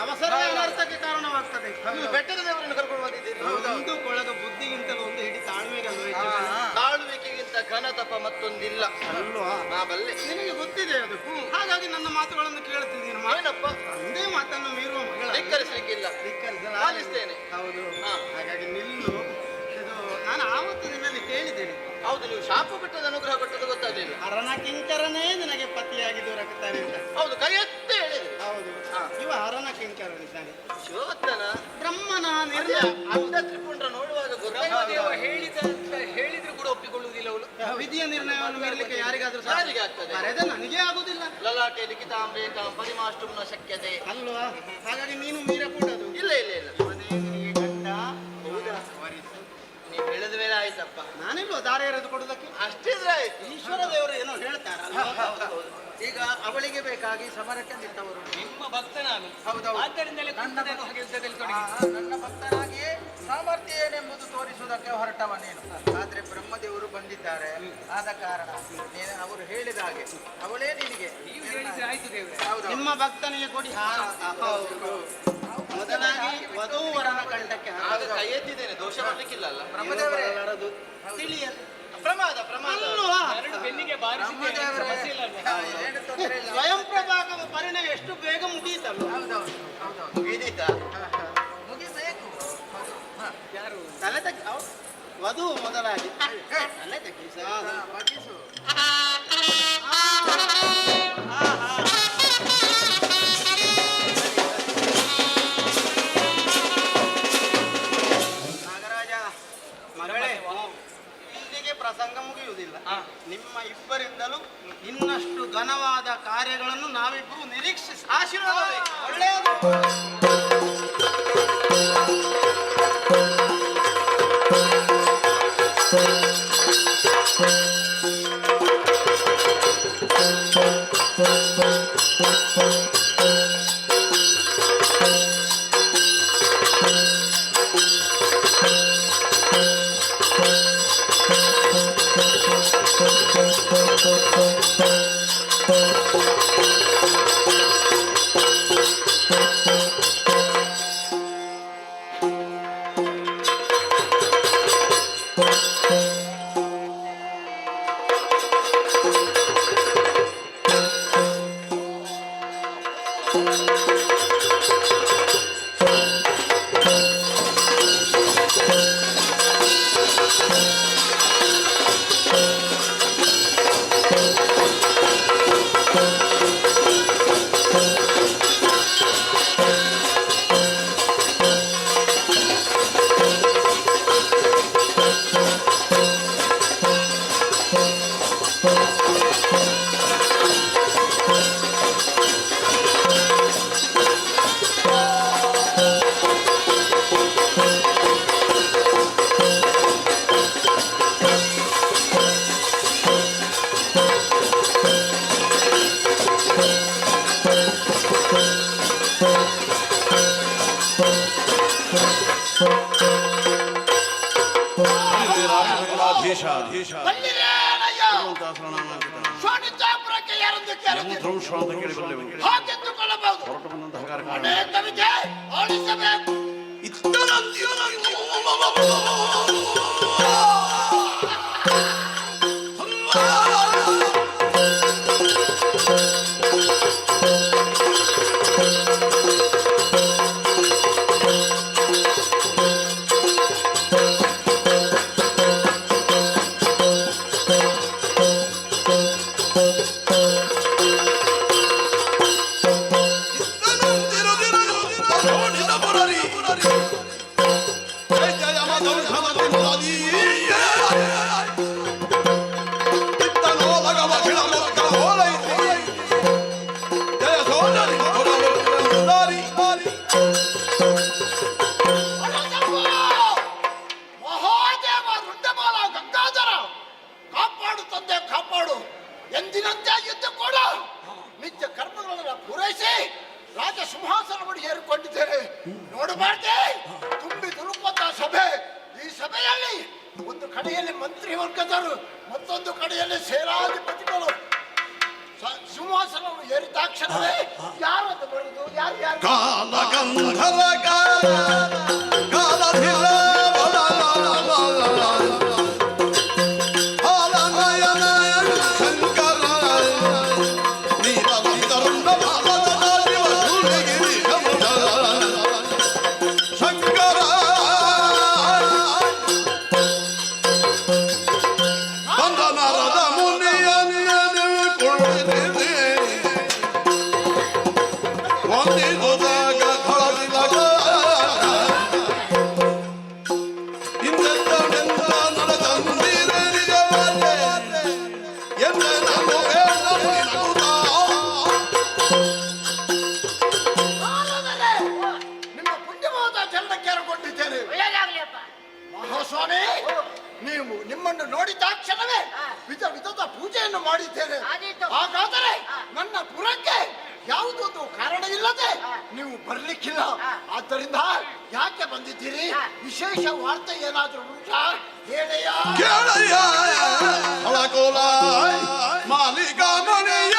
ಅವಸರವೇ ಅನರ್ಥಕ್ಕೆ ಕಾರಣವಾಗ್ತದೆ. ಬೆಟ್ಟದ ದೇವರನ್ನು ಕರ್ಕೊಂಡು ಬಂದಿದ್ದೀರಿ. ಒಂದು ಕೊಳಗ ಬುದ್ಧಿಗಿಂತಲೂ ಒಂದು ಹಿಡಿ ತಾಳ್ಮೆಗಲ್ವ ಹೆಚ್ಚು. ತಾಳ್ಮೆಗಿಂತ ಘನ ತಪ ಮತ್ತೊಂದಿಲ್ಲ ಅಲ್ವಾ? ನಾ ಬಲ್ಲೆ, ನಿನಗೆ ಗೊತ್ತಿದೆ ಅದು. ಹಾಗಾಗಿ ನನ್ನ ಮಾತುಗಳನ್ನು ಕೇಳುತ್ತಿದ್ದೀನಿ. ಏನಪ್ಪ, ಒಂದೇ ಮಾತನ್ನು ಮೀರುವ ಮಗಳ ಧಿಕ್ಕರಿಸಲಿಕ್ಕಿಲ್ಲ. ಧಿಕ್ಕರಿಸಲಿಸ್ತೇನೆ. ಹೌದು. ಹಾಗಾಗಿ ನಿಲ್ಲು. ಇದು ನಾನು ಆವತ್ತು ನಿನ್ನಲ್ಲಿ ಕೇಳಿದ್ದೇನೆ. ಹೌದು, ನೀವು ಶಾಪ ಬಿಟ್ಟದ ಅನುಗ್ರಹ ಕೊಟ್ಟದ್ದು ಗೊತ್ತಾಗಲಿಲ್ಲ. ಅರಣ ಕಿಂಕರನೇ ನಿನಗೆ ಪತಿಯಾಗಿ ದೊರಕುತ್ತಾನೆ ಅಂತ. ಹೌದು, ಕೈ ಎತ್ತಿ ಹೇಳಿದೆ. ಹೌದು, ಇವ ಅರಣ ಕಿಂಕರನಿದ್ದಾನೆ. ಶಿವೋತ್ತನ ಬ್ರಹ್ಮನ ನಿರ್ಣಯ ಅರ್ಧ ತ್ರಿಪುಂಡ್ರ ನೋಡುವಾಗ ಗೊತ್ತಾಗ ಹೇಳಿದ್ರು ಕೂಡ ಒಪ್ಪಿಕೊಳ್ಳುವುದಿಲ್ಲ ಅವಳು. ವಿಧಿಯ ನಿರ್ಣಯವನ್ನು ಮೀರಲಿಕ್ಕೆ ಯಾರಿಗಾದ್ರೂ ಸಾರಿಗೆ ಆಗ್ತದೆ, ನನಗೆ ಆಗುದಿಲ್ಲ. ಲಲಾಟೆ ಲಿಖಿತಾಂಬೆ ಪರಿಮಾಷ್ಟುಮ್ನ ಶಕ್ಯತೆ ಅಲ್ವಾ? ಹಾಗಾಗಿ ನೀನು ಮೀರಕೂಡದು. ಇಲ್ಲ ಇಲ್ಲ ಇಲ್ಲ, ನಿನಗೆ ಗಂಡ. ಹೌದಾ? ನೀವು ಹೇಳಿದ ಮೇಲೆ ಆಯ್ತಪ್ಪ. ನಾನಿಲ್ವ ದಾರ ಎರೆದು ಕೊಡುವುದಕ್ಕೆ? ಅಷ್ಟಿದ್ರೆ ಆಯ್ತು. ಈಶ್ವರ ದೇವರು ಏನೋ ಹೇಳ್ತಾರಲ್ಲ. ಈಗ ಅವಳಿಗೆ ಬೇಕಾಗಿ ಸಮರಕ್ಕೆ ನಿಂತವರು ನಿಮ್ಮ ಭಕ್ತ ನಾನು. ಹೌದೌದು. ಆದ್ದರಿಂದಲೇ ನನ್ನ ಭಕ್ತನಾಗಿಯೇ ಸಾಮರ್ಥ್ಯ ಏನೆಂಬುದು ತೋರಿಸುವುದಕ್ಕೆ ಹೊರಟವ ನೀನು. ಆದ್ರೆ ಬ್ರಹ್ಮದೇವರು ಬಂದಿದ್ದಾರೆ, ಆದ ಕಾರಣ ಅವರು ಹೇಳಿದ ಹಾಗೆ ಅವಳೇ ನಿನಗೆ. ಆಯ್ತು ದೇವರೇ. ನಿಮ್ಮ ಭಕ್ತನಿಗೆ ಕೊಡಿ. ಮೊದಲಾಗಿ ವಧೂವರನ ಕಂಠಕ್ಕೆ ಕೈ ಎತ್ತಿದ್ದೇನೆ, ದೋಷ ಮಾಡಲಿಕ್ಕಿಲ್ಲ. ಬ್ರಹ್ಮದೇವರೇ ತಿಳಿಯದು. ಪ್ರಮಾದ ಪ್ರಮಾದ ಬೆನ್ನಿಗೆ ಸ್ವಯಂ ಪ್ರಭಾಗದ ಪರಿಣಾಮ ಎಷ್ಟು ಬೇಗ ಮುಗಿಯಿತಲ್ಲ. ಮುಗಿದೀತ ಮುಗಿಬೇಕು. ಯಾರು ತಲೆ ತಗ್ಗಿ ವಧು ಮೊದಲಾಗಿ ತಲೆ ತಗ್ಗಿ ಬಗ್ಗಿಸು. ನಾಗರಾಜ ಮಗಳೇ, ಇಲ್ಲಿಗೆ ಪ್ರಸಂಗ ಮುಗಿಯುವುದಿಲ್ಲ. ನಿಮ್ಮ ಇಬ್ಬರಿಂದಲೂ ಇನ್ನಷ್ಟು ಘನವಾದ ಕಾರ್ಯಗಳನ್ನು ನಾವಿಬ್ಬರು ನಿರೀಕ್ಷಿಸಿ ಆಶೀರ್ವಾದ ಒಳ್ಳೆಯದು. ಬಲ್ಲಿರೇನಯ್ಯ ಶೋಣಿತಾಪುರಕ್ಕೆ ಯಾರೊಂದು ಕೇಳುತ್ತೀರಿ ಹಾಗೆಂದುಕೊಳ್ಳಬಹುದು ಅನೇಕ ವಿದ್ಯೆ ಆಲಿಸಬೇಕು ಮಹಾದೇವ ವೃಂದಮಾಲ ಗಂಗಾಧರ ಕಾಪಾಡು ತಂದೆ ಕಾಪಾಡು ಎಂದಿನಂತೆ ಯುದ್ಧ ಕೂಡ ನಿತ್ಯ ಕರ್ಮಗಳನ್ನು ಪೂರೈಸಿ ರಾಜ ಸಿಂಹಾಸನವನ್ನು ಏರಿಕೊಂಡಿದ್ದೇನೆ. ನೋಡಬಾರ್ದೆ ತುಂಬಿ ತುಳುಕುವಂತ ಸಭೆ. ಈ ಸಭೆಯಲ್ಲಿ ಒಂದು ಕಡೆಯಲ್ಲಿ ಮಂತ್ರಿ ವರ್ಗದರು, ಮತ್ತೊಂದು ಕಡೆಯಲ್ಲಿ ಸೇನಾಧಿಪತಿಗಳು ಸಿಂಹಾಸನವನ್ನು ಏರಿದಾಕ್ಷಣವೇ ಯಾರನ್ನು ಬರುವುದು ಯಾರು ನಿಮ್ಮ ಪುಣ್ಯವಾದ ಚರಣಕ್ಕೆ ಏರ್ಕೊಂಡಿದ್ದೇನೆ. ಮಹಾಸ್ವಾಮಿ, ನೀವು ನಿಮ್ಮನ್ನು ನೋಡಿದಾಕ್ಷಣವೇ ವಿಧ ವಿಧದ ಪೂಜೆಯನ್ನು ಮಾಡಿದ್ದೇನೆ. ಹಾಗಾದರೆ ನನ್ನ ಪುರಕ್ಕೆ ಯಾವುದೊಂದು ಕಾರಣ ಇಲ್ಲದೆ ನೀವು ಬರ್ಲಿಕ್ಕಿಲ್ಲ. ಆದ್ದರಿಂದ ಯಾಕೆ ಬಂದಿದ್ದೀರಿ? ವಿಶೇಷ ವಾರ್ತೆ ಏನಾದ್ರೂ ಉಂಟಾ? ಹೇಳಯ್ಯ. ಮಾಲಿಕ ಮನೆಯ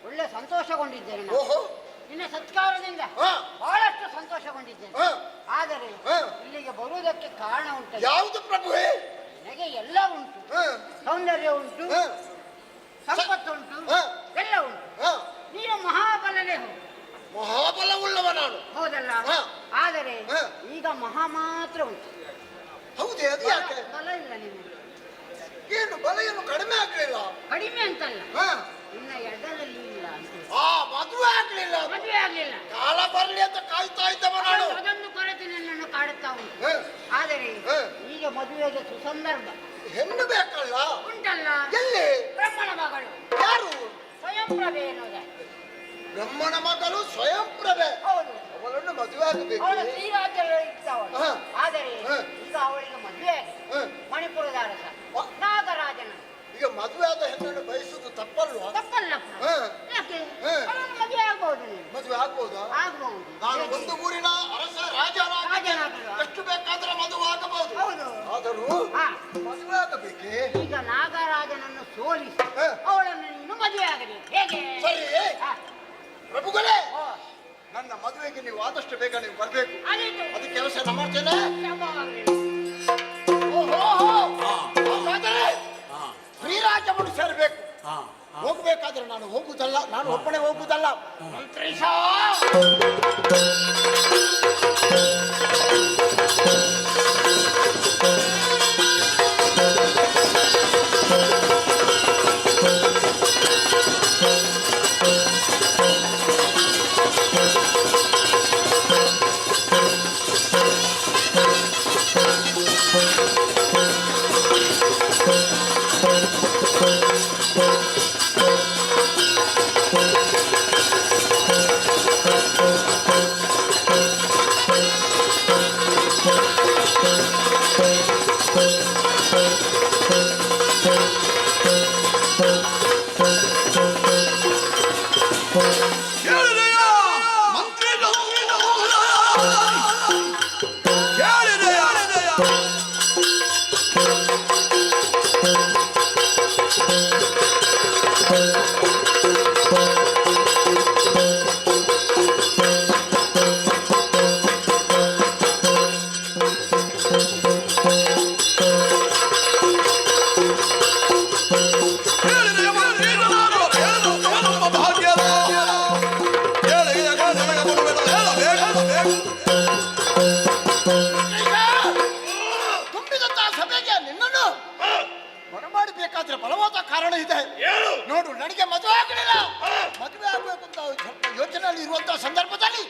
ಒಳ್ಳೆ ಸಂತೋಷಗೊಂಡಿದ್ದೇನೆ. ನಿನ್ನ ಸತ್ಕಾರದಿಂದ ಬಹಳಷ್ಟು ಸಂತೋಷಗೊಂಡಿದ್ದೇನೆ. ಆದರೆ ಇಲ್ಲಿಗೆ ಬರುವುದಕ್ಕೆ ಕಾರಣ ಉಂಟು. ಯಾವುದು ಪ್ರಭುವೇ? ನನಗೆ ಎಲ್ಲ ಉಂಟು, ಸೌಂದರ್ಯ ಉಂಟು, ಸಂಪತ್ತುಂಟು, ಎಲ್ಲ ಉಂಟು. ನೀನು ಮಹಾಬಲನೇ ಹೌದು. ಮಹಾಬಲವುಳ್ಳವ ನಾನು. ಹೌದಲ್ಲ? ಆದರೆ ಈಗ ಮಹಾ ಮಾತ್ರ ಉಂಟು. ಹೌದೇ? ಅದು ಯಾಕೆ? ಬಲ ಇಲ್ಲ ನಿಮಗೆ. ಏನು ಬಲ ಏನು ಕಡಿಮೆ ಆಗ್ಲಿಲ್ಲ? ಕಡಿಮೆ ಅಂತಲ್ಲ, ಇನ್ನ ಎಡದಲ್ಲಿ ಇಲ್ಲ ಅಂತ. ಮದುವೆ ಆಗ್ಲಿಲ್ಲ. ಮದುವೆ ಆಗ್ಲಿಲ್ಲ. ಕಾಲ ಬರ್ಲಿ ಅಂತ ಕಾಯ್ತಾ ಇದ್ದವ ನಾನು. ಅದೊಂದು ಕೊರತೆ ನನ್ನನ್ನು ಕಾಡುತ್ತಾ ಉಂಟು. ಆದರೆ ಈಗ ಮದುವೆಗೆ ಸುಸಂದರ್ಭ. ಹೆಣ್ಣು ಬೇಕಲ್ಲ? ಉಂಟಲ್ಲ. ಎಲ್ಲಿ? ಬ್ರಹ್ಮನ ಮಗಳು. ಯಾರು? ಸ್ವಯಂ ಪ್ರಭೆ ಎನ್ನುವುದ. ಬ್ರಹ್ಮನ ಮಗಳು ಸ್ವಯಂ ಪ್ರಭೆ. ಹೌದು. ಅವಳನ್ನು ಮದುವೆ ಆಗಬೇಕು. ಅವಳು ಶ್ರೀರಾಜ್ಯದಲ್ಲಿ ಇದ್ದವಳು. ಆದರೆ ಈಗ ಅವಳಿಗೆ ಮದುವೆ ಆಗಿದೆ. ಮಣಿಪುರದ ಅರಸ ನಾಗರಾಜನ. ಈಗ ಮದುವೆ ಆದ ಹೆಣ್ಣನ್ನು ಬಯಸುವುದು ತಪ್ಪಲ್ವಾ? ತಪ್ಪಲ್ಲ. ಯಾಕೆ? ಅವಳನ್ನು ಸರಿ ಪ್ರಭುಗಳೇ, ನನ್ನ ಮದುವೆಗೆ ನೀವು ಆದಷ್ಟು ಬೇಗ ನೀವು ಬರ್ಬೇಕು. ಅದು ಕೆಲಸ ನಾನು ಮಾಡ್ತೇನೆ. ಶ್ರೀರಾಜವನ್ನು ಸೇರ್ಬೇಕು. ಹೋಗ್ಬೇಕಾದ್ರೆ ನಾನು ಹೋಗುದಲ್ಲ, ನಾನು ಒಬ್ಬನೇ ಹೋಗುದಲ್ಲ. ಮಂತ್ರೀಶ ತುಂಬಿದಂತಹ ಸಭೆಗೆ ನಿನ್ನನ್ನು ಬರಮಾಡಬೇಕಾದ್ರೆ ಬಲವಾದ ಕಾರಣ ಇದೆ. ನೋಡು, ನನಗೆ ಮದುವೆ ಆಗಲಿಲ್ಲ. ಮದುವೆ ಆಗಬೇಕು ಅಂತ ಸ್ವಲ್ಪ ಯೋಚನೆಯಲ್ಲಿ ಇರುವಂತಹ ಸಂದರ್ಭದಲ್ಲಿ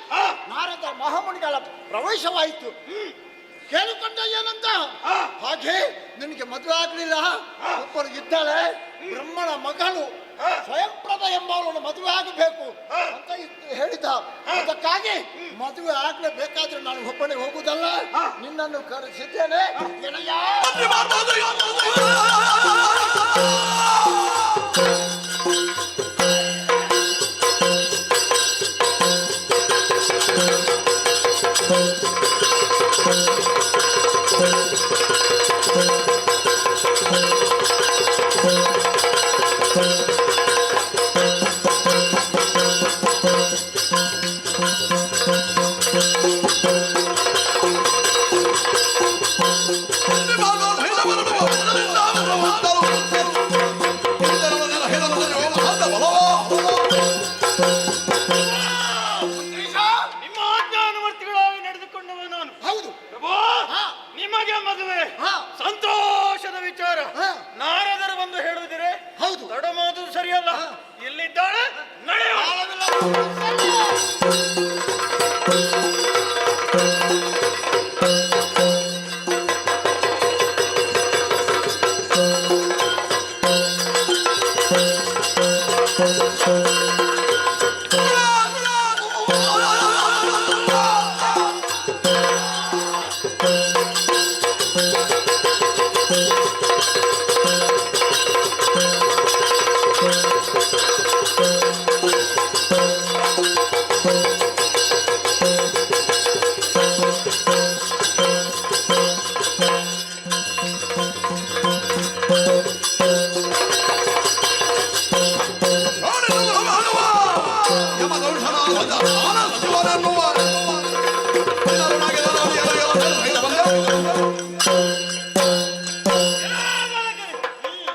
ನಾರದ ಮಹಾಮುನಿಗಳ ಪ್ರವೇಶವಾಯಿತು. ಕೇಳಿಕೊಂಡ ಏನಂತ, ಹಾಗೆ ನಿನಗೆ ಮದುವೆ ಆಗಲಿಲ್ಲ, ಒಬ್ಬರು ಇದ್ದಾಳೆ, ಬ್ರಹ್ಮನ ಮಗಳು ಸ್ವಯಂಪ್ರದ ಎಂಬವಳನ್ನು ಮದುವೆ ಆಗಬೇಕು ಅಂತ ಹೇಳಿದ. ಅದಕ್ಕಾಗಿ ಮದುವೆ ಆಗ್ಲೇಬೇಕಾದ್ರೆ ನಾನು ಒಬ್ಬನೇ ಹೋಗುದಲ್ಲ, ನಿನ್ನನ್ನು ಕರೆಸಿದ್ದೇನೆ. ನಿಮ್ಮ ಆಜ್ಞಾನುವರ್ತಿಗಳಾಗಿ ನಡೆದುಕೊಂಡವ ನಾನು. ಹೌದು ಪ್ರಭು, ನಿಮಗೆ ಮದುವೆ ಸಂತೋಷದ ವಿಚಾರ. ನಾರದರು ಬಂದು ಹೇಳುವುದಿರೆ ಹೌದು, ತಡ ಮಾಡುವುದು ಸರಿಯಲ್ಲ. ಎಲ್ಲಿದ್ದಾಳೆ ನಡೆಯುವ.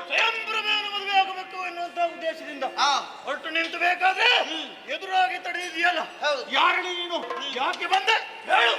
ಸ್ವಯಂಪ್ರಭೆಯನ್ನು ಮದುವೆ ಆಗಬೇಕು ಎನ್ನುವಂತ ಉದ್ದೇಶದಿಂದ ಹೊರಟು ನಿಂತು ಬೇಕಾದ್ರೆ ಎದುರಾಗಿ ತಡೆದಿದೆಯಲ್ಲ, ಯಾರು ನೀನು, ಯಾಕೆ ಬಂದೆ ಹೇಳು.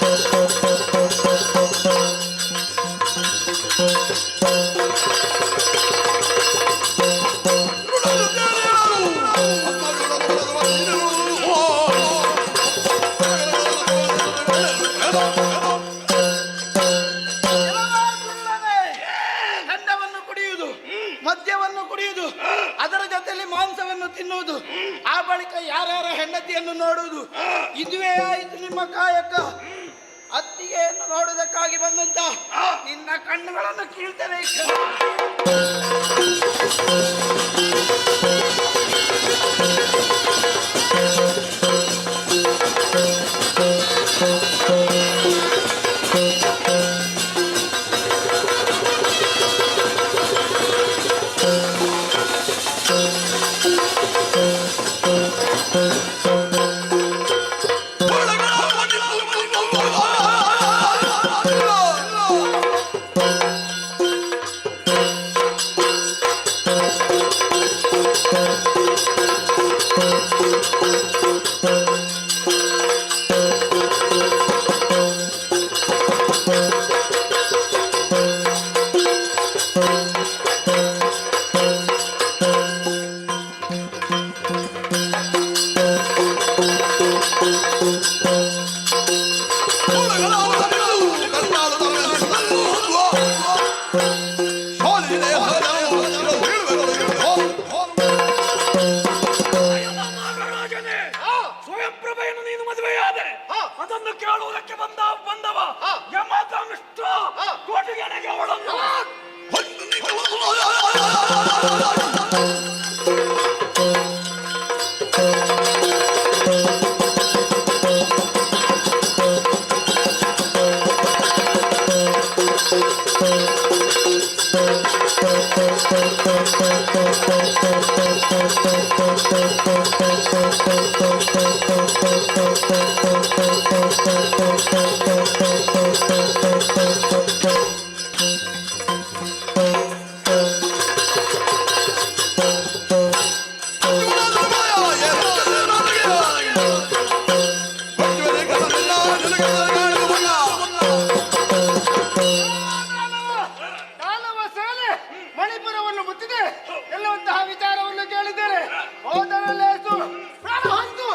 Thank you. ಮದ್ಯವನ್ನು ಕುಡಿಯುವುದು, ಅದರ ಜೊತೆಯಲ್ಲಿ ಮಾಂಸವನ್ನು ತಿನ್ನುವುದು, ಆ ಬಳಿಕ ಯಾರ್ಯಾರ ಹೆಂಡತಿಯನ್ನು ನೋಡುವುದು, ಇದುವೇ ಆಯಿತು ನಿಮ್ಮ ಕಾಯಕ. ಅತ್ತಿಗೆಯನ್ನು ನೋಡುವುದಕ್ಕಾಗಿ ಬಂದಂತ ನಿನ್ನ ಕಣ್ಣುಗಳನ್ನು ಕೀಳ್ತೇನೆ. ಸ್ವಯಂ ಪ್ರಭೆಯನ್ನು ನೀನು ಮದುವೆಯಾದೆ, ಅದನ್ನು ಕೇಳುವುದಕ್ಕೆ ಬಂದವ ಯಮಧರ್ಮಿಷ್ಠ ಕೋಟಿಗೆಣೆಗೆ ಅವಳನ್ನು ಮಣಿಪುರವನ್ನು ಮುತ್ತಿದೆ ಎನ್ನುವಂತಹ ವಿಚಾರವನ್ನು ಕೇಳಿದ್ದೇನೆ. ಹೋದರಲ್ಲೇ ಪ್ರಾಣ ಹೊತ್ತು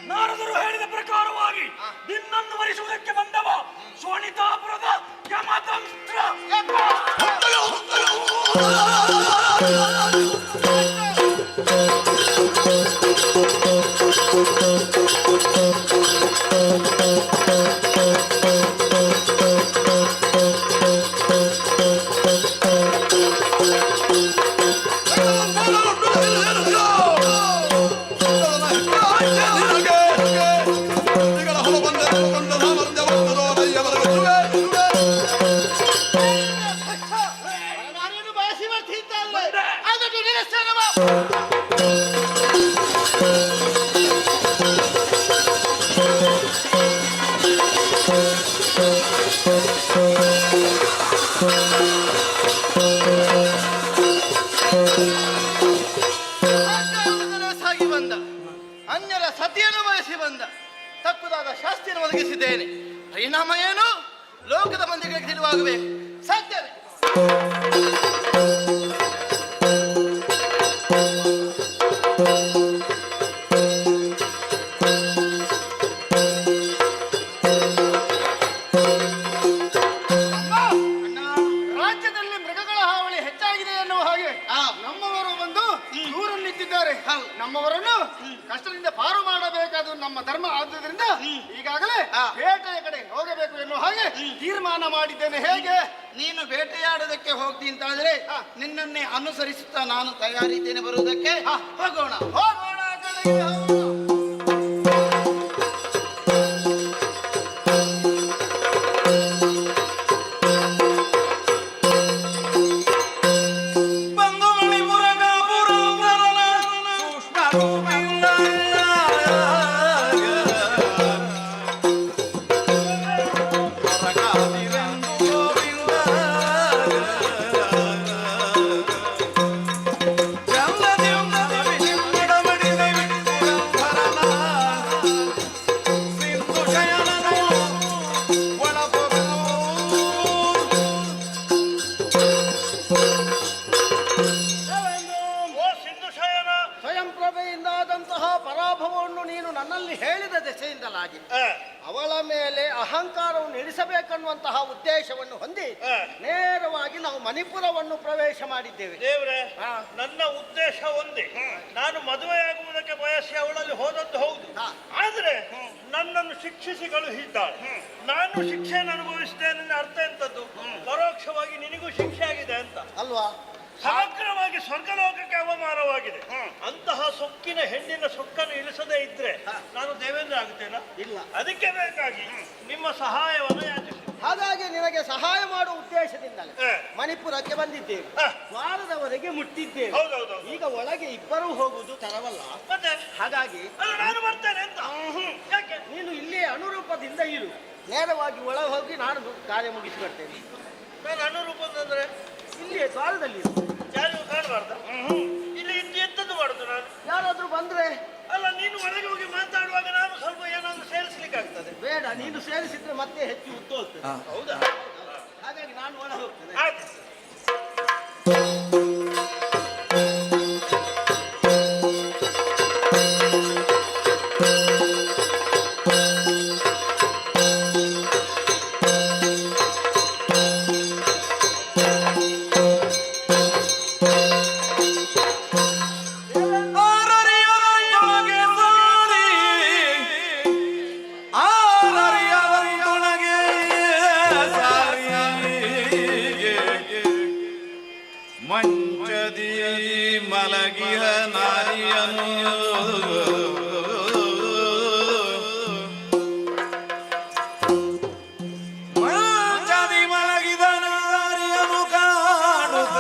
ನಾರದರು ಹೇಳಿದ ಪ್ರಕಾರವಾಗಿ ನಿನ್ನನ್ನು ವರಿಸುವುದಕ್ಕೆ ಬಂದವ ಶೋಣಿತಾಪುರದ ಯಮಧರ್ಮಿಷ್ಠ. ಸಾಗಿ ಬಂದ ಅನ್ಯರ ಸತಿಯನ್ನು ಬಯಸಿ ಬಂದ, ತಕ್ಕುದಾದ ಶಾಸ್ತಿಯನ್ನು ಒದಗಿಸಿದ್ದೇನೆ. ಪರಿಣಾಮ ಏನು? ಲೋಕದ ಮಂದಿಗಳಿಗೆ ತಿಳಿವಾಗಬೇಕು. ಸಾಧ್ಯವೇ? ರಾಜ್ಯ ಹಾಗೆ ನಮ್ಮವರು ಬಂದು ದೂರನ್ನು ನಿಂತಿದ್ದಾರೆ. ನಮ್ಮವರನ್ನು ಕಷ್ಟದಿಂದ ಪಾರು ಮಾಡಬೇಕಾದ ನಮ್ಮ ಧರ್ಮ ಆದುದರಿಂದ ಈಗಾಗಲೇ ಬೇಟೆಯ ಕಡೆ ಹೋಗಬೇಕು ಎನ್ನುವ ಹಾಗೆ ತೀರ್ಮಾನ ಮಾಡಿದ್ದೇನೆ. ಹೇಗೆ ನೀನು ಬೇಟೆಯಾಡೋದಕ್ಕೆ ಹೋಗ್ತಿ ಅಂತಾದ್ರೆ ನಿನ್ನನ್ನೇ ಅನುಸರಿಸುತ್ತಾ ನಾನು ತಯಾರಿದ್ದೇನೆ ಬರುವುದಕ್ಕೆ. ಹೋಗೋಣ ಹೋಗೋಣ ಅವಳ ಮೇಲೆ ಅಹಂಕಾರವನ್ನು ಇಳಿಸಬೇಕನ್ನುವಂತಹ ಉದ್ದೇಶವನ್ನು ಹೊಂದಿ ನೇರವಾಗಿ ನಾವು ಮಣಿಪುರವನ್ನು ಪ್ರವೇಶ ಮಾಡಿದ್ದೇವೆ. ದೇವ್ರೆ, ನನ್ನ ಉದ್ದೇಶ ಒಂದೇ. ನಾನು ಮದುವೆಯಾಗುವುದಕ್ಕೆ ಬಯಸಿ ಅವಳಲ್ಲಿ ಹೋದದ್ದು ಹೌದು. ಆದ್ರೆ ನನ್ನನ್ನು ಶಿಕ್ಷಿಸಿ ಕಳುಹಿದ್ದಾಳೆ. ನಾನು ಶಿಕ್ಷೆಯನ್ನು ಅನುಭವಿಸಿದ್ದೇನೆ. ಅರ್ಥ ಎಂತದ್ದು? ಪರೋಕ್ಷವಾಗಿ ನಿನಗೂ ಶಿಕ್ಷೆ ಆಗಿದೆ ಅಂತ ಅಲ್ವಾ? ಸಮಗ್ರವಾಗಿ ಸ್ವರ್ಗಲೋಕಕ್ಕೆ ಅವಮಾನವಾಗಿದೆ. ಅಂತಹ ಸೊಕ್ಕಿನ ಹೆಣ್ಣಿನ ಸೊಕ್ಕನ್ನು ಇಳಿಸದೇ ಇದ್ರೆ ನಾನು ದೇವೇಂದ್ರ ಆಗುತ್ತೇನಾ? ಇಲ್ಲ. ಅದಕ್ಕೆ ಬೇಕಾಗಿ ನಿಮ್ಮ ಸಹಾಯವನ್ನು ಯಾಚಿಸಿ. ಹಾಗಾಗಿ ನಿನಗೆ ಸಹಾಯ ಮಾಡುವ ಉದ್ದೇಶದಿಂದಲೇ ಮಣಿಪುರಕ್ಕೆ ಬಂದಿದ್ದೇವೆ. ದ್ವಾರದವರೆಗೆ ಮುಟ್ಟಿದ್ದೇವೆ. ಈಗ ಒಳಗೆ ಇಬ್ಬರೂ ಹೋಗುವುದು ತರವಲ್ಲ. ಹಾಗಾಗಿ ನಾನು ಬರ್ತೇನೆ ಅಂತ. ಯಾಕೆ ನೀನು ಇಲ್ಲಿಯೇ ಅನುರೂಪದಿಂದ ಇರು. ನೇರವಾಗಿ ಒಳಗೆ ಹೋಗಿ ನಾನು ಕಾರ್ಯ ಮುಗಿಸಿಕೊಡ್ತೇನೆ. ನಾನು ಅನುರೂಪದಂದ್ರೆ ಇಲ್ಲಿಯೇ ದ್ವಾರದಲ್ಲಿ ಯಾರಿಗೂ ಕಾಣಬಾರ್ದ? ಇಲ್ಲಿ ಎಂತದ್ದು ಮಾಡುದು ನಾನು? ಯಾರಾದ್ರೂ ಬಂದ್ರೆ ಅಲ್ಲ, ನೀನು ಒಳಗೆ ಹೋಗಿ ಮಾತಾಡುವಾಗ ನಾನು ಸ್ವಲ್ಪ ಏನಾದ್ರು ಸೇರಿಸ್ಲಿಕ್ಕೆ ಆಗ್ತದೆ. ಬೇಡ, ನೀನು ಸೇರಿಸಿದ್ರೆ ಮತ್ತೆ ಹೆಚ್ಚು ಉತ್ತೋಲ್ತದೆ. ಹೌದಾ? ಹಾಗಾಗಿ ನಾನು ಒಳಗೆ ಹೋಗ್ತೇನೆ. ಮಂಚದಿ ಮಲಗಿಯ ನಾರಿಯನು ಮಂಚದಿ ಮಲಗಿದ ನಾರಿಯನು ಕಾಣುತ್ತ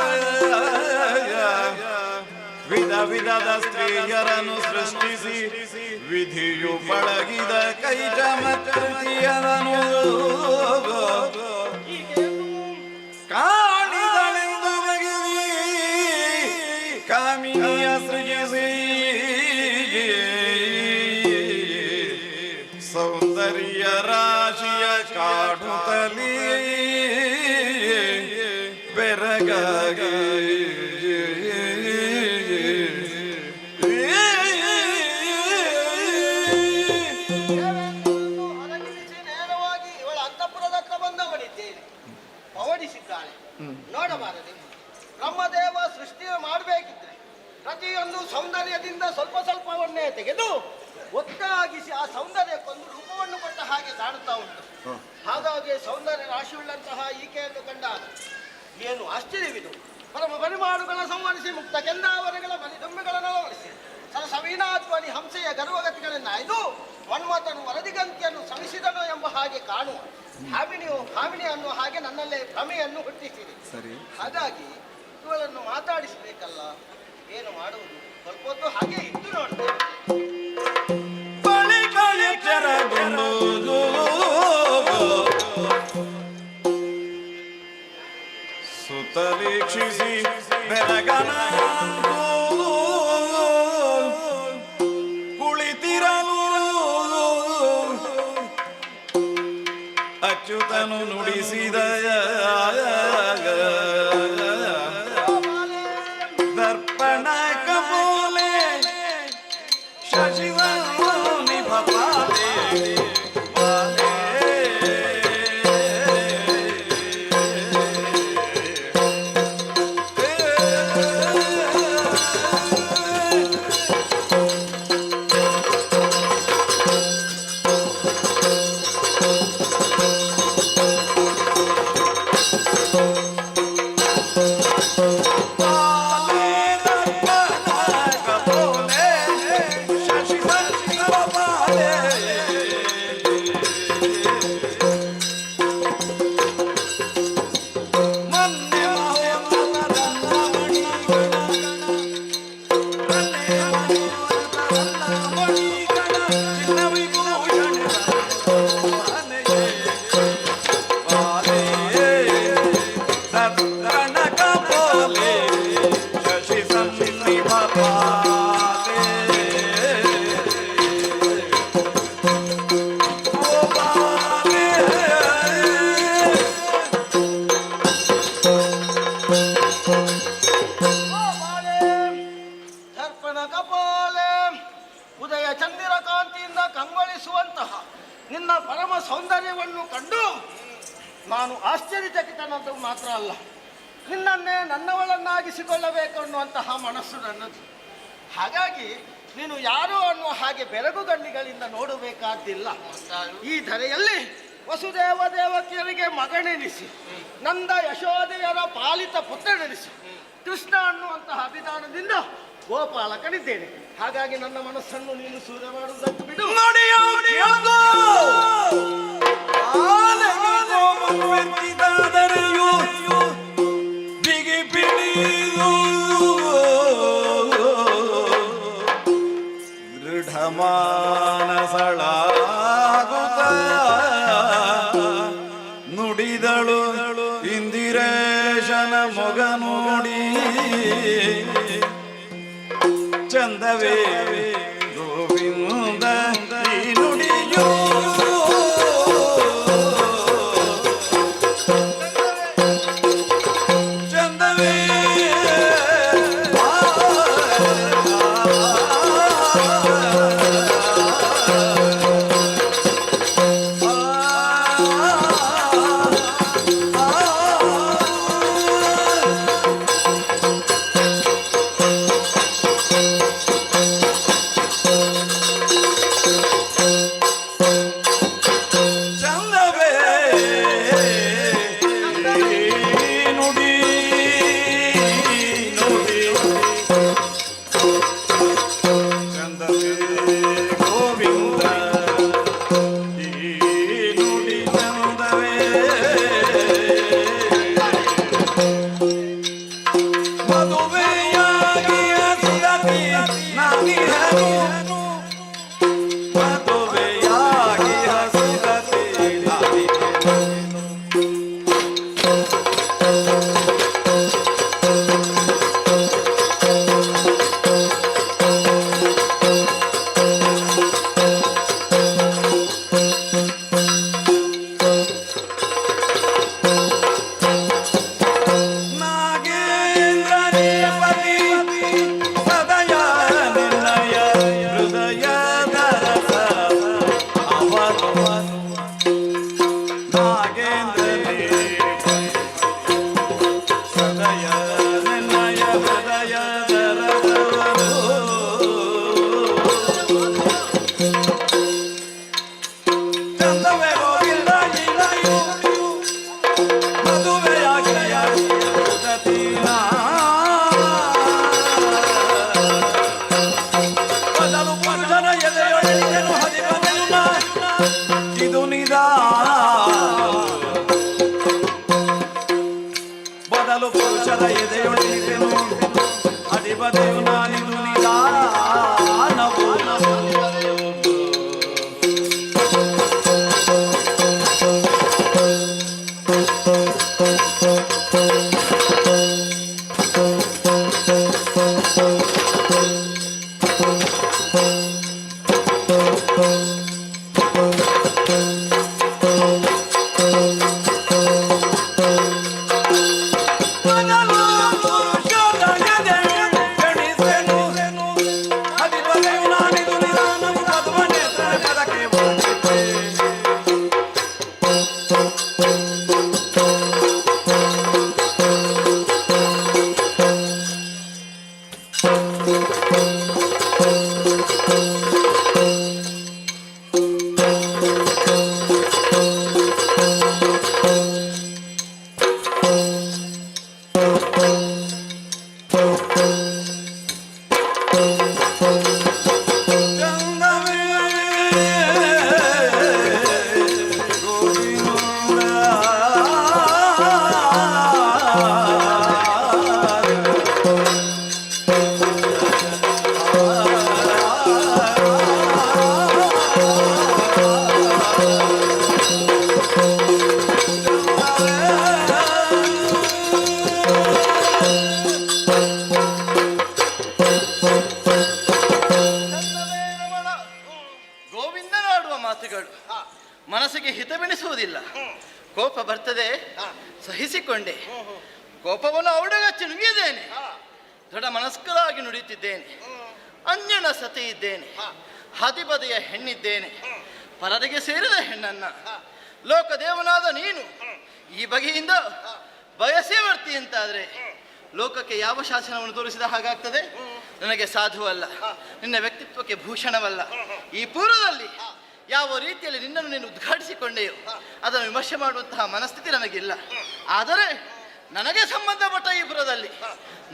ವಿಧ ವಿಧದ ಸ್ತ್ರೀಯರನ್ನು ಸೃಷ್ಟಿಸಿ ವಿಧಿಯು ಪಳಗಿದ ಕೈಜಮಕೃತಿಯರನು ಕಾಣಿದಳೆಂದು ಬಗೆದಿ ಕಾಮಿನಿಯ ಸೃಜಿಸಿ ಸೌಂದರ್ಯ ರಾಶಿಯ ಕಾಡುತ್ತಲೇ ಬೆರಗಾಗಿ ನೋಡಬಾರದೆ. ಬ್ರಹ್ಮದೇವ ಸೃಷ್ಟಿ ಮಾಡಬೇಕಿದ್ರೆ ಪ್ರತಿಯೊಂದು ಸೌಂದರ್ಯದಿಂದ ಸ್ವಲ್ಪ ಸ್ವಲ್ಪವನ್ನೇ ತೆಗೆದು ಒಟ್ಟಾಗಿಸಿ ಆ ಸೌಂದರ್ಯಕ್ಕೊಂದು ರೂಪವನ್ನು ಕೊಟ್ಟ ಹಾಗೆ ಕಾಣುತ್ತಾ ಉಂಟು. ಹಾಗಾಗಿ ಸೌಂದರ್ಯ ರಾಶಿಯುಳ್ಳಂತಹ ಈಕೆಯನ್ನು ಕಂಡಾಗ ಏನು ಆಶ್ಚರ್ಯವಿದು. ಪರಮ ಪರಿಮಾಣುಗಳ ಸಂವರಿಸಿ ಮುಕ್ತ ಕೆಂದಾವರೆಗಳ ಬಲಿದುಂಬಿಗಳನ್ನು ಅಳವಡಿಸಿ ಸರಸವೀನಾಧ್ವನಿ ಹಂಸೆಯ ಗರ್ವಗತಿಗಳನ್ನಾಯ್ದು ಮನ್ಮಥನು ವರದಿಗಂತಿಯನ್ನು ಶ್ರಮಿಸಿದನು ಎಂಬ ಹಾಗೆ ಕಾಣುವ ಭಾಮಿನಿ ಅನ್ನುವ ಹಾಗೆ ನನ್ನಲ್ಲೇ ಭ್ರಮೆಯನ್ನು ಹುಟ್ಟಿಸಿದೆ. ಹಾಗಾಗಿ ಇವಳನ್ನು ಮಾತಾಡಿಸಬೇಕಲ್ಲ, ಏನು ಮಾಡುವುದು? ಸ್ವಲ್ಪ ಹೊತ್ತು ಹಾಗೆ ಇದ್ದು ನೋಡ್ತೇವೆ. ಸುತ್ತಲೀಕ್ಷಿಸಿ ಬೆಳಗನ ಕುಳಿತಿರಲು ಅಚ್ಯುತನು ನುಡಿಸಿದ ದರ್ಪಣ ಕಬೋಲೆ ಶಶಿವ ನಿಭಪಾಲೆ ದರ್ಪಣ ಕಪಾಲೆ ಉದಯ ಚಂದಿರ ಕಾಂತಿಯಿಂದ ಕಂಗೊಳಿಸುವಂತಹ ನಿನ್ನ ಪರಮ ಸೌಂದರ್ಯವನ್ನು ಕಂಡು ನಾನು ಆಶ್ಚರ್ಯಚಕಿತನದ್ದು ಮಾತ್ರ ಅಲ್ಲ, ನಿನ್ನನ್ನೇ ನನ್ನವಳನ್ನಾಗಿಸಿಕೊಳ್ಳಬೇಕು ಅನ್ನುವಂತಹ ಮನಸ್ಸು ನನ್ನದು. ಹಾಗಾಗಿ ನೀನು ಯಾರೋ ಅನ್ನುವ ಹಾಗೆ ಬೆರಗು ಗಣ್ಣಿಗಳಿಂದ ನೋಡಬೇಕಾದ್ದಿಲ್ಲ. ಈ ಧರೆಯಲ್ಲಿ ವಸುದೇವ ದೇವಕಿಯರಿಗೆ ಮಗನೆನಿಸಿ, ನಂದ ಯಶೋದೆಯರ ಪಾಲಿತ ಪುತ್ರನೆನಿಸಿ, ಕೃಷ್ಣ ಅನ್ನುವಂತಹ ಅಭಿಧಾನದಿಂದ ಗೋಪಾಲಕನಿದ್ದೇನೆ. ಹಾಗಾಗಿ ನನ್ನ ಮನಸ್ಸನ್ನು ನೀನು ಸೂರ್ಯ ಮಾಡುವುದಕ್ಕೆ ಬಿಡು. ಬಿಗಿ ಪಿಡಿದು ದೃಢಮಾನಸಳಾಗುತ್ತ ನುಡಿದಳು ಇಂದಿರೇಶನ ಮೊಗ ನೋಡಿ, ಚಂದವೇ ಗೋವಿಂದ ಈ ನುಡಿಯೋ ಚಂದವೇ ಬದಲು ಪುರುಷರ ಎದೆಯೊಳಿದೆನು ಅಡಿಬದೆಯು ನಾನಿದು ನಿಧಾನವು ಕೋಪವನ್ನು ಅವಡಗಚ್ಚಿ ನುಂಗಿದ್ದೇನೆ, ದೃಢ ಮನಸ್ಕರಾಗಿ ನುಡಿಯುತ್ತಿದ್ದೇನೆ, ಅಂಜನ ಸತಿ ಇದ್ದೇನೆ, ಹದಿಬದೆಯ ಹೆಣ್ಣಿದ್ದೇನೆ, ಪರರಿಗೆ ಸೇರಿದ ಹೆಣ್ಣನ್ನ ಲೋಕದೇವನಾದ ನೀನು ಈ ಬಗೆಯಿಂದ ಬಯಸೇ ಬರ್ತಿ ಅಂತಾದ್ರೆ ಲೋಕಕ್ಕೆ ಯಾವ ಶಾಸನವನ್ನು ತೋರಿಸಿದ ಹಾಗಾಗ್ತದೆ? ನನಗೆ ಸಾಧುವಲ್ಲ, ನಿನ್ನ ವ್ಯಕ್ತಿತ್ವಕ್ಕೆ ಭೂಷಣವಲ್ಲ. ಈ ಪೂರ್ವದಲ್ಲಿ ಯಾವ ರೀತಿಯಲ್ಲಿ ನಿನ್ನನ್ನು ನೀನು ಉದ್ಘಾಟಿಸಿಕೊಂಡೆಯೋ ಅದನ್ನು ವಿಮರ್ಶೆ ಮಾಡುವಂತಹ ಮನಸ್ಥಿತಿ ನನಗಿಲ್ಲ. ಆದರೆ ನನಗೆ ಸಂಬಂಧಪಟ್ಟ ಈ ಪುರದಲ್ಲಿ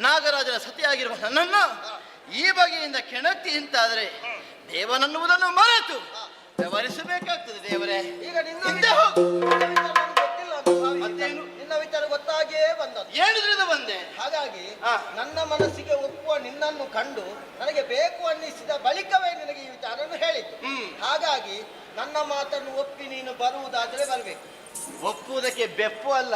ನಾಗರಾಜನ ಸತಿಯಾಗಿರುವ ನನ್ನನ್ನು ಈ ಬಗೆಯಿಂದ ಕೆಣಕ್ತಿ ಅಂತಾದರೆ ದೇವನನ್ನುವುದನ್ನು ಮರೆತು ವ್ಯವಹರಿಸಬೇಕಾಗ್ತದೆ. ದೇವರೇ, ಈಗ ನಿನ್ನ ವಿಚಾರ ಗೊತ್ತಾಗಿಯೇ ಬಂದದ್ದು. ಹೇಳಿದ್ರಿಂದ ಬಂದೆ. ಹಾಗಾಗಿ ನನ್ನ ಮನಸ್ಸಿಗೆ ಒಪ್ಪುವ ನಿನ್ನನ್ನು ಕಂಡು ನನಗೆ ಬೇಕು ಅನ್ನಿಸಿದ ಬಳಿಕವೇ ನಿನಗೆ ಈ ವಿಚಾರವನ್ನು ಹೇಳಿದ್ದು. ಹಾಗಾಗಿ ನನ್ನ ಮಾತನ್ನು ಒಪ್ಪಿ ನೀನು ಬರುವುದಾದರೆ ಬರಬೇಕು. ಒಪ್ಪುವುದಕ್ಕೆ ಬೆಪ್ಪು ಅಲ್ಲ.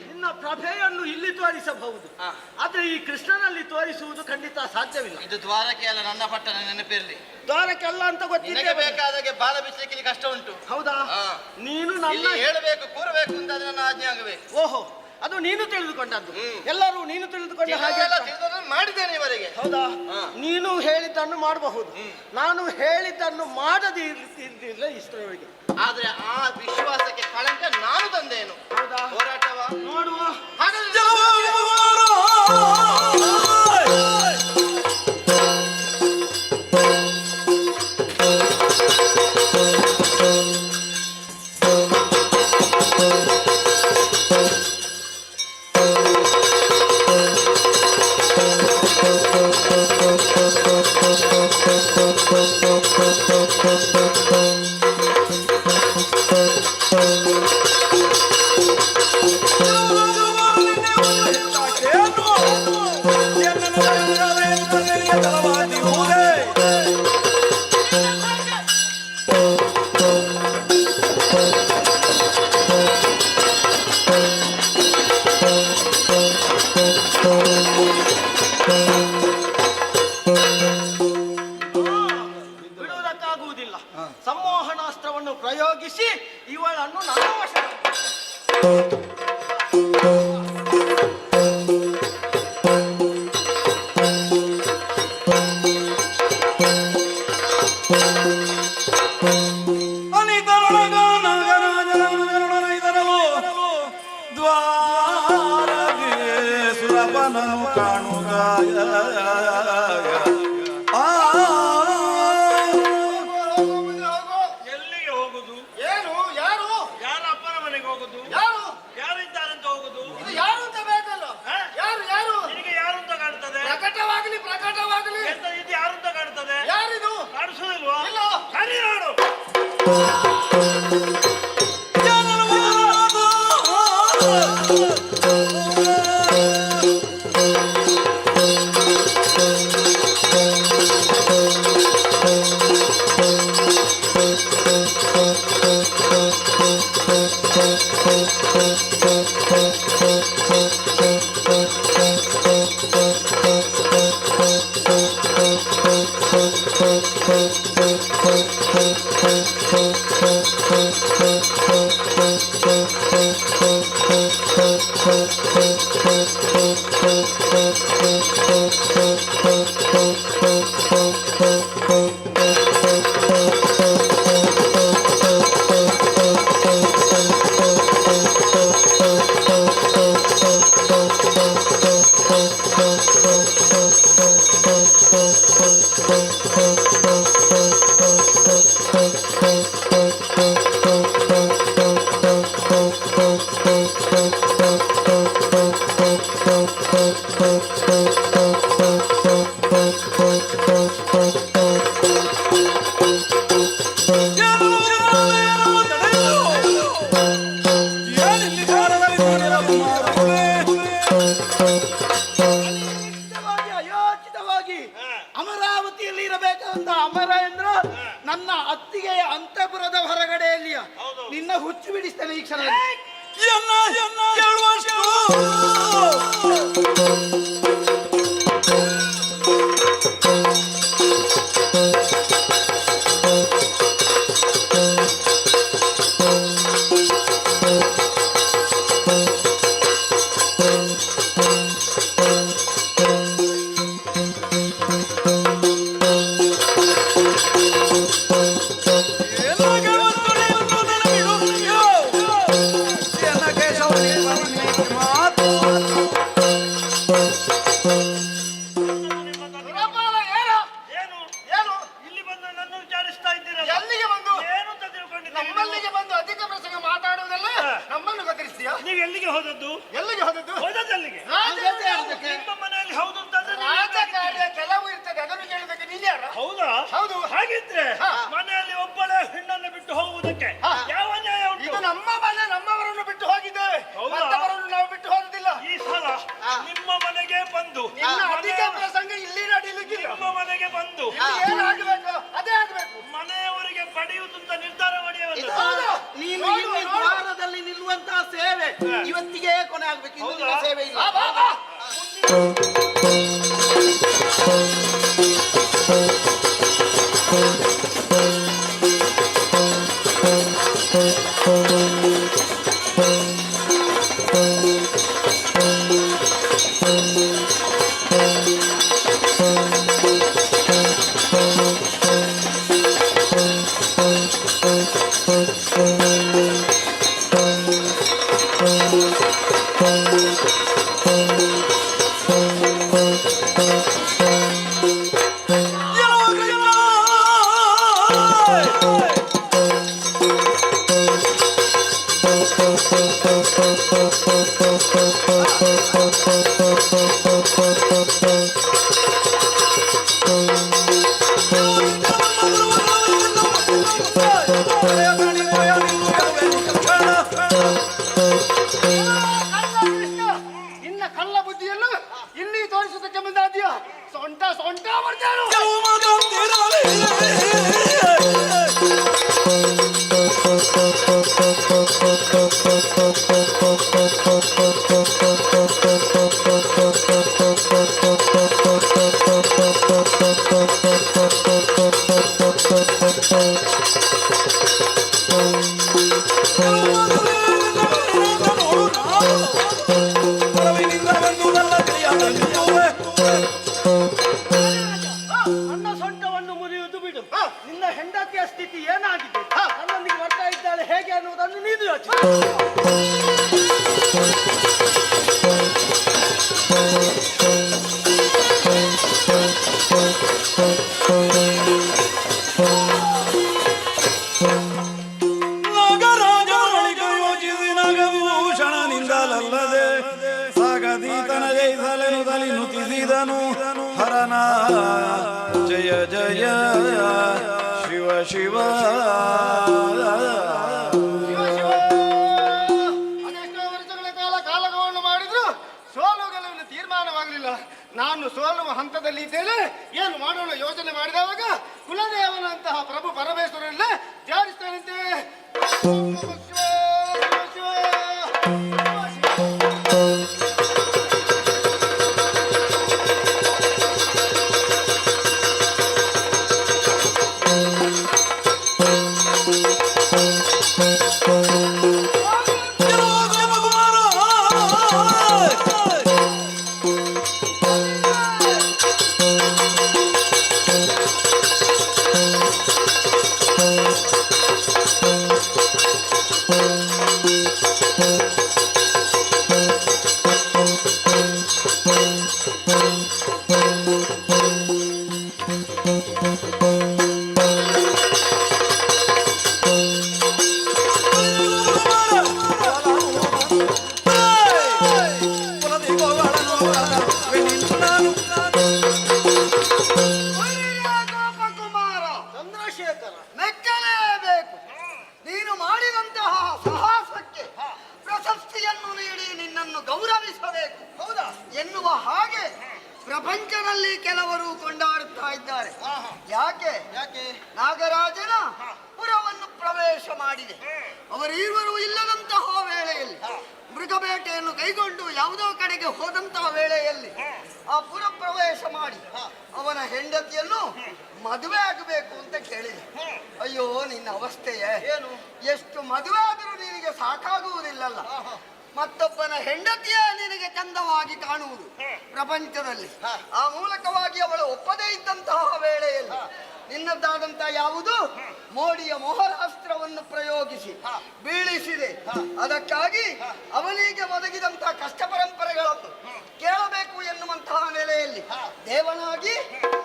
ನಿನ್ನ ಪ್ರಭೆಯನ್ನು ಇಲ್ಲಿ ತೋರಿಸಬಹುದು, ಆದ್ರೆ ಈ ಕೃಷ್ಣನಲ್ಲಿ ತೋರಿಸುವುದು ಖಂಡಿತ ಸಾಧ್ಯವಿಲ್ಲ. ಇದು ದ್ವಾರಕ್ಕೆ ಅಲ್ಲ, ನನ್ನ ಪಟ್ಟಣ ನೆನಪಿರಲಿ. ದ್ವಾರಕ್ಕೆಲ್ಲ ಅಂತ ಗೊತ್ತಿದೆ. ಬೇಕಾದಾಗೆ ಬಾಲ ಬಿಚ್ಚಲಿಕ್ಕೆ ಕಷ್ಟ ಉಂಟು. ಹೌದಾ? ನೀನು ನನ್ನ ಹೇಳಬೇಕು, ಕೂರಬೇಕು ಅಂತ ನನ್ನ ಆಜ್ಞೆ ಆಗಬೇಕು. ಓಹೋ, ಅದು ನೀನು ತಿಳಿದುಕೊಂಡದ್ದು. ಎಲ್ಲರೂ ನೀನು ತಿಳಿದುಕೊಂಡ ಹಾಗೆ ಮಾಡಿದ್ದೇನೆ ಇವರಿಗೆ. ಹೌದಾ? ನೀನು ಹೇಳಿದ್ದನ್ನು ಮಾಡಬಹುದು, ನಾನು ಹೇಳಿದ್ದನ್ನು ಮಾಡದಿರಲಿಲ್ಲ ಇಷ್ಟರವರೆಗೆ. ಆದ್ರೆ ಆ ವಿಶ್ವಾಸಕ್ಕೆ ಕಳಂಕ ನಾನು ತಂದೇನು. ಹೌದಾ? ಹೋರಾಟವ ನೋಡುವ. ಬಿಡುವುದಕ್ಕಾಗುವುದಿಲ್ಲ. ಸಂಮೋಹನಾಸ್ತ್ರವನ್ನು ಪ್ರಯೋಗಿಸಿ ಇವಳನ್ನು ನನ್ನ ವಶ. ಎಲ್ಲಿಗೆ ಹೋಗುದು? ಏನು? ಯಾರು? ಯಾರ ಅಪ್ಪನ ಮನೆಗೆ ಹೋಗುದು? ಯಾರು? ಯಾರಿದ್ದಾರಂತ ಹೋಗುದು? ಇದು ಯಾರು ಅಂತ ಬೇಕಲ್ಲ? ಯಾರು? ಯಾರು? ನಿನಗೆ ಯಾರು ಅಂತ ಕಾಣ್ತದೆ? ಪ್ರಕಟವಾಗಲಿ, ಪ್ರಕಟವಾಗಲಿ. ಇದು ಯಾರು ಅಂತ ಕಾಣ್ತದೆ? ಯಾರಿದು? ಕಾಣಿಸುದಿಲ್ವಾ? ಇಲ್ಲ. ಸರಿ ನೋಡು. Thank you. ಅಯೋಚಿತವಾಗಿ ಅಮರಾವತಿಯಲ್ಲಿ ಇರಬೇಕಾದಂತ ಅಮರೇಂದ್ರ ನನ್ನ ಅತ್ತಿಗೆಯ ಅಂತಃಪುರದ ಹೊರಗಡೆಯಲ್ಲಿಯ ನಿನ್ನ ಹುಚ್ಚು ಬಿಡಿಸ್ತೇನೆ ಈ ಕ್ಷಣದಲ್ಲಿ. ನಮ್ಮಲ್ಲಿಗೆ ಬಂದು ಅಧಿಕ ಪ್ರಸಂಗ ಮಾತಾಡುವುದಲ್ಲ, ನಮ್ಮನ್ನು ಗದರಿಸ್ತೀಯಾ? ನೀವು ಎಲ್ಲಿಗೆ ಹೋದದ್ದು? ಎಲ್ಲಿಗೆ ಹೋದದ್ದು? ಹೋದದ್ದಲ್ಲಿಗೆ ನಿಮ್ಮ ಮನೆಯಲ್ಲಿ ಹೌದು ಅಂತಂದ್ರೆ ರಾಜಕಾರ್ಯ ಕೆಲವು ಇರ್ತದೆ, ಅದನ್ನು ಕೇಳಬೇಕು. ನೀನು ಯಾರ? ಹೌದಾ? ಹೌದು. ಹಾಗಿದ್ರೆ ಮನೆಯಲ್ಲಿ ಒಬ್ಬಳೇ ಹೆಣ್ಣನ್ನು ಬಿಟ್ಟು ಹೋಗುವುದಕ್ಕೆ ಯಾವ ನ್ಯಾಯ ಉಂಟು? ಇದು ನಮ್ಮ ಮನೆ, ನಮ್ಮವರನ್ನು ಬಿಟ್ಟು ಹೋಗಿದ್ದೇವೆ, ಮತ್ತವರನ್ನು ನಾವು ಬಿಟ್ಟು ಹೋಗುದಿಲ್ಲ. ಈ ಸಲ ನಿಮ್ಮ ಮನೆಗೆ ಬಂದು ನಿನ್ನ ಅಧಿಕ ಪ್ರಸಂಗ ಇಲ್ಲಿ ನಡೀಲಿಕ್ಕಿಲ್ಲ. ನಿಮ್ಮ ಮನೆಗೆ ಬಂದು ಏನಾಗಬೇಕು ಅದೇ ಆಗ್ಬೇಕು. ಮನೆಯವರಿಗೆ ಪಡೆಯುವುದಂತ ನಿರ್ಧಾರ ಮಾಡಿ ನೀನು ಇಲ್ಲಿ ದ್ವಾರದಲ್ಲಿ ನಿಲ್ಲುವಂತಹ ಸೇವೆ ಇವತ್ತಿಗೆ ಕೊನೆ ಆಗ್ಬೇಕು, ಇಂದಿನ ಸೇವೆ ಇಲ್ಲ. ನಿನ್ನ ಕಳ್ಳ ಬುದ್ಧಿಯನ್ನು ಇಲ್ಲಿ ತೋರಿಸುವುದಕ್ಕೆ ಮುಂದಾದ್ಯಾ? ಸೊಂಟ ಸೊಂಟ ಬರ್ತಾನು. ನನ್ನ ಸೊಂಟವನ್ನು ಮುರಿಯುವುದು ಬಿಡು, ನಿನ್ನ ಹೆಂಡತಿಯ ಸ್ಥಿತಿ ಏನಾಗಿದೆ, ನನ್ನೊಂದಿಗೆ ಬರ್ತಾ ಇದ್ದಾಳೆ ಹೇಗೆ ಅನ್ನುವುದನ್ನು ನೀನು ಯೋಚಿಸಿ. ನಾಗಭೂಷಣನಿಂದಲಲ್ಲದೆ ಸಾಗದೀತನ ಜಯಿಸಲೆನು ತಲಿ ನುತಿಸಿದನು ಹರನ ಜಯ ಜಯ ಶಿವ ಶಿವ. ಅದೆಷ್ಟೋ ವರ್ಷಗಳ ಕಾಲ ಕಾಲಗವನ್ನು ಮಾಡಿದ್ರು ಸೋಲು ಗೆಲುವಿನ ತೀರ್ಮಾನವಾಗಲಿಲ್ಲ. ನಾನು ಸೋಲುವ ಹಂತದಲ್ಲಿ ಇದ್ದೇನೆ. ಏನು ಮಾಡೋಣ ಯೋಚನೆ ಮಾಡಿದವಾಗ ಕುಲದೇವನಂತಹ ಪ್ರಭು ಪರಮೇಶ್ವರಲ್ಲ ಧ್ಯಾನಿಸ್ತಾನಂತೆ. ಕುಲದಿ ಗೋಗಳನ್ನು ಯಾಕೆ ಯಾಕೆ ನಾಗರಾಜನ ಪುರವನ್ನು ಪ್ರವೇಶ ಮಾಡಿದೆ. ಅವರೀರ್ವರು ಇಲ್ಲದಂತಹ ವೇಳೆಯಲ್ಲಿ ಮೃಗಬೇಟೆಯನ್ನು ಕೈಗೊಂಡು ಯಾವುದೋ ಕಡೆಗೆ ಹೋದಂತಹ ವೇಳೆಯಲ್ಲಿ ಆ ಪುರ ಪ್ರವೇಶ ಮಾಡಿ ಅವನ ಹೆಂಡತಿಯನ್ನು ಮದುವೆ ಆಗಬೇಕು ಅಂತ ಕೇಳಿದೆ. ಅಯ್ಯೋ ನಿನ್ನ ಅವಸ್ಥೆಯೇ ಏನು, ಎಷ್ಟು ಮದುವೆ ಆದರೂ ನಿನಗೆ ಸಾಕಾಗುವುದಿಲ್ಲಲ್ಲ. ಮತ್ತೊಬ್ಬನ ಹೆಂಡತಿಯೇ ನಿನಗೆ ಚಂದವಾಗಿ ಕಾಣುವುದು ಪ್ರಪಂಚದಲ್ಲಿ. ಆ ಮೂಲಕವಾಗಿ ಅವಳು ಒಪ್ಪದೇ ಇದ್ದಂತಹ ವೇಳೆಯಲ್ಲಿ ನಿನ್ನದಾದಂತಹ ಯಾವುದು ಮೋಡಿಯ ಮೋಹರಾಸ್ತ್ರವನ್ನು ಪ್ರಯೋಗಿಸಿ ಬೀಳಿಸಿದೆ. ಅದಕ್ಕಾಗಿ ಅವನಿಗೆ ಒದಗಿದಂತಹ ಕಷ್ಟ ಪರಂಪರೆಗಳನ್ನು ಕೇಳಬೇಕು ಎನ್ನುವಂತಹ ನೆಲೆಯಲ್ಲಿ ದೇವನಾಗಿ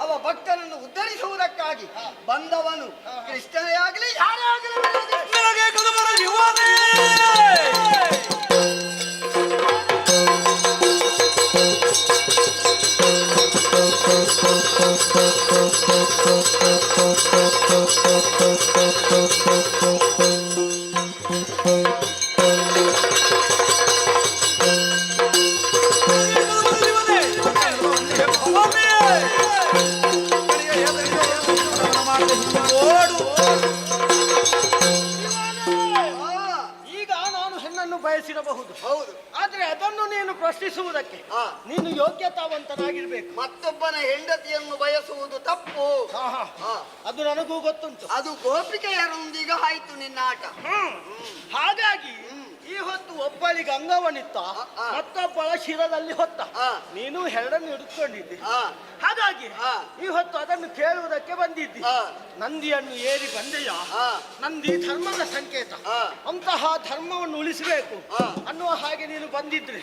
ಅವ ಭಕ್ತನನ್ನು ಉದ್ಧರಿಸುವುದಕ್ಕಾಗಿ ಬಂದವನು ಕೃಷ್ಣನೇ ಆಗಲಿ ಯಾರೇ ಆಗಲಿ ಈಗ ನಾನು ಹೆಣ್ಣನ್ನು ಬಯಸಿರಬಹುದು, ಹೌದು. ಆದ್ರೆ ಅದನ್ನು ನೀನು ಪ್ರಶ್ನಿಸುವುದಕ್ಕೆ ನೀನು ಯೋಗ್ಯತಾವಂತನಾಗಿರ್ಬೇಕು. ಮತ್ತೊಬ್ಬನ ಹೆಂಡತಿಯನ್ನು ಬಯಸುವುದು ತಪ್ಪು. ಅದು ನನಗೂ ಗೊತ್ತುಂಟು. ಅದು ಗೋಪಿಕೆಯರೊಂದಿಗೆ ಆಯ್ತು ನಿನ್ನ ಆಟ. ಹಾಗಾಗಿ ಈ ಹೊತ್ತು ಒಬ್ಬಳಿಗೆ ಅಂಗವನಿತ್ತ, ಮತ್ತೊಬ್ಬಳ ಶಿರದಲ್ಲಿ ಹೊತ್ತ. ನೀನು ಹೆರಡನ್ನು ಹಿಡಿದುಕೊಂಡಿದ್ದಿ. ಹಾಗಾಗಿ ಈ ಹೊತ್ತು ಅದನ್ನು ಕೇಳುವುದಕ್ಕೆ ಬಂದಿದ್ದಿ. ನಂದಿಯನ್ನು ಏರಿ ಬಂದೆಯ, ನಂದಿ ಧರ್ಮದ ಸಂಕೇತ, ಅಂತಹ ಧರ್ಮವನ್ನು ಉಳಿಸಬೇಕು ಅನ್ನುವ ಹಾಗೆ ನೀನು ಬಂದಿದ್ರೆ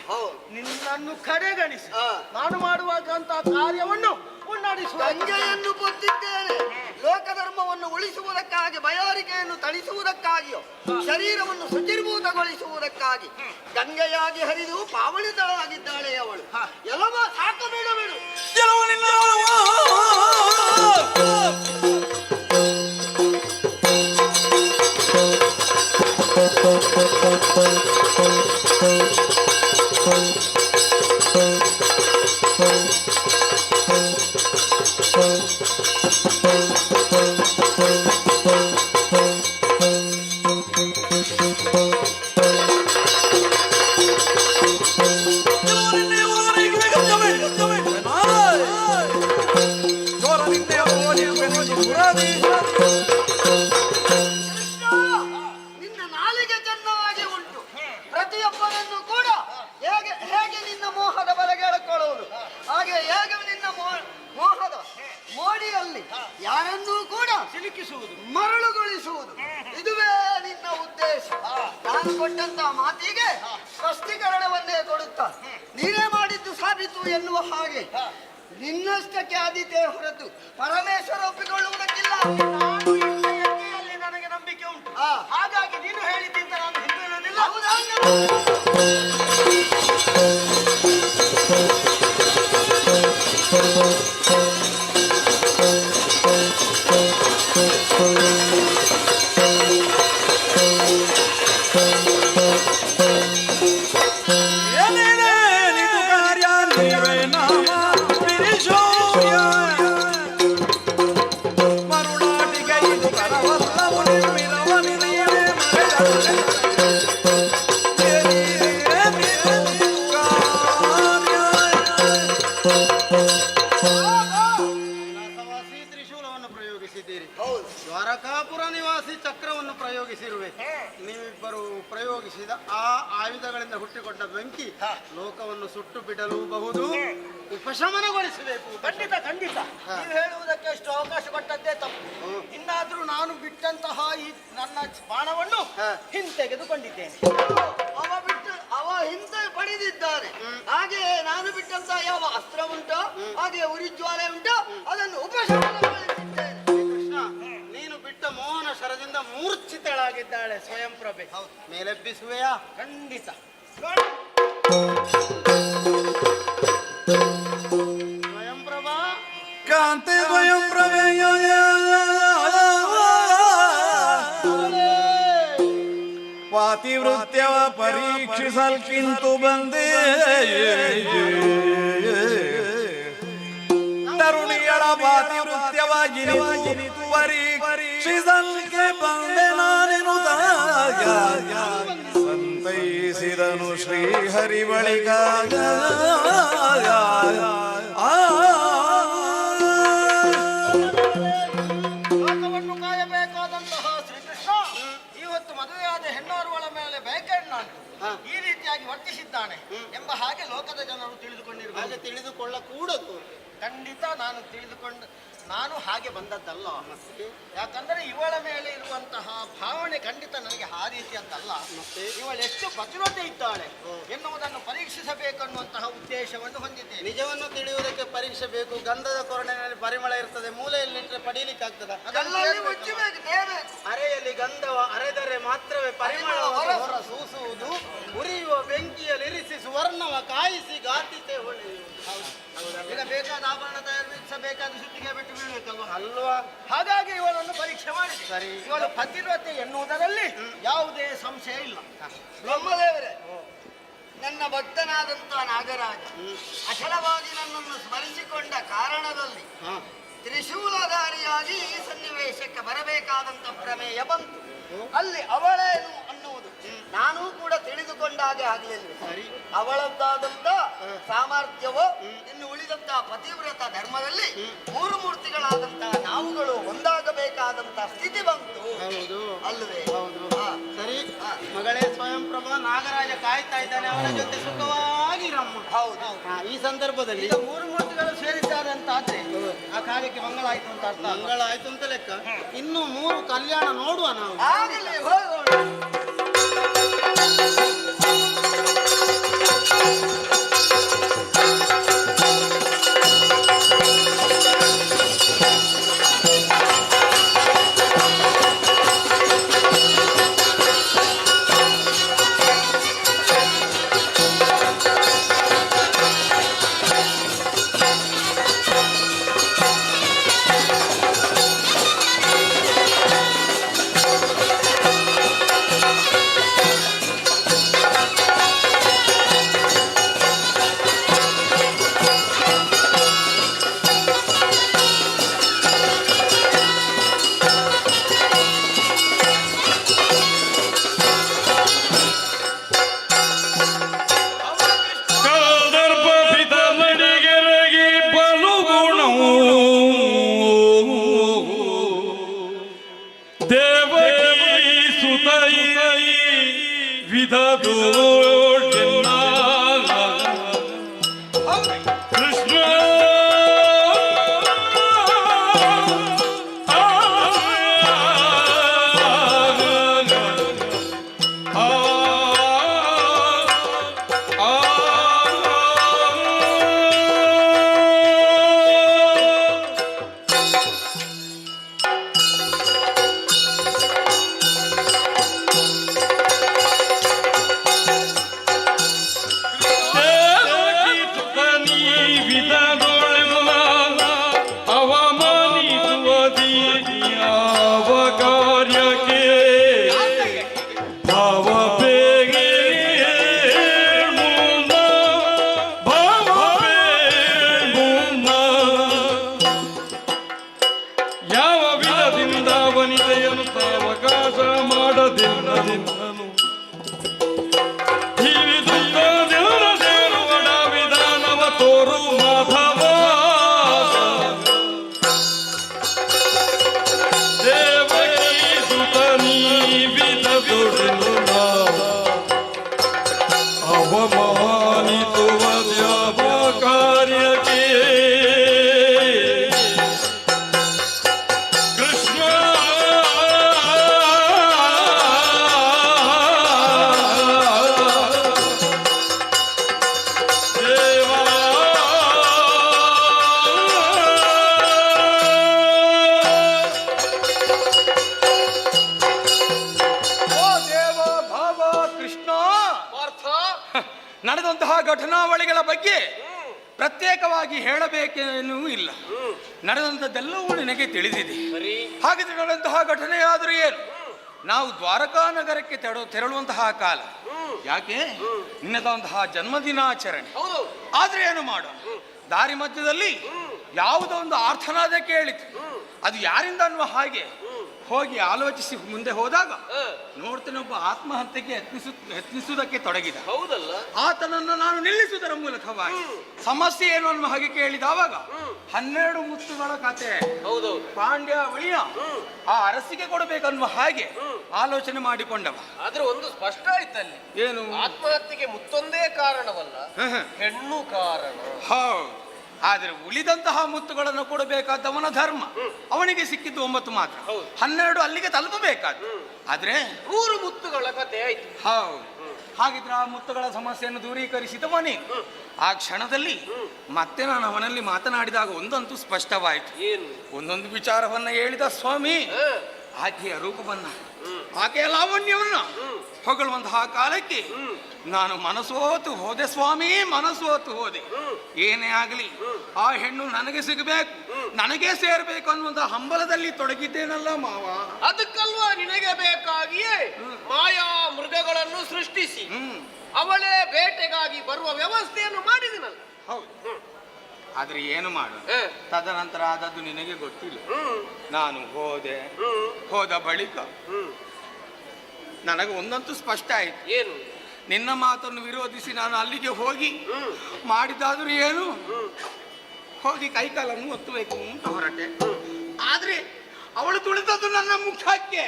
ನಿನ್ನನ್ನು ಕಡೆಗಣಿಸಿ ನಾನು ಮಾಡುವಂತಹ ಕಾರ್ಯವನ್ನು ಮುನ್ನಡೆಸುವ ಗಂಗೆಯನ್ನು ಬೊತ್ತಿದ್ದೇನೆ. ಲೋಕಧರ್ಮವನ್ನು ಉಳಿಸುವುದಕ್ಕಾಗಿ, ಬಯಾರಿಕೆಯನ್ನು ತಣಿಸುವುದಕ್ಕಾಗಿಯೋ ಶರೀರವನ್ನು ಶುಚಿರ್ಭೂತಗೊಳಿಸುವುದಕ್ಕಾಗಿ ಗಂಗೆಯಾಗಿ ಹರಿದು ಪಾವನಿತಳಾಗಿದ್ದಾಳೆ ಅವಳು. ಎಲ್ಲವ ಸಾಕು ಬಿಡು ಬಿಡು. ನಿನ್ನ ನಾಲಿಗೆ ಚೆನ್ನಾಗಿ ಉಂಟು. ಪ್ರತಿಯೊಬ್ಬರನ್ನು ಕೂಡ ಹೇಗೆ ನಿನ್ನ ಮೋಹದ ಬಲೆಗೆ ಎಳ್ಕೊಳ್ಳುವುದು, ಹಾಗೆ ಹೇಗೆ ನಿನ್ನ ಮೋಹದ ಮೋಡಿಯಲ್ಲಿ ಯಾರನ್ನೂ ಕೂಡ ಸಿಲುಕಿಸುವುದು, ಮರಳುಗೊಳಿಸುವುದು, ಇದುವೇ ನಿನ್ನ ಉದ್ದೇಶ. ನಾನು ಕೊಟ್ಟಂತಹ ಮಾತಿಗೆ ಸ್ಪಷ್ಟೀಕರಣವನ್ನೇ ಕೊಡುತ್ತಾ ನೀನೇ ಮಾಡಿದ್ದು ಸಾಬೀತು ಎನ್ನುವ ಹಾಗೆ ನಿನ್ನಷ್ಟಕ್ಕೆ ಆದಿತೆ ಹೊರತು ಪರಮೇಶ್ವರ ಒಪ್ಪಿಕೊಳ್ಳುವುದಕ್ಕಿಲ್ಲ. ನಾನು ಇದ್ದ ಯಜ್ಞೆಯಲ್ಲಿ ನನಗೆ ನಂಬಿಕೆ ಉಂಟು. ಹಾಗಾಗಿ ನೀನು ಹೇಳಿದ್ದಿಂದ ನಾನು ಹಿಂದಿರುವುದಿಲ್ಲ. ತ್ರಿಶೂಲವನ್ನು ಪ್ರಯೋಗಿಸಿದ್ದೀರಿ, ದ್ವಾರಕಾಪುರ ನಿವಾಸಿ ಚಕ್ರವನ್ನು ಪ್ರಯೋಗಿಸಿರುವೆ. ನೀವಿಬ್ಬರು ಪ್ರಯೋಗಿಸಿದ ಆ ಆಯುಧಗಳಿಂದ ಹುಟ್ಟಿಕೊಂಡ ಬೆಂಕಿ ಲೋಕವನ್ನು ಸುಟ್ಟು ಬಿಡಲೂಬಹುದು, ಉಪಶಮನಗೊಳಿಸಬೇಕು. ಖಂಡಿತ ಖಂಡಿತ ನೀವು ಹೇಳುವುದಕ್ಕೆ ಅಷ್ಟು ಅವಕಾಶ ಕೊಟ್ಟದ್ದೇ ತಪ್ಪು. ಇನ್ನಾದ್ರೂ ನಾನು ಬಿಟ್ಟಂತಹ ಈ ನನ್ನ ಬಾಣವನ್ನು ಹಿಂತೆಗೆದುಕೊಂಡಿದ್ದೇನೆ. ಅವ ಹಿಂದೆ ಪಡೆದಿದ್ದಾನೆ. ಹಾಗೆ ನಾನು ಬಿಟ್ಟಂತಹ ಯಾವ ಅಸ್ತ್ರ ಉಂಟೋ, ಹಾಗೆ ಉರಿಜ್ವಾಲೆ ಉಂಟೋ, ಅದನ್ನು ಉಪಶಮನಗೊಳಿಸಿದ್ದೇನೆ. ಕೃಷ್ಣ, ನೀನು ಬಿಟ್ಟ ಮೋಹನ ಶರದಿಂದ ಮೂರ್ಛಿತಳಾಗಿದ್ದಾಳೆ ಸ್ವಯಂ ಪ್ರಭೆ. ಮೇಲೆಬ್ಬಿಸುವೆಯಾ? ಖಂಡಿತ. ಸ್ವಯಂ ಪ್ರಭಾ ಕಾಂತೆ ಸ್ವಯಂ ಪ್ರಭೆಯ ಪಾತಿವೃತ್ಯವ ಪರೀಕ್ಷಿಸಲ್ಕಿಂತು ಬಂದೇ ತರುಣಿಯ ಮುನಿಗಳ ಪಾತಿವೃತ್ಯವಾಗಿ ಪರೀಕ್ಷಿಸಲ್ಗೆ ಬಂದೆ ನಾನೆನುದಾಗ ಸಂತೈಸಿದನು ಶ್ರೀಹರಿ ಬಳಿಗ ಲೋಕವನ್ನು ಕಾಯಬೇಕಾದಂತಹ ಶ್ರೀಕೃಷ್ಣ ಇವತ್ತು ಮದುವೆಯಾದ ಹೆಣ್ಣೋರ್ವಳ ಮೇಲೆ ಬೇಕೆಣ್ಣಾಂಟು ಈ ರೀತಿಯಾಗಿ ವರ್ತಿಸಿದ್ದಾನೆ ಎಂಬ ಹಾಗೆ ಲೋಕದ ಜನರು ತಿಳಿದುಕೊಂಡಿರುವ ಹಾಗೆ ತಿಳಿದುಕೊಳ್ಳಕೂಡದು. ಖಂಡಿತ ನಾನು ಹಾಗೆ ಬಂದದ್ದಲ್ಲ. ಯಾಕಂದರೆ ಇವಳ ಮೇಲೆ ಇರುವಂತಹ ಭಾವನೆ ಖಂಡಿತ ನನಗೆ ಆ ರೀತಿಯದ್ದಲ್ಲ. ಇವಳು ಎಷ್ಟು ಪತಿವ್ರತೆ ಇದ್ದಾಳೆ ಎನ್ನುವುದನ್ನು ಪರೀಕ್ಷಿಸಬೇಕನ್ನುವಂತಹ ಉದ್ದೇಶವನ್ನು ಹೊಂದಿದ್ದೇನೆ. ನಿಜವನ್ನು ತಿಳಿಯುವುದಕ್ಕೆ ಪರೀಕ್ಷೆ ಬೇಕು. ಗಂಧದ ಕೊರಡಿನಲ್ಲಿ ಪರಿಮಳ ಇರ್ತದೆ, ಮೂಲೆಯಲ್ಲಿಟ್ಟರೆ ಪಡೀಲಿಕ್ಕೆ ಆಗ್ತದೆ. ಅರೆಯಲ್ಲಿ ಗಂಧವ ಅರೆದರೆ ಮಾತ್ರವೇ ಪರಿಮಳ ಹೊರ ಸೂಸುವುದು. ಉರಿಯುವ ಬೆಂಕಿಯಲ್ಲಿರಿಸಿ ಸುವರ್ಣವ ಕಾಯಿಸಿ ಗಾತಿತೆ ಹೊಳೆಯುವುದು. ಈಗ ಬೇಕಾದ ಆಭರಣ ತಯಾರಿಸಬೇಕಾದ ಸುತ್ತಿಗೆ ಬಿಟ್ಟು ಬೀಳಬೇಕಲ್ವ ಅಲ್ವಾ? ಹಾಗಾಗಿ ಇವಳನ್ನು ಪರೀಕ್ಷೆ ಮಾಡಿದೆ. ಸರಿ, ಇವಳ ಪತಿವ್ರತೆ ಎನ್ನುವುದರಲ್ಲಿ ಯಾವುದೇ ಸಂಶಯ ಇಲ್ಲ. ಬ್ರಹ್ಮದೇವರೇ, ನನ್ನ ಭಕ್ತನಾದಂತಹ ನಾಗರಾಜ ಅಚಲವಾಗಿ ನನ್ನನ್ನು ಸ್ಮರಿಸಿಕೊಂಡ ಕಾರಣದಲ್ಲಿ ತ್ರಿಶೂಲಧಾರಿಯಾಗಿ ಈ ಸನ್ನಿವೇಶಕ್ಕೆ ಬರಬೇಕಾದಂತ ಪ್ರಮೇಯ ಬಂತು. ಅಲ್ಲಿ ಅವಳೇನು ಅನ್ನುವುದು ನಾನೂ ಕೂಡ ತಿಳಿದುಕೊಂಡಾಗೆ ಆಗಲಿಲ್ಲ. ಸರಿ, ಅವಳದ್ದಾದಂತ ಸಾಮರ್ಥ್ಯವೋ ಇನ್ನು ಉಳಿದಂತಹ ಪತಿವ್ರತ ಧರ್ಮದಲ್ಲಿ ಮೂರು ಮೂರ್ತಿಗಳಾದಂತಹ ನಾವುಗಳು ಒಂದಾಗಬೇಕಾದಂತಹ ಸ್ಥಿತಿ ಬಂತು. ಅಲ್ಲವೇ? ಸರಿ ಮಗಳೇ ಸ್ವಯಂ ಪ್ರಭಾ, ನಾಗರಾಜ ಕಾಯ್ತಾ ಇದ್ದಾನೆ, ಅವನ ಜೊತೆ ಸುಖವಾಗಿರಮ್ಮ. ಹೌದು, ಈ ಸಂದರ್ಭದಲ್ಲಿ ಈಗ ಮೂರು ಮೂರ್ತಿಗಳು ಸೇರಿದ್ದಾರೆ ಅಂತ ಆದ್ರೆ ಆ ಕಾರ್ಯಕ್ಕೆ ಮಂಗಳ ಆಯ್ತು ಅಂತ ಅರ್ಥ. ಮಂಗಳ ಆಯ್ತು ಅಂತ ಲೆಕ್ಕ. ಇನ್ನು 3 ಕಲ್ಯಾಣ ನೋಡುವ ನಾವು. ನಡೆದಂತಹ ಘಟನಾವಳಿಗಳ ಬಗ್ಗೆ ಪ್ರತ್ಯೇಕವಾಗಿ ಹೇಳಬೇಕೇನೂ ಇಲ್ಲ. ನಡೆದಂಥದ್ದೆಲ್ಲವೂ ನಿನಗೆ ತಿಳಿದಿದೆ. ಹಾಗಿದ್ರೆ ನಡೆದಂತಹ ಘಟನೆಯಾದರೂ ಏನು? ನಾವು ದ್ವಾರಕಾ ನಗರಕ್ಕೆ ತೆರಳುವಂತಹ ಕಾಲ. ಯಾಕೆ? ನಿನ್ನದಂತಹ ಜನ್ಮದಿನಾಚರಣೆ. ಆದ್ರೆ ಏನು ಮಾಡೋಣ, ದಾರಿ ಮಧ್ಯದಲ್ಲಿ ಯಾವುದೋ ಒಂದು ಆರ್ಥನಾದ ಕೇಳಿತು. ಅದು ಯಾರಿಂದ ಅನ್ನುವ ಹಾಗೆ ಹೋಗಿ ಆಲೋಚಿಸಿ ಮುಂದೆ ಹೋದಾಗ ನೋಡ್ತೇನೆ ಒಬ್ಬ ಆತ್ಮಹತ್ಯೆಗೆ ಯತ್ನಿಸುವುದಕ್ಕೆ ತೊಡಗಿದ. ಹೌದಲ್ಲ, ಆತನನ್ನು ನಾನು ನಿಲ್ಲಿಸುವುದರ ಮೂಲಕವಾಗಿ ಸಮಸ್ಯೆ ಏನು ಅನ್ನುವ ಹಾಗೆ ಕೇಳಿದವಾಗ 12 ಮುತ್ತುಗಳ ಕತೆ, ಹೌದೌದು, ಪಾಂಡ್ಯ ಬಳಿಯ ಆ ಅರಸಿಗೆ ಕೊಡಬೇಕನ್ನುವ ಹಾಗೆ ಆಲೋಚನೆ ಮಾಡಿಕೊಂಡವ. ಆದ್ರೆ ಒಂದು ಸ್ಪಷ್ಟ ಆಯ್ತಲ್ಲಿ, ಏನು? ಆತ್ಮಹತ್ಯೆಗೆ ಮುತ್ತೊಂದೇ ಕಾರಣವಲ್ಲ, ಹೆಣ್ಣು ಕಾರಣ. ಹೌದು, ಆದ್ರೆ ಉಳಿದಂತಹ ಮುತ್ತುಗಳನ್ನು ಕೊಡಬೇಕಾದವನ ಧರ್ಮ. ಅವನಿಗೆ ಸಿಕ್ಕಿದ್ದು 9 ಮಾತ್ರ, 12 ಅಲ್ಲಿಗೆ ತಲುಪಬೇಕಾದ. ಆದ್ರೆ 3 ಮುತ್ತುಗಳ ಕತೆ ಆಯ್ತು. ಹೌದು, ಹಾಗಿದ್ರೆ ಆ ಮುತ್ತುಗಳ ಸಮಸ್ಯೆಯನ್ನು ದೂರೀಕರಿಸಿದವ ನೀನು. ಆ ಕ್ಷಣದಲ್ಲಿ ಮತ್ತೆ ನಾನು ಅವನಲ್ಲಿ ಮಾತನಾಡಿದಾಗ ಒಂದಂತೂ ಸ್ಪಷ್ಟವಾಯಿತು. ಏನು? ಒಂದೊಂದು ವಿಚಾರವನ್ನ ಹೇಳಿದ ಸ್ವಾಮಿ. ಆಕೆಯ ರೂಪವನ್ನ, ಆಕೆಯ ಲಾವಣ್ಯವನ್ನ ಹೊಗಳುವಂತಹ ಕಾಲಕ್ಕೆ ನಾನು ಮನಸೋತು ಹೋದೆ ಸ್ವಾಮಿ, ಮನಸೋತು ಹೋದೆ. ಏನೇ ಆಗಲಿ ಆ ಹೆಣ್ಣು ನನಗೆ ಸಿಗಬೇಕು, ನನಗೆ ಸೇರ್ಬೇಕು ಅನ್ನುವಂತಹ ಹಂಬಲದಲ್ಲಿ ತೊಡಗಿದ್ದೇನಲ್ಲ ಮಾವ. ಅದಕ್ಕಲ್ವಾ ನಿನಗೆ ಬೇಕಾಗಿಯೇ ಮಾಯಾ ಮೃಗಗಳನ್ನು ಸೃಷ್ಟಿಸಿ ಅವಳೇ ಬೇಟೆಗಾಗಿ ಬರುವ ವ್ಯವಸ್ಥೆಯನ್ನು ಮಾಡಿದಿನಲ್ಲ. ಹೌದು, ಆದ್ರೆ ಏನು ಮಾಡು, ತದನಂತರ ಆದದ್ದು ನಿನಗೆ ಗೊತ್ತಿಲ್ಲ. ನಾನು ಹೋದ ಬಳಿಕ ನನಗೆ ಒಂದಂತೂ ಸ್ಪಷ್ಟ ಆಯ್ತು. ಏನು? ನಿನ್ನ ಮಾತನ್ನು ವಿರೋಧಿಸಿ ನಾನು ಅಲ್ಲಿಗೆ ಹೋಗಿ ಮಾಡಿದಾದ್ರೂ ಏನು, ಹೋಗಿ ಕೈಕಾಲನ್ನು ಒತ್ತಬೇಕು ಅಂತ ಹೊರಟೆ. ಆದ್ರೆ ಅವಳು ತುಳಿದದ್ದು ನನ್ನ ಮುಖಕ್ಕೆ.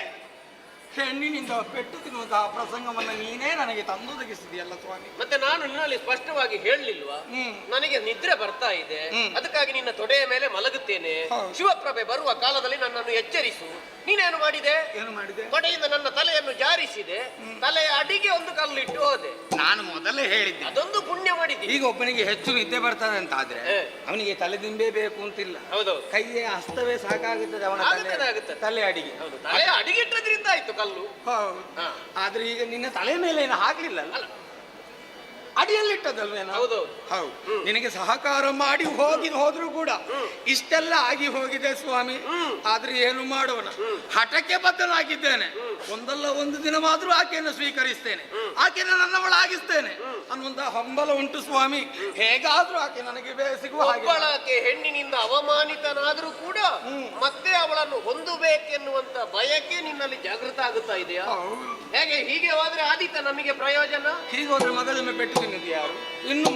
ಹೆಣ್ಣಿನಿಂದ ಪೆಟ್ಟು ತಿನ್ನುವಂತಹ ಪ್ರಸಂಗವನ್ನು ನೀನೇ ನನಗೆ ತಂದೊದಗಿಸಿದೆಯಲ್ಲ ಸ್ವಾಮಿ. ಮತ್ತೆ ನಾನು ನಿನ್ನಲ್ಲಿ ಸ್ಪಷ್ಟವಾಗಿ ಹೇಳಲಿಲ್ವಾ, ನನಗೆ ನಿದ್ರೆ ಬರ್ತಾ ಇದೆ, ಅದಕ್ಕಾಗಿ ನಿನ್ನ ತೊಡೆಯ ಮೇಲೆ ಮಲಗುತ್ತೇನೆ, ಶಿವಪ್ರಭೆ ಬರುವ ಕಾಲದಲ್ಲಿ ನನ್ನನ್ನು ಎಚ್ಚರಿಸು. ನೀನೇನು ಮಾಡಿದೆ? ಏನು ಮಾಡಿದೆ? ತೊಡೆಯಿಂದ ನನ್ನ ತಲೆಯನ್ನು ಜಾರಿಸಿದೆ, ತಲೆಯ ಅಡಿಗೆ ಒಂದು ಕಲ್ಲಿಟ್ಟು ಹೋದೆ. ನಾನು ಮೊದಲೇ ಹೇಳಿದ್ದೆ ಅದೊಂದು ಪುಣ್ಯ ಮಾಡಿದ್ದೆ. ಈಗ ಒಬ್ಬನಿಗೆ ಹೆಚ್ಚು ನಿದ್ದೆ ಬರ್ತದೆ ಅಂತ ಆದ್ರೆ ಅವನಿಗೆ ತಲೆದಿಂಬೇ ಬೇಕು ಅಂತಿಲ್ಲ. ಹೌದು, ಕೈಯೇ ಹಸ್ತವೇ ಸಾಕಾಗುತ್ತದೆ ಅವನ ತಲೆ ಅಡಿಗೆ. ತಲೆ ಅಡಿಗಿಟ್ಟದ್ರಿಂದ ಆಯ್ತು ಕಲ್ಲು. ಹೌದು, ಆದ್ರೆ ಈಗ ನಿನ್ನ ತಲೆ ಮೇಲೆ ಏನು ಹಾಕ್ಲಿಲ್ಲ, ಅಡಿಯಲ್ಲಿಟ್ಟದಲ್ವೇನೋ. ಹೌದು ಹೌದು, ನಿನಗೆ ಸಹಕಾರ ಮಾಡಿ ಹೋದ್ರು ಕೂಡ ಇಷ್ಟೆಲ್ಲ ಆಗಿ ಹೋಗಿದೆ ಸ್ವಾಮಿ. ಆದ್ರೆ ಏನು ಮಾಡೋಣ, ಹಠಕ್ಕೆ ಬದ್ಧನಾಗಿದ್ದೇನೆ. ಒಂದಲ್ಲ ಒಂದು ದಿನ ಮಾತ್ರ ಆಕೆಯನ್ನು ಸ್ವೀಕರಿಸ್ತೇನೆ, ಆಕೆಯನ್ನು ನನ್ನವಳಾಗಿಸ್ತೇನೆ ಅನ್ನುವಂತ ಹಂಬಲ ಉಂಟು ಸ್ವಾಮಿ. ಹೇಗಾದ್ರೂ ಆಕೆ ನನಗೆ ಸಿಗುವ ಹಾಗೆ. ಹೆಣ್ಣಿನಿಂದ ಅವಮಾನಿತನಾದ್ರೂ ಕೂಡ ಮತ್ತೆ ಅವಳನ್ನು ಹೊಂದಬೇಕೆನ್ನುವಂತ ಬಯಕೆ ನಿನ್ನಲ್ಲಿ ಜಾಗೃತ ಆಗುತ್ತಾ ಇದೆಯಾ? ಹೇಗೆ? ಹೀಗೆ ಹೋದ್ರೆ ಆದೀತ ನಮಗೆ ಪ್ರಯೋಜನ. ಹೀಗೆ ಹೋದ್ರೆ ಮಗಳೊಮ್ಮೆ ಪೆಟ್ಟು ತಿನ್ನೋದು ಯಾರು? ಇನ್ನು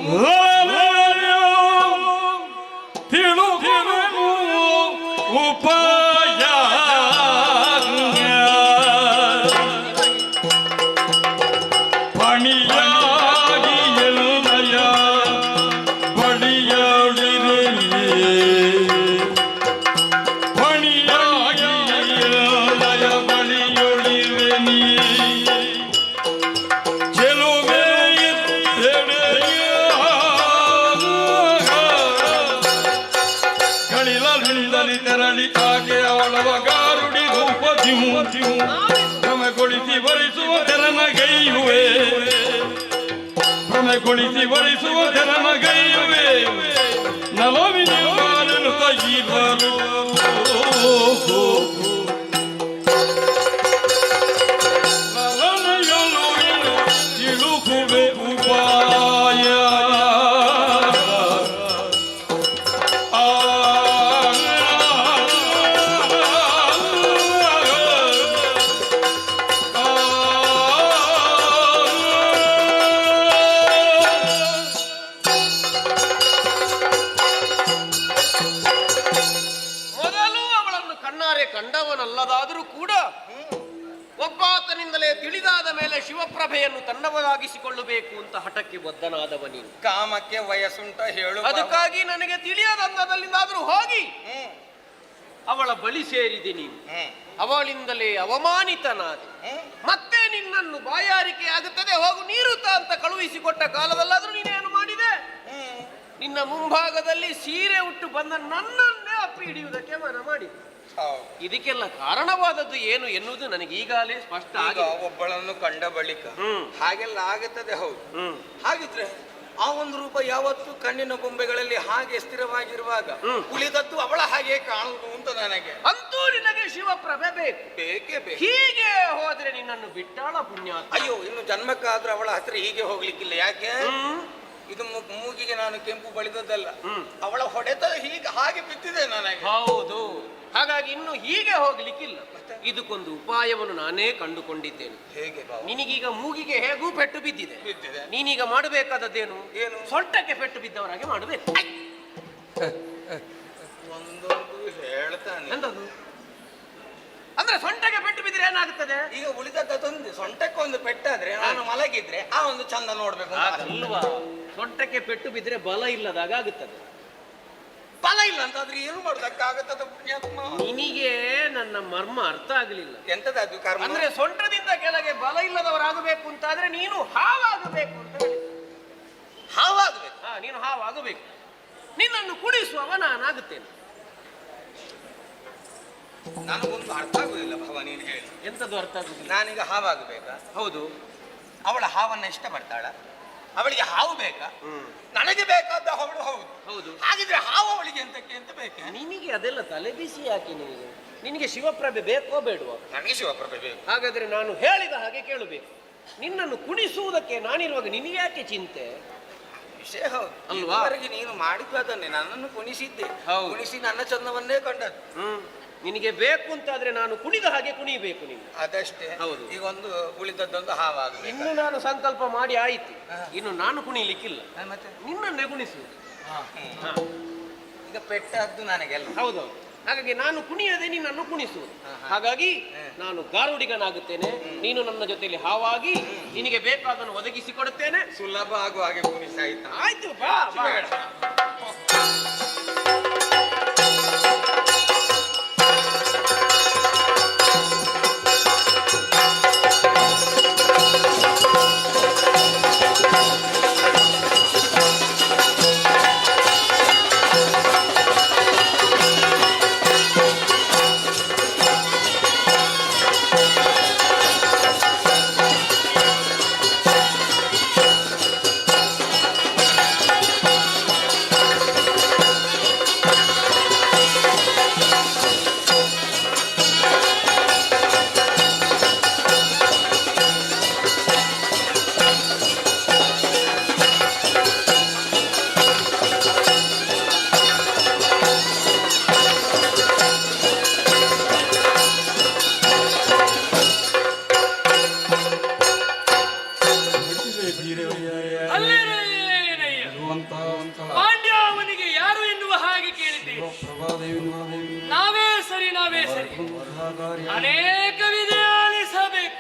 ಉಪಾಯ ಪಣಿಯಾಗಿ ಎಲ್ಲಯ ಬಳಿಯೊಳಿರೆ, ಪಣಿಯಾಗಿ ಎಲ್ಲಯ ಬಳಿಯೊಳಿರೆ ನೀ ಚೆಲುವೆ ಗಳಿಲಲ್ಲಿ ತೆರಳಿ ಆಕೆ ಅವಳವ ಗಾರುಡಿ ರೂಪ ಭ್ರಮೆಗೊಳಿಸಿ ವರಿಸುವ ತೆರನಗೈಯುವೆ, ಭ್ರಮೆಗೊಳಿಸಿ ವರಿಸುವ ತೆರನಗೈಯುವೆ, ನಲವಿನ ಬಾರನು ತಗಿಬರು ತಿಳುಕುವೆ ಉಪಾಯ. ಕಂಡವನಲ್ಲದಾದರೂ ಕೂಡ ಒಬ್ಬಾತನಿಂದಲೇ ತಿಳಿದಾದ ಮೇಲೆ ಶಿವಪ್ರಭೆಯನ್ನು ತನ್ನವರಾಗಿಸಿಕೊಳ್ಳಬೇಕು ಅಂತ ಹಠಕ್ಕೆ ಬದ್ಧನಾದವ ನೀನು. ಕಾಮಕ್ಕೆ ವಯಸ್ಸುಂಟ ಹೇಳು. ಅದಕ್ಕಾಗಿ ನನಗೆ ತಿಳಿಯದಂಗದಲ್ಲಿಂದಾದ್ರೂ ಹೋಗಿ ಅವಳ ಬಳಿ ಸೇರಿದೆ ನೀನು. ಅವಳಿಂದಲೇ ಅವಮಾನಿತನಾದೆ. ಮತ್ತೆ ನಿನ್ನನ್ನು ಬಾಯಾರಿಕೆ ಆಗುತ್ತದೆ, ಹೋಗು ನೀರುತ್ತ ಅಂತ ಕಳುಹಿಸಿಕೊಟ್ಟ ಕಾಲದಲ್ಲಾದ್ರೂ ನೀನೇನು ಮಾಡಿದೆ? ನಿನ್ನ ಮುಂಭಾಗದಲ್ಲಿ ಸೀರೆ ಉಟ್ಟು ಬಂದ ನನ್ನನ್ನೇ ಅಪ್ಪಿ ಹಿಡಿಯುವುದಕ್ಕೆ ಮನ ಮಾಡಿದೆ. ಇದಕ್ಕೆಲ್ಲ ಕಾರಣವಾದದ್ದು ಏನು ಎನ್ನುವುದು ನನಗೆ ಈಗಾಗಲೇ ಸ್ಪಷ್ಟ. ಒಬ್ಬಳನ್ನು ಕಂಡ ಬಳಿಕ ಹಾಗೆಲ್ಲ ಆಗುತ್ತದೆ. ಹೌದು, ಹಾಗಿದ್ರೆ ಆ ಒಂದು ರೂಪ ಯಾವತ್ತು ಕಣ್ಣಿನ ಬೊಂಬೆಗಳಲ್ಲಿ ಹಾಗೆ ಸ್ಥಿರವಾಗಿರುವಾಗ ಉಳಿದದ್ದು ಅವಳ ಹಾಗೆ ಕಾಣುವುದು ಅಂತ ನನಗೆ. ಅಂತೂ ನಿನಗೆ ಶಿವಪ್ರಭೆ ಬೇಕು, ಬೇಕೇ ಬೇಕು. ಹೀಗೆ ಹೋದ್ರೆ ನಿನ್ನನ್ನು ಬಿಟ್ಟಾಳ ಪುಣ್ಯ. ಅಯ್ಯೋ, ಇನ್ನು ಜನ್ಮಕ್ಕಾದ್ರೂ ಅವಳ ಹತ್ರ ಹೀಗೆ ಹೋಗ್ಲಿಕ್ಕಿಲ್ಲ. ಯಾಕೆ? ಇದು ಮೂಗಿಗೆ ನಾನು ಕೆಂಪು ಬಳಿದದ್ದಲ್ಲ, ಅವಳ ಹೊಡೆತ ಹೀಗೆ ಹಾಗೆ ಬಿದ್ದಿದೆ ನನಗೆ. ಹೌದು, ಹಾಗಾಗಿ ಇನ್ನು ಹೀಗೆ ಹೋಗ್ಲಿಕ್ಕಿಲ್ಲ. ಇದಕ್ಕೊಂದು ಉಪಾಯವನ್ನು ನಾನೇ ಕಂಡುಕೊಂಡಿದ್ದೇನೆ. ಹೇಗೆ? ನಿನಗೀಗ ಮೂಗಿಗೆ ಹೇಗೂ ಪೆಟ್ಟು ಬಿದ್ದಿದೆ. ನೀನೀಗ ಮಾಡಬೇಕಾದದ್ದೇನು? ಏನು? ಸೊಂಟಕ್ಕೆ ಪೆಟ್ಟು ಬಿದ್ದವರಾಗೆ ಮಾಡಬೇಕು. ಒಂದೊಂದು ಹೇಳ್ತಾನೆ. ಎಂತದು? ಅಂದ್ರೆ ಸೊಂಟಕ್ಕೆ ಪೆಟ್ಟು ಬಿದ್ದರೆ ಏನಾಗುತ್ತದೆ? ಈಗ ಉಳಿದದ್ದೊಂದು ಸೊಂಟಕ್ಕೆ ಒಂದು ಪೆಟ್ಟಾದ್ರೆ ನಾನು ಮಲಗಿದ್ರೆ ಆ ಒಂದು ಚಂದ ನೋಡ್ಬೇಕು ಅಲ್ವಾ? ಸೊಂಟಕ್ಕೆ ಪೆಟ್ಟು ಬಿದ್ದರೆ ಬಲ ಇಲ್ಲದಾಗ ಆಗುತ್ತದೆ. ಬಲ ಇಲ್ಲ ಅಂತಾದ್ರೆ ಏನು ಮಾಡೋದಕ್ಕಾಗುತ್ತದೆ ಪುಣ್ಯಾತ್ಮ? ನಿನಗೆ ನನ್ನ ಮರ್ಮ ಅರ್ಥ ಆಗಲಿಲ್ಲ. ಎಂತದ್ದು ಕರ್ಮ? ಅಂದ್ರೆ ಸೊಂಟದಿಂದ ಕೆಳಗೆ ಬಲ ಇಲ್ಲದವರಾಗಬೇಕು ಅಂತಾದ್ರೆ ನೀನು ಹಾವಾಗಬೇಕು ಅಂತ ಹೇಳಿ. ಹಾವಾಗಬೇಕು? ನೀನು ಹಾವಾಗಬೇಕು. ನಿನ್ನನ್ನು ಕುಡಿಸುವವ ನಾನಾಗುತ್ತೇನೆ. ನನಗೊಂದು ಅರ್ಥ ಆಗುದಿಲ್ಲ ಭಾವ, ನೀನು ಹೇಳಿ. ಎಂತದ್ದು ಅರ್ಥ ಆಗುದಿಲ್ಲ? ನಾನೀಗ ಹಾವಾಗಬೇಕಾ? ಹೌದು. ಅವಳ ಹಾವನ್ನ ಇಷ್ಟಪಡ್ತಾಳ? ಅವಳಿಗೆ ಹಾವು ಬೇಕಾ? ನನಗೆ ಬೇಕಾದ ಅವಳು. ಹೌದು ಹೌದು. ಹಾಗಿದ್ರೆ ಹಾವು ಅವಳಿಗೆ ಎಂತಕ್ಕೆ ಅಂತ ಬೇಕು? ನಿನಗೆ ಅದೆಲ್ಲ ತಲೆ ಬಿಸಿ ಯಾಕೆ? ನಿನಗೆ ಶಿವಪ್ರಭೆ ಬೇಕೋ ಬೇಡುವ? ನನಗೆ ಶಿವಪ್ರಭೆ ಬೇಕು. ಹಾಗಾದ್ರೆ ನಾನು ಹೇಳಿದ ಹಾಗೆ ಕೇಳಬೇಕು. ನಿನ್ನನ್ನು ಕುಣಿಸುವುದಕ್ಕೆ ನಾನಿರುವಾಗ ನಿನಗೆ ಯಾಕೆ ಚಿಂತೆ? ವಿಷಯ ಹೌದು ಅಲ್ವಾ? ನೀನು ಮಾಡಿದ್ದು ಅದನ್ನೇ, ನನ್ನನ್ನು ಕುಣಿಸಿದ್ದೆ. ಕುಣಿಸಿ ನನ್ನ ಚಂದವನ್ನೇ ಕಂಡದ್ದು. ನಿನಗೆ ಬೇಕು ಅಂತಾದ್ರೆ ನಾನು ಕುಣಿದ ಹಾಗೆ ಕುಣಿಬೇಕು ನೀನು. ಅದಷ್ಟೇ. ಹೌದು. ಈಗ ಒಂದು ಉಳಿದದ್ದೊಂದು ಹಾವಾಗಬೇಕು. ಇನ್ನು ನಾನು ಸಂಕಲ್ಪ ಮಾಡಿ ಆಯ್ತು. ಇನ್ನು ನಾನು ಕುಣಿಲಿಕ್ಕಿಲ್ಲ, ಮತ್ತೆ ನಿನ್ನನ್ನೇ ಕುಣಿಸುವುದು. ಈಗ ಪೆಟ್ಟದ್ದು ನನಗೆಲ್ಲ. ಹೌದೌದು. ಹಾಗಾಗಿ ನಾನು ಕುಣಿಯದೆ ನಿನ್ನನ್ನು ಕುಣಿಸುವುದು. ಹಾಗಾಗಿ ನಾನು ಗಾರುಡಿಗನಾಗುತ್ತೇನೆ, ನೀನು ನನ್ನ ಜೊತೆಯಲ್ಲಿ ಹಾವಾಗಿ ನಿನಗೆ ಬೇಕಾದನ್ನು ಒದಗಿಸಿ ಕೊಡುತ್ತೇನೆ. ಸುಲಭ ಆಗುವ ಹಾಗೆ ಕುಣಿಸಾಯ್ತು. ಆಯ್ತು, ಬಾ ಬಾ. ಪಾಂಡ್ಯಾವನಿಗೆ ಯಾರು ಎನ್ನುವ ಹಾಗೆ ಕೇಳಿದ್ದೀವಿ. ನಾವೇ ಸರಿ, ನಾವೇ ಸರಿ. ಅನೇಕ ವಿಧಿ ಆಲಿಸಬೇಕು.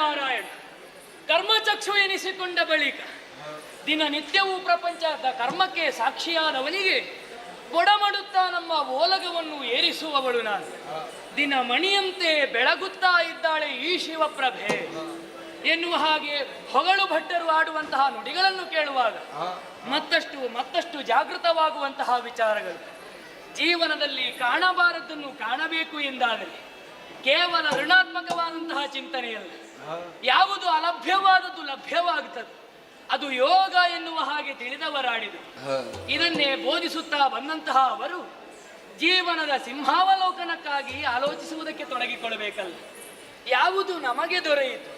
ನಾರಾಯಣ ಕರ್ಮಚಕ್ಷು ಎನಿಸಿಕೊಂಡ ಬಳಿಕ ದಿನನಿತ್ಯವೂ ಪ್ರಪಂಚದ ಕರ್ಮಕ್ಕೆ ಸಾಕ್ಷಿಯಾದವನಿಗೆ ಕೊಡಮಡುತ್ತಾ ನಮ್ಮ ಓಲಗವನ್ನು ಏರಿಸುವವಳು ನಾನು. ದಿನ ಮಣಿಯಂತೆ ಬೆಳಗುತ್ತಾ ಇದ್ದಾಳೆ ಈ ಶಿವಪ್ರಭೆ ಎನ್ನುವ ಹಾಗೆ ಹೊಗಳು ಭಟ್ಟರು ಆಡುವಂತಹ ನುಡಿಗಳನ್ನು ಕೇಳುವಾಗ ಮತ್ತಷ್ಟು ಜಾಗೃತವಾಗುವಂತಹ ವಿಚಾರಗಳು. ಜೀವನದಲ್ಲಿ ಕಾಣಬಾರದನ್ನು ಕಾಣಬೇಕು ಎಂದಾದರೆ ಕೇವಲ ಋಣಾತ್ಮಕವಾದಂತಹ ಚಿಂತನೆಯಲ್ಲ, ಯಾವುದು ಅಲಭ್ಯವಾದದ್ದು ಲಭ್ಯವಾಗುತ್ತದೆ ಅದು ಯೋಗ ಎನ್ನುವ ಹಾಗೆ ತಿಳಿದವರಾಡಿದರು. ಇದನ್ನೇ ಬೋಧಿಸುತ್ತಾ ಬಂದಂತಹ ಅವರು ಜೀವನದ ಸಿಂಹಾವಲೋಕನಕ್ಕಾಗಿ ಆಲೋಚಿಸುವುದಕ್ಕೆ ತೊಡಗಿಕೊಳ್ಳಬೇಕಲ್ಲ. ಯಾವುದು ನಮಗೆ ದೊರೆಯಿತು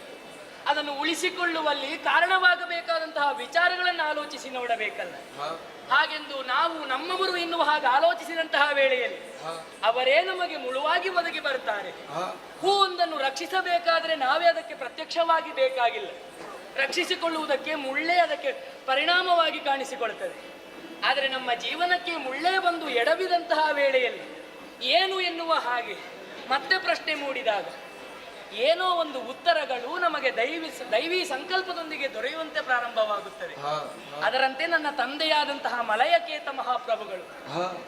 ಅದನ್ನು ಉಳಿಸಿಕೊಳ್ಳುವಲ್ಲಿ ಕಾರಣವಾಗಬೇಕಾದಂತಹ ವಿಚಾರಗಳನ್ನು ಆಲೋಚಿಸಿ ನೋಡಬೇಕಲ್ಲ. ಹಾಗೆಂದು ನಾವು ನಮ್ಮವರು ಎನ್ನುವ ಹಾಗೆ ಆಲೋಚಿಸಿದಂತಹ ವೇಳೆಯಲ್ಲಿ ಅವರೇ ನಮಗೆ ಮುಳುವಾಗಿ ಒದಗಿ ಬರ್ತಾರೆ. ಹೂವೊಂದನ್ನು ರಕ್ಷಿಸಬೇಕಾದರೆ ನಾವೇ ಅದಕ್ಕೆ ಪ್ರತ್ಯಕ್ಷವಾಗಿ ಬೇಕಾಗಿಲ್ಲ, ರಕ್ಷಿಸಿಕೊಳ್ಳುವುದಕ್ಕೆ ಮುಳ್ಳೇ ಅದಕ್ಕೆ ಪರಿಣಾಮವಾಗಿ ಕಾಣಿಸಿಕೊಳ್ತದೆ. ಆದರೆ ನಮ್ಮ ಜೀವನಕ್ಕೆ ಮುಳ್ಳೇ ಬಂದು ಎಡವಿದಂತಹ ವೇಳೆಯಲ್ಲಿ ಏನು ಎನ್ನುವ ಹಾಗೆ ಮತ್ತೆ ಪ್ರಶ್ನೆ ಮೂಡಿದಾಗ ಏನೋ ಒಂದು ಉತ್ತರಗಳು ನಮಗೆ ದೈವಿ ಸಂಕಲ್ಪದೊಂದಿಗೆ ದೊರೆಯುವಂತೆ ಪ್ರಾರಂಭವಾಗುತ್ತವೆ. ಅದರಂತೆ ನನ್ನ ತಂದೆಯಾದಂತಹ ಮಲಯಕೇತ ಮಹಾಪ್ರಭುಗಳು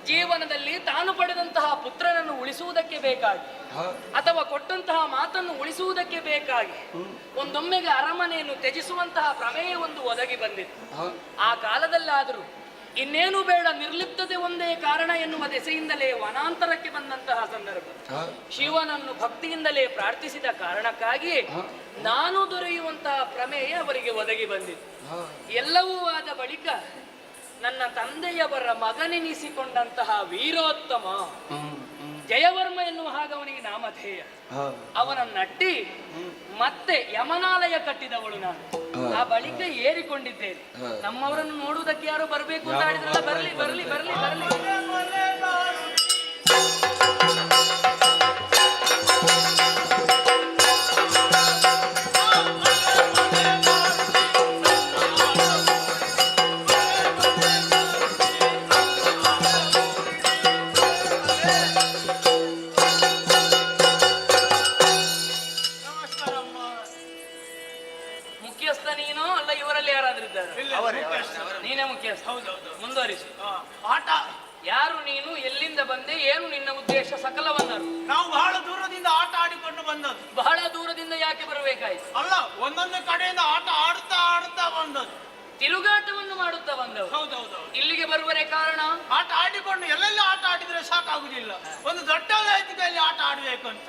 ಜೀವನದಲ್ಲಿ ತಾನು ಪಡೆದಂತಹ ಪುತ್ರನನ್ನು ಉಳಿಸುವುದಕ್ಕೆ ಬೇಕಾಗಿ ಅಥವಾ ಕೊಟ್ಟಂತಹ ಮಾತನ್ನು ಉಳಿಸುವುದಕ್ಕೆ ಬೇಕಾಗಿ ಒಂದೊಮ್ಮೆಗೆ ಅರಮನೆಯನ್ನು ತ್ಯಜಿಸುವಂತಹ ಪ್ರಮೇಯ ಒಂದು ಒದಗಿ ಬಂದಿತ್ತು. ಆ ಕಾಲದಲ್ಲಾದರೂ ಇನ್ನೇನು ಬೇಡ, ನಿರ್ಲಿಪ್ತತೆ ಒಂದೇ ಕಾರಣ ಎನ್ನುವ ದೆಸೆಯಿಂದಲೇ ವನಾಂತರಕ್ಕೆ ಬಂದಂತಹ ಸಂದರ್ಭ. ಶಿವನನ್ನು ಭಕ್ತಿಯಿಂದಲೇ ಪ್ರಾರ್ಥಿಸಿದ ಕಾರಣಕ್ಕಾಗಿಯೇ ನಾನು ದೊರೆಯುವಂತಹ ಪ್ರಮೇಯ ಅವರಿಗೆ ಒದಗಿ ಬಂದಿತ್ತು. ಎಲ್ಲವೂ ಆದ ಬಳಿಕ ನನ್ನ ತಂದೆಯವರ ಮಗನೆನಿಸಿಕೊಂಡಂತಹ ವೀರೋತ್ತಮ ಜಯವರ್ಮ ಎನ್ನುವ ಹಾಗೆ ಅವನಿಗೆ ನಾಮಧೇಯ. ಅವನನ್ನಟ್ಟಿ ಮತ್ತೆ ಯಮನಾಲಯ ಕಟ್ಟಿದವಳು ನಾನು. ಆ ಬಳಿಕ ಏರಿಕೊಂಡಿದ್ದೇನೆ. ನಮ್ಮವರನ್ನು ನೋಡುವುದಕ್ಕೆ ಯಾರು ಬರಬೇಕು ಅಂತ ಹೇಳಿದ್ರಲ್ಲ, ಬರಲಿ ಬರಲಿ ಬರಲಿ ಬರಲಿ. ಮುಖ್ಯಸ್ಥ ನೀನು ಅಲ್ಲ, ಇವರಲ್ಲಿ ಯಾರಾದ್ರೂ ಇದ್ದಾರೆ? ನೀನೇ ಮುಖ್ಯಸ್ಥ. ಹೌದೌದು, ಮುಂದುವರಿಸು. ಆಟ ಯಾರು ನೀನು, ಎಲ್ಲಿಂದ ಬಂದೆ, ಏನು ನಿನ್ನ ಉದ್ದೇಶ ಸಕಲವನ್ನರು. ನಾವು ಬಹಳ ದೂರದಿಂದ ಆಟ ಆಡಿಕೊಂಡು ಬಂದದ್ದು. ಬಹಳ ದೂರದಿಂದ ಯಾಕೆ ಬರಬೇಕಾಯ್ತು? ಅಲ್ಲ, ಒಂದೊಂದು ಕಡೆಯಿಂದ ಆಟ ಆಡುತ್ತಾ ಬಂದದ್ದು. ತಿರುಗಾಟವನ್ನು ಮಾಡುತ್ತಾ ಬಂದವು. ಹೌದೌದು. ಇಲ್ಲಿಗೆ ಬರುವರೆ ಕಾರಣ ಆಟ ಆಡಿಕೊಂಡು ಎಲ್ಲೆಲ್ಲ ಆಟ ಆಡಿದ್ರೆ ಸಾಕಾಗುದಿಲ್ಲ, ಒಂದು ದೊಡ್ಡ ವೇದಿಕೆಯಲ್ಲಿ ಆಟ ಆಡ್ಬೇಕು ಅಂತ.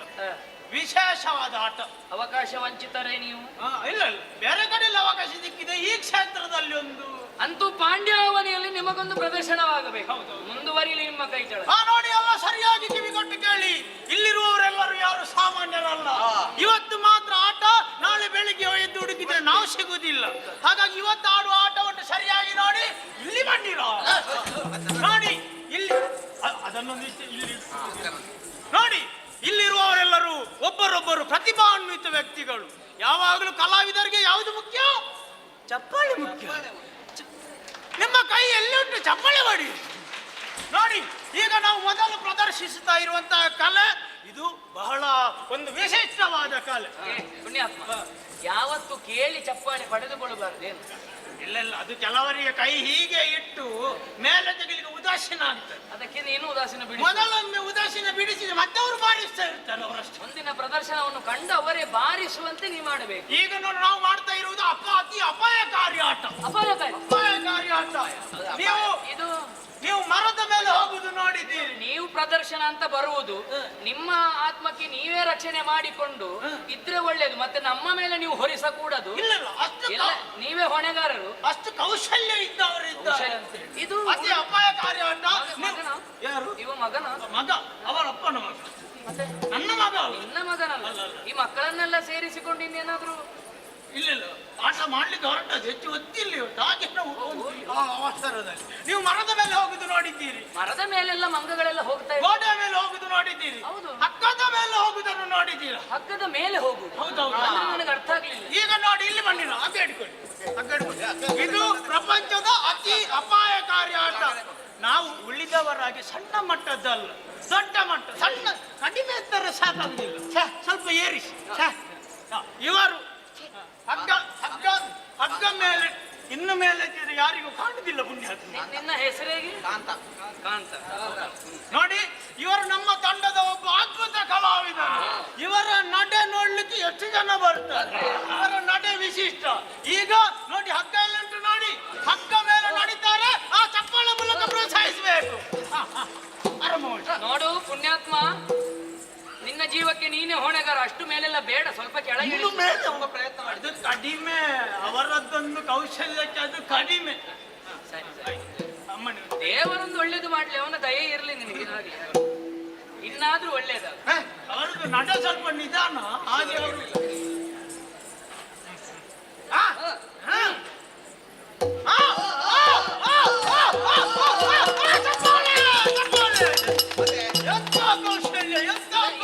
ವಿಶೇಷವಾದ ಆಟ. ಅವಕಾಶ ವಂಚಿತರೇ ನೀವು? ಇಲ್ಲ ಇಲ್ಲ, ಬೇರೆ ಕಡೆಯಲ್ಲಿ ಅವಕಾಶ ಸಿಕ್ಕಿದೆ, ಈ ಕ್ಷೇತ್ರದಲ್ಲಿ ಒಂದು. ಅಂತೂ ಪಾಂಡ್ಯಾವನಿಯಲ್ಲಿ ನಿಮಗೊಂದು ಪ್ರದರ್ಶನವಾಗಬೇಕು. ಮುಂದುವರಿಯಲಿ ನಿಮ್ಮ ಕೈ ಚಳ. ನೋಡಿ, ಎಲ್ಲ ಸರಿಯಾಗಿ ಕಿವಿಗೊಟ್ಟು ಕೇಳಿ. ಇಲ್ಲಿರುವವರೆಲ್ಲರೂ ಯಾರು ಸಾಮಾನ್ಯರಲ್ಲ. ಇವತ್ತು ಮಾತ್ರ ಆಟ, ನಾಳೆ ಬೆಳಿಗ್ಗೆ ಎದ್ದು ಹುಡುಕಿದ್ರೆ ನಾವು ಸಿಗುವುದಿಲ್ಲ. ಹಾಗಾಗಿ ಇವತ್ತು ಆಡುವ ಆಟವನ್ನು ಸರಿಯಾಗಿ ನೋಡಿ. ಇಲ್ಲಿ ಬಂದಿರೋ ನೋಡಿ, ಇಲ್ಲಿ ಅದನ್ನೊಂದು ಇಲ್ಲಿ ನೋಡಿ. ಇಲ್ಲಿರುವವರೆಲ್ಲರೂ ಒಬ್ಬರೊಬ್ಬರು ಪ್ರತಿಭಾನ್ವಿತ ವ್ಯಕ್ತಿಗಳು. ಯಾವಾಗಲೂ ಕಲಾವಿದರಿಗೆ ಯಾವುದು ಮುಖ್ಯ? ಚಪ್ಪಾಳೆ ಮುಖ್ಯ. ನಿಮ್ಮ ಕೈ ಎಲ್ಲಿಂಟು ಚಪ್ಪಾಳೆ ಮಾಡಿ ನೋಡಿ. ಈಗ ನಾವು ಮೊದಲು ಪ್ರದರ್ಶಿಸುತ್ತಾ ಇರುವಂತಹ ಕಲೆ ಇದು ಬಹಳ ಒಂದು ವಿಶಿಷ್ಟವಾದ ಕಲೆ. ಪುಣ್ಯಾತ್ಮ, ಯಾವತ್ತು ಕೇಳಿ ಚಪ್ಪಾಳೆ ಪಡೆದುಕೊಳ್ಳಬಾರ್ದೇನು? ಇಲ್ಲ, ಅದು ಕೆಲವರಿಗೆ ಕೈ ಹೀಗೆ ಇಟ್ಟು ಮೇಲೆ ತೆಗಿಲಿಕ್ಕೆ ಉದಾಸೀನ ಆಗ್ತದೆ. ಅದಕ್ಕೆ ನೀನು ಉದಾಸೀನ ಬಿಡಿ. ಮೊದಲೊಮ್ಮೆ ಉದಾಸೀನ ಬಿಡಿಸಿದ್ರೆ ಮತ್ತೆ ಅವರು ಬಾರಿಸ್ತಾ ಇರ್ತಾರೆ ಅವರಷ್ಟು. ಮುಂದಿನ ಪ್ರದರ್ಶನವನ್ನು ಕಂಡು ಅವರೇ ಬಾರಿಸುವಂತೆ ನೀವು ಮಾಡಬೇಕು. ಈಗ ನೋಡಿ, ನಾವು ಮಾಡ್ತಾ ಇರುವುದು ಅತಿ ಅಪಾಯಕಾರಿ ಆಟ. ಅಪಾಯಕಾರಿ ಆಟ. ನೀವು ಮರದ ಮೇಲೆ ಹೋಗುದು ನೋಡಿದ್ದೀರಿ. ನೀವು ಪ್ರದರ್ಶನ ಅಂತ ಬರುವುದು, ನಿಮ್ಮ ಆತ್ಮಕ್ಕೆ ನೀವೇ ರಕ್ಷಣೆ ಮಾಡಿಕೊಂಡು ಇದ್ರೆ ಒಳ್ಳೇದು. ಮತ್ತೆ ನಮ್ಮ ಮೇಲೆ ನೀವು ಹೊರಿಸಕೂಡದು. ಇಲ್ಲ, ನೀವೇ ಹೊಣೆಗಾರರು. ಅಷ್ಟು ಕೌಶಲ್ಯ ಇದ್ದವರು ಇದ್ದಾರೆ. ಇದು ಅತಿ ಅಪಾಯಕಾರಿ ಆಟ. ಯಾರು? ಇವ ಮಗನ ಮಗ, ಅವರಪ್ಪನ ಮಗ. ನನ್ನ ಮಗ. ನಿನ್ನ ಮಗನಲ್ಲ. ಈ ಮಕ್ಕಳನ್ನೆಲ್ಲ ಸೇರಿಸಿಕೊಂಡು ಇನ್ನೇನಾದ್ರೂ ಇಲ್ಲ, ಆಟ ಮಾಡ್ಲಿಕ್ಕೆ ಹೊರಟದ್ದು ಹೆಚ್ಚು ಗೊತ್ತಿಲ್ಲ. ಹಾಗೆ ಅವಸರದಲ್ಲಿ ನೀವು ಮರದ ಮೇಲೆ ಹೋಗುದು ನೋಡಿದ್ದೀರಿ. ಮರದ ಮೇಲೆಲ್ಲ ಮಂಗಗಳೆಲ್ಲ ಹೋಗ್ತಾ ಇವೆ. ಗೋಡೆ ಮೇಲೆ ಹೋಗುದು ನೋಡಿದ್ದೀರಿ. ಹೌದು. ಹಗ್ಗದ ಮೇಲೆ ಹೋಗುದನ್ನು ನೋಡಿದ್ದೀರಾ? ಹಗ್ಗದ ಮೇಲೆ ಹೋಗುದು. ಹೌದೌದು. ನನಗೆ ಅರ್ಥ ಆಗ್ಲಿಲ್ಲ. ಈಗ ನೋಡಿ, ಇಲ್ಲಿ ಬನ್ನಿರ, ಹಗ್ಗ ಹಿಡ್ಕೊಳ್ಳಿ. ಇದು ಪ್ರಪಂಚದ ಅತಿ ಅಪಾಯಕಾರಿ ಆಟ. ನಾವು ಉಳಿದವರಾಗಿ ಸಣ್ಣ ಮಟ್ಟದ್ದಲ್ಲ, ದೊಡ್ಡ ಮಟ್ಟ. ಸಣ್ಣ ಕಡಿಮೆ ಎತ್ತರ ಸಾಕಾಗುದಿಲ್ಲ, ಸ್ವಲ್ಪ ಏರಿಸಿ. ಇವರು ಹಗ್ಗ ಹಗ್ಗ ಹಗ್ಗ ಮೇಲೆ ಇನ್ನು ಮೇಲೆ ಯಾರಿಗೂ ಕಾಣುದಿಲ್ಲ ಪುಣ್ಯಾತ್ಮ. ನಿನ್ನ ಹೆಸರೇಗೆ? ಕಾಂತ. ಕಾಂತ. ನೋಡಿ, ಇವರು ನಮ್ಮ ತಂಡದ ಒಬ್ಬ ಅದ್ಭುತ ಕಲಾವಿದ. ಇವರ ನಡೆ ನೋಡ್ಲಿಕ್ಕೆ ಎಷ್ಟು ಜನ ಬರ್ತಾರೆ. ಇವರ ನಡೆ ವಿಶಿಷ್ಟ. ಈಗ ನೋಡಿ, ಹಗ್ಗ ಎಲ್ಲ ಉಂಟು ನೋಡಿ, ಹಗ್ಗ ಮೇಲೆ ನಡೀತಾರೆ. ಆ ಚಪ್ಪಾಳೆ ಮೂಲಕ ಪ್ರೋತ್ಸಾಹಿಸಬೇಕು. ನೋಡು ಪುಣ್ಯಾತ್ಮ, ನಿನ್ನ ಜೀವಕ್ಕೆ ನೀನೇ ಹೊಣೆಗಾರ. ಅಷ್ಟು ಮೇಲೆಲ್ಲ ಬೇಡ, ಸ್ವಲ್ಪ ಕೆಳಗೆ ಇಳಿಸು. ಮೇಲೆ ಒಬ್ಬ ಪ್ರಯತ್ನ ಮಾಡಿದ್ದು ಕಡಿಮೆ. ಅವರದ್ದೊಂದು ಕೌಶಲ್ಯಕ್ಕೆ ಅದು ಕಡಿಮೆ. ದೇವರೊಂದು ಒಳ್ಳೇದು ಮಾಡ್ಲಿ, ಅವನ ದಯೆ ಇರಲಿ ನಿನಗೆ. ಹಾಗೆ ಇನ್ನಾದ್ರೂ ಒಳ್ಳೇದ. ಅವರದ್ದು ನಡೆ ಸ್ವಲ್ಪ ನಿಧಾನ. ಹಾಗೆ ಅವರು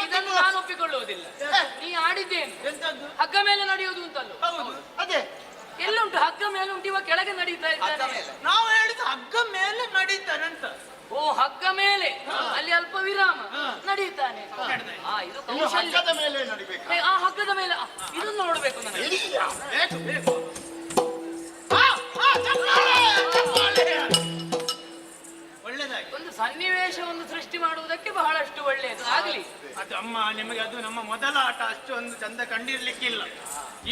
ಇದನ್ನು ನಾನು ಒಪ್ಪಿಕೊಳ್ಳುವುದಿಲ್ಲ. ನೀ ಆಡಿದ್ದೇನು? ಹಗ್ಗ ಮೇಲೆ ನಡೆಯುವುದು ಅಂತಲ್ಲ. ಅದೇ ಎಲ್ಲುಂಟು ಹಗ್ಗ ಮೇಲೆ ಉಂಟು, ಇವಾಗ ಕೆಳಗೆ ನಡೀತಾ ಇದ್ದಾನೆ. ನಾವು ಹೇಳಿದ್ದು ಹಗ್ಗ ಮೇಲೆ ನಡೀತಾನೆ ಅಂತ. ಓ, ಹಗ್ಗ ಮೇಲೆ, ಅಲ್ಲಿ ಅಲ್ಪ ವಿರಾಮ ನಡೀತಾನೆ. ಇದು ಕೌಶಲ್ಯದ ಮೇಲೆ ನಡಿಬೇಕು. ಆ ಹಗ್ಗದ ಮೇಲೆ ಇದನ್ನು ನೋಡ್ಬೇಕು ನನಗೆ. ಒಳ್ಳೇದಾಗಿ ಒಂದು ಸನ್ನಿವೇಶವನ್ನು ಸೃಷ್ಟಿ ಮಾಡುವುದಕ್ಕೆ ಬಹಳಷ್ಟು ಒಳ್ಳೆಯದು. ಆಗ್ಲಿ. ಅದು ಅಮ್ಮ, ನಿಮಗೆ ಅದು ನಮ್ಮ ಮೊದಲ ಆಟ ಅಷ್ಟೊಂದು ಚಂದ ಕಂಡಿರ್ಲಿಕ್ಕಿಲ್ಲ.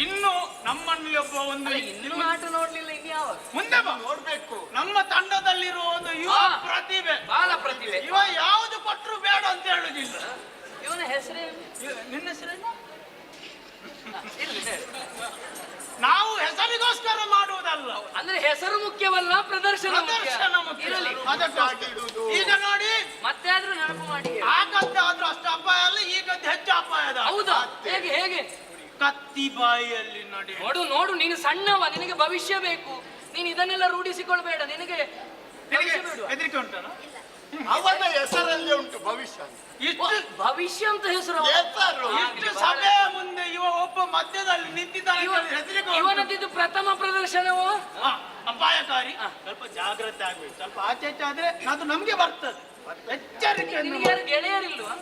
ಇನ್ನು ನಮ್ಮನ್ನು ಒಬ್ಬ ಒಂದು ಇನ್ನೂ ಆಟ ನೋಡ್ಲಿಲ್ಲ. ಇನ್ಯಾವಾಗ ಮುಂದೆ ನೋಡ್ಬೇಕು. ನಮ್ಮ ತಂಡದಲ್ಲಿರುವ ಒಂದು ಯುವ ಪ್ರತಿಭೆ, ಬಾಲ ಪ್ರತಿಭೆ. ಇವ ಯಾವುದು ಕೊಟ್ಟರು ಬೇಡ ಅಂತ ಹೇಳುದಿಲ್ಲ. ಇವನ ಹೆಸರೇ? ನಿನ್ನ ಹೆಸರೇನು? ನಾವು ಹೆಸರಿಗೋಸ್ಕರ ಮಾಡುವುದಲ್ಲ. ಅಂದ್ರೆ ಹೆಸರು ಮುಖ್ಯವಲ್ಲ, ಪ್ರದರ್ಶನ ಮುಖ್ಯ. ಇರಲಿ. ಈಗ ನೋಡಿ, ಮತ್ತೆ ಆದ್ರೂ ನೆನಪು ಮಾಡಿ. ಆ ಗದ್ದೆ ಆದ್ರೂ ಅಷ್ಟು ಅಪಾಯ ಅಲ್ಲ, ಈ ಗದ್ದೆ ಹೆಚ್ಚು ಅಪಾಯದ. ಹೌದಾ? ಹೇಗೆ ಹೇಗೆ? ಕತ್ತಿ ಬಾಯಿಯಲ್ಲಿ ನೋಡಿ. ನೋಡು ನೋಡು, ನೀನು ಸಣ್ಣವ, ನಿನಗೆ ಭವಿಷ್ಯ ಬೇಕು. ನೀನು ಇದನ್ನೆಲ್ಲ ರೂಢಿಸಿಕೊಳ್ಬೇಡ. ನಿನಗೆ ಹೆದರಿಕೆ ಉಂಟಲ್ಲ? ಅವನ ಹೆಸರಲ್ಲೇ ಉಂಟು ಭವಿಷ್ಯ. ಭವಿಷ್ಯ ಅಂತ ಹೆಸರು. ಇಷ್ಟು ಸಭೆಯ ಮುಂದೆ ಇವ ಒಬ್ಬ ಮಧ್ಯದಲ್ಲಿ ನಿಂತಿದ್ದಾನೆ. ಇವನದ್ದು ಪ್ರಥಮ ಪ್ರದರ್ಶನವೋ? ಅಪಾಯಕಾರಿ. ಸ್ವಲ್ಪ ಜಾಗ್ರತೆ ಆಗ್ಬೇಕು. ಸ್ವಲ್ಪ ಆಚೆ ಆಚೆ ಆದ್ರೆ ಅದು ನಮ್ಗೆ ಬರ್ತದೆ. ಎಚ್ಚರಿಕೆ. ಯಾರು ಗೆಳೆಯರಿಲ್ವಾ?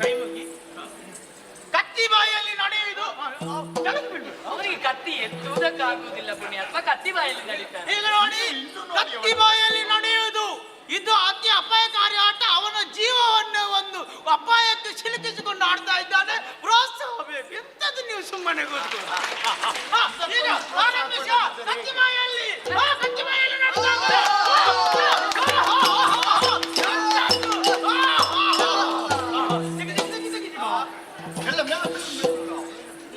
ಕೈ ಮುಗಿ. ಕತ್ತಿ ಬಾಯಲ್ಲಿ ನಡೆಯುವುದು. ಅವನಿಗೆ ಕತ್ತಿ ಎತ್ತುವುದಕ್ಕಾಗುವುದಿಲ್ಲ ಪುಣ್ಯಾತ್ಮ. ಕತ್ತಿ ಬಾಯಲ್ಲಿ ನಡೀತಾನೆ. ಈಗ ನೋಡಿ, ಕತ್ತಿ ಬಾಯಲ್ಲಿ ನಡೆಯುವುದು ಇದು ಅತಿ ಅಪಾಯಕಾರಿ ಆಟ. ಅವನ ಜೀವವನ್ನು ಒಂದು ಅಪಾಯಕ್ಕೆ ಸಿಲುಕಿಸಿಕೊಂಡು ಆಡ್ತಾ ಇದ್ದಾನೆ. ಪ್ರೋತ್ಸಾಹ ಬೇಕು. ಎಂತದ್ದು ನೀವು ಸುಮ್ಮನೆ ಗೊತ್ತು. ಈಗ ಕತ್ತಿ ಬಾಯಲ್ಲಿ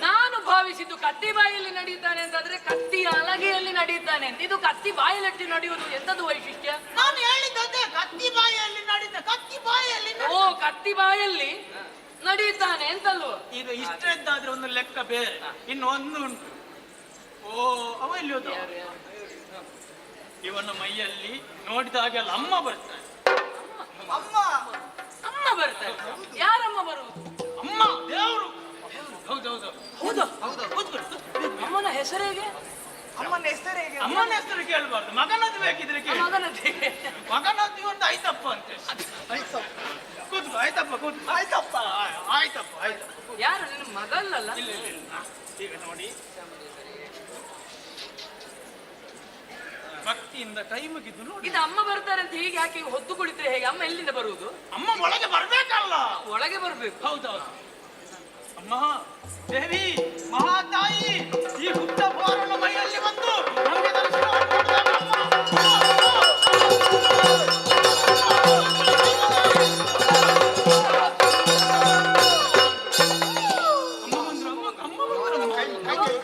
ನಾನು ಭಾವಿಸಿದ್ದು ಕತ್ತಿ ಬಾಯಲ್ಲಿ ನಡೀತಾನೆ ಅಂತಾದ್ರೆ ಕತ್ತಿಯ ಅಲಗೆಯಲ್ಲಿ ನಡೀತಾನೆ ಅಂತ. ಇದು ಕತ್ತಿ ಬಾಯಲ್ಲಿ ನಡೆಯುವುದು ಎಂತದ್ದು ವೈಶಿಷ್ಟ್ಯ? ನಾನು ಹೇಳಿದ್ದೆ ಕತ್ತಿ ಬಾಯಲ್ಲಿ ನಡೀತ. ಕತ್ತಿ ಬಾಯಲ್ಲಿ ಓ, ಕತ್ತಿ ಬಾಯಲ್ಲಿ ನಡೀತಾನೆ ಅಂತಲ್ವ? ಈಗ ಇಷ್ಟೆದ್ದಾದ್ರೆ ಒಂದು ಲೆಕ್ಕ ಬೇರೆ. ಇನ್ನು ಒಂದು ಉಂಟು. ಓ, ಅವ ಇಲ್ಲಿ ಹೋದ. ಇವನ ಮೈಯಲ್ಲಿ ನೋಡಿದಾಗೆಲ್ಲ ಅಮ್ಮ ಬರ್ತಾಳೆ. ಅಮ್ಮ ಅಮ್ಮ ಬರ್ತಾಳೆ. ಯಾರಮ್ಮ ಬರುವುದು? ಅಮ್ಮ ದೇವರು. ಹೌದೌದು. ಹೌದಾ? ಅಮ್ಮನ ಹೆಸರೇಗೆ? ಅಮ್ಮನ ಹೆಸರೇಗೆ? ಅಮ್ಮನ ಹೆಸರು ಕೇಳಬಾರ್ದು. ಮಗನದ್ದು ಬೇಕಿದ್ರೆ ಕೇಳಿ. ಮಗನದ್ದು ಒಂದು ಆಯ್ತಪ್ಪ ಅಂತ. ಕೂತ್ಕೋ. ಆಯ್ತಪ್ಪ ಕೂತ್ಕೋ. ಆಯ್ತಪ್ಪ ಆಯ್ತಪ್ಪ ಆಯ್ತಪ್ಪ. ಯಾರು ನಿನ್ನ ಮಗಲ್ಲಲ್ಲ? ಇಲ್ಲ. ಈಗ ನೋಡಿ, ಭಕ್ತಿಯಿಂದ ಕೈ ಮುಗಿದು ನೋಡಿ. ಇದು ಅಮ್ಮ ಬರ್ತಾರೆ ಅಂತ ಹೀಗೆ ಯಾಕೆ ಹೊತ್ತು ಕುಳಿತರೆ ಹೇಗೆ? ಅಮ್ಮ ಎಲ್ಲಿಂದ ಬರುವುದು? ಅಮ್ಮ ಒಳಗೆ ಬರ್ಬೇಕಲ್ಲ. ಒಳಗೆ ಬರ್ಬೇಕು. ಹೌದೌದು. ಅಮ್ಮ ದೇವಿ ಮಹಾತಾಯಿ ಈ ಹುಟ್ಟ ಬೋರನ ಮೈಯಲ್ಲಿ ಬಂದು ನಮಗೆ ದರ್ಶನವನ್ನು ಕೊಡ್ತಾಳೆ.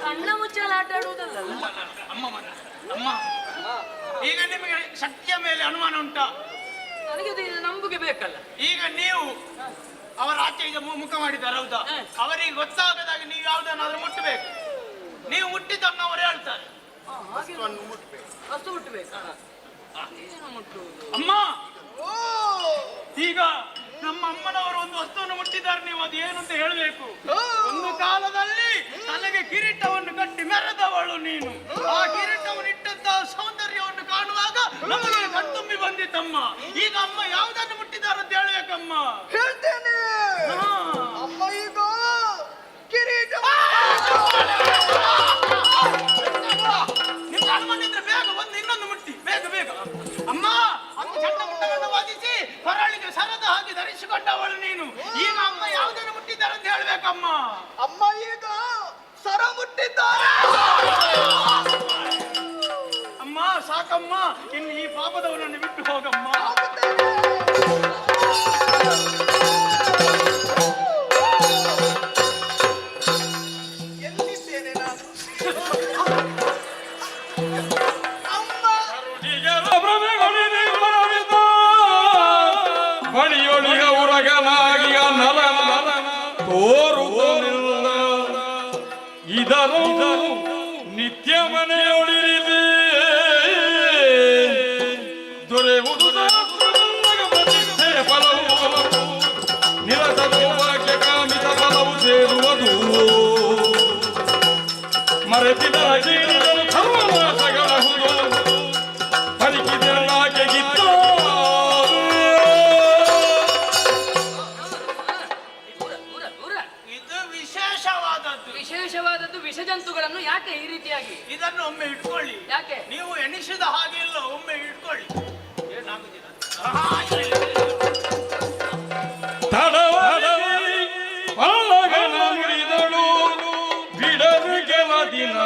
ಕಣ್ಣ ಮುಚ್ಚಾಲ ಆಟ ಆಡುವುದಲ್ಲ. ಅಮ್ಮ, ಈಗ ನಿಮಗೆ ಶಕ್ತಿಯ ಮೇಲೆ ಅನುಮಾನ ಉಂಟಾ? ನನಗೆ ನಂಬಿಕೆ ಬೇಕಲ್ಲ. ಈಗ ನೀವು ಅವರ ಆಚೆ ಈಗ ಮುಖ ಮಾಡಿದ್ದಾರೆ. ಹೌದಾ? ಅವರಿಗೆ ಗೊತ್ತಾಗದಾಗ ನೀವು ಯಾವುದನ್ನಾದ್ರೂ ಮುಟ್ಟಬೇಕು. ನೀವು ಮುಟ್ಟಿದ್ದನ್ನು ಅವರು ಹೇಳ್ತಾರೆ. ವಸ್ತು ಮುಟ್ಟಬೇಕು. ಅಮ್ಮ, ಈಗ ನಮ್ಮ ಅಮ್ಮನವರು ಒಂದು ವಸ್ತುವನ್ನು ಮುಟ್ಟಿದ್ದಾರೆ. ನೀವು ಅದು ಏನು ಅಂತ ಹೇಳಬೇಕು. ಒಂದು ಕಾಲದಲ್ಲಿ ತಲೆಗೆ ಕಿರೀಟವನ್ನು ಕಟ್ಟಿ ಮೆರೆದವಳು ನೀನು. ಆ ಕಿರೀಟವನ್ನು ಇಟ್ಟಂತಹ ಸೌಂದರ್ಯವನ್ನು ಕಾಣುವಾಗ ನಮಗೆ ಕಣ್ತುಂಬಿ ಬಂದಿತ್ತಮ್ಮ. ಈಗ ಅಮ್ಮ ಯಾವುದನ್ನು ಮುಟ್ಟಿದ್ದಾರೆ ಅಂತ ಹೇಳ್ಬೇಕಮ್ಮ. ಹೇಳ್ತೇನೆ. ಅಮ್ಮ ಎನಿಸಿಕೊಂಡವಳು ನೀನು. ಈಗ ಅಮ್ಮ ಯಾವುದನ್ನು ಮುಟ್ಟಿದ್ದಾರೆ ಅಂತ ಹೇಳ್ಬೇಕಮ್ಮ. ಅಮ್ಮ ಈಗ ಸರ ಮುಟ್ಟಿದ್ದಾರೆ. ಅಮ್ಮ ಸಾಕಮ್ಮ, ಇನ್ನು ಈ ಪಾಪದವನನ್ನು ಬಿಟ್ಟು ಹೋಗಮ್ಮ. ಎಲ್ಲಿದ್ದೇನೆ ನಾನು? ಬಳಿಯೊಳಿಗ ಉರಗನಾಗಿಯ ನರ ತೋರುವುದಿಲ್ಲ ಇದರ ನಿತ್ಯ ಮನೆಯೊಳಿರಿದೆ ದೊರೆಯುವುದು ಫಲವು ನಿರತ ಸೌಭಾಗ್ಯ ಕಾಮಿತ ಫಲವು ಸೇರುವುದು ಮರೆತಿದ ಜೀವನಗಳು ಸರ್ವನಾಶಗಳಹುದು ಪರಿಕಿದನಾಗೆ ಗಿತ್ತ ವಿಶೇಷವಾದದ್ದು ವಿಷಜಂತುಗಳನ್ನು ಯಾಕೆ ಈ ರೀತಿಯಾಗಿ? ಇದನ್ನು ಒಮ್ಮೆ ಇಟ್ಕೊಳ್ಳಿ. ಯಾಕೆ? ನೀವು ಎಣಿಸಿದ ಹಾಗಿಲ್ಲ, ಒಮ್ಮೆ ಇಟ್ಕೊಳ್ಳಿ. ಏನಾಗುದಿಲ್ಲ. ನುಡಿದಳು ಬಿಡದು ಕೆಲ ದಿನ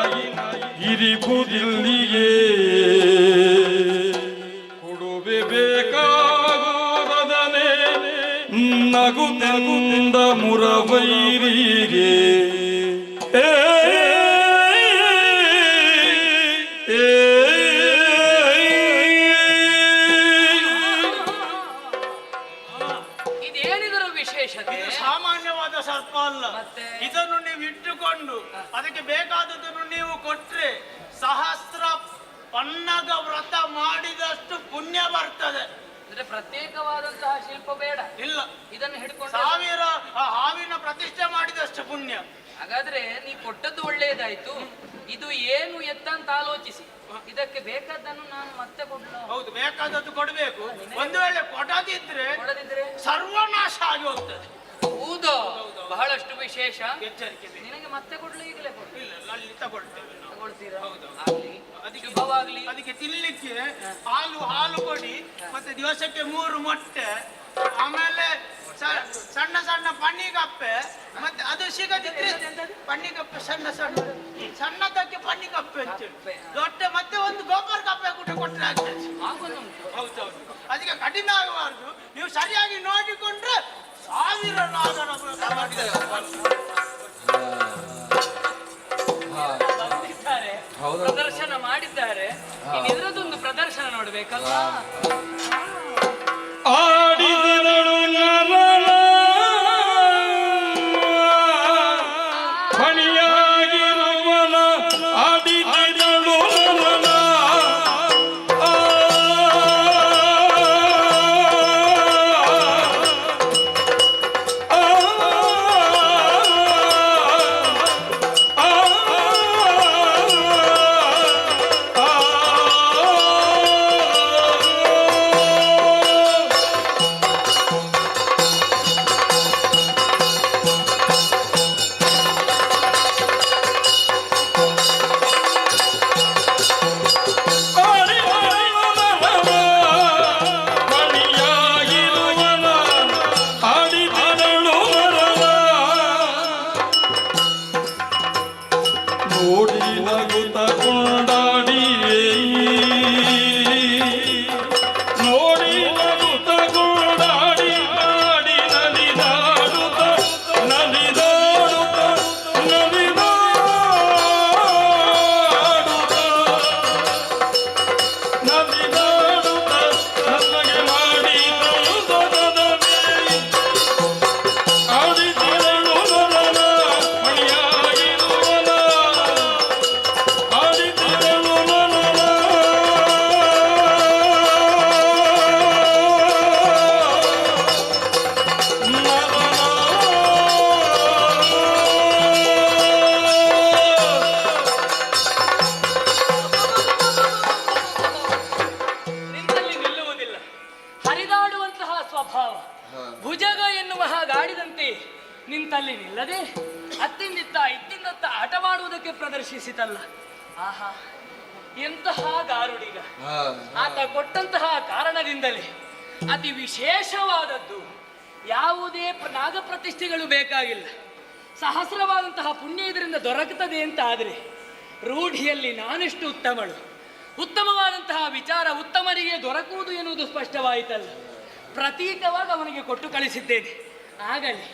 ಇರಿಬುದಿಲ್ಲಿಯೇ ಕೊಡುವೆ ಬೇಕಾಗುವುದನೆ ನಗುತ್ತೆಂದ ಮುರವೈರಿಗೆ ಇದೇನಿದರ ವಿಶೇಷತೆ? ಇದು ಸಾಮಾನ್ಯವಾದ ಸರ್ಪ ಅಲ್ಲ. ಇದನ್ನು ನೀವು ಇಟ್ಟುಕೊಂಡು ಅದಕ್ಕೆ ಬೇಕಾದದನ್ನು ನೀವು ಕೊಟ್ರೆ ಸಹಸ್ರ ಪನ್ನಗ ವ್ರತ ಮಾಡಿದಷ್ಟು ಪುಣ್ಯ ಬರ್ತದೆ. ಅಂದ್ರೆ ಪ್ರತ್ಯೇಕವಾದಂತಹ ಶಿಲ್ಪ ಬೇಡ. ಇಲ್ಲ, ಇದನ್ನು ಹಿಡ್ಕೊಂಡು 1000 ಹಾವಿನ ಪ್ರತಿಷ್ಠೆ ಮಾಡಿದಷ್ಟು ಪುಣ್ಯ. ಹಾಗಾದ್ರೆ ನೀ ಕೊಟ್ಟದ್ದು ಒಳ್ಳೆಯದಾಯ್ತು. ಇದು ಏನು ಎತ್ತ ಅಂತ ಆಲೋಚಿಸಿ ಇದಕ್ಕೆ ಬೇಕಾದನ್ನು ನಾನು ಮತ್ತೆ ಕೊಡ್ಲ. ಹೌದು, ಬೇಕಾದದ್ದು ಕೊಡಬೇಕು. ಒಂದು ವೇಳೆ ಕೊಡದಿದ್ರೆ ಸರ್ವನಾಶ ಆಗಿ ಹೋಗ್ತದೆ. ಹೌದು, ಬಹಳಷ್ಟು ವಿಶೇಷ. ಎಚ್ಚರಿಕೆ. ನಿನಗೆ ಮತ್ತೆ ಕೊಡ್ಲು ಈಗಲೇ ಕೊಡ್ಲಿ. ಇಲ್ಲ, ಅಲ್ಲಿ ತಗೊಳ್ತೇವೆ. ತಗೊಳ್ತೀರಾ? ಹೌದು. ಅದಕ್ಕೆ ಶುಭವಾಗ್ಲಿ. ಅದಕ್ಕೆ ತಿನ್ಲಿಕ್ಕೆ ಹಾಲು ಕೊಡಿ, ಮತ್ತೆ ದಿವಸಕ್ಕೆ 3 ಮೊಟ್ಟೆ, ಆಮೇಲೆ ಸಣ್ಣ ಸಣ್ಣ ಪನ್ನಿಗಪ್ಪೆ, ಮತ್ತೆ ಅದು ಸಿಗದಿದ್ರೆ ಪನ್ನಿಗಪ್ಪೆ ಸಣ್ಣದಕ್ಕೆ ಪನ್ನಿಗಪ್ಪೆ ಅಂತೇಳಿ ದೊಡ್ಡ, ಮತ್ತೆ ಒಂದು ಗೋಪರ್ ಕಪ್ಪೆ ಕೂಡ ಕೊಟ್ಟರೆ ಆಗ್ತದೆ. ಹೌದೌದು, ಅದಕ್ಕೆ ಕಠಿಣ ಆಗಬಾರ್ದು. ನೀವು ಸರಿಯಾಗಿ ನೋಡಿಕೊಂಡ್ರೆ 1000 ನಾಗರ ಪ್ರದರ್ಶನ ಮಾಡಿದ್ದಾರೆ. ಇದರದೊಂದು ಪ್ರದರ್ಶನ ನೋಡ್ಬೇಕಲ್ಲ. ಆಡಿದಳು ಪಣಿಯಾಗಿರುವನ ಆಡಿದಳು ನಿಂತಲ್ಲಿ ನಿಲ್ಲದೆ ಅತ್ತಿಂದಿತ್ತ ಇತ್ತಿಂದತ್ತ ಹಠವಾಡುವುದಕ್ಕೆ ಪ್ರದರ್ಶಿಸಿತಲ್ಲ. ಆಹಾ, ಎಂತಹ ಗಾರುಡಿಗ! ಆತ ಕೊಟ್ಟಂತಹ ಕಾರಣದಿಂದಲೇ ಅತಿ ವಿಶೇಷವಾದದ್ದು ಯಾವುದೇ ನಾಗಪ್ರತಿಷ್ಠೆಗಳು ಬೇಕಾಗಿಲ್ಲ. ಸಹಸ್ರವಾದಂತಹ ಪುಣ್ಯ ಇದರಿಂದ ದೊರಕುತ್ತದೆ ಅಂತ ಆದರೆ ರೂಢಿಯಲ್ಲಿ ನಾನೆಷ್ಟು ಉತ್ತಮಳು. ಉತ್ತಮವಾದಂತಹ ವಿಚಾರ ಉತ್ತಮರಿಗೆ ದೊರಕುವುದು ಎನ್ನುವುದು ಸ್ಪಷ್ಟವಾಯಿತಲ್ಲ. ಪ್ರತೀಕವಾಗಿ ಅವನಿಗೆ ಕೊಟ್ಟು ಕಳಿಸಿದ್ದೇನೆ. ಆಗಲಿ,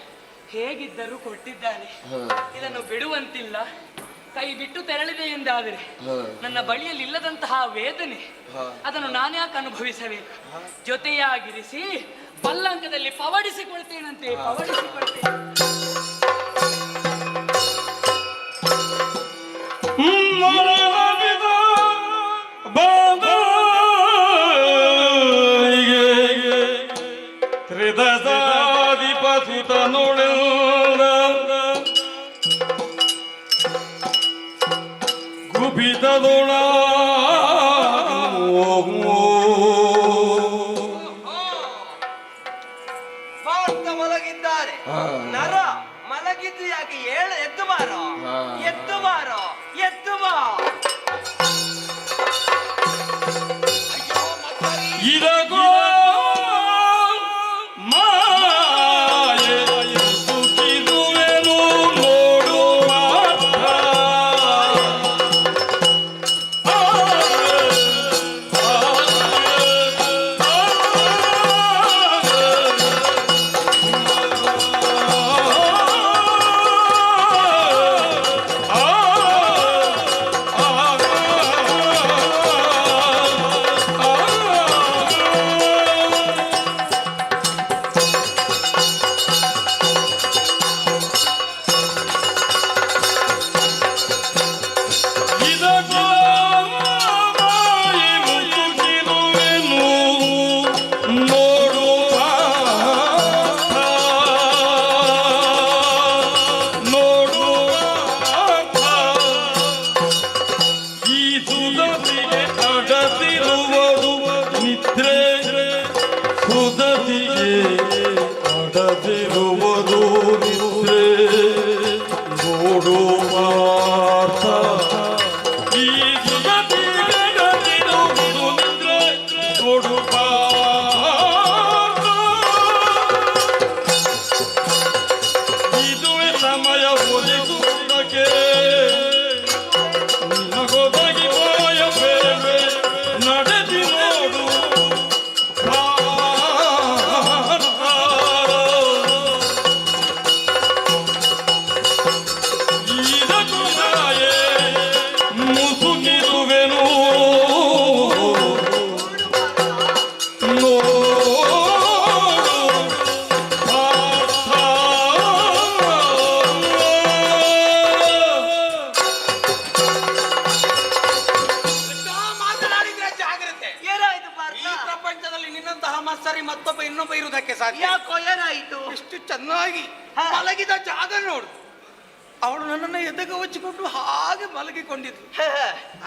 ಹೇಗಿದ್ದರೂ ಕೊಟ್ಟಿದ್ದಾನೆ, ಇದನ್ನು ಬಿಡುವಂತಿಲ್ಲ. ಕೈ ಬಿಟ್ಟು ತೆರಳಿದೆ ಎಂದಾದರೆ ನನ್ನ ಬಳಿಯಲ್ಲಿ ಇಲ್ಲದಂತಹ ವೇದನೆ ಅದನ್ನು ನಾನ್ಯಾಕೆ ಅನುಭವಿಸಬೇಕು? ಜೊತೆಯಾಗಿರಿಸಿ ಪಲ್ಲಂಕದಲ್ಲಿ ಪವಡಿಸಿಕೊಳ್ತೇನಂತೆ, ಪವಡಿಸಿಕೊಳ್ತೇನೆ. ಮಲಗಿದ್ದಾರೆ ನರ ಮಲಗಿದ್ದು ಯಾಕೆ? ಎದ್ದು ಬಾರೋ, ಎದ್ದು ಬಾರೋ, ಎದ್ದು ಬಾ. ಇದಗೋ ಮತ್ತೊಬ್ಬ ಇನ್ನೊಬ್ಬ ಇರುವುದಕ್ಕೆ ಸಾಧ್ಯ? ಯಾಕೋ ಏನಾಯಿತು? ಎಷ್ಟು ಚೆನ್ನಾಗಿ ಮಲಗಿದ ಜಾಗ ನೋಡು. ಅವಳು ನನ್ನನ್ನು ಎದೆಗೆ ಹೊಚ್ಚಿಕೊಂಡು ಹಾಗೆ ಮಲಗಿಕೊಂಡಿದ್ಲು.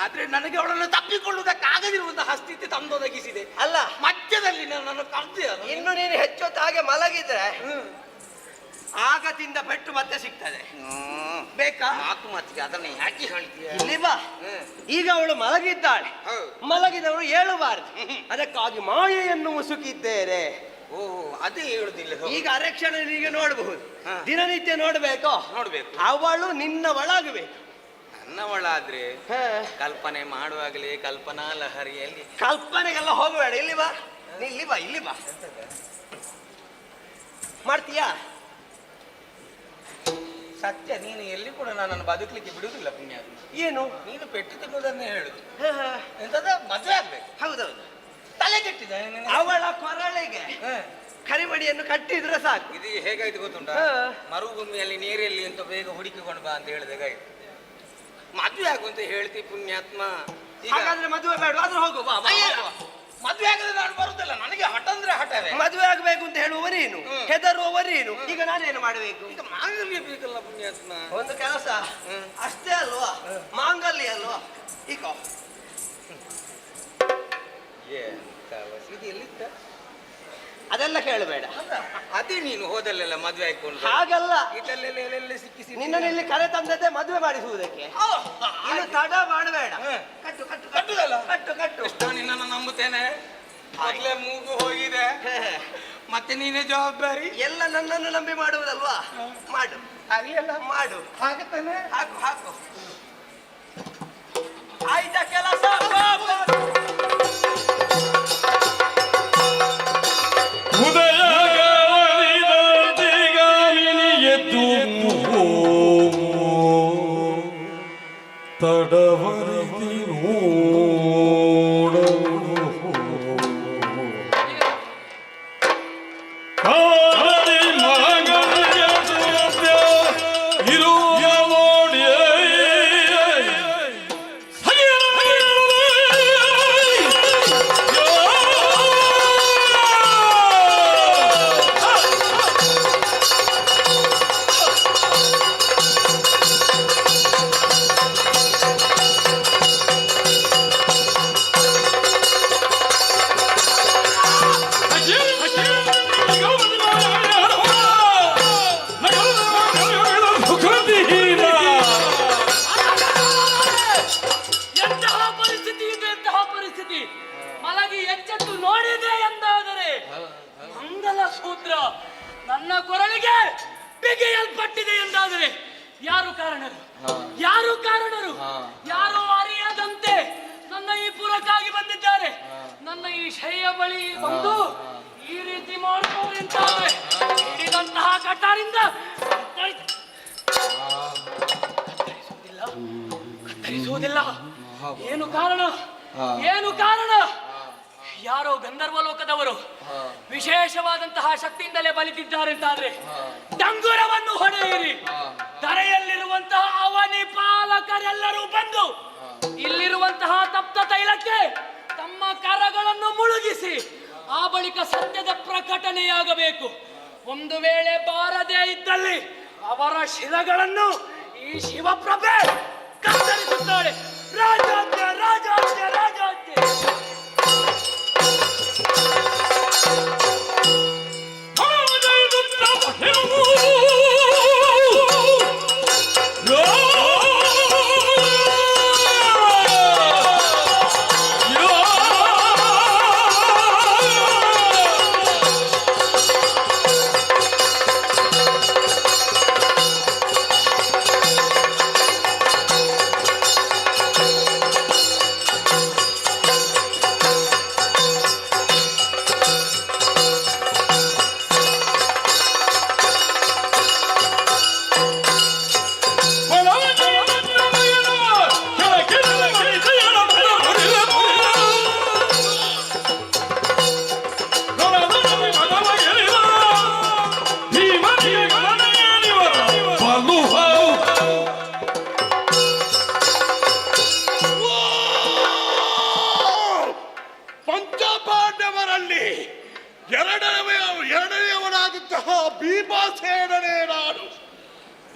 ಆದ್ರೆ ನನಗೆ ಅವಳನ್ನು ತಪ್ಪಿಕೊಳ್ಳುವುದಕ್ಕಾಗದಿರುವಂತಹ ಸ್ಥಿತಿ ತಂದೊದಗಿಸಿದೆ. ಅಲ್ಲ, ಮಧ್ಯದಲ್ಲಿ ನನ್ನನ್ನು ಕರ್ದೆ. ಇನ್ನು ನೀನು ಹೆಚ್ಚೊತ್ತು ಹಾಗೆ ಮಲಗಿದ್ರೆ ಆಗದಿಂದ ಪೆಟ್ಟು ಮತ್ತೆ ಸಿಗ್ತದೆ. ಬೇಕಾ ಮಾತು ಮಾತಿಗೆ ಅದನ್ನ ಯಾಕೆ ಹೇಳ್ತೀಯ? ಇಲ್ಲಿ ಬಾ. ಈಗ ಅವಳು ಮಲಗಿದ್ದಾಳೆ, ಮಲಗಿದವಳು ಏಳಬಾರದು. ಅದಕ್ಕಾಗಿ ಮಾಯೆಯನ್ನು ಮುಸುಕಿದ್ದೇನೆ. ಓ, ಅದೇ ಹೇಳುದಿಲ್ಲ. ಈಗ ಅರೆಕ್ಷಣರಿಗೆ ನೋಡಬಹುದು, ದಿನನಿತ್ಯ ನೋಡ್ಬೇಕು. ಅವಳು ನಿನ್ನವಳಾಗಬೇಕು. ನನ್ನವಳಾದ್ರೆ ಕಲ್ಪನೆ ಮಾಡುವಾಗಲೇ ಕಲ್ಪನಾ ಲಹರಿಯಲ್ಲಿ. ಕಲ್ಪನೆಗೆಲ್ಲ ಹೋಗಬೇಡ. ಇಲ್ಲಿ ಬಾ, ಇಲ್ಲಿ ಬಾ, ಇಲ್ಲಿ ಬಾ. ಮಾಡ್ತೀಯಾ? ಸತ್ಯ, ನೀನು ಎಲ್ಲಿ ಕೂಡ ನನ್ನನ್ನು ಬದುಕಲಿಕ್ಕೆ ಬಿಡುವುದಿಲ್ಲ. ಪುಣ್ಯ ಏನು? ನೀನು ಪೆಟ್ಟು ತಿನ್ನುವುದನ್ನೇ ಹೇಳುದು. ಎಂತದ ಮದುವೆ ಆಗ್ಬೇಕು? ಹೌದೌದು. ತಲೆ ಕೆಟ್ಟಿದೆ. ಅವಳ ಕೊರಳಿಗೆ ಕರಿಮಡಿಯನ್ನು ಕಟ್ಟಿದ್ರೆ ಸಾಕು. ಇದು ಹೇಗಾಯ್ತು ಗೊತ್ತುಂಟಾ? ಮರುಭೂಮಿಯಲ್ಲಿ ನೀರಲ್ಲಿ ಅಂತ ಬೇಗ ಹುಡುಕಿಕೊಂಡು ಬಾ ಅಂತ ಹೇಳಿದಾಗ ಮದುವೆ ಆಗುವಂತ ಹೇಳ್ತಿ ಪುಣ್ಯಾತ್ಮ. ಹಾಗಾದ್ರೆ ಮದುವೆ ಬೇಡ, ಆದ್ರೆ ಹೋಗು. ಮದುವೆ ಆಗದೆ ನಾನು ಬರುದಿಲ್ಲ. ನನಗೆ ಹಠ ಅಂದ್ರೆ ಹಠವೇ. ಮದುವೆ ಆಗಬೇಕು ಅಂತ ಹೇಳುವ ನೀನು, ಹೆದರುವವ ನೀನು. ಈಗ ನಾನೇನು ಮಾಡಬೇಕು? ಈಗ ಮಾಂಗಲ್ಯ ಬೇಕಲ್ಲ ಪುಣ್ಯಾತ್ಮ. ಒಂದು ಕೆಲಸ ಅಷ್ಟೇ ಅಲ್ವಾ, ಮಾಂಗಲ್ಯ ಅಲ್ವಾ? ಈಗ ಎಲ್ಲಿತ್ತ ಅದೆಲ್ಲ ಕೇಳಬೇಡ. ಅದೇ ನೀನು ಹೋದಲ್ಲೆಲ್ಲ ಮದುವೆ ಆಯ್ಕೊಂಡು ಹಾಗಲ್ಲ, ಇದಲ್ಲೆಲ್ಲ ಸಿಕ್ಕಿಸಿ ನಿನ್ನನ್ನು ಇಲ್ಲಿ ಕರೆ ತಂದದ್ದೇ ಮದುವೆ ಮಾಡಿಸುವುದಕ್ಕೆ. ಇನ್ನು ತಡ ಮಾಡಬೇಡ. ಕಟ್ಟು ಕಟ್ಟು ಕಟ್ಟುದಲ್ಲ. ಕಟ್ಟು ಕಟ್ಟು. ನಿನ್ನನ್ನು ನಂಬುತ್ತೇನೆ. ಆಗ್ಲೇ ಮೂಗು ಹೋಗಿದೆ, ಮತ್ತೆ ನೀನೇ ಜವಾಬ್ದಾರಿ. ಎಲ್ಲ ನನ್ನನ್ನು ನಂಬಿ ಮಾಡುವುದಲ್ವಾ? ಮಾಡು, ಅರಿಯಲ್ಲ ಮಾಡು. ಹಾಕುತ್ತಾನೆ. ಹಾಕು ಹಾಕು. ಆಯ್ತಾ ಕೆಲಸ? ಎದ್ದು ತಡವರಿದಿ ಎಂತಹ ಪರಿಸ್ಥಿತಿ ಇದೆ, ಎಂತಹ ಪರಿಸ್ಥಿತಿ. ಮಲಗಿ ಎಚ್ಚೆತ್ತು ನೋಡಿದೆ ಎಂದಾದರೆ ಮಂಗಲ ಸೂತ್ರ ನನ್ನ ಕೊರಳಿಗೆ ಬಿಗಿಯಲ್ಪಟ್ಟಿದೆ ಎಂದಾದರೆ ಯಾರು ಕಾರಣರು? ಯಾರು ಕಾರಣರು? ಯಾರೋ ಅರಿಯದಂತೆ ನನ್ನ ಈ ಪುರಕ್ಕಾಗಿ ಬಂದಿದ್ದಾರೆ. ನನ್ನ ಈ ಶಯ್ಯ ಬಳಿ ಬಂದು ಈ ರೀತಿ ಮಾಡ್ತಾರೆ ಅಂತಾದ್ರೆ ಹಿಡಿದಂತಹ ಕಟ್ಟಾರಿಂದ ಕತ್ತರಿಸುವುದಿಲ್ಲ. ಏನು ಕಾರಣ? ಏನು ಕಾರಣ? ಯಾರೋ ಗಂಧರ್ವ ಲೋಕದವರು ವಿಶೇಷವಾದಂತಹ ಶಕ್ತಿಯಿಂದಲೇ ಬಲಿತಿದ್ದಾರೆ ಅಂತಾದ್ರೆ ಡಂಗುರವನ್ನು ಹೊಡೆಯಿರಿ. ಧರೆಯಲ್ಲಿರುವಂತಹ ಅವನಿ ಪಾಲಕರೆಲ್ಲರೂ ಬಂದು ಇಲ್ಲಿರುವಂತಹ ತಪ್ತ ತೈಲಕ್ಕೆ ತಮ್ಮ ಕರಗಳನ್ನು ಮುಳುಗಿಸಿ ಆ ಬಳಿಕ ಸತ್ಯದ ಪ್ರಕಟಣೆಯಾಗಬೇಕು. ಒಂದು ವೇಳೆ ಬಾರದೇ ಇದ್ದಲ್ಲಿ ಅವರ ಶಿರಗಳನ್ನು ಈ ಶಿವಪ್ರಭೆ ಕತ್ತರಿಸುತ್ತಾಳೆ. ರಾಜಾಜ್ಞೆ, ರಾಜಾಜ್ಞೆ, ರಾಜಾಜ್ಞೆ. ಪಂಚಪಾಂಡವರಲ್ಲಿ ಎರಡನೆಯವನಾದಂತಹ ಭೀಮಸೇನನೇ ನಾನು.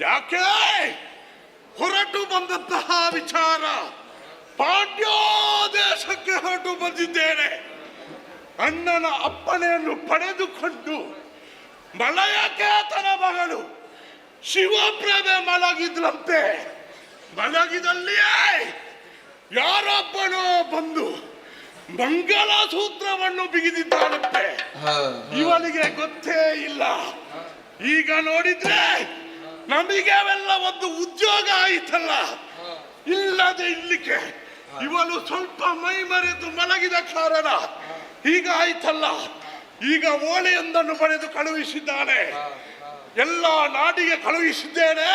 ಯಾಕೆ ಹೊರಟು ಬಂದಂತಹ ವಿಚಾರ, ಪಾಂಡ್ಯ ದೇಶಕ್ಕೆ ಹೊರಟು ಬಂದಿದ್ದೇನೆ. ಅಣ್ಣನ ಅಪ್ಪಣೆಯನ್ನು ಪಡೆದುಕೊಂಡು ಮಲಯಕೇತನ ಮಗಳು ಶಿವಪ್ರಭೆ ಮಲಗಿದ್ಲಂತೆ. ಮಲಗಿದಲ್ಲಿಯೇ ಯಾರೊಬ್ಬನೋ ಬಂದು ಮಂಗಲ ಸೂತ್ರವನ್ನು ಬಿಗಿದಿದ್ದಾನಂತೆ. ಇವನಿಗೆ ಗೊತ್ತೇ ಇಲ್ಲ. ಈಗ ನೋಡಿದ್ರೆ ನಮಗೆ ಅವೆಲ್ಲ ಒಂದು ಉದ್ಯೋಗ ಆಯಿತಲ್ಲ. ಇಲ್ಲದೆ ಇಲ್ಲಿಗೆ ಇವನು ಸ್ವಲ್ಪ ಮೈ ಮರೆತು ಮಲಗಿದ ಕಾರಣ ಈಗ ಆಯ್ತಲ್ಲ. ಈಗ ಓಲೆಯೊಂದನ್ನು ಬರೆದು ಕಳುಹಿಸಿದ್ದಾನೆ. ಎಲ್ಲ ನಾಡಿಗೆ ಕಳುಹಿಸಿದ್ದೇನೆ.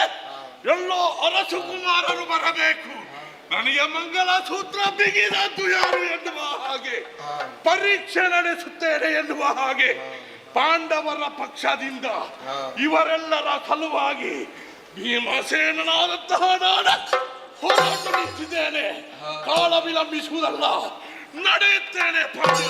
ಎಲ್ಲೋ ಅರಸು ಕುಮಾರರು ಬರಬೇಕು. ನನಗೆ ಮಂಗಲ ಸೂತ್ರ ಬಿಗಿದದ್ದು ಯಾರು ಎನ್ನುವ ಹಾಗೆ, ಪರೀಕ್ಷೆ ನಡೆಸುತ್ತೇನೆ ಎನ್ನುವ ಹಾಗೆ ಪಾಂಡವರ ಪಕ್ಷದಿಂದ ಇವರೆಲ್ಲರ ಸಲುವಾಗಿ ಭೀಮಸೇನನಾದಂತಹ ನಾನು ಹೋರಾಟ ನಿಂತಿದ್ದೇನೆ. ಕಾಲ ವಿಳಂಬಿಸುವುದಲ್ಲ, ನಡೆಯುತ್ತೇನೆ ಪಾಂಡ್ಯ.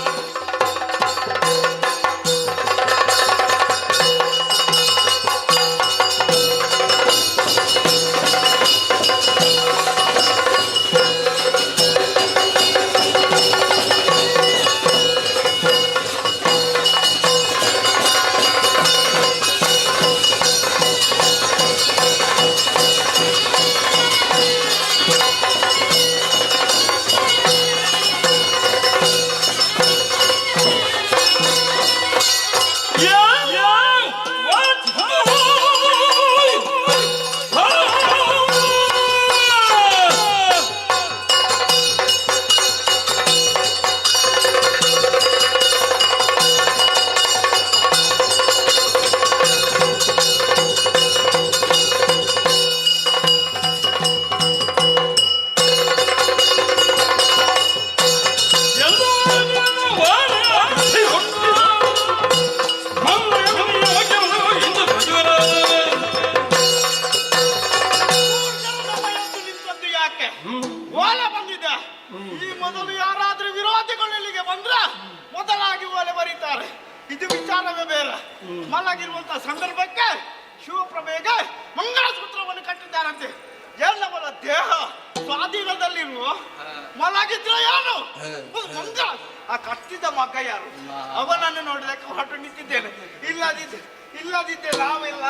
ಮೊದಲು ಯಾರಾದ್ರೂ ವಿರೋಧಿಗಳು ಇಲ್ಲಿಗೆ ಬಂದ್ರೆ ಮೊದಲಾಗಿ ಓಲೆ ಬರೀತಾರೆ. ಇದು ವಿಚಾರವೇ ಬೇರೆ. ಮಲಗಿರುವಂತಹ ಸಂದರ್ಭಕ್ಕೆ ಶಿವಪ್ರಭೆಗೆ ಮಂಗಳಸೂತ್ರವನ್ನು ಕಟ್ಟಿದ್ದಾರಂತೆ. ಎಲ್ಲವರ ದೇಹ ಸ್ವಾಧೀನದಲ್ಲಿರುವ ಮಲಗಿದ್ರೆ ಏನು ಮಂಗಳ ಆ ಕಟ್ಟಿದ ಮಗ ಯಾರು? ಅವನನ್ನು ನೋಡಿದಕ್ಕೆ ಹೊರಟು ನಿಂತಿದ್ದೇನೆ. ಇಲ್ಲದಿದ್ದೆ ನಾವೆಲ್ಲ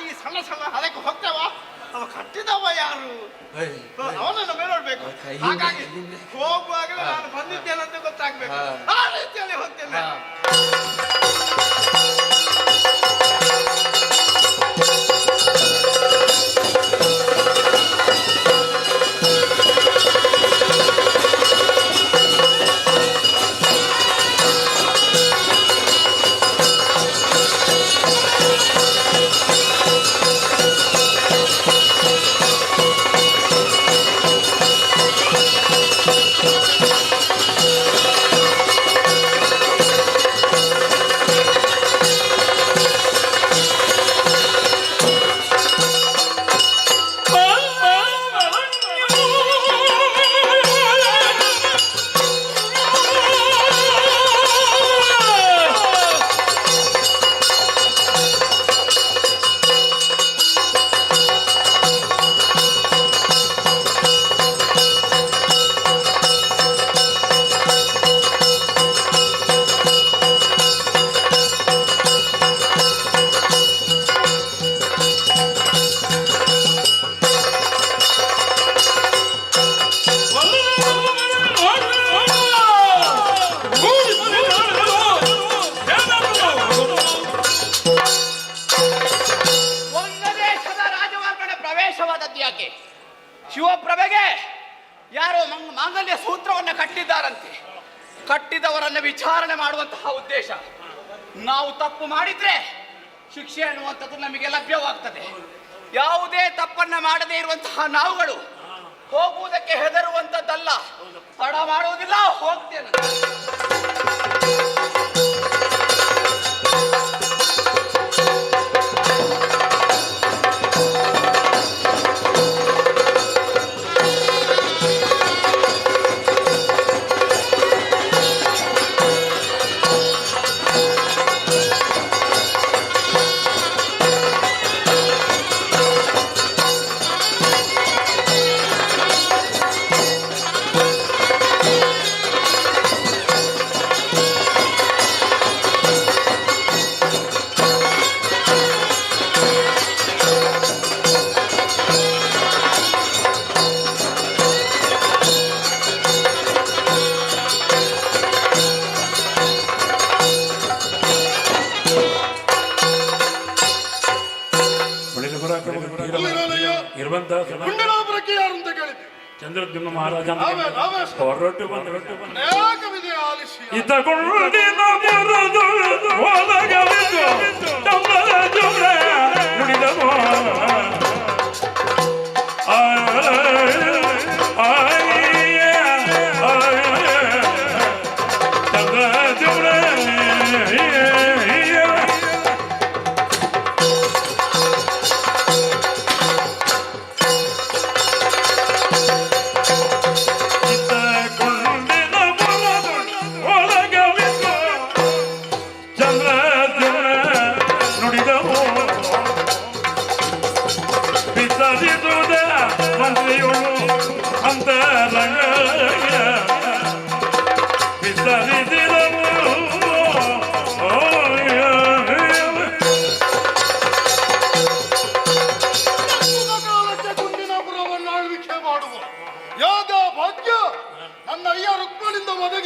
ಈ ಸಣ್ಣ ಸಣ್ಣ ಅದಕ್ಕೆ ಹೋಗ್ತೇವ. ಅವ ಕಟ್ಟಿದವ ಯಾರು? ಅವನನ್ನು ಮೇಲೆ ನೋಡ್ಬೇಕು. ಹಾಗಾಗಿ ಹೋಗುವಾಗಲೇ ನಾನು ಬಂದಿದ್ದೇನೆ ಅಂತ ಗೊತ್ತಾಗ್ಬೇಕು. ಆ ರೀತಿಯಲ್ಲಿ ಹೋಗ್ತೇನೆ. ಶಿವಪ್ರಭೆಗೆ ಯಾರೋ ಮಾಂಗಲ್ಯ ಸೂತ್ರವನ್ನ ಕಟ್ಟಿದ್ದಾರಂತೆ. ಕಟ್ಟಿದವರನ್ನ ವಿಚಾರಣೆ ಮಾಡುವಂತಹ ಉದ್ದೇಶ. ನಾವು ತಪ್ಪು ಮಾಡಿದ್ರೆ ಶಿಕ್ಷೆ ಅನ್ನುವಂಥದ್ದು ನಮಗೆ ಲಭ್ಯವಾಗ್ತದೆ. ಯಾವುದೇ ತಪ್ಪನ್ನ ಮಾಡದೇ ಇರುವಂತಹ ನಾವುಗಳು ಹೋಗುವುದಕ್ಕೆ ಹೆದರುವಂತದ್ದಲ್ಲ. ತಡ ಮಾಡುವುದಿಲ್ಲ, ಹೋಗ್ತೇನೆ. ಚಂದ್ರದ್ಯುಮ್ನ ಮಹಾರಾಜ ಹೊರಟು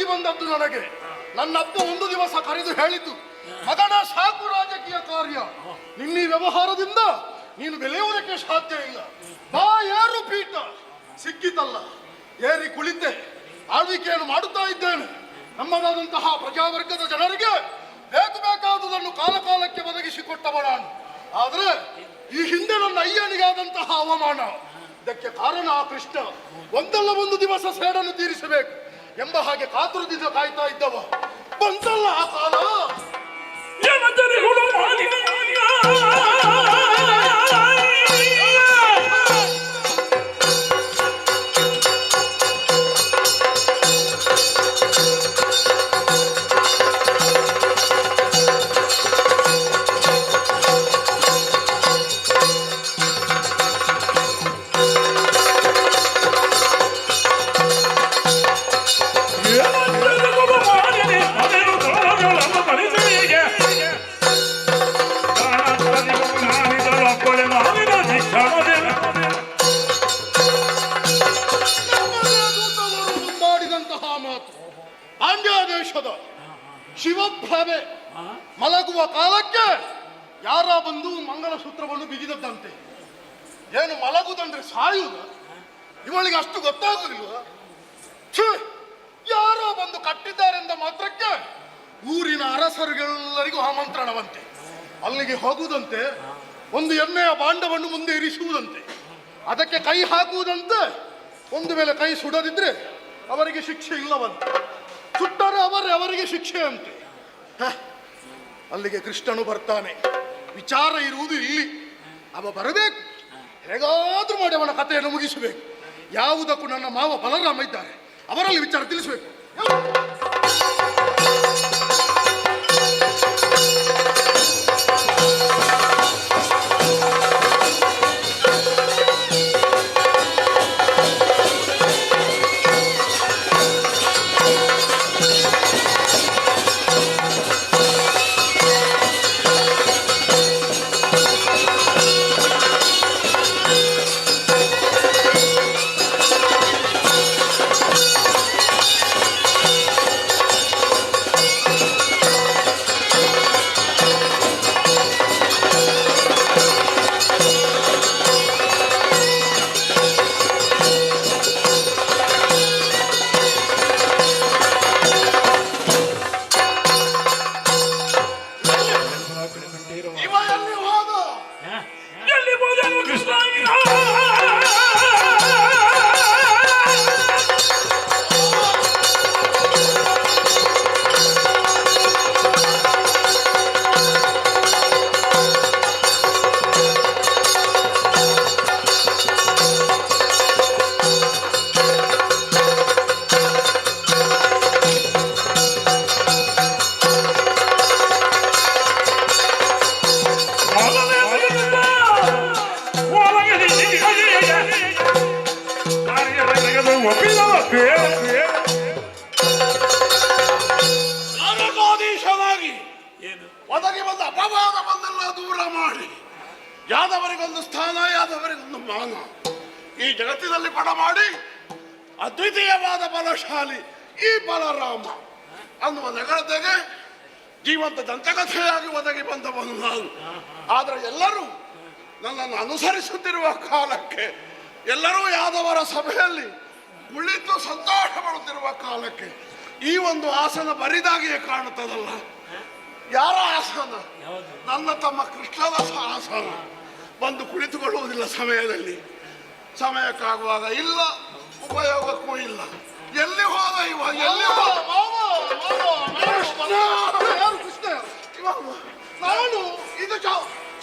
ಬಂದು ನನಗೆ ನನ್ನಪ್ಪ ಒಂದು ದಿವಸ ಕರೆದು ಹೇಳಿದ್ದು, ಮಗನ ಸಾಕು ರಾಜಕೀಯ ಕಾರ್ಯ, ನಿನ್ನ ವ್ಯವಹಾರದಿಂದ ನೀನು ಬೆಳೆಯುವುದಕ್ಕೆ ಸಾಧ್ಯ ಇಲ್ಲ. ಬಾ ಏರು ಪೀಠ ಸಿಕ್ಕಿತಲ್ಲ, ಏರಿ ಕುಳಿತೆ ಆಳ್ವಿಕೆಯನ್ನು ಮಾಡುತ್ತಾ ಇದ್ದೇನೆ. ನಮ್ಮದಾದಂತಹ ಪ್ರಜಾವರ್ಗದ ಜನರಿಗೆ ಬೇಕಾದುದನ್ನು ಕಾಲಕಾಲಕ್ಕೆ ಒದಗಿಸಿಕೊಟ್ಟವ ನಾನು. ಆದರೆ ಈ ಹಿಂದೆ ನನ್ನ ಅಯ್ಯನಿಗಾದಂತಹ ಅವಮಾನ, ಇದಕ್ಕೆ ಕಾರಣ ಆ ಕೃಷ್ಣ ಒಂದಲ್ಲ ಒಂದು ದಿವಸ ಸೇಡನ್ನು ತೀರಿಸಬೇಕು ಎಂಬ ಹಾಗೆ ಕಾತುರದಿಂದ ಕಾಯ್ತಾ ಇದ್ದವ. ಬಂತಲ್ಲ ಆ ಕಾಲ. ಹೋಗುವ ಕಾಲಕ್ಕೆ ಯಾರ ಬಂದು ಮಂಗಲಸೂತ್ರವನ್ನು ಬಿಗಿದದ್ದಂತೆ. ಏನು ಮಲಗುದಂದ್ರೆ ಸಾಯುವುದ? ಇವಳಿಗೆ ಅಷ್ಟು ಗೊತ್ತಾಗುವುದಿಲ್ವ? ಯಾರೋ ಬಂದು ಕಟ್ಟಿದ್ದಾರೆಂದ ಮಾತ್ರಕ್ಕೆ ಊರಿನ ಅರಸರುಗಳೆಲ್ಲರಿಗೂ ಆಮಂತ್ರಣವಂತೆ. ಅಲ್ಲಿಗೆ ಹೋಗುವುದಂತೆ, ಒಂದು ಎಣ್ಣೆಯ ಭಾಂಡವನ್ನು ಮುಂದೆ ಇರಿಸುವುದಂತೆ, ಅದಕ್ಕೆ ಕೈ ಹಾಕುವುದಂತೆ. ಒಂದು ವೇಳೆ ಕೈ ಸುಡದಿದ್ರೆ ಅವರಿಗೆ ಶಿಕ್ಷೆ ಇಲ್ಲವಂತೆ, ಸುಟ್ಟರೆ ಅವರಿಗೆ ಶಿಕ್ಷೆ ಅಂತೆ. ಅಲ್ಲಿಗೆ ಕೃಷ್ಣನು ಬರ್ತಾನೆ. ವಿಚಾರ ಇರುವುದು ಇಲ್ಲಿ. ಅವ ಬರಬೇಕು, ಹೇಗಾದ್ರೂ ಮಾಡಿ ಅವನ ಕಥೆಯನ್ನು ಮುಗಿಸಬೇಕು. ಯಾವುದಕ್ಕೂ ನನ್ನ ಮಾವ ಬಲರಾಮ ಇದ್ದಾರೆ, ಅವರಲ್ಲಿ ವಿಚಾರ ತಿಳಿಸಬೇಕು. ನನಗಾದೀಶನಾಗಿ ಒದಗಿ ಬಂದ ಅಪವಾದವನ್ನೆಲ್ಲ ದೂರ ಮಾಡಿ ಯಾದವರಿಗೊಂದು ಸ್ಥಾನ, ಯಾದವರಿಗೊಂದು ಮಾನ, ಈ ಜಗತ್ತಿನಲ್ಲಿ ಪಡ ಮಾಡಿ ಅದ್ವಿತೀಯವಾದ ಬಲಶಾಲಿ ಈ ಬಲರಾಮ ಅನ್ನುವ ನಗರತೆಗೆ ಜೀವಂತ ದಂತಕಥೆಯಾಗಿ ಒದಗಿ ಬಂದವನು ನಾನು. ಆದರೆ ಎಲ್ಲರೂ ನನ್ನನ್ನು ಅನುಸರಿಸುತ್ತಿರುವ ಕಾಲಕ್ಕೆ, ಎಲ್ಲರೂ ಯಾದವರ ಸಭೆಯಲ್ಲಿ ಕುಳಿತು ಸಂತೋಷ ಪಡುತ್ತಿರುವ ಕಾಲಕ್ಕೆ ಈ ಒಂದು ಆಸನ ಬರಿದಾಗಿಯೇ ಕಾಣುತ್ತದಲ್ಲ. ಯಾರ ಆಸನ? ನನ್ನ ತಮ್ಮ ಕೃಷ್ಣನ ಆಸನ. ಬಂದು ಕುಳಿತುಕೊಳ್ಳುವುದಿಲ್ಲ ಸಮಯದಲ್ಲಿ, ಸಮಯಕ್ಕಾಗುವಾಗ ಇಲ್ಲ, ಉಪಯೋಗಕ್ಕೂ ಇಲ್ಲ. ಎಲ್ಲಿ ಹೋದ ಇವ? ಎಲ್ಲಿ ಹೋದ? ಕೃಷ್ಣ ನಾನು ಇದು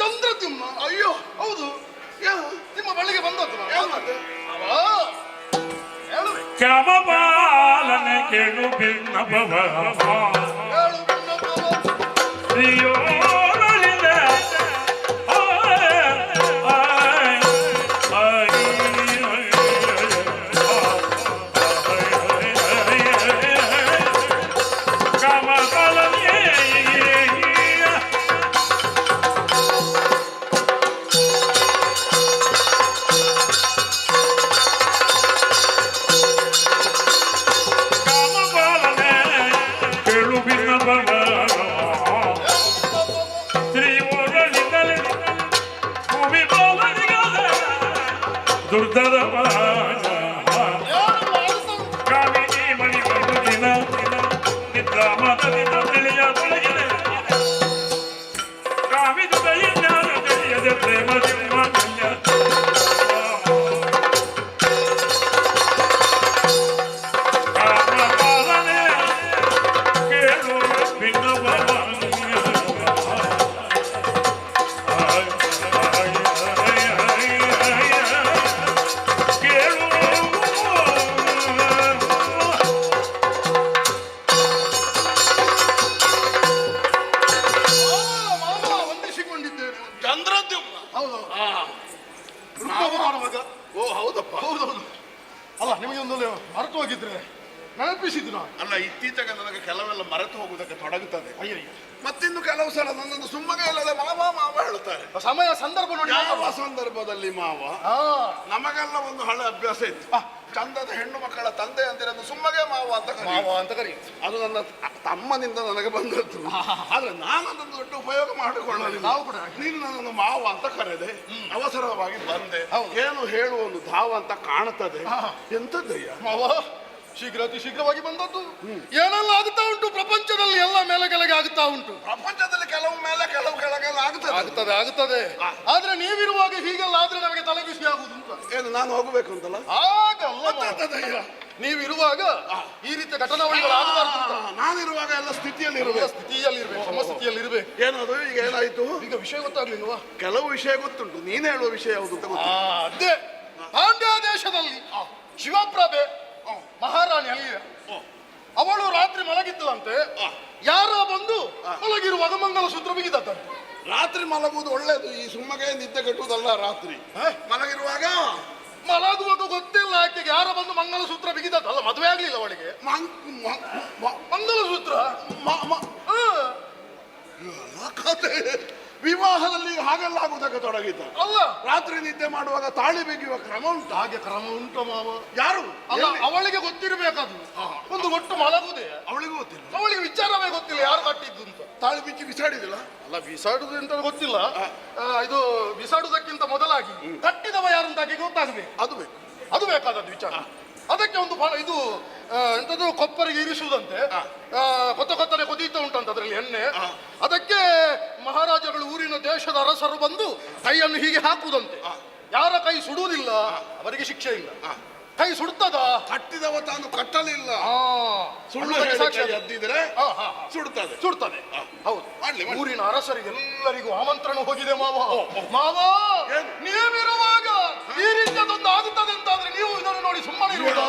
ಚಂದ್ರದ್ಯುಮ್ನ. ಅಯ್ಯೋ ಹೌದು, ನಿಮ್ಮ ಬಳಿಗೆ ಬಂದದ್ದು. ಕ್ರಮಪಾಲನೆ ಕೆಳು ಭಿನ್ನಭವ ದುರ್ಧರ ಕಾಮಿನಿ ಮಣಿ ದಿನ ನಿದ್ರ ಮತದಿಂದ ತಿಳಿಯ ಬೆಳಗಿದೆ ಕಾಮಿದ ಜ್ಞಾನ ತಿಳಿಯದೆ ಪ್ರೇಮ ಸಿಂಹಲ್ಯ ಕಾಮ ಪಾಲನೆ ಕೇಳು ಭಿನ್ನ ನೆನಪಿಸಿದ್ದು ನಾನು. ಅಲ್ಲ, ಇತ್ತೀಚೆಗೆ ನನಗೆ ಕೆಲವೆಲ್ಲ ಮರೆತು ಹೋಗುವುದಕ್ಕೆ ತೊಡಗುತ್ತದೆ. ಮತ್ತಿನ್ನು ಕೆಲವು ಸಲ ನನ್ನನ್ನು ಸುಮ್ಮನೆ ಇಲ್ಲದೆ ಮಾವ ಮಾವ ಹೇಳ್ತಾರೆ. ಸಮಯ ಸಂದರ್ಭ ನೋಡಿ. ಯಾವ ಸಂದರ್ಭದಲ್ಲಿ ಮಾವ? ನಮಗೆಲ್ಲ ಒಂದು ಹಳೆ ಅಭ್ಯಾಸ ಇತ್ತು. ಚಂದದ ಹೆಣ್ಣು ಮಕ್ಕಳ ತಂದೆ ಅಂದಿರನ್ನು ಸುಮ್ಮಗೆ ಮಾವ ಅಂತ ಕರಿ. ಅದು ನನ್ನ ತಮ್ಮನಿಂದ ನನಗೆ ಬಂದದ್ದು. ಆದ್ರೆ ನಾನು ಅದನ್ನು ದೊಡ್ಡ ಉಪಯೋಗ ಮಾಡಿಕೊಳ್ಳಲಿಲ್ಲ. ನೀನು ನನ್ನನ್ನು ಮಾವ ಅಂತ ಕರೆದೆ, ಅವಸರವಾಗಿ ಬಂದೆ. ಏನು ಹೇಳುವ ಒಂದು ಧಾವ ಅಂತ ಕಾಣುತ್ತದೆ. ಎಂತದ್ದಯ್ಯ ಮಾವ, ಶೀಘ್ರ ಅತಿ ಶೀಘ್ರವಾಗಿ ಬಂದದ್ದು. ಏನೆಲ್ಲ ಆಗುತ್ತಾ ಉಂಟು ಪ್ರಪಂಚದಲ್ಲಿ, ಎಲ್ಲ ಮೇಲೆ ಕೆಳಗೆ ಆಗುತ್ತಾ ಉಂಟು. ಪ್ರಪಂಚದಲ್ಲಿ ಕೆಲವು ಮೇಲೆ ಕೆಲವು ಕೆಳಗೆಲ್ಲ ಆಗುತ್ತದೆ. ಆದ್ರೆ ನೀವಿರುವಾಗ ಹೀಗೆಲ್ಲ ಆದ್ರೆ ನಮಗೆ ತಲೆ ಬಿಸಿ ಆಗುದು ಅಂತ. ಏನು ನಾನು ಹೋಗಬೇಕು ಅಂತಲ್ಲ? ಹಾಗಲ್ಲ, ನೀವಿರುವಾಗ ಈ ರೀತಿಯ ಘಟನಾವಳಿಗಳು ಆಗಬಾರ್ದು. ನಾನಿರುವಾಗ ಎಲ್ಲ ಸ್ಥಿತಿಯಲ್ಲಿರ್ಬೇಕು, ಸಮಸ್ಥಿತಿಯಲ್ಲಿರ್ಬೇಕು. ಏನದು ಈಗ ಏನಾಯ್ತು? ಈಗ ವಿಷಯ ಗೊತ್ತಾಗ್ಲಿಲ್ವಾ? ಕೆಲವು ವಿಷಯ ಗೊತ್ತುಂಟು, ನೀನು ಹೇಳುವ ವಿಷಯ ಯಾವುದು ಅಂತ ಗೊತ್ತಿಲ್ಲ. ಅದೇ ಪಾಂಡ್ಯ ದೇಶದಲ್ಲಿ ಶಿವಪ್ರಭೆ ಮಹಾರಾಣಿ ಅಲ್ಲಿಯ ಅವಳು ರಾತ್ರಿ ಮಲಗಿದ್ದಳಂತೆ. ಯಾರ ಬಂದು ಮಲಗಿರುವಾಗ ಮಂಗಲಸೂತ್ರ ಬಿಗಿದಂತೆ. ರಾತ್ರಿ ಮಲಗುವುದು ಒಳ್ಳೇದು, ಈ ಸುಮ್ಮಗೆ ನಿದ್ದೆ ಕಟ್ಟುವುದಲ್ಲ. ರಾತ್ರಿ ಮಲಗಿರುವಾಗ ಮಲಗುವಾಗ ಗೊತ್ತಿಲ್ಲ ಆಕೆಗೆ ಯಾರ ಬಂದು ಮಂಗಲಸೂತ್ರ ಬಿಗಿದಲ್ಲ. ಮದುವೆ ಆಗ್ಲಿಲ್ಲ ಅವಳಿಗೆ. ಮಂಗಲಸೂತ್ರ ವಿವಾಹದಲ್ಲಿ ಹಾಗೆಲ್ಲ ಆಗುವುದಕ್ಕೆ ತೊಡಗಿದ್ದ. ಅಲ್ಲ, ರಾತ್ರಿ ನಿದ್ದೆ ಮಾಡುವಾಗ ತಾಳಿ ಬಿಗಿಯುವ ಕ್ರಮ ಉಂಟು. ಹಾಗೆ ಕ್ರಮ ಉಂಟು ಮಾವ. ಯಾರು? ಅಲ್ಲ, ಅವಳಿಗೆ ಗೊತ್ತಿರಬೇಕದು. ಒಂದು ಒಟ್ಟು ಮಲಗುದೇ ಅವಳಿಗೂ ಗೊತ್ತಿಲ್ಲ. ಅವಳಿಗೆ ವಿಚಾರವೇ ಗೊತ್ತಿಲ್ಲ ಯಾರು ಕಟ್ಟಿದ್ದು ಅಂತ. ತಾಳಿ ಬಿಚ್ಚಿ ಬಿಸಾಡಿದಿಲ್ಲ. ಅಲ್ಲ, ಬಿಸಾಡುದು ಅಂತ ಗೊತ್ತಿಲ್ಲ. ಇದು ಬಿಸಾಡುವುದಕ್ಕಿಂತ ಮೊದಲಾಗಿ ಕಟ್ಟಿದವ ಯಾರು ಅಂತ ಆಕೆಗೆ ಗೊತ್ತಾಗಬೇಕು. ಅದು ಬೇಕಾದದ್ದು ವಿಚಾರ. ಅದಕ್ಕೆ ಒಂದು ಇದು ಎಂತದ್ದು ಕೊಪ್ಪರಿಗೆ ಇರಿಸುವುದಂತೆ. ಕೊತ್ತನೆ ಕೊದೀತ ಉಂಟಂತ ಅದರಲ್ಲಿ ಎಣ್ಣೆ. ಅದಕ್ಕೆ ಮಹಾರಾಜಗಳು ಊರಿನ ದೇಶದ ಅರಸರು ಬಂದು ಕೈಯನ್ನು ಹೀಗೆ ಹಾಕುವುದಂತೆ. ಯಾರ ಕೈ ಸುಡುವುದಿಲ್ಲ ಅವರಿಗೆ ಶಿಕ್ಷೆ ಇಲ್ಲ. ಕೈ ಸುಡ್ತದ? ಕಟ್ಟಿದವ ತಾನು ಕಟ್ಟಲಿಲ್ಲ. ಸುಳ್ಳು ಎದ್ದಿದ್ರೆ ಸುಡ್ತದೆ. ಹೌದು. ಊರಿನ ಅರಸರಿಗೆಲ್ಲರಿಗೂ ಆಮಂತ್ರಣ ಹೋಗಿದೆ ಮಾವ. ಮಾವ, ನೀವಿರುವಾಗ ಈ ರೀತಿಯದೊಂದು ಆಗುತ್ತದೆ ಅಂತಾದ್ರೆ ನೀವು ಇದನ್ನು ನೋಡಿ ಸುಮ್ಮನೆ ಇರುವುದು.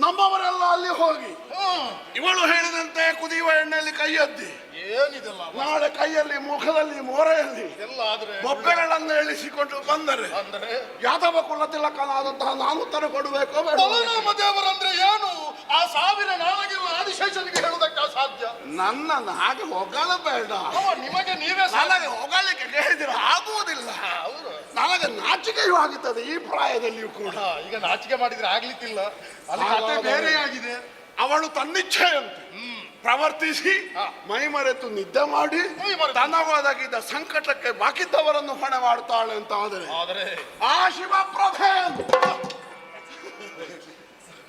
ನಮ್ಮವರೆಲ್ಲ ಅಲ್ಲಿ ಹೋಗಿ ಇವಳು ಹೇಳಿದಂತೆ ಕುದಿಯುವ ಎಣ್ಣೆಯಲ್ಲಿ ಕೈ ಎದ್ದಿ ಏನಿದೆಲ್ಲ ನಾಳೆ ಕೈಯಲ್ಲಿ ಮುಖದಲ್ಲಿ ಮೋರೆಯಲ್ಲಿ ಎಲ್ಲ ಆದ್ರೆ ಬೊಬ್ಬೆಗಳನ್ನು ಎಳಿಸಿಕೊಂಡು ಬಂದರೆ ಯಾದವ ಕುಲ ತಿಲಕನಾದಂತಹ ನಾನು ಉತ್ತರ ಕೊಡಬೇಕು. ಬಲರಾಮ ದೇವರಂದ್ರೆ ಏನು? ಆ 1000 ನಾಳಗಿರುವ ಆದಿಶೇಷನಿಗೆ ಹೇಳುವುದಕ್ಕೆ ಅಸಾಧ್ಯ. ನನ್ನನ್ನು ಹಾಗೆ ಹೊಗಳಬೇಡ. ನಿಮಗೆ ನೀವೇ ನನಗೆ ಹೊಗಳಿಕೆ ಹೇಳಿದ್ರೆ ಆಗುವುದಿಲ್ಲ. ನನಗೆ ನಾಚಿಕೆಯೂ ಆಗುತ್ತದೆ ಈ ಪ್ರಾಯದಲ್ಲಿಯೂ ಕೂಡ. ಈಗ ನಾಚಿಕೆ ಮಾಡಿದ್ರೆ ಆಗ್ಲಿಕ್ಕಿಲ್ಲ. ಅಲ್ಲಿ ಕಥೆ ಬೇರೆಯಾಗಿದೆ. ಅವಳು ತನ್ನಿಚ್ಛೆಯಂತೆ ಪ್ರವರ್ತಿಸಿ ಮೈಮರೆತು ನಿದ್ದೆ ಮಾಡಿ ತನಗೊದಗಿದ್ದ ಸಂಕಟಕ್ಕೆ ಬಾಕಿದ್ದವರನ್ನು ಹೊಣೆ ಮಾಡ್ತಾಳೆ ಅಂತ ಆದರೆ ಆ ಶಿವಪ್ರಭೆ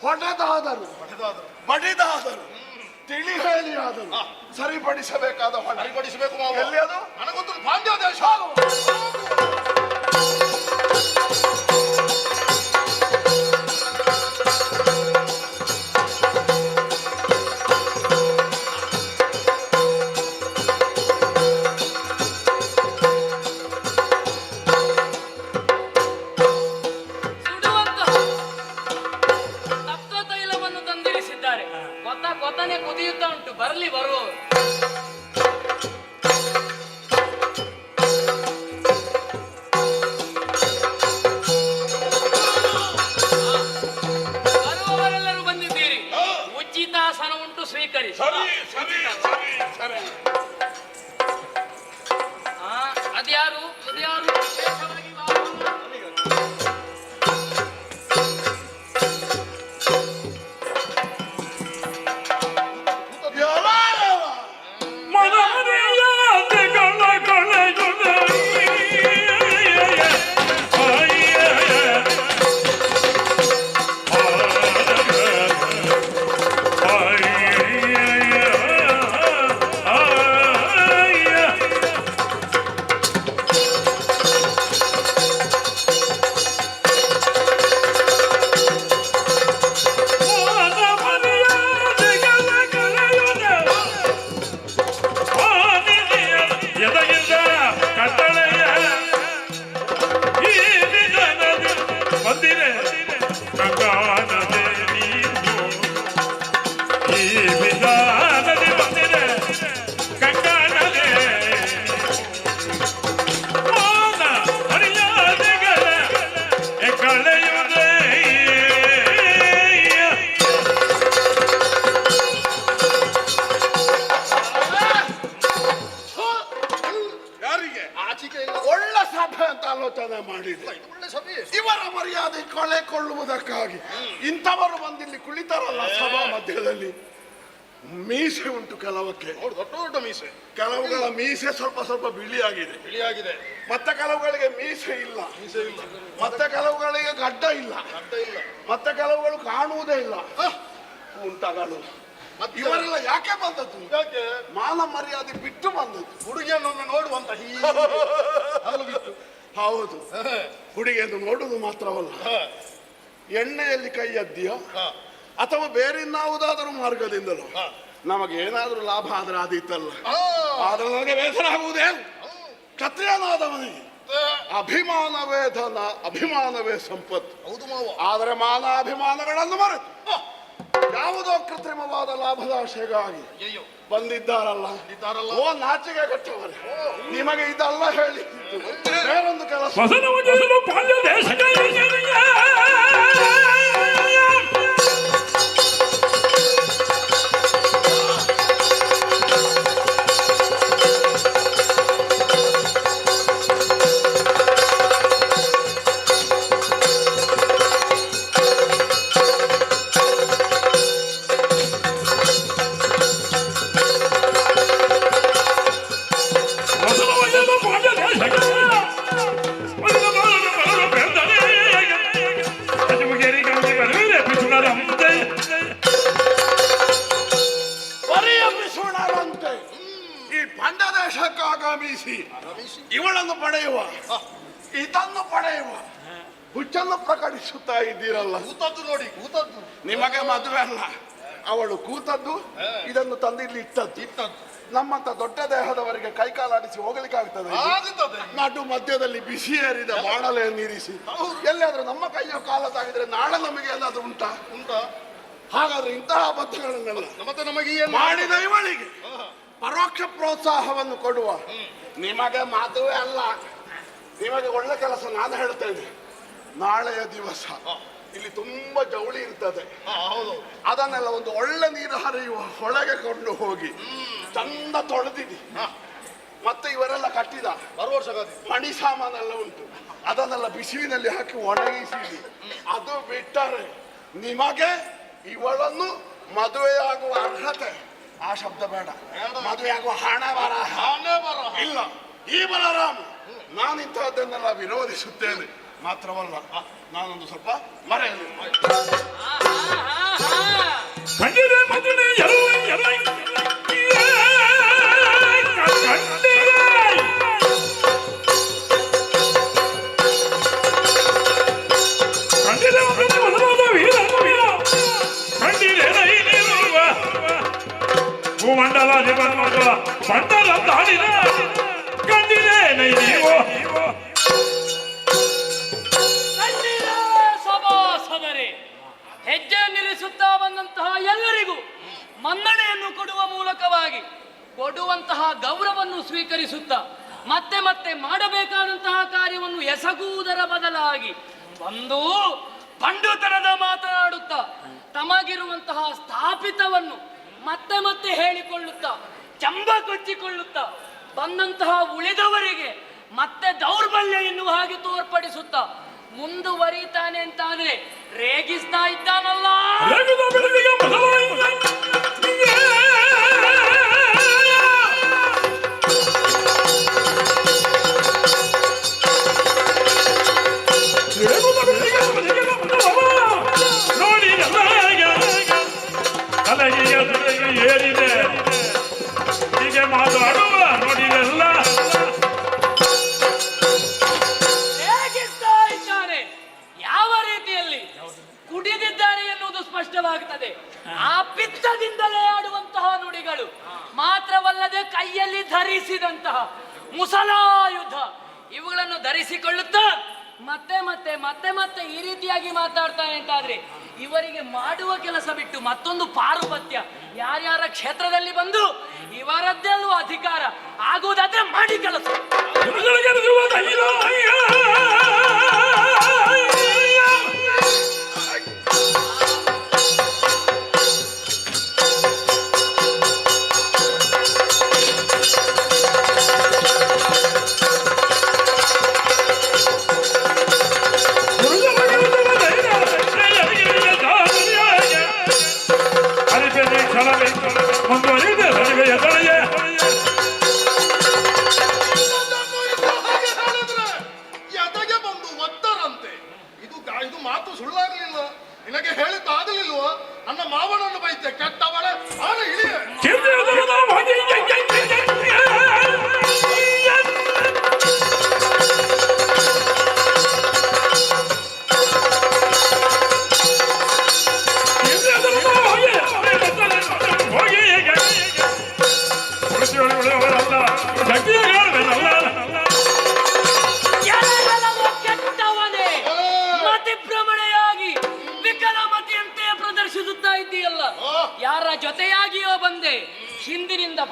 ಹೊಡೆದಾದರು ಬಡಿದಾದರು ತಿಳಿ ಹೇಳಿ ಆದರು ಸರಿಪಡಿಸಬೇಕಾದ ಹೊಣೆ ಸರಿಪಡಿಸಬೇಕು. ಎಲ್ಲಿ ಅದು? ನನಗೊಂದು ಪಾಂಡ್ಯ ದೇಶ. ಕೊತ್ತನೆ ಕುದಿಯುತ್ತಾ ಉಂಟು, ಬರಲಿ ಬರುವವರು. ಅಂತ ಆಲೋಚನೆ ಮಾಡಿದೆ. ಒಳ್ಳೆ ಸಭೆ. ಇವರ ಮರ್ಯಾದೆ ಕಳೆಕೊಳ್ಳುವುದಕ್ಕಾಗಿ ಇಂಥವರು ಬಂದಿಲ್ಲಿ ಕುಳಿತಾರಲ್ಲ ಸಭಾ ಮಧ್ಯದಲ್ಲಿ. ಮೀಸೆ ಉಂಟು ಕೆಲವಕ್ಕೆ, ದೊಡ್ಡ ದೊಡ್ಡ ಮೀಸೆ. ಕೆಲವುಗಳ ಮೀಸೆ ಸ್ವಲ್ಪ ಸ್ವಲ್ಪ ಬಿಳಿಯಾಗಿದೆ. ಮತ್ತೆ ಕೆಲವುಗಳಿಗೆ ಮೀಸೆ ಇಲ್ಲ. ಮತ್ತೆ ಕೆಲವುಗಳಿಗೆ ಗಡ್ಡ ಇಲ್ಲ. ಮತ್ತೆ ಕೆಲವುಗಳು ಕಾಣುವುದೇ ಇಲ್ಲ. ಉಂಟಗಳು ಇವರೆಲ್ಲ ಯಾಕೆ ಬಂದದ್ದು? ಮಾನ ಮರ್ಯಾದೆ ಬಿಟ್ಟು ಬಂದದ್ದು. ಹುಡುಗಿಯನ್ನೊಮ್ಮೆ ನೋಡುವಂತ ಹೌದು, ಹುಡುಗಿಯನ್ನು ನೋಡುವುದು ಮಾತ್ರವಲ್ಲ, ಎಣ್ಣೆಯಲ್ಲಿ ಕೈ ಅದ್ದಿಯೋ ಅಥವಾ ಬೇರೆ ಇನ್ನಾವುದಾದರೂ ಮಾರ್ಗದಿಂದಲೋ ನಮಗೆ ಏನಾದರೂ ಲಾಭ ಆದ್ರೆ ಆದೀತಲ್ಲ. ಆದ್ರೆ ನನಗೆ ಬೇಸರ ಆಗುವುದೇ, ಕ್ಷತ್ರಿಯನಾದವನಿಗೆ ಅಭಿಮಾನವೇ ಧನ, ಅಭಿಮಾನವೇ ಸಂಪತ್ತು. ಹೌದು ಮಾವ. ಆದರೆ ಮಾನ ಅಭಿಮಾನಗಳನ್ನು ಮರೆತು ಯಾವುದೋ ಕೃತ್ರಿಮವಾದ ಲಾಭದಾಶೆಗಾಗಿ ಬಂದಿದ್ದಾರಲ್ಲ. ಓ ನಾಚಿಕೆ ಕಟ್ಟವರೇ, ನಿಮಗೆ ಇದೆಲ್ಲ ಹೇಳಿ ಬೇರೊಂದು ಕೆಲಸ. ಇವಳನ್ನು ಪಡೆಯುವ, ಇದನ್ನು ಪಡೆಯುವ ಹುಚ್ಚನ್ನು ಪ್ರಕಟಿಸುತ್ತಾ ಇದ್ದೀರಲ್ಲ. ಕೂತದ್ದು ನೋಡಿ, ಕೂತದ್ದು. ನಿಮಗೆ ಮದುವೆ ಅಲ್ಲ, ಅವಳು ಕೂತದ್ದು, ಇದನ್ನು ತಂದಿಲ್ಲಿ ಇಟ್ಟದ್ದು. ನಮ್ಮಂತ ದೊಡ್ಡ ದೇಹದವರಿಗೆ ಕೈಕಾಲಾಡಿಸಿ ಹೋಗ್ಲಿಕ್ಕೆ ಆಗ್ತದೆ? ನಡು ಮಧ್ಯದಲ್ಲಿ ಬಿಸಿ ಏರಿದ ಬಾಣಲೆಯನ್ನು ಇರಿಸಿ ಎಲ್ಲಿಯಾದ್ರೂ ನಮ್ಮ ಕೈಯೋ ಕಾಲದಾಗಿದ್ರೆ ನಾಳೆ ನಮಗೆ ಎಲ್ಲಾದ್ರೂ ಉಂಟಾ? ಹಾಗಾದ್ರೆ ಇಂತಹ ಅಬದ್ಧಗಳನ್ನೆಲ್ಲ ಮತ್ತೆ ನಮಗೆ ಮಾಡಿದ ಇವಳಿಗೆ ಪರೋಕ್ಷ ಪ್ರೋತ್ಸಾಹವನ್ನು ಕೊಡುವ ನಿಮಗೆ ಮದುವೆ ಅಲ್ಲ. ನಿಮಗೆ ಒಳ್ಳೆ ಕೆಲಸ ನಾನು ಹೇಳ್ತೇನೆ. ನಾಳೆಯ ದಿವಸ ಇಲ್ಲಿ ತುಂಬಾ ಜವಳಿ ಇರ್ತದೆ, ಅದನ್ನೆಲ್ಲ ಒಂದು ಒಳ್ಳೆ ನೀರು ಹರಿಯುವ ಹೊಳೆಗೆ ಕೊಂಡು ಹೋಗಿ ಚಂದ ತೊಳೆದಿಡಿ. ಮತ್ತೆ ಇವರೆಲ್ಲ ಕಟ್ಟಿದ ಮಣಿ ಸಾಮಾನೆಲ್ಲ ಉಂಟು, ಅದನ್ನೆಲ್ಲ ಬಿಸಿಲಿನಲ್ಲಿ ಹಾಕಿ ಒಣಗಿಸಿಡಿ. ಅದು ಬಿಟ್ಟರೆ ನಿಮಗೆ ಇವಳನ್ನು ಮದುವೆಯಾಗುವ ಅರ್ಹತೆ, ಆ ಶಬ್ದ ಬೇಡ, ಮದುವೆಯಾಗುವ ಹಣ ಬರಹ ಇಲ್ಲ. ಈ ಬಲರಾಮ ನಾನು ಇಂತಹದ್ದನ್ನೆಲ್ಲ ವಿರೋಧಿಸುತ್ತೇನೆ. ಮಾತ್ರವಲ್ಲ, ನಾನೊಂದು ಸ್ವಲ್ಪ ಮರೆಯಲು ಭೂಮಂಡಲ ಮಂಡಲ ತಾಳಿನ ಕಂಡಿದೆ ನೀವು. ಸಭಾಸದರೇ, ಹೆಜ್ಜೆ ನಿಲ್ಲಿಸುತ್ತಾ ಬಂದಂತಹ ಎಲ್ಲರಿಗೂ ಮನ್ನಣೆಯನ್ನು ಕೊಡುವ ಮೂಲಕವಾಗಿ ಕೊಡುವಂತಹ ಗೌರವವನ್ನು ಸ್ವೀಕರಿಸುತ್ತಾ ಮತ್ತೆ ಮತ್ತೆ ಮಾಡಬೇಕಾದಂತಹ ಕಾರ್ಯವನ್ನು ಎಸಗುವುದರ ಬದಲಾಗಿ ಬಂದು ಪಂಡುತನದ ಮಾತನಾಡುತ್ತಾ ತಮಗಿರುವಂತಹ ಸ್ಥಾಪಿತವನ್ನು ಮತ್ತೆ ಮತ್ತೆ ಹೇಳಿಕೊಳ್ಳುತ್ತಾ ಚಂಬ ಕೊಚ್ಚಿಕೊಳ್ಳುತ್ತಾ ಬಂದಂತಹ ಉಳಿದವರಿಗೆ ಮತ್ತೆ ದೌರ್ಬಲ್ಯ ಎನ್ನುವ ಹಾಗೆ ತೋರ್ಪಡಿಸುತ್ತಾ ಮುಂದುವರಿತಾನೆ ಅಂತಾದ್ರೆ ರೇಗಿಸ್ತಾ ಇದ್ದಾನಲ್ಲ. ಏರಿದೆ ಹೀಗೆ ಮಾತಾಡುವ ನೋಡಿದೆಲ್ಲ ರೇಗಿಸ್ತಾ ಇದ್ದಾನೆ. ಯಾವ ರೀತಿಯಲ್ಲಿ ಕುಡಿದಿದ್ದಾನೆ ಎನ್ನುವುದು ಸ್ಪಷ್ಟವಾಗುತ್ತದೆ. ಆ ಪಿತ್ತದಿಂದಲೇ ಆಡುವಂತಹ ನುಡಿಗಳು ಮಾತ್ರವಲ್ಲದೆ ಕೈಯಲ್ಲಿ ಧರಿಸಿದಂತಹ ಮುಸಲಾಯುಧ ಇವುಗಳನ್ನು ಧರಿಸಿಕೊಳ್ಳುತ್ತಾ ಮತ್ತೆ ಮತ್ತೆ ಮತ್ತೆ ಮತ್ತೆ ಈ ರೀತಿಯಾಗಿ ಮಾತಾಡ್ತಾನೆ ಅಂತಾದ್ರೆ ಇವರಿಗೆ ಮಾಡುವ ಕೆಲಸ ಬಿಟ್ಟು ಮತ್ತೊಂದು ಪಾರುಪತ್ಯ ಯಾರ್ಯಾರ ಕ್ಷೇತ್ರದಲ್ಲಿ ಬಂದು ಇವರದ್ದೆಲ್ಲೂ ಅಧಿಕಾರ ಆಗುವುದಾದ್ರೆ ಮಾಡಿ ಕೆಲಸ.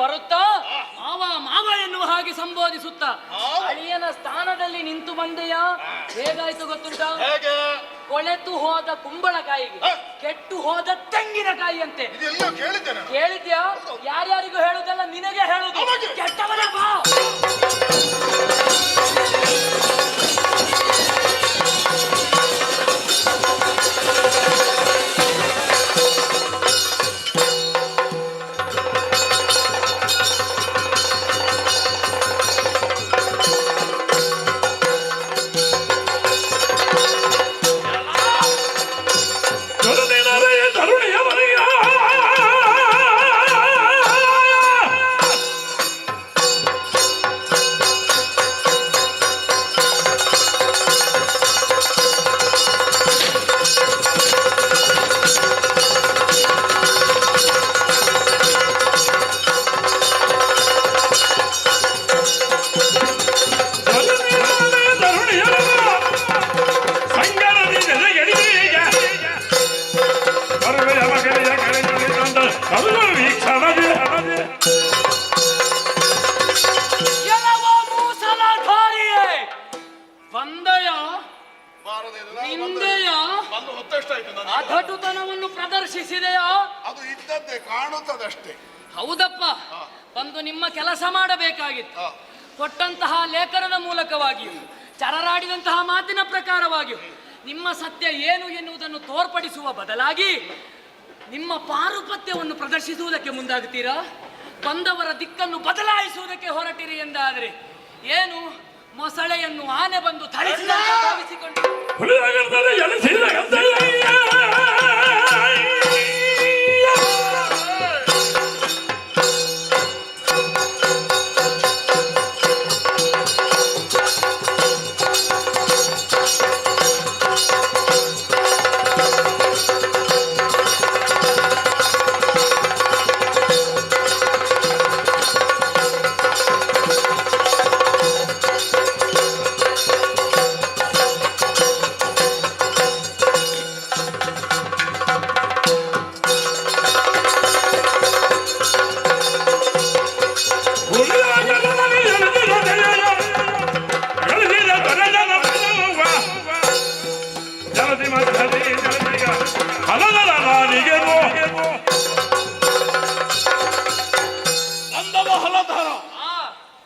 ಬರುತ್ತಾ ಮಾವ ಎನ್ನುವ ಹಾಗೆ ಸಂಬೋಧಿಸುತ್ತಾ ಅಳಿಯನ ಸ್ಥಾನದಲ್ಲಿ ನಿಂತು ಬಂದೆಯಾ? ಹೇಗಾಯ್ತು ಗೊತ್ತುಂಟಾ? ಕೊಳೆತು ಹೋದ ಕುಂಬಳಕಾಯಿಗೆ ಕೆಟ್ಟು ಹೋದ ತೆಂಗಿನಕಾಯಿ ಅಂತೆ. ಕೇಳಿದ್ಯಾ? ಯಾರ್ಯಾರಿಗೂ ಹೇಳುದಲ್ಲ, ನಿನಗೆ ಹೇಳುದು. ಕೆಟ್ಟವನ ಬಾ. ಅಧಟುತನವನ್ನು ಪ್ರದರ್ಶಿಸಿದೆಯಾ? ಅದು ಇದ್ದದ್ದೇ ಕಾಣುತ್ತದಷ್ಟೇ. ಹೌದಪ್ಪ, ಬಂದು ನಿಮ್ಮ ಕೆಲಸ ಮಾಡಬೇಕಾಗಿತ್ತು. ಕೊಟ್ಟಂತಹ ಲೇಖನದ ಮೂಲಕವಾಗಿಯೂ ಚರರಾಡಿದಂತಹ ಮಾತಿನ ಪ್ರಕಾರವಾಗಿಯೂ ನಿಮ್ಮ ಸತ್ಯ ಏನು ಎನ್ನುವುದನ್ನು ತೋರ್ಪಡಿಸುವ ಬದಲಾಗಿ ನಿಮ್ಮ ಪಾರುಪತ್ಯವನ್ನು ಪ್ರದರ್ಶಿಸುವುದಕ್ಕೆ ಮುಂದಾಗುತ್ತೀರಾ? ಬಂದವರ ದಿಕ್ಕನ್ನು ಬದಲಾಯಿಸುವುದಕ್ಕೆ ಹೊರಟಿರಿ ಎಂದಾದರೆ ಏನು? ಮೊಸಳೆಯನ್ನು ಆನೆ ಬಂದು ಥಳಿಸಿದಂತೆ ಭಾವಿಸಿಕೊಂಡು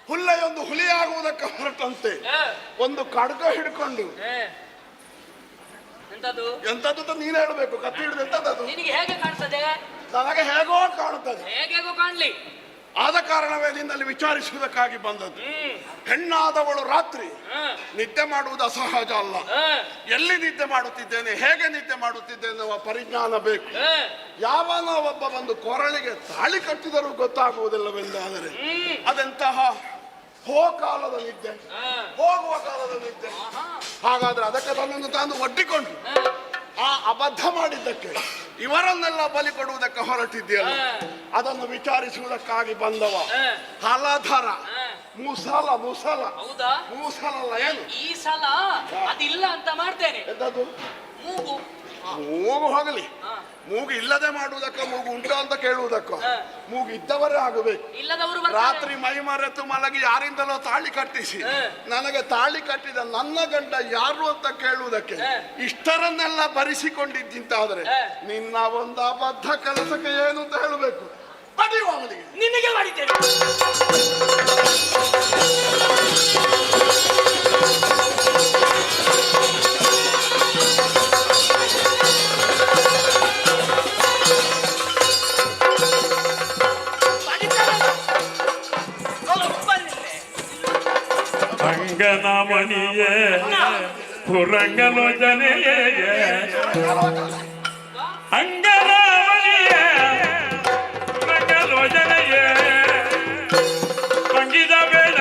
ಹುಲ್ಲೆಯೊಂದು ಹುಲಿಯಾಗುವುದಕ್ಕೆ ಹೊರಟಂತೆ ಒಂದು ಖಡ್ಗ ಹಿಡ್ಕೊಂಡು ಎಂತದ್ದು ನೀನು ಹೇಳಬೇಕು. ಕತ್ತಿ ಹಿಡಿದು ಎಂತದ್ದು ನಿನಗೆ ಹೇಗೆ ಕಾಣಿಸ್ತದೆ? ನನಗೆ ಹೇಗೋ ಕಾಣುತ್ತದೆ. ಹೇಗೇಗೋ ಕಾಣ್ಲಿ. ಆದ ಕಾರಣವೇ ನಿನ್ನಲ್ಲಿ ವಿಚಾರಿಸುವುದಕ್ಕಾಗಿ ಬಂದದ್ದು. ಹೆಣ್ಣಾದವಳು ರಾತ್ರಿ ನಿದ್ದೆ ಮಾಡುವುದು ಅಸಹಜ ಅಲ್ಲ. ಎಲ್ಲಿ ನಿದ್ದೆ ಮಾಡುತ್ತಿದ್ದೇನೆ, ಹೇಗೆ ನಿದ್ದೆ ಮಾಡುತ್ತಿದ್ದೇನೆ ಎನ್ನುವ ಪರಿಜ್ಞಾನ ಬೇಕು. ಯಾವನ ಒಬ್ಬ ಬಂದು ಕೊರಳಿಗೆ ತಾಳಿ ಕಟ್ಟಿದರೂ ಗೊತ್ತಾಗುವುದಿಲ್ಲವೆಂದಾದರೆ ಅದೆಂತಹ ಕಾಲದ ನಿದ್ದೆ, ಹೋಗುವ ಕಾಲದ ನಿದ್ದೆ. ಹಾಗಾದ್ರೆ ಅದಕ್ಕೆ ತನ್ನನ್ನು ತಾನು ಒಡ್ಡಿಕೊಂಡು ಆ ಅಬದ್ಧ ಮಾಡಿದ್ದಕ್ಕೆ ಇವರನ್ನೆಲ್ಲ ಬಲಿ ಕೊಡುವುದಕ್ಕೆ ಹೊರಟಿದ್ದೀಯಲ್ಲ, ಅದನ್ನು ವಿಚಾರಿಸುವುದಕ್ಕಾಗಿ ಬಂದವ ಹಲಧರ. ಮೂಸಲ ಮೂಸಲಲ್ಲ ಏನು ಈ ಸಲ ಅದಿಲ್ಲ ಅಂತ ಮಾಡ್ತೇನೆ. ಎಂತದ್ದು? ಮೂಗು. ಮೂಗು ಹೋಗಲಿ. ಮೂಗು ಇಲ್ಲದೆ ಮಾಡುವುದಕ್ಕ, ಮೂಗು ಉಂಟು ಅಂತ ಕೇಳುವುದಕ್ಕ, ಮೂಗು ಇದ್ದವರೇ ಆಗಬೇಕು. ರಾತ್ರಿ ಮೈ ಮರೆತು ಮಲಗಿ ಯಾರಿಂದಲೋ ತಾಳಿ ಕಟ್ಟಿಸಿ ನನಗೆ ತಾಳಿ ಕಟ್ಟಿದ ನನ್ನ ಗಂಡ ಯಾರು ಅಂತ ಕೇಳುವುದಕ್ಕೆ ಇಷ್ಟರನ್ನೆಲ್ಲ ಬರಿಸಿಕೊಂಡಿದ್ದಿಂತಾದ್ರೆ ನಿನ್ನ ಒಂದು ಅಬದ್ಧ ಕೆಲಸಕ್ಕೆ ಏನು ಅಂತ ಹೇಳಬೇಕು. ಪಡೆಯುವವನಿಗೆ ನಿನಗೆ ಮಾಡಿದ್ದೇನೆ. ಅಂಗನಮಣಿಯೇ ಪುರಂಗಲೋಚನೆಯೇ ಅಂಗನಮಣಿಯೇ ಪುರಂಗಲೋಚನೆಯೇ ಪಂಗಿದ ಬೇಡ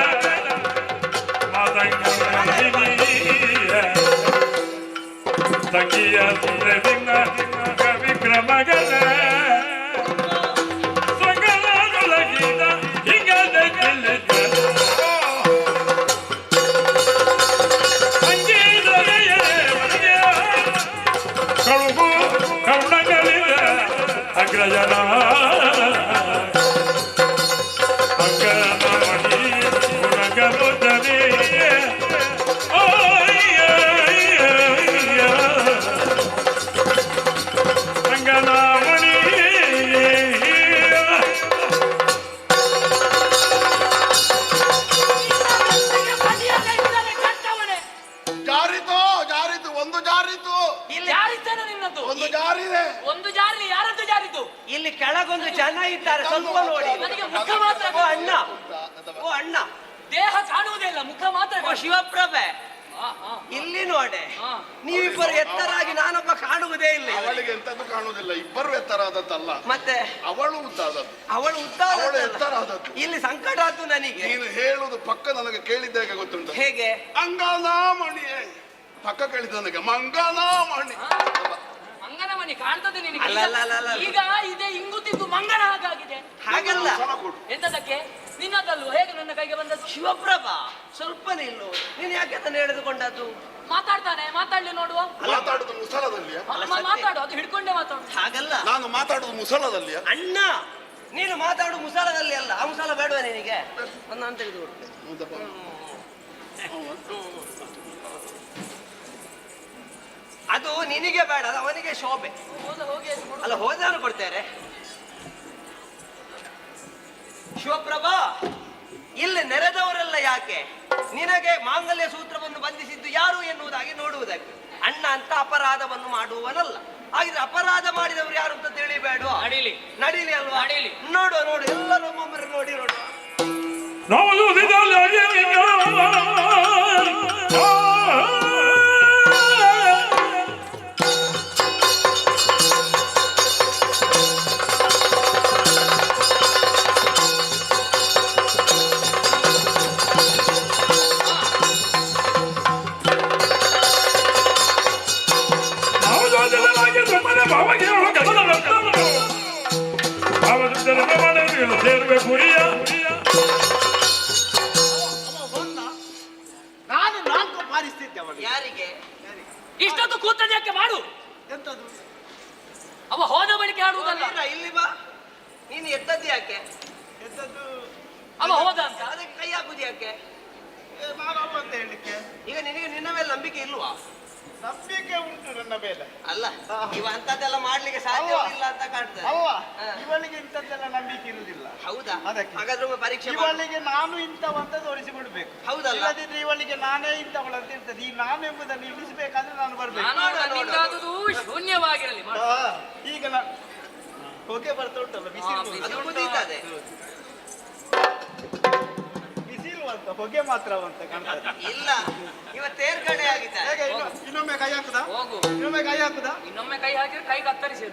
ಮಾದಂಗನಿಯ ತಂಗಿಯ ಸುಂದರಿನ ಕವಿಕ್ರಮಗನ ಸಂಗಲೊಳಗಿದ ಹಿಂಗದ ಕಳುಗು ಕರುಣಗಳಿದ ಅಗ್ರಜನ ಒಂದು ಜಾರಿತು. ಇಲ್ಲಿ ಯಾರಿದ್ದಾನೆ ನಿನ್ನದು? ಒಂದು ಜಾರಿದೆ. ಒಂದು ಜಾರಿ ಯಾರದ್ದು ಜಾರಿದ್ದು? ಇಲ್ಲಿ ಕೆಳಗೊಂದು ಜನ ಇದ್ದಾರೆ, ಸ್ವಲ್ಪ ನೋಡಿ. ನನಗೆ ಮುಖ ಮಾತ್ರ. ಓ ಅಣ್ಣ, ಓ ಅಣ್ಣ, ದೇಹ ಕಾಣುವುದೇ ಇಲ್ಲ, ಮುಖ ಮಾತ್ರ. ಓ ಶಿವಪ್ರಭೆ, ಇಲ್ಲಿ ನೋಡೆ, ನೀವಿಬ್ಬರು ಎತ್ತರಾಗಿ ನಾನೊಬ್ಬ ಕಾಣುವುದೇ ಇಲ್ಲ. ಅವಳಿಗೆ ಎಂತದ್ದು ಕಾಣುವುದಿಲ್ಲ, ಇಬ್ಬರು ಎತ್ತರಾದದ್ದಲ್ಲ, ಮತ್ತೆ ಅವಳು ಉದ್ದಾದದ್ದು. ಅವಳು ಅವಳು ಎತ್ತರಾದದ್ದು. ಇಲ್ಲಿ ಸಂಕಟ ಆದ್ದು ನನಗೆ. ನೀನು ಹೇಳುವುದು ಪಕ್ಕ ನನಗೆ ಕೇಳಿದ್ದಾಗ ಗೊತ್ತುಂಟು. ಹೇಗೆ? ಅಂಗನಾಮಣಿಯೇ ಪಕ್ಕ ಕೇಳಿದ ನನಗೆ, ಮಂಗನಾಮಣಿ. ಮಂಗನ ಮಣಿ ಕಾಣ್ತದೆ ನಿನಗೆ? ಅಲ್ಲ. ಈಗ ಇದೆ ಇಂಗುತಿದ್ದು ಮಂಗನ ಹಾಗಾಗಿದೆ. ಹಾಗಲ್ಲ. ಎಂತದಕ್ಕೆ? ನಿನ್ನದಲ್ವ? ಹೇಗೆ ನನ್ನ ಕೈಗೆ ಬಂದದ್ದು? ಶಿವಪ್ರಭಾ, ಸ್ವಲ್ಪ ನಿಲ್ಲು. ನೀನು ಯಾಕೆ ಅದನ್ನು ಎಳೆದುಕೊಂಡದ್ದು? ಮಾತಾಡ್ತಾನೆ, ಮಾತಾಡ್ಲಿ ನೋಡುವ. ಮಾತಾಡುದು ಮುಸಲದಲ್ಲಿಯ? ಮಾತಾಡು, ಅದು ಹಿಡ್ಕೊಂಡೇ ಮಾತಾಡು. ಹಾಗಲ್ಲ, ನಾನು ಮಾತಾಡುದು ಮುಸಲದಲ್ಲಿಯ? ಅಣ್ಣ, ನೀನು ಮಾತಾಡು ಮುಸಾಲದಲ್ಲಿ ಅಲ್ಲ. ಆ ಮುಸಾಲ ಬೇಡವಾ ನಿನಗೆ? ನಾನು ತೆಗೆದು ಅದು ನಿನಗೆ ಬೇಡ, ಅದು ಅವನಿಗೆ ಶೋಭೆ. ಅಲ್ಲ, ಹೋದಾರು ಕೊಡ್ತಾರೆ. ಶಿವಪ್ರಭಾ, ಇಲ್ಲಿ ನೆರೆದವರೆಲ್ಲ ಯಾಕೆ? ನಿನಗೆ ಮಾಂಗಲ್ಯ ಸೂತ್ರವನ್ನು ಬಂಧಿಸಿದ್ದು ಯಾರು ಎನ್ನುವುದಾಗಿ ನೋಡುವುದಕ್ಕೆ. ಅಣ್ಣ ಅಂತ ಅಪರಾಧವನ್ನು ಮಾಡುವವನಲ್ಲ. ಹಾಗಿದ್ರೆ ಅಪರಾಧ ಮಾಡಿದವರು ಯಾರು ಅಂತ ತಿಳಿಬೇಡ. ನಡೀಲಿ ಅಲ್ವಾ? ನೋಡು ಎಲ್ಲರೂ ಒಮ್ಮೊಮ್ಮರೆ ನೋಡಿ ನೋಡುವ. ನಾನು 4 ಪಾರಿಸ್ತಿದ್ದೆ ಅವಳು. ಯಾರಿಗೆ? ಇಷ್ಟೊತ್ತು ಕೂತದ್ದು ಯಾಕೆ? ಮಾಡು. ಎಂತದು? ಅವ ಹೋದ ಬಳಿಕ ಆಡುವುದಲ್ಲ. ಇಲ್ಲಿ ಬಾ. ನೀನು ಎದ್ದದ್ದು ಯಾಕೆ? ಎಂತದ್ದು? ಅವ ಹೋದ ಅಂತ ಅದಕ್ಕೆ ಕೈ ಹಾಕುದು ಯಾಕೆ? ನಾನಲ್ಲ ಅಂತ ಹೇಳಲಿಕ್ಕೆ. ಈಗ ನಿನಗೆ ನಿನ್ನ ಮೇಲೆ ನಂಬಿಕೆ ಇಲ್ವಾ? ನಂಬಿಕೆ ಉಂಟು ನನ್ನ ಮೇಲೆ. ಅಲ್ಲ, ಇವ ಅಂತದ್ದೆಲ್ಲ ಮಾಡ್ಲಿಕ್ಕೆ ಸಾಧ್ಯವಿಲ್ಲ ಅಂತ ಕಾಣ್ತದೆ. ಇವಳಿಗೆ ಇಂಥದ್ದೆಲ್ಲ ನಂಬಿಕೆ ಇರುವುದಿಲ್ಲ. ಹೌದಾ? ಅದಕ್ಕೆ ಹಾಗಾದ್ರೆ ಒಮ್ಮೆ ಪರೀಕ್ಷೆ ಇವಳಿಗೆ ನಾನು ಇಂಥವಂತ ತೋರಿಸಿಕೊಡ್ಬೇಕು. ಹೌದಲ್ಲ? ಇಲ್ಲದಿದ್ರೆ ಇವಳಿಗೆ ನಾನೇ ಇಂಥವಳಂತ ಇರ್ತದೆ. ಈ ನಾನು ಎಂಬುದನ್ನು ಇಳಿಸಬೇಕಾದ್ರೆ ನಾನು ಬರ್ಬೇಕು. ಶೂನ್ಯವಾಗಿರಲಿ. ಈಗ ಹೊಗೆ ಬರ್ತಾ ಉಂಟಲ್ಲ, ಬಿಸಿಲು ಅಂತ ಹೊಗೆ ಮಾತ್ರವಂತ ಕಾಣ್ತದೆ. ಇಲ್ಲ, ಇವ ತೇರ್ಗಡೆ ಆಗಿದ್ದಾರೆ. ಹೇಗೆ? ಇನ್ನೊಮ್ಮೆ ಕೈ ಹಾಕುದಾ? ಇನ್ನೊಮ್ಮೆ ಕೈ ಹಾಕುದಾ? ಇನ್ನೊಮ್ಮೆ ಕೈ ಹಾಕಿದ್ರೆ ಕೈ ಕತ್ತರಿಸಿ.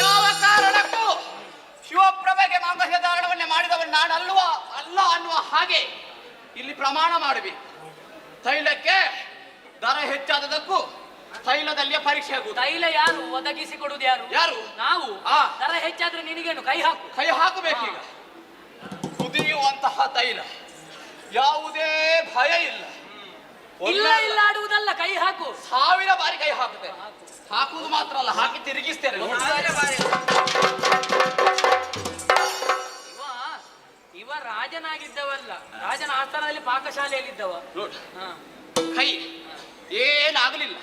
ಯಾವ ಕಾರಣಕ್ಕೂ ಶಿವಪ್ರಭೆಗೆ ಮಾಂಗಲ್ಯ ಧಾರಣವನ್ನೇ ಮಾಡಿದವನು ನಾನಲ್ವಾ ಅಲ್ಲ ಅನ್ನುವ ಹಾಗೆ ಇಲ್ಲಿ ಪ್ರಮಾಣ ಮಾಡಬೇಕು. ತೈಲಕ್ಕೆ ದರ ಹೆಚ್ಚಾದದಕ್ಕೂ ತೈಲದಲ್ಲಿಯೇ ಪರೀಕ್ಷೆ ಆಗುವುದು. ತೈಲ ಯಾರು ಒದಗಿಸಿ ಕೊಡುವುದು? ಯಾರು? ನಾವು. ದರ ಹೆಚ್ಚಾದ್ರೆ ನಿನಗೇನು? ಕೈ ಹಾಕಬೇಕೀಗ. ಕುದಿಯುವಂತಹ ತೈಲ, ಯಾವುದೇ ಭಯ ಇಲ್ಲ. ಇಲ್ಲ ಆಡುವುದಲ್ಲ, ಕೈ ಹಾಕು. 1000 ಬಾರಿ ಕೈ ಹಾಕುತ್ತೆ. ಹಾಕುವುದು ಮಾತ್ರ ಅಲ್ಲ, ಹಾಕಿ ತಿರುಗಿಸ್ತೇನೆ. ಇವ ರಾಜನಾಗಿದ್ದವಲ್ಲ, ರಾಜನ ಆಸ್ಥಾನದಲ್ಲಿ ಪಾಕಶಾಲೆಯಲ್ಲಿದ್ದವ. ಕೈ ಏನಾಗಲಿಲ್ಲ,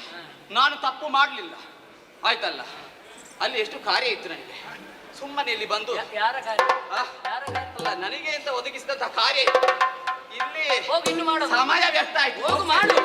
ನಾನು ತಪ್ಪು ಮಾಡಲಿಲ್ಲ, ಆಯ್ತಲ್ಲ. ಅಲ್ಲಿ ಎಷ್ಟು ಕಾರ್ಯ ಇತ್ತು ನನಗೆ. ಸುಮ್ಮನೆ ಇಲ್ಲಿ ಬಂದು ಯಾರ ಕಾರ್ಯ? ಅಲ್ಲ, ನನಗೆ ಅಂತ ಒದಗಿಸಿದಂತಹ ಕಾರ್ಯ ಇತ್ತು. ಇಲ್ಲಿ ಹೋಗಿ ಇನ್ನು ಮಾಡು. ಸಮಯ ವ್ಯರ್ಥ ಆಯ್ತು. ಹೋಗು ಮಾಡು.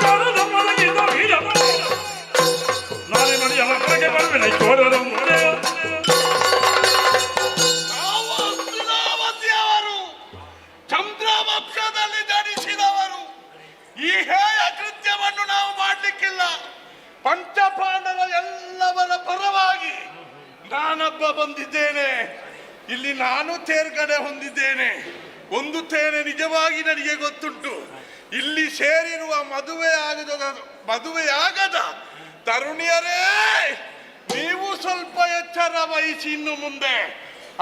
ಕಾರಣ ಈ ಹೇಯ ಕೃತ್ಯವನ್ನು ನಾವು ಮಾಡಲಿಕ್ಕಿಲ್ಲ. ಪಂಚಪಾಂಡವ ಎಲ್ಲವರ ಪರವಾಗಿ ನಾನೊಬ್ಬ ಬಂದಿದ್ದೇನೆ. ಇಲ್ಲಿ ನಾನು ತೇರ್ಗಡೆ ಹೊಂದಿದ್ದೇನೆ. ಒಂದು ತೇನೆ ನಿಜವಾಗಿ ನನಗೆ ಗೊತ್ತುಂಟು. ಇಲ್ಲಿ ಸೇರಿರುವ ಮದುವೆಯಾಗದ ತರುಣಿಯರೇ, ನೀವು ಸ್ವಲ್ಪ ಎಚ್ಚರ ವಹಿಸಿ. ಇನ್ನು ಮುಂದೆ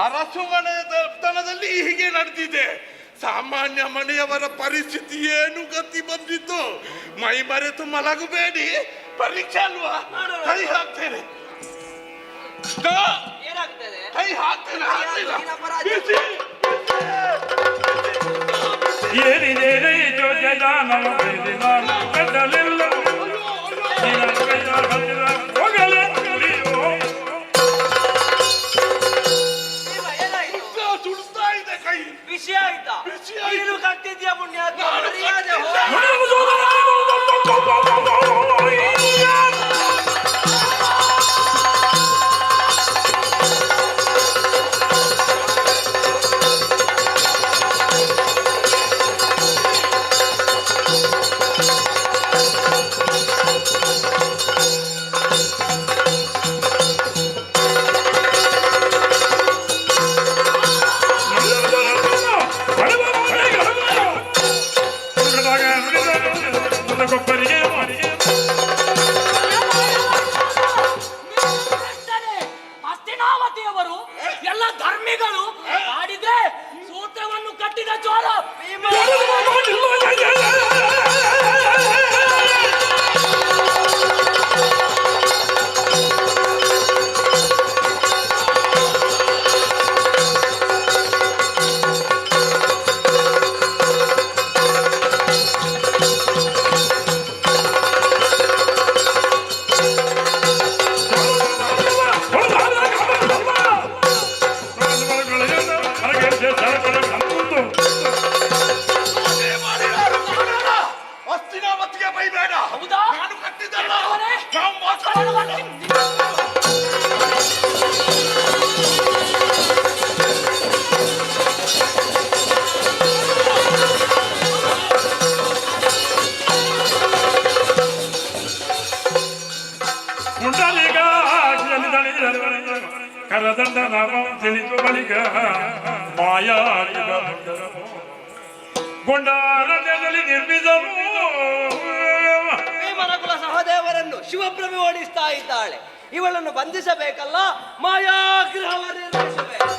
ಅರಸು ಮನೆತನದಲ್ಲಿ ಹೀಗೆ ನಡೆದಿದೆ. ಸಾಮಾನ್ಯ ಮನೆಯವರ ಪರಿಸ್ಥಿತಿ ಏನು ಗತಿ ಬಂದಿತ್ತು. ಮೈ ಮರೆತು ಮಲಗಬೇಡಿ. ಪರೀಕ್ಷೆ ಅಲ್ವಾ? ಕೈ ಹಾಕ್ತೇನೆ, ಕೈ ಹಾಕ್ತೇನೆ. ಏನಿದೆ ಜೋಜದಾನ ಕದಲಿಲ್ಲ ಸುಡ್ತಾ ಇದೆ ಕೈ. ವಿಷಯ ಆಯ್ತಾ? ನೀನು ಕಟ್ಟಿದ್ಯಾ ಪುಣ್ಯಾತ್ಮ? ಹಸ್ತಿನಾವತಿಯವರು ಎಲ್ಲ ಧರ್ಮಿಗಳು ಆಡಿದ್ರೆ ಸೂತ್ರವನ್ನು ಕಟ್ಟಿದ ಚೋರ. ಹಸ್ತಿನಾವತಿಗೆ ಬೈಬೇಡ. ಹೌದಾ? ನಾನು ಕಟ್ಟಿದ್ದಲ್ಲ. ಕುಂಡಲಿಗ ಕರದಂಡ ನಾಮ ತಿಳಿದು ಬಳಿಕ ಮಾಯಾಡಿಗ ಗೊಂಡಾರಣ್ಯದಲ್ಲಿ ನಿರ್ಮಿಸಲು ಭೀಮನಕುಲ ಸಹದೇವರನ್ನು ಶಿವಪ್ರಭು ಓಡಿಸ್ತಾ ಇದ್ದಾಳೆ. ಇವಳನ್ನು ಬಂಧಿಸಬೇಕಲ್ಲ, ಮಾಯಾಗ್ರಹವನ್ನು ನಿರ್ಮಿಸಬೇಕು.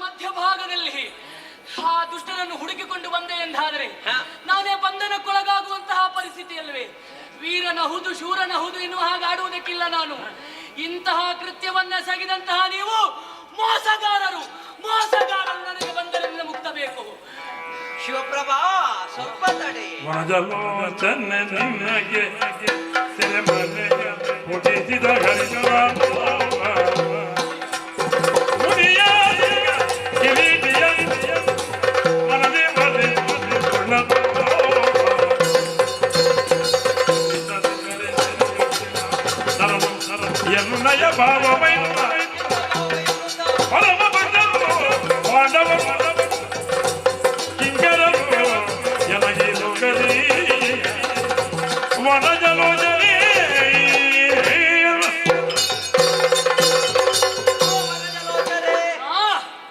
ಮಧ್ಯಭಾಗದಲ್ಲಿ ಆ ದುಷ್ಟನನ್ನು ಹುಡುಕಿಕೊಂಡು ಬಂದೆ ಎಂದಾದರೆ ನಾನೇ ಬಂಧನಕ್ಕೊಳಗಾಗುವಂತಹ ಪರಿಸ್ಥಿತಿಯಲ್ವೇ? ವೀರನಹುದು ಶೂರನಹುದು ಎನ್ನುವ ಹಾಗೆ ಆಡುವುದಕ್ಕಿಲ್ಲ ನಾನು. ಇಂತಹ ಕೃತ್ಯವನ್ನೆಸಗಿದಂತಹ ನೀವು ಮೋಸಗಾರರು. ನನಗೆ ಬಂಧನದಿಂದ ಮುಕ್ತ ಬೇಕು. ಶಿವಪ್ರಭಾ, ಸ್ವಲ್ಪ ತಡೆ. ವನಜಲೋಚನೆ ನಿನಗೆ ಸೆರೆಮನೆ ಹುಟ್ಟಿಸಿದ ಹರಿಜನ ಮುನಿಯ ಕಿರೀಟಿಯ ಮನದಿ ಮರೆತುಕೊಳ್ಳ ಎನ್ನಯ ಭಾವಮೈ ಪರಮ ಬಂಧನು ಪಾಂಡವ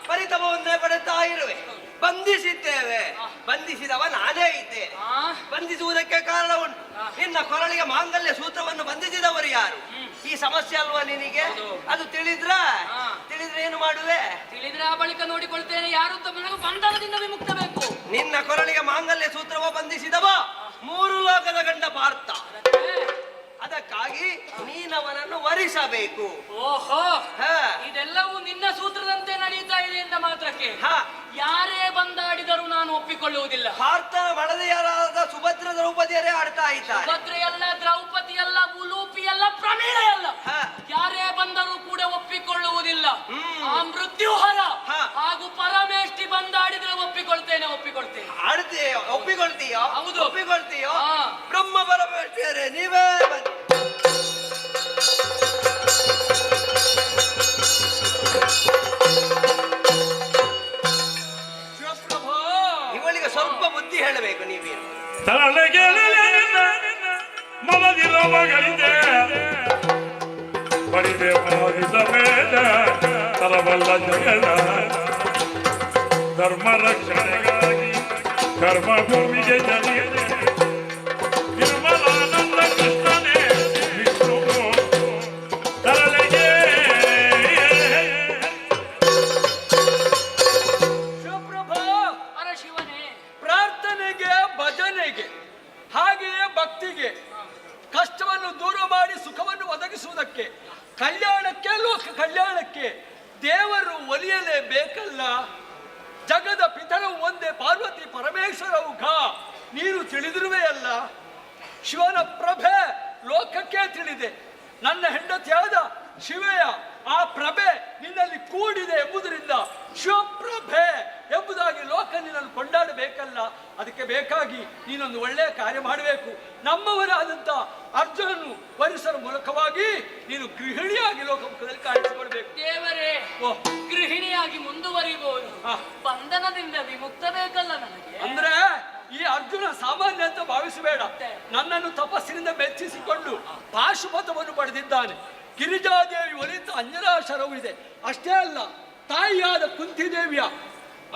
ಪರಿತವನ್ನೇ ಪಡುತ್ತಾ ಇರುವೆ. ಬಂಧಿಸಿದ್ದೇವೆ. ಬಂಧಿಸಿದವ ನಾನೇ ಇದ್ದೇನೆ. ಬಂಧಿಸುವುದಕ್ಕೆ ಕಾರಣ ಉಂಟು. ನಿನ್ನ ಕೊರಳಿಗೆ ಮಾಂಗಲ್ಯ ಸೂತ್ರವನ್ನು ಬಂಧಿಸಿದವರು ಯಾರು? ಈ ಸಮಸ್ಯೆ ಅಲ್ವಾ ನಿನಗೆ? ಅದು ತಿಳಿದ್ರೆ ಏನು ಮಾಡುವೆ? ತಿಳಿದ್ರೆ ಆ ಬಳಿಕ ನೋಡಿಕೊಳ್ತೇನೆ. ಯಾರು ನನಗೂ ಬಂಧನದಿಂದ ವಿಮುಕ್ತ ಬೇಕು. ನಿನ್ನ ಕೊರಳಿಗೆ ಮಾಂಗಲ್ಯ ಸೂತ್ರವ ಬಂಧಿಸಿದವ 3 ಲೋಕದ ಗಂಡ ಪಾರ್ಥ. ಅದಕ್ಕಾಗಿ ನೀನವನನ್ನು ವರಿಸಬೇಕು. ಓಹೋ, ಇದೆಲ್ಲವೂ ನಿನ್ನ ಸೂತ್ರದಂತೆ ನಡೀತಾ ಇದೆ ಎಂದ ಮಾತ್ರಕ್ಕೆ ಯಾರೇ ಬಂದಾಡಿದರೂ ನಾನು ಒಪ್ಪಿಕೊಳ್ಳುವುದಿಲ್ಲ. ಪಾರ್ಥನ ಮಡದೆಯರಾದ ಸುಭದ್ರ ದ್ರೌಪದಿಯರೇ ಆಡ್ತಾ ಇದ್ದಾರೆ. ಸುಭದ್ರೆಯಲ್ಲ, ದ್ರೌಪದಿಯಲ್ಲ, ಉಲೂಪಿಯಲ್ಲ, ಪ್ರಮೀಳೆಯಲ್ಲ, ಯಾರೇ ಬಂದರೂ ಕೂಡ ಒಪ್ಪಿಕೊಳ್ಳುವುದಿಲ್ಲ. ಆ ಮೃತ್ಯುಹರ ಹಾಗೂ ಪರಮೇಷ್ಠಿ ಬಂದಾಡಿದ್ರೆ ಒಪ್ಪಿಕೊಳ್ತೇನೆ. ಆಡ್ತೀಯೋ? ಒಪ್ಪಿಕೊಳ್ತೀಯೋ? ಹೌದು, ಒಪ್ಪಿಕೊಳ್ತೀಯೋ? ಬ್ರಹ್ಮ ಪರಮೇಶ್ವರೇ ನೀವೇ ಬನ್ನಿ. ಇವಳಿಗೆ ಸ್ವಲ್ಪ ಬುದ್ಧಿ ಹೇಳಬೇಕು ನೀವೇನು. ಮನದಿರೋ ಮಗಳಿದೆ ಬಡಿದೆ ಮನದಿದ ಮೇಲೆ ತರಬಲ್ಲ ಜಗದ ಧರ್ಮ ರಕ್ಷಣೆಗಾಗಿ ಕರ್ಮ ಭೂಮಿಗೆ ಜನಿದೆ ನಿರ್ಮಲಾನಂದ ಕೃಷ್ಣನೇ ವಿಷ್ಣು ತರಲೆಗೆ. ಶಿವಪ್ರಭಾ, ಶಿವನೇ, ಪ್ರಾರ್ಥನೆಗೆ, ಭಜನೆಗೆ, ಹಾಗೆಯೇ ಭಕ್ತಿಗೆ, ಕಷ್ಟವನ್ನು ದೂರ ಮಾಡಿ ಸುಖವನ್ನು ಒದಗಿಸುವುದಕ್ಕೆ, ಕಲ್ಯಾಣಕ್ಕೆ, ಲೋಕ ಕಲ್ಯಾಣಕ್ಕೆ ದೇವರು ಒಲಿಯಲೇಬೇಕಲ್ಲ. ಜಗದ ಪಿತರವು ಒಂದೇ, ಪಾರ್ವತಿ ಪರಮೇಶ್ವರವು ನೀನು ತಿಳಿದಿರುವೆ ಅಲ್ಲ. ಶಿವನ ಪ್ರಭೆ ಲೋಕಕ್ಕೆ ತಿಳಿದೆ. ನನ್ನ ಹೆಂಡತಿಯಾದ ಶಿವೆಯ ಆ ಪ್ರಭೆ ನಿನ್ನಲ್ಲಿ ಕೂಡಿದೆ ಎಂಬುದರಿಂದ ಶಿವಪ್ರಭೆ ಎಂಬುದಾಗಿ ಲೋಕ ನಿನ್ನನ್ನು ಕೊಂಡಾಡಬೇಕಲ್ಲ. ಅದಕ್ಕೆ ಬೇಕಾಗಿ ನೀನೊಂದು ಒಳ್ಳೆಯ ಕಾರ್ಯ ಮಾಡಬೇಕು. ನಮ್ಮವರಾದಂಥ ಅರ್ಜುನನ್ನು ವರಿಸುವ ಮೂಲಕವಾಗಿ ನೀನು ಗೃಹಿಣಿಯಾಗಿ ಲೋಕಮುಖದಲ್ಲಿ ಕಾಣಿಸಿಕೊಳ್ಬೇಕು. ದೇವರೇ, ಗೃಹಿಣಿಯಾಗಿ ಮುಂದುವರಿಬಹುದು. ಬಂಧನದಿಂದ ವಿಮುಕ್ತ ಬೇಕಲ್ಲ ನನಗೆ. ಅಂದ್ರೆ ಈ ಅರ್ಜುನ ಸಾಮಾನ್ಯ ಅಂತ ಭಾವಿಸಬೇಡ. ನನ್ನನ್ನು ತಪಸ್ಸಿನಿಂದ ಮೆಚ್ಚಿಸಿಕೊಂಡು ಪಾಶುಪತವನ್ನು ಪಡೆದಿದ್ದಾನೆ. ಗಿರಿಜಾದೇವಿ ಒಲಿತ ಅಂಜನಾಶರವೂ ಇದೆ. ಅಷ್ಟೇ ಅಲ್ಲ, ತಾಯಿಯಾದ ಕುಂತಿದೇವಿಯ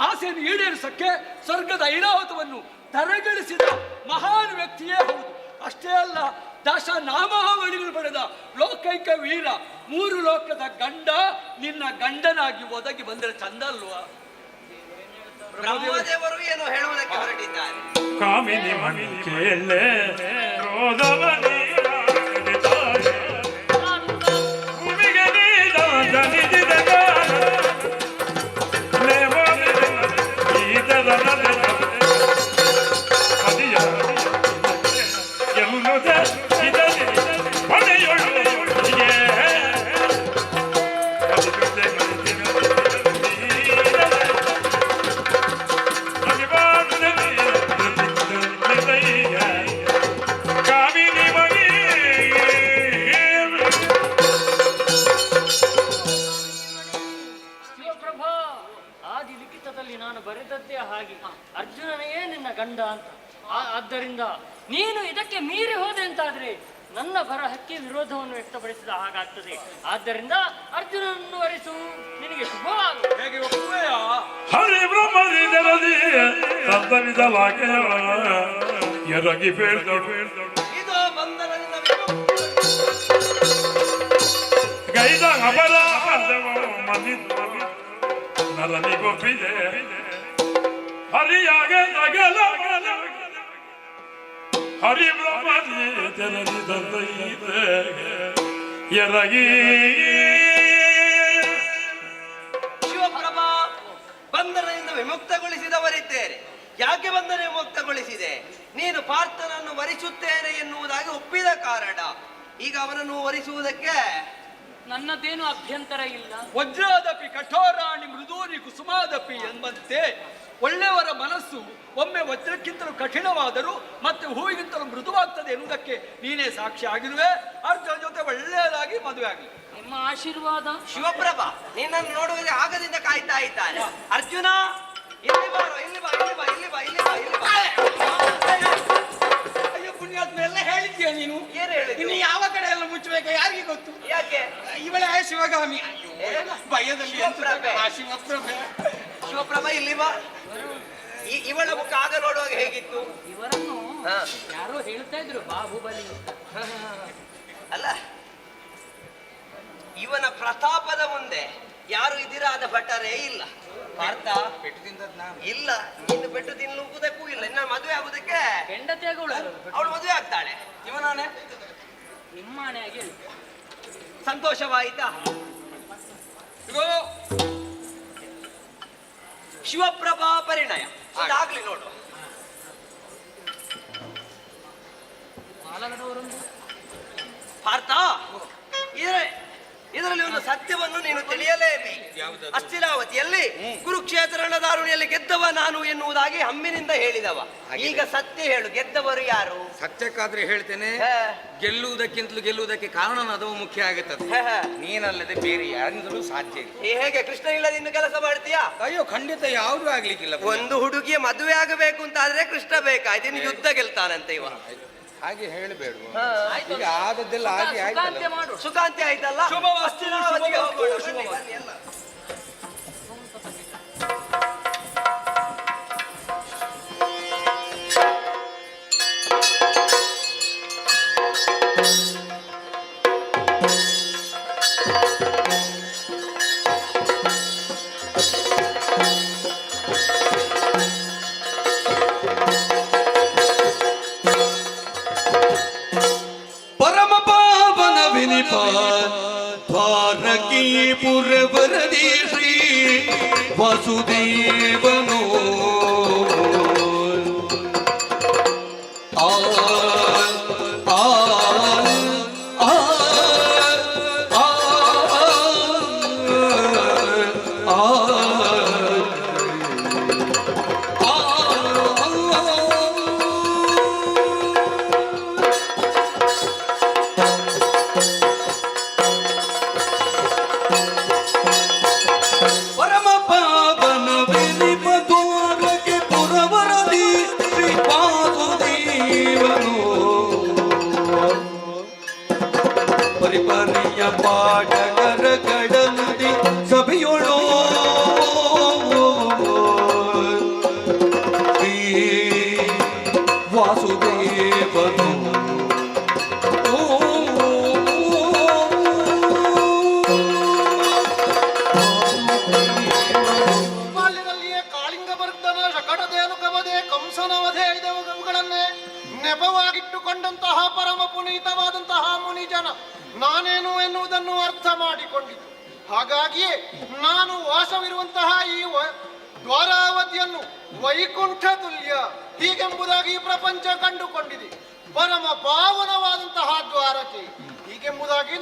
ಆಸೆಯನ್ನು ಈಡೇರಿಸಕ್ಕೆ ಸ್ವರ್ಗದ ಐರಾವತವನ್ನು ತರಗಿಳಿಸಿದ ಮಹಾನ್ ವ್ಯಕ್ತಿಯೇ ಹೌದು. ಅಷ್ಟೇ ಅಲ್ಲ, ದಶ ನಾಮಾವಳಿಗಳು ಪಡೆದ ಲೋಕೈಕ ವೀರ, 3 ಲೋಕದ ಗಂಡ ನಿನ್ನ ಗಂಡನಾಗಿ ಒದಗಿ ಬಂದರೆ ಚಂದ ಅಲ್ವಾ? ಬ್ರಹ್ಮದೇವರು ಏನು ಹೇಳುವುದಕ್ಕೆ ಹೊರಟಿದ್ದಾರೆ? ಕಾಮಿನಿ ಮಣಿ ಕೇಳೆ ಭೂಮಿಗೆ ನಾನು ಬರೆದದ್ದೇ ಹಾಗೆ, ಅರ್ಜುನನೇ ನಿನ್ನ ಗಂಡ ಅಂತ. ಆದ್ದರಿಂದ ನೀನು ಇದಕ್ಕೆ ಮೀರಿ ಹೋದೆ ಅಂತಾದ್ರೆ ನನ್ನ ಬರಹಕ್ಕೆ ವಿರೋಧವನ್ನು ವ್ಯಕ್ತಪಡಿಸಿದ ಹಾಗಾಗ್ತದೆ. ಆದ್ದರಿಂದ ಅರ್ಜುನನ್ನು ವರಿಸು, ನಿನಗೆ ಶುಭವಾಗು. ಹೇಗೆ ಒಪ್ಪುವೆಯಾ? ಹರಿ ಬ್ರಹ್ಮದಿ ಜಲದಿ ಸಂತವಿಸಲಾಗೆ ಎರಗಿ ಬೇಡ್ದಳು ಇದು ಬಂಧನದಿಂದ ಗೈದ ಅಪರ ನರನಿಗೊಪ್ಪಿದೆ ಹರಿಯಾಗೆ ನಗಲ ಹರಿ ಬ್ರಹ್ಮದಿ ಜಲದಿ ಸಂತೈದೆ ಎರಗಿ. ಶಿವಪ್ರಭಾ, ಬಂಧನದಿಂದ ವಿಮುಕ್ತಗೊಳಿಸಿದವರಿದ್ದೇನೆ. ಯಾಕೆ ಬಂಧನ ವಿಮುಕ್ತಗೊಳಿಸಿದೆ? ನೀನು ಪಾರ್ಥನನ್ನು ವರಿಸುತ್ತೇನೆ ಎನ್ನುವುದಾಗಿ ಒಪ್ಪಿದ ಕಾರಣ. ಈಗ ಅವನನ್ನು ವರಿಸುವುದಕ್ಕೆ ನನ್ನದೇನು ಅಭ್ಯಂತರ ಇಲ್ಲ. ವಜ್ರಾದಪಿ ಕಠೋರಾಣಿ ಮೃದೂನಿ ಕುಸುಮಾದಪಿ ಎಂಬಂತೆ ಒಳ್ಳೆಯವರ ಮನಸ್ಸು ಒಮ್ಮೆ ವಜ್ರಕ್ಕಿಂತಲೂ ಕಠಿಣವಾದರೂ ಮತ್ತೆ ಹೂವಿಗಿಂತಲೂ ಮೃದುವಾಗ್ತದೆ ಎನ್ನುವುದಕ್ಕೆ ನೀನೇ ಸಾಕ್ಷಿ ಆಗಿರುವೆ. ಅರ್ಜುನ ಜೊತೆ ಒಳ್ಳೆಯದಾಗಿ ಮದುವೆ ಆಗಲಿ. ನಿಮ್ಮ ಆಶೀರ್ವಾದ. ಶಿವಪ್ರಭಾ, ನಿನ್ನನ್ನು ನೋಡುವಲ್ಲಿ ಆಗದಿಂದ ಕಾಯ್ತಾ ಇದ್ದಾನೆ. ಅರ್ಜುನ, ಇಲ್ಲಿ ಬಾರೋ, ಇಲ್ಲಿ ಬಾ, ಇಲ್ಲಿ ಬಾ, ಇಲ್ಲಿ ಬಾ, ಇಲ್ಲಿ ಬಾ, ಇಲ್ಲಿ ಬಾ. ಅಯ್ಯೋ ಪುಣ್ಯಾತ್ಮ, ಎಲ್ಲ ಹೇಳಿದ್ಯಾ ನೀನು? ಏನು ಹೇಳಿದ್ಯಾ? ಇನ್ನು ಯಾವ ಕಡೆ ಎಲ್ಲ ಮುಚ್ಚಬೇಕು ಯಾರಿಗೆ ಗೊತ್ತು? ಯಾಕೆ? ಇವಳೇ ಶಿವಗಾಮಿ. ಭಯದಲ್ಲಿ ಶಿವಪ್ರಭೆ. ಶಿವಪ್ರಭಾ, ಇಲ್ಲಿ ಬಾ. ಇವಳ ಮುಖ ಆಗ ನೋಡುವಾಗ ಹೇಗಿತ್ತು? ಇವರನ್ನು ಯಾರೋ ಹೇಳ್ತಾ ಇದ್ರು ಬಾಹುಬಲಿ ಅಂತ. ಅಲ್ಲ, ಇವನ ಪ್ರತಾಪದ ಮುಂದೆ ಯಾರು ಇದಿರಾದ ಭಟರೇ ಇಲ್ಲ. ಪಾರ್ಥ ಇಲ್ಲ, ಇನ್ನು ಪೆಟ್ಟು ತಿನ್ನುವುದಕ್ಕೂ ಇಲ್ಲ. ಇನ್ನ ಮದುವೆ ಆಗುದಕ್ಕೆ ಅವಳು ಮದುವೆ ಆಗ್ತಾಳೆ. ಇವನಾನೆ ನಿಮ್ಮನೆ ಆಗಿ ಸಂತೋಷವಾಯಿತಾ? ಶಿವಪ್ರಭಾ ಪರಿಣಯ ಆಗ್ಲಿ ನೋಡು. ಪಾರ್ಥ, ಇದರಲ್ಲಿ ಒಂದು ಸತ್ಯವನ್ನು ನೀನು ತಿಳಿಯಲೇಬೇಕು. ಅಸ್ಥಿರಾವತಿಯಲ್ಲಿ ಕುರುಕ್ಷೇತ್ರ ರಣದಾರುಣಿಯಲ್ಲಿ ಗೆದ್ದವ ನಾನು ಎನ್ನುವುದಾಗಿ ಹಮ್ಮಿನಿಂದ ಹೇಳಿದವ. ಈಗ ಸತ್ಯ ಹೇಳು, ಗೆದ್ದವರು ಯಾರು? ಸತ್ಯಕ್ಕಾದ್ರೆ ಹೇಳ್ತೇನೆ, ಗೆಲ್ಲುವುದಕ್ಕಿಂತಲೂ ಗೆಲ್ಲುವುದಕ್ಕೆ ಕಾರಣನಾದವು ಮುಖ್ಯ ಆಗುತ್ತದೆ. ನೀನಲ್ಲದೆ ಬೇರೆ ಯಾರಿಂದಲೂ ಸಾಧ್ಯ ಇಲ್ಲ. ಹೇಗೆ ಕೃಷ್ಣ ಇಲ್ಲದೆ ಇನ್ನು ಕೆಲಸ ಮಾಡ್ತೀಯಾ? ಅಯ್ಯೋ, ಖಂಡಿತ ಯಾವುದು ಆಗ್ಲಿಕ್ಕಿಲ್ಲ. ಒಂದು ಹುಡುಗಿಯ ಮದುವೆ ಆಗಬೇಕು ಅಂತ ಆದ್ರೆ ಕೃಷ್ಣ ಬೇಕಾಯ್ತು, ಇನ್ನು ಯುದ್ಧ ಗೆಲ್ತಾನಂತೆ ಇವ. ಹಾಗೆ ಹೇಳಬೇಡ. ಈಗ ಆದದ್ದೆಲ್ಲ ಹಾಗೆ ಆಯ್ತಲ್ಲ. ಸುಖಾಂತಿ ಆಯ್ತಲ್ಲ. ಅಸ್ಥಿರಾವತಿಗೆ ಹೋಗೋಣ. ಪರಮ ಪಾವನ ದ್ವಾರಕೀ ಪುರವರದಿ ಶ್ರೀ ವಾಸುದೇವನೋ ಆ ಆ ಆ ಪರಮ ಪಾವನ ದ್ವಾರಕೆ ಪುರವರದಿ ಶ್ರೀ ವಾಸುದೇವನೋ ಪರಿಪರಿಯ ಪಾಠಕರ ಕಡಲದಿ ಸಭೆಯೊಳೋ ಶ್ರೀ ವಾಸುದೇವನೋ ಬಾಲ್ಯದಲ್ಲಿಯೇ ಕಾಳಿಂಗ ಬರ್ಧನ ಶಕಟದೇನು ಕವದೆ ಕಂಸನ ವಧೆ ಇವುಗಳನ್ನೇ ನೆಪವಾಗಿಟ್ಟುಕೊಂಡಂತಹ ಪರಮ ಪುನೀತವಾದಂತಹ ಮುನಿಜನ ನಾನೇನು ಎನ್ನುವುದನ್ನು ಅರ್ಥ ಮಾಡಿಕೊಂಡಿತು. ಹಾಗಾಗಿಯೇ ನಾನು ವಾಸವಿರುವಂತಹ ಈ ದ್ವಾರಾವತಿಯನ್ನು ವೈಕುಂಠ ತುಲ್ಯ ಹೀಗೆಂಬುದಾಗಿ ಪ್ರಪಂಚ ಕಂಡುಕೊಂಡಿದೆ. ಪರಮ ಪಾವನವಾದಂತಹ ದ್ವಾರಕೆ ಹೀಗೆಂಬುದಾಗಿ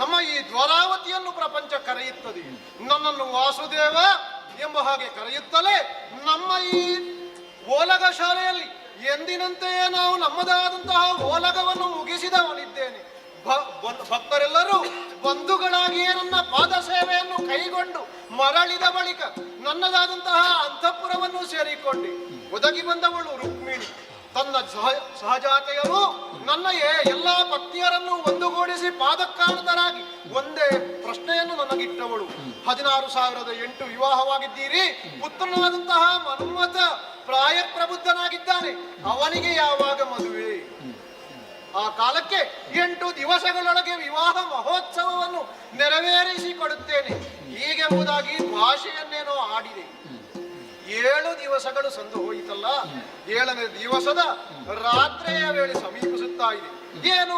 ನಮ್ಮ ಈ ದ್ವಾರಾವತಿಯನ್ನು ಪ್ರಪಂಚ ಕರೆಯುತ್ತದೆ. ನನ್ನನ್ನು ವಾಸುದೇವ ಎಂಬ ಹಾಗೆ ಕರೆಯುತ್ತಲೇ ನಮ್ಮ ಈ ಓಲಗ ಶಾಲೆಯಲ್ಲಿ ಎಂದಿನಂತೆಯೇ ನಾವು ನಮ್ಮದಾದಂತಹ ಓಲಗವನ್ನು ಮುಗಿಸಿದವನಿದ್ದೇನೆ. ಭಕ್ತರೆಲ್ಲರೂ ಬಂಧುಗಳಾಗಿಯೇ ನನ್ನ ಪಾದ ಸೇವೆಯನ್ನು ಕೈಗೊಂಡು ಮರಳಿದ ಬಳಿಕ ನನ್ನದಾದಂತಹ ಅಂತಃಪುರವನ್ನು ಸೇರಿಕೊಂಡು ಒದಗಿ ಬಂದವಳು ರುಕ್ಮಿಣಿ. ತನ್ನ ಸಹಜಾತೆಯರು ನನ್ನ ಎಲ್ಲಾ ಪತ್ನಿಯರನ್ನು ಒಂದುಗೂಡಿಸಿ ಪಾದಕ್ಕಾನದರಾಗಿ ಒಂದೇ ಪ್ರಶ್ನೆಯನ್ನು ನನಗಿಟ್ಟವಳು. 16,008 ವಿವಾಹವಾಗಿದ್ದೀರಿ, ಪುತ್ರನಾದಂತಹ ಮನ್ಮಥ ಪ್ರಾಯ ಪ್ರಬುದ್ಧನಾಗಿದ್ದಾನೆ, ಅವನಿಗೆ ಯಾವಾಗ ಮದುವೆ? ಆ ಕಾಲಕ್ಕೆ 8 ದಿವಸಗಳೊಳಗೆ ವಿವಾಹ ಮಹೋತ್ಸವವನ್ನು ನೆರವೇರಿಸಿಕೊಡುತ್ತೇನೆ ಹೀಗೆಂಬುದಾಗಿ ಭಾಷೆಯನ್ನೇನೋ ಆಡಿದೆ. 7 ದಿವಸಗಳು ಸಂದು ಹೋಯಿತಲ್ಲ, 7ನೇ ದಿವಸದ ರಾತ್ರಿಯ ವೇಳೆ ಸಮೀಪಿಸುತ್ತಾ ಇದೆ. ಏನು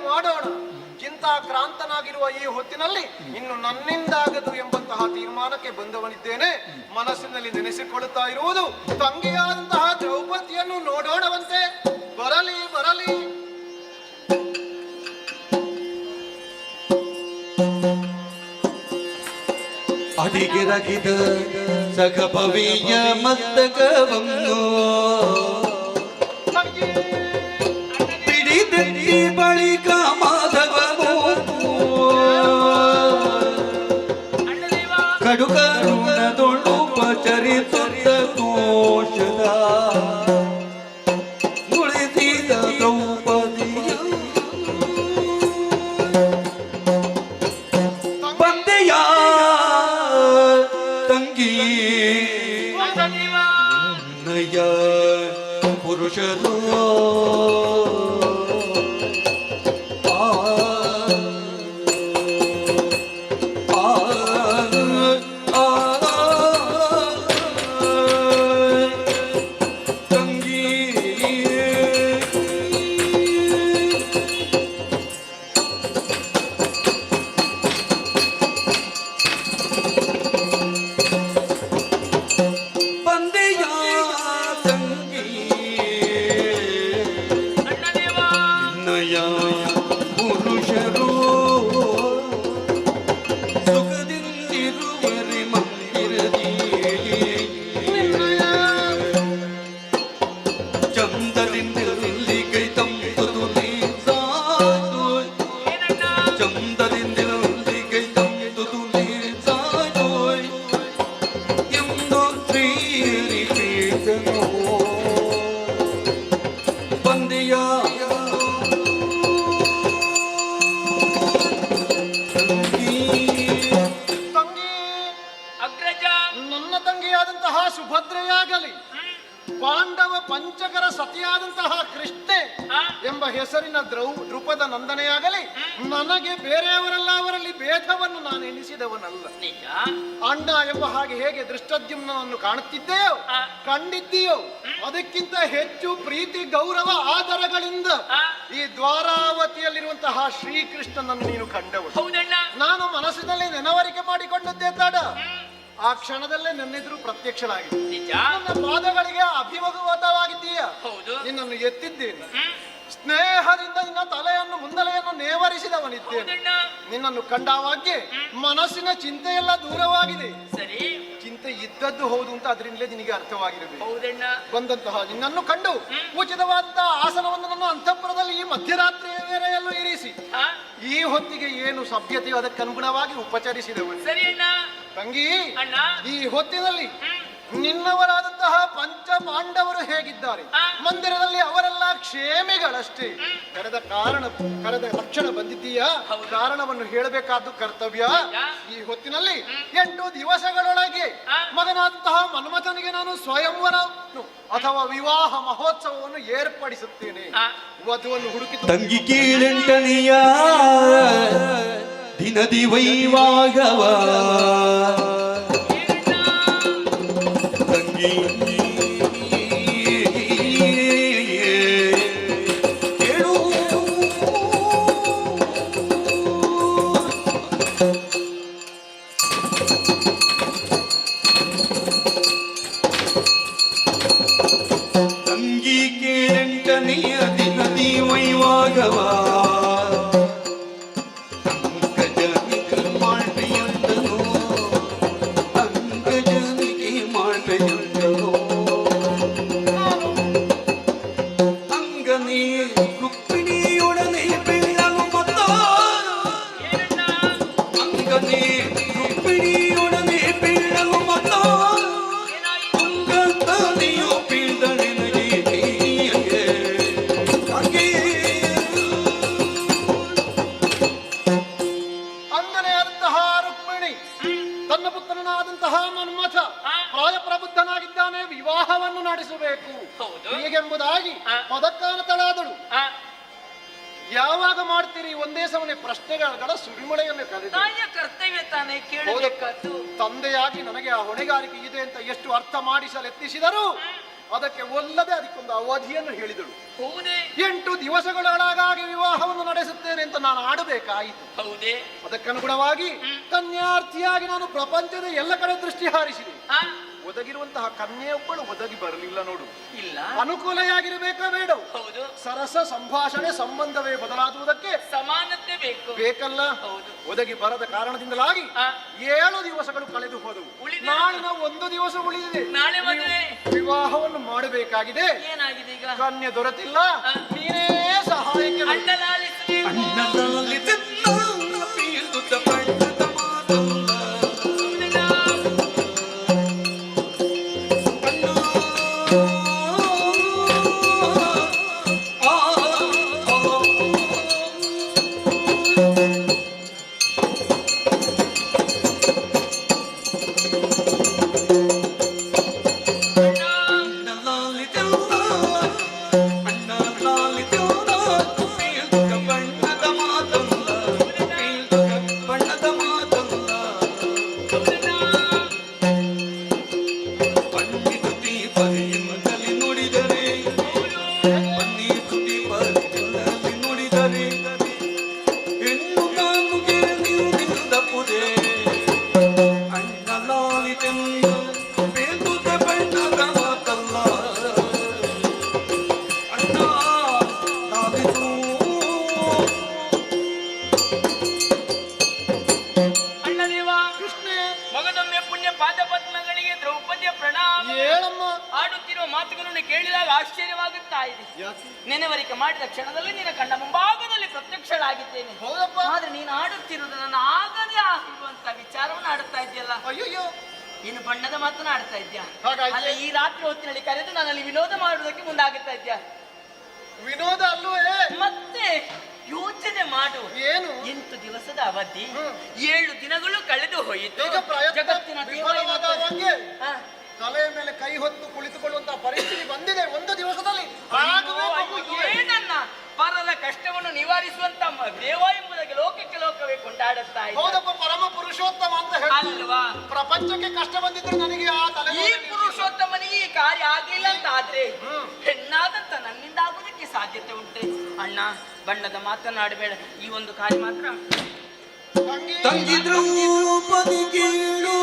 ಮಾಡೋಣ ಚಿಂತಾಕ್ರಾಂತನಾಗಿರುವ ಈ ಹೊತ್ತಿನಲ್ಲಿ ಇನ್ನು ನನ್ನಿಂದಾಗದು ಎಂಬಂತಹ ತೀರ್ಮಾನಕ್ಕೆ ಬಂದವನಿದ್ದೇನೆ. ಮನಸ್ಸಿನಲ್ಲಿ ನೆನೆಸಿಕೊಳ್ಳುತ್ತಾ ಇರುವುದು ತಂಗಿಯಾದಂತಹ ದ್ರೌಪದಿಯನ್ನು ನೋಡೋಣವಂತೆ. ಬರಲಿ ಅಡಿಗೆರಗಿದ ಸಗಭವಿಯ ಮಸ್ತಕವನ್ನು ಪಿಡಿದೆತ್ತಿ ಬಳಿಕ ಮಾಧವನು ಕಡುಕರುಣದೊಳು ಪಚರಿಸುತ್ತ ಕೋಶದ ನುಳಿಸಿದ ದ್ರೌಪದಿಯ ಬಂದೆಯ ತಂಗಿ ನಯ ಪುರುಷರು ದೃಪದ ನಂದನೆಯಾಗಲಿ ನನಗೆ ಬೇರೆಯವರೆಲ್ಲ ಅವರಲ್ಲಿ ಭೇದವನ್ನು ನಾನು ಎಣಿಸಿದವನಲ್ಲ. ನಿಜ. ಅಣ್ಣ ಎಂಬ ಹಾಗೆ ಹೇಗೆ ದೃಷ್ಟದ್ಯುಮ್ನನ್ನು ಕಾಣುತ್ತಿದ್ದೆಯೋ ಕಂಡಿದ್ದೀಯೋ ಅದಕ್ಕಿಂತ ಹೆಚ್ಚು ಪ್ರೀತಿ ಗೌರವ ಆದರಗಳಿಂದ ಈ ದ್ವಾರಾವತಿಯಲ್ಲಿರುವಂತಹ ಶ್ರೀಕೃಷ್ಣನನ್ನು ನೀನು ಕಂಡವಳು. ಹೌದಣ್ಣ. ನಾನು ಮನಸ್ಸಿನಲ್ಲಿ ನೆನವರಿಕೆ ಮಾಡಿಕೊಂಡದ್ದೇ ತಡ ಆ ಕ್ಷಣದಲ್ಲೇ ನನ್ನೆದುರು ಪ್ರತ್ಯಕ್ಷನಾಗಿದೆ. ನನ್ನ ಪಾದಗಳಿಗೆ ಅಭಿಮುಖವಾಗಿದ್ದೀಯ. ನಿನ್ನನ್ನು ಎತ್ತಿದ್ದೇನೆ. ಸ್ನೇಹದಿಂದ ನಿನ್ನ ತಲೆಯನ್ನು ಮುಂದಲೆಯನ್ನು ನೇವರಿಸಿದವನಿದ್ದೇನೆ. ನಿನ್ನನ್ನು ಕಂಡಾವಾಗ್ಯೆ ಮನಸ್ಸಿನ ಚಿಂತೆಯೆಲ್ಲ ದೂರವಾಗಿದೆ. ಸರಿ, ಚಿಂತೆ ಇದ್ದದ್ದು ಹೌದು ಅಂತ ಅದರಿಂದಲೇ ನಿನಗೆ ಅರ್ಥವಾಗಿರಬೇಕು. ಹೌದಣ್ಣ. ಬಂದಂತಹ ನಿನ್ನನ್ನು ಕಂಡು ಉಚಿತವಾದಂತಹ ಆಸನವನ್ನು ನನ್ನ ಅಂತಃಪುರದಲ್ಲಿ ಈ ಮಧ್ಯರಾತ್ರಿಯ ವೇಳೆಯಲ್ಲೂ ಇರಿಸಿ ಈ ಹೊತ್ತಿಗೆ ಏನು ಸಭ್ಯತೆಯೋ ಅದಕ್ಕನುಗುಣವಾಗಿ ಉಪಚರಿಸಿದವನು. ಸರಿ ಅಣ್ಣ. ತಂಗಿ, ಅಣ್ಣ, ಈ ಹೊತ್ತಿನಲ್ಲಿ ನಿನ್ನವರಾದಂತಹ ಪಂಚ ಪಾಂಡವರು ಹೇಗಿದ್ದಾರೆ? ಮಂದಿರದಲ್ಲಿ ಅವರೆಲ್ಲ ಕ್ಷೇಮಿಗಳಷ್ಟೇ. ಕರೆದ ಲಕ್ಷಣ ಬಂದಿದ್ದೀಯಾ? ಕಾರಣವನ್ನು ಹೇಳಬೇಕಾದ್ದು ಕರ್ತವ್ಯ. ಈ ಹೊತ್ತಿನಲ್ಲಿ 8 ದಿವಸಗಳೊಳಗೆ ಮಗನಾದಂತಹ ಮನ್ಮಥನಿಗೆ ನಾನು ಸ್ವಯಂವರ ಅಥವಾ ವಿವಾಹ ಮಹೋತ್ಸವವನ್ನು ಏರ್ಪಡಿಸುತ್ತೇನೆ. ವಧುವನ್ನು ಹುಡುಕಿ ತಂಗಿ ಕೀಳೆಂಟನೆಯ ದಿನದಿ ವೈವಾಗವ ತಂಗಿ ತಂಗಿ ಕೇಳೆಂಟನೆಯ ದಿನದಿ ವೈವಾಗವ ವಿವಾಹವನ್ನು ನಡೆಸಬೇಕು ಹೀಗೆಂಬುದಾಗಿ ಪದಕ್ಕಾನತಳಾದಳು. ಯಾವಾಗ ಮಾಡ್ತೀರಿ? ಒಂದೇ ಸಮನೆ ಪ್ರಶ್ನೆಗಳ ಸುರಿಮಳೆಯನ್ನು ಕರೆದು ಕರ್ತವ್ಯ ತಾನೇ ಕೇಳಬೇಕಾದ್ದು. ತಂದೆಯಾಗಿ ನನಗೆ ಆ ಹೊಣೆಗಾರಿಕೆ ಇದೆ ಅಂತ ಎಷ್ಟು ಅರ್ಥ ಮಾಡಿಸಲು ಯತ್ನಿಸಿದರು ಅದಕ್ಕೆ ಒಲ್ಲದೆ ಅದಕ್ಕೊಂದು ಅವಧಿಯನ್ನು ಹೇಳಿದಳು. 8 ದಿವಸಗಳೊಳಗಾಗಿ ವಿವಾಹವನ್ನು ನಡೆಸುತ್ತೇನೆ ಅಂತ ನಾನು ಆಡಬೇಕಾಯಿತು. ಹೌದೇ? ಅದಕ್ಕನುಗುಣವಾಗಿ ಕನ್ಯಾರ್ಥಿಯಾಗಿ ನಾನು ಪ್ರಪಂಚದ ಎಲ್ಲ ಕಡೆ ದೃಷ್ಟಿ ಹಾರಿಸಿದೆ. ಒದಗಿರುವಂತಹ ಕನ್ಯೆಯೊಬ್ಬಳು ಒದಗಿ ಬರಲಿಲ್ಲ ನೋಡು. ಇಲ್ಲ, ಅನುಕೂಲೆಯಾಗಿರಬೇಕಾ ಬೇಡ? ಹೌದು. ಸರಸ ಸಂಭಾಷಣೆ ಸಂಬಂಧವೇ ಬದಲಾಗುವುದಕ್ಕೆ ಸಮಾನತೆ ಬೇಕು. ಬೇಕಲ್ಲ? ಒದಗಿ ಬರದ ಕಾರಣದಿಂದಲಾಗಿ 7 ದಿವಸಗಳು ಕಳೆದು ಹೋದವು. ನಾಳಿನ 1 ದಿವಸ ಉಳಿದಿದೆ. ನಾಳೆ ಮದುವೆ. ವಿವಾಹವನ್ನು ಮಾಡಬೇಕಾಗಿದೆ. ಏನಾಗಿದೆ ಈಗ? ಕನ್ಯೆ ದೊರೆತಿಲ್ಲ. ನೀನೇ ಸಹಾಯಕ್ಕೆ ನೆನವರಿಕೆ ಮಾಡಿದ ಕ್ಷಣದಲ್ಲಿ ನಿನ್ನ ಕಣ್ಣ ಮುಂಭಾಗದಲ್ಲಿ ಪ್ರತ್ಯಕ್ಷಳಾಗಿದ್ದೇನೆ. ಆದ್ರೆ ನೀನು ಆಡುತ್ತಿರುವುದು ನನ್ನ ಆಗದೇ ಆಗಿರುವಂತ ವಿಚಾರವನ್ನು ಆಡುತ್ತಾ ಇದೆಯಲ್ಲ. ಅಯ್ಯೋ, ನೀನು ಬಣ್ಣದ ಮಾತನಾಡ್ತಾ ಇದ್ಯಾ? ಅಲ್ಲ, ಈ ರಾತ್ರಿ ಹೊತ್ತಿನಲ್ಲಿ ಕರೆದು ನನ್ನಲ್ಲಿ ವಿನೋದ ಮಾಡುವುದಕ್ಕೆ ಮುಂದಾಗುತ್ತಾ ಇದ್ಯಾ? ವಿನೋದ ಅಲ್ಲವೇ? ಮತ್ತೆ ಯೋಚನೆ ಮಾಡು. ಏನು? 8 ದಿವಸದ ಅವಧಿ, 7 ದಿನಗಳು ಕಳೆದು ಹೋಯಿತು. ಜಗತ್ತಿನ ತಲೆಯ ಮೇಲೆ ಕೈ ಹೊತ್ತು ಕುಳಿತುಕೊಳ್ಳುವಂತಹ ಪರಿಸ್ಥಿತಿ ಬಂದಿದೆ. 1 ದಿವಸದಲ್ಲಿ ಏನನ್ನ ಪರರ ಕಷ್ಟವನ್ನು ನಿವಾರಿಸುವಂತ ದೇವ ಎಂಬುದಾಗಿ ಲೋಕಕ್ಕೆ ಲೋಕವೇ ಕೊಂಡಾಡುತ್ತಾ ಇದೆ. ಹೌದಪ್ಪ, ಪರಮ ಪುರುಷೋತ್ತಮ ಅಂತ ಹೇಳಿ ಅಲ್ವಾ? ಪ್ರಪಂಚಕ್ಕೆ ಕಷ್ಟ ಬಂದಿದ್ರೆ ನನಗೆ ಆ ತಲೆ ಈ ಪುರುಷೋತ್ತಮನಿಗೆ ಈ ಕಾರ್ಯ ಆಗ್ಲಿಲ್ಲ ಅಂತ ಆದ್ರೆ ಹೆಣ್ಣಾದಂತ ನನ್ನಿಂದ ಆಗುದಕ್ಕೆ ಸಾಧ್ಯತೆ ಉಂಟೆ? ಅಣ್ಣ, ಬಣ್ಣದ ಮಾತನಾಡಬೇಡ, ಈ ಒಂದು ಕಾರ್ಯ ಮಾತ್ರ. ತಂಗಿ ದ್ರೌಪದಿ ಕೇಳು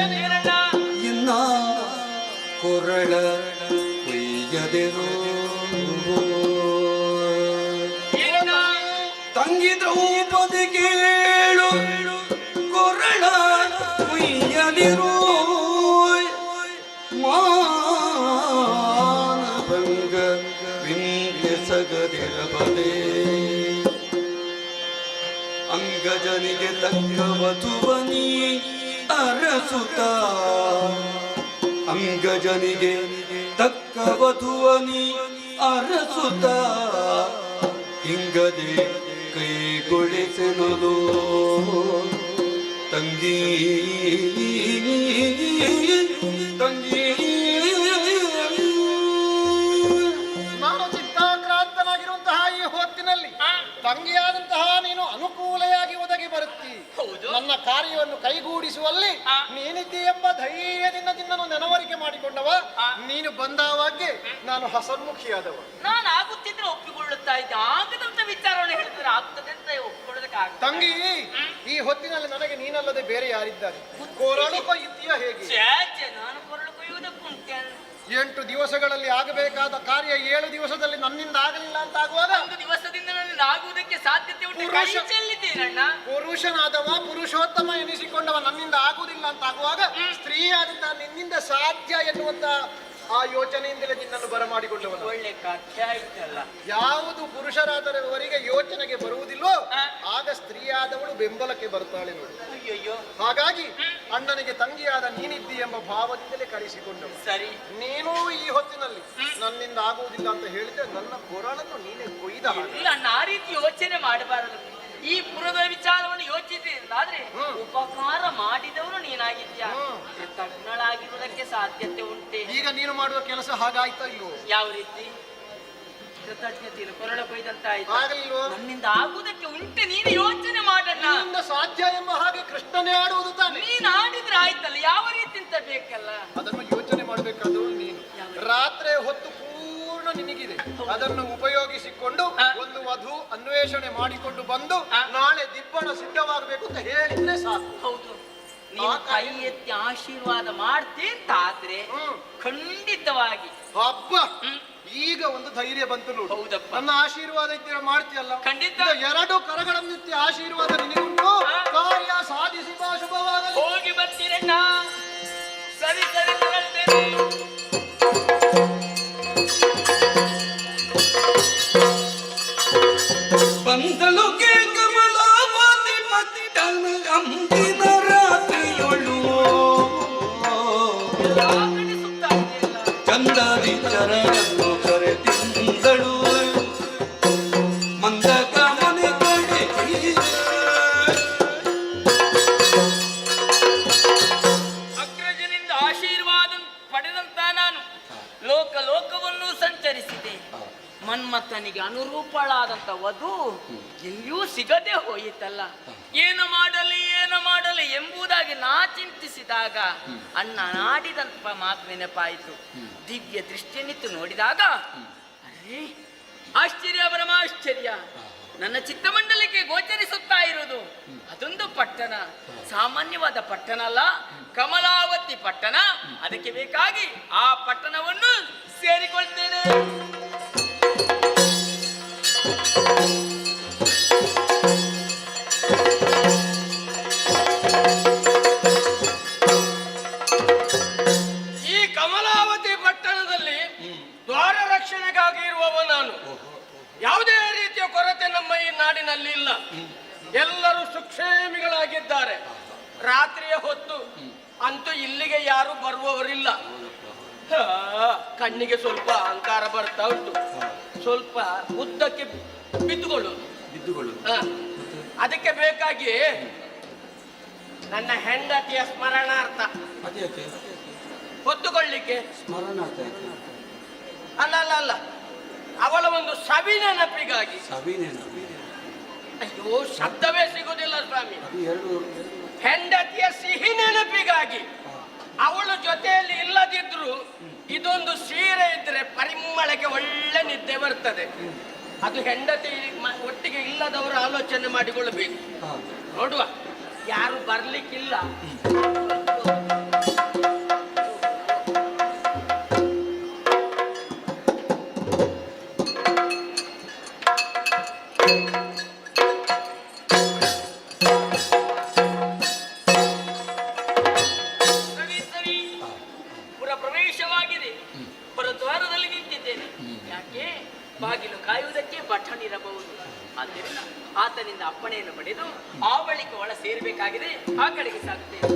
ಏನಣ್ಣ? ಎನ್ನ ಕೊರಳ ಕೊಯ್ಯದೆರೋ. ಏನಣ್ಣ? ತಂಗಿ ದ್ರೌಪದಿ ಕೇಳು ಕೊರಳ ಕೊಯ್ಯದಿರೋ. ಮಾನಭಂಗ ವಿಂಧ್ಯಸಗದಿರಬದೆ. ಅಂಗಜನಿಗೆ ತಕ್ಕ ವಧುವನಿ ಅರಸುತ. ಅಂಗಜನಿಗೆ ತಕ್ಕ ವಧುವನಿ ಅರಸುತ. ಹಿಂಗದೆ ಕೈಗೊಳಿಸೆನಲು ತಂಗಿ ತಂಗಿ. ನಾನು ಚಿತ್ತಾಕ್ರಾಂತನಾಗಿರುವಂತಹ ಈ ಹೊತ್ತಿನಲ್ಲಿ ತಂಗಿಯಾದಂತಹ ನೀನು ಅನುಕೂಲೆಯಾಗಿ ಒದಗಿ ಬರುತ್ತಿ. ನನ್ನ ಕಾರ್ಯವನ್ನು ಕೈಗೂಡಿಸುವಲ್ಲಿ ನೀನಿದ್ದಿ ಎಂಬ ಧೈರ್ಯದಿಂದ ನಿನ್ನನ್ನು ನೆನವರಿಕೆ ಮಾಡಿಕೊಂಡವ. ನೀನು ಬಂದವಾಗೆ ನಾನು ಹಸನ್ಮುಖಿಯಾದವ. ನಾನು ಆಗುತ್ತಿದ್ರೆ ಒಪ್ಪಿಕೊಳ್ಳುತ್ತಾ ಇದ್ದೆ, ಆಗದಂತ ವಿಚಾರವನ್ನು ಹೇಳಿದ್ರೆ ಆಗ್ತದೆ ಅಂತ ಒಪ್ಪಿಕೊಳ್ಳೋದಕ್ಕೆ ತಂಗಿ, ಈ ಹೊತ್ತಿನಲ್ಲಿ ನನಗೆ ನೀನಲ್ಲದೆ ಬೇರೆ ಯಾರಿದ್ದಾರೆ? ಕೊರಳು ಕೊಯ್ಯುತ್ತೀಯ ಹೇಗೆ? ನಾನು ಕೊರಳು ಕೊಯ್ಯುವುದಕ್ಕುಂಟೆ. 8 ದಿವಸಗಳಲ್ಲಿ ಆಗಬೇಕಾದ ಕಾರ್ಯ 7 ದಿವಸದಲ್ಲಿ ನನ್ನಿಂದ ಆಗಲಿಲ್ಲ ಅಂತ ಆಗುವಾಗ 1 ದಿವಸದಿಂದ ನನ್ನಿಂದ ಆಗುವುದಕ್ಕೆ ಸಾಧ್ಯತೆ ಉಂಟು. ಚೆಲ್ಲಿದ್ದೀರಣ್ಣ. ಪುರುಷನಾದವ, ಪುರುಷೋತ್ತಮ ಎನಿಸಿಕೊಂಡವ ನನ್ನಿಂದ ಆಗುವುದಿಲ್ಲ ಅಂತ ಆಗುವಾಗ ಸ್ತ್ರೀಯಾದಂತಹ ನಿನ್ನಿಂದ ಸಾಧ್ಯ ಎನ್ನುವಂತ ಆ ಯೋಚನೆಯಿಂದಲೇ ನಿನ್ನನ್ನು ಬರಮಾಡಿಕೊಂಡವನು. ಒಳ್ಳೆ ಕಥೆ ಆಯ್ತಲ್ಲ. ಯಾವುದು ಪುರುಷರಾದವರಿಗೆ ಯೋಚನೆಗೆ ಬರುವುದಿಲ್ಲೋ ಆಗ ಸ್ತ್ರೀಯಾದವಳು ಬೆಂಬಲಕ್ಕೆ ಬರ್ತಾಳೆ ನೋಡಿ. ಅಯ್ಯಯ್ಯೋ. ಹಾಗಾಗಿ ಅಣ್ಣನಿಗೆ ತಂಗಿಯಾದ ನೀನಿದ್ದಿ ಎಂಬ ಭಾವದಿಂದಲೇ ಕರೆಸಿಕೊಂಡವು. ಸರಿ, ನೀನು ಈ ಹೊತ್ತಿನಲ್ಲಿ ನನ್ನಿಂದ ಆಗುವುದಿಲ್ಲ ಅಂತ ಹೇಳಿದ್ರೆ ನನ್ನ ಕೊರಳನ್ನು ನೀನೇ ಕೊಯ್ದ. ಇಲ್ಲ ಅಣ್ಣ, ಆ ರೀತಿ ಯೋಚನೆ ಮಾಡಬಾರದು. ಈ ಪುರದ ವಿಚಾರವನ್ನು ಯೋಚಿಸಿದ್ರೆ ಉಪಕಾರ ಮಾಡಿದವರು ನೀನಾಗಿದ್ಯಾ, ತಜ್ಞಳಾಗಿರುವುದಕ್ಕೆ ಸಾಧ್ಯತೆ ಉಂಟೆ. ಈಗ ನೀನು ಮಾಡುವ ಕೆಲಸ ಹಾಗಾಯ್ತಾ ಇಲ್ವೋ? ಯಾವ ರೀತಿ? ಕೃತಜ್ಞತೆ ಕೊರಳ ಕೊಯ್ದಂತ ಆಯ್ತು. ನನ್ನಿಂದ ಆಗುವುದಕ್ಕೆ ಉಂಟೆ, ನೀನು ಯೋಚನೆ ಮಾಡಣ್ಣ. ಸಾಧ್ಯ ಎಂಬ ಹಾಗೆ ಕೃಷ್ಣನೇ ಆಡುವುದು ತಾನೆ. ನೀನು ಆಡಿದ್ರೆ ಆಯ್ತಲ್ಲ, ಯಾವ ರೀತಿ ಅಂತ ಬೇಕಲ್ಲ. ಅದನ್ನು ಯೋಚನೆ ಮಾಡಬೇಕಾದವಳು ನೀನು. ರಾತ್ರಿ ಹೊತ್ತು ಪೂರ್ಣ ನಿನಗಿದೆ, ಅದನ್ನು ಉಪಯೋಗಿಸಿಕೊಂಡು ಒಂದು ವಧು ಅನ್ವೇಷಣೆ ಮಾಡಿಕೊಂಡು ಬಂದು ನಾಳೆ ದಿಬ್ಬಣ ಸಿದ್ಧವಾಗಬೇಕು ಅಂತ ಹೇಳಿದ್ರೆ ಸಾಕು. ಹೌದು, ನೀವು ಕೈ ಎತ್ತಿ ಆಶೀರ್ವಾದ ಮಾಡ್ತೀಂತಾದ್ರೆ ಖಂಡಿತವಾಗಿ ಹಬ್ಬ. ಈಗ ಒಂದು ಧೈರ್ಯ ಬಂತು ನೋಡು. ಹೌದಪ್ಪ, ನನ್ನ ಆಶೀರ್ವಾದ ಇದ್ದೀರ ಮಾಡ್ತೀಯಲ್ಲ. ಖಂಡಿತ. 2 ಕರಗಳನ್ನಿತ್ತಿ ಆಶೀರ್ವಾದ ನಿನಗುಂಟು. ಕಾರ್ಯ ಸಾಧಿಸಿ ಬಾ, ಶುಭವಾಗಲಿ. ಹೋಗಿ ಬರ್ತೀರಣ್ಣ. ಸರಿ ಸರಿ ತಗೊಳ್ತೇನೆ. ಬಂದಳು ಕಮಲಾಪತಿ ಪತಿತನ ಅಂದಿನ ರಾತ್ರಿಯೊಳು. ಚಂದದಿ ಚರಣನ್ನು ಕರೆತಿಂದಳು ಮಂದಕ ಮನೆ ಕಡೆ. ಅಗ್ರಜನಿಂದ ಆಶೀರ್ವಾದ ಪಡೆದಂತ ನಾನು ಲೋಕವನ್ನು ಸಂಚರಿಸಿದೆ. ಮನ್ಮಥನಿಗೆ ಅನುರೂಪಳಾದಂತ ವಧು ಎಲ್ಲಿಯೂ ಸಿಗದೆ ಹೋಯಿತಲ್ಲ. ಏನು ಮಾಡಲಿ ಎಂಬುದಾಗಿ ನಾ ಚಿಂತಿಸಿದಾಗ ಅಣ್ಣ ನಾಡಿದಂತ ಮಾತು ನೆನಪಾಯಿತು. ದಿವ್ಯ ದೃಷ್ಟಿಯನ್ನಿತ್ತು ನೋಡಿದಾಗ ಅರೇ ಆಶ್ಚರ್ಯ ಪರಮಾಶ್ಚರ್ಯ, ನನ್ನ ಚಿತ್ತಮಂಡಲಕ್ಕೆ ಗೋಚರಿಸುತ್ತಾ ಇರುವುದು ಅದೊಂದು ಪಟ್ಟಣ, ಸಾಮಾನ್ಯವಾದ ಪಟ್ಟಣ ಅಲ್ಲ, ಕಮಲಾವತಿ ಪಟ್ಟಣ. ಅದಕ್ಕೆ ಬೇಕಾಗಿ ಆ ಪಟ್ಟಣವನ್ನು ಸೇರಿಕೊಳ್ತೇನೆ. ಈ ಕಮಲಾವತಿ ಪಟ್ಟಣದಲ್ಲಿ ದ್ವಾರ ರಕ್ಷಣೆಗಾಗಿ ಇರುವವ ನಾನು. ಯಾವುದೇ ರೀತಿಯ ಕೊರತೆ ನಮ್ಮ ಈ ನಾಡಿನಲ್ಲಿ ಇಲ್ಲ. ಎಲ್ಲರೂ ಸುಕ್ಷೇಮಿಗಳಾಗಿದ್ದಾರೆ. ರಾತ್ರಿಯ ಹೊತ್ತು ಅಂತೂ ಇಲ್ಲಿಗೆ ಯಾರು ಬರುವವರಿಲ್ಲ. ಕಣ್ಣಿಗೆ ಸ್ವಲ್ಪ ಅಹಂಕಾರ ಬರ್ತಾ ಉಂಟು, ಸ್ವಲ್ಪ ಉದ್ದಕ್ಕೆ ಬಿದ್ದುಕೊಳ್ಳುವುದು. ಅದಕ್ಕೆ ಬೇಕಾಗಿ ನನ್ನ ಹೆಂಡತಿಯ ಸ್ಮರಣಾರ್ಥ ಹೊತ್ತುಕೊಳ್ಳಿಕ್ಕೆ. ಅಲ್ಲ ಅಲ್ಲ ಅಲ್ಲ, ಅವಳ ಒಂದು ಸವಿ ನೆನಪಿಗಾಗಿ. ಅಯ್ಯೋ ಶಬ್ದವೇ ಸಿಗುದಿಲ್ಲ ಸ್ವಾಮಿ. ಹೆಂಡತಿಯ ಸಿಹಿ ನೆನಪಿಗಾಗಿ ಅವಳು ಜೊತೆಯಲ್ಲಿ ಇಲ್ಲದಿದ್ರು ಇದೊಂದು ಸೀರೆ ಇದ್ರೆ ಪರಿಮಳಕ್ಕೆ ಒಳ್ಳೆ ನಿದ್ದೆ ಬರ್ತದೆ. ಅದು ಹೆಂಡತಿ ಒಟ್ಟಿಗೆ ಇಲ್ಲದವರು ಆಲೋಚನೆ ಮಾಡಿಕೊಳ್ಳಬೇಕು. ನೋಡುವ, ಯಾರು ಬರ್ಲಿಕ್ಕಿಲ್ಲ. ಪುರ ಪ್ರವೇಶವಾಗಿದೆ. ಹೊರದ್ವಾರದಲ್ಲಿ ನಿಂತಿದ್ದೇನೆ. ಯಾಕೆ? ಬಾಗಿಲು ಕಾಯುವುದಕ್ಕೆ ಭಟ್ಟನಿರಬಹುದು. ಆದ್ದರಿಂದ ಆತನಿಂದ ಅಪ್ಪಣೆಯನ್ನು ಪಡೆದು ಆ ಬಳಿಕ ಒಳ ಸೇರಬೇಕಾಗಿದೆ. ಆ ಕಡೆಗೆ ಸಾಗುತ್ತೇನೆ.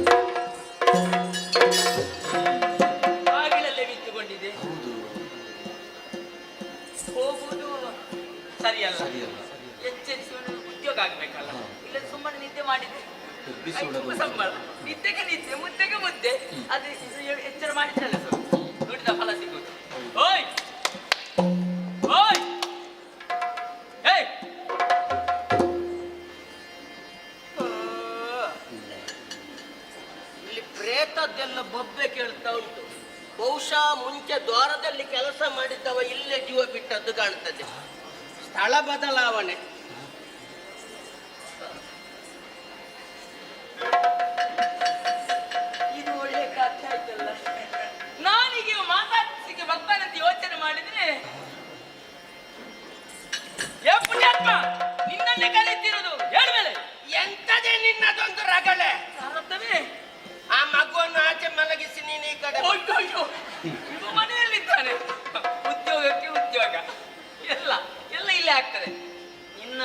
ಬಾಗಿಲಲ್ಲೇ ನಿಂತುಕೊಂಡಿದೆ. ಹೋಗುವುದು ಸರಿಯಲ್ಲ. ಎಚ್ಚರಿಸುವ ಉದ್ಯೋಗ ಆಗ್ಬೇಕಲ್ಲ. ಇಲ್ಲ ಸುಮ್ಮನೆ ನಿದ್ದೆ ಮಾಡಿದ್ರೆ ಸಂಬಳ. ನಿದ್ದೆಗೆ ನಿದ್ದೆ, ಮುದ್ದೆಗೆ ಮುದ್ದೆ. ಅದು ಎಚ್ಚರ ಮಾಡಿದ್ರಲ್ಲ ನೋಡಿದ ಫಲ ಸಿಗುವುದು. ಓಯ್ ಓಯ್ ಏಯ್, ಇಲ್ಲಿ ಪ್ರೇತದ್ದೆಲ್ಲ ಬೊಬ್ಬೆ ಕೇಳ್ತಾ ಉಂಟು. ಬಹುಶಃ ಮುಂಚೆ ದ್ವಾರದಲ್ಲಿ ಕೆಲಸ ಮಾಡಿದ್ದವ ಇಲ್ಲೇ ಜೀವ ಬಿಟ್ಟದ್ದು ಕಾಣ್ತದೆ. ಸ್ಥಳ ಬದಲಾವಣೆ. ಇದು ಒಳ್ಳೆ ಕಥೆ ಆಯ್ತಲ್ಲ. ನಾನೀಗ ಮಾತಾಡಿಸಿಗೆ ಬರ್ತಾನಂತ ಯೋಚನೆ ಮಾಡಿದ್ರೆ ಪುಣ್ಯಾತ್ಮ ನಿನ್ನನ್ನೇ ಕರೀತಿರೋದು. ಹೇಳ್ಮೇಲೆ ಎಂತದೇ ನಿನ್ನದೊಂದು ರಗಳೆ. ಅರ್ಥವೇ? ಆ ಮಗುವನ್ನು ಆಚೆ ಮಲಗಿಸಿ ನೀನು ಈ ಕಡೆ. ಇದು ಮನೆಯಲ್ಲಿದ್ದಾನೆ. ಉದ್ಯೋಗಕ್ಕೆ ಉದ್ಯೋಗ ಎಲ್ಲ ಎಲ್ಲ ಇಲ್ಲೇ ಆಗ್ತದೆ. ನಿನ್ನ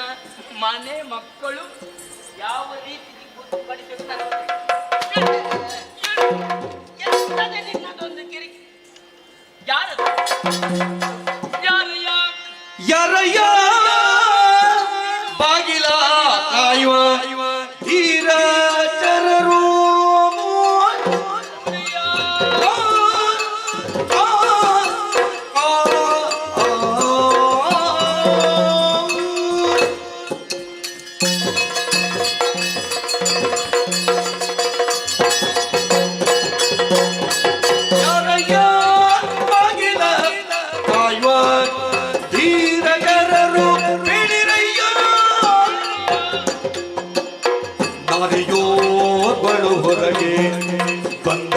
ಮನೆ ಮಕ್ಕಳು ಯಾವ ರೀತಿ ಪಡಿಸಿರ್ತಾರೆ. ಎಂತದೇ ನಿನ್ನದೊಂದು ಕಿರಿಕಿ. ಯಾರದು? ಯಾರಯ್ಯ ಬಾಗಿಲ ಕಾಯುವ ಧೀರ ಚರರು. ಹೊರಗೆ ಬಂದ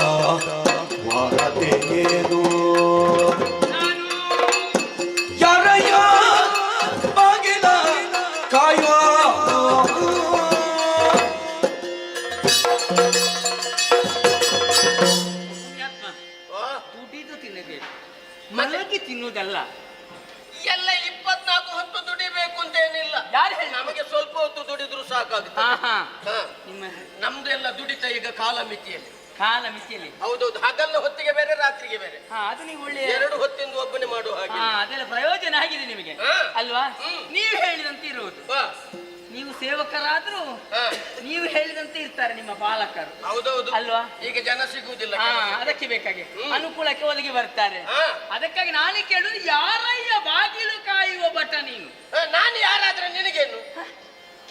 ವಾರತೆಯೇನು ಯಾರಯ್ಯ ಬಾಗಿಲ ಕಾಯುವ. ದುಡಿದು ತಿನ್ನಬೇಕು, ಮಲಗಿ ತಿನ್ನುವುದಲ್ಲ. ಎಲ್ಲ 24 ಹೊತ್ತು ದುಡಿಬೇಕು ಅಂತ ಏನಿಲ್ಲ. ಯಾರು ಹೇಳಿ? ನಮಗೆ ಸ್ವಲ್ಪ ಹೊತ್ತು ದುಡಿದ್ರು ಸಾಕಾಗುತ್ತೆ. ನಮ್ದೆಲ್ಲ ದುಡಿತ ಈಗ ಕಾಲ ಮಿತಿಯಲ್ಲಿ. ಹೌದೌದು. ಹಗಲ ಹೊತ್ತಿಗೆ ಬೇರೆ, ರಾತ್ರಿಗೆ ಬೇರೆ. ಅದು ನೀವು ಒಳ್ಳೆ 2 ಹೊತ್ತಿಂದ ಒಬ್ಬನೇ ಮಾಡುವ ಹಾಗೆ. ಅದೆಲ್ಲ ಪ್ರಯೋಜನ ಆಗಿದೆ ನಿಮಗೆ ಅಲ್ವಾ? ನೀವು ಹೇಳಿದಂತೆ ಇರುವುದು. ನೀವು ಸೇವಕರಾದ್ರೂ ನೀವು ಹೇಳಿದಂತೆ ಇರ್ತಾರೆ ನಿಮ್ಮ ಪಾಲಕರು. ಹೌದೌದು ಅಲ್ವಾ? ಈಗ ಜನ ಸಿಗುವುದಿಲ್ಲ. ಅದಕ್ಕೆ ಬೇಕಾಗಿ ಅನುಕೂಲಕ್ಕೆ ಒದಗಿ ಬರ್ತಾರೆ. ಅದಕ್ಕಾಗಿ ನಾನೇ ಕೇಳುದು, ಯಾರಯ್ಯ ಬಾಗಿಲು ಕಾಯುವ ಭಟ ನೀನು? ನಾನು ಯಾರಾದ್ರೆ ನಿನಗೇನು?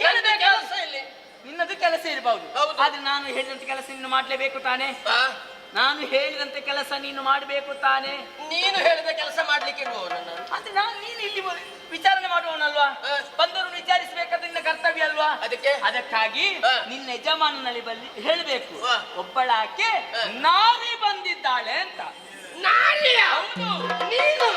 ಕೆಲಸ ಇಲ್ಲಿ ನಿನ್ನದು ಕೆಲಸ ಇರಬಹುದು. ಆದ್ರೆ ನಾನು ಹೇಳಿದಂತೆ ಕೆಲಸ ನೀನು ಮಾಡ್ಲೇಬೇಕು ತಾನೆ. ನಾನು ಹೇಳಿದಂತೆ ಕೆಲಸ ನೀನು ಮಾಡಬೇಕು ತಾನೆ. ನೀನು ಹೇಳಿದ ಕೆಲಸ ಮಾಡ್ಲಿಕ್ಕೆ ಇರುವವನು. ಆದ್ರೆ ನಾನು ನೀನು ಇಲ್ಲಿ ವಿಚಾರಣೆ ಮಾಡುವವನಲ್ವಾ? ಬಂದವರು ವಿಚಾರಿಸಬೇಕಾದ ನಿನ್ನ ಕರ್ತವ್ಯ ಅಲ್ವಾ? ಅದಕ್ಕಾಗಿ ನಿನ್ನ ಯಜಮಾನನಲ್ಲಿ ಹೇಳಬೇಕು, ಒಬ್ಬಳಾಕೆ ನಾರಿ ಬಂದಿದ್ದಾಳೆ ಅಂತ. ನಾರಿಯ? ನೀನು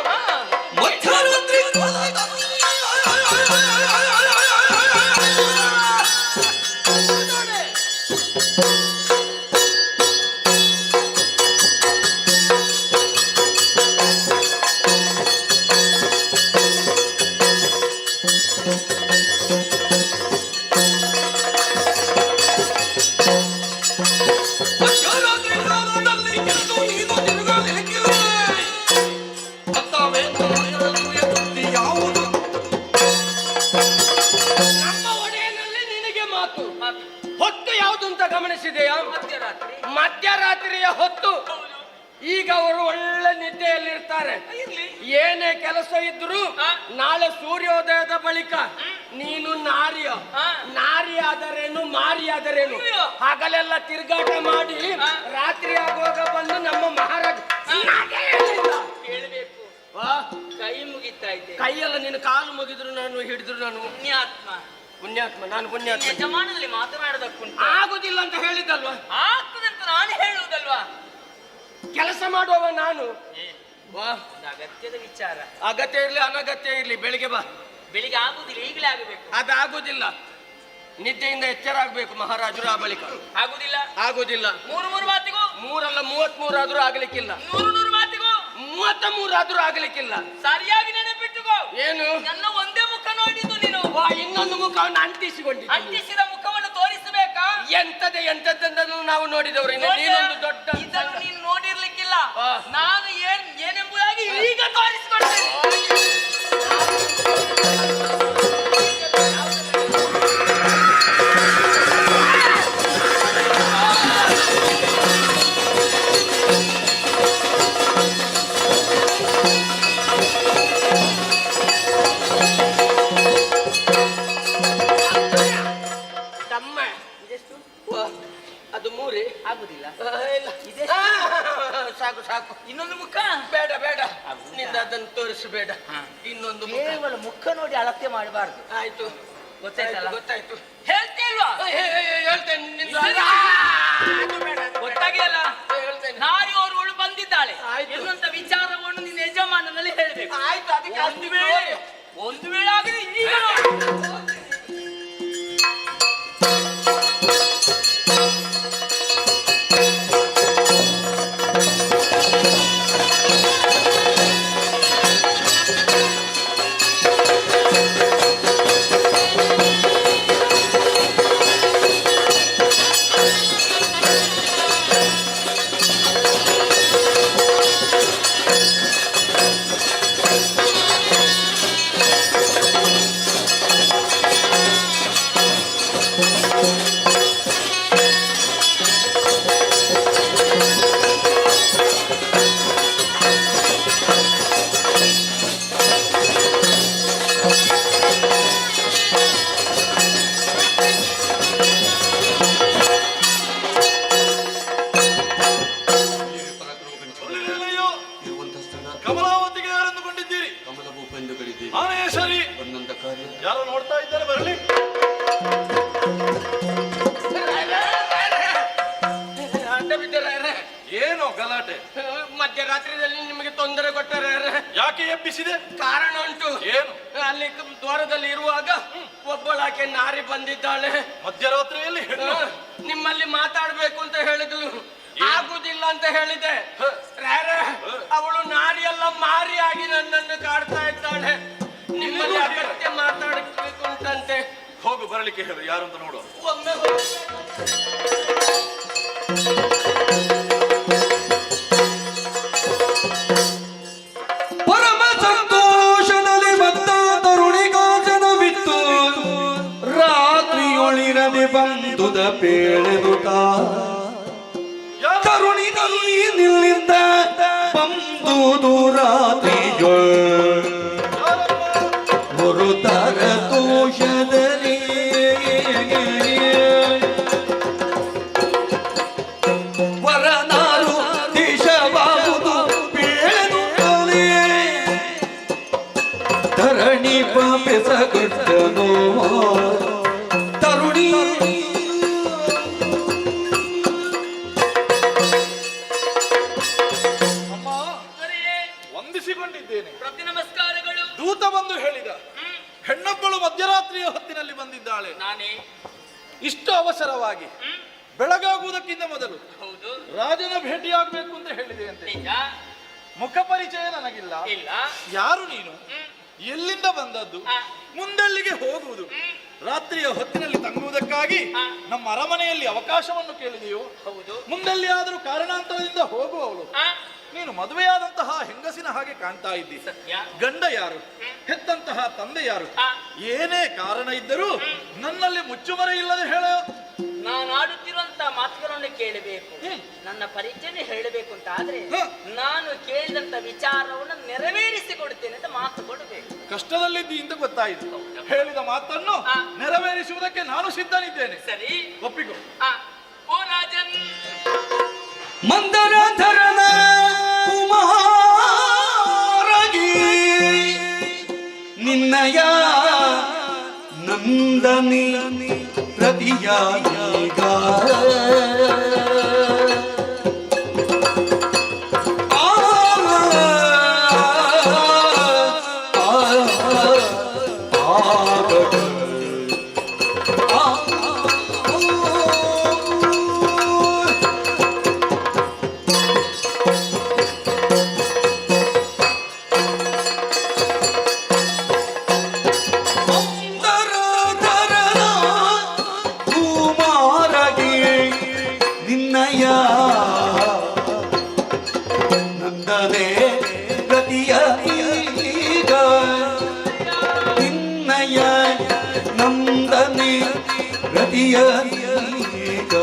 ಹೊತ್ತು ಯಾವುದು ಅಂತ ಗಮನಿಸಿದೆಯಾ? ಮಧ್ಯರಾತ್ರಿಯ ಹೊತ್ತು ಈಗ ಅವರು ಒಳ್ಳೆ ನಿದ್ದೆಯಲ್ಲಿರ್ತಾರೆ. ಏನೇ ಕೆಲಸ ಇದ್ರು ನಾಳೆ ಸೂರ್ಯೋದಯದ ಬಳಿಕ ನೀನು ನಾರಿ ಆದರೇನು ಮಾರಿ ಆದರೇನು ಹಗಲೆಲ್ಲ ತಿರುಗಾಟ ಮಾಡಿ ರಾತ್ರಿ ಆಗುವಾಗ ಬಂದು ನಮ್ಮ ಮಹಾರಾಜ ಹೇಳ್ಬೇಕು. ಕೈ ಮುಗಿತಾ ಇದ್ದೆ. ಕೈಯೆಲ್ಲ ನೀನು ಕಾಲು ಮುಗಿದ್ರು ನಾನು ಹಿಡಿದ್ರು ನಾನು ಪುಣ್ಯಾತ್ಮ ನಾನು ಪುಣ್ಯಾತ್ಮ. ಯಜಮಾನದಲ್ಲಿ ಮಾತನಾಡೋದಕ್ಕುಂಟು. ಆಗುದಿಲ್ಲ ಅಂತ ಹೇಳಿದ್ದಲ್ವಾ? ಆಗ್ತದೆ ಅಂತ ನಾನು ಹೇಳುವುದಲ್ವಾ? ಕೆಲಸ ಮಾಡುವವ ನಾನು. ಅಗತ್ಯದ ವಿಚಾರ. ಅಗತ್ಯ ಇರ್ಲಿ ಅನಗತ್ಯ ಇರ್ಲಿ ಬೆಳಿಗ್ಗೆ ಬಾ. ಬೆಳಿಗ್ಗೆ ಆಗುದಿಲ್ಲ, ಈಗಲೇ ಆಗಬೇಕು. ಅದಾಗುದಿಲ್ಲ. ನಿದ್ದೆಯಿಂದ ಎಚ್ಚರ ಆಗ್ಬೇಕು ಮಹಾರಾಜರು. ಆ ಬಳಿಕ ಆಗುದಿಲ್ಲ. 3 ಮಾತಿಗೂ 3 ಅಲ್ಲ 33 ಆದ್ರೂ ಆಗ್ಲಿಕ್ಕಿಲ್ಲ. 100 ಮಾತಿಗೂ 33 ಆದ್ರೂ ಆಗ್ಲಿಕ್ಕಿಲ್ಲ. ಸರಿಯಾಗಿ ನೆನಪಿಟ್ಟುಕೋ. ಏನು? ನನ್ನ ಒಂದೇ ಮುಖ ನೋಡಿದ್ದು ನೀನು. ಇನ್ನೊಂದು ಮುಖವನ್ನು ಅಂಟಿಸಿದ ಮುಖವನ್ನು ತೋರಿಸಬೇಕಾ? ಎಂತದ್ದನ್ನು ನಾವು ನೋಡಿದವರು. ನೀನೊಂದು ದೊಡ್ಡ ಇದನ್ನು ನೀನು ನೋಡಿರ್ಲಿಕ್ಕಿಲ್ಲ. ನಾನು ಏನೆಂಬುದಾಗಿ ಈಗ ತೋರಿಸಿಕೊಡ್ತೇನೆ. ಅದು 3 ಆಗುದಿಲ್ಲ. ಸಾಕು. ಇನ್ನೊಂದು ಮುಖ ಬೇಡ ನಿಂದ ಅದನ್ನು ತೋರಿಸಬೇಡ. ಇನ್ನೊಂದು ಕೇವಲ ಮುಖ ನೋಡಿ ಅಳತೆ ಮಾಡಬಾರ್ದು. ಆಯ್ತು, ಗೊತ್ತಾಯ್ತು. ಹೇಳ್ತೇಲ್ವಾ? ಹೇಳ್ತೇನೆ. ಗೊತ್ತಾಗಿಲ್ಲ. ಹೇಳ್ತೇನೆ. ನಾರಿಯವರುಗಳು ಬಂದಿದ್ದಾಳೆ ಎನ್ನುವಂತ ವಿಚಾರವನ್ನು ನಿನ್ನ ಯಜಮಾನನಲ್ಲಿ ಹೇಳ್ಬೇಕು. ಆಯ್ತು. ಅದಕ್ಕೆ ಒಂದು ವೇಳೆ ಆಗಿದೆ ಈಗ ನೋಡಿ. ಕಮಲಾವತಿಗೆ ಯಾರೆಂದುಕೊಂಡಿದ್ದೀರಿ? ನಾನೇ ಸರಿ. ಯಾರು ನೋಡ್ತಾ ಇದ್ದಾರೆ? ಬರಲಿ. ಏನು ಗಲಾಟೆ? ಮಧ್ಯರಾತ್ರಿಯಲ್ಲಿ ನಿಮಗೆ ತೊಂದರೆ ಕೊಟ್ಟರೆ ಯಾಕೆ ಎಬ್ಬಿಸಿದೆ? ಕಾರಣ ಉಂಟು. ಏನು? ಅಲ್ಲಿ ದ್ವಾರದಲ್ಲಿ ಇರುವಾಗ ಒಬ್ಬಳಾಕೆ ನಾರಿ ಬಂದಿದ್ದಾಳೆ. ಮಧ್ಯರಾತ್ರಿಯಲ್ಲಿ ಹೆಣ್ಣು? ನಿಮ್ಮಲ್ಲಿ ಮಾತಾಡ್ಬೇಕು ಅಂತ ಹೇಳಿದ್ಲು. ಆಗುದಿಲ್ಲ ಅಂತ ಹೇಳಿದೆ. ಅವಳು ನಾರಿಯೆಲ್ಲ ಮಾರಿಯಾಗಿ ನನ್ನನ್ನು ಕಾಡ್ತಾ ಇದ್ದಾಳೆ. ನಿಮ್ಮಲ್ಲಿ ಅಗತ್ಯ ಮಾತಾಡಬೇಕು ಉಂಟಂತೆ. ಹೋಗು, ಬರಲಿಕ್ಕೆ ಹೇಳು. ಯಾರು ಅಂತ ನೋಡುವ. ಒಮ್ಮೆ ಪರಮ ಸಂತೋಷದಲ್ಲಿ ಬಂದ ತರುಣಿಗಾಸನವಿತ್ತು. ರಾತ್ರಿಯೊಳಿರದೆ ಬಂದುದ ಪೇಳೆದುಟ ತರುಣಿ ನಿಲ್ಲಿಂದ ಬಂದುದು ರಾತ್ರಿಯೊಳ್ ಮರುತರ ತೋಷದಲ್ಲಿ ವರನಾರು ದೇಶವಾಗುವುದು ಪೇಳುತ್ತಲೇ ಧರಣಿ ಬೆಸಗಟ್ಟನೋ ತರುಣಿ ವಂದಿಸಿಕೊಂಡಿದ್ದೇನೆ. ಪ್ರತಿ ನಮಸ್ಕಾರಗಳು. ದೂತ ಬಂದು ಹೇಳಿದ ಹೆಣ್ಣೊಬ್ಬಳು ಮಧ್ಯರಾತ್ರಿಯ ಹೊತ್ತಿನಲ್ಲಿ ಬಂದಿದ್ದಾಳೆ. ನಾನೇ ಇಷ್ಟು ಅವಸರವಾಗಿ ಬೆಳಗಾಗುವುದಕ್ಕಿಂತ ಮೊದಲು ಹೌದು ರಾಜನ ಭೇಟಿಯಾಗಬೇಕು ಅಂತ ಹೇಳಿದೆ ಅಂತೆ. ಮುಖ ಪರಿಚಯ ನನಗಿಲ್ಲ. ಯಾರು ನೀನು? ಎಲ್ಲಿಂದ ಬಂದದ್ದು? ಮುಂದೆಲ್ಲಿಗೆ ಹೋಗುವುದು? ರಾತ್ರಿಯ ಹೊತ್ತಿನಲ್ಲಿ ತಂಗುವುದಕ್ಕಾಗಿ ನಮ್ಮ ಅರಮನೆಯಲ್ಲಿ ಅವಕಾಶವನ್ನು ಕೇಳಿದೆಯೋ? ಹೌದು. ಮುಂದೆಲ್ಲಿ ಆದರೂ ಕಾರಣಾಂತರದಿಂದ ಹೋಗುವವಳು. ನೀನು ಮದುವೆಯಾದಂತಹ ಹೆಂಗಸಿನ ಹಾಗೆ ಕಾಣ್ತಾ ಇದ್ದಿ. ಗಂಡ ಯಾರು? ಹೆತ್ತಂತಹ ತಂದೆ ಯಾರು? ಏನೇ ಕಾರಣ ಇದ್ದರೂ ನನ್ನಲ್ಲಿ ಮುಚ್ಚುಮರೆ ಇಲ್ಲದೆ ಹೇಳ. ನಾನು ಆಡುತ್ತಿರುವಂತ ಮಾತುಗಳನ್ನು ಕೇಳಬೇಕು, ನನ್ನ ಪರಿಚಯ ಹೇಳಬೇಕು ಅಂತ ಆದ್ರೆ ನಾನು ಕೇಳಿದಂತ ವಿಚಾರವನ್ನು ನೆರವೇರಿಸಿಕೊಡ್ತೇನೆ ಅಂತ ಮಾತು ಕೊಡಬೇಕು. ಕಷ್ಟದಲ್ಲಿದ್ದಿ ಅಂತ ಗೊತ್ತಾಯಿತು. ಹೇಳಿದ ಮಾತನ್ನು ನೆರವೇರಿಸುವುದಕ್ಕೆ ನಾನು ಸಿದ್ಧನಿದ್ದೇನೆ. ಸರಿ, ಒಪ್ಪಿಕೋ. ಓ ರಾಜನ್, ಮಂದರಧರನ ಕುಮಾರಗಿ ನಿನ್ನಯ ನಂದನಿ ಪ್ರತಿಯಾಗ ನಂದನೆ ಪ್ರತಿಯ ಈಗ ನಿನ್ನಯ ನಂದನೆ ಪ್ರತಿಯ ಈಗ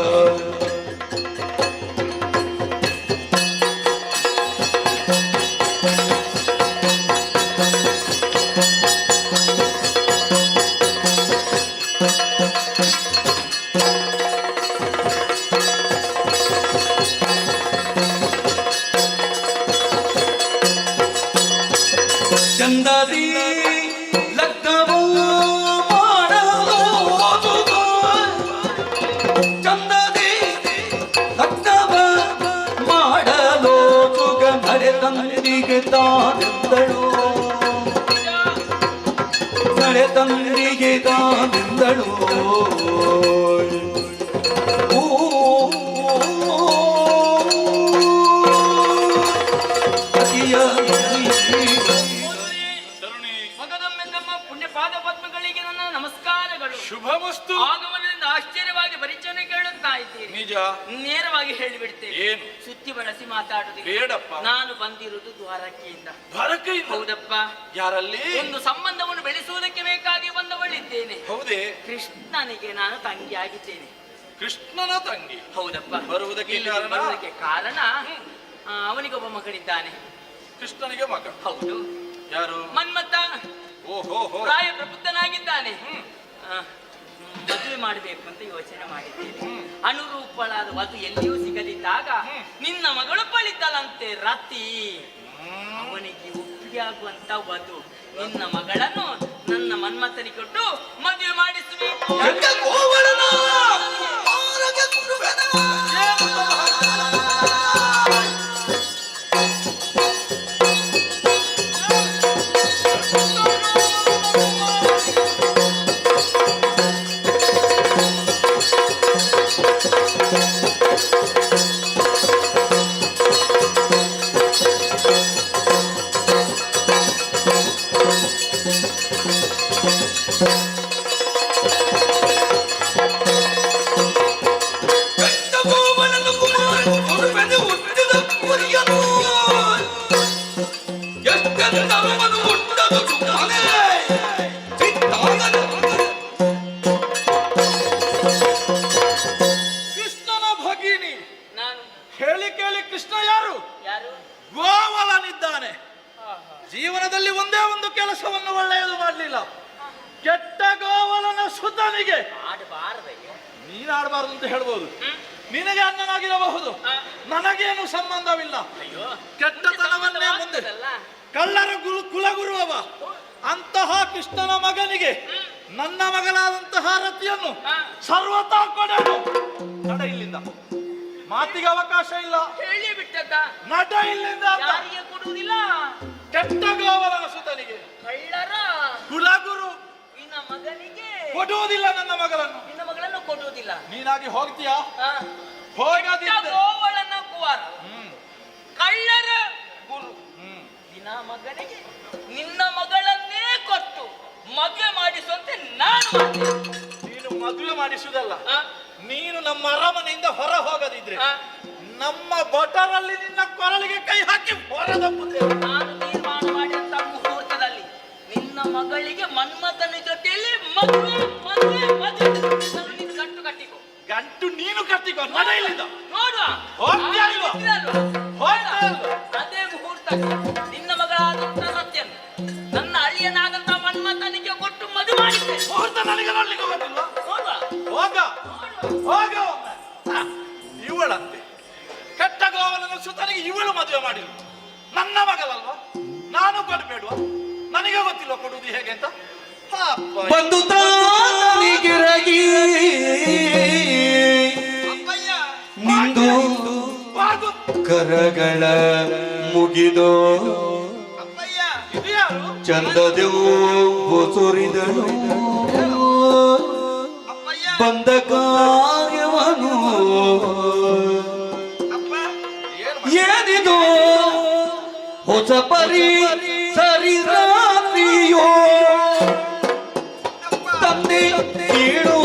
ಚಂದದಿ ಲಗ್ನವು ಮಾಡಲು ಚಂದದಿ ಲಗ್ನವ ಮಾಡಲು ಸುಗ ನಡೆ ತಂದಿಗೆ ತಾನೆಂದಳು ನಡೆ ತಂದಿಗೆ ತಾನೆಂದಳು ಶುಭಮಸ್ತು. ಆಗಮನದಿಂದ ಆಶ್ಚರ್ಯವಾಗಿ ಪರಿಚಯ ಕೇಳುತ್ತಾ ಇದ್ದೀರಿ. ನಿಜ. ನೇರವಾಗಿ ಹೇಳಿಬಿಡ್ತೇನೆ. ಏನು? ಸುತ್ತಿ ಬಳಸಿ ಮಾತಾಡುದಿಲ್ಲ. ಬೇಡಪ್ಪ. ನಾನು ಬಂದಿರುವುದು ದ್ವಾರಕೆಯಿಂದ. ದ್ವಾರಕೆಯಿಂದ? ಹೌದಪ್ಪ. ಯಾರಲ್ಲಿ? ಒಂದು ಸಂಬಂಧವನ್ನು ಬೆಳೆಸುವುದಕ್ಕೆ ಬೇಕಾಗಿ ಬಂದವಳಿದ್ದೇನೆ. ಹೌದೇ? ಕೃಷ್ಣನಿಗೆ ನಾನು ತಂಗಿಯಾಗಿದ್ದೇನೆ. ಕೃಷ್ಣನ ತಂಗಿ? ಹೌದಪ್ಪ. ಬರುವುದಕ್ಕೆ ಕಾರಣ ಅವನಿಗೊಬ್ಬ ಮಗನಿದ್ದಾನೆ. ಕೃಷ್ಣನಿಗೆ ಮಗ? ಹೌದು. ಯಾರು? ಮನ್ಮಥ. ಓಹೋ. ಪ್ರಾಯ ಪ್ರಬುದ್ಧನಾಗಿದ್ದಾನೆ. ಮದುವೆ ಮಾಡಬೇಕು ಅಂತ ಯೋಚನೆ ಮಾಡಿದ್ದೇನೆ. ಅನುರೂಪಳಾದ ವಧು ಎಲ್ಲಿಯೂ ಸಿಗದಿದ್ದಾಗ ನಿನ್ನ ಮಗಳು ಪಳಿತಲಂತೆ ರತಿ. ಅವನಿಗೆ ಒಪ್ಪಿಗೆ ಆಗುವಂತ ವಧು ನಿನ್ನ ಮಗಳನ್ನು ನನ್ನ ಮನ್ಮಥನಿಗೆ ಕೊಟ್ಟು ಮದುವೆ ಮಾಡಿಸಬೇಕು. ಕೃಷ್ಣನ ಭಗಿನಿ. ಹೇಳಿ ಕೇಳಿ ಕೃಷ್ಣ ಯಾರು? ಯಾರು? ಗೋವಲನಿದ್ದಾನೆ. ಜೀವನದಲ್ಲಿ ಒಂದೇ ಒಂದು ಕೆಲಸವನ್ನು ಒಳ್ಳೆಯದು ಮಾಡಲಿಲ್ಲ. ಕೆಟ್ಟ ಗೋವಲನ ಸುತನಿಗೆ ನೀನಾಡಬಾರದು ಅಂತ ಹೇಳ್ಬೋದು. ನಿನಗೆ ಅಣ್ಣನಾಗಿರಬಹುದು, ನನಗೇನು ಸಂಬಂಧವಿಲ್ಲ. ಕೆಟ್ಟತನವನ್ನೇ ಮುಂದೆ ಕಳ್ಳರ ಕುಲಗುರುವವ ಅಂತಹ ಕೃಷ್ಣನ ಮಗನಿಗೆ ನನ್ನ ಮಗನಾದಂತಹ ರತಿಯನ್ನು ಸರ್ವತಾ ಕೊಡಲು. ನಡ ಇಲ್ಲಿಂದ. ಮಾತಿಗೆ ಅವಕಾಶ ಇಲ್ಲ. ಹೇಳಿ ಬಿಟ್ಟದ್ದ. ನಟ ಇಲ್ಲಿಂದ. ಯಾರಿಗೆ ಕೊಡುವುದಿಲ್ಲ? ಕೆಟ್ಟ ಗೋವಲನ ಸುತನಿಗೆ ಕಳ್ಳರ ಕುಲಗುರು ನಿನ್ನ ಮಗನಿಗೆ ಕೊಡುವುದಿಲ್ಲ. ನನ್ನ ಮಗಳನ್ನು ನಿನ್ನ ಮಗಳನ್ನು ಕೊಡುವುದಿಲ್ಲ. ನೀನಾಗಿ ಹೋಗ್ತೀಯಾ? ಹೋಗದಿದ್ದರೆ ಗೋವಳನ ಕುವರ ಕಳ್ಳರ ಗುರು ನಿನ್ನ ಮಗನಿಗೆ ನಿನ್ನ ಮಗಳನ್ನೇ ಕೊಟ್ಟು ಮದುವೆ ಮಾಡಿಸುವಂತೆ ನಾನು ಮಾಡ್ತೇನೆ. ನೀನು ಮದುವೆ ಮಾಡಿಸುವುದಲ್ಲ, ನೀನು ನಮ್ಮ ಅರಮನೆಯಿಂದ ಹೊರ ಹೋಗದಿದ್ರೆ ನಮ್ಮ ಭಟರಲ್ಲಿ ನಿನ್ನ ಕೊರಳಿಗೆ ಕೈ ಹಾಕಿ ಹೊರದಪ್ಪುತ್ತೇವೆ. ನಾನು ತೀರ್ಮಾನ ಮಾಡಿದಂತ ಮುಹೂರ್ತದಲ್ಲಿ ನಿನ್ನ ಮಗಳಿಗೆ ಮನ್ಮಥನ ಜೊತೆಯಲ್ಲಿ ಮದುವೆ ಮದುವೆ ಮದುವೆ ಗಂಟು ಕಟ್ಟಿಕೊ. ಗಂಟು ನೀನು ಕಟ್ಟಿಕೊ ನಡ ಇಲ್ಲಿಂದ. ನೋಡುವ ಹೋಗ್ತೀಯಾ ಇಲ್ವಾ? ಹೋಗ್ತಾ ಇಲ್ವಾ? ಅದೇ ಮುಹೂರ್ತ ನಿನ್ನ ಮಗಳಾದಂತ ಸತ್ಯನ್ ನನ್ನ ಅಳಿಯನಾದಂತ ಮನ್ಮಥನಿಗೆ ಕೊಟ್ಟು ಮದುವೆ ಮಾಡಿದ್ದೆ. ಮುಹೂರ್ತ ನನಗೆ ನೋಡ್ಲಿಕ್ಕೆ ಹೋಗೋದಿಲ್ವಾ? ಹೋಗ ಹೋಗ ಇವಳಂತೆ ಕೆಟ್ಟ ಗೋವಲನ ಸುತನಿಗೆ ಇವಳು ಮದುವೆ ಮಾಡಿರು. ನನ್ನ ಮಗಳಲ್ವಾ? ನಾನು ಕೊಡಬೇಡುವ? ನನಗೆ ಗೊತ್ತಿಲ್ಲ ಕೊಡುವುದು ಹೇಗೆ ಅಂತ. ಬಂದು ತಾನಿಗಿರಗಿ ನಿಂದು ಕರಗಳ ಮುಗಿದೋ ಚಂದದೆವು ಸುರಿದಳು ಬಂದ ಕಾರ್ಯವನು ಏನಿದು ಹೊಸ ಪರಿ ಸರಿ ರಾತ್ರಿಯೋ ತಂದೆ ಕೇಳು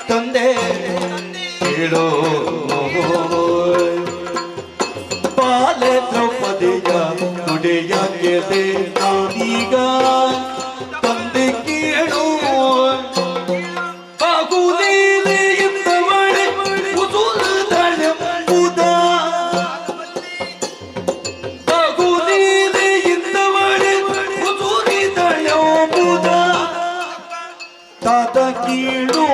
ತಂದೆ ಕೇಳೋ ಬಾಲೆ ದ್ರೌಪದಿಯ ನುಡಿಯ ಕೇದೆ ನಾನೀಗ ತಂದೆ ಕೇಳೋ ಬಾಗುಲೀಲೆಯಿಂದ ಮಳೆ ಉದುರದಳೆಂಬುದ ಬಾಗುಲೀಲೆಯಿಂದ ಮಳೆ ಉದುರಿದಳೆಂಬುದ ತಾತ ಕೀಳು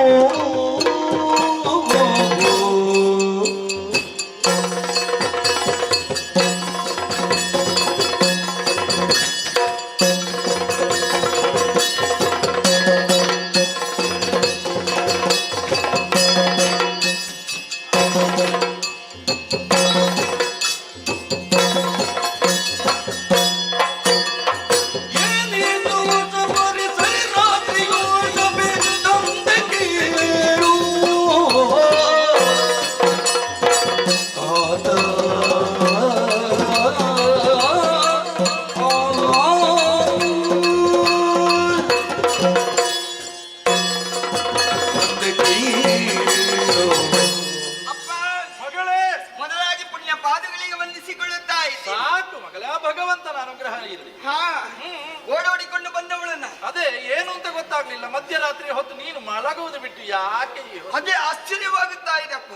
ಓಡೋಡಿಕೊಂಡು ಬಂದವಳನ್ನ ಅದೇ ಏನು ಅಂತ ಗೊತ್ತಾಗ್ಲಿಲ್ಲ. ಮಧ್ಯರಾತ್ರಿ ಹೊತ್ತು ನೀನು ಮಲಗುವುದು ಬಿಟ್ಟು ಯಾಕೆ? ಅದೇ ಆಶ್ಚರ್ಯವಾಗುತ್ತಾ ಇದೆಪ್ಪ.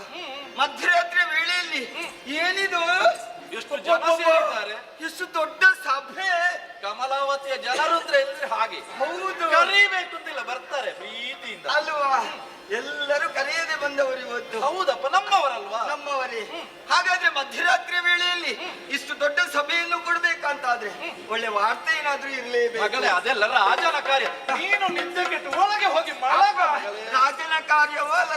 ಮಧ್ಯರಾತ್ರಿ ವೇಳೆಯಲ್ಲಿ ಏನಿದು? ಎಷ್ಟು ಜನ ಸೇರಿದ್ದಾರೆ, ಎಷ್ಟು ದೊಡ್ಡ ಸಭೆ. ಕಮಲಾವತಿಯ ಜನರು ಅಂದ್ರೆ ಹಾಗೆ. ಹೌದು, ಕರೀಬೇಕು ಅಂತಿಲ್ಲ, ಬರ್ತಾರೆ ಪ್ರೀತಿಯಿಂದ ಅಲ್ವಾ? ಎಲ್ಲರೂ ಕರೆಯದೆ ಬಂದವರು ಇವತ್ತು. ಹೌದಪ್ಪ, ನಮ್ಮವರಲ್ವಾ? ನಮ್ಮವರೇ. ಹಾಗಾದ್ರೆ ಮಧ್ಯರಾತ್ರಿ ವೇಳೆಯಲ್ಲಿ ಇಷ್ಟು ದೊಡ್ಡ ಸಭೆಯನ್ನು ಕೊಡ್ಬೇಕಂತಾದ್ರೆ ಒಳ್ಳೆ ವಾರ್ತೆ ಏನಾದ್ರೂ ಇರ್ಲೇಬೇಕು. ಅದೆಲ್ಲ ರಾಜನ ಕಾರ್ಯ. ನೀನು ನಿದ್ದೆ ಕೆಟ್ಟು ಒಳಗೆ ಹೋಗಿ ಮಲಗ. ರಾಜನ ಕಾರ್ಯವೋ ಅಲ್ಲ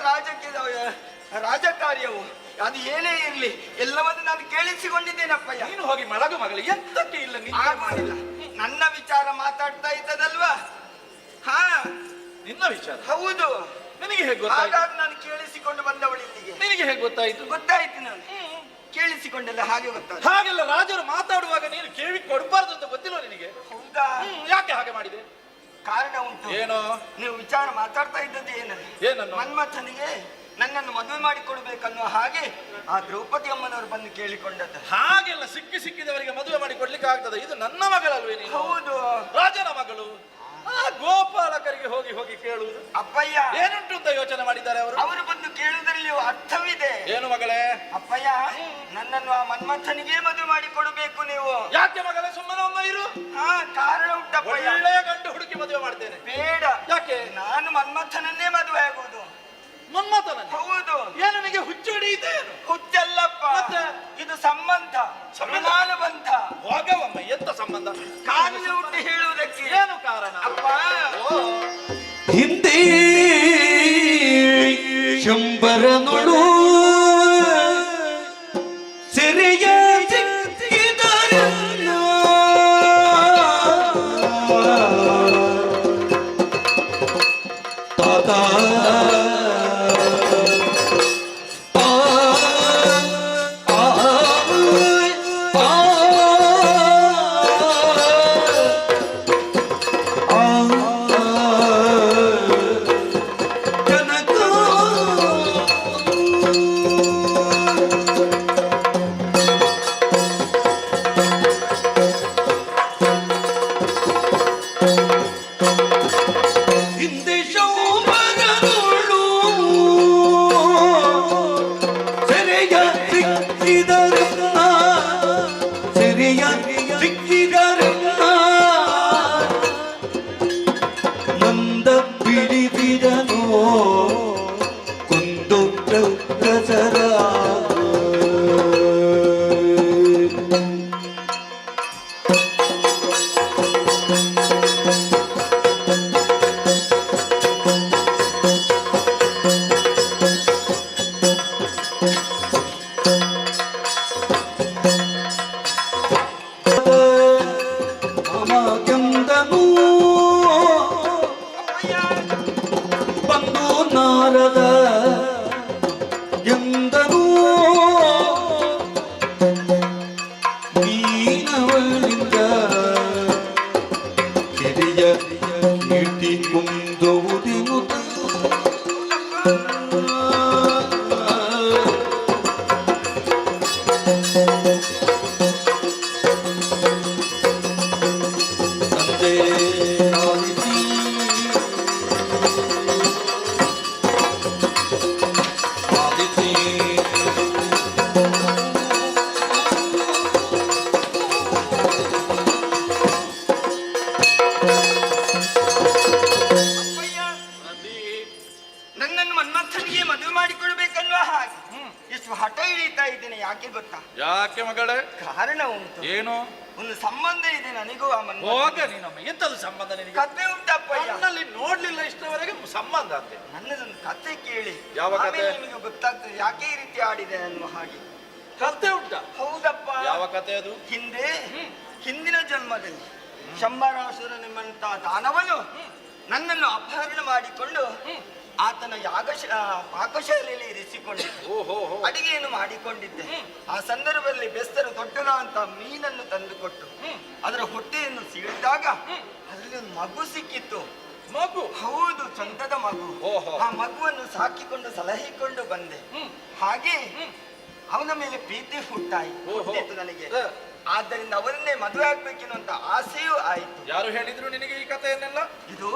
ರಾಜಕಾರ್ಯವೋ ಅದು ಏನೇ ಇರ್ಲಿ ಎಲ್ಲವನ್ನು ನಾನು ಕೇಳಿಸಿಕೊಂಡಿದ್ದೇನೆ. ಇದ್ದೇನಪ್ಪಯ್ಯ. ನೀನು ಹೋಗಿ ಮಲಗು ಮಗಳು, ಎಂತಕ್ಕೆ ಇಲ್ಲ ಮಾಡಿಲ್ಲ. ನನ್ನ ವಿಚಾರ ಮಾತಾಡ್ತಾ ಇದ್ದದಲ್ವಾ? ಹಾ, ನಿನ್ನ ವಿಚಾರ? ಹೌದು. ನಿನಗೆ ಹೇಗೆ ಗೊತ್ತಾಯ್ತು? ಹಾಗಾಗಿ ನಾನು ಕೇಳಿಸಿಕೊಂಡು ಬಂದವಳು ಇಲ್ಲಿಗೆ. ನಿನಗೆ ಹೇಗೆ ಗೊತ್ತಾಯ್ತು? ಗೊತ್ತಾಯ್ತು, ನಾನು ಕೇಳಿಸಿಕೊಂಡೆಲ್ಲ ಹಾಗೆ ಗೊತ್ತಾಯ್ತು. ಹಾಗೆಲ್ಲ ರಾಜರು ಮಾತಾಡುವಾಗ ನೀನು ಕೇಳಿ ಕೊಡಬಾರ್ದು ಅಂತ ಗೊತ್ತಿಲ್ಲ ನಿನಗೆ? ಹೌದಾ? ಯಾಕೆ ಹಾಗೆ ಮಾಡಿದೆ? ಕಾರಣ ಉಂಟು. ಏನೋ? ನೀವು ವಿಚಾರ ಮಾತಾಡ್ತಾ ಇದ್ದದ್ದು ಏನನ್ನು? ಮನ್ಮಥನಿಗೆ ನನ್ನನ್ನು ಮದುವೆ ಮಾಡಿಕೊಡ್ಬೇಕನ್ನುವ ಹಾಗೆ ಆ ದ್ರೌಪದಿ ಅಮ್ಮನವರು ಬಂದು ಕೇಳಿಕೊಂಡದ್ದು. ಹಾಗೆಲ್ಲ ಸಿಕ್ಕಿದವರಿಗೆ ಮದುವೆ ಮಾಡಿ ಕೊಡ್ಲಿಕ್ಕೆ ಆಗ್ತದೆ? ಇದು ನನ್ನ ಮಗಳಲ್ವೇ ನೀನು? ಹೌದು, ರಾಜನ ಮಗಳು. ಆ ಗೋಪಾಲಕರಿಗೆ ಹೋಗಿ ಹೋಗಿ ಕೇಳುವುದು? ಅಪ್ಪಯ್ಯ, ಏನುಂಟು ಅಂತ ಯೋಚನೆ ಮಾಡಿದ್ದಾರೆ ಅವರು? ಅವರು ಬಂದು ಕೇಳುವುದರಲ್ಲಿ ಅರ್ಥವಿದೆ. ಏನು ಮಗಳೇ? ಅಪ್ಪಯ್ಯ, ನನ್ನನ್ನು ಆ ಮನ್ಮಥನಿಗೆ ಮದುವೆ ಮಾಡಿ ಕೊಡಬೇಕು ನೀವು. ಯಾಕೆ ಮಗಳೇ, ಸುಮ್ಮನೆ ಒಮ್ಮ ಇರು. ಹಾ, ಕಾರಣ ಉಂಟಪ್ಪಯ್ಯ. ಒಳ್ಳೆಯ ಗಂಡು ಹುಡುಕಿ ಮದುವೆ ಮಾಡ್ತೇನೆ. ಬೇಡ. ಯಾಕೆ? ನಾನು ಮನ್ಮಥನನ್ನೇ ಮದುವೆ ಆಗುವುದು. ಮನ್ಮಥನ? ಹೌದು. ಏನು ನಿನಗೆ ಹುಚ್ಚು ಹಿಡಿಯಿತೆ? ಹುಚ್ಚಲ್ಲಪ್ಪ, ಇದು ಸಂಬಂಧ, ಸಮಾನಬಂಧ. ಹೋಗವಮ್ಮ, ಎಂತ ಸಂಬಂಧ? ಕಾನೂನು ಉಂಟು ಹೇಳುವುದಕ್ಕೆ. ಏನು ಕಾರಣ? ಅಪ್ಪ, ಹಿಂದೆ ಶಂಬರನೊಳು ಸೆರೆಯ ಸಿಕ್ಕಿದರನ್ನು ತಾತ ನನ್ನನ್ನು ಮನ್ಮಥನಿಗೆ ಮದುವೆ ಮಾಡಿಕೊಡ್ಬೇಕಲ್ವಾ? ಹಾಗೆ ಎಷ್ಟು ಹಠ ಹಿಡಿತಾ ಇದ್ದೇನೆ. ಯಾಕೆ ಗೊತ್ತಾ? ಯಾಕೆ ಮಗಳೇ? ಕಾರಣ ಉಂಟು. ಏನು? ಒಂದು ಸಂಬಂಧ ಇದೆ ನನಗೂ ಆ ಹೋಗ ನೀನಮ್ಮ. ಎಂತದು ಸಂಬಂಧ ನಿನಗೆ? ಕತೆ ಉಂಟಪ್ಪ. ನನ್ನಲ್ಲಿ ನೋಡ್ಲಿಲ್ಲ ಇಷ್ಟವರೆಗೆ ಸಂಬಂಧ ಅಂತ. ನನ್ನದೊಂದು ಕತೆ ಕೇಳಿ. ಯಾವ ಕತೆ? ನಿಮಗೆ ಗೊತ್ತಾಗ್ತದೆ ಯಾಕೆ ಈ ರೀತಿ ಆಡಿದೆ ಅನ್ನುವ ಹಾಗೆ. ಕತೆ ಉಂಟಾ? ಹೌದಪ್ಪ. ಯಾವ ಕತೆ ಅದು? ಹಿಂದಿನ ಜನ್ಮದಲ್ಲಿ ಶಂಬರಾಸುರನೆಂಬಂತ ದಾನವನು ನನ್ನನ್ನು ಅಪಹರಣ ಮಾಡಿಕೊಂಡು ಆತನ ಪಾಕಶಾಲೆಯಲ್ಲಿ ಇರಿಸಿಕೊಂಡಿದ್ದೆ. ಅಡಿಗೆಯನ್ನು ಮಾಡಿಕೊಂಡಿದ್ದೆ. ಆ ಸಂದರ್ಭದಲ್ಲಿ ಬೆಸ್ತರು ದೊಡ್ಡಲ ಅಂತ ಮೀನನ್ನು ತಂದುಕೊಟ್ಟು ಅದರ ಹೊಟ್ಟೆಯನ್ನು ಸೀಳಿದಾಗ ಅದರಲ್ಲಿ ಒಂದು ಮಗು ಸಿಕ್ಕಿತ್ತು. ಮಗು? ಹೌದು, ಚಂದದ ಮಗು. ಆ ಮಗುವನ್ನು ಸಾಕಿಕೊಂಡು ಸಲಹಿಕೊಂಡು ಬಂದೆ. ಹಾಗೆ ಅವನ ಮೇಲೆ ಪ್ರೀತಿ ಹುಟ್ಟಿತು ನನಗೆ. ಆದ್ದರಿಂದ ಅವರನ್ನೇ ಮದುವೆ ಆಗ್ಬೇಕೆನ್ನುವಂತ ಆಸೆಯೂ ಆಯಿತು. ಯಾರು ಹೇಳಿದ್ರು ನಿನಗೆ ಈ ಕಥೆಯನ್ನೆಲ್ಲ? ಇದು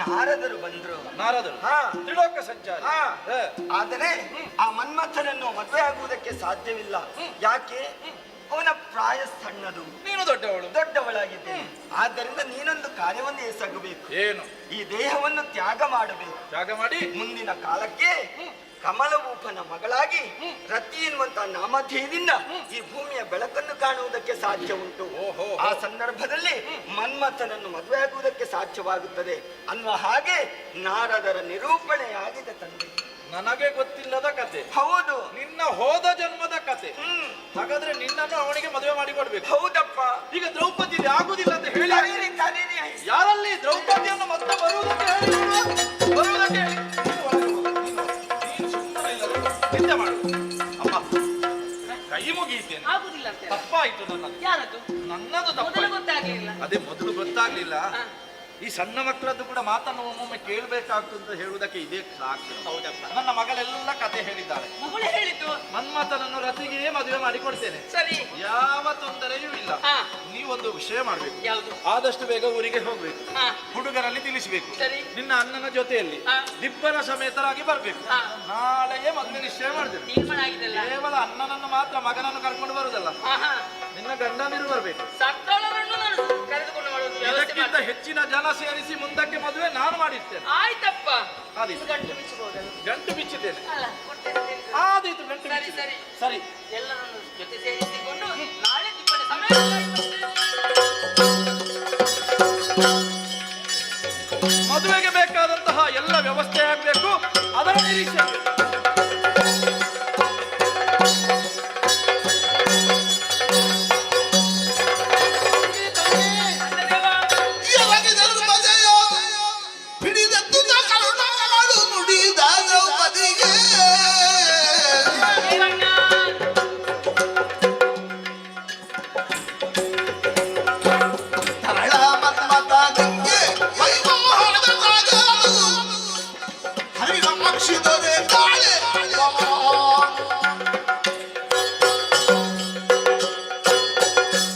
ನಾರದರು ಬಂದ್ರು. ನಾರದರು? ತ್ರಿಲೋಕ ಸಂಚಾರಿ. ಆದರೆ ಆ ಮನ್ಮಥನನ್ನು ಮದುವೆ ಆಗುವುದಕ್ಕೆ ಸಾಧ್ಯವಿಲ್ಲ. ಯಾಕೆ? ಅವನ ಪ್ರಾಯ ಸಣ್ಣದು, ನೀನು ದೊಡ್ಡವಳಾಗಿದ್ದೇನೆ. ಆದ್ದರಿಂದ ನೀನೊಂದು ಕಾರ್ಯವನ್ನು ಎಸಗಬೇಕು. ಏನು? ಈ ದೇಹವನ್ನು ತ್ಯಾಗ ಮಾಡಬೇಕು. ತ್ಯಾಗ ಮಾಡಿ ಮುಂದಿನ ಕಾಲಕ್ಕೆ ಕಮಲಭೂಪನ ಮಗಳಾಗಿ ರತಿ ಎನ್ನುವಂತಹ ನಾಮಧೇಯದಿಂದ ಈ ಭೂಮಿಯ ಬೆಳಕನ್ನು ಕಾಣುವುದಕ್ಕೆ ಸಾಧ್ಯ ಉಂಟು. ಆ ಸಂದರ್ಭದಲ್ಲಿ ಮನ್ಮಥನನ್ನು ಮದುವೆ ಆಗುವುದಕ್ಕೆ ಸಾಧ್ಯವಾಗುತ್ತದೆ ಅನ್ನುವ ಹಾಗೆ ನಾರದರ ನಿರೂಪಣೆಯಾಗಿದೆ ತಂದೆ. ನನಗೆ ಗೊತ್ತಿಲ್ಲದ ಕತೆ. ಹೌದು, ನಿನ್ನ ಹೋದ ಜನ್ಮದ ಕತೆ. ಹಾಗಾದ್ರೆ ನಿನ್ನನ್ನು ಅವನಿಗೆ ಮದುವೆ ಮಾಡಿ ಕೊಡ್ಬೇಕು. ಹೌದಪ್ಪ. ಈಗ ದ್ರೌಪದಿ ಆಗುದಿಲ್ಲ ಅಂತ ಹೇಳಿ ಕರೀರಿ. ಯಾರಲ್ಲಿ ದ್ರೌಪದಿಯನ್ನು ಮತ್ತೆ ಬರುವುದಕ್ಕೆ ಹೇಳಿ ಬರುವುದಕ್ಕೆ ಹೇಳಿ. ನೀನು ಸುಮ್ಮನೆ ಇಲ್ಲ, ನಿದ್ದೆ ಮಾಡು. ಅಮ್ಮ ಕೈ ಮುಗಿಯುತ್ತೇನೆ. ಆಗುದಿಲ್ಲ ಅಂತ ತಪ್ಪಾಯ್ತು ನನ್ನದು. ಯಾರದು? ನನ್ನದು ಮೊದಲು ತಪ್ಪಾಯ್ತು. ಗೊತ್ತಾಗ್ಲಿಲ್ಲ. ಅದೇ ಮೊದಲು ಗೊತ್ತಾಗ್ಲಿಲ್ಲ. ಈ ಸಣ್ಣ ಮಕ್ಕಳದ್ದು ಕೂಡ ಮಾತನ್ನು ಒಮ್ಮೊಮ್ಮೆ ಕೇಳಬೇಕಾಗ್ತು ಅಂತ ಹೇಳುವುದಕ್ಕೆ ಇದೇ ಸಾಕ್ಷಿ. ಹೌದಪ್ಪ. ನನ್ನ ಮಗಳೆಲ್ಲ ಕತೆ ಹೇಳಿದ್ದಾಳೆ. ಮಗಳು ಹೇಳಿದ್ದು ಮನ್ಮಥನನ್ನು ರತಿಗೆ ಮದುವೆ ಮಾಡಿ ಕೊಡ್ತೇನೆ. ಸರಿ, ಯಾವ ತೊಂದರೆಯೂ ಇಲ್ಲ. ನೀವೊಂದು ವಿಷಯ ಮಾಡ್ಬೇಕು. ಯಾವುದು? ಆದಷ್ಟು ಬೇಗ ಊರಿಗೆ ಹೋಗ್ಬೇಕು. ಹಾ. ಹುಡುಗರಲ್ಲಿ ತಿಳಿಸಬೇಕು. ಸರಿ. ನಿನ್ನ ಅಣ್ಣನ ಜೊತೆಯಲ್ಲಿ ಹಾ. ದಿಬ್ಬನ ಸಮೇತರಾಗಿ ಬರ್ಬೇಕು. ಹಾ. ನಾಳೆಯೇ ಮದುವೆ ನಿಶ್ಚಯ ಮಾಡಿದೆ. ತೀರ್ಮಾನ ಆಗಿದೆಲ್ಲ. ಕೇವಲ ಅಣ್ಣನನ್ನು ಮಾತ್ರ, ಮಗನನ್ನು ಕರ್ಕೊಂಡು ಬರುದಲ್ಲ. ನಿನ್ನ ಗಂಡನಿರು ಬರ್ಬೇಕು. ಸತ್ತವಳನ್ನು ನಾನು ಕರೆದುಕೊಂಡು ಮಾಡುವುದು ವ್ಯವಸ್ಥೆ ಇದಕ್ಕಿಂತ ಮಾಡ್ತೇನೆ. ಹೆಚ್ಚಿನ ಜನ ಸೇರಿಸಿ ಮುಂದಕ್ಕೆ ಮದುವೆ ನಾನು ಮಾಡಿರ್ತೇನೆ. ಆಯ್ತಪ್ಪ. ಆದೀತು. ಗಂಟು ಬಿಚ್ಚಬಹುದಲ್ಲ? ಗಂಟು ಬಿಚ್ಚಿದ್ದೇನೆ. ಅಲ್ಲ, ಕೊಡ್ತೇನೆ, ಸರಿ, ಸರಿ. ಆದೀತು, ಗಂಟು ಸರಿ ಬಿಚ್ಚು. ಸರಿ ಸರಿ. ಎಲ್ಲರನ್ನು ಜೊತೆ ಸೇರಿಸಿಕೊಂಡು ನಾಳೆ ದಿಬ್ಬನ ಸಮಯ ಮದುವೆಗೆ ಬೇಕಾದಂತಹ ಎಲ್ಲ ವ್ಯವಸ್ಥೆ ಆಗಬೇಕು. ಅದರ ನಿರೀಕ್ಷೆ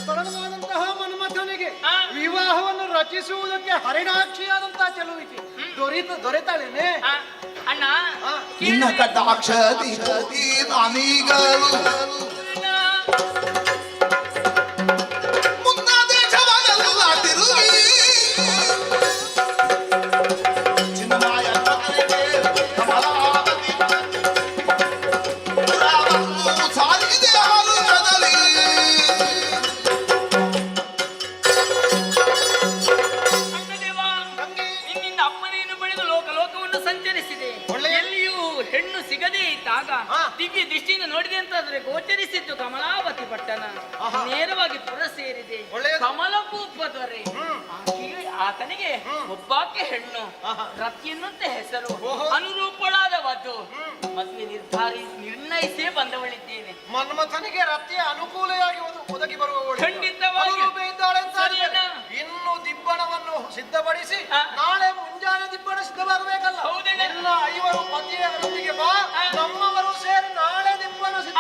ತಡವಾದಂತಹ ಮನ್ಮಥನಿಗೆ ವಿವಾಹವನ್ನು ರಚಿಸುವುದಕ್ಕೆ ಹರಿಣಾಕ್ಷಿಯಾದಂತಹ ಚೆಲುವಿಕೆ ದೊರೆತಾಳೇನೆ. ಅಣ್ಣ, ನಿನ್ನ ಕಟಾಕ್ಷದಿ ನಾನೀಗಲು ಮುನ್ನ ದೇಶವನ್ನೆಲ್ಲ ತಿರುಗಿ ಚಿನ್ನಮಾಯ ಕಮಲಾವತಿ ಪುರಾವನ್ನು ಸಾಲಿದೆ ಹಾಲು ಕದಲಿ. ನಿನ್ನಿಂದ ಅಪ್ಪನೇನು ಬೆಳೆದು ಲೋಕವನ್ನು ಸಂಚರಿಸಿದೆ. ಎಲ್ಲಿಯೂ ಹೆಣ್ಣು ಸಿಗದೇ ಇದ್ದಾಗ ದಿವ್ಯ ದೃಷ್ಟಿಯಿಂದ ನೋಡಿದೆ ಅಂತಾದ್ರೆ ಗೋಚರಿಸಿದ್ದು ಕಮಲಾವತಿ ಪಟ್ಟಣ. ನೇರವಾಗಿ ಪುರ ಸೇರಿದೆ ಕಮಲಪೂಪ ದೊರೆ. ಆತನಿಗೆ ಒಬ್ಬಾಕೆ ಹೆಣ್ಣು, ರತಿಯನ್ನಂತೆ ಹೆಸರು, ಅನುರೂಪಳಾದ ವಧು. ಮದುವೆ ನಿರ್ಣಯಿಸೇ ಬಂದವಳಿದ್ದೇನೆ. ಮನ್ಮಥನಿಗೆ ರತಿಯ ಅನುಕೂಲೆಯಾಗಿ ಒದಗಿ ಬರುವವಳು ಖಂಡಿತವಾಗಿ ಇದ್ದಾಳೆ ಅಂತ ಸರಿಯಣ್ಣ. ಇನ್ನು ದಿಬ್ಬಣವನ್ನು ಸಿದ್ಧಪಡಿಸಿ ನಾಳೆ ಮುಂಜಾನೆ ದಿಬ್ಬಣ ಸಿದ್ಧವಾಗಬೇಕಲ್ಲ. ಎಲ್ಲ 5 ಪತಿಯರೊಂದಿಗೆ ಬಾ, ನಮ್ಮವರು ಸೇರಿ ನಾಳೆ ದಿಬ್ಬಣ ಸಿದ್ಧ.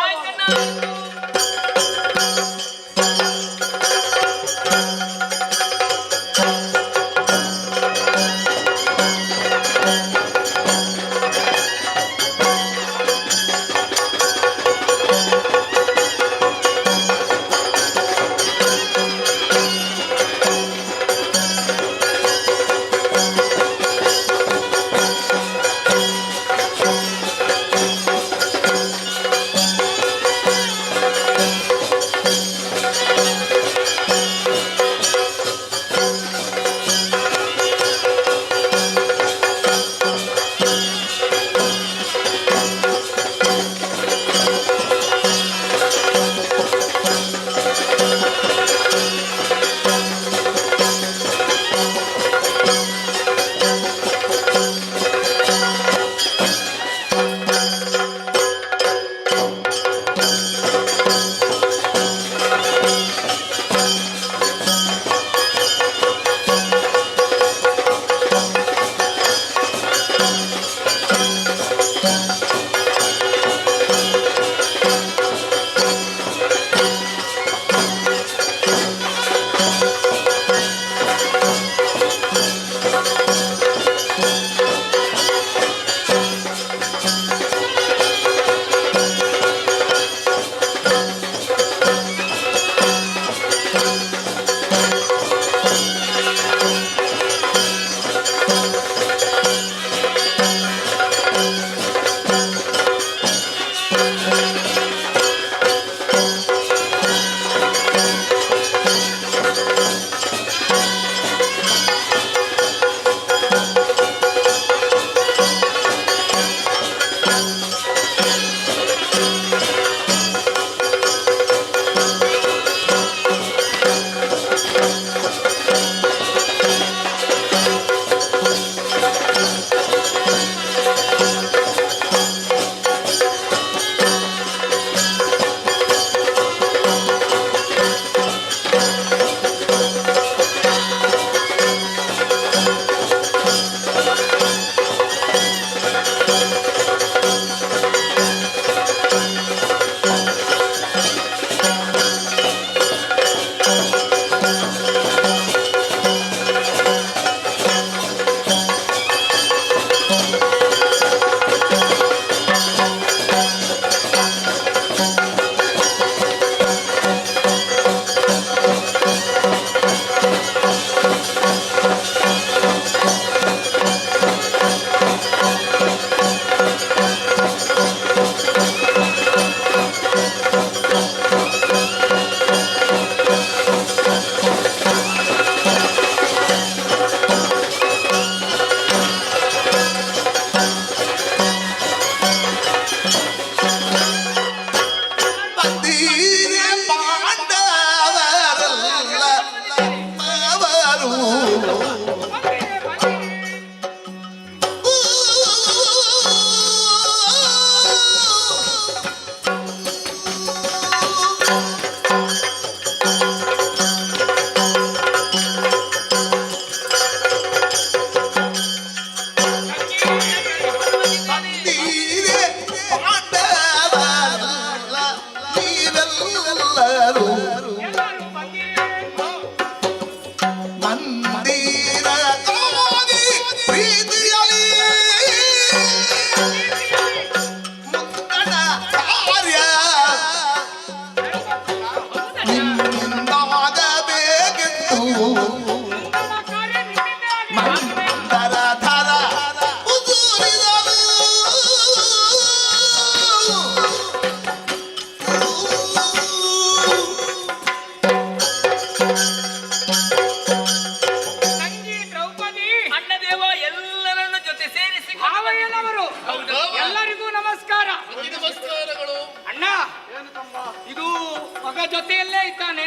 ಜೊತೆಯಲ್ಲೇ ಇದ್ದಾನೆ.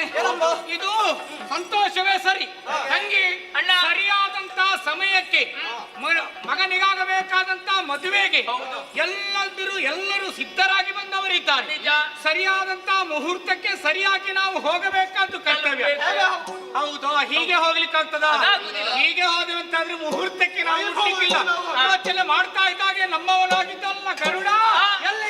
ಇದು ಸಂತೋಷವೇ ಸರಿ. ತಂಗಿ ಸರಿಯಾದಂತ ಸಮಯಕ್ಕೆ ಮಗನಿಗಾಗಬೇಕಾದಂತ ಮದುವೆಗೆ ಎಲ್ಲರೂ ಸಿದ್ಧರಾಗಿ ಬಂದವರಿದ್ದಾರೆ. ಸರಿಯಾದಂತ ಮುಹೂರ್ತಕ್ಕೆ ಸರಿಯಾಗಿ ನಾವು ಹೋಗಬೇಕಾದ್ದು ಕರ್ತವ್ಯ. ಹೌದು, ಹೀಗೆ ಹೋಗ್ಲಿಕ್ಕಾಗ್ತದ? ಹೀಗೆ ಹೋದಂತಾದ್ರೆ ಮುಹೂರ್ತಕ್ಕೆ ನಾವು ಮುಟ್ಲಿಕ್ಕಿಲ್ಲ. ಆಲೋಚನೆ ಮಾಡ್ತಾ ಇದ್ದಾಗೆ ನಮ್ಮವನಾಗಿದ್ದಲ್ಲ ಗರುಡ ಎಲ್ಲ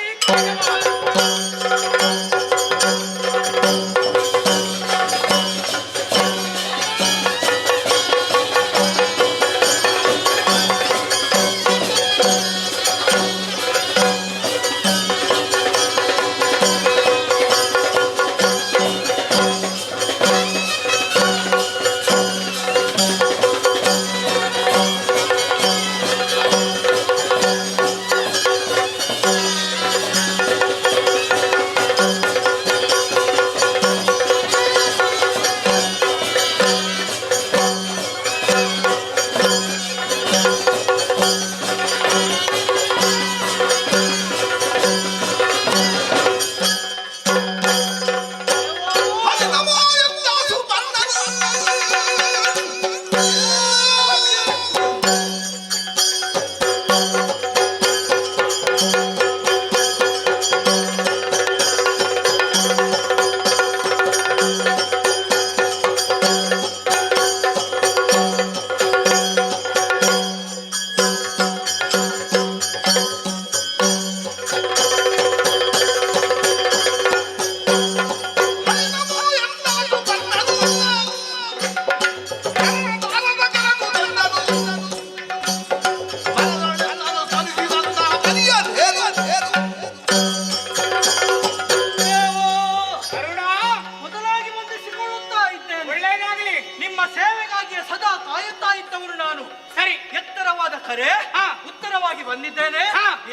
ಉತ್ತರವಾಗಿ ಬಂದಿದ್ದೇನೆ.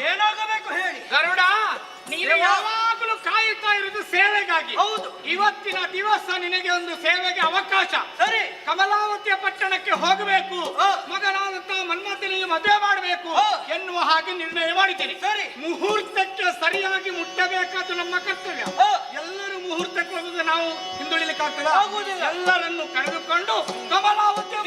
ಏನಾಗಬೇಕು ಹೇಳಿ. ಗರುಡ, ನೀನು ಯಾವಾಗಲೂ ಕಾಯುತ್ತಾ ಇರುವುದು ಸೇವೆಗಾಗಿ. ಹೌದು, ಇವತ್ತಿನ ದಿವಸ ನಿನಗೆ ಒಂದು ಸೇವೆಗೆ ಅವಕಾಶ. ಸರಿ, ಕಮಲಾವತಿಯ ಪಟ್ಟಣಕ್ಕೆ ಹೋಗಬೇಕು, ಮಗನಾದಂತ ಮನ್ಮಥನಿಗೆ ಮದುವೆ ಮಾಡಬೇಕು ಎನ್ನುವ ಹಾಗೆ ನಿರ್ಣಯ ಮಾಡಿದ್ದೇನೆ. ಸರಿ, ಮುಹೂರ್ತಕ್ಕೆ ಸರಿಯಾಗಿ ಮುಟ್ಟಬೇಕಾದ್ದು ನಮ್ಮ ಕರ್ತವ್ಯ. ಎಲ್ಲರೂ ಮುಹೂರ್ತಕ್ಕೆ ಹೋಗುದು ನಾವು ಹಿಂದುಳಿಲಿಕ್ಕಾಗ್ತದೆ? ಆಗುವುದಿಲ್ಲ. ಎಲ್ಲರನ್ನು ಕರೆದುಕೊಂಡು ಕಮಲಾವತಿಯ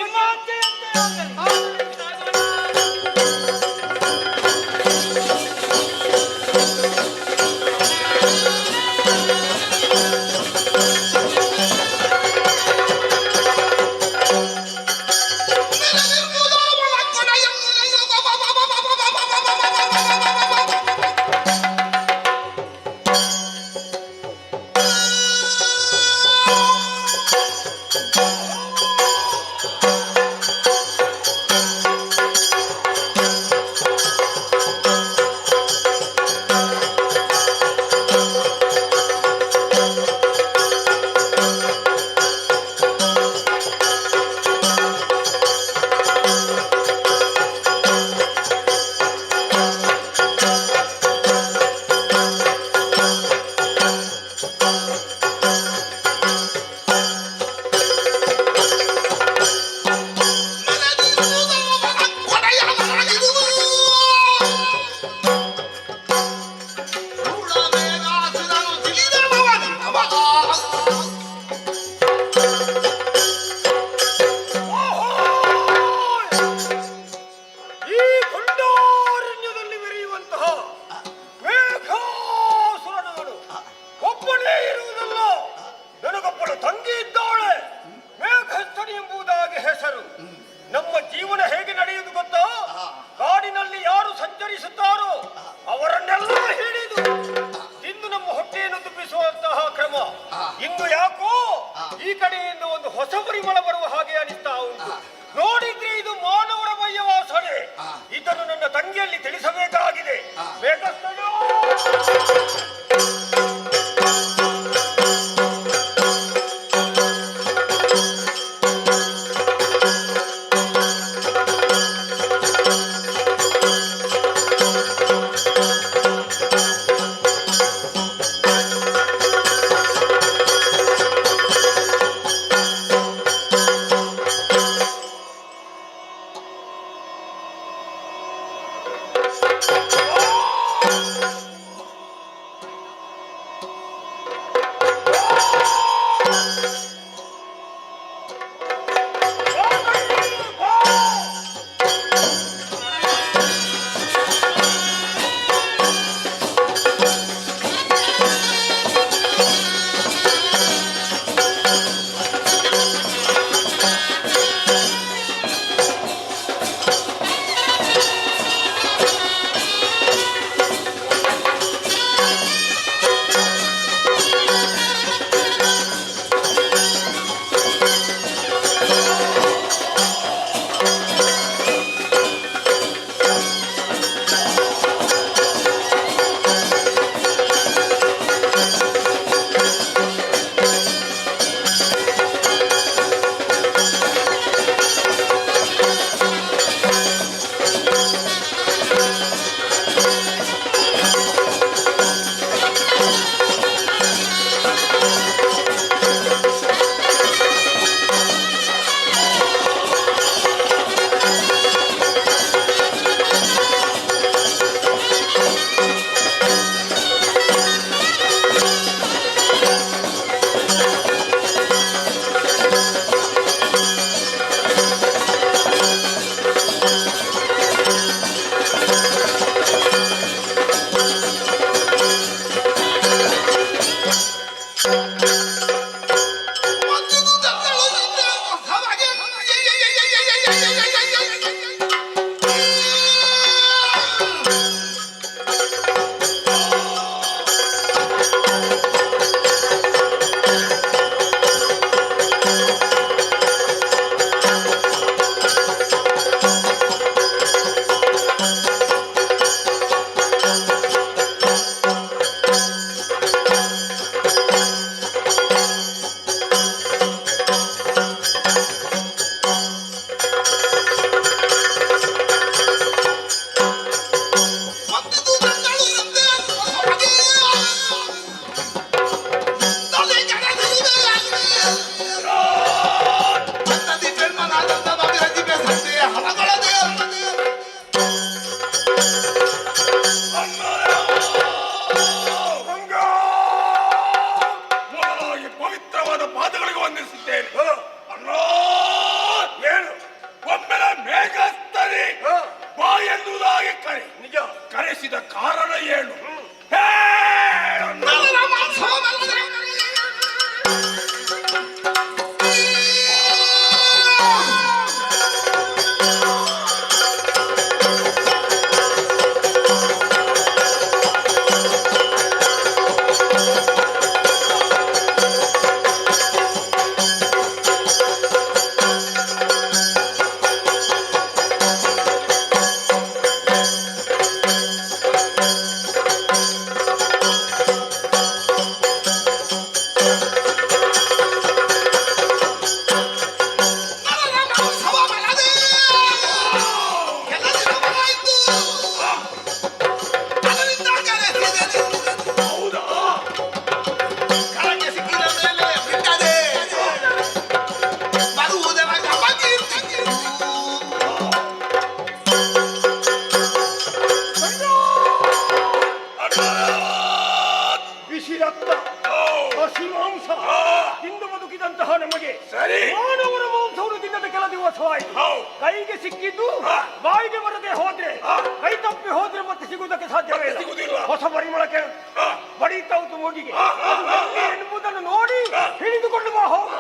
ಮೊದಲಾಗಿ ಪವಿತ್ರವಾದ ಪಾದಗಳಿಗೆ ವಂದಿಸುತ್ತೇನೆ. ಅಣ್ಣ ಏನು ಒಮ್ಮೆಲೆ ಮೇಘಸ್ತರಿ ಬಾ ಎನ್ನುವುದಾಗಿ ಕರೆ ನಿಜ ಕರೆಸಿದ ಕಾರಣ ಏನು? ತಿಂದು ಬದುಕಿದಂತಹ ನಮಗೆ ಮಾನವರ ಮಾಂಸವನ್ನು ತಿನ್ನದ ಕೆಲ ದಿವಸವಾಯಿತು. ಕೈಗೆ ಸಿಕ್ಕಿದ್ದು ಬಾಯಿಗೆ ಬರದೆ ಹೋದ್ರೆ, ಕೈ ತಪ್ಪಿ ಹೋದ್ರೆ ಮತ್ತೆ ಸಿಗುವುದಕ್ಕೆ ಸಾಧ್ಯವೇ ಇಲ್ಲ. ಹೊಸ ಪರಿಮಳಕ್ಕೆ ಬಡೀತಾವುದು ಮೂಗಿಗೆ ಎನ್ನುವುದನ್ನು ನೋಡಿ ಹಿಡಿದುಕೊಂಡು ಬಾ ಹೋಗು.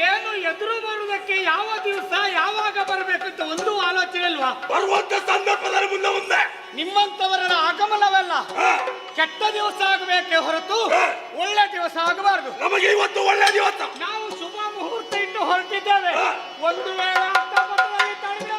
ಏನು ಎದುರು ಬರುವುದಕ್ಕೆ ಯಾವ ದಿವಸ ಯಾವಾಗ ಬರಬೇಕಂತ ಒಂದು ಆಲೋಚನೆ ಇಲ್ವಾ? ಬರುವಂತ ಸಂದರ್ಭದಲ್ಲಿ ಮುಂದೆ ನಿಮ್ಮಂತವರ ಆಗಮನವಲ್ಲ ಕೆಟ್ಟ ದಿವಸ ಆಗಬೇಕೆ ಹೊರತು ಒಳ್ಳೆ ದಿವಸ ಆಗಬಾರದು. ನಮಗೆ ಇವತ್ತು ಒಳ್ಳೆ ದಿವಸ. ನಾವು ಶುಭ ಮುಹೂರ್ತ ಇಟ್ಟು ಹೊರಟಿದ್ದೇವೆ. ಒಂದು ವೇಳೆ ಅರ್ಥಪತ್ರದಲ್ಲಿ ತಡೆದ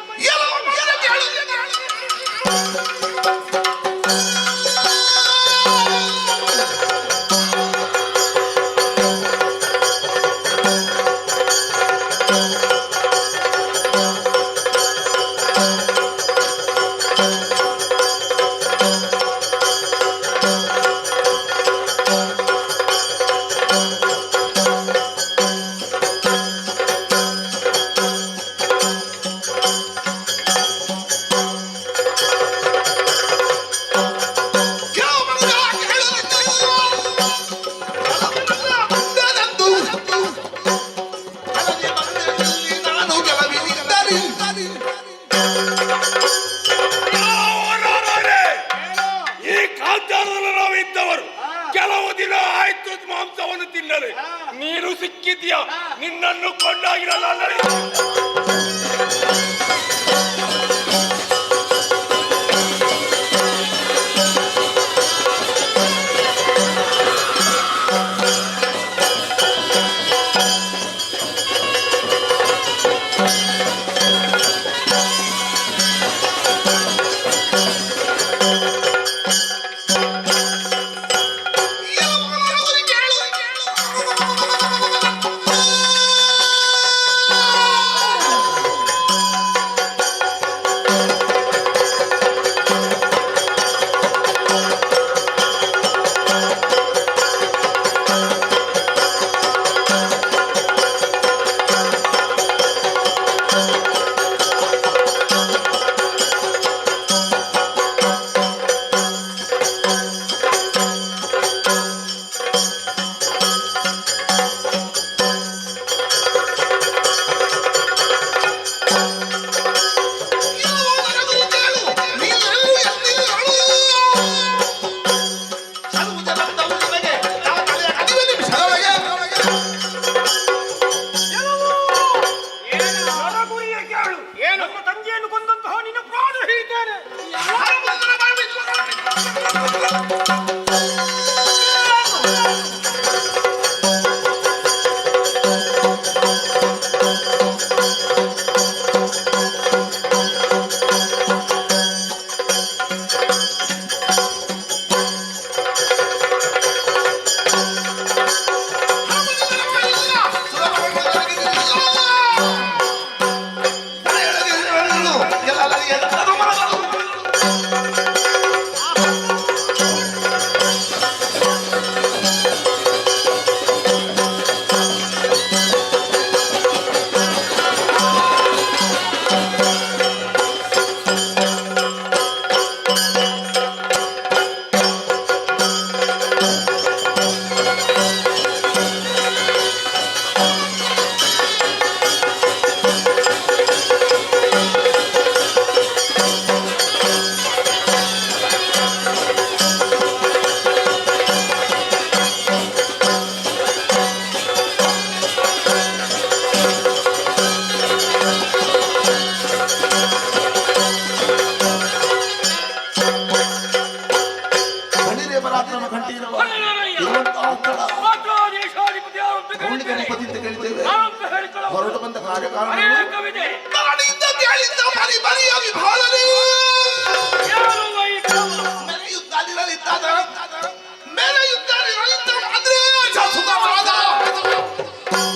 ಹಿನ್ನೆಲೆ ನೀನು ಸಿಕ್ಕಿದ್ಯಾ, ನಿನ್ನನ್ನು ಕೊಂಡಾಗಿರಲ್ಲ. ಹೊರಟು ಬಂದ ಕಾರ್ಯಕಾರಣ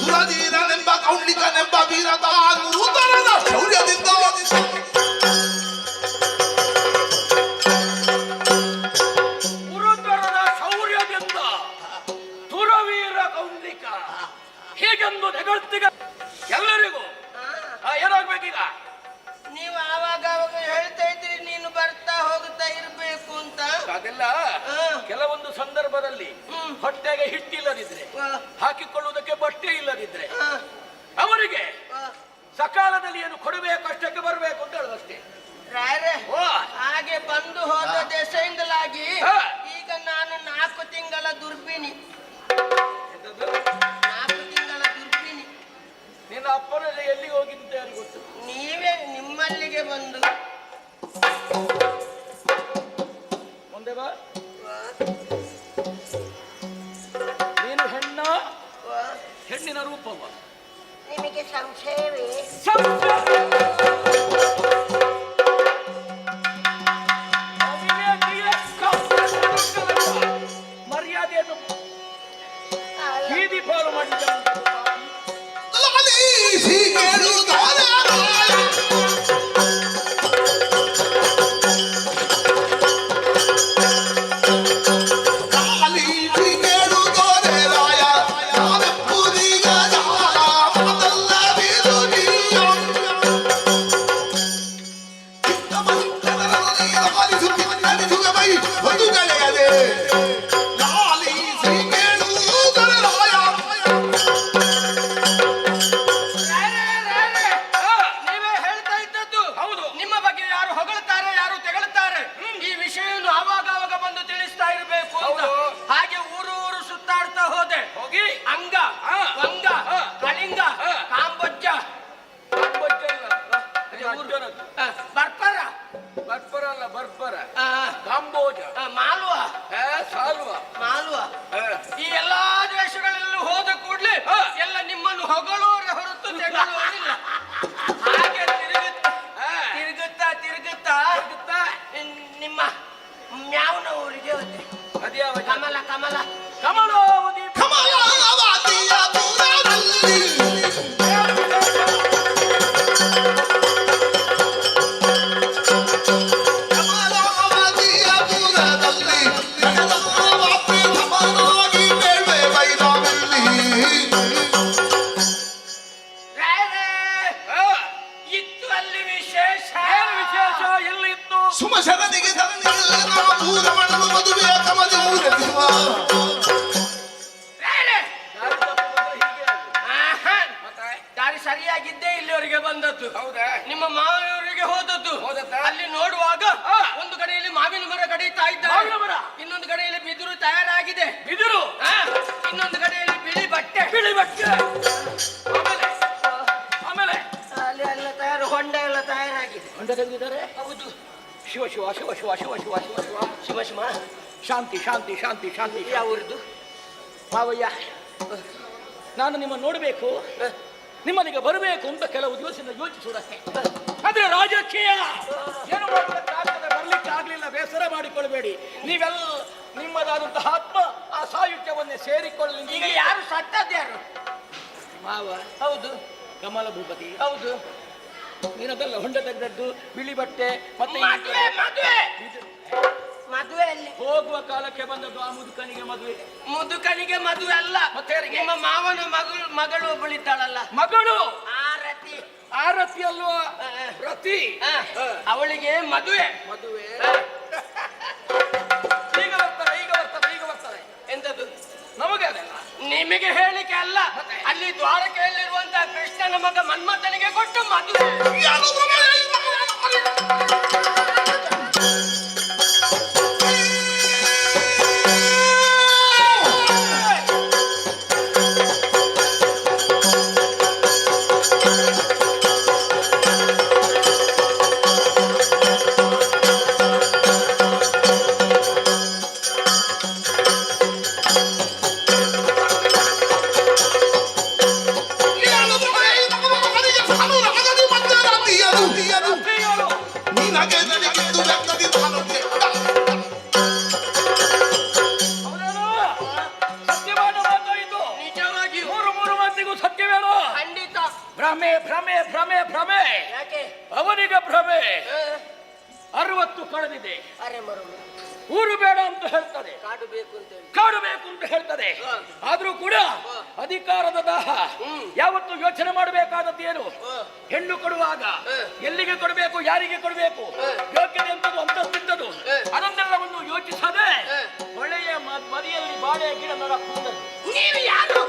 ದುರಧೀರನೆಂಬ ಕೌಂಡಿಕನೆಂಬ ವೀರದ ನೂತನದ ಶೌರ್ಯದಿಂದ ಹೀಗೆಂದು ನೆಗಳ್ತಿಗ ಎಲ್ಲರಿಗೂ ಏನಾಗ್ಬೇಕೀಗ? ನೀವು ಆವಾಗ ಆವಾಗ ಹೇಳ್ತಾ ಇದ್ರಿ ನೀನು ಬರ್ತಾ ಹೋಗ್ತಾ ಇರ್ಬೇಕು ಅಂತ. ಅದೆಲ್ಲ ಕೆಲವೊಂದು ಸಂದರ್ಭದಲ್ಲಿ ಹೊಟ್ಟೆಗೆ ಹಿಟ್ಟಿಲ್ಲದಿದ್ರೆ, ಹಾಕಿಕೊಳ್ಳುವುದಕ್ಕೆ ಬಟ್ಟೆ ಇಲ್ಲದಿದ್ರೆ ಅವರಿಗೆ ಸಕಾಲದಲ್ಲಿ ಏನು ಕೊಡಬೇಕು ಅಷ್ಟಕ್ಕೆ ಬರಬೇಕು ಅಂತ ಹೇಳುದಷ್ಟೇ. ಹಾಗೆ ಬಂದು ಹೋದ ದೆಸೆಯಿಂದಲಾಗಿ ಈಗ ನಾನು 4 ತಿಂಗಳ ದುರ್ಬಿಣಿ. ನಿನ್ನ ಅಪ್ಪನೆಲ್ಲ ಎಲ್ಲಿ ಹೋಗಿದ್ದೆ ಯಾರಿಗೆ ಗೊತ್ತು? ನೀವೇ ನಿಮ್ಮಲ್ಲಿಗೆ ಬಂದು ಮುಂದೆ ಬಾ. ನೀನು ಹೆಣ್ಣಿನ ರೂಪವ. ನಿಮಗೆ ಸಂಶಯವೇ? ಮರ್ಯಾದೆಯನ್ನು ಬೀದಿ ಪಾಲು ಮಾಡಿದ್ದ ಆಗಿದ್ದೇ ಇಲ್ಲಿವರೆಗೆ ಬಂದದ್ದು. ಹೌದಾ? ನಿಮ್ಮ ಮಾವನವರಿಗೆ ಹೋದದ್ದು. ಅಲ್ಲಿ ನೋಡುವಾಗ ಒಂದು ಕಡೆಯಲ್ಲಿ ಮಾವಿನ ಮರ ಕಡಿತಾ ಇದ್ದಾರೆ, ಇನ್ನೊಂದು ಕಡೆಯಲ್ಲಿ ಬಿದಿರು ತಯಾರಾಗಿದೆ. ಬಿದಿರು, ಇನ್ನೊಂದು ಕಡೆಯಲ್ಲಿ ಬಿಳಿ ಬಟ್ಟೆ. ಆಮೇಲೆ ಅಲ್ಲಿ ಎಲ್ಲ ತಯಾರು, ಹೊಂಡ ಎಲ್ಲ ತಯಾರಾಗಿದೆ. ಹೊಂಡ ತೆಗೆದಿದ್ದಾರೆ. ಹೌದು. ಶಿವ ಶಿವ ಶಿವ ಶಿವ ಶಿವ ಶಿವ ಶಿವ ಶಿವ ಶಿವ ಶಿವ. ಶಾಂತಿ ಶಾಂತಿ ಶಾಂತಿ ಶಾಂತಿ. ಯಾವ್ದು ಮಾವಯ್ಯ, ನಾನು ನಿಮ್ಮ ನೋಡಬೇಕು, ನಿಮ್ಮಲ್ಲಿಗೆ ಬರಬೇಕು ಅಂತ ಕೆಲವು ದಿವಸದಿಂದ ಯೋಚಿಸುವುದಕ್ಕೆ. ಆದ್ರೆ ರಾಜಕೀಯ ಏನು ಮಾಡಲಿಕ್ಕಾಗದೆ, ಬರ್ಲಿಕ್ಕೆ ಆಗ್ಲಿಲ್ಲ, ಬೇಸರ ಮಾಡಿಕೊಳ್ಬೇಡಿ. ನೀವೆಲ್ಲ ನಿಮ್ಮದಾದಂತಹ ಆತ್ಮ ಆ ಸಾಯುಜ್ಯವನ್ನೇ ಸೇರಿಕೊಳ್ಳಿ. ಈಗ ಯಾರು ಸತ್ತದ್ಯಾರು? ಮಾವ. ಹೌದು. ಕಮಲ ಭೂಪತಿ. ಹೌದು. ನೀನದಲ್ಲ ಹೊಂಡ ತೆಗೆದದ್ದು, ಬಿಳಿ ಬಟ್ಟೆ, ಮತ್ತೆ ಮದುವೆ ಮದುವೆ ಮದುವೆಯಲ್ಲಿ ಹೋಗುವ ಕಾಲಕ್ಕೆ ಬಂದದ್ದು. ಆ ಮುದುಕನಿಗೆ ಮದುವೆ. ಮುದುಕನಿಗೆ ಮದುವೆ ಅಲ್ಲ, ಮತ್ತೆ ನಿಮ್ಮ ಮಾವನ ಮಗಳು ಒಬ್ಬಳಿದ್ದಾಳಲ್ಲ, ಮಗಳು. ಆರತಿ. ಆರತಿ ಅಲ್ವಾ? ರತಿ. ಅವಳಿಗೆ ಮದುವೆ. ಮದುವೆ ಈಗ ಬರ್ತಾರೆ, ಈಗ ಬರ್ತಾರೆ, ಈಗ ಬರ್ತಾರೆ. ಎಂತದ್ದು? ನಮಗೆ ಅದಲ್ಲ, ನಿಮಗೆ ಹೇಳಿಕೆ ಅಲ್ಲ. ಅಲ್ಲಿ ದ್ವಾರಕೆಯಲ್ಲಿರುವಂತಹ ಕೃಷ್ಣನ ಮಗ ಮನ್ಮಥನಿಗೆ ಕೊಟ್ಟು ಮದುವೆ. ಸತ್ಯವಾದ ಮಾತು ಇದು. ನಿಜವಾಗಿಯೂ ಮೂರು ಮಾತಿಗೂ ಸತ್ಯವೇನೋ? ಖಂಡಿತ. ಭ್ರಮೆ ಭ್ರಮೆ ಭ್ರಮೆ ಭ್ರಮೆ. ಯಾಕೆ? ಅವನಿಗೆ ಭ್ರಮೆ. 60 ಕಳೆದಿದೆ, ಅರೆ ಮರು ಊರು ಬೇಡ ಅಂತ ಹೇಳ್ತದೆ, ಕಾಡು ಬೇಕು ಅಂತ ಹೇಳಿ. ಕಾಡು ಬೇಕು ಅಂತ ಹೇಳ್ತದೆ. ಆದ್ರೂ ಕೂಡ ಅಧಿಕಾರದ ದಾಹ. ಯಾವತ್ತು ಯೋಚನೆ ಮಾಡಬೇಕಾದದ್ದು ಏನು? ಹೆಣ್ಣು ಕೊಡುವಾಗ ಎಲ್ಲಿಗೆ ಕೊಡಬೇಕು, ಯಾರಿಗೆ ಕೊಡಬೇಕು, ಯೋಗ್ಯತೆ ಎಂತದ್ದು, ಅಂತಸ್ತಿಂತದ್ದು, ಅದನ್ನೆಲ್ಲವನ್ನು ಯೋಚಿಸದೆ ಒಳ್ಳೆಯ ಮದಿಯಲ್ಲಿ ಬಾಳೆ ಗಿಡ ನಡ ಕೂದಲು. ನೀವು ಯಾರು?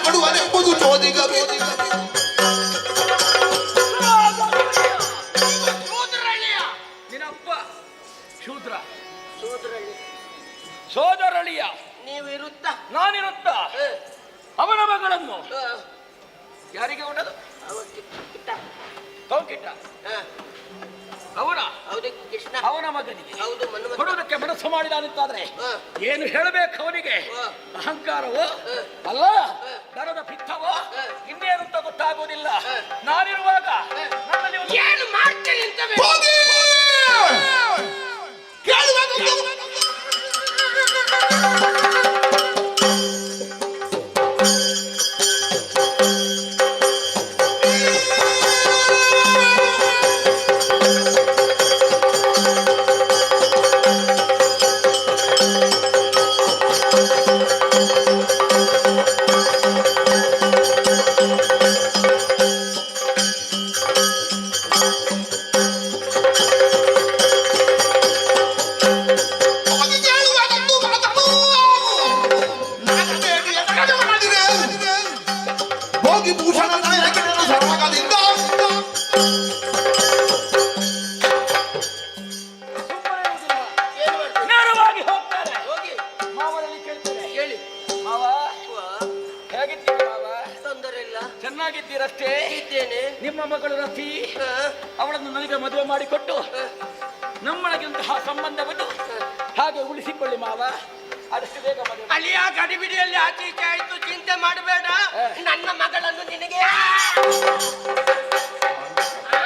ಕೊಡುವನೆಂಬುದು ಚೋದಿಗ ನಿನ್ನಪ್ಪ ಶೂದ್ರ, ಸೋದರಳ್ಳಿ. ಸೋದರಳಿಯ. ನೀವು ಇರುತ್ತ ನಾನಿರುತ್ತ ಅವನ ಮಗಳನ್ನು ಯಾರಿಗೆ ಉಂಟದು? ಕೌಕಿಟ್ಟ ಅವನ ಹೌದು ಕೃಷ್ಣ, ಅವನ ಮಗನಿಗೆ ಹೌದು ಮನ್ಮಥ. ಕೊಡೋದಕ್ಕೆ ಮನಸ್ಸು ಮಾಡಿದಾನಿದ್ದಾದ್ರೆ ಏನು ಹೇಳಬೇಕು ಅವನಿಗೆ? ಅಹಂಕಾರವೋ ಅಲ್ಲ, ದರದ ಪಿತ್ತವೋ ಇನ್ನೇನಂತ ಗೊತ್ತಾಗೋದಿಲ್ಲ. ನಾನಿರುವಾಗ ನನ್ನಲ್ಲಿ ಒಂದು ಏನು ಮಾಡ್ತೀನಿ ಅಂತ ಭೋಗಿ ಭೂಷಣ ನಾಯಕನನ್ನು ಸರ್ವಕಾಲದಿಂದ ನೇರವಾಗಿ ಹೋಗ್ತಾರೆ. ಹೋಗಿ ಮಾವನಲ್ಲಿ ಕೇಳ್ತಾರೆ, ಹೇಳಿ. ಮಾವ ಹೇಗಿದ್ದೀರಿ ಮಾವ? ತೊಂದರೆ ಇಲ್ಲ, ಚೆನ್ನಾಗಿದ್ದೀರಷ್ಟೇ? ಇದ್ದೇನೆ. ನಿಮ್ಮ ಮಗಳು ರತಿ, ಅವಳನ್ನು ನನಗೆ ಮದುವೆ ಮಾಡಿಕೊಟ್ಟು ನಮ್ಮೊಳಗಿಂತಹ ಸಂಬಂಧವನ್ನು ಹಾಗೆ ಉಳಿಸಿಕೊಳ್ಳಿ ಮಾವ. ಆದಷ್ಟು ಬೇಗ ಮದುವೆ. ಅಲ್ಲಿಯ ಗಡಿಬಿಡಿಯಲ್ಲಿ ಆಚೆ ಈಚೆ ಆಯ್ತು, ಚಿಂತೆ ಮಾಡಬೇಡ. ನನ್ನ ಮಗಳನ್ನು ನಿನಗೆ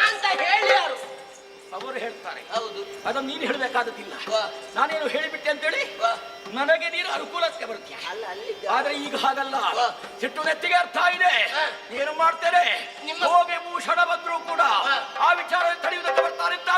ಅಂತ ಹೇಳಿ ಯಾರು? ಅವರು ಹೇಳ್ತಾರೆ. ಹೌದು. ಅದನ್ನು ನೀನು ಹೇಳಬೇಕಾದದ್ದಿಲ್ಲ, ನಾನೇನು ಹೇಳಿಬಿಟ್ಟೆ ಅಂತೇಳಿ ನನಗೆ ನೀನು ಅನುಕೂಲಕ್ಕೆ ಬರ್ತೀಯ. ಅಲ್ಲ ಅಲ್ಲಿ ಆದ್ರೆ ಈಗ ಹಾಗಲ್ಲ, ಸಿಟ್ಟು ನೆತ್ತಿಗೆ ಅರ್ಥ ಇದೆ. ಏನು ಮಾಡ್ತೇನೆ? ಹೋಗಿ ಭೂಷಣ ಬಂದ್ರು ಕೂಡ ಆ ವಿಚಾರ ತಡೆಯುವುದಕ್ಕೆ ಬರ್ತಾರೆ ಅಂತ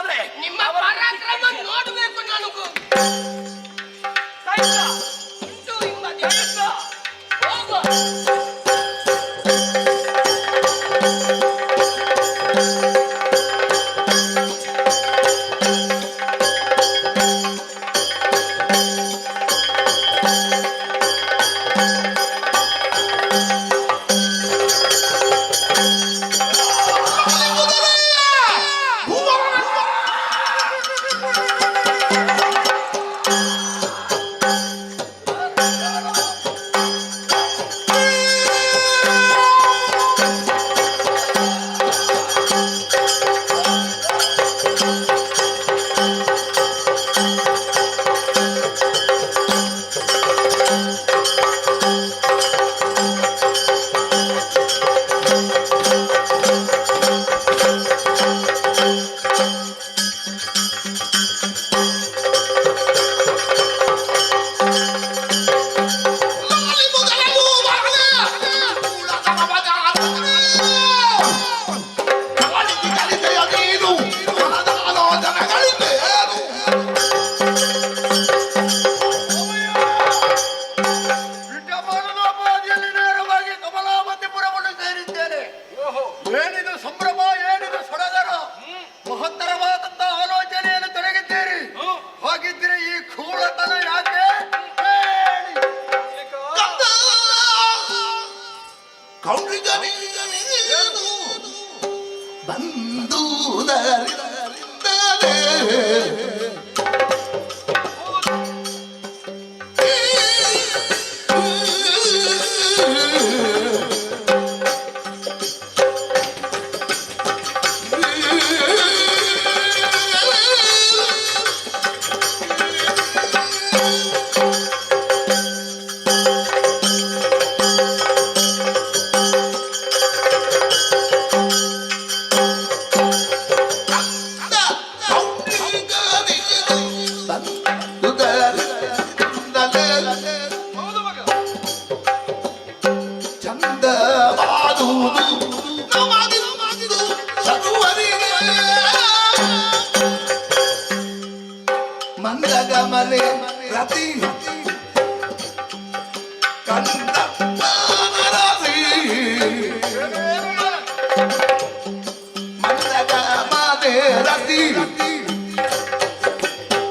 ಮಂದಗಮನೆ ರತಿ ಕಂದ ಮಂದಗಮನೆ ರತಿ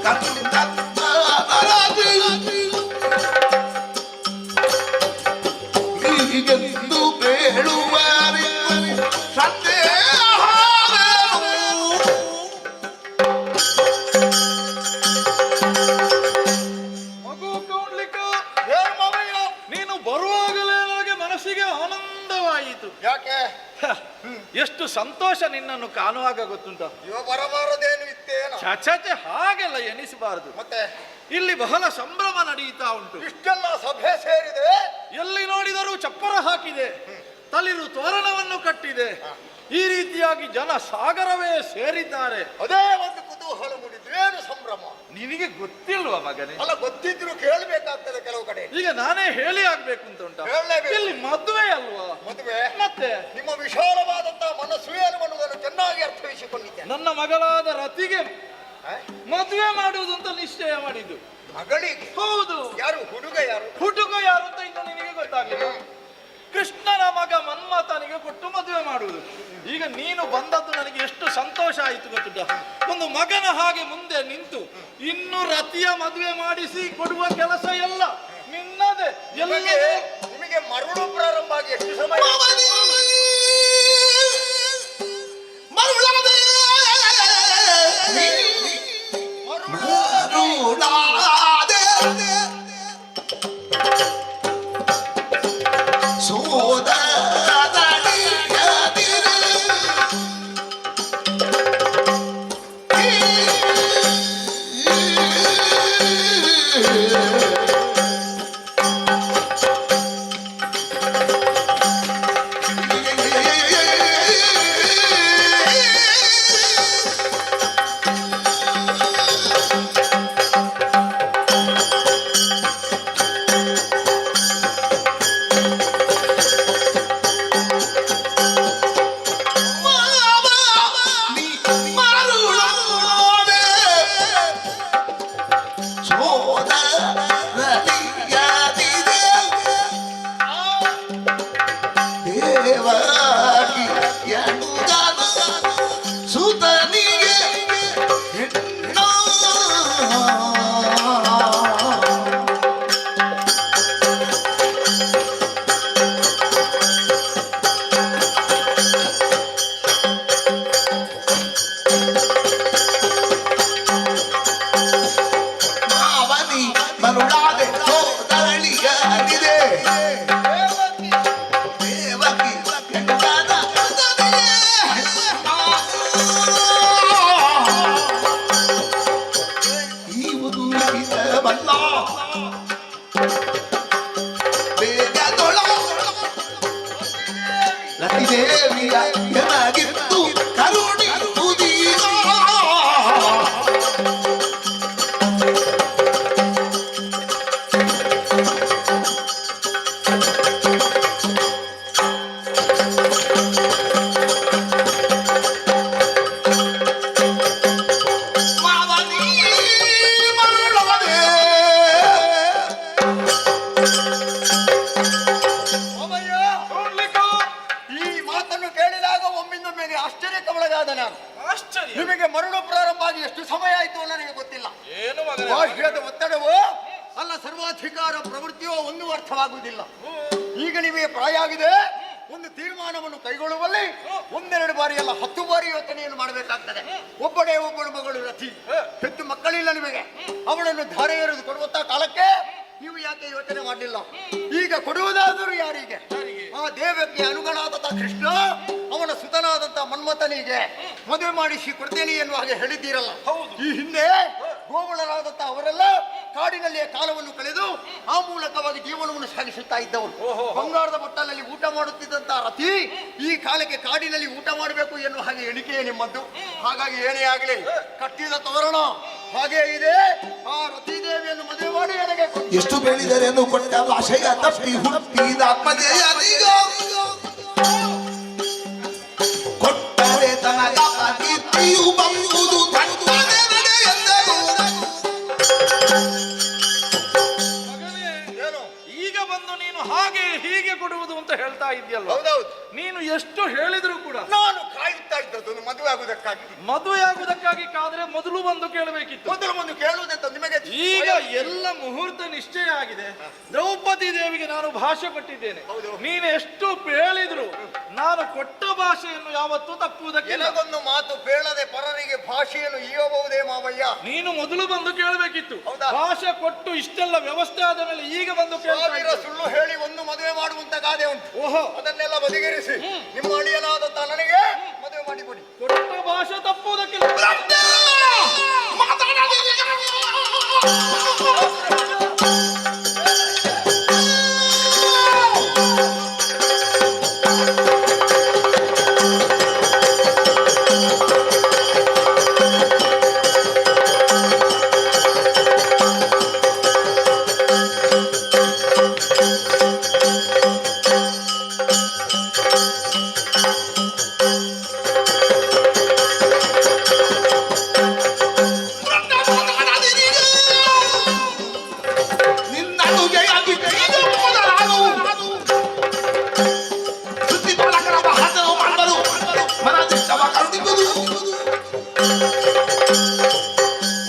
ಕಂದ ಹೀಗೆಂದು ಬೇಳುವರಿ ಸತ್ಯ ಯಾಕೆ ಎಷ್ಟು ಸಂತೋಷ ನಿನ್ನನ್ನು ಕಾಣುವಾಗ ಗೊತ್ತುಂಟ. ಇವ ಬರಬಾರದೇನು ಇತ್ತೇನು? ಚಚೆ ಹಾಗೆಲ್ಲ ಎನಿಸಬಾರದು. ಮತ್ತೆ ಇಲ್ಲಿ ಬಹಳ ಸಂಭ್ರಮ ನಡೆಯುತ್ತಾ ಉಂಟು. ಇಷ್ಟೆಲ್ಲ ಸಭೆ ಸೇರಿದೆ, ಎಲ್ಲಿ ನೋಡಿದರೂ ಚಪ್ಪರ ಹಾಕಿದೆ, ತಳಿರು ತೋರಣವನ್ನು ಕಟ್ಟಿದೆ. ಈ ರೀತಿಯಾಗಿ ಜನ ಸಾಗರವೇ ಸೇರಿದ್ದಾರೆ. ಅದೇ ಒಂದು ಕುತೂಹಲ ಮೂಡಿದ್ದು. ಏನು ಸಂಭ್ರಮ ನಿನಗೆ ಗೊತ್ತಿಲ್ವಾ ಮಗನೇ? ಅಲ್ಲ, ಗೊತ್ತಿದ್ರು ಕೇಳಬೇಕಾಗ್ತದೆ ಕೆಲವು ಕಡೆ. ಈಗ ನಾನೇ ಹೇಳಿ ಆಗ್ಬೇಕು ಅಂತ ಉಂಟ. ಇಲ್ಲಿ ಮದುವೆ ಅಲ್ವಾ? ಮದುವೆ ಮತ್ತೆ ನಿಮ್ಮ ವಿಶಾಲವಾದಂತಹ ಮನಸ್ಸು ಏನು ಅನ್ನುವುದನ್ನು ಚೆನ್ನಾಗಿ ಅರ್ಥೈಸಿಕೊಂಡಿದ್ದೇನೆ. ನನ್ನ ಮಗಳಾದ ರತಿಗೆ ಮದುವೆ ಮಾಡುವುದು ಅಂತ ನಿಶ್ಚಯ ಮಾಡಿದ್ದು. ಮಗಳಿಗೆ? ಹೌದು. ಯಾರು ಹುಡುಗ? ಹುಡುಗ ಯಾರು ಅಂತ ಇನ್ನು ನಿನಗೆ ಗೊತ್ತಾಗಲಿಲ್ಲ. ಕೃಷ್ಣನ ಮಗ ಮನ್ಮಥನಿಗೆ ಕೊಟ್ಟು ಮದುವೆ ಮಾಡುವುದು. ಈಗ ನೀನು ಬಂದದ್ದು ನನಗೆ ಎಷ್ಟು ಸಂತೋಷ ಆಯಿತು ಗೊತ್ತುಂಟ. ಒಂದು ಮಗನ ಹಾಗೆ ಮುಂದೆ ನಿಂತು ಇನ್ನು ರತಿಯ ಮದುವೆ ಮಾಡಿಸಿ ಕೊಡುವ ಕೆಲಸ ಎಲ್ಲ ನಿನ್ನದೇ. ನಿಮಗೆ ಮರುಳು ಪ್ರಾರಂಭ ಆಗಿ ಎಷ್ಟು ಸಮಯ? ನಿಮಗೆ ಮರಳು ಪ್ರಾರಂಭ ಆಗಿ ಎಷ್ಟು ಸಮಯ ಆಯಿತು ನನಗೆ ಗೊತ್ತಿಲ್ಲ. ಬಾಹ್ಯದ ಒತ್ತಡವೋ ಅಲ್ಲ ಸರ್ವಾಧಿಕಾರ ಪ್ರವೃತ್ತಿಯೋ ಒಂದು ಅರ್ಥವಾಗುವುದಿಲ್ಲ. ಈಗ ನಿಮಗೆ ಪ್ರಾಯ ಆಗಿದೆ. ಒಂದು ತೀರ್ಮಾನವನ್ನು ಕೈಗೊಳ್ಳುವಲ್ಲಿ ಒಂದೆರಡು ಬಾರಿ ಅಲ್ಲ 10 ಬಾರಿ ಯೋಚನೆಯನ್ನು ಮಾಡಬೇಕಾಗ್ತದೆ. ಒಬ್ಬಳೇ ಒಬ್ಬಳು ಮಗಳು ರತಿ, ಹೆಚ್ಚು ಮಕ್ಕಳಿಲ್ಲ ನಿಮಗೆ, ಅವಳನ್ನು ಧಾರೆ ಎರೆದು ಕೊಡುವಂತ ಕಾಲಕ್ಕೆ ನೀವು ಯಾಕೆ ಯೋಚನೆ ಮಾಡಲಿಲ್ಲ? ಈಗ ಕೊಡುವುದಾದರೂ ಯಾರಿಗೆ? ಆ ದೇವಕ್ಕೆ ಅನುಗಣಾದಂತ ಕೃಷ್ಣ ಅವನ ಸುತನಾದಂತ ಮನ್ಮಥನಿಗೆ ಮದುವೆ ಮಾಡಿಸಿ ಕೊಡ್ತೇನೆ ಎನ್ನುವ ಹಾಗೆ ಹೇಳಿದ್ದೀರಲ್ಲ. ಈ ಹಿಂದೆ ಗೋವುಳರಾದಂತ ಅವರೆಲ್ಲ ಕಾಡಿನಲ್ಲಿಯೇ ಕಾಲವನ್ನು ಕಳೆದು ಆ ಮೂಲಕವಾಗಿ ಜೀವನವನ್ನು ಸಾಗಿಸುತ್ತಾ ಇದ್ದವರು. ಬಂಗಾರದ ಬಟ್ಟಲಲ್ಲಿ ಊಟ ಮಾಡುತ್ತಿದ್ದಂತ ರತಿ ಈ ಕಾಲಕ್ಕೆ ಕಾಡಿನಲ್ಲಿ ಊಟ ಮಾಡಬೇಕು ಎನ್ನುವ ಹಾಗೆ ಎಣಿಕೆಯೇ ನಿಮ್ಮದ್ದು. ಹಾಗಾಗಿ ಏನೇ ಆಗಲಿ ಕಟ್ಟಿದ ತೋರಣ ಹಾಗೆ ಇದೆ. ಆ ರತಿದೇವಿಯನ್ನು ಮದುವೆ ಮಾಡಿ ನನಗೆ ಎಷ್ಟು ಬೆಳೆದರೆಂದು ಕೊಟ್ಟ ಭಾಷೆಯ ತಪ್ಪಿ ಹುಟ್ಟಿದ ಆತ್ಮದೇಯನಿಗ ಕೊಟ್ಟರೆ ತನಗ ಕೀರ್ತಿಯು ಬಂಬುದು ತಟ್ಟನೆ ನಡೆಯೆಂದರು. ಈಗ ಬಂದು ನೀನು ಹಾಗೆ ಹೀಗೆ ಕೊಡುವುದು ಅಂತ ಹೇಳ್ತಾ ಇದೆಯಲ್ಲ. ಹೌದೌದು, ನೀನು ಎಷ್ಟು ಹೇಳಿದ್ರು ಕೂಡ ನಾನು ಕಾಯುತ್ತಾ ಇದ್ದದ್ದು ಮದುವೆ ಆಗುವುದಕ್ಕಾಗಿ. ಮದುವೆ ಆಗುವುದಕ್ಕಾದ್ರೆ ಕಾದ್ರೆ ಮೊದಲು ಬಂದು ಕೇಳಬೇಕಿತ್ತು. ಮೊದಲು ಬಂದು ಕೇಳುವುದಂತ ನಿಮಗೆ ಈಗ ಎಲ್ಲ ಮುಹೂರ್ತ ನಿಶ್ಚಯ ಆಗಿದೆ. ದ್ರೌಪದಿ ದೇವಿಗೆ ನಾನು ಭಾಷೆ ಕೊಟ್ಟಿದ್ದೇನೆ. ನೀನು ಎಷ್ಟು ಹೇಳಿದ್ರು ನಾನು ಕೊಟ್ಟ ಭಾಷೆಯನ್ನು ಯಾವತ್ತೂ ತಪ್ಪುವುದಕ್ಕೆ. ನನಗೊಂದು ಮಾತು ಬೇಳದೆ ಪರರಿಗೆ ಭಾಷೆಯನ್ನು ಇಯಬಹುದೇ ಮಾವಯ್ಯ? ನೀನು ಮೊದಲು ಬಂದು ಕೇಳಬೇಕಿತ್ತು. ಭಾಷೆ ಕೊಟ್ಟು ಇಷ್ಟೆಲ್ಲ ವ್ಯವಸ್ಥೆ ಆದ ಮೇಲೆ ಈಗ ಬಂದು ಸುಳ್ಳು ಹೇಳಿ ಒಂದು ಮದುವೆ ಮಾಡುವಂತ ಗಾದೆ ಉಂಟು. ಓಹೋ, ಅದನ್ನೆಲ್ಲ ಬದಿಗಿರಿಸಿ ನಿಮ್ಮ ಅಳಿಯನಾದಂತ ನನಗೆ ಮದುವೆ ಮಾಡಿಕೊಡಿ. ಕೊಟ್ಟ ಭಾಷೆ ತಪ್ಪುವುದಕ್ಕೆ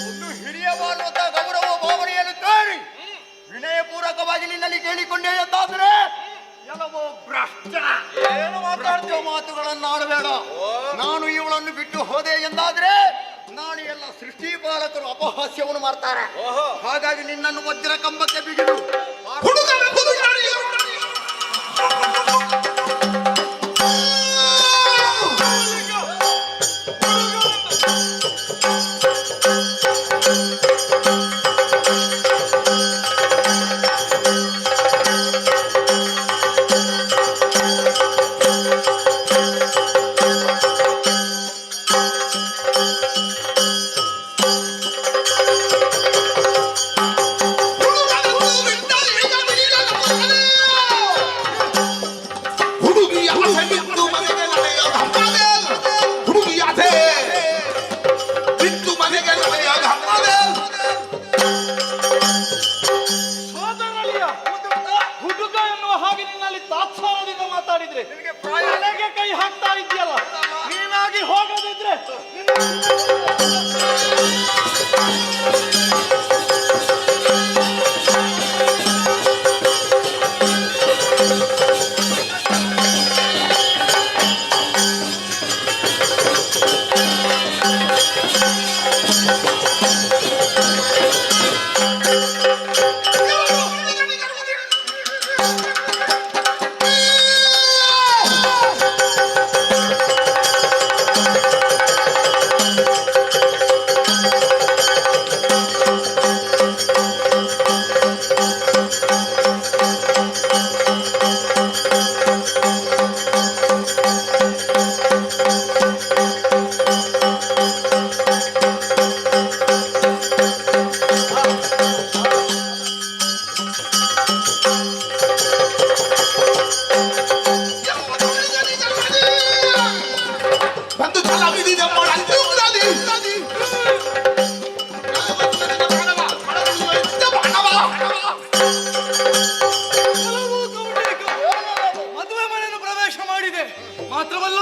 ಒಂದು ಹಿರಿಯ ಮಾಡುವಂತ ಗೌರವ ಭಾವನೆಯನ್ನು ತೋರಿ ವಿನಯಪೂರ್ವಕವಾಗಿ ನಿನ್ನಲ್ಲಿ ಕೇಳಿಕೊಂಡೇ ಎಂದಾದ್ರೆ ಎಲ್ಲವೋ ಭ್ರಷ್ಟ. ಏನು ಮಾತಾಡ್ತೇವೆ ಮಾತುಗಳನ್ನು ಆಡಬೇಡ. ನಾನು ಇವಳನ್ನು ಬಿಟ್ಟು ಹೋದೆ ಎಂದಾದ್ರೆ ನಾನು ಎಲ್ಲ ಸೃಷ್ಟಿಪಾಲಕರು ಅಪಹಾಸ್ಯವನ್ನು ಮಾಡ್ತಾರೆ. ಹಾಗಾಗಿ ನಿನ್ನನ್ನು ವಜ್ರ ಕಂಬಕ್ಕೆ ಬಿಗಿದು ಹುಡುಗ ಎನ್ನುವ ಹಾಗೆ ನಿನ್ನಲ್ಲಿ ತಾತ್ಸಾರದಿಂದ ಮಾತಾಡಿದ್ರೆ ತಲೆಗೆ ಕೈ ಹಾಕ್ತಾ ಇದೆಯಲ್ಲ. ನೀನಾಗಿ ಹೋಗದಿದ್ರೆ ಮದುವೆ ಮನೆಯನ್ನು ಪ್ರವೇಶ ಮಾಡಿದೆ. ಮಾತ್ರವಲ್ಲ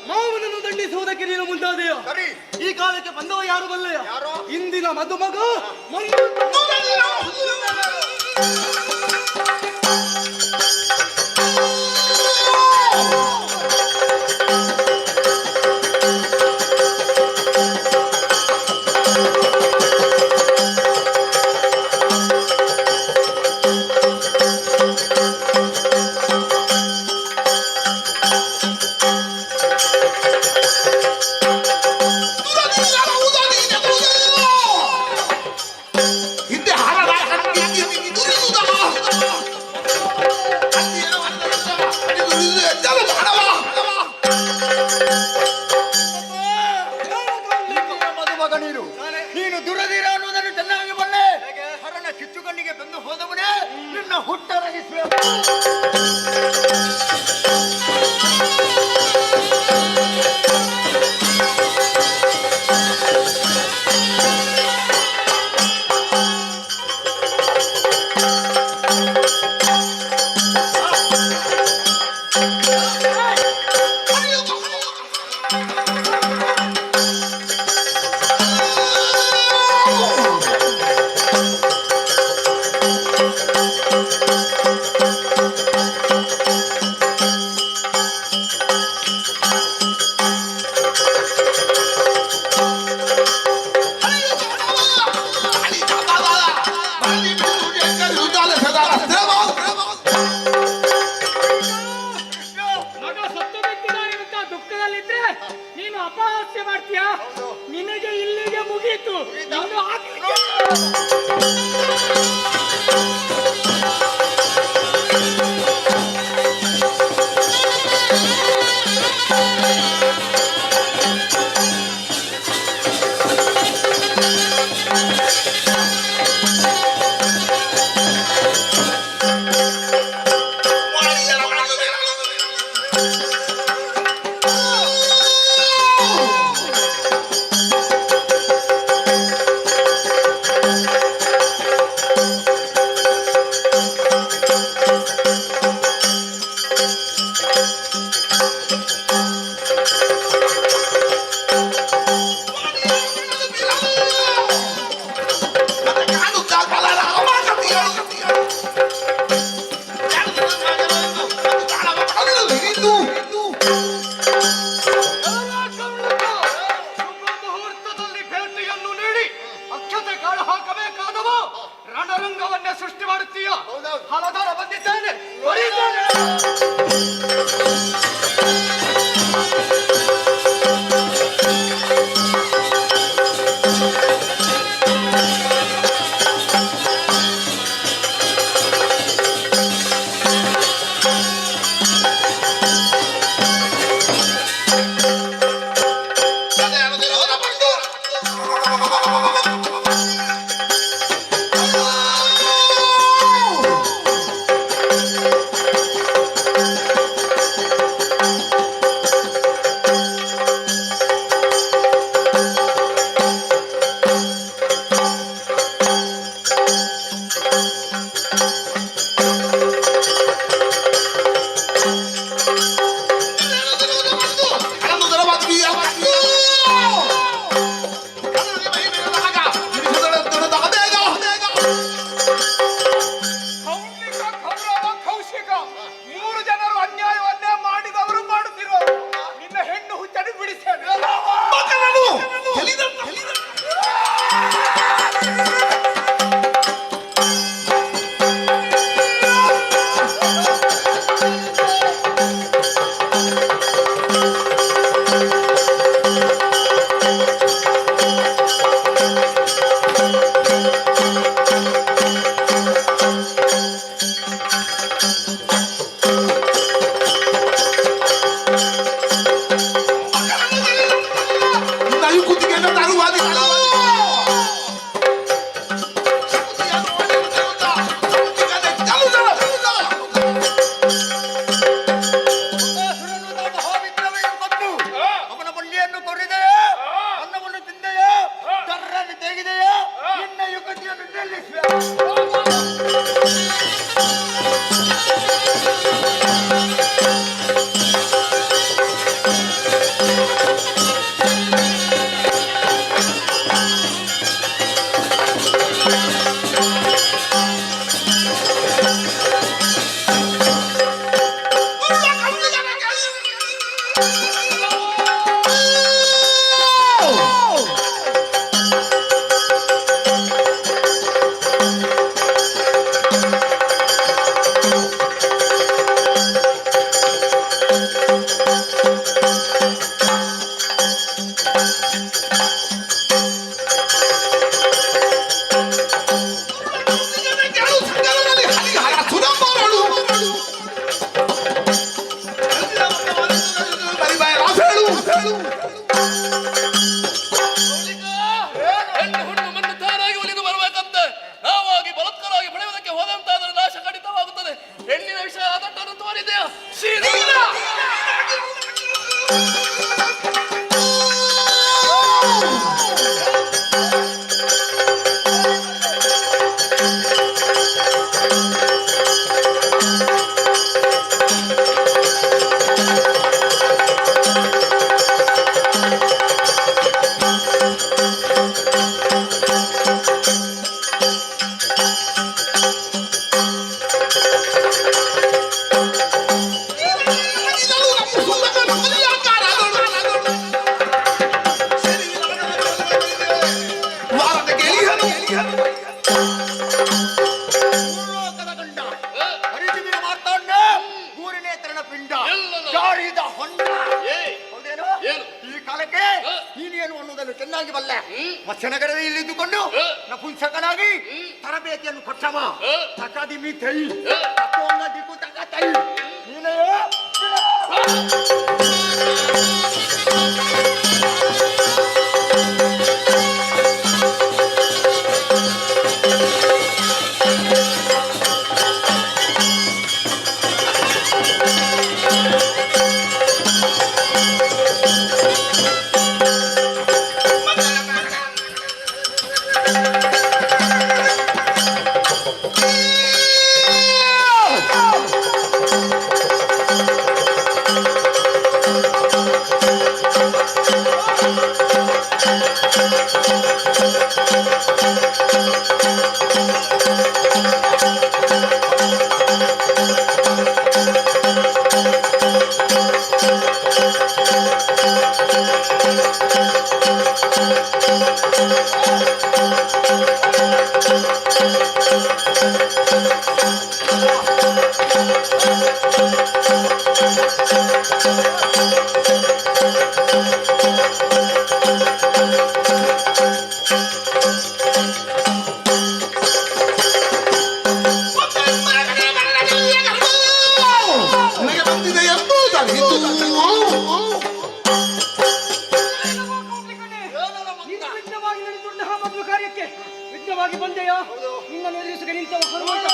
ಮಾವನನ್ನು ದಂಡಿಸುವುದಕ್ಕೆ ನೀನು ಮುಂದಾದೆಯೋ? ಈ ಕಾಲಕ್ಕೆ ಬಂದವ ಯಾರು ಬಲ್ಲೆಯ? ಇಂದಿನ ಮದುಮಗ ನೀನು ದುರದೀರ ಅನ್ನುವುದನ್ನು ಚೆನ್ನಾಗಿ ಬಲ್ಲೆ. ಹರಣ ಕಿಚ್ಚುಗಣ್ಣಿಗೆ ಬೆಂದು ಹೋದವನೇ ನಿನ್ನ ಹುಟ್ಟರಗಿಸುವೆ. ಮಗ ಸತ್ತು ಬಿಟ್ಟಿದ್ದಾನೆ ಅಂತ ದುಃಖದಲ್ಲಿದ್ರೆ ನೀನು ಅಪಹಾಸ್ಯ ಮಾಡ್ತೀಯಾ? ನಿನಗೆ ಇಲ್ಲಿಗೆ ಮುಗೀತು. ಇನ್ನು ಆ ಏನು ಅನ್ನುವುದನ್ನು ಚೆನ್ನಾಗಿ ಬಲ್ಲೆ. ಮತ್ಸ್ಯನಗರದಲ್ಲಿ ಇಲ್ಲಿದ್ದುಕೊಂಡು ನಪುಂಸಕನಾಗಿ ತರಬೇತಿಯನ್ನು ಕೊಟ್ಟವ. ತಕದಿಮಿ ತೈ ತಕೋಂಗ ದಿಕ್ಕು ತಕ ತೈ ನೀನೆಯೋ ವಿಘ್ನವಾಗಿ ಬಂದೆಯೋ ನಿನ್ನನ್ನು ಎದುರಿಸಿಗೆ ನಿಂತವ ಹನುಮಂತ.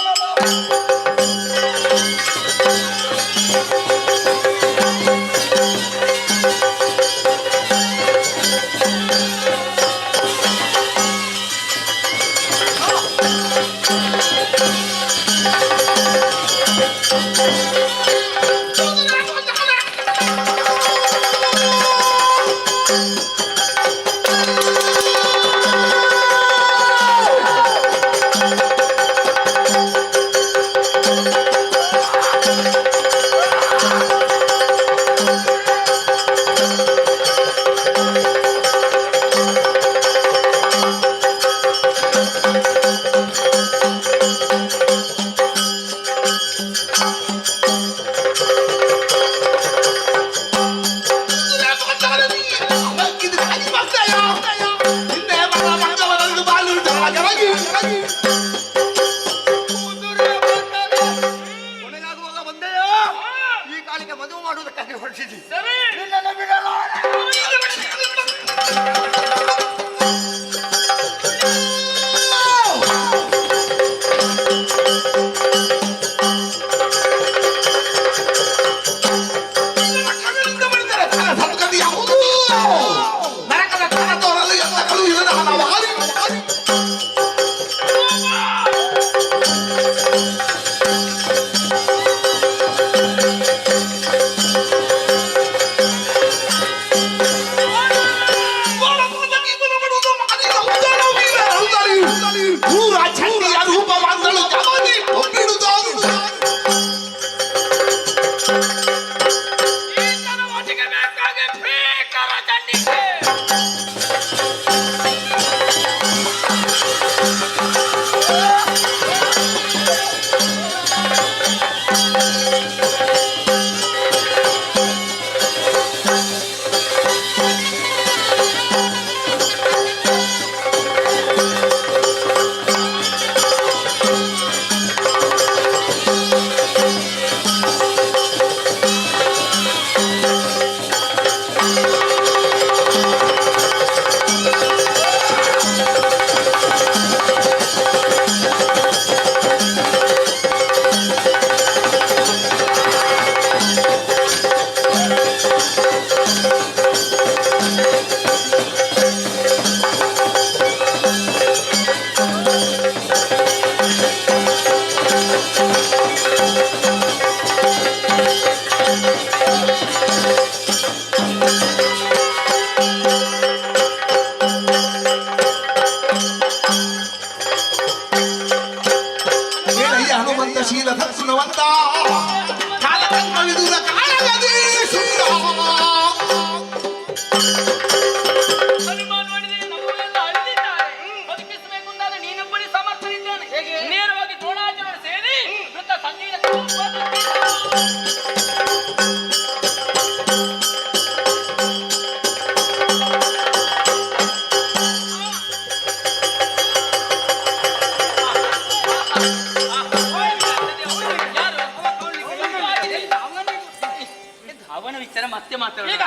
ಮತ್ತೆ ಮಾತಾಡೋಣ. ಈಗ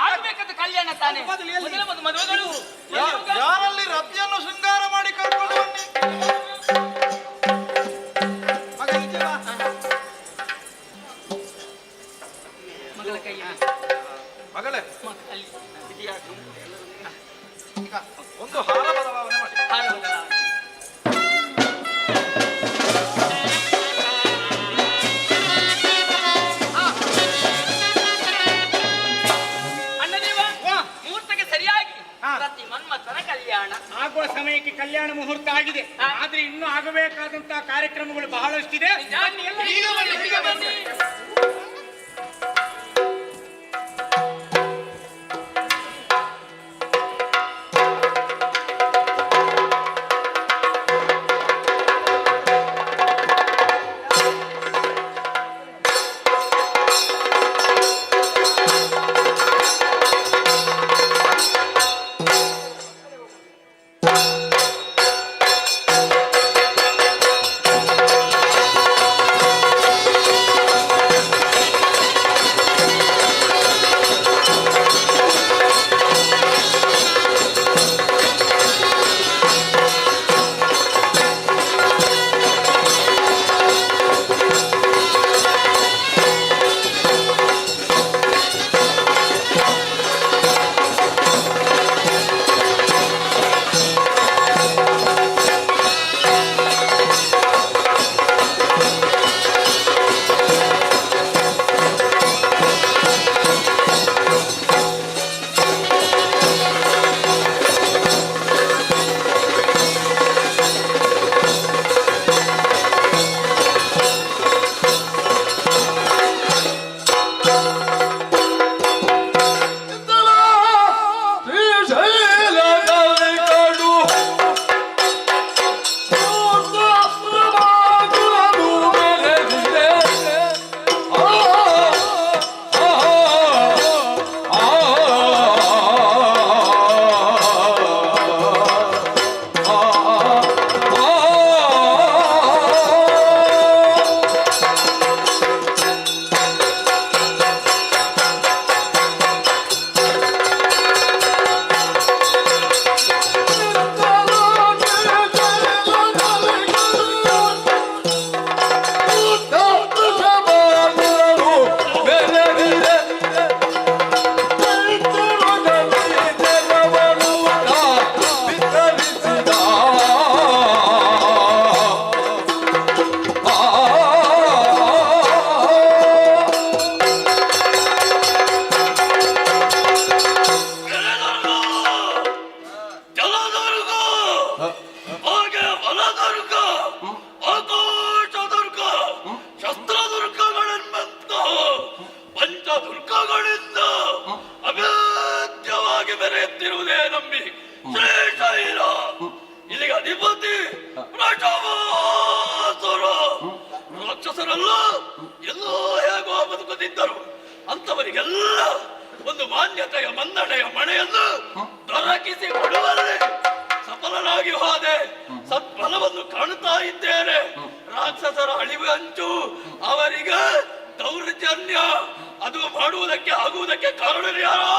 ಆಗ್ಬೇಕಂತ ಕಲ್ಯಾಣ ತಾನೇ. ಮೊದಲೇ ಮದುವೆಗಳು ಯಾರಲ್ಲಿ ರತಿಯನ್ನು ಶೃಂಗಾರ ಮಾಡಿ ಕರ್ಕೊಂಡು ಬನ್ನಿ. ಮಗ ಈಚೆ ಬಾ. ಮಗಳ ಕೈ ಮಗಳೇ ಅಲ್ಲಿ ಒಂದು ಹಾರ ಬದಲಾವಣೆ ಮಾಡಿ. ಹಾರ ಬದಲಾವಣೆ. ಮುಹೂರ್ತಕ್ಕೆ ಸರಿಯಾಗಿ ಪ್ರತಿ ಮನ್ಮಥನ ಕಲ್ಯಾಣ ಆಗುವ ಸಮಯಕ್ಕೆ ಕಲ್ಯಾಣ ಮುಹೂರ್ತ ಆಗಿದೆ. ಆದ್ರೆ ಇನ್ನೂ ಆಗಬೇಕಾದಂತಹ ಕಾರ್ಯಕ್ರಮಗಳು ಬಹಳಷ್ಟಿದೆ. ಈಗ ಬನ್ನಿ. ದುರ್ಗಗಳಿಂದ ಅಭೇದ್ಯವಾಗಿ ಮೆರೆಯುತ್ತಿರುವುದೇ ನಂಬಿ ಶ್ರೇಷ್ಠ ಇಲ್ಲಿಗೆ ಅಧಿಪತಿ ರಾಕ್ಷಸರೆಲ್ಲ ಎಲ್ಲೋ ಹೇಗೋ ಬದುಕುತ್ತಿದ್ದರು. ಅಂತವರಿಗೆಲ್ಲ ಒಂದು ಮಾನ್ಯತೆಯ ಮನ್ನಣೆಯ ಮಣೆಯನ್ನು ದೊರಕಿಸಿ ಕೊಡುವಲ್ಲಿ ಸಫಲನಾಗಿ ಹೋದೆ. ಸತ್ಫಲವನ್ನು ಕಾಣುತ್ತಾ ಇದ್ದೇನೆ. ರಾಕ್ಷಸರ ಅಳಿವು ಅಂಚು ಅವರಿಗೆ ದೌರ್ಜನ್ಯ ಅದು ಮಾಡುವುದಕ್ಕೆ ಆಗುವುದಕ್ಕೆ ಕಾರಣ ಯಾರು?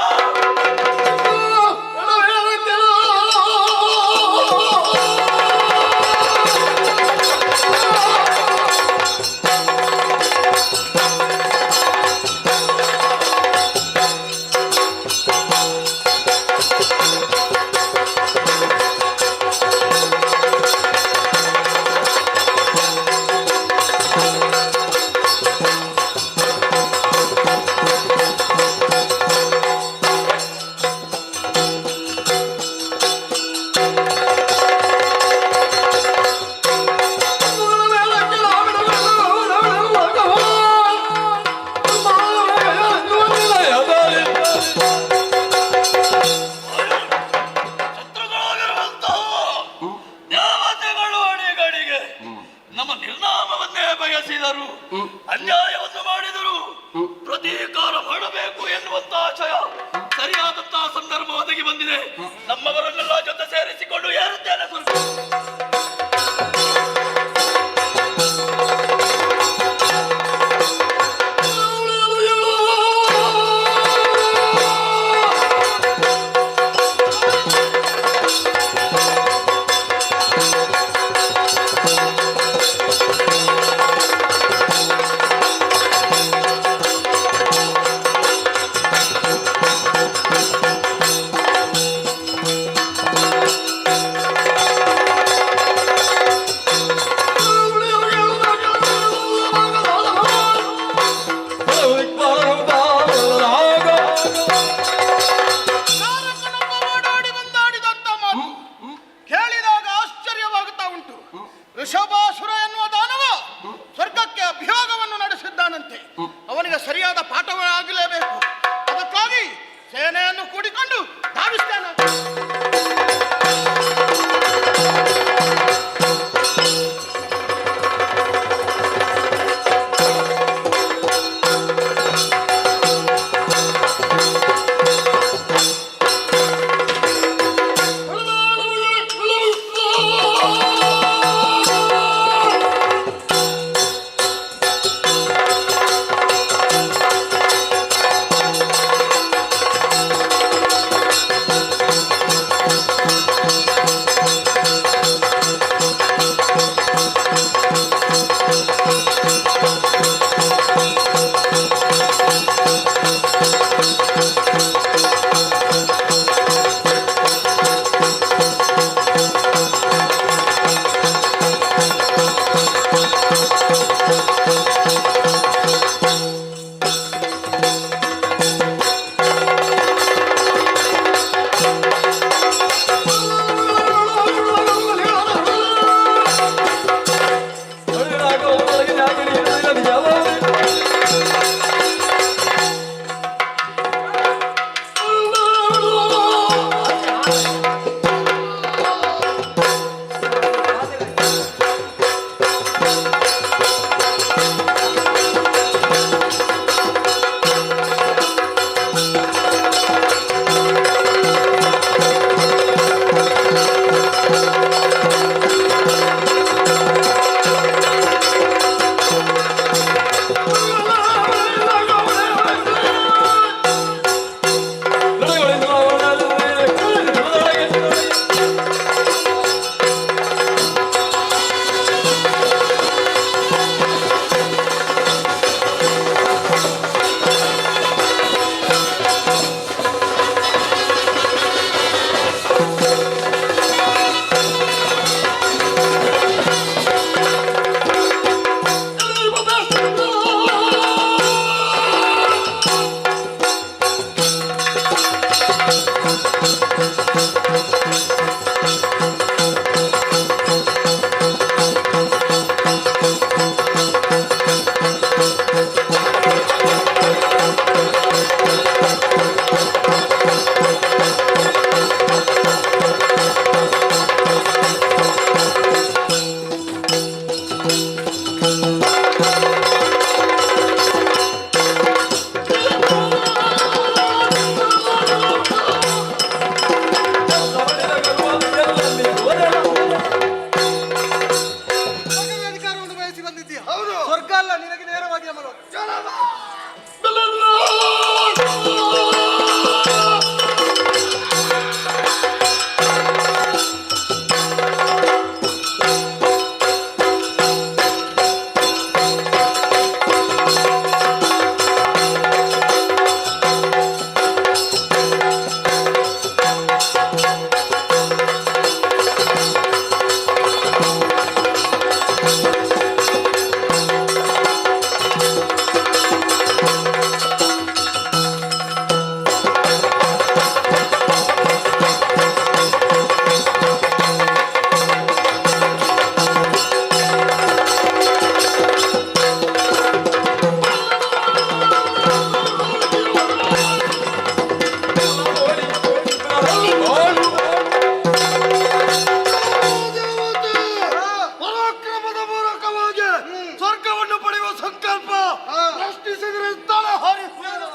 ಅಧಿಕಾರವನ್ನು ಬಯಸಿ ಬಂದಿದ್ದೀಯ. ಸ್ವರ್ಗ ಅಲ್ಲ ನಿನಗೆ ನೇರವಾಗಿ ಅಮಲು. ಪರಾಕ್ರಮದ ಮೂಲಕವಾಗಿ ಸ್ವರ್ಗವನ್ನು ಪಡೆಯುವ ಸಂಕಲ್ಪ ಪ್ರಶ್ನಿಸಿದರೆ ತಲೆ ಹಾರಿಸುವೆನು.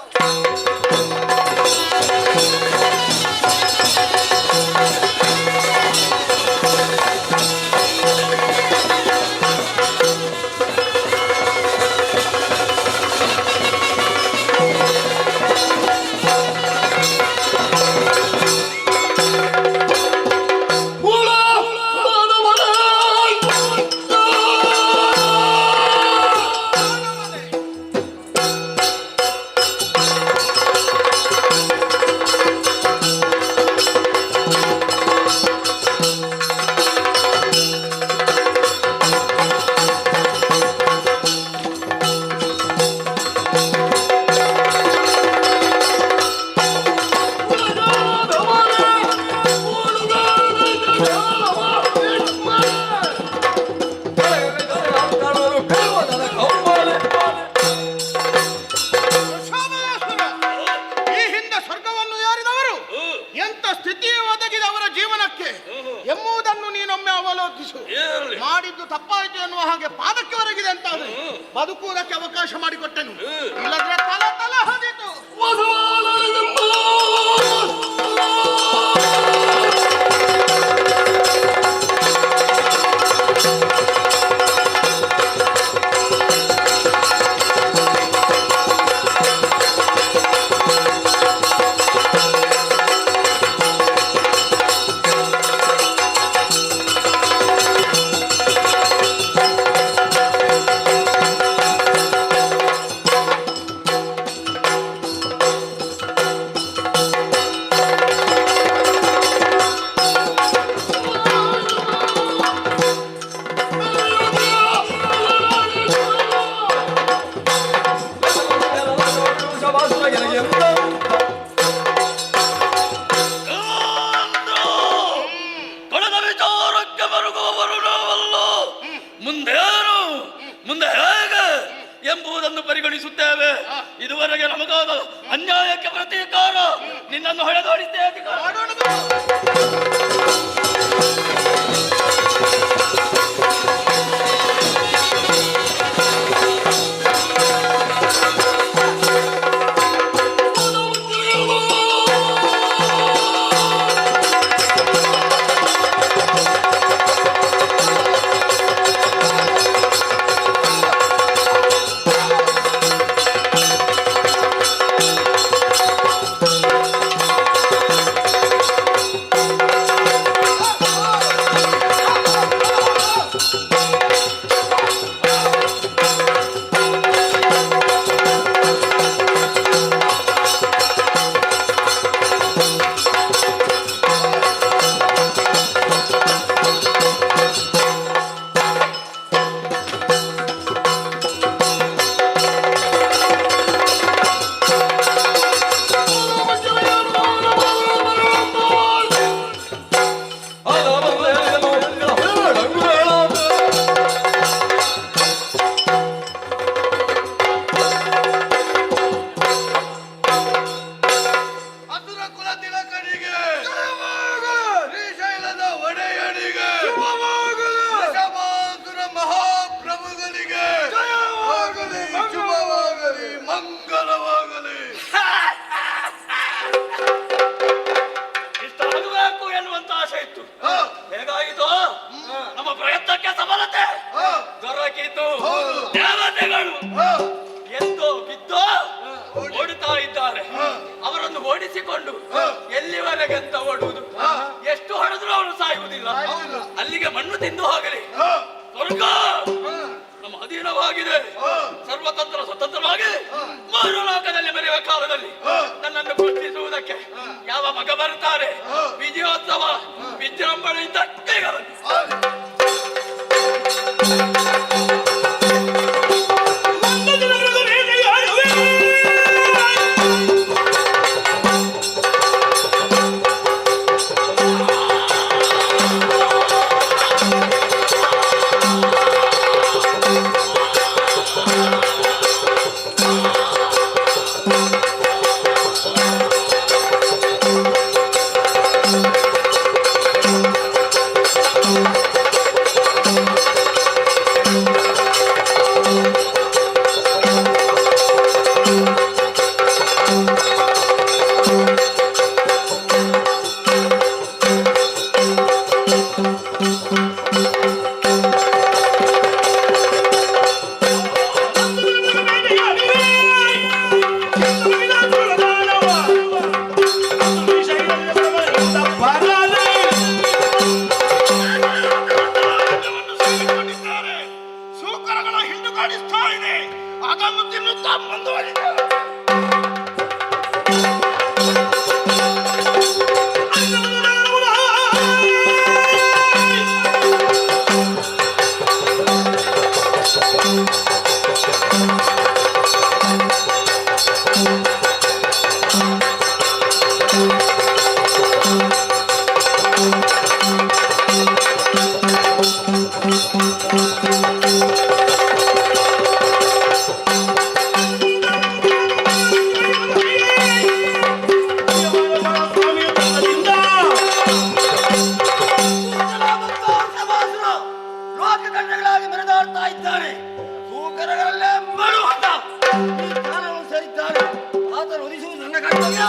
ಈ ಹಿಂದೆ ಸ್ವರ್ಗವನ್ನು ಯಾರಿದವರು ಎಂತ ಸ್ಥಿತಿಯೇ ಒದಗಿದೆ ಅವರ ಜೀವನಕ್ಕೆ ಎಂಬುದನ್ನು ನೀನೊಮ್ಮೆ ಅವಲೋಕಿಸು. ಮಾಡಿದ್ದು ತಪ್ಪಾಯಿತು ಎನ್ನುವ ಹಾಗೆ ಪಾದಕ್ಕೆ ಹೊರಗಿದೆ ಅಂತ ಬದುಕುವುದಕ್ಕೆ ಅವಕಾಶ ಮಾಡಿಕೊಟ್ಟೆನು. ಇಲ್ಲದ್ರೆ ತಲೆ ತಲೆ ಹೋದಿತು. ತೊಳೆದ ವಿಚಾರಕ್ಕೆ ಬರುವವರು ನಾವಲ್ಲ. ಮುಂದೇನು ಮುಂದೆ ಹೇಗೆ ಎಂಬುದನ್ನು ಪರಿಗಣಿಸುತ್ತೇವೆ. ಇದುವರೆಗೆ ನಮಗಾದ ಅನ್ಯಾಯಕ್ಕೆ ಪ್ರತೀಕಾರ ನಿನ್ನನ್ನು ಹೊಡೆದೋಡಿದ್ದೇ ಅಧಿಕಾರ. ಆನೆಗಳು ಎದ್ದೋ ಬಿದ್ದೋ ಓಡುತ್ತಾ ಇದ್ದಾರೆ. ಅವರನ್ನು ಓಡಿಸಿಕೊಂಡು ಎಲ್ಲಿವರೆಗೆ ಅಂತ ಓಡುವುದು? ಎಷ್ಟು ಹೊಡೆದ್ರು ಅವರು ಸಾಯುವುದಿಲ್ಲ. ಅಲ್ಲಿಗೆ ಮಣ್ಣು ತಿಂದು ಹೋಗಲಿ. ಸ್ವರ್ಗ ನಮ್ಮ ಅಧೀನವಾಗಿದೆ. ಸರ್ವತಂತ್ರ ಸ್ವತಂತ್ರವಾಗಿ ಮೂರು ಲೋಕದಲ್ಲಿ ಮೆರೆಯುವ ಕಾಲದಲ್ಲಿ ನನ್ನನ್ನು ಗುರುತಿಸುವುದಕ್ಕೆ ಯಾವ ಮಗ ಬರುತ್ತಾರೆ? ವಿಜಯೋತ್ಸವ ವಿಜೃಂಭಣೆಯಿಂದ ಬೇಗ ಬನ್ನಿ. ಅದನ್ನು ತಿನ್ನುತ್ತಾ ಮುಂದುವರಿದ ಲೋಕದಂಡಗಳಾಗಿ ಮೆರೆದಾಡ್ತಾ ಇದ್ದಾರೆ. ಸೂಕರಗಳಲ್ಲೇ ಮರುಹತ ಈ ಕಾಲವನ್ನು ಸೇರಿದ್ದಾರೆ. ಆತನು ಒಲಿಸುವುದು ನನ್ನ ಕರ್ತವ್ಯ.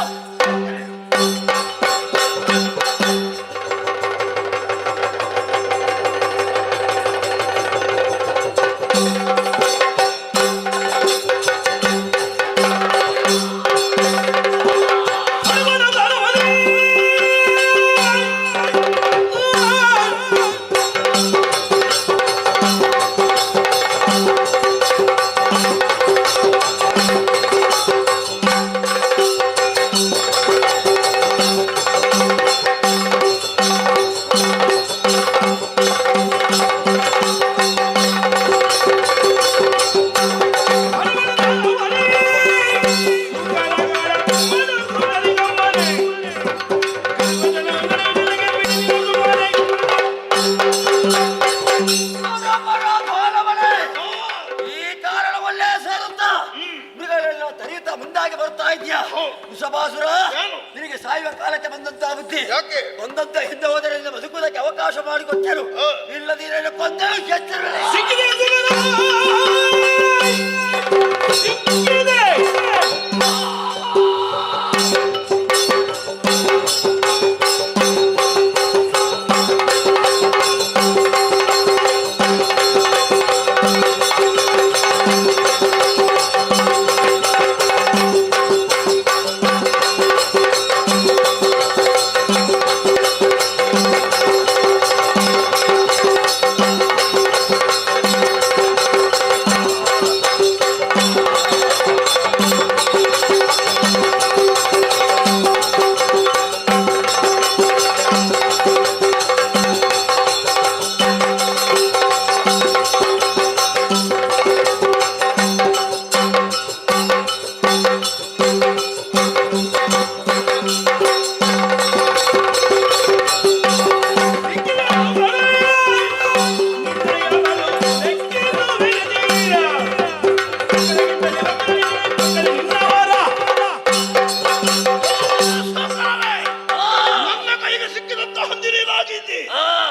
ಮುಂದಾಗಿ ಬರ್ತಾ ಇದೆಯಾ ವೃಷಭಾಸುರ? ನಿನಗೆ ಸಾಯುವ ಕಾಲಕ್ಕೆ ಬಂದಂತ ಬುದ್ಧಿ ಒಂದಂತ ಹಿಂದೆ ಹೋದರೆ ಬದುಕುವುದಕ್ಕೆ ಅವಕಾಶ ಮಾಡಿಕೊಟ್ಟರು. ಇಲ್ಲದಿರ ಕೊಂದರು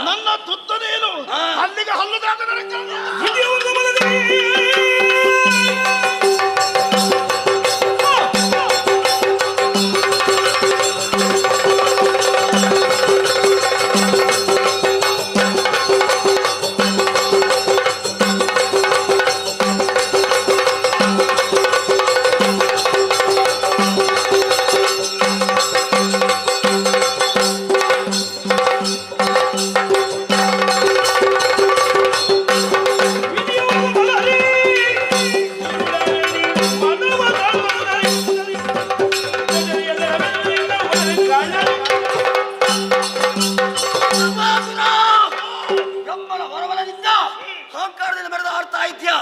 ನನ್ನ ತುತ್ತ ನೀನು ಅಲ್ಲಿಗೆ ಹಲ್ಲುದಾಗ ಹೇಳ್ತಾ ಇದ್ಯಾ?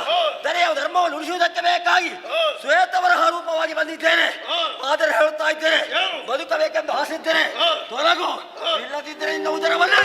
ದರೆಯ ಧರ್ಮವನ್ನು ಉಳಿಸುವುದಕ್ಕೆ ಬೇಕಾಗಿ ಶ್ವೇತವರಹ ರೂಪವಾಗಿ ಬಂದಿದ್ದೇನೆ. ಆದರೆ ಹೇಳ್ತಾ ಇದ್ದೇನೆ, ಬದುಕಬೇಕೆಂದು ಆಸಿದ್ದೇನೆ. ತೊಲಗು, ಇಲ್ಲದಿದ್ದರೆ ಇನ್ನು ಉದರವಲ್ಲ.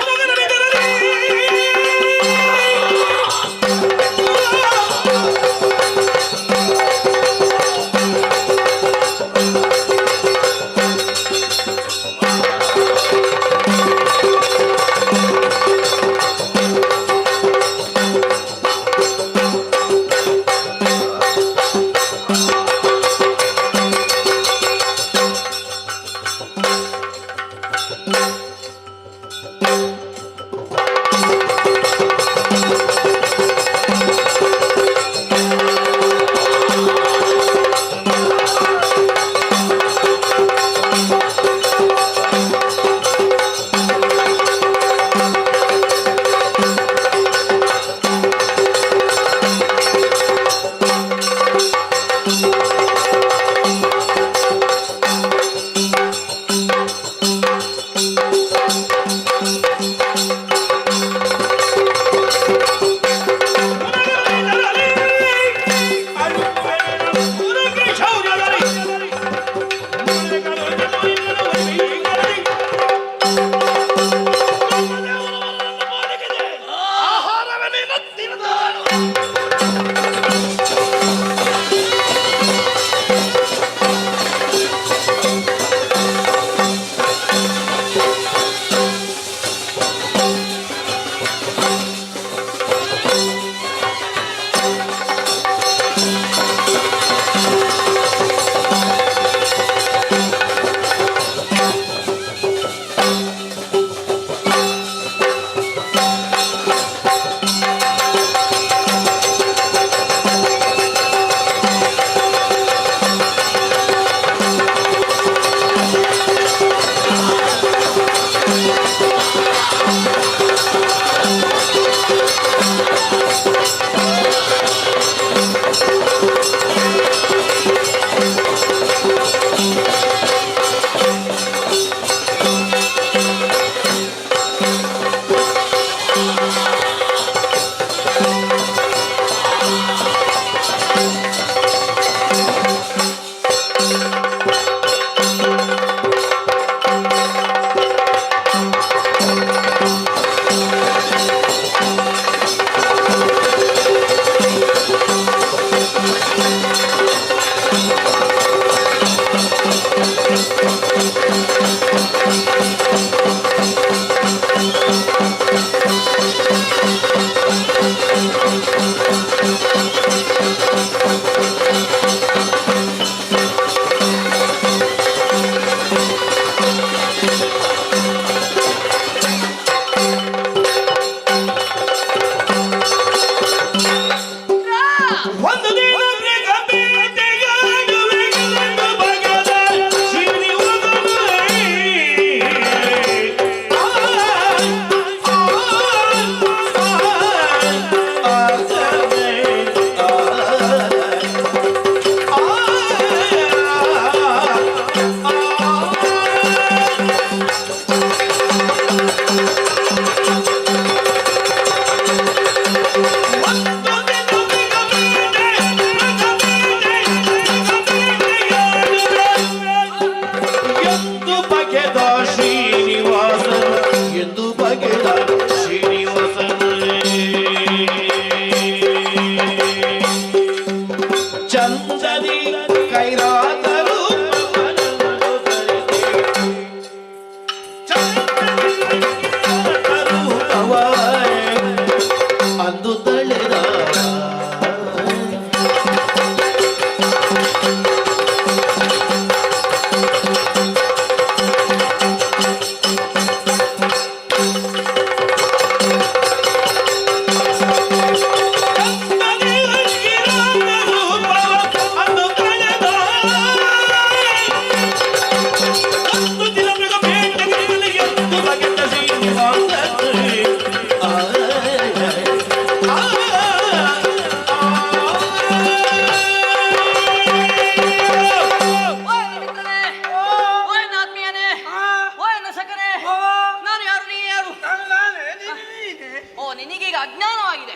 ನಿನಗೀಗ ಅಜ್ಞಾನವಾಗಿದೆ,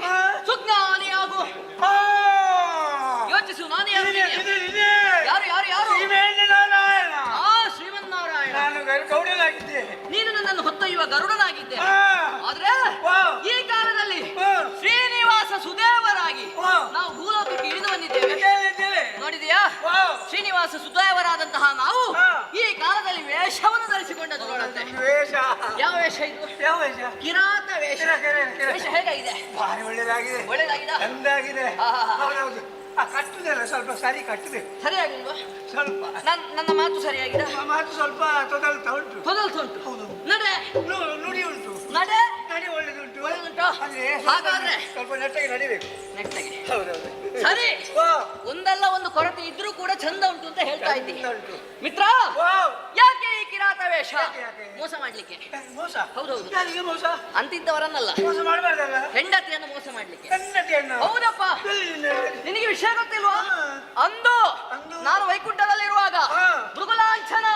ಸುಜ್ಞಾನಿಯಾಗು. ಹಾರಿವ ಗರುಡನಾಗಿದ್ದೇನೆ. ಆದ್ರೆ ಈ ಕಾಲದಲ್ಲಿ ಶ್ರೀನಿವಾಸ ಸುದೇವರಾಗಿ ನಾವು ಭೂಲೋಕಕ್ಕೆ ಇಳಿದು ಬಂದಿದ್ದೇವೆ. ನೋಡಿದೆಯಾ? ಶ್ರೀನಿವಾಸ ಸುದೇವರಾದಂತಹ ನಾವು ಈ ಕಾಲದಲ್ಲಿ ವೇಷವನ್ನು ಧರಿಸಿಕೊಂಡದ್ದು ನೋಡಂತೆ. ಯಾವ ವೇಷ ಇದು? ಯಾವ ವೇಷ? ಕಿರಾತ ವೇಷ. ವೇಷ ಹೇಗಾಗಿದೆ? ಭಾರಿ ಒಳ್ಳೆದಾಗಿದೆ. ಒಳ್ಳೆದಾಗಿದೆ. ಚಂದಾಗಿದೆ. ಹೌದೌದು. ಕಟ್ಟುದಲ್ಲ ಸ್ವಲ್ಪ ಸರಿ ಕಟ್ಟಿದೆ. ಸರಿಯಾಗಿಲ್ವಾ? ಸ್ವಲ್ಪ ನನ್ನ ಮಾತು ಸರಿಯಾಗಿದೆ. ಮಾತು ಸ್ವಲ್ಪ ತೊದಲ್ತಾ ಉಂಟು. ತೊದಲ್ತಾ ಉಂಟು. ಹೌದು. ನಡೆ ನುಡಿ ಉಂಟು. ನಡೆ ನಡಿ ಒಳ್ಳೆದುಂಟು. ಒಳ್ಳೆದುಂಟು. ಹಾಗಾದ್ರೆ ಸ್ವಲ್ಪ ನೆಟ್ಟಗೆ ನಡಿಬೇಕು. ನೆಟ್ಟಗೆ. ಹೌದೌದು. ಸರಿ. ಒಂದಲ್ಲ ಒಂದು ಕೊರತೆ ಇದ್ರೂ ಕೂಡ ಚಂದ ಉಂಟು ಅಂತ ಹೇಳ್ತಾ ಇದ್ದೀನಿ ಮಿತ್ರ. ಯಾಕೆ ಈ ಕಿರಾತ ವೇಷ? ಮೋಸ ಮಾಡ್ಲಿಕ್ಕೆ. ಮೋಸ? ಹೌದೌದು. ಯಾರಿಗೆ ಮೋಸ? ಅಂತಿದ್ದವರನ್ನಲ್ಲ. ಮೋಸ ಮಾಡಬಾರ್ದಲ್ಲ. ಹೆಂಡತಿಯನ್ನು ಮೋಸ ಮಾಡ್ಲಿಕ್ಕೆ. ಹೆಂಡತಿಯನ್ನು? ಹೌದಪ್ಪ. ನಿನಗೆ ವಿಷಯ ಗೊತ್ತಿಲ್ವಾ? ಅಂದು ನಾನು ವೈಕುಂಠದಲ್ಲಿರುವಾಗ ಭೃಗುಲಾಂಛನ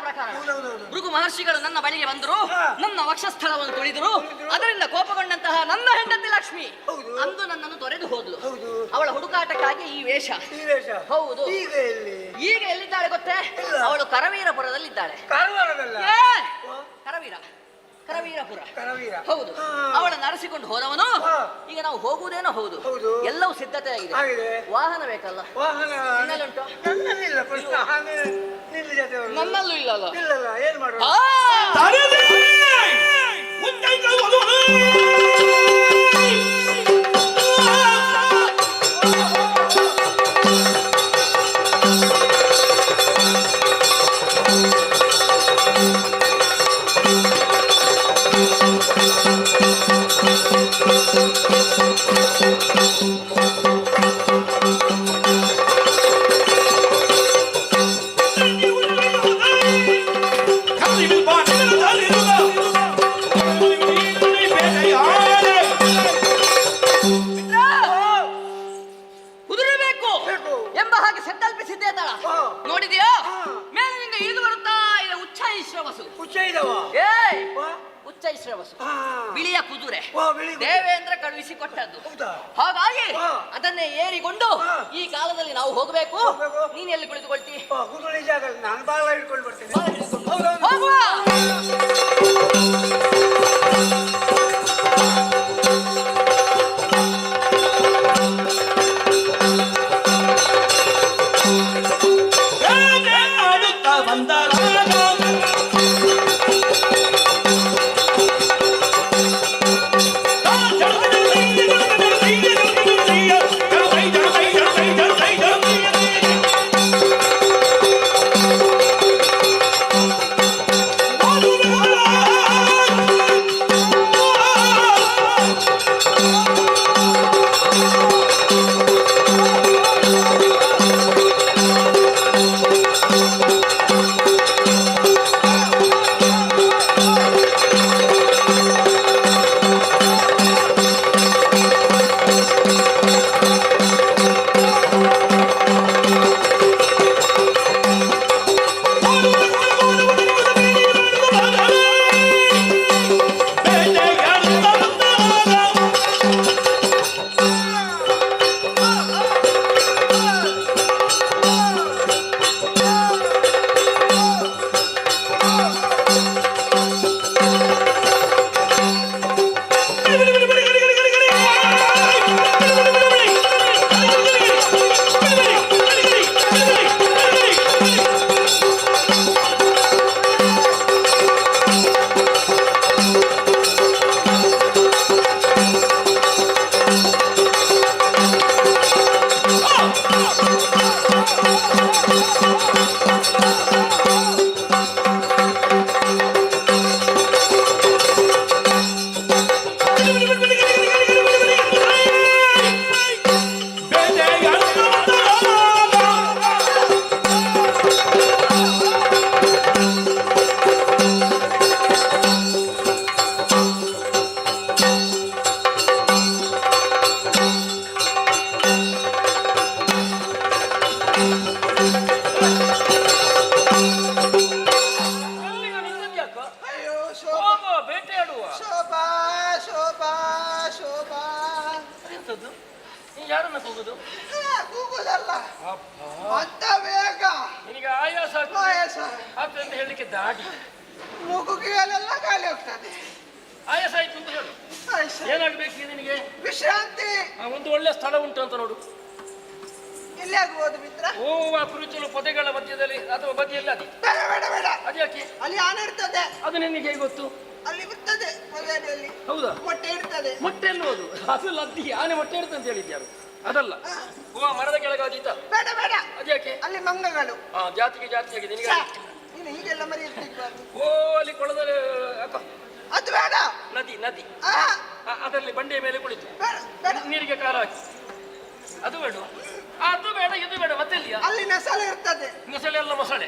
ಪ್ರಕಾರ ಭೃಗು ಮಹರ್ಷಿಗಳು ನನ್ನ ಬಳಿಗೆ ಬಂದರು. ನನ್ನ ವಕ್ಷಸ್ಥಳವನ್ನು ತುಳಿದರು. ಅದರಿಂದ ಕೋಪಗೊಂಡಂತಹ ನನ್ನ ಹೆಂಡತಿ ಲಕ್ಷ್ಮಿ ಅಂದು ನನ್ನನ್ನು ತೊರೆದು ಹೋದ್ಲು. ಅವಳ ಹುಡುಕಾಟಕ್ಕಾಗಿ ಈ ವೇಷ. ಹೌದು. ಈಗ ಎಲ್ಲಿದ್ದಾಳೆ ಗೊತ್ತೇ? ಅವಳು ಕರವೀರಪುರದಲ್ಲಿದ್ದಾಳೆ. ಕರವೀರಪುರ. ಹೌದು. ಅವಳನ್ನು ಅರಸಿಕೊಂಡು ಹೋದವನು. ಈಗ ನಾವು ಹೋಗುವುದೇನೋ ಹೌದು. ಎಲ್ಲವೂ ಸಿದ್ಧತೆ ಆಗಿದೆ. ವಾಹನ ಬೇಕಲ್ಲ? ನನ್ನಲ್ಲುಂಟು. ನನ್ನಲ್ಲೂ ಇಲ್ಲಲ್ಲ. ಏನ್ ಮಾಡುವ? ಎಂಬ ಹಾಗೆ ಸಂಕಲ್ಪಿಸಿದ್ದೇ ತಳ. ನೋಡಿದ್ಯಾ? ಮೇಲಿನಿಂದ ಇಳಿದು ಬರುತ್ತಾ ಇದೆ ಉಚ್ಚೈಶ್ರವಸು. ಉಚ್ಚೈಶ್ರವಸು ಬಿಳಿಯ ಕುದುರೆ ದೇವೇಂದ್ರ ಕಳುಹಿಸಿ ಕೊಟ್ಟದ್ದು. ಹಾಗಾಗಿ ಅದನ್ನೇ ಏರಿಕೊಂಡು ಈ ಕಾಲದಲ್ಲಿ ನಾವು ಹೋಗಬೇಕು. ನೀನ್ ಎಲ್ಲಿ ಕುಳಿತುಕೊಳ್ತಿ? ಕುದುರೆ ಜಾಗ ನಾನು ಬಾಲ ಹಿಡ್ಕೊಂಡು ಬರ್ತೇನೆ. ಹೋಗುವ. ಯಾರನ್ನ ಕೂಗುದು? ಕೂಗುದಲ್ಲ, ಅಂತ ಬೇಗ ನಿನಗೆ ಆಯಾಸ ಆಗ್ತದೆ ಅಂತ ಹೇಳಲಿಕ್ಕೆ ದಾಡಿ ಮುಗುಗಿಯಲ್ಲ ಆಗ್ತದೆ. ಆಯಾಸ ಆಯ್ತು ಅಂತ ಹೇಳು. ಏನಾಗಬೇಕು ನಿನಗೆ? ವಿಶ್ರಾಂತಿ. ಒಂದು ಒಳ್ಳೆ ಸ್ಥಳ ಉಂಟು ಅಂತ ನೋಡು. ಎಲ್ಲಿ ಆಗ್ಬೋದು ಮಿತ್ರ? ಆ ಕುರುಚಲು ಪೊದೆಗಳ ಮಧ್ಯದಲ್ಲಿ ಅಥವಾ ಬದಿಯಲ್ಲಿ ಅದು. ಬೇಡ ಬೇಡ ಬೇಡ. ಅದ್ಯಾಕೆ? ಅಲ್ಲಿ ಆನೆ ಇರ್ತದೆ. ಅದು ನಿನಗೆ ಹೇಗೆ ಗೊತ್ತು? ಅಲ್ಲಿ ಇರ್ತದೆ ಮೊದಲಲ್ಲಿ. ಹೌದಾ? ಮೊಟ್ಟೆ ಇರ್ತದೆ. ಮೊಟ್ಟೆ ಎನ್ನುವುದು ಅದು ಲದ್ದಿ. ಆನೆ ಮೊಟ್ಟೆ ಇರ್ತದೆ ಅಂತ ಹೇಳಿದ್ಯಾರು? ಅದಲ್ಲ. ಮರದ ಕೆಳಗಾದೀತ. ಬೇಡ ಬೇಡ. ಅದ್ಯಾಕೆ? ಅಲ್ಲಿ ಮಂಗಗಳು. ಜಾತಿಗೆ ಜಾತಿ ಆಗಿದೆ ನಿನಗೆ. ನೀನು ಹೀಗೆಲ್ಲ ಮರಿ ಇರ್ತಿಕ್ಬಾರ್ದು. ಅಲ್ಲಿ ಕೊಳದಲ್ಲಿ ಅದು ಬೇಡ. ನದಿ ನದಿ ಅದರಲ್ಲಿ ಬಂಡೆಯ ಮೇಲೆ ಕುಳಿತು ನೀರಿಗೆ ಕಾಲ ಹಾಕಿ. ಅದು ಬೇಡ, ಅದು ಬೇಡ, ಇದು ಬೇಡ. ಮತ್ತೆ ಅಲ್ಲಿ ನೆಸಳೆ ಇರ್ತದೆ. ನೆಸಳೆ ಎಲ್ಲ ಮೊಸಳೆ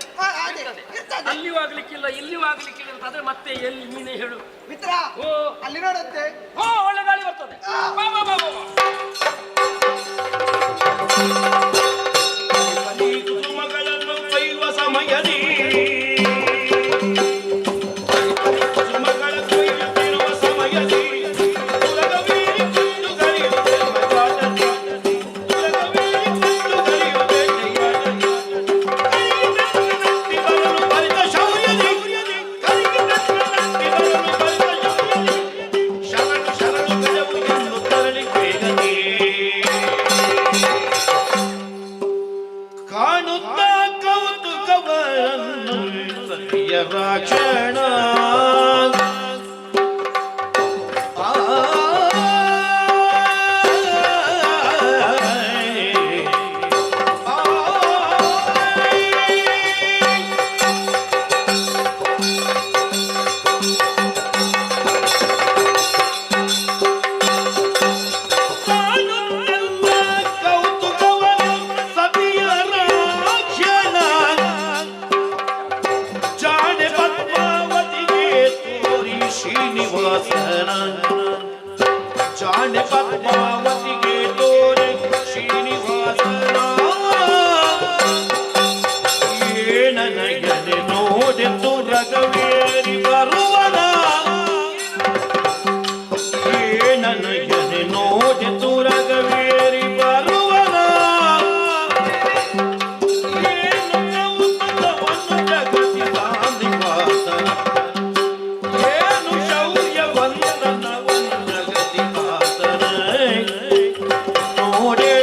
ಅಲ್ಲಿಯೂ ಆಗ್ಲಿಕ್ಕಿಲ್ಲ ಇಲ್ಲಿಯೂ ಆಗ್ಲಿಕ್ಕಿಲ್ಲ ಅಂತ ಆದ್ರೆ ಮತ್ತೆ ಎಲ್ಲಿ ನೀನೇ ಹೇಳು ಮಿತ್ರ. ಅಲ್ಲಿ ನೋಡುತ್ತೆ. ಒಳ್ಳೆ ಗಾಳಿ ಬರ್ತದೆ. ಕುಸುಮಗಳನ್ನು ಕೊಯ್ಯುವ ಸಮಯದಿ ಕಾಣುತ್ತಾ ಕೌತುಕವನ್ನು ರಾಕ್ಷಣ ಜಾಣೆ ಪದ್ಮಾವತಿಗೆ ತೋರೆ ಶ್ರೀನಿವಾಸನ ಏನನಯನೆ ನೋಡೆಂದು ರಘವೇರಿ ಬರುವನ ಏನನಯನೆ ನೋಡೆಂದು ರಘವೇರಿ ಬರುವನ ಏನು ಕೌತುಕವನ್ನು ಜಗತಿ ತಾಂದಿವಾಸನ ಏನು ಶೌರ್ಯ ವಂದನವನ್ನು ಜಗತಿ ಪಾತನ ನೋಡೇ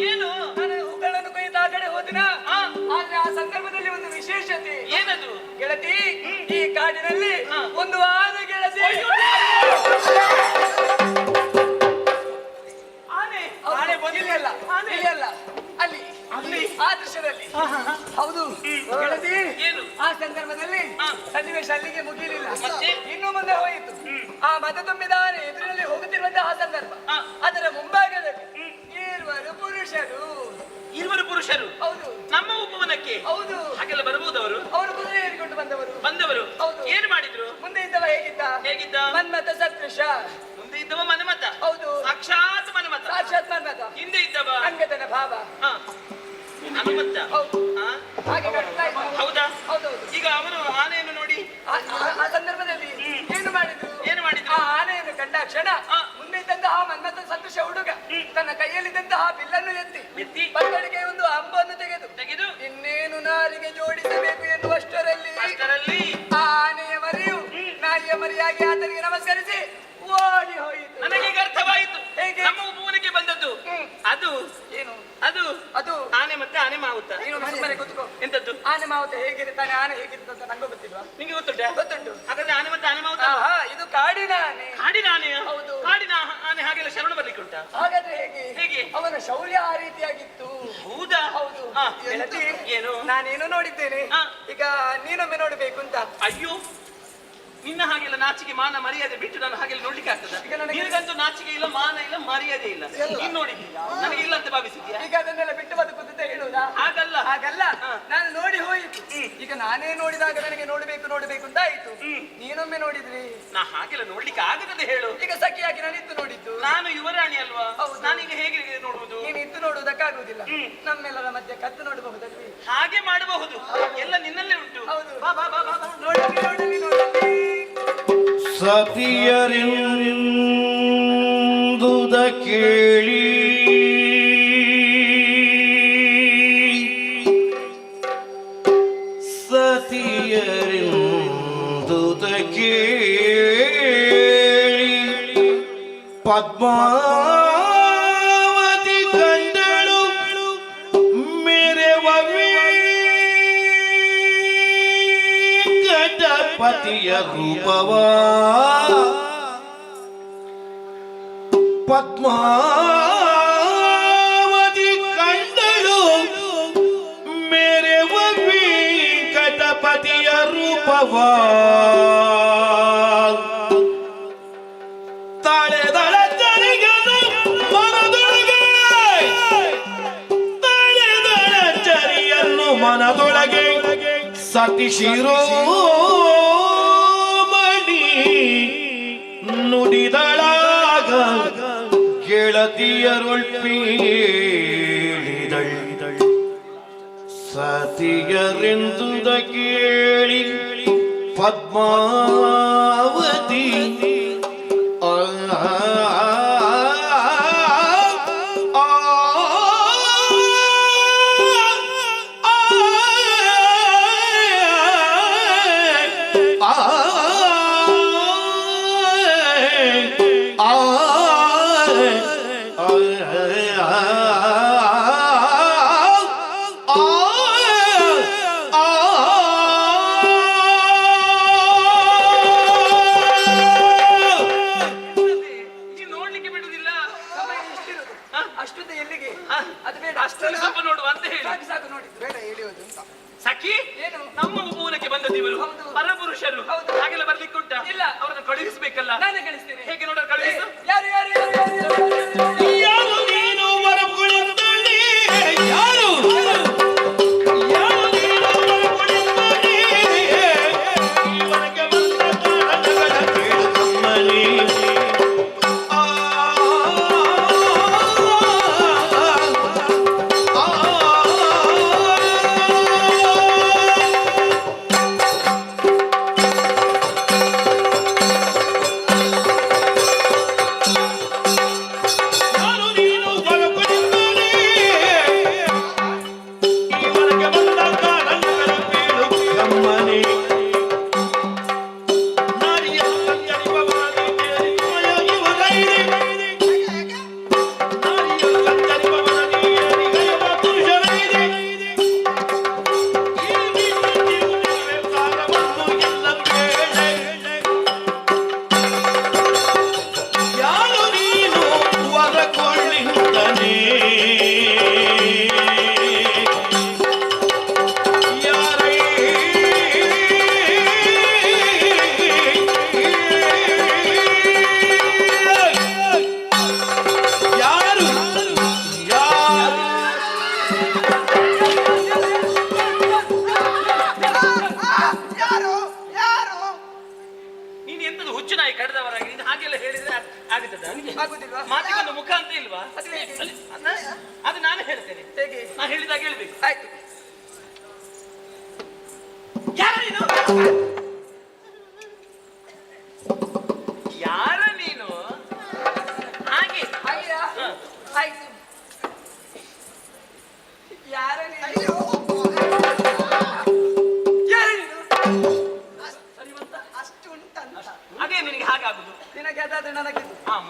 ಏನು ನಾನು ಹೂಗಳನ್ನು ಕೊಯ್ದು ಆ ಕಡೆ ಹೋದಿನ ಆದ್ರೆ ಆ ಸಂದರ್ಭದಲ್ಲಿ ಒಂದು ವಿಶೇಷತೆ ಏನದು ಗೆಳತಿ? ಈ ಕಾಡಿನಲ್ಲಿ ಒಂದು ಆನೆ ಗೆಳತಿ. ಆನೆ ಆನೆ ಬಂದಿಲ್ಲ ಇಲ್ಲ ಅಲ್ಲಿ ಅಲ್ಲಿ ಆ ದೃಶ್ಯದಲ್ಲಿ ಹೌದು ಗೆಳತಿ. ಏನು ಆ ಸಂದರ್ಭದಲ್ಲಿ ಸನ್ನಿವೇಶ ಅಲ್ಲಿಗೆ ಮುಗಿಯಲಿಲ್ಲ, ಇನ್ನು ಮುಂದೆ ಹೋಯಿತು. ಆ ಮತ ತುಂಬಿದ ಆನೆ ಎದುರಲ್ಲಿ ಹೋಗುತ್ತಿರುವಂತಹ ಸಂದರ್ಭ. ಅದರ ಮುಂಭಾಗದಲ್ಲಿ ಇರುವರು ಪುರುಷರು ಹೌದು ನಮ್ಮ ಉಪವನಕ್ಕೆ. ಹೌದು ಹಾಗೆಲ್ಲ ಬರಬಹುದು ಅವರು ಕುದುರೆ ಏರಿಕೊಂಡು ಬಂದವರು ಹೌದು. ಏನು ಮಾಡಿದ್ರು? ಮುಂದೆ ಇದ್ದವ ಹೇಗಿದ್ದ ಮನ್ಮಥ ಸದೃಶ. ಮುಂದೆ ಇದ್ದವ ಮನ್ಮಥ. ಹೌದು ಸಾಕ್ಷಾತ್ ಮನ್ಮಥ. ಹಿಂದೆ ಇದ್ದವ ಅಂಗದನ ಭಾವ ಹನುಮಂತ. ಹಾಗೆ ಹೌದಾ? ಹೌದೌದು. ಈಗ ಅವರು ಆನೆಯನ್ನು ನೋಡಿ ಆ ಸಂದರ್ಭದಲ್ಲಿ ಏನು ಮಾಡಿದ್ರು? ಆ ಆನೆಯನ್ನು ಕಂಡ ಕ್ಷಣ ಮುಂದೆ ಇದ್ದಂತಹ ಮನ್ಮಥ ಸದೃಶ ಹುಡುಗ ತನ್ನ ಕೈಯಲ್ಲಿದ್ದಂತಹ ಬಿಲ್ಲನ್ನು ಎತ್ತಿ ಬತ್ತಳಿಗೆ ಒಂದು ಅಂಬನ್ನು ತೆಗೆದು ಇನ್ನೇನು ನಾರಿಗೆ ಜೋಡಿಸಬೇಕು ಎನ್ನುವಷ್ಟರಲ್ಲಿ ಆ ಆನೆಯ ಮರಿಯು ನಾಯಿಯ ಮರಿಯಾಗಿ ಆತನಿಗೆ ನಮಸ್ಕರಿಸಿ ಓಡಿ ಹೋಯಿತು. ನನಗೀಗ ಅರ್ಥವಾಯಿತು ಹೇಗೆ ನಮ್ಮ ಉಪವನಕ್ಕೆ ಬಂದದ್ದು. ಅದು ಏನು? ಅದು ಆನೆ ಮತ್ತೆ ಆನೆ ಮಾವುತ. ಸುಮ್ಮನೆ ಕೂತ್ಕೋ. ಎಂತದ್ದು? ಆನೆ ಮಾವುತ ಹೇಗಿರ್ತಾನೆ, ಆನೆ ಹೇಗಿರ್ತದೆ ಅಂತ ನಂಗೂ ಗೊತ್ತಿಲ್ವಾ? ನಿಮಗೆ ಗೊತ್ತುಂಟು. ಹಾಗಾದ್ರೆ ಆನೆ ಮತ್ತೆ ಆನೆ ಮಾವುತ ಇದು ಕಾಡಿನ ಆನೆ. ಹೌದು ಕಾಡಿನ ಆನೆ. ಹಾಗೆಲ್ಲ ಶರಣ ಬರ್ಲಿಕ್ಕೆ ಉಂಟಾ? ಹಾಗಾದ್ರೆ ಹೇಗೆ ಅವನ ಶೌರ್ಯ ಆ ರೀತಿಯಾಗಿತ್ತು. ಹೌದಾ? ಹೌದು. ಏನು ನಾನೇನು ನೋಡಿದ್ದೇನೆ, ಈಗ ನೀನೊಮ್ಮೆ ನೋಡ್ಬೇಕು ಅಂತ. ಅಯ್ಯೋ ನಿನ್ನ ಹಾಗೆಲ್ಲ ನಾಚಿಕೆ ಮಾನ ಮರ್ಯಾದೆ ಬಿಟ್ಟು ನಾನು ಹಾಗೆಲ್ಲ ನೋಡ್ಲಿಕ್ಕೆ ಆಗ್ತದ? ನಿನಗಂತೂ ನಾಚಿಕೆ ಇಲ್ಲ, ಮಾನ ಇಲ್ಲ, ಮರ್ಯಾದೆ ಇಲ್ಲ. ನೀನ್ ನೋಡಿದ್ದೀಯ, ನನಗೆ ಇಲ್ಲ ಅಂತ ಭಾವಿಸಿದ್ಯಾ? ಈಗ ಅದನ್ನೆಲ್ಲ ಬಿಟ್ಟು ಬದುಕುತ್ತ ಹೇಳುವುದಾ? ಹಾಗಲ್ಲ ನಾನು ನೋಡಿ ಹೋಯಿತು. ಈಗ ನಾನೇ ನೋಡಿದಾಗ ನನಗೆ ನೋಡ್ಬೇಕು ಅಂತ ಆಯ್ತು. ನೀನೊಮ್ಮೆ ನೋಡಿದ್ರಿ? ನಾ ಹಾಗೆಲ್ಲ ನೋಡ್ಲಿಕ್ಕೆ ಆಗದೆ ಹೇಳು. ಈಗ ಸಖಿಯಾಗಿ ನಾನು ಇತ್ತು ನೋಡಿದ್ದು. ನಾನು ಯುವರಾಣಿ ಅಲ್ವಾ? ನಾನೀಗ ಹೇಗೆ ನೋಡುವುದು? ನೀನು ಇತ್ತು ನೋಡುವುದಕ್ಕಾಗುವುದಿಲ್ಲ. ನಮ್ಮೆಲ್ಲರ ಮಧ್ಯೆ ಕತ್ತು ನೋಡಬಹುದಲ್ವಿ? ಹಾಗೆ ಮಾಡಬಹುದು, ಎಲ್ಲ ನಿನ್ನಲ್ಲೇ ಉಂಟು. ಹೌದು. ನೋಡಿ ಸ ಸತಿಯರಿಂದುದ ಕೇಳಿ ಸತಿಯರಿಂದುದ ಕೇಳಿ ಪದ್ಮಾವತಿ ಕಂಡಳು ಮೆರೆವ ಗಣಪತಿಯ ರೂಪವ ಪದ್ಮಾವತಿ ಕಂಡಳು ಮೆರೆವ ಗಣಪತಿಯ ರೂಪವ ತಳೆದಳ ಚರಿಗನು ಮನದೊಳಗೆ ತಳೆದಳ ಚರಿಯನ್ನು ಮನದೊಳಗೆ ಸತಿ ಶಿರೋಮಣಿ ನುಡಿದಳಾಗ ಗೆಳತಿಯರೊಳ್ಪೀಳಿದಳ್ ಸತಿಯರೆಂದುದ ಕೇಳಿ ಪದ್ಮಾವತಿ ಅಷ್ಟುದ್ದ ಎಲ್ಲಿಗೆ ಅದು ಬೇಡ ಅಷ್ಟಲ್ಲಿ ಸ್ವಲ್ಪ ನೋಡುವ ಅಂತ ಹೇಳಿ ಸಾಕು ನೋಡಿ ಬೇಡ ಹೇಳಿಯೋದು ಅಂತ ಸಖಿ ಏನು ನಮ್ಮ ಉಪವನಕ್ಕೆ ಬಂದ ದೇವರು ಪರಪುರುಷರು ಹಾಗೆಲ್ಲ ಬರ್ಲಿಕ್ಕೆ ಉಂಟ ಇಲ್ಲ ಅವರನ್ನು ಕಳುಹಿಸಬೇಕಲ್ಲ ನಾನೇ ಕಳಿಸ್ತೇನೆ ಹೇಗೆ ನೋಡ ಕಳುಹಿಸು ಯಾರು ಯಾರು ಯಾರು ನೀನು ಮರಪುಳಿಂದಣಿ ಯಾರು ಮಾತಿಗೊಂದು ಮುಖ ಅಂತ ಇಲ್ವಾ ಅದು ನಾನು ಹೇಳ್ತೇನೆ ಹೇಗೆ ನಾ ಹೇಳಿದಾಗ ಹೇಳ್ಬೇಕು ಆಯ್ತು ಯಾರ ನೀನು ಹಾಗೆ ಆಯ್ತು ಯಾರ ನೀನು ಅಷ್ಟು ಉಂಟಂತ ಅದೇ ನಿನಗೆ ಹಾಗಾಗುದು ನಿನಗೆ ಅದಾದ್ರೆ ನನಗೆ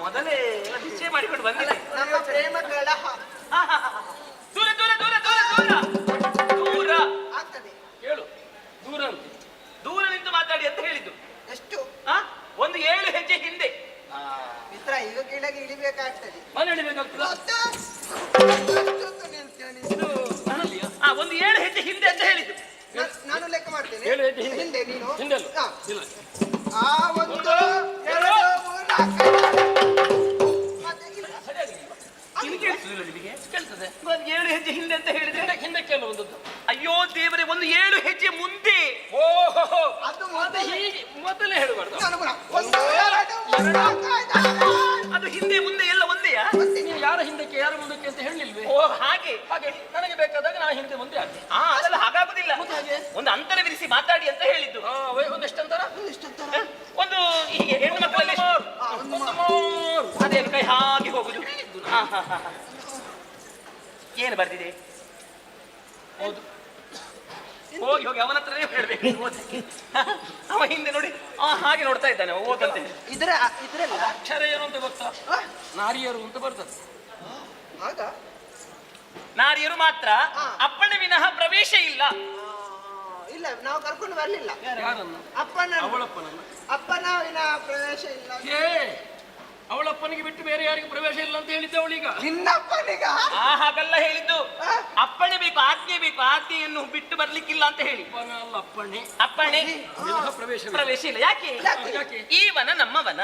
ಮೊದಲೇ ನಿಶ್ಚಯ ಮಾಡಿಕೊಂಡು ಬಂದಿಲ್ಲ ನಮ್ಮ ಪ್ರೇಮ ಕಲಹ ದೂರ ದೂರ ದೂರ ದೂರ ದೂರ ದೂರ ಆಗ್ತದೆ ಹೇಳು ದೂರ ಅಂತ ದೂರ ನಿಂತು ಮಾತಾಡಿ ಅಂತ ಹೇಳಿದ್ದು ಎಷ್ಟು ಒಂದು 7 ಹೆಜ್ಜೆ ಹಿಂದೆ ಮಿತ್ರ ಈಗ ಕೆಳಗೆ ಇಳಿಬೇಕಾಗ್ತದೆ ಮನೆ ಇಳಿಬೇಕಾಗ್ತದೆ ಒಂದು 7 ಹೆಜ್ಜೆ ಹಿಂದೆ ಅಂತ ಹೇಳಿದ್ದು ನಾನು ಲೆಕ್ಕ ಮಾಡ್ತೇನೆ 7 ಹೆಜ್ಜೆ ಹಿಂದೆ ನೀನು ಹಿಂದೆ ಇಲ್ಲ ಆ ಒಂದು 2 3 4 7 ಹೆಜ್ಜೆ ಹಿಂದೆ ಅಂತ ಹೇಳಿದ್ರೆ ಹಿಂದೆ ಕೇಳುವಂಥದ್ದು ಅಯ್ಯೋ ದೇವರೇ ಒಂದು 7 ಹೆಜ್ಜೆ ಮುಂದೆ ಓಹೋ ಅದು ಹೀಗೆ ಮೊದಲೇ ಹೇಳಬಾರ್ದು ಅದು ಹಿಂದೆ ಮುಂದೆ ಎಲ್ಲ ಒಂದೆಯಾ ನೀವು ಯಾರ ಹಿಂದಕ್ಕೆ ಯಾರ ಮುಂದಕ್ಕೆ ಅಂತ ಹೇಳಿಲ್ವೇ ಓ ಹಾಗೆ ಹಾಗೆ ನನಗೆ ಬೇಕಾದಾಗ ನಾ ಹಿಂದೆ ಮುಂದೆ ಆಗ್ತೇನೆ ಅದೆಲ್ಲ ಹಾಗಾಗುದಿಲ್ಲ ಇಲ್ಲ. ಒಂದು ಅಂತರ ವಿರಿಸಿ ಮಾತಾಡಿ ಅಂತ ಹೇಳಿದ್ದು. ಒಂದೆಷ್ಟಂತಾರ ಒಂದು ಹೀಗೆ ಹೆಣ್ಣು ಮಕ್ಕಳಲ್ಲಿ ಅದೇನು ಕೈ ಹಾಗೆ ಹೋಗುದು. ಏನು ಬರ್ದಿದೆ? ಹೌದು, ಹೋಗಿ ಹೋಗಿ ಅವನ ಹತ್ರನೇ ಹೇಳ್ಬೇಕು ಓದಕ್ಕೆ. ಅವ ಹಿಂದೆ ನೋಡಿ ಹಾಗೆ ನೋಡ್ತಾ ಇದ್ದಾನೆ ಓದಂತೆ. ಇದ್ರಲ್ಲ ಅಕ್ಷರ ಏನು ಅಂತ ಗೊತ್ತಾ? ನಾರಿಯರು ಅಂತ ಬರ್ತದೆ. ಆಗ ನಾರಿಯರು ಮಾತ್ರ, ಅಪ್ಪನ ವಿನಃ ಪ್ರವೇಶ ಇಲ್ಲ. ಇಲ್ಲ, ನಾವು ಕರ್ಕೊಂಡು ಬರ್ಲಿಲ್ಲ. ಅಪ್ಪನ ವಿನ ಪ್ರವೇಶ ಇಲ್ಲ. ಅವಳಪ್ಪನಿಗೆ ಬಿಟ್ಟು ಬೇರೆ ಯಾರಿಗೂ ಪ್ರವೇಶ ಇಲ್ಲ ಅಂತ ಹೇಳಿದ್ದೆ ಅವಳೀಗ. ನಿನ್ನಪ್ಪನಿಗ ಹಾಗಲ್ಲ ಹೇಳಿದ್ದು. ಅಪ್ಪಣೆ ಬೇಕು, ಆಜ್ಞೆ ಬೇಕು. ಆಜ್ಞೆಯನ್ನು ಬಿಟ್ಟು ಬರ್ಲಿಕ್ಕಿಲ್ಲ ಅಂತ ಹೇಳಿ. ಅಪ್ಪಣೆ ಪ್ರವೇಶ ಇಲ್ಲ. ಯಾಕೆ? ಈವನ ನಮ್ಮವನ.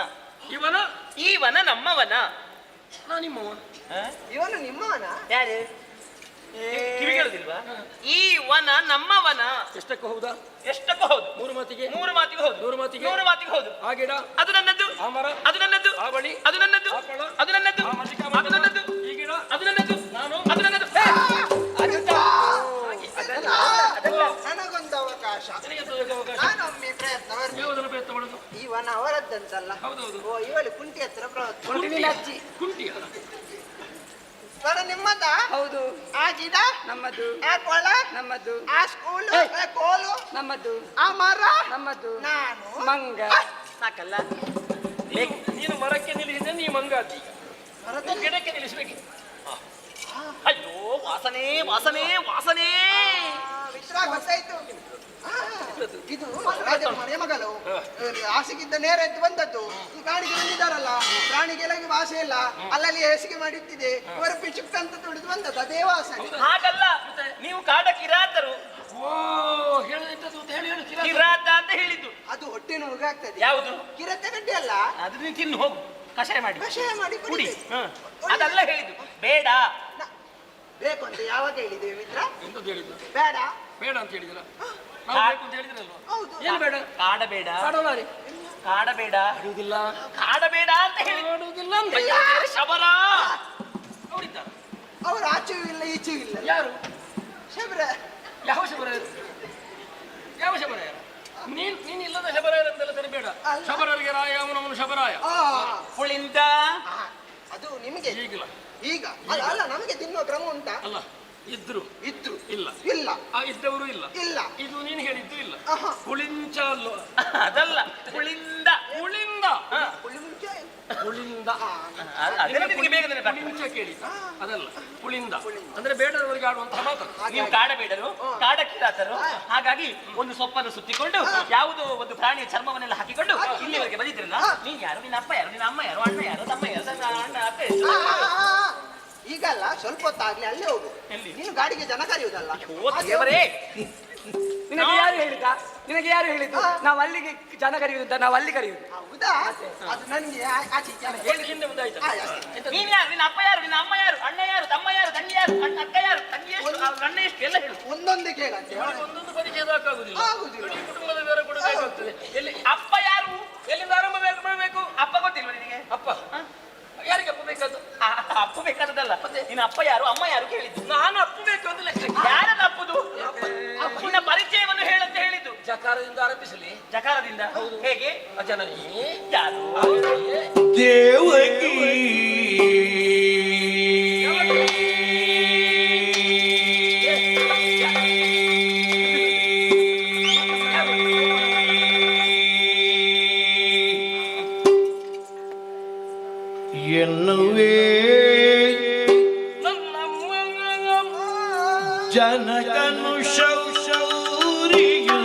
ಈವನ ನಮ್ಮವನ. ನಿಮ್ಮವ. ಇವನು ನಿಮ್ಮವನ? ಯಾರು ಕಿವಿ ಕೇಳುದಿಲ್ವಾ? ಈ ವನ ನಮ್ಮವನ. ಎಷ್ಟಕ್ಕೂ ಹೌದಾ? ಎಷ್ಟಕ್ಕೂ ಹೌದು. ಮೂರು ಮಾತಿಗೆ ಹೌದು. ನೂರು ಮಾತಿಗೆ ಹೌದು. ಆ ಗಿಡ ಅದು ನನ್ನದು. ಆ ಮರ ಅದು ನನ್ನದು. ಆ ಬಳಿ ಅದು ನನ್ನದು. ಅದು ನನ್ನದು. ಅದು ನನ್ನದು. ಈ ಗಿಡ ಅದು ನನ್ನದು. ನಾನು ಅದು ನನ್ನದು. ನನಗೊಂದು ಅವಕಾಶ. ನಾನೊಮ್ಮೆ ಪ್ರಯತ್ನ ಮಾಡೋದು. ಈ ವನ ಅವರದ್ದಂತಲ್ಲ. ಹೌದೌದು. ಓ, ಇವಳು ಕುಂಟಿ ಹತ್ರ ಅಜ್ಜಿ ಕುಂಟಿ ವನ ನಿಮ್ಮದ? ಹೌದು. ಆ ಗಿಡ ನಮ್ಮದು. ಆ ಕೊಳ ನಮ್ಮದು. ಆ ಸ್ಕೂಲ್ ಕೋಲು ನಮ್ಮದು. ಆ ಮರ ನಮ್ಮದು. ನಾನು ಮಂಗ. ಸಾಕಲ್ಲ. ನೀನು ಮರಕ್ಕೆ ನಿಲ್ಲಿಸಿದ್ರೆ ನೀ ಮಂಗಾತಿ, ಗಿಡಕ್ಕೆ ನಿಲ್ಲಿಸಬೇಕು. ಅಯ್ಯೋ, ವಾಸನೆ ವಾಸನೆ ವಾಸನೆ. ವಿಶ್ರ ಗೊತ್ತಾಯ್ತು. ಇದು ರಾಜನ ಮನೆ ಮಗಳು. ಹಾಸಿಗಿದ್ದ ನೇರ ಎದ್ದು ಬಂದದ್ದು. ಈ ಪ್ರಾಣಿಗೆ ಬಂದಿದ್ದಾರಲ್ಲ, ಪ್ರಾಣಿಗೆಲ್ಲಗೆ ವಾಸೆ ಇಲ್ಲ, ಅಲ್ಲಲ್ಲಿ ಹೇಸಿಗೆ ಮಾಡಿಟ್ಟಿದೆ. ಅವರು ಪಿಚುಕ್ ಅಂತ ತುಳಿದು ಬಂದದ್ದು, ಅದೇ ವಾಸನೆ. ಹಾಗಲ್ಲ, ನೀವು ಕಾಡ ಕಿರಾತರು. ಕಿರಾತ ಅಂತ ಹೇಳಿದ್ದು. ಅದು ಹೊಟ್ಟೆ ನೋವಾಗ್ತದೆ. ಯಾವುದು? ಕಿರತೆ ಗಡ್ಡೆ ಅಲ್ಲ, ಅದು ನೀವು ತಿನ್ನು ಹೋಗು. ಕಷಾಯ ಮಾಡಿ ಕುಡಿ. ಅದಲ್ಲ ಹೇಳಿದ್ದು. ಬೇಡ ಬೇಕು ಅಂತ ಯಾವಾಗ ಹೇಳಿದ್ದೇವೆ ಮಿತ್ರ? ಎಂತದ್ದು ಹೇಳಿದ್ದು? ಬೇಡ ಬೇಡ ಅಂತ ಹೇಳಿದ್ರ. ನಾವು ಬೇಕು ಅಂತ ಹೇಳಿದ್ರಲ್ವಾ? ಹೌದು. ಏನು ಬೇಡ? ಕಾಡಬೇಡ. ಕಾಡಬೇಡ. ಆಡುವುದಿಲ್ಲ. ಕಾಡಬೇಡ ಅಂತ ಹೇಳಿಲ್ಲ ಅಂತ ಶಬರ ನೋಡಿದ್ದಾರೆ. ಅವರು ಆಚೆಯೂ ಇಲ್ಲ ಈಚೆಯೂ ಇಲ್ಲ. ಯಾರು? ಶಬರ. ಯಾವ ಶಬರ? ಯಾವ ಶಬರ? ನೀನ್ ಇಲ್ಲದ ಶಬರ ಅಂತೆಲ್ಲ ತರಬೇಡ. ಶಬರರಿಗೆ ರಾಯ, ಅವನವನು ಶಬರಾಯ. ಹುಳಿಂದ ಅದು ನಿಮಗೆ ಈಗಿಲ್ಲ. ಈಗ ಅಲ್ಲ, ನಮಗೆ ತಿನ್ನುವ ಕ್ರಮ ಉಂಟಾ? ಅಲ್ಲ, ಇದ್ರು ಇಲ್ಲ. ಇಲ್ಲ, ಇದ್ದವರು ಇಲ್ಲ. ಇದು ನೀನು ಹೇಳಿದ್ದು ಇಲ್ಲ. ಹುಳಿಂಚ ಅಲ್ಲ, ಅದಲ್ಲ. ಹುಳಿಂದ. ಹುಳಿಂದ ಹುಳಿಂದ ಹುಳಿಂಚ ಕೇಳಿ. ಅದಲ್ಲ, ಹುಳಿಂದ ಅಂದ್ರೆ ಬೇಡದವರಿಗೆ ಆಡುವಂತಹ ಮಾತು. ನೀವು ಕಾಡಬೇಡರು, ಕಾಡ ಕಿರಾತರು. ಹಾಗಾಗಿ ಒಂದು ಸೊಪ್ಪನ್ನು ಸುತ್ತಿಕೊಂಡು ಯಾವುದೋ ಒಂದು ಪ್ರಾಣಿಯ ಚರ್ಮವನ್ನೆಲ್ಲ ಹಾಕಿಕೊಂಡು ಇಲ್ಲಿವರೆಗೆ ಬಂದಿದ್ರಲ್ಲ. ನೀನ್ ಯಾರು? ನಿನ್ನ ಅಪ್ಪ ಯಾರು? ನಿನ್ನ ಅಮ್ಮ ಯಾರು? ಅಣ್ಣ ಯಾರು? ತಮ್ಮ ಯಾರು? ಅಣ್ಣ ಅತ್ತೆ. ಈಗಲ್ಲ, ಸ್ವಲ್ಪ ಹೊತ್ತಾಗ್ಲಿ ಅಲ್ಲೇ ಹೋಗು. ನೀನು ಗಾಡಿಗೆ ಜನ ಕರೆಯುವುದಲ್ಲ. ನಿನಗೆ ಯಾರು ಹೇಳಿದ? ನಿನಗೆ ಯಾರು ಹೇಳಿದ್ದು ನಾವು ಅಲ್ಲಿಗೆ ಜನ ಕರೆಯುವುದು ಅಂತ? ನಾವು ಅಲ್ಲಿ ಕರೆಯುವುದು. ಹೌದಾ? ಅದು ನನಗೆ ಹಿಂದೆ ಮುಂದಾಯ್ತು. ನೀನ್ ಯಾರು? ನಿನ್ನ ಅಪ್ಪ ಯಾರು? ನಿನ್ನ ಅಮ್ಮ ಯಾರು? ಅಣ್ಣ ಯಾರು? ತಮ್ಮ ಯಾರು? ತಂಗಿ ಯಾರು? ಅಕ್ಕ ಯಾರು? ತಂಗಿ ಎಷ್ಟು? ಅಣ್ಣ ಎಷ್ಟು? ಎಲ್ಲ ಹೇಳು. ಒಂದೊಂದೇ ಕೇಳಂತೆ. ಒಂದೊಂದು ಪರಿಚಯ ಸಾಕಾಗುದಿಲ್ಲ. ಇಡೀ ಕುಟುಂಬದ ವಿವರ ಕೊಡಬೇಕಾಗ್ತದೆ. ಎಲ್ಲಿ ಅಪ್ಪ ಯಾರು? ಎಲ್ಲಿಂದ ಆರಂಭ ಮಾಡಬೇಕು? ಅಪ್ಪ ಗೊತ್ತಿಲ್ವ ನಿನಗೆ? ಅಪ್ಪ ಯಾರಿಗೆ ಅಪ್ಪ ಬೇಕಾದ್ದು? ಅಪ್ಪ ಬೇಕಾದಲ್ಲ. ನಿನ್ನ ಅಪ್ಪ ಯಾರು? ಅಮ್ಮ ಯಾರು ಕೇಳಿದ್ದು? ನಾನು ಅಪ್ಪ ಬೇಕು ಅಂತ ಲೆಕ್ಕ. ಯಾರನ್ನ ಅಪ್ಪದು? ಅಪ್ಪನ ಪರಿಚಯವನ್ನು ಹೇಳಂತ ಹೇಳಿದ್ದು. ಜಕಾರದಿಂದ ಆರಂಭಿಸಲಿ. ಜಕಾರದಿಂದ? ಹೇಗೆ? ಜನನಿ ಯಾರು? ದೇವಕಿ ಎನ್ನುವೇ ಜನಕನು ಶೌರಿಯು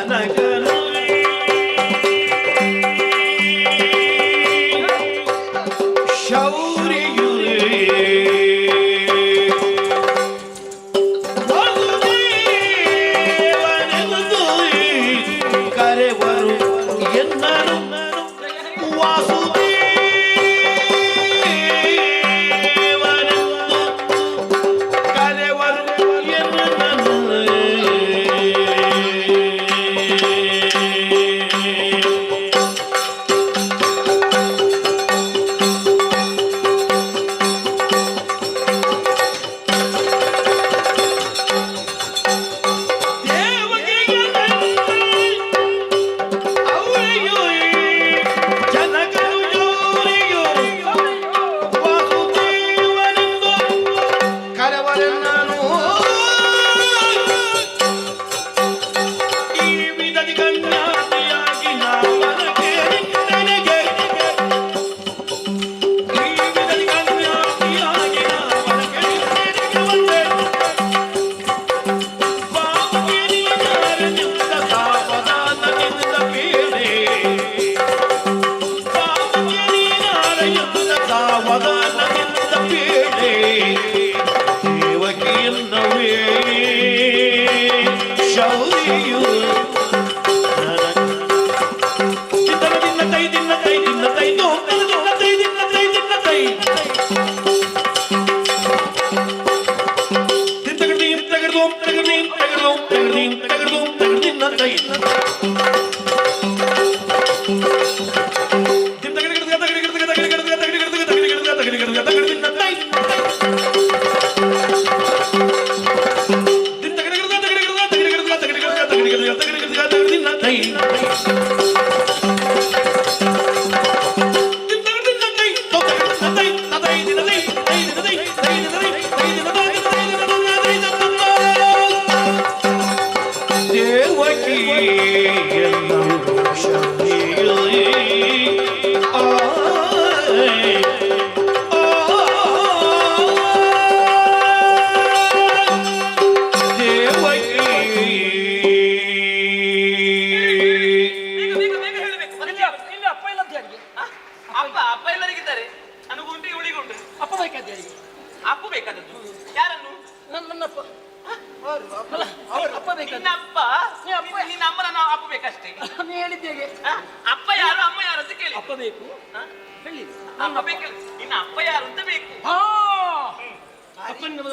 ಜನಕನು ಶೌರ್ಯು ವಾಸುದೇವನೆಂದು ಕರೆವರು ಎನ್ನನು ವಾಸುದೇವನೆಂದು ಕರೆವರು ಎನ್ನನು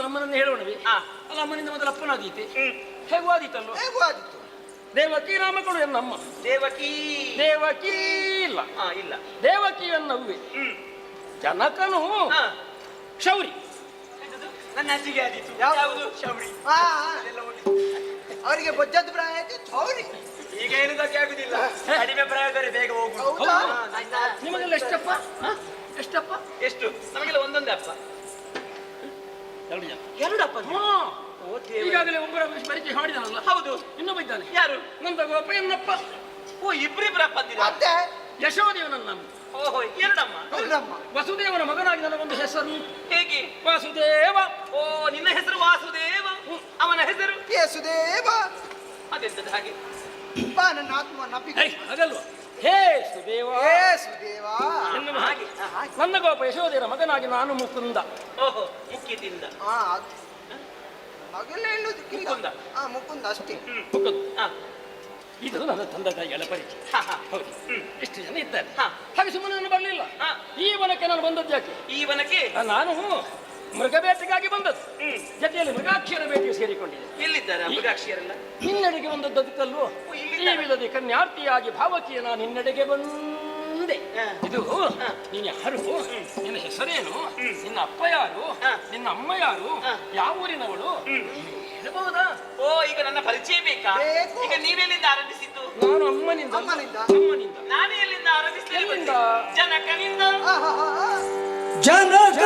ಅಮ್ಮನನ್ನು ಹೇಳೋಣವೇ? ಅಲ್ಲ, ಅಮ್ಮನಿಂದ ಮೊದಲು ಅಪ್ಪನಾದೀತೆ. ಹೇಗೂ ಆದೀತಲ್ವ? ದೇವಕಿ ನಾಮಗಳು ಎನ್ನಮ್ಮ. ದೇವಕಿ ದೇವಕಿ ಇಲ್ಲ ಇಲ್ಲ ದೇವಕಿ ಎನ್ನವ್ವೆ. ಜನಕನು ಶೌರಿ ನನ್ನ ಅಜ್ಜಿಗೆ ಆದೀತು. ಯಾವುದು ಶೌರಿ? ಅವರಿಗೆ ಬೊಜ್ಜದ್ದು ಪ್ರಾಯ ಆಯ್ತು ಶೌರಿ. ಈಗ ಏನದಕ್ಕೆ ಆಗುದಿಲ್ಲ, ಕಡಿಮೆ ಪ್ರಾಯದಲ್ಲಿ ಬೇಗ ಹೋಗುದು. ನಿಮಗೆಲ್ಲ ಎಷ್ಟಪ್ಪ? ಎಷ್ಟಪ್ಪ? ಎಷ್ಟು? ನಮಗೆಲ್ಲ ಒಂದೊಂದೇ ಅಪ್ಪ. ಎರಡು ಜನ. ಎರಡಪ್ಪ? ಈಗಾಗಲೇ ಒಬ್ಬರ ಪರಿಚಯ ಮಾಡಿದಾನಲ್ಲ. ಹೌದು. ಇನ್ನೊಬ್ಬ ಇದ್ದಾನೆ. ಯಾರು? ನಂದಗೋಪ ಎನ್ನಪ್ಪ. ಓ, ಇಬ್ಬರಿಬ್ಬರಪ್ಪ ಅಂದಿರ. ಯಶೋದೇವನನ್ನ. ಓಹೋ, ಎರಡಮ್ಮ. ವಸುದೇವನ ಮಗನಾಗಿ ನನಗೊಂದು ಹೆಸರು. ಹೇಗೆ? ವಾಸುದೇವ. ಓ, ನಿನ್ನ ಹೆಸರು ವಾಸುದೇವ, ಅವನ ಹೆಸರು ಯೇಸುದೇವ. ಅದೆಂತದ್ದು ಹಾಗೆ? ಬಾ ನನ್ನ ಆತ್ಮ ನಪ್ಪಿಗೆ. ಹಾಗಲ್ವ? ಹೇ ಸುದೇವ, ಹೇ ಸುದೇವ ಎನ್ನುವ ಹಾಗೆ ನನ್ನ ಗೋಪ ಯಶೋದೇವರ ಮಗನಾಗಿ ನಾನು ಮುಕುಂದ. ಓಹೋ, ಮುಖ್ಯದಿಂದ. ಮಗಲೇ ಹೇಳುದು ಮುಕುಂದ. ಮುಕುಂದ ಅಷ್ಟೇ. ಮುಕುಂದ. ಇದು ನನ್ನ ತಂದೆ ತಾಯಿಗಳ ಪರಿಚಯ. ಹೌದು, ಇಷ್ಟು ಜನ ಇದ್ದಾರೆ. ಹಾಗೆ ಸುಮ್ಮನೆ ನಾನು ಬರಲಿಲ್ಲ. ಈ ವನಕ್ಕೆ ನಾನು ಬಂದದ್ದು ಯಾಕೆ? ಈ ವನಕ್ಕೆ ನಾನು ಮೃಗ ಬೇಟೆಗಾಗಿ ಬಂದದ್ದು. ಜೊತೆಯಲ್ಲಿ ಮೃಗಾಕ್ಷರ ಬೇಟೆಗೆ ಸೇರಿಕೊಂಡಿದೆ. ಎಲ್ಲಿದ್ದಾರೆ ಮೃಗಾಕ್ಷಿಯರೆಲ್ಲ? ನಿನ್ನೆಡೆಗೆ ಬಂದದ್ದು ಅದಕ್ಕಲ್ವೋ. ಈ ವಿಧದೆ ಕನ್ಯಾರ್ಥಿಯಾಗಿ ಭಾವಕಿಯ ನಾನು ನಿನ್ನೆಡೆಗೆ ಬಂದೆ. ಇದು ನೀನು ಯಾರು? ನಿನ್ನ ಹೆಸರೇನು? ನಿನ್ನ ಅಪ್ಪ ಯಾರು? ನಿನ್ನ ಅಮ್ಮ ಯಾರು? ಯಾವ ಊರಿನವಳು? ಹೇಳಬಹುದಾ? ಓ, ಈಗ ನನ್ನ ಪರಿಚಯ ಬೇಕಾ? ಈಗ ನೀವೆಲ್ಲಿಂದ ಆರಂಭಿಸಿದ್ದು? ನಾನು ಅಮ್ಮನಿಂದ. ಅಮ್ಮನಿಂದ. ನಾನು ಎಲ್ಲಿಂದ ಆರಂಭಿಸಿದೆ? ಜನಕನಿಂದ. ಜನಕ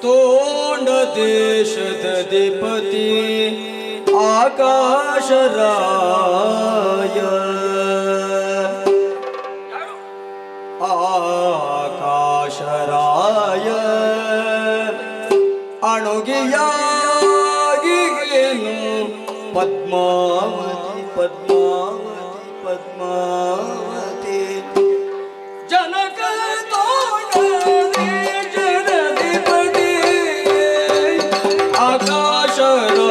ತೋಂಡ ದೇಶದ ಅಧಿಪತಿ ಆಕಾಶರಾಯ. ಆಕಾಶರಾಯ ಅಣುಗಿಯಾಗಿ ಪದ್ಮಾವತಿ ಪದ್ಮಾವತಿ ಪದ್ಮಾವತಿ ಜನಕ ತೋರಣೆ ಜಗದಿಪತಿ ಆಕಾಶರಾಯ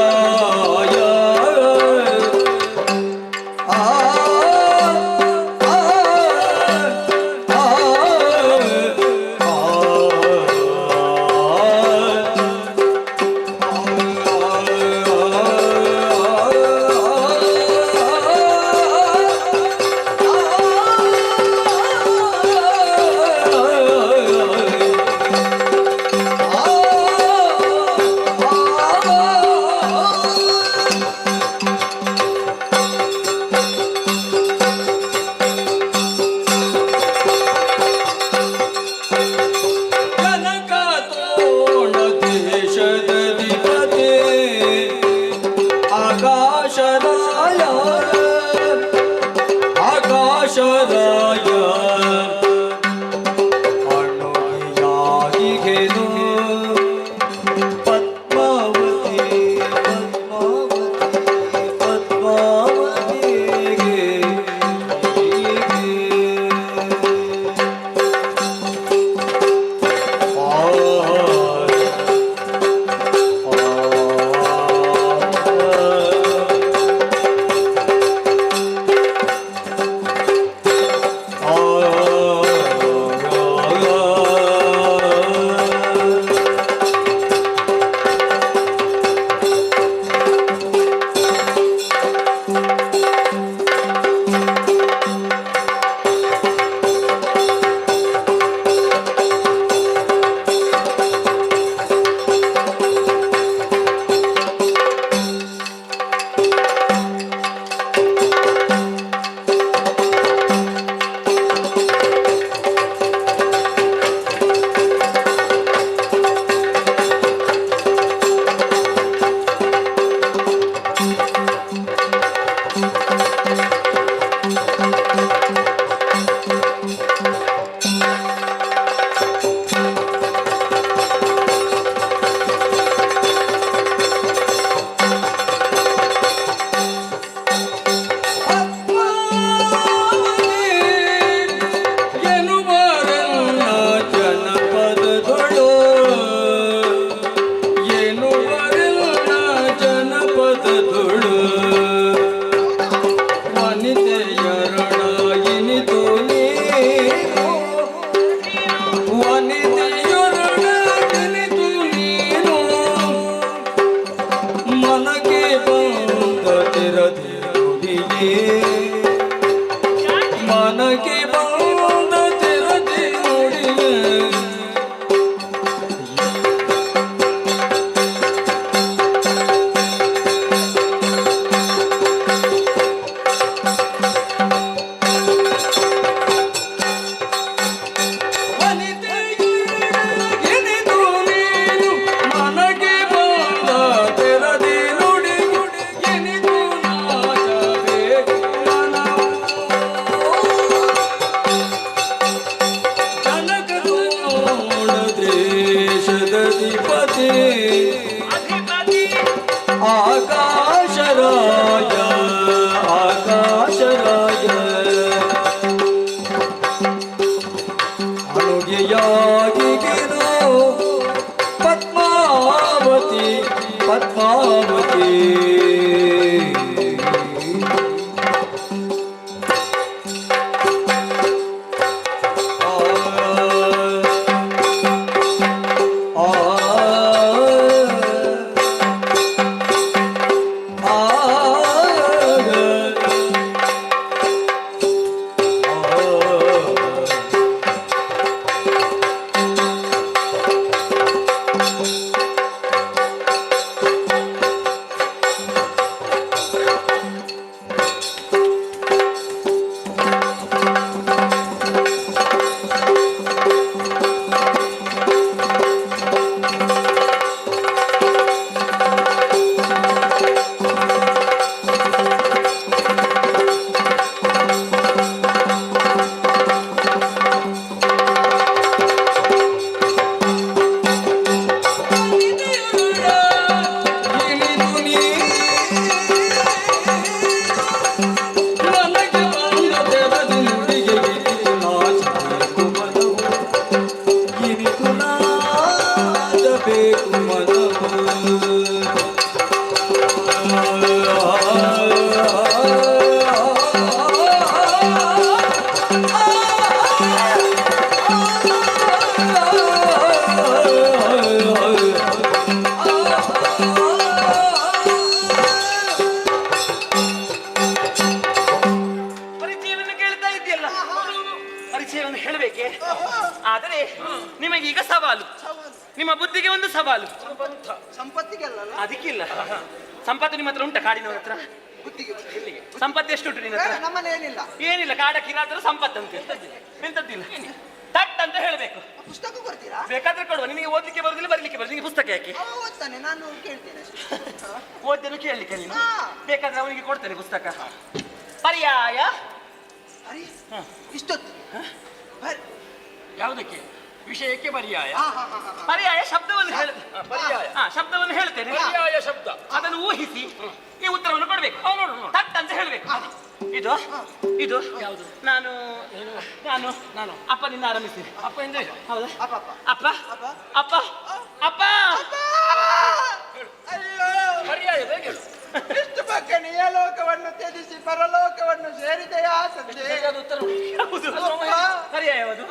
ಆಕಾಶರಾಯ ಆಕಾಶರಾಯ ಅನುಗೆಯಾಗಿಗೆನೋ ಪದ್ಮಾವತಿ ಪದ್ಮಾವತಿ ಪಾಲು. ಸಂಪತ್ತಿಗೆಲ್ಲ ಅದಕ್ಕಿಲ್ಲ. ಸಂಪತ್ತು ನಿಮ್ಮ ಹತ್ರ ಉಂಟಾ? ಕಾಡಿನವ್ರ ಹತ್ರ ಸಂಪತ್ತು ಎಷ್ಟು ಉಂಟು ನಿನ್ನ ಹತ್ರ? ನಮ್ಮನೆ ಏನಿಲ್ಲ. ಏನಿಲ್ಲ, ಕಾಡಕ್ಕಿರಾತ್ರ ಸಂಪತ್ತು ಅಂತ ಎಂತದ್ದಿಲ್ಲ. ತಟ್ ಅಂತ ಹೇಳ್ಬೇಕು. ಪುಸ್ತಕ ಕೊಡ್ತೀರಾ? ಬೇಕಾದ್ರೆ ಕೊಡುವ. ನಿನಗೆ ಓದ್ಲಿಕ್ಕೆ ಬರುದಿಲ್ಲ, ಬರ್ಲಿಕ್ಕೆ ಬರುದು. ನಿನಗೆ ಪುಸ್ತಕ ಯಾಕೆ? ಓದ್ತಾನೆ, ನಾನು ಕೇಳ್ತೇನೆ. ಓದ್ತೇನೆ, ಕೇಳಲಿಕ್ಕೆ ನೀನು. ಬೇಕಾದ್ರೆ ಅವನಿಗೆ ಕೊಡ್ತೇನೆ ಪುಸ್ತಕ. ಪರ್ಯಾಯ ಇಷ್ಟೊತ್ತು ಯಾವುದಕ್ಕೆ? ವಿಷಯಕ್ಕೆ ಪರ್ಯಾಯ. ಪರ್ಯಾಯ ಶಬ್ದವನ್ನು ಹೇಳ. ಪರ್ಯಾಯ ಶಬ್ದವನ್ನು ಹೇಳ್ತೇನೆ. ಪರ್ಯಾಯ ಶಬ್ದ. ಅದನ್ನು ಊಹಿಸಿ ಈ ಉತ್ತರವನ್ನು ಕೊಡ್ಬೇಕು. ತಟ್ ಅಂತ ಹೇಳ್ಬೇಕು. ಇದು ಇದು ಯಾವುದು? ನಾನು ನಾನು ನಾನು ಅಪ್ಪ ನಿನ್ನ ಆರಂಭಿಸ್ತೀನಿ. ಅಪ್ಪ ಎಂದ್ರೆ ಹೌದಾ? ಅಪ್ಪ ಅಪ್ಪ ಅಪ್ಪ ಅಪ್ಪ. ಪರ್ಯಾಯ ಬೇಗ ಹೇಳು. ಇಷ್ಟು ಬಗ್ಗೆ ನಿಯಲೋಕವನ್ನು ತ್ಯಜಿಸಿ ಪರಲೋಕವನ್ನು ಸೇರಿದೆಯಾ ಸಂಜೆ? ಉತ್ತರ ಪರ್ಯಾಯ ಯಾವುದು?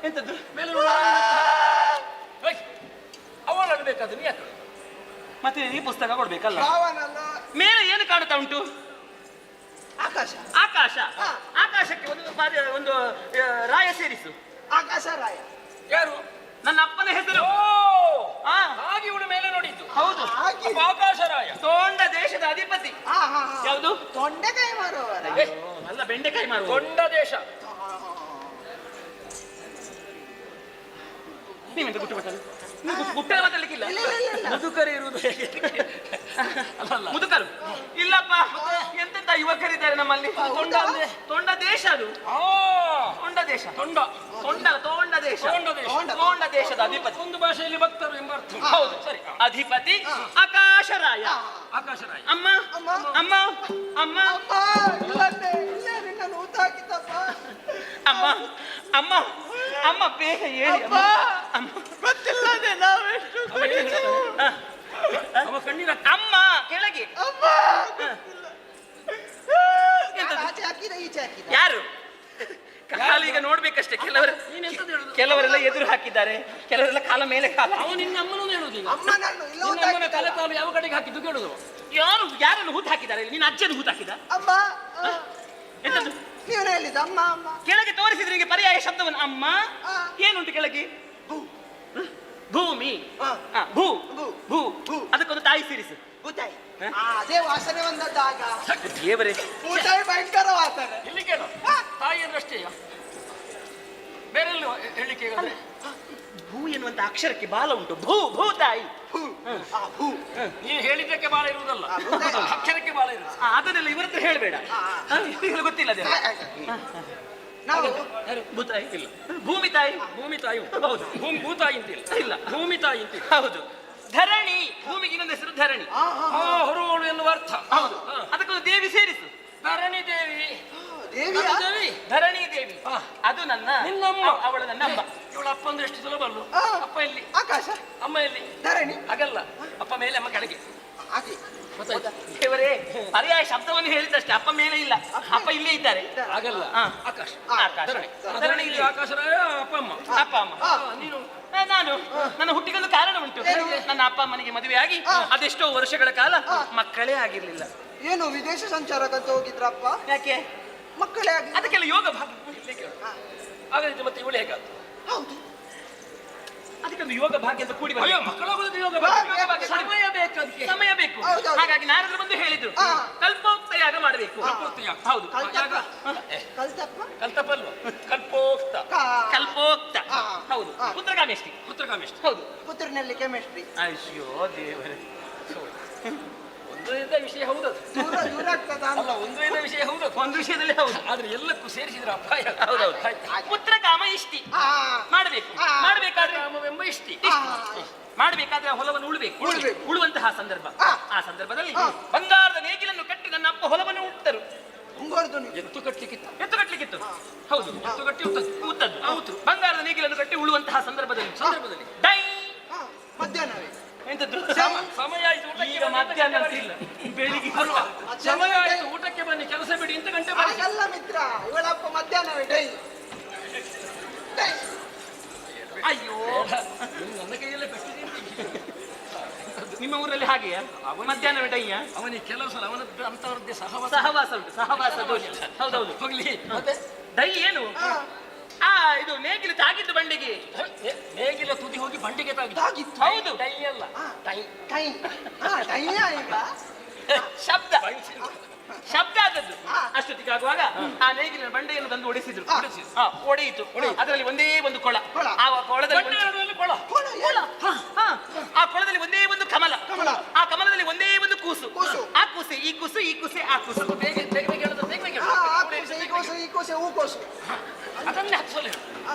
ಎಂತದ್ದು? ಮೇಲೆ ಅವಳು ಅಡ್ಬೇಕಾದ್ರೆ ನೀ ಯಾಕೆ? ಮತ್ತೆ ಈ ಪುಸ್ತಕ ಕೊಡ್ಬೇಕಲ್ಲ. ಭಾವನಲ್ಲ. ಮೇಲೆ ಏನು ಕಾಣ್ತಾ ಉಂಟು? ಆಕಾಶ. ಆಕಾಶ. ಆಕಾಶಕ್ಕೆ ಒಂದು ರಾಯ ಸೇರಿಸು. ಆಕಾಶ ರಾಯ ಯಾರು? ನನ್ನ ಅಪ್ಪನ ಹೆಸರು. ಹಾಗೆ ಇವಳು ಮೇಲೆ ನೋಡಿದ್ದು. ಹೌದು, ಆಕಾಶರಾಯ. ತೋಂಡ ದೇಶದ ಅಧಿಪತಿ. ಯಾವುದು? ತೊಂಡೆಕಾಯಿ ಮಾರುವವರ. ಅಲ್ಲ, ಬೆಂಡೆಕಾಯಿ ಮಾರುವ. ಕೊಂಡ ದೇಶ. ನೀವೆಂತ ಗುಟ್ಟು ಮಾತಾಡಿ? ಗುಟ್ಟೆ ಮಾತಾಡ್ಲಿಕ್ಕಿಲ್ಲ. ಮುದುಕರು ಇರುವುದು ಹೇಗೆ? ಅಲ್ಲ ಮುದುಕರು ಇಲ್ಲಪ್ಪ. ಎಂತೆಂತ ಯುವಕರಿದ್ದಾರೆ ನಮ್ಮಲ್ಲಿ. ತೊಂಡ ದೇಶ ಅದು. ತೊಂಡ ದೇಶ. ತೊಂಡ ತೋಂಡ ದೇಶ. ತೋಂಡ ದೇಶದ ಅಧಿಪತಿ. ಒಂದು ಭಾಷೆಯಲ್ಲಿ ಭಕ್ತರು ಎಂಬ ಅರ್ಥ. ಹೌದು, ಸರಿ. ಅಧಿಪತಿ ಆಕಾಶರಾಯ. ಆಕಾಶರಾಯ. ಅಮ್ಮ ಅಮ್ಮ ಅಮ್ಮ ನಿನ್ನನ್ನು ಊತ ಹಾಕಿದ್ದಪ್ಪ. ಅಮ್ಮ ಅಮ್ಮ ಅಮ್ಮ ಬೇಗ ಹೇಳಿ. ಅಮ್ಮ ಗೊತ್ತಿಲ್ಲದೆ ನಾವೆಷ್ಟು ಅವ ಕಣ್ಣೀರ. ಅಮ್ಮ ಕೆಳಗೆ. ಆಚೆ ಹಾಕಿದ ಈಚೆ ಹಾಕಿದ. ಯಾರು? ಕಾಲು ಈಗ ನೋಡ್ಬೇಕಷ್ಟೇ. ಕೆಲವರೆಲ್ಲ ಎದುರು ಹಾಕಿದ್ದಾರೆ, ಕೆಲವರೆಲ್ಲ ಕಾಲ ಮೇಲೆ ಕಾಲ. ಅವನು ನಿನ್ನ ಅಮ್ಮನೂ ಹೇಳುದು. ಅಮ್ಮನನ್ನು ಇಲ್ಲ ಅಮ್ಮನ ಕಾಲ ಕಾಲು ಯಾವ ಕಡೆಗೆ ಹಾಕಿದ್ದು ಕೇಳುದು. ಯಾರನ್ನು ಹೂತ್ ಹಾಕಿದ್ದಾರೆ? ನಿನ್ನ ಅಜ್ಜನ ಹೂತ್ ಹಾಕಿದ? ಅಮ್ಮ ಎಂತದ್ದು? ನೀವು ಹೇಳಿದ ಅಮ್ಮ ಅಮ್ಮ. ಕೆಳಗೆ ತೋರಿಸಿದ್ರೆ ನಿಮಗೆ ಪರ್ಯಾಯ ಶಬ್ದವನ್ನು. ಅಮ್ಮ ಏನುಂಟು ಕೆಳಗೆ? ಭೂಮಿ. ಭೂ ಭೂ. ಅದಕ್ಕೊಂದು ತಾಯಿ ಸೇರಿಸು. ಭೂತಾಯಿ. ಅದೇ ವಾಸನೆ ಬಂದದ್ದಾಗ. ದೇವರೇ, ಭೂತಾಯಿ ಭಯಂಕರ ವಾಸನೆ. ಇಲ್ಲಿ ಕೇಳು. ತಾಯಿ ಅಂದ್ರೆ ಅಷ್ಟೇ, ಬೇರೆ ಹೇಳಿಕೆ. ಭೂ ಎನ್ನುವಂತ ಅಕ್ಷರಕ್ಕೆ ಬಾಲ ಉಂಟು. ಭೂ ಭೂತಾಯಿ. ನೀನು ಹೇಳಿದ್ದಕ್ಕೆ ಬಾಲ ಇರುವುದಲ್ಲ, ಅಕ್ಷರಕ್ಕೆ ಬಾಲ ಇರುವುದು. ಅದನ್ನೆಲ್ಲ ಇವರ ಹತ್ರ ಹೇಳಬೇಡ. ಗೊತ್ತಿಲ್ಲ ಅದೇ. ನಾವು ಭೂತಾಯಿ ಇಲ್ಲ. ಭೂಮಿ ತಾಯಿ. ಭೂಮಿ ತಾಯಿ. ಹೌದು. ಭೂಮಿ ಭೂತಾಯಿ ಅಂತಿಲ್ಲ. ಇಲ್ಲ, ಭೂಮಿ ತಾಯಿ ಅಂತಿಲ್ಲ. ಹೌದು. ಧರಣಿ. ಭೂಮಿಗೆ ಇನ್ನೊಂದು ಹೆಸರು ಧರಣಿ. ಹೊರುವಳು ಎನ್ನುವ ಅರ್ಥ. ಹೌದು. ಅದಕ್ಕೊಂದು ದೇವಿ ಸೇರಿಸು. ಧರಣಿ ದೇವಿ. ದೇವಿ. ಧರಣಿ ದೇವಿ. ಅದು ನಿನ್ನಮ್ಮ. ಅವಳು ನನ್ನ ಅಮ್ಮ. ಇವಳ ಅಪ್ಪ ಅಂದ್ರೆ ಎಷ್ಟು ಸುಲಭ ಅಲ್ಲು. ಅಪ್ಪ ಎಲ್ಲಿ? ಆಕಾಶ. ಅಮ್ಮ ಎಲ್ಲಿ? ಧರಣಿ. ಹಾಗಲ್ಲ, ಅಪ್ಪ ಮೇಲೆ ಅಮ್ಮ ಕೆಳಗೆ. ಹಾಗೆ ದೇವರೇ, ಪರ್ಯಾಯ ಶಬ್ದವನ್ನು ಹೇಳಿದಷ್ಟೇ. ಅಪ್ಪ ಮೇಲೆ ಇಲ್ಲ, ಅಪ್ಪ ಇಲ್ಲೇ ಇದ್ದಾರೆ. ಹಾಗಲ್ಲ, ಆಕಾಶ. ಆಕಾಶ. ಧರಣಿ ಇಲ್ಲಿ ಆಕಾಶರಾಯ, ಅಪ್ಪ ಅಮ್ಮ. ಅಪ್ಪ ಅಮ್ಮ. ನೀನು ನಾನು ನನ್ನ ಹುಟ್ಟಿಗೊಂದು ಕಾರಣ ಉಂಟು. ನನ್ನ ಅಪ್ಪ ಅಮ್ಮನಿಗೆ ಮದುವೆಯಾಗಿ ಅದೆಷ್ಟೋ ವರ್ಷಗಳ ಕಾಲ ಮಕ್ಕಳೇ ಆಗಿರ್ಲಿಲ್ಲ. ಏನು ವಿದೇಶ ಸಂಚಾರಕ್ಕಂತ ಹೋಗಿದ್ರಪ್ಪ? ಯಾಕೆ? ಮಕ್ಕಳೇ ಆಗಿ. ಅದಕ್ಕೆಲ್ಲ ಯೋಗ ಭಾಗ್ಯ. ಹಾಗಾದ್ರೆ ಮತ್ತೆ ಇವಳು ಹೇಗಾಯ್ತು? ಹೌದು, ಅದಕ್ಕೊಂದು ಯೋಗ ಭಾಗ್ಯ ಅಂತ ಕೂಡಿ ಅಯ್ಯೋ, ಮಕ್ಕಳಾಗೋದಕ್ಕೆ ಯೋಗ ಭಾಗ್ಯ. ಸಮಯ ಬೇಕು, ಅದಕ್ಕೆ ಸಮಯ ಬೇಕು. ಹಾಗಾಗಿ ನಾರದ್ರು ಬಂದು ಹೇಳಿದ್ರು, ಕಲ್ಪೋಕ್ತ ಯಾಗ ಮಾಡಬೇಕು. ಹೌದು. ಕಲ್ತಪ್ಪ. ಕಲ್ತಪ್ಪಲ್ವ, ಕಲ್ಪೋಕ್ತ. ಕಲ್ಪೋಕ್ತ. ಹೌದು. ಪುತ್ರಕಾಮೇಷ್ಟಿ. ಪುತ್ರಕಾಮೇಷ್ಟಿ. ಹೌದು. ಪುತ್ರನಲ್ಲಿ ಕೆಮಿಸ್ಟ್ರಿ. ಅಯ್ಯೋ ದೇವರೇ. ಒಂದು ವಿಷಯ ಹೌದು. ದೂರ ಆಗ್ತದ ಅಲ್ಲ, ಒಂದು ವಿಷಯ ಹೌದು. ಒಂದು ವಿಷಯದಲ್ಲಿ ಹೌದು, ಆದ್ರೆ ಎಲ್ಲಕ್ಕೂ ಸೇರಿಸಿದ್ರೆ ಅಪಾಯ. ಹೌದೌದು. ಪುತ್ರ ಕಾಮ ಇಷ್ಟಿ ಮಾಡಬೇಕು. ಮಾಡಬೇಕಾದ್ರೆ ಎಂಬ ಇಷ್ಟಿ ಮಾಡಬೇಕಾದ್ರೆ ಹೊಲವನ್ನು ಉಳ್ಬೇಕು. ಉಳುವಂತಹ ಸಂದರ್ಭ. ಆ ಸಂದರ್ಭದಲ್ಲಿ ಬಂಗಾರದ ನೇಗಿಲನ್ನು ಕಟ್ಟಿ ನನ್ನ ಅಪ್ಪ ಹೊಲವನ್ನು ಉಟ್ಟರು. ಎತ್ತು ಕಟ್ಟಲಿಕ್ಕಿತ್ತು. ಎತ್ತು ಕಟ್ಟಲಿಕ್ಕಿತ್ತು. ಹೌದು, ಎತ್ತು ಕಟ್ಟಿ ಉತ್ತದ್ದು. ಬಂಗಾರದ ನೇಗಿಲನ್ನು ಕಟ್ಟಿ ಉಳುವಂತಹ ಸಂದರ್ಭದಲ್ಲಿ ಡೈ ಮಧ್ಯಾಹ್ನವೇ. ಎಂತದ್ದು? ಸಮಯ ಆಯ್ತು ಊಟಕ್ಕೆ. ಈಗ ಮಧ್ಯಾಹ್ನ ಅಂತಿಲ್ಲ, ಬೆಳಿಗ್ಗೆ ಸಮಯ ಆಯ್ತು ಊಟಕ್ಕೆ ಬನ್ನಿ, ಕೆಲಸ ಬಿಡಿ ಇಂತ ಗಂಟೆ ಬನ್ನಿ. ಅಲ್ಲ ಮಿತ್ರ, ಇವಳಪ್ಪ ಮಧ್ಯಾಹ್ನವೇ ಡೈ. ಅಯ್ಯೋ, ನನ್ನ ಕೈಯಲ್ಲೇ ಕಟ್ಟಿದ್ದೀನಿ. ನಿಮ್ಮ ಊರಲ್ಲಿ ಹಾಗೆಯಾ? ಮಧ್ಯಾಹ್ನ ಡೈಯ? ಅವನಿಗೆ ಕೆಲವು ಸಲ ಅವನದ್ದು ಅಂತವರದ್ದೇ ಸಹವಾಸ ಉಂಟು. ಸಹವಾಸ ದೋಷ. ಹೌದೌದು. ಹೋಗ್ಲಿ. ಮತ್ತೆ ಡೈ ಏನು? ಇದು ನೇಗಿಲು ತಾಗಿದ್ದು ಬಂಡೆಗೆ. ನೇಗಿಲ ತುದಿ ಹೋಗಿ ಬಂಡೆಗೆ ತಾಗಿತ್ತು. ಹೌದು, ಟೈ ಅಲ್ಲ, ಶಬ್ದ ಶಬ್ದ ಆದದ್ದು. ಅಷ್ಟೊತ್ತಿಗೆ ಆಗುವಾಗ ಆ ನೇಗಿಲಿನ ಬಂಡೆಯನ್ನು ತಂದು ಒಡೆಸಿದ್ರು. ಒಡೆಯಿತು. ಅದರಲ್ಲಿ ಒಂದೇ ಒಂದು ಕೊಳ. ಆ ಕೊಳದಲ್ಲಿ ಆ ಕೊಳದಲ್ಲಿ ಒಂದೇ ಒಂದು ಕಮಲ. ಆ ಕಮಲದಲ್ಲಿ ಒಂದೇ ಒಂದು ಕೂಸು. ಆ ಕೂಸೆ ಈ ಕೂಸು, ಈ ಕೂಸೆ ಆ ಕೂಸು. ಬೇಗ ಬೇಗ ಬೇಗ ಹೇಳೋದು, ಬೇಗ ಬೇಗ ಅದನ್ನೇ ಹಚ್ಚಲು. ಆ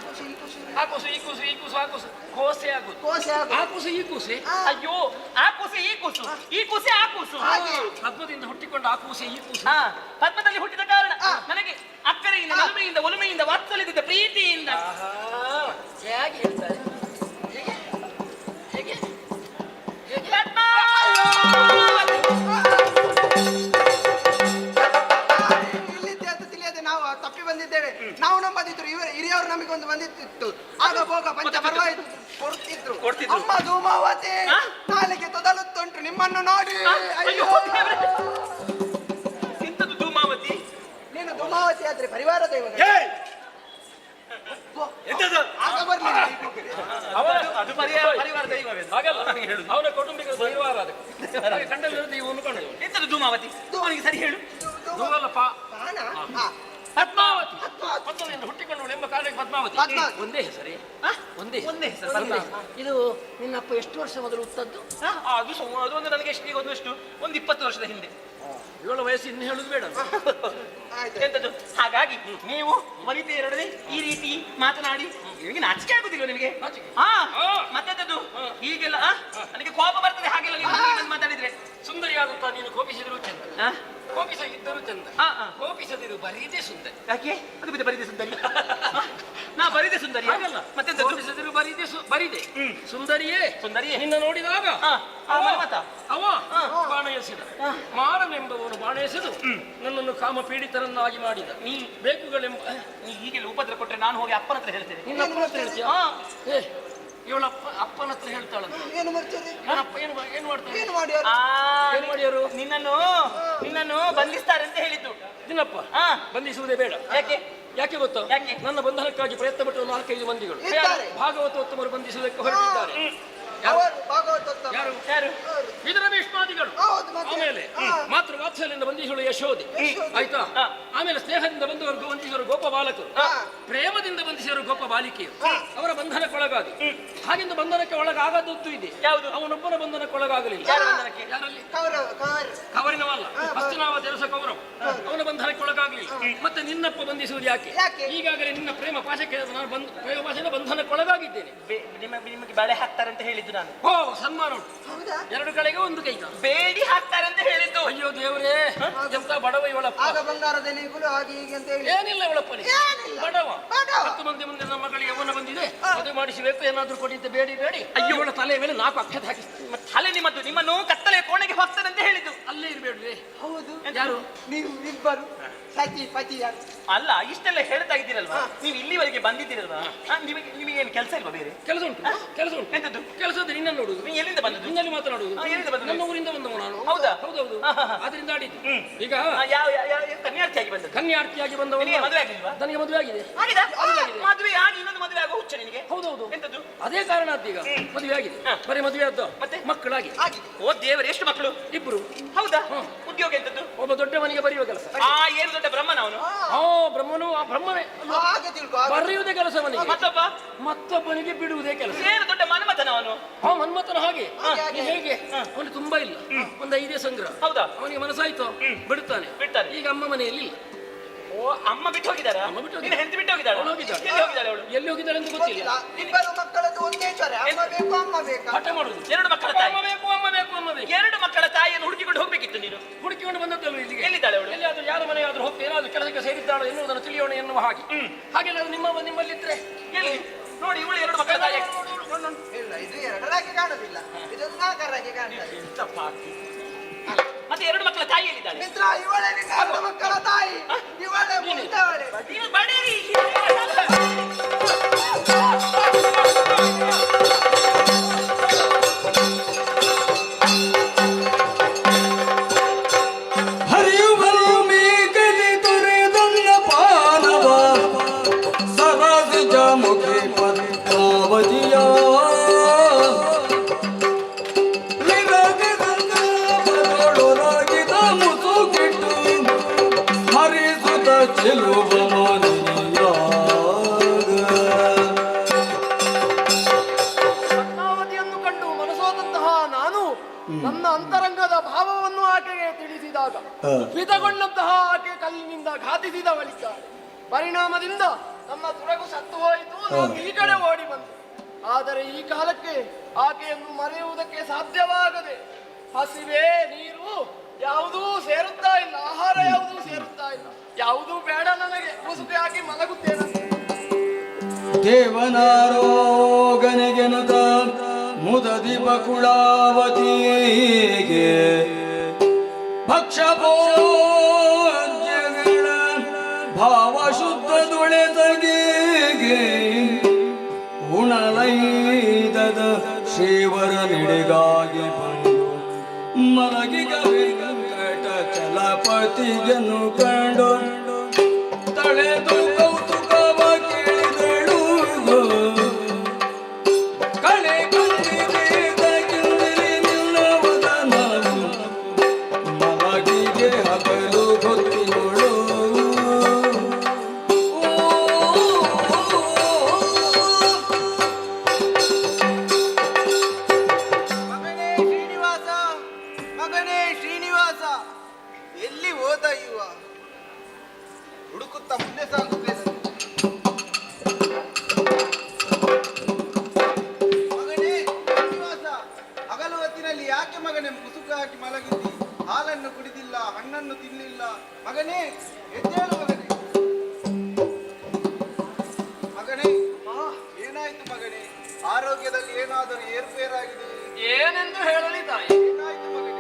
ಕೂಸು ಈ ಕೂಸು ಆ ಕೂಸು ಕೋಸೆ ಆಗುದು. ಆ ಕೂಸು ಈ ಕೂಸೆ. ಅಯ್ಯೋ, ಆ ಕೂಸೆ ಈ ಕೂಸು, ಈ ಕೂಸೆ ಆ ಕೂಸು. ಪದ್ಮದಿಂದ ಹುಟ್ಟಿಕೊಂಡು ಆ ಕೂಸೆ ಈ ಕೂಸು. ಪದ್ಮದಲ್ಲಿ ಹುಟ್ಟಿದ ಕಾರಣ ನನಗೆ ಅಕ್ಕರೆಯಿಂದ, ನಲುಮೆಯಿಂದ, ಒಲುಮೆಯಿಂದ, ವಾತ್ಸಲ್ಯದಿಂದ, ಪ್ರೀತಿಯಿಂದ ಹೇಗೆ ಹೇಳ್ತಾರೆ. ಹೇಗೆ ನಾವು ತಪ್ಪಿ ಬಂದಿದ್ದೇವೆ. ನಾವು ನಂಬದಿದ್ರು, ಹಿರಿಯವರು ನಮಗೆ ಒಂದು ಬಂದಿತ್ತು. ಆಗ ಭೋಗ ಪಂಚ ಪರ್ವಾಯಿತು ಕೊಡ್ತಿದ್ರು. ಅಮ್ಮ ಧೂಮಾವತಿ ನಾಲಿಗೆ ತೊದಲುತ್ತುಂಟು ನಿಮ್ಮನ್ನು ನೋಡಿ. ಎಂತದ್ದು ಧೂಮಾವತಿ? ನೀನು ಧೂಮಾವತಿ ಆದ್ರೆ ಪರಿವಾರ ದೈವ. ಅದು ಪರಿವಾರ ದೈವವೇ. ಹಾಗಲ್ಲ ನನಗೆ ಹೇಳುದು. ಅವನ ಕುಟುಂಬಿಕ ಪರಿವಾರ ಅದಕ್ಕೆ ಕಂಡಲ್ಲಿ ಇವನು ಕಂಡು. ಎಂತದ್ದು ಧೂಮಾವತಿ? ಅವನಿಗೆ ಸರಿ ಹೇಳು. ಪದ್ಮಾವತಿ. ಪದ್ಮದಿಂದ ಹುಟ್ಟಿಕೊಂಡು ಎಂಬ ಕಾರಣಕ್ಕೆ ಪದ್ಮಾವತಿ. ಒಂದೇ ಹೆಸರೇ? ಒಂದೇ ಹೆಸರು. ಇದು ನಿನ್ನಪ್ಪ ಎಷ್ಟು ವರ್ಷ ಮೊದಲು ಹುಟ್ಟದ್ದು? ಅದು ಒಂದು ನನಗೆ ಎಷ್ಟು, ಒಂದಷ್ಟು ಒಂದು 20 ವರ್ಷದ ಹಿಂದೆ. ಇವಳ ವಯಸ್ಸು ಇನ್ನು ಹೇಳುದು ಬೇಡ. ಎಂತದ್ದು? ಹಾಗಾಗಿ ನೀವು ವನಿತೆಯರೊಡನೆ ಈ ರೀತಿ ಮಾತನಾಡಿ ನಿಮಗೆ ನಾಚಿಕೆ ಆಗುದಿಲ್ಲ ನಿಮಗೆ? ಮತ್ತೆಂತದ್ದು ಹೀಗೆಲ್ಲ ನನಗೆ ಕೋಪ ಬರ್ತದೆ. ಹಾಗೆಲ್ಲ ನೀವು ಮಾತಾಡಿದ್ರೆ ಸುಂದರಿಯಾಗುತ್ತಾ ನೀನು ಕೋಪಿಸಿದ್ರು ಚಂದ, ಕೋಪಿಸಿದ್ದರು ಚಂದ, ಕೋಪಿಸದಿರು ಬರೀದೇ ಸುಂದರಿ. ಯಾಕೆ ಅದು ಬರೀದೇ ಸುಂದರಿ? ನಾ ಬರೀದೆ ಸುಂದರಿ ಆಗಲ್ಲ. ಮತ್ತೆ ಕೋಪಿಸದಿರು ಬರೀದೆ ಸುಂದರಿಯೇ ನಿನ್ನ ನೋಡಿದಾಗ ಅವ ಬಾಣ ಎಸೆದ. ಮಾರನೆಂಬವನು ಬಾಣ ಎಸೆದು ನನ್ನನ್ನು ಕಾಮ ಪೀಡಿತರನ್ನಾಗಿ ಮಾಡಿದ. ನೀ ಬೇಕುಗಳೆಂಬ ನೀ ಹೀಗೆಲ್ಲ ಉಪದ್ರ ಕೊಟ್ಟರೆ ನಾನು ಹೋಗಿ ಅಪ್ಪನ ಹತ್ರ ಹೇಳ್ತೇನೆ. ನಿನ್ನ ಅಪ್ಪನ ಹತ್ರ ಹೇಳ್ತೀಯ? ಇವಳ ಅಪ್ಪನ ಹತ್ರ ಹೇಳ್ತಾಳಂತ. ಏನು ಮಾಡ್ಯಾರು? ನಿನ್ನನ್ನು ಬಂಧಿಸ್ತಾರೆ ಅಂತ ಹೇಳಿದ್ದು. ನಿನ್ನಪ್ಪ ಬಂಧಿಸುವುದೇ ಬೇಡ. ಯಾಕೆ ಗೊತ್ತಾ? ನನ್ನ ಬಂಧನಕ್ಕಾಗಿ ಪ್ರಯತ್ನ ಪಟ್ಟರು 4-5 ಮಂದಿಗಳು ಭಾಗವತೋತ್ತಮರು ಬಂಧಿಸುವುದಕ್ಕೆ ಹೊರಟಿದ್ದಾರೆ. ಯಾರು? ಇದರ ಭೀಷ್ಮಾದಿಗಳು. ಆಮೇಲೆ ಮಾತೃ ವಾತ್ಸಲ್ಯದಿಂದ ಬಂಧಿಸುವ ಯಶೋದೆ. ಆಯ್ತಾ? ಆಮೇಲೆ ಸ್ನೇಹದಿಂದ ಬಂದವರು ಬಂಧಿಸಿದರು ಗೋಪ ಬಾಲಕರು, ಪ್ರೇಮದಿಂದ ಬಂಧಿಸಿದರು ಗೋಪ ಬಾಲಿಕೆಯರು. ಅವರ ಬಂಧನಕ್ಕೊಳಗಾಗಿ ಹಾಗೆಂದು ಬಂಧನಕ್ಕೆ ಒಳಗಾಗದ್ದು ಇದೆ. ಯಾವುದು? ಅವನೊಬ್ಬನ ಬಂಧನಕ್ಕೊಳಗಾಗಲಿಲ್ಲ. ಯಾರಲ್ಲಿ? ಕವರಿನವಲ್ಲ, ಹಸ್ತನಾವ ದೇವಸ ಕೌರವ. ಅವನ ಬಂಧನಕ್ಕೆ ಒಳಗಾಗಲಿಲ್ಲ. ಮತ್ತೆ ನಿನ್ನಪ್ಪ ಬಂಧಿಸುವುದು ಯಾಕೆ? ಈಗಾಗಲೇ ನಿನ್ನ ಪ್ರೇಮ ಪಾಶಕ್ಕೆ ನಾನು ಪ್ರೇಮ ಪಾಶದ ಬಂಧನಕ್ಕೊಳಗಾಗಿದ್ದೇನೆ. ನಿಮಗೆ ಬಳೆ ಹಾಕ್ತಾರೆ ಅಂತ ಹೇಳಿದ್ದು ನಾನು. ಸನ್ಮಾನ ಉಂಟು. 2 ಕಡೆಗೆ 1 ಕೈ ಬೇಡಿ ಹಾಕ್ತಾರೆ ಅಂತ ಹೇಳಿದ್ದು. ಅಯ್ಯೋ ದೇವರೇ, ಎಂತ ಬಡವ ಇವಳಪ್ಪ. ಬಂಗಾರದ ನೆನೆಗಳು ಹಾಗೆ ಹೀಗೆ ಅಂತ ಹೇಳಿ ಏನಿಲ್ಲ ಇವಳಪ್ಪನಿ ಬಡವ. 10 ಮಂದಿ ಮುಂದೆ ನಮ್ಮ ಮಗಳಿಗೆ ಯೌವನ ಬಂದಿದೆ, ಮದುವೆ ಮಾಡಿಸಬೇಕು, ಏನಾದ್ರೂ ಕೊಟ್ಟಿದ್ದೆ ಬೇಡಿ. ಅಯ್ಯೋ, ಇವಳ ತಲೆಯ ಮೇಲೆ 4 ಅಕ್ಷತೆ ಹಾಕಿ ತಲೆ ನಿಮ್ಮನ್ನು ಕತ್ತಲೆ ಕೋಣೆಗೆ ಹೋಗ್ತಾರೆ ಅಂತ ಹೇಳಿದ್ದು. ಅಲ್ಲೇ ಇರಬೇಡ್ರಿ. ಹೌದು. ಯಾರು ನೀವು? ಇಬ್ಬರು ಸತಿ ಪತಿ. ಅಲ್ಲ, ಇಷ್ಟೆಲ್ಲ ಹೇಳ್ತಾ ಇದ್ದೀರಲ್ವಾ, ನೀವು ಇಲ್ಲಿವರೆಗೆ ಬಂದಿದ್ದೀರಲ್ವಾ, ನಿಮಗೇನು ಕೆಲಸ ಇಲ್ವಾ? ಬೇರೆ ಕೆಲಸ ಉಂಟು. ಎಂತದ್ದು ಕೆಲಸ? ನಿನ್ನ ನೋಡುದು. ನೀ ಎಲ್ಲಿಂದ ಬಂದದ್ದು? ನಿನ್ನಲ್ಲಿ ಮಾತನಾಡುವುದು. ನನ್ನ ಊರಿಂದ ಬಂದವ ನಾನು. ಹೌದಾ? ಹೌದೌದು. ಅದರಿಂದ ಆಡಿದ್ದು. ಈಗ ಕನ್ಯಾರ್ಥಿಯಾಗಿ ಬಂದ. ಕನ್ಯಾರ್ಥಿಯಾಗಿ ಬಂದವ. ಮದುವೆ ಆಗಿಲ್ವಾ? ನನಗೆ ಮದುವೆ ಆಗಿದೆ. ಮದುವೆ ಆಗಿ ಇನ್ನೊಂದು ಮದುವೆ ಆಗೋ ಹುಚ್ಚ ನಿನಗೆ? ಹೌದೌದು. ಎಂತದ್ದು? ಅದೇ ಕಾರಣ ಈಗ ಮದುವೆ ಆಗಿದೆ. ಬರೀ ಮದುವೆ ಆದ್ದು. ಮತ್ತೆ ಮಕ್ಕಳಾಗಿ. ಓ ದೇವರು, ಎಷ್ಟು ಮಕ್ಕಳು? 2. ಹೌದಾ? ಉದ್ಯೋಗ ಎಂತದ್ದು? ಒಬ್ಬ ದೊಡ್ಡವನಿಗೆ ಬರೆಯುವ ಕೆಲಸ. ಏನು ದೊಡ್ಡ ಬ್ರಹ್ಮನ ಅವನು? ಬ್ರಹ್ಮನು ಬ್ರಹ್ಮನೇ ಬರೆಯುವುದೇ ಕೆಲಸವನಿಗೆ. ಮತ್ತೊಬ್ಬನಿಗೆ ಬಿಡುವುದೇ ಕೆಲಸ. ಏನು ದೊಡ್ಡ ಮನ್ಮಥನ ಅವನು? ಮನ್ಮಥನ ಹಾಗೆ. ಹೇಗೆ? ಅವನು ತುಂಬಾ ಇಲ್ಲ, ಒಂದು 5 ಸಂಗ್ರಹ. ಹೌದಾ? ಅವನಿಗೆ ಮನಸ್ಸಾಯ್ತು, ಬಿಡುತ್ತಾನೆ. ಈಗ ಅಮ್ಮ ಮನೆಯಲ್ಲಿ ಇಲ್ಲ. ಓ, ಅಮ್ಮ ಬಿಟ್ಟು ಹೋಗಿದ್ದಾರಾ? ಹೆಂಡತಿ ಬಿಟ್ಟು ಹೋಗಿದ್ದಾಳೆ. ಎಲ್ಲಿ ಹೋಗಿದ್ದಾಳೆ ಅಂತ ಗೊತ್ತಿಲ್ಲ. ಇಬ್ಬರು ಮಕ್ಕಳದ್ದು ಒಂದೇ ಜ್ವರ. ಅಮ್ಮ ಬೇಕು, ಅಮ್ಮ ಬೇಕು. ಹಠ ಮಾಡುದು. 2 ಮಕ್ಕಳ ತಾಯಿ. ಅಮ್ಮ ಬೇಕು. 2 ಮಕ್ಕಳ ತಾಯಿಯನ್ನು ಹುಡುಕಿಕೊಂಡು ಹೋಗ್ಬೇಕಿತ್ತು ನೀನು. ಹುಡುಕಿಕೊಂಡು ಬಂದದ್ದಲ್ಲ ಇಲ್ಲಿಗೆ. ಎಲ್ಲಿದ್ದಾಳೆ ಅವಳು? ಎಲ್ಲಿಯಾದ್ರೂ ಯಾರ ಮನೆಯಾದ್ರೂ ಹೋಗಿ ಏನಾದ್ರೂ ಕೆಲಸಕ್ಕೆ ಸೇರಿದ್ದಾಳು ಎನ್ನುವುದನ್ನು ತಿಳಿಯೋಣ ಎನ್ನುವ ಹಾಗೆ. ಹಾಗೆಲ್ಲಾದ್ರೂ ನಿಮ್ಮಲ್ಲಿದ್ರೆ ಎಲ್ಲಿ ನೋಡಿ, ಇವಳು 2 ಮಕ್ಕಳ ತಾಯಿ. ಇಲ್ಲ, ಇದು 2ರಾಗಿ ಕಾಣುದಿಲ್ಲ, ಇದು 4ರಾಗಿ ಕಾಣ್ತದೆ. ಮತ್ತೆ 2 ಮಕ್ಕಳ ತಾಯಿ ಎಲ್ಲಿದ್ದಾಳೆ? ಮಿತ್ರ, ಇವಳೇ ನಿನ್ನ 2 ಮಕ್ಕಳ ತಾಯಿ. ಇವಳೇ ಮುಂದವಳೆ. ನೀವು ಬಡೀರಿ. ಹರಿಯು ಮೇಘದಿ ತೊರೆದನ್ನ ಪಾನವ ಸರದಿ ಗೆಲುವ ಪದ್ಮಾವತಿಯನ್ನು ಕಂಡು ಮನಸೋದಂತಹ ನಾನು ನನ್ನ ಅಂತರಂಗದ ಭಾವವನ್ನು ಆಕೆಗೆ ತಿಳಿಸಿದಾಗ ವಿಧಗೊಂಡಂತಹ ಆಕೆ ಕಲ್ಲಿನಿಂದ ಘಾತಿಸಿದ ಬಳಿಕ ಪರಿಣಾಮದಿಂದ ನನ್ನ ತುರಗು ಸತ್ತು ಹೋಯಿತು. ನಾನು ಈ ಕಡೆ ಓಡಿ ಬಂದೆ. ಆದರೆ ಈ ಕಾಲಕ್ಕೆ ಆಕೆಯನ್ನು ಮರೆಯುವುದಕ್ಕೆ ಸಾಧ್ಯವಾಗದೆ ಹಸಿವೆ ನೀರು ಯಾವುದೂ ಸೇರುತ್ತಾ ಇಲ್ಲ, ಆಹಾರ ಯಾವುದೂ ಸೇರುತ್ತಾ ಇಲ್ಲ, ಯಾವುದೂ ಬೇಡ ನನಗೆ. ಮುಸುಕು ಹಾಕಿ ಮಲಗುತ್ತೇನೆ. ದೇವನಾರೋಗನೆಗೆನುತ ಮುದದಿ ಬಕುಳಾವತಿಗೆ ಭಕ್ಷಭೋಜ್ಯಗಳ ಭಾವ ಶುದ್ಧ ದುಳೆದಗಿಗೆ ಉಣಲೈದದ ಶ್ರೀವರ ನಿಡೆಗಾಗಿ ಬಂದು ಮಲಗಿಗ ವೆಂಕಟ ಚಲಪತಿಯನ್ನು ಕಂಡು ತಳೆದು ಕೌತುಕವ ಕೇಳಿದಳು. ಕಳೆ ಕಂದಿದೆ ನಿಲ್ಲವದನ ಮಲಗಿಗೆ ಹಗಲು ಗೊತ್ತಿಗಳು. ಮಗನೇ ಶ್ರೀನಿವಾಸ, ಎಲ್ಲಿ ಹೋದ ಇವ? ಹುಡುಕುತ್ತಾ ಮುಂದೆ ಸಾಗುತ್ತೇನೆ. ಮಗನೇ ಶ್ರೀನಿವಾಸ, ಹಗಲು ಹೊತ್ತಿನಲ್ಲಿ ಯಾಕೆ ಮಗನೇ ಮುಸುಕು ಹಾಕಿ ಮಲಗಿದ್ದಿ? ಹಾಲನ್ನು ಕುಡಿದಿಲ್ಲ, ಹಣ್ಣನ್ನು ತಿನ್ನಲಿಲ್ಲ. ಮಗನೇ ಎದ್ದೇಳು ಮಗನೇ. ಮಗನೇ ಏನಾಯ್ತು ಮಗನೇ? ಆರೋಗ್ಯದಲ್ಲಿ ಏನಾದರೂ ಏರುಪೇರಾಗಿದೆ? ಏನೆಂದು ಹೇಳಲಿ ತಾಯಿ? ಏನಾಯ್ತು ಮಗನೇ?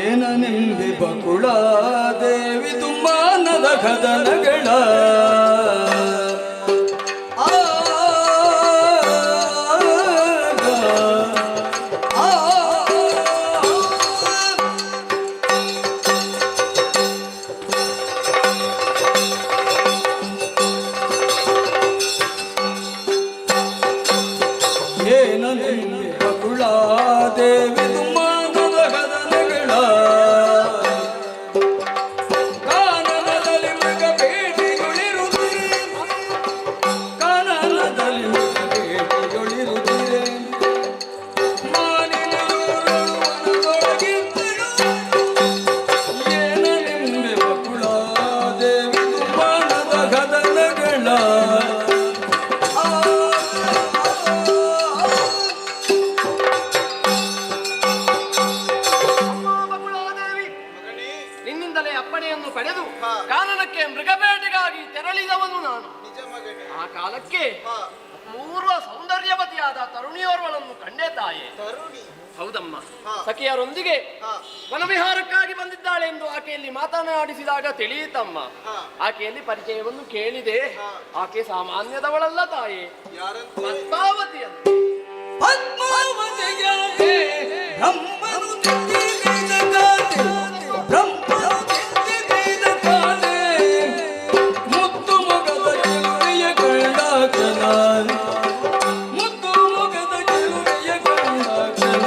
ಏನನೆಂಬೆ ಬಕುಳಾದೇವಿ ತುಮ್ಮಾನದ ಕದನಗಳ ಏನನೆಂಬೆ ಬಕುಳಾದೇವಿ ತುಮ್ಮಾನದ ಕದನಗಳ ಕಾನನದಲ್ಲಿ ಮೃಗ ಭೇಟಿಗಳಿರುತ್ತೀರೆ, ಕಾನನದಲ್ಲಿ ಮೃಗ ಭೇಟಿಗಳಿರುತ್ತೀರೆ. ಮಾನಿನೊಳಗಿದ್ದಳು ಏನನೆಂಬೆ ಬಕುಳಾದೇವಿ ತುಮ್ಮಾನದ ಕದನಗಳ ನಿನ್ನಿಂದಲೇ ಅಪ್ಪಣೆಯನ್ನು ಪಡೆದು ಕಾನನಕ್ಕೆ ಮೃಗಬೇಟೆಗಾಗಿ ತೆರಳಿದವನು ನಾನು. ನಿಜ ಮಗನೇ. ಆ ಕಾಲಕ್ಕೆ ಪೂರ್ವ ಸೌಂದರ್ಯವತಿಯಾದ ತರುಣಿಯೋರ್ವಳನ್ನು ಕಂಡೆ ತಾಯೇ. ತರುಣಿ? ಹೌದಮ್ಮ. ಸಖಿಯರೊಂದಿಗೆ ವನವಿಹಾರಕ್ಕಾಗಿ ಬಂದಿದ್ದಾಳೆ ಎಂದು ಆಕೆಯಲ್ಲಿ ಮಾತನಾಡಿಸಿದಾಗ ತಿಳಿಯಿತಮ್ಮ. ಆಕೆಯಲ್ಲಿ ಪರಿಚಯವನ್ನು ಕೇಳಿದೆ. ಆಕೆ ಸಾಮಾನ್ಯದವಳಲ್ಲ ತಾಯೇ, ಪದ್ಮಾವತಿ ಅಂತ. ಪದ್ಮಾವತಿಗೆ ಬ್ರಹ್ಮನು ತಿದ್ದಿದ ಗಾದೆ, ಬ್ರಹ್ಮನು ತಿದ್ದಿದ ಗಾದೆ, ಮುದ್ದು ಮೊಗದ ಗೆಲುವೆಯ ಕಂಡಾಚಲ, ಮುದ್ದು ಮೊಗದ ಗೆಲುವೆಯ ಕಂಡಾಚಲ,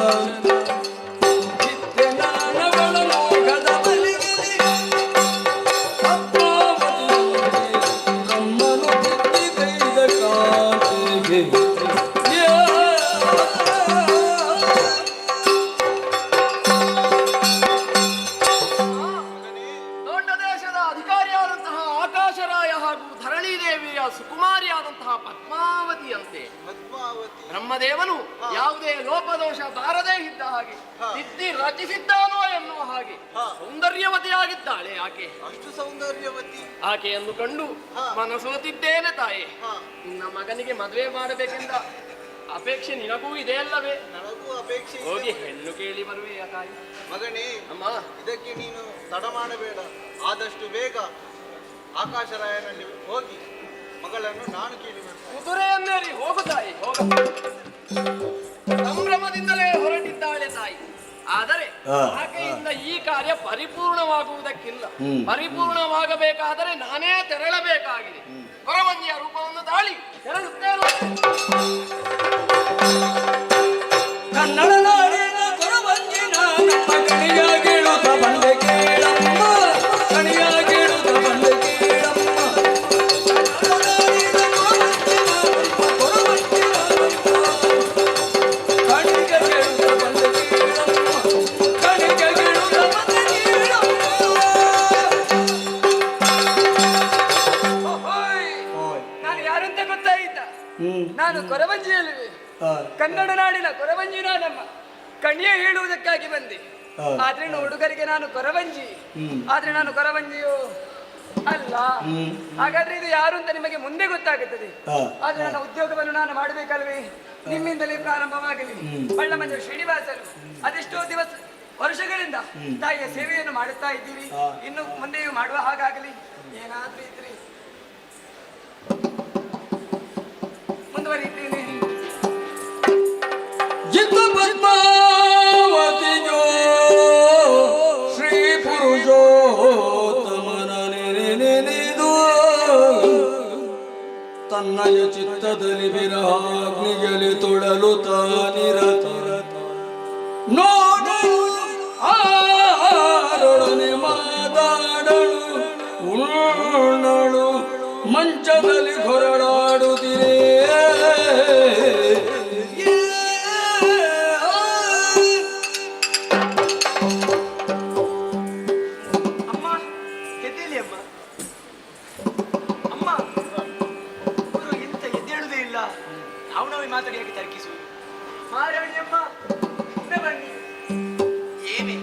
ನಿತ್ಯ ನಾನಗಳ ಮೋಗದ ಬಲಿಗಿರಿ ಪದ್ಮಾವತಿಗೆ ಬ್ರಹ್ಮನು ತಿದ್ದಿದ ಗಾದೆಗೆ ದೊಡ್ಡ ದೇಶದ ಅಧಿಕಾರಿಯಾದಂತಹ ಆಕಾಶರಾಯ ಹಾಗೂ ಧರಣಿ ದೇವಿಯ ಸುಕುಮಾರಿಯಾದಂತಹ ಪದ್ಮಾವತಿಯಂತೆ ಬ್ರಹ್ಮದೇವನು ಯಾವುದೇ ಲೋಪದೋಷ ಬಾರದೇ ಇದ್ದ ಹಾಗೆ ತಿದ್ದಿ ರಚಿಸಿದ್ದಾನೋ ಎನ್ನುವ ಹಾಗೆ ಸೌಂದರ್ಯವತಿಯಾಗಿದ್ದಾಳೆ ಆಕೆ. ಅಷ್ಟು ಸೌಂದರ್ಯವತಿ ಆಕೆಯನ್ನು ಕಂಡು ಮನಸೋತಿದ್ದೇನೆ ತಾಯಿ. ನಿನ್ನ ಮಗನಿಗೆ ಮದುವೆ ಮಾಡಬೇಕೆಂದ ಅಪೇಕ್ಷೆ ನಿನಗೂ ಇದೆ ಅಲ್ಲವೇ? ನನಗೂ ಅಪೇಕ್ಷೆ ಇದೆ. ಹೋಗಿ ಹೆಣ್ಣು ಕೇಳಿ ಬರುವೆ ತಾಯಿ. ಮಗನೇ ಅಮ್ಮ, ಇದಕ್ಕೆ ನೀನು ತಡ ಮಾಡಬೇಡ. ಆದಷ್ಟು ಬೇಗ ಆಕಾಶರಾಯನಲ್ಲಿ ಹೋಗಿ ಮಗಳನ್ನು ನಾನು ಕೇಳಿಬೇಕು. ಕುದುರೆಯನ್ನೇರಿ ಹೋಗು ತಾಯಿ, ಹೋಗ. ಸಂಭ್ರಮದಿಂದಲೇ ಹೊರಟಿದ್ದಾಳೆ ತಾಯಿ. ಆದರೆ ಆಕೆಯಿಂದ ಈ ಕಾರ್ಯ ಪರಿಪೂರ್ಣವಾಗುವುದಕ್ಕಿಲ್ಲ. ಪರಿಪೂರ್ಣವಾಗಬೇಕಾದರೆ ನಾನೇ ತೆರಳಬೇಕಾಗಿದೆ. ಹೊರವಂಜಿಯ ರೂಪವನ್ನು ತಾಳಿ ತೆರಳುತ್ತೇನೆ. ಕನ್ನಡ ನಾಡಿನ ಕೊರವಂಜಿನ ನಮ್ಮ ಕಣಿಯಾಗಿಳುತ್ತ ಬಂದೆ ಕೇಳಮ್ಮ, ಕಣಿಯಾಗಿಳುತ್ತ ಬಂದೆ ಕೇಳಮ್ಮ. ಕೊರವಂಜಿಯಲ್ವೇ ಕನ್ನಡ ನಾಡಿನ ಕೊರವಂಜಿ ನಾನಮ್ಮ ಕಣಿಯ ಹೇಳುವುದಕ್ಕಾಗಿ ಬಂದೆ. ಆದ್ರೆ ಹುಡುಗರಿಗೆ ನಾನು ಕೊರವಂಜಿ, ಆದ್ರೆ ನಾನು ಕೊರವಂಜಿಯು ಅಲ್ಲ. ಹಾಗಾದ್ರೆ ಇದು ಯಾರು ಅಂತ ನಿಮಗೆ ಮುಂದೆ ಗೊತ್ತಾಗುತ್ತದೆ. ಆದ್ರೆ ನನ್ನ ಉದ್ಯೋಗವನ್ನು ನಾನು ಮಾಡಬೇಕಲ್ವೇ? ನಿಮ್ಮಿಂದಲೇ ಪ್ರಾರಂಭವಾಗಲಿ. ಬಳ್ಳಮಂಜ ಶ್ರೀನಿವಾಸರು ಅದೆಷ್ಟೋ ವರ್ಷಗಳಿಂದ ತಾಯಿಯ ಸೇವೆಯನ್ನು ಮಾಡುತ್ತಾ ಇದ್ದೀವಿ. ಇನ್ನು ಮುಂದೆಯೂ ಮಾಡುವ ಹಾಗಾಗಲಿ. ಏನಾದ್ರೂ ಇದ್ರಿ ಮುಂದುವರಿಯುತ್ತೇನೆ. ಪದ್ಮಾವತಿಯೋ ಶ್ರೀ ಪುರುಷೋತ್ತಮನ ನೆನೆದು ತನ್ನಯ ಚಿತ್ತದಲ್ಲಿ ವಿರಾಗ್ನಿಯಲ್ಲಿ ತೊಳಲು ತಾನಿರತ ನೋಡು ಆರೊಡನೆ ಮಾತಾಡಳು ಉಣ್ಣಳು ಮಂಚದಲ್ಲಿ ಹೊರಡಾಡುತ್ತಿರೇ. ಅಮ್ಮ ಎದ್ದೇಳಿ ಅಮ್ಮ. ಅಮ್ಮ ಅವರು ಇಂತ ಎದ್ದೇಳುವುದೇ ಇಲ್ಲ. ಅವನವೇ ಮಾತಾಡಿಯಾಗಿ ತರ್ಕಿಸುವುದು. ಮಾರಾಣಿ ಅಮ್ಮ ಬನ್ನಿ. ಏನೇ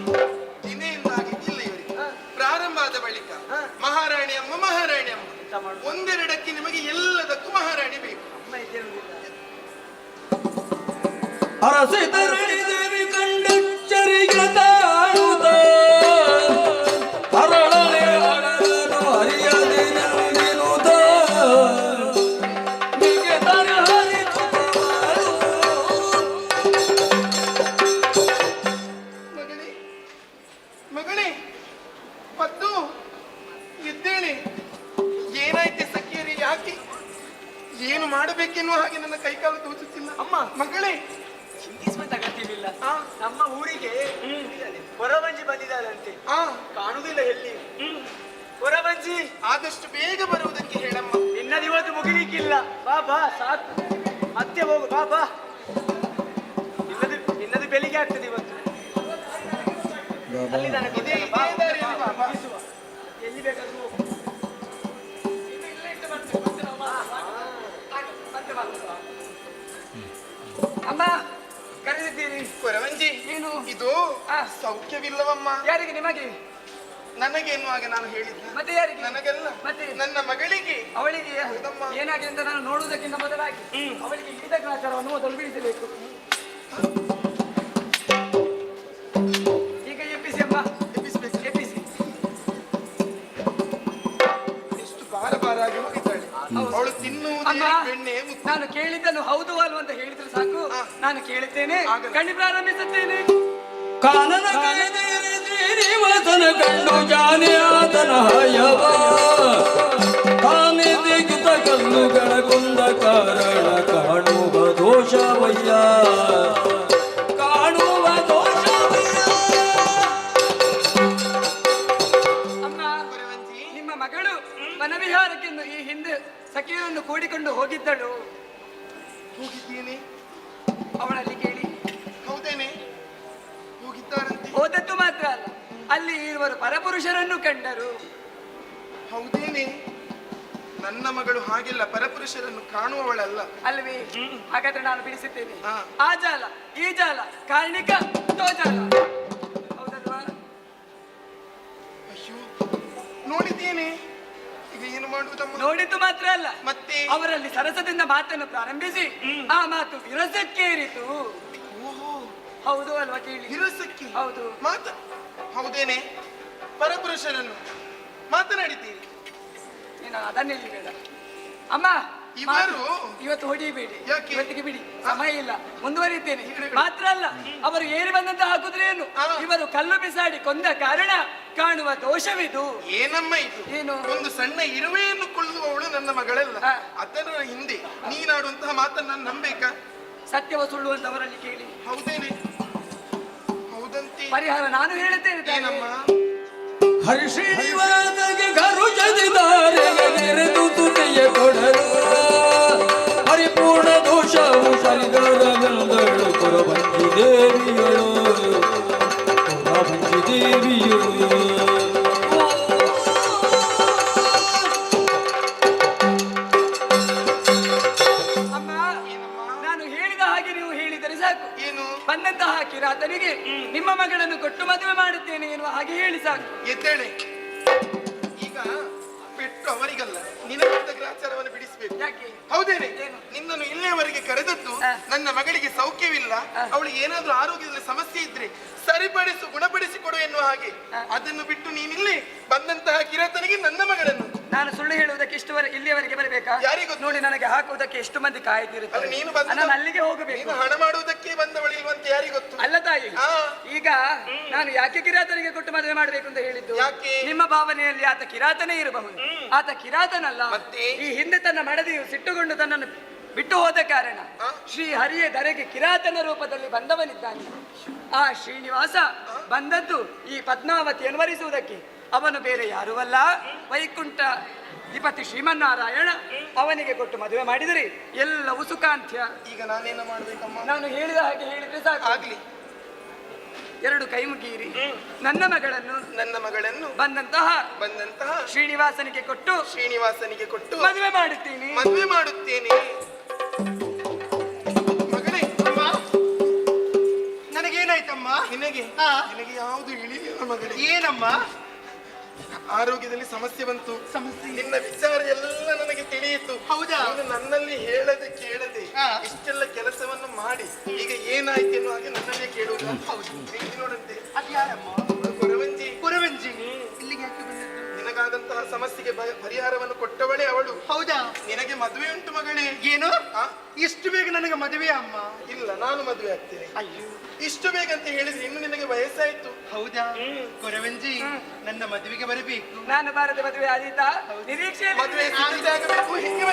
ದಿನೆಯಿಂದಾಗಿ ಇಲ್ಲ ಇವರಿಗೆ. ಪ್ರಾರಂಭ ಆದ ಬಳಿಕ ಮಹಾರಾಣಿ ಅಮ್ಮ ಮಹಾರಾಣಿ ಅಮ್ಮ ಒಂದೆರಡಕ್ಕೆ ನಿಮಗೆ ಎಲ್ಲದಕ್ಕೂ ಮಹಾರಾಣಿ ಬೇಕು. ಅಮ್ಮ ಎದ್ದೇಳುವುದಿಲ್ಲ. ಅರಸಿದರಳಿದೇವಿ ಕಂಡಚ್ಚರಿಗೆ ತಾಳುತ್ತ ಅರಳನೆ ಅಳಲು ಹರಿಯದೆ ನಿಲ್ಲುತ್ತ ನಿಗೆ ತರಹರಿತು ಮಗನೇ ಮಗನೇ ಪದ್ದು ಎದ್ದೇಳಿ. ಏನಾಯ್ತೆ ಸಖಿಯರಿ? ಯಾಕೆ ಏನು ಮಾಡಬೇಕೆನ್ನುವ ಹಾಗೆ ನನ್ನ ಕೈಕಾಲು ತೋಚುತ್ತಿಲ್ಲ. ಅಮ್ಮ ಮಗಳೇ ಚಿಂತಿಸುವಂತ ಅಗತ್ಯವಿಲ್ಲ. ನಮ್ಮ ಊರಿಗೆ ಕೊರವಂಜಿ ಬಂದಿದ್ದಾಳಂತೆ. ಕಾಣುವುದಿಲ್ಲ ಎಲ್ಲಿ. ಕೊರವಂಜಿ ಆದಷ್ಟು ಬೇಗ ಬರುವುದಕ್ಕೆ ಹೇಳಮ್ಮ. ನಿನ್ನದು ಇವತ್ತು ಮುಗಿಲಿಕ್ಕಿಲ್ಲ. ಬಾ ಬಾ ಸಾಕು, ಮತ್ತೆ ಹೋಗು. ಬಾ ಬಾ, ನಿನ್ನದು ಬೆಳಿಗ್ಗೆ ಆಗ್ತದೆ ಇವತ್ತು. ಅಲ್ಲಿ ನನಗೆ ಎಲ್ಲಿ ಬೇಕಾದ್ರೂ ಹೋಗು. ಅಮ್ಮ ಕರೆದಿದ್ದೀರಿ? ಕೊರವಂಜಿ ಏನು ಇದು ಸೌಖ್ಯವಿಲ್ಲವಮ್ಮ. ಯಾರಿಗೆ? ನಿಮಗೆ? ನನಗೆ ಎನ್ನುವಾಗ ನಾನು ಹೇಳಿದ್ದೆ. ಮತ್ತೆ ಯಾರಿಗೆ? ನನಗಲ್ಲ, ಮತ್ತೆ ನನ್ನ ಮಗಳಿಗೆ. ಅವಳಿಗೆ ಏನಾಗಿದೆ ಅಂತ ನಾನು ನೋಡುವುದಕ್ಕಿಂತ ಮೊದಲಾಗಿ ಅವಳಿಗೆ ಗೀತಕಾಚಾರವನ್ನು ಮೊದಲು ಬಿಡಿಸಬೇಕು. ಈಗ ಎಬ್ಬಿಸಿ ಅಮ್ಮ, ಎಬ್ಬಿಸಿ. ಎಷ್ಟು ಬಾರ ಬಾರಾಗಿ ಹೋಗಿದ್ದಾಳೆ ಅವಳು. ತಿನ್ನುವುದೇ ಬೆಣ್ಣೆ. ನಾನು ಕೇಳಿದ್ದನ್ನು ಹೌದು ಅಲ್ವ ಅಂತ ಹೇಳಿದ್ರೆ ಸಾಕು. ನಾನು ಕೇಳುತ್ತೇನೆ, ಕಣ್ಣಿ ಪ್ರಾರಂಭಿಸುತ್ತೇನೆ. ಕಾನನ ಶ್ರೀನಿವಾಸನ ಕಂಡು ಜಾನೆ ಆತನ ಹಯವ ತಾನೇ ದಿಗಿತ ಕಲ್ಲುಗಳ ಕೊಂದ ಕಾರಣ ಕಾಣುವ ದೋಷವಯ್ಯ, ಕಾಣುವ ದೋಷವಯ್ಯ. ಅಮ್ಮ, ನಿಮ್ಮ ಮಗಳು ವನವಿಹಾರಕ್ಕೆಂದು ಈ ಹಿಂದೆ ಸಖಿಯನ್ನು ಕೂಡಿಕೊಂಡು ಹೋಗಿದ್ದಳು. ಹೋಗಿದ್ದೇನೆ. ಅವಳಲ್ಲಿ ಕೇಳಿ. ಹೌದೇನೆ? ಹೋಗಿದ್ದಾರಂತೆ. ಹೋದದ್ದು ಮಾತ್ರ ಅಲ್ಲ, ಅಲ್ಲಿ ಇರುವರು ಪರಪುರುಷರನ್ನು ಕಂಡರು. ಹೌದೇನೆ? ನನ್ನ ಮಗಳು ಹಾಗೆಲ್ಲ ಪರಪುರುಷರನ್ನು ಕಾಣುವವಳಲ್ಲ ಅಲ್ವೇ? ಹಾಗಾದ್ರೆ ನಾನು ಬಿಡಿಸುತ್ತೇನೆ. ಆ ಜಾಲ ಈ ಜಾಲ ಕಾರ್ಣಿಕ ತೋಜಾಲ, ಹೌದಲ್ವಾ? ಅಯ್ಯೋ, ನೋಡಿದ್ದೇನೆ. ಈಗ ಏನು ಮಾಡುವುದಮ್ಮ? ನೋಡಿದ್ದು ಮಾತ್ರ ಅಲ್ಲ, ಮತ್ತೆ ಅವರಲ್ಲಿ ಸರಸದಿಂದ ಮಾತನ್ನು ಪ್ರಾರಂಭಿಸಿ ಆ ಮಾತು ವಿರಸಕ್ಕೇರಿತು. ಹೌದು ಅಲ್ವಾ? ಕೇಳಿ. ವಿರಸಕ್ಕೆ? ಹೌದು. ಹೌದೇನೆ? ಪರಪುರುಷರನ್ನು ಮಾತನಾಡಿದ್ದೀರಿ. ನೀನು ಅದನ್ನೇ ಬೇಡ ಅಮ್ಮ. ಇವರು ಇವತ್ತು ಹೊಡಿಬೇಡಿ, ಇವತ್ತಿಗೆ ಬಿಡಿ, ಸಮಯ ಇಲ್ಲ. ಮುಂದುವರಿಯುತ್ತೇನೆ. ಮಾತ್ರ ಅಲ್ಲ, ಅವರು ಏರಿ ಬಂದಂತಹ ಕುದುರೆಯನ್ನು ಇವರು ಕಲ್ಲು ಬಿಸಾಡಿ ಕೊಂದ ಕಾರಣ ಕಾಣುವ ದೋಷವಿದು. ಏನಮ್ಮ ಇದು? ಏನು? ಒಂದು ಸಣ್ಣ ಇರುವೆಯನ್ನು ಕೊಳ್ಳುವವಳು ನನ್ನ ಮಗಳಲ್ಲ. ಅದರ ಹಿಂದೆ ನೀನಾಡುವಂತಹ ಮಾತನ್ನು ನಾನು ನಂಬೇಕಾ? ಸತ್ಯವ ಸುಳ್ಳು ಅಂತ ಅವರಲ್ಲಿ ಕೇಳಿ. ಹೌದೇನೆ? ಹೌದಂತೆ. ಪರಿಹಾರ ನಾನು ಹೇಳುತ್ತೇನೆ. ಏನಮ್ಮ? ಹರಿಶ್ರೀನಿವಾಸಗೆ ಗರು ಜದಿದಾರೆಗೆ ನೆರೆದು ತುಟಿಯ ಕೊಡಲು ಪರಿಪೂರ್ಣ ದೋಷವು ಪರಿಗರವೆಂದಳು ಕೊರವಂಜಿ ದೇವಿಯಳು, ಕೊರವಂಜಿ ದೇವಿಯಳು. ಅಮ್ಮ, ನಿಮ್ಮ ಮಗಳನ್ನು ಕೊಟ್ಟು ಮದುವೆ ಮಾಡುತ್ತೇನೆ ಎನ್ನುವ ಹಾಗೆ ಹೇಳಿ ಸಾಕು. ಎದ್ದೇಳೆ. ಈಗ ಬಿಟ್ಟು ಅವರಿಗಲ್ಲ, ನಿನಗೆ ಗ್ರಾಚಾರವನ್ನು ಬಿಡಿಸಬೇಕು. ಯಾಕೆ? ಹೌದೇನೆ? ನಿನ್ನನ್ನು ಇಲ್ಲಿಯವರೆಗೆ ಕರೆದದ್ದು ನನ್ನ ಮಗಳಿಗೆ ಸೌಖ್ಯವಿಲ್ಲ, ಅವಳಿಗೆ ಏನಾದ್ರೂ ಆರೋಗ್ಯದಲ್ಲಿ ಸಮಸ್ಯೆ ಇದ್ರೆ ಸರಿಪಡಿಸು, ಗುಣಪಡಿಸಿಕೊಡು ಎನ್ನುವ ಹಾಗೆ. ಅದನ್ನು ಬಿಟ್ಟು ನೀನಿಲ್ಲಿ ಬಂದಂತಹ ಕಿರಾತನಿಗೆ ನನ್ನ ಮಗಳನ್ನು. ನಾನು ಸುಳ್ಳು ಹೇಳುವುದಕ್ಕೆ ಇಲ್ಲಿಯವರೆಗೆ ಬರಬೇಕಾ? ಯಾರಿಗೂ ನೋಡಿ, ನನಗೆ ಹಾಕುವುದಕ್ಕೆ ಎಷ್ಟು ಮಂದಿ ಕಾಯ್ದಿರುತ್ತಾರೆ. ನೀನು ನಾನು ಅಲ್ಲಿಗೆ ಹೋಗಬೇಕು. ಹಣ ಮಾಡುವುದಕ್ಕೆ ಬಂದವಳಿಲ್ವಂತ ಯಾರಿಗೊತ್ತು? ಅಲ್ಲ ತಾಯಿ, ಈಗ ನಾನು ಯಾಕೆ ಕಿರಾತನಿಗೆ ಕೊಟ್ಟು ಮದುವೆ ಮಾಡಬೇಕು ಅಂತ ಹೇಳಿದ್ದು? ಯಾಕೆ? ನಿಮ್ಮ ಭಾವನೆಯಲ್ಲಿ ಆತ ಕಿರಾತನೇ ಇರಬಹುದು. ಆತ ಕಿರಾತನಲ್ಲ. ಈ ಹಿಂದೆ ತನ್ನ ಮಡದಿಯು ಸಿಟ್ಟುಗೊಂಡು ತನ್ನನ್ನು ಬಿಟ್ಟು ಹೋದ ಕಾರಣ ಶ್ರೀ ಹರಿಯ ಧರೆಗೆ ಕಿರಾತನ ರೂಪದಲ್ಲಿ ಬಂದವನಿದ್ದಾನೆ. ಆ ಶ್ರೀನಿವಾಸ ಬಂದದ್ದು ಈ ಪದ್ಮಾವತಿಯನ್ನು ವರಿಸುವುದಕ್ಕೆ. ಅವನು ಬೇರೆ ಯಾರೂ ಅಲ್ಲ, ವೈಕುಂಠ ಅಧಿಪತಿ ಶ್ರೀಮನ್ನಾರಾಯಣ. ಅವನಿಗೆ ಕೊಟ್ಟು ಮದುವೆ ಮಾಡಿದರೆ ಎಲ್ಲವೂ ಸುಖಾಂತ್ಯ. ಈಗ ನಾನೇನು ಮಾಡ್ಬೇಕಮ್ಮ? ನಾನು ಹೇಳಿದ ಹಾಗೆ ಹೇಳಿದ್ರೆ ಸಾಕು. ಆಗ್ಲಿ. ಎರಡು ಕೈ ಮುಗಿಯಿರಿ. ನನ್ನ ಮಗಳನ್ನು ಬಂದಂತಹ ಶ್ರೀನಿವಾಸನಿಗೆ ಕೊಟ್ಟು ಮದುವೆ ಮಾಡುತ್ತೇನೆ. ಮಗನೇ, ನನಗೇನಾಯ್ತಮ್ಮ? ನಿನಗೆ ಯಾವುದು ಇಳಿಲಿಲ್ಲ ಮಗನೇ. ಏನಮ್ಮ? ಆರೋಗ್ಯದಲ್ಲಿ ಸಮಸ್ಯೆ ಬಂತು. ನಿನ್ನ ವಿಚಾರ ಎಲ್ಲ ನನಗೆ ತಿಳಿಯಿತು. ಹೌದಾ? ನನ್ನಲ್ಲಿ ಹೇಳದೆ ಕೇಳದೆ ಇಷ್ಟೆಲ್ಲ ಕೆಲಸವನ್ನು ಮಾಡಿ ಈಗ ಏನಾಯ್ತು ಎನ್ನುವ ಹಾಗೆ ನನ್ನನ್ನೇ ಕೇಳುವುದು. ನೋಡಂತೆ ಕೊರವಂಜಿ ಇಲ್ಲಿಗೆ ಯಾಕೆ ಬಂದದ್ದು? ನಿನಗಾದಂತಹ ಸಮಸ್ಯೆಗೆ ಪರಿಹಾರವನ್ನು ಕೊಟ್ಟವಳೇ ಅವಳು. ಹೌದಾ? ನಿನಗೆ ಮದುವೆ ಉಂಟು ಮಗಳೇ. ಏನು? ಇಷ್ಟು ಬೇಗ ನನಗೆ ಮದುವೆ ಅಮ್ಮ? ಇಲ್ಲ, ನಾನು ಮದುವೆ ಆಗ್ತೇನೆ. ಅಯ್ಯೋ, ಇಷ್ಟು ಬೇಗ ಅಂತ ಹೇಳಿದ್ರೆ ಇನ್ನು ನಿನಗೆ ವಯಸ್ಸಾಯ್ತು. ಹೌದಾ? ಕೊರವಂಜಿ, ನನ್ನ ಮದುವೆಗೆ ಬರಬೇಕು. ನಾನು ಬಾರದೆ ಮದುವೆ ಆದೀತಾ? ನಿರೀಕ್ಷೆ ಮದುವೆ ಸಿದ್ಧತೆ ಆಗಬೇಕು. ಹಿಂಗೆ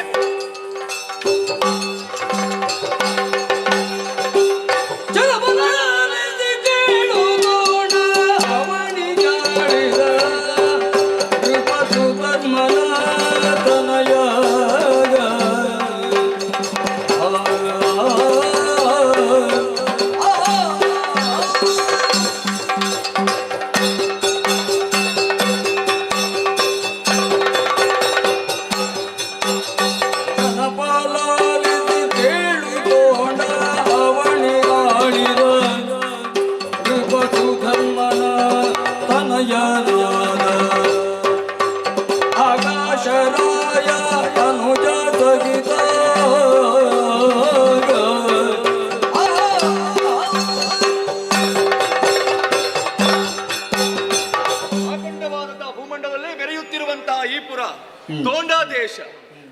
ತೋಂಡಾ ದೇಶ.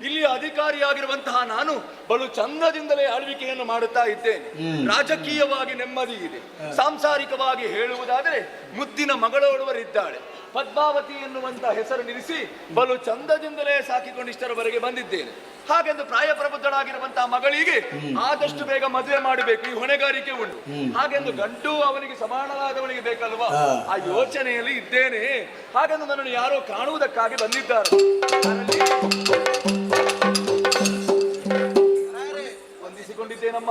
ಇಲ್ಲಿ ಅಧಿಕಾರಿಯಾಗಿರುವಂತಹ ನಾನು ಬಲು ಚಂದದಿಂದಲೇ ಆಳ್ವಿಕೆಯನ್ನು ಮಾಡುತ್ತಾ ಇದ್ದೇನೆ. ರಾಜಕೀಯವಾಗಿ ನೆಮ್ಮದಿ ಇದೆ. ಸಾಂಸಾರಿಕವಾಗಿ ಹೇಳುವುದಾದರೆ ಮುದ್ದಿನ ಮಗಳೋರ್ವರಿದ್ದಾಳೆ. ಪದ್ಮಾವತಿ ಎನ್ನುವಂತ ಹೆಸರು ನಿಲ್ಲಿಸಿ ಬಲು ಚಂದದಿಂದಲೇ ಸಾಕಿಕೊಂಡಿಷ್ಟರವರೆಗೆ ಬಂದಿದ್ದೇನೆ. ಹಾಗೆಂದು ಪ್ರಾಯಪ್ರಬುದ್ಧಳಾಗಿರುವಂತಹ ಮಗಳಿಗೆ ಆದಷ್ಟು ಬೇಗ ಮದುವೆ ಮಾಡಬೇಕು, ಈ ಹೊಣೆಗಾರಿಕೆ ಉಂಟು. ಹಾಗೆಂದು ಗಂಡು ಅವನಿಗೆ ಸಮಾನವಾದವನಿಗೆ ಬೇಕಲ್ವಾ, ಆ ಯೋಚನೆಯಲ್ಲಿ ಇದ್ದೇನೆ. ಹಾಗೆಂದು ನನ್ನನ್ನು ಯಾರೋ ಕಾಣುವುದಕ್ಕಾಗಿ ಬಂದಿದ್ದಾರೆ. ವಂದಿಸಿಕೊಂಡಿದ್ದೇನಮ್ಮ.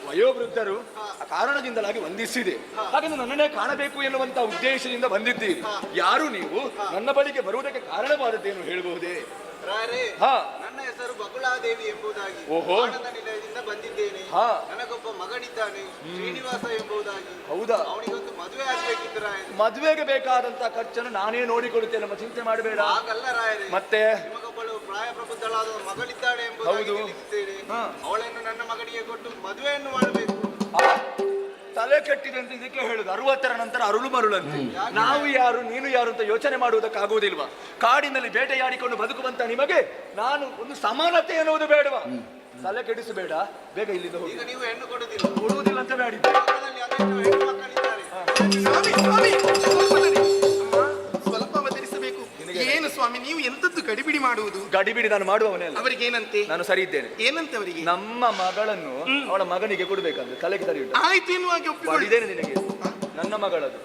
ವಯೋವೃದ್ಧರು ಆ ಕಾರಣದಿಂದಲಾಗಿ ವಂದಿಸಿದೆ. ಹಾಗೆಂದು ನನ್ನನ್ನೇ ಕಾಣಬೇಕು ಎನ್ನುವಂತ ಉದ್ದೇಶದಿಂದ ಬಂದಿದ್ದೀರಿ. ಯಾರು ನೀವು? ನನ್ನ ಬಳಿಗೆ ಬರುವುದಕ್ಕೆ ಕಾರಣವಾದದ್ದೇನು ಹೇಳಬಹುದೇ? ನನ್ನ ಹೆಸರು ಬಗುಳಾದೇವಿ ಎಂಬುದಾಗಿ ನಿಲಯದಿಂದ ಬಂದಿದ್ದೇನೆ. ನನಗೊಬ್ಬ ಮಗನಿದ್ದಾನೆ, ಶ್ರೀನಿವಾಸ ಎಂಬುದಾಗಿ. ಹೌದಾ? ಅವನಿಗೊಂದು ಮದುವೆ ಆಗ್ಬೇಕಿದ್ರ. ಮದುವೆಗೆ ಬೇಕಾದಂತ ಖರ್ಚನ್ನು ನಾನೇ ನೋಡಿಕೊಳ್ಳುತ್ತೇನೆ, ನಮ್ಮ ಚಿಂತೆ ಮಾಡಬೇಡ. ಹಾಗಲ್ಲ ರಾಯರೇ, ಮತ್ತೆ ನಿಮಗೊಬ್ಬಳು ಪ್ರಾಯ ಪ್ರಬುದ್ಧಳಾದ ಮಗಳಿದ್ದಾಳೆ ಎಂಬುದಾಗಿ ತಿಳಿದಿದ್ದೇನೆ. ಅವಳನ್ನು ನನ್ನ ಮಗನಿಗೆ ಕೊಟ್ಟು ಮದುವೆಯನ್ನು ಮಾಡಬೇಕು. ತಲೆ ಕೆಟ್ಟಿದಂತ ಇದಕ್ಕೆ ಹೇಳುದು. 60ರ ನಂತರ ಅರುಳು ಮರುಳಂತೆ. ನಾವು ಯಾರು ನೀನು ಯಾರು ಅಂತ ಯೋಚನೆ ಮಾಡುವುದಕ್ಕಾಗುವುದಿಲ್ವಾ? ಕಾಡಿನಲ್ಲಿ ಬೇಟೆಯಾಡಿಕೊಂಡು ಬದುಕುವಂತ ನಿಮಗೆ ನಾನು ಒಂದು ಸಮಾನತೆ ಎನ್ನುವುದು ಬೇಡವಾ? ತಲೆ ಕೆಡಿಸಬೇಡ, ಬೇಗ ಇಲ್ಲಿಂದ ಹೋಗಿ. ನೀವು ಹೆಣ್ಣು ಕೊಡುವುದಿಲ್ಲ ಅಂತ ಬೇಡಿದ್ದೆ. ಸ್ವಲ್ಪ ಅವತರಿಸಬೇಕು. ಏನು ಸ್ವಾಮಿ, ನೀವು ಎಂತದ್ದು ಗಡಿಬಿಡಿ ಮಾಡುವುದು? ಗಡಿಬಿಡಿ ನಾನು ಮಾಡುವವನೇ ಅಲ್ಲ. ಅವರಿಗೆ ಏನಂತೆ? ನಾನು ಸರಿ ಇದ್ದೇನೆ. ಏನಂತೆ ಅವರಿಗೆ? ನಮ್ಮ ಮಗಳನ್ನು ಅವಳ ಮಗನಿಗೆ ಕೊಡ್ಬೇಕಂದ್ರೆ ತಲೆಗೆ ತರಿ ಉಂಟು. ಆಯ್ತು ಎನ್ನುವಾಗಿ ಒಪ್ಪಿದ್ದೇನೆ ನಿನಗೆ. ನನ್ನ ಮಗಳದು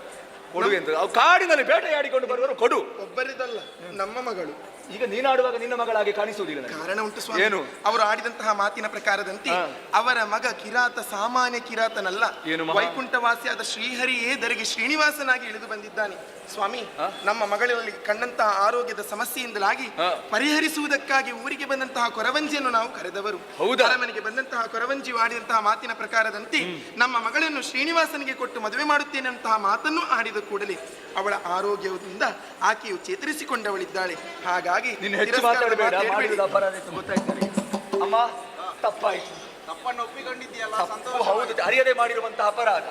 ಕೊಡು ಎಂದು. ಅವು ಕಾಡಿನಲ್ಲಿ ಬೇಟೆಯಾಡಿಕೊಂಡು ಬರುವರು ಕೊಡು. ಒಬ್ಬರಿದಲ್ಲ, ನಮ್ಮ ಮಗಳು. ಈಗ ನೀನಾಡುವಾಗ ನಿನ್ನ ಮಗಳಾಗಿ ಕಾಣಿಸುವುದಿಲ್ಲ ನನಗೆ. ಕಾರಣ ಉಂಟು ಸ್ವಾಮಿ. ಏನು? ಅವರು ಆಡಿದಂತಹ ಮಾತಿನ ಪ್ರಕಾರದಂತೆ ಅವರ ಮಗ ಕಿರಾತ ಸಾಮಾನ್ಯ ಕಿರಾತನಲ್ಲ, ಏನು ವೈಕುಂಠವಾಸಿಯಾದ ಶ್ರೀಹರಿಯೇ ದರಿಗೆ ಶ್ರೀನಿವಾಸನಾಗಿ ಇಳಿದು ಬಂದಿದ್ದಾನೆ ಸ್ವಾಮಿ. ನಮ್ಮ ಮಗಳಲ್ಲಿ ಕಂಡಂತಹ ಆರೋಗ್ಯದ ಸಮಸ್ಯೆಯಿಂದಲಾಗಿ ಪರಿಹರಿಸುವುದಕ್ಕಾಗಿ ಊರಿಗೆ ಬಂದಂತಹ ಕೊರವಂಜಿಯನ್ನು ನಾವು ಕರೆದವರು. ಅರಮನೆಗೆ ಬಂದಂತಹ ಕೊರವಂಜಿ ಆಡಿದಂತಹ ಮಾತಿನ ಪ್ರಕಾರದಂತೆ ನಮ್ಮ ಮಗಳನ್ನು ಶ್ರೀನಿವಾಸನಿಗೆ ಕೊಟ್ಟು ಮದುವೆ ಮಾಡುತ್ತೇನೆ ಅಂತಹ ಮಾತನ್ನು ಆಡಿದ ಕೂಡಲೇ ಅವಳ ಆರೋಗ್ಯದಿಂದ ಆಕೆಯು ಚೇತರಿಸಿಕೊಂಡವಳಿದ್ದಾಳೆ. ಹಾಗಾಗಿ ಅಮ್ಮ, ತಪ್ಪಾಯ್ತು. ತಪ್ಪನ್ನು ಒಪ್ಪಿಕೊಂಡಿದ್ದೀಯಲ್ಲ, ತಪ್ಪು ಹೌದು, ಅರಿಯದೆ ಮಾಡಿರುವಂತಹ ಅಪರಾಧ.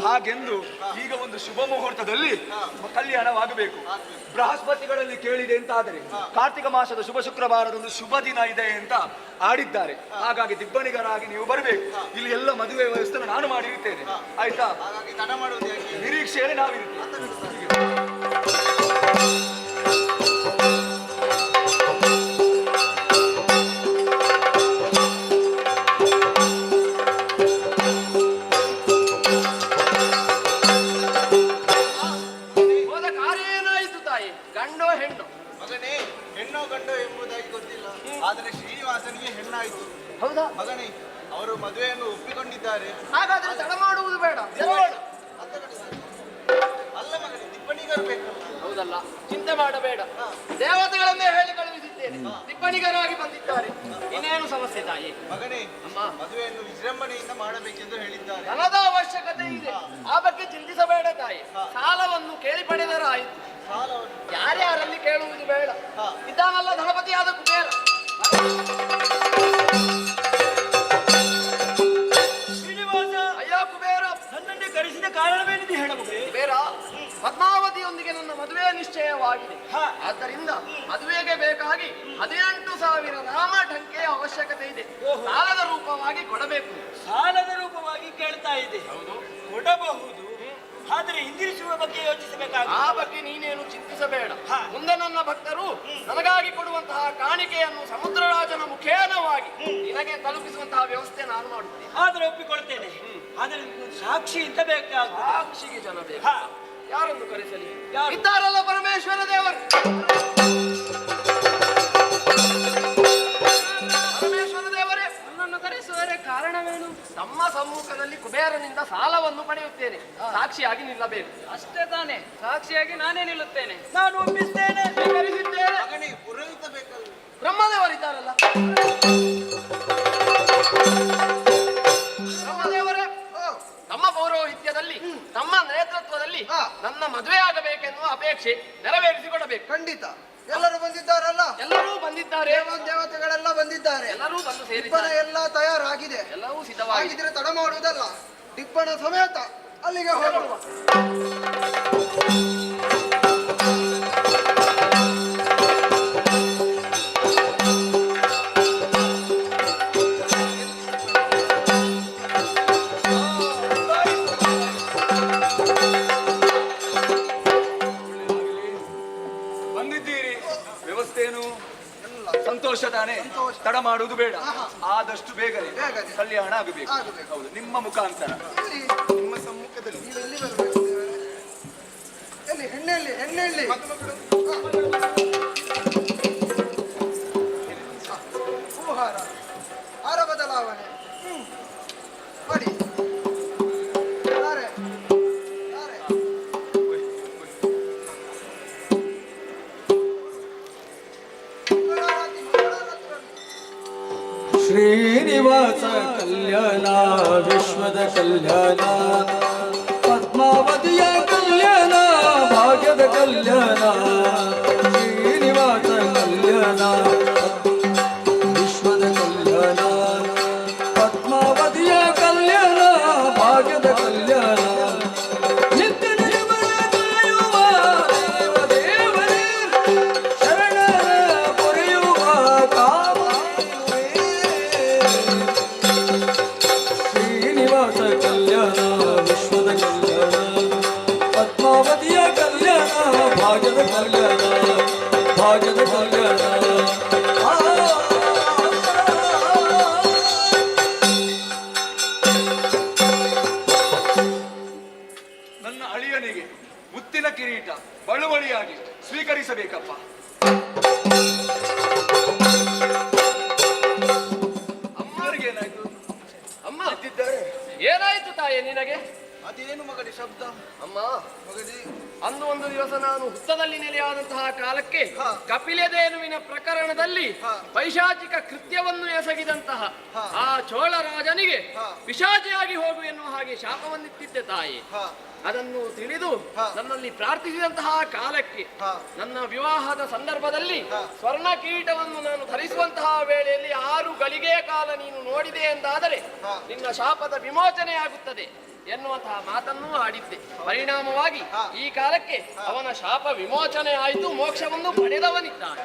ಹಾಗೆಂದು ಈಗ ಒಂದು ಶುಭ ಮುಹೂರ್ತದಲ್ಲಿ ಕಲ್ಯಾಣವಾಗಬೇಕು. ಬೃಹಸ್ಪತಿಗಳಲ್ಲಿ ಕೇಳಿದೆ ಅಂತ ಆದರೆ ಕಾರ್ತಿಕ ಮಾಸದ ಶುಭ ಶುಕ್ರವಾರದೊಂದು ಶುಭ ದಿನ ಇದೆ ಅಂತ ಆಡಿದ್ದಾರೆ. ಹಾಗಾಗಿ ದಿಬ್ಬಣಿಗರಾಗಿ ನೀವು ಬರಬೇಕು. ಇಲ್ಲಿ ಎಲ್ಲ ಮದುವೆ ವ್ಯವಸ್ಥೆ ನಾನು ಮಾಡಿರುತ್ತೇನೆ, ಆಯ್ತಾ? ಹಾಗಾಗಿ ತಡ ಮಾಡುವುದು ನಿರೀಕ್ಷೆಯಲ್ಲಿ ನಾವಿರುತ್ತೇವೆ. ಆದರೆ ಶ್ರೀನಿವಾಸನಿಗೆ ಹೆಣ್ಣಾಯಿತು. ಹೌದಾ ಮಗನೇ, ಅವರು ಮದುವೆಯನ್ನು ಒಪ್ಪಿಕೊಂಡಿದ್ದಾರೆ. ಹಾಗಾದ್ರೆ ತಡ ಮಾಡುವುದು ಬೇಡ. ಅಲ್ಲ ಮಗನೇ, ದಿಬ್ಬಣಿಗರು ಬೇಕಲ್ಲ. ಹೌದಲ್ಲ, ಚಿಂತೆ ಮಾಡಬೇಡ. ದೇವತೆಗಳನ್ನೇ ಹೇಳಿ ಕಳುಹಿಸಿದ್ದೇನೆ, ದಿಬ್ಬಣಿಗರಾಗಿ ಬಂದಿದ್ದಾರೆ. ಇನ್ನೇನು ಸಮಸ್ಯೆ ತಾಯಿ? ಮಗನೇ, ಮದುವೆಯನ್ನು ವಿಜೃಂಭಣೆಯಿಂದ ಮಾಡಬೇಕೆಂದು ಹೇಳಿದ್ದಾರೆ. ಧನದ ಅವಶ್ಯಕತೆ ಇದೆ, ಆ ಬಗ್ಗೆ ಚಿಂತಿಸಬೇಡ ತಾಯಿ. ಸಾಲವನ್ನು ಕೇಳಿ ಪಡೆದರಾಯಿತು. ಯಾರ್ಯಾರಲ್ಲಿ ಕೇಳುವುದು ಬೇಡ. ಇದ್ದಾನಲ್ಲ ಧನಪತಿಯಾದ ಕುಬೇರ. ಶ್ರೀನಿವಾಸ, ಅಯ್ಯ ಕುಬೇರ, ನನ್ನನ್ನೇ ಕರೆಸಿದ ಕಾರಣವೇನಿದೆ ಹೇಳಬಹುದು? ಕುಬೇರ, ಪದ್ಮಾವತಿಯೊಂದಿಗೆ ನನ್ನ ಮದುವೆ ನಿಶ್ಚಯವಾಗಿದೆ. ಆದ್ದರಿಂದ ಮದುವೆಗೆ ಬೇಕಾಗಿ 18,000 ನಾಮಢಂಕೆಯ ಅವಶ್ಯಕತೆ ಇದೆ. ಸಾಲದ ರೂಪವಾಗಿ ಕೊಡಬೇಕು. ಸಾಲದ ರೂಪವಾಗಿ ಕೇಳ್ತಾ ಇದೆ. ಕೊಡಬಹುದು, ಆದರೆ ಹಿಂದಿರಿಸುವ ಬಗ್ಗೆ ಯೋಚಿಸಬೇಕಾಗಿದೆ. ಆ ಬಗ್ಗೆ ನೀನೇನು ಚಿಂತಿಸಬೇಡ. ಮುಂದೆ ನನ್ನ ಭಕ್ತರು ನನಗಾಗಿ ಕೊಡುವಂತಹ ಕಾಣಿಕೆಯನ್ನು ಸಮುದ್ರರಾಜನ ಮುಖೇನವಾಗಿ ನಿನಗೆ ತಲುಪಿಸುವಂತಹ ವ್ಯವಸ್ಥೆ ನಾನು ಮಾಡುತ್ತೇನೆ. ಆದ್ರೆ ಒಪ್ಪಿಕೊಳ್ತೇನೆ. ಆದರೆ ಸಾಕ್ಷಿ ಅಂತ ಬೇಕಾಗ್ತದೆ. ಸಾಕ್ಷಿಗೆ ಜನ ಬೇಕು. ಯಾರನ್ನು ಕರೆಸಲಿ? ಇದ್ದಾರಲ್ಲ ಪರಮೇಶ್ವರ ದೇವರು. ಪರಮೇಶ್ವರ ದೇವರೇ, ನನ್ನನ್ನು ಕರೆಸುವರೆ ಕಾರಣವೇನು? ನಮ್ಮ ಸಮ್ಮುಖದಲ್ಲಿ ಕುಬೇರನಿಂದ ಸಾಲವನ್ನು ಪಡೆಯುತ್ತೇನೆ, ಸಾಕ್ಷಿಯಾಗಿ ನಿಲ್ಲಬೇಕು. ಅಷ್ಟೇ ತಾನೇ, ಸಾಕ್ಷಿಯಾಗಿ ನಾನೇ ನಿಲ್ಲುತ್ತೇನೆ. ನಾನು ಒಪ್ಪಿಸ್ತೇನೆ, ಸ್ವೀಕರಿಸಿದ್ದೇನೆ. ಮಗನೇ, ಪುರೋಹಿತ ಬೇಕಲ್ಲ. ಬ್ರಹ್ಮದೇವರಿದ್ದಾರಲ್ಲ. ಬ್ರಹ್ಮದೇವರೇ, ತಮ್ಮ ಪೌರೋಹಿತ್ಯದಲ್ಲಿ, ತಮ್ಮ ನೇತೃತ್ವದಲ್ಲಿ ನನ್ನ ಮದುವೆ ಆಗಬೇಕೆನ್ನುವ ಅಪೇಕ್ಷೆ ನೆರವೇರಿಸಿಕೊಡಬೇಕು. ಖಂಡಿತ. ಎಲ್ಲರೂ ಬಂದಿದ್ದಾರಲ್ಲ? ಎಲ್ಲರೂ ಬಂದಿದ್ದಾರೆ. ದೇವತೆಗಳೆಲ್ಲ ಬಂದಿದ್ದಾರೆ. ಎಲ್ಲರೂ ಬಂದು ದಿಬ್ಬಣ ಸೇರಿದ್ದಾರೆ. ಎಲ್ಲ ತಯಾರಾಗಿದೆ. ಎಲ್ಲವೂ ಸಿದ್ಧವಾಗಿದೆ. ಹಾಗಿದ್ರೆ ತಡ ಮಾಡುವುದಲ್ಲ, ದಿಬ್ಬಣ ಸಮೇತ ಅಲ್ಲಿಗೆ ಹೋಗುವ. ಬಂದಿದ್ದೀರಿ, ವ್ಯವಸ್ಥೆಯನ್ನು ಸಂತೋಷ ತಾನೆ. ತಡ ಮಾಡುವುದು ಬೇಡ, ಆದಷ್ಟು ಬೇಗನೆ ಕಲ್ಯಾಣ ಆಗಬೇಕು. ಹೌದು, ನಿಮ್ಮ ಮುಖಾಂತರ. ನಿಮ್ಮ ಸಮ್ಮುಖದಲ್ಲಿ ನೀವು ಎಲ್ಲಿ ಬರಬೇಕು ದೇವರೇ? ಎಲ್ಲಿ ಹೆಣ್ಣೆಲ್ಲಿ? ಹೆಣ್ಣೆಲ್ಲಿ? ಹೂಹಾರ, ಹಾರ ಬದಲಾವಣೆ ಮಾಡಿ. ಯಾರೇ? ಯಾರೇ? ಶ್ರೀನಿವಾಸ ಕಲ್ಯಾಣ, ವಿಶ್ವದ ಕಲ್ಯಾಣ, ಪದ್ಮಾವತಿಯ ಕಲ್ಯಾಣ, ಭಾಗ್ಯದ ಕಲ್ಯಾಣ. ಶ್ರೀನಿವಾಸ ಕಲ್ಯಾಣ, ವಿಶ್ವದ ಕಲ್ಯಾಣ, ಪದ್ಮಾವತಿಯ ಕಲ್ಯಾಣ, ಭಾಗ್ಯದ ಕಲ್ಯಾಣ. ನಿತ್ಯ ನಿರ್ಮಲ ಕಾಯುವ ದೇವದೇವರೇ, ಶರಣರ ಪೊರೆಯುವ ಕಾಮ. ಶ್ರೀನಿವಾಸ ಕಲ್ಯಾಣ, ವಿಶ್ವದ ಕಲ್ಯಾಣ, ಪದ್ಮಾವತಿಯ ಕಲ್ಯಾಣ, ಭಾಗ್ಯದ ಕಲ್ಯಾಣ, ಭಾಗ್ಯದ ಕಲ್ಯಾಣ. ನನ್ನ ಅಳಿಯನಿಗೆ ಮುತ್ತಿನ ಕಿರೀಟ ಬಳುವಳಿಯಾಗಿ ಸ್ವೀಕರಿಸಬೇಕಪ್ಪ. ನಿನಗೆ? ಅದೇನು ಮಗನೇ ಶಬ್ದ? ಅಮ್ಮ ಮಗನೇ, ಅಂದು ಒಂದು ದಿವಸ ನಾನು ಹುತ್ತದಲ್ಲಿ ನೆಲೆಯಾದಂತಹ ಕಾಲಕ್ಕೆ ಕಪಿಲೆದೇನುವಿನ ಪ್ರಕರಣದಲ್ಲಿ ಪೈಶಾಚಿಕ ಕೃತ್ಯವನ್ನು ಎಸಗಿದಂತಹ ಆ ಚೋಳ ರಾಜನಿಗೆ ಪಿಶಾಚಿಯಾಗಿ ಹೋಗು ಎನ್ನುವ ಹಾಗೆ ಶಾಪವನ್ನಿತ್ತಿದ್ದೆ ತಾಯಿ. ಅದನ್ನು ತಿಳಿದು ನನ್ನಲ್ಲಿ ಪ್ರಾರ್ಥಿಸಿದಂತಹ ಕಾಲಕ್ಕೆ ನನ್ನ ವಿವಾಹದ ಸಂದರ್ಭದಲ್ಲಿ ಸ್ವರ್ಣ ಕಿರೀಟವನ್ನು ನಾನು ಧರಿಸುವಂತಹ ವೇಳೆಯಲ್ಲಿ 6 ಗಳಿಗೆಯ ಕಾಲ ನೀನು ನೋಡಿದೆ ಎಂದಾದರೆ ನಿನ್ನ ಶಾಪದ ವಿಮೋಚನೆ ಆಗುತ್ತದೆ ಎನ್ನುವಂತಹ ಮಾತನ್ನು ಆಡಿದ್ದೆ. ಪರಿಣಾಮವಾಗಿ ಈ ಕಾಲಕ್ಕೆ ಅವನ ಶಾಪ ವಿಮೋಚನೆ ಆಯಿತು, ಮೋಕ್ಷವನ್ನು ಪಡೆದವನಿದ್ದಾನೆ.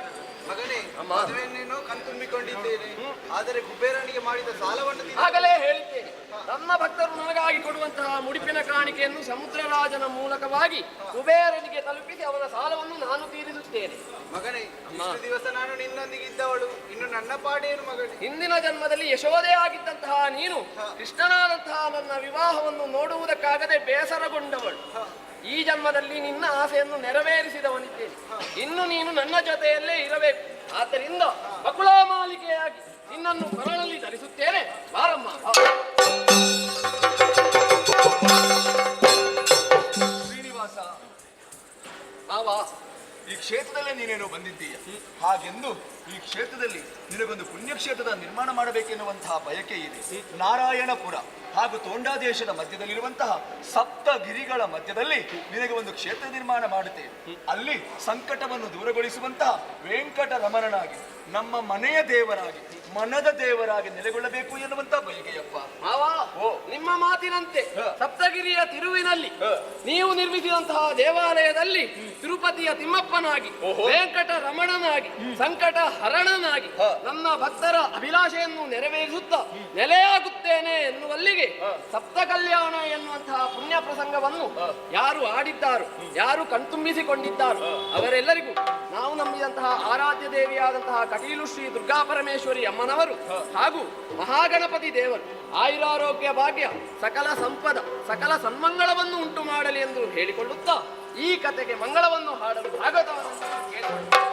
ಮಗನೇ, ಮದುವೆಯನ್ನೇನೋ ಕಣ್ತುಂಬಿಕೊಂಡಿದ್ದೇನೆ, ಆದರೆ ಕುಬೇರನಿಗೆ ಮಾಡಿದ ಸಾಲವನ್ನು ಆಗಲೇ ಹೇಳಿದ್ದೇನೆ. ನನ್ನ ಭಕ್ತರು ನನಗಾಗಿ ಕೊಡುವಂತಹ ಮುಡಿಪಿನ ಕಾಣಿಕೆಯನ್ನು ಸಮುದ್ರ ರಾಜನ ಮೂಲಕವಾಗಿ ಕುಬೇರನಿಗೆ ತಲುಪಿಸಿ ಅವನ ಸಾಲವನ್ನು ನಾನು ತೀರಿಸುತ್ತೇನೆ. ಮಗನೇ, ಇಷ್ಟು ದಿವಸ ನಾನು ನಿನ್ನೊಂದಿಗೆ ಇದ್ದವಳು, ಇನ್ನು ನನ್ನ ಪಾಡೇನು ಮಗನೇ? ಹಿಂದಿನ ಜನ್ಮದಲ್ಲಿ ಯಶೋದೆ ಆಗಿದ್ದಂತಹ ನೀನು ಕೃಷ್ಣನಾದಂತಹ ನನ್ನ ವಿವಾಹವನ್ನು ನೋಡುವುದಕ್ಕಾಗದೆ ಬೇಸರಗೊಂಡವಳು. ಈ ಜನ್ಮದಲ್ಲಿ ನಿನ್ನ ಆಸೆಯನ್ನು ನೆರವೇರಿಸಿದವನಿದ್ದೇನೆ. ಇನ್ನು ನೀನು ನನ್ನ ಜೊತೆಯಲ್ಲೇ ಇರಬೇಕು. ಆದ್ದರಿಂದ ಬಕುಳಾ ಮಾಲಿಕೆಯಾಗಿ ನಿನ್ನನ್ನು ಕೊರಳಲ್ಲಿ ಧರಿಸುತ್ತೇನೆ. ಬಾರಮ್ಮ. ಶ್ರೀನಿವಾಸ, ಮಾವ, ಈ ಕ್ಷೇತ್ರದಲ್ಲೇ ನೀನೇನೋ ಬಂದಿದ್ದೀಯ. ಹಾಗೆಂದು ಈ ಕ್ಷೇತ್ರದಲ್ಲಿ ನಿನಗೊಂದು ಪುಣ್ಯಕ್ಷೇತ್ರದ ನಿರ್ಮಾಣ ಮಾಡಬೇಕೆನ್ನುವಂತಹ ಬಯಕೆ ಇದೆ. ನಾರಾಯಣಪುರ ಹಾಗೂ ತೋಂಡಾ ದೇಶದ ಮಧ್ಯದಲ್ಲಿರುವಂತಹ ಸಪ್ತಗಿರಿಗಳ ಮಧ್ಯದಲ್ಲಿ ನಿನಗೆ ಒಂದು ಕ್ಷೇತ್ರ ನಿರ್ಮಾಣ ಮಾಡುತ್ತೇನೆ. ಅಲ್ಲಿ ಸಂಕಟವನ್ನು ದೂರಗೊಳಿಸುವಂತಹ ವೆಂಕಟರಮಣನಾಗಿ, ನಮ್ಮ ಮನೆಯ ದೇವರಾಗಿ, ಮನದ ದೇವರಾಗಿ ನೆಲೆಗೊಳ್ಳಬೇಕು ಎನ್ನುವಂತಹ ಬಯಕೆಯಪ್ಪ. ನಿಮ್ಮ ಮಾತಿನಂತೆ ಸಪ್ತಗಿರಿಯ ತಿರುವಿನಲ್ಲಿ ನೀವು ನಿರ್ಮಿಸಿದಂತಹ ದೇವಾಲಯದಲ್ಲಿ ತಿರುಪತಿಯ ತಿಮ್ಮಪ್ಪನಾಗಿ, ವೆಂಕಟರಮಣನಾಗಿ, ಸಂಕಟ ಹರಣನಾಗಿ ನನ್ನ ಭಕ್ತರ ಅಭಿಲಾಷೆಯನ್ನು ನೆರವೇರಿಸುತ್ತಾ ನೆಲೆಯಾಗುತ್ತೇನೆ ಎನ್ನುವಲ್ಲಿಗೆ ಸಪ್ತ ಕಲ್ಯಾಣ ಎನ್ನುವಂತಹ ಪುಣ್ಯ ಪ್ರಸಂಗವನ್ನು ಯಾರು ಆಡಿದ್ದಾರೋ, ಯಾರು ಕಣ್ತುಂಬಿಸಿಕೊಂಡಿದ್ದಾರೋ ಅವರೆಲ್ಲರಿಗೂ ನಾವು ನಂಬಿದಂತಹ ಆರಾಧ್ಯ ದೇವಿಯಾದಂತಹ ಕಟೀಲು ಶ್ರೀ ದುರ್ಗಾ ಪರಮೇಶ್ವರಿ ಅಮ್ಮನವರು ಹಾಗೂ ಮಹಾಗಣಪತಿ ದೇವರು ಆಯುರಾರೋಗ್ಯ ಭಾಗ್ಯ, ಸಕಲ ಸಂಪದ, ಸಕಲ ಸನ್ಮಂಗಳವನ್ನು ಉಂಟು ಮಾಡಲಿ ಎಂದು ಹೇಳಿಕೊಳ್ಳುತ್ತಾ ಈ ಕತೆಗೆ ಮಂಗಳವನ್ನು ಹಾಡಲು ಭಾಗವತವನ್ನು ಕೇಳಿಕೊಳ್ಳುತ್ತಾರೆ.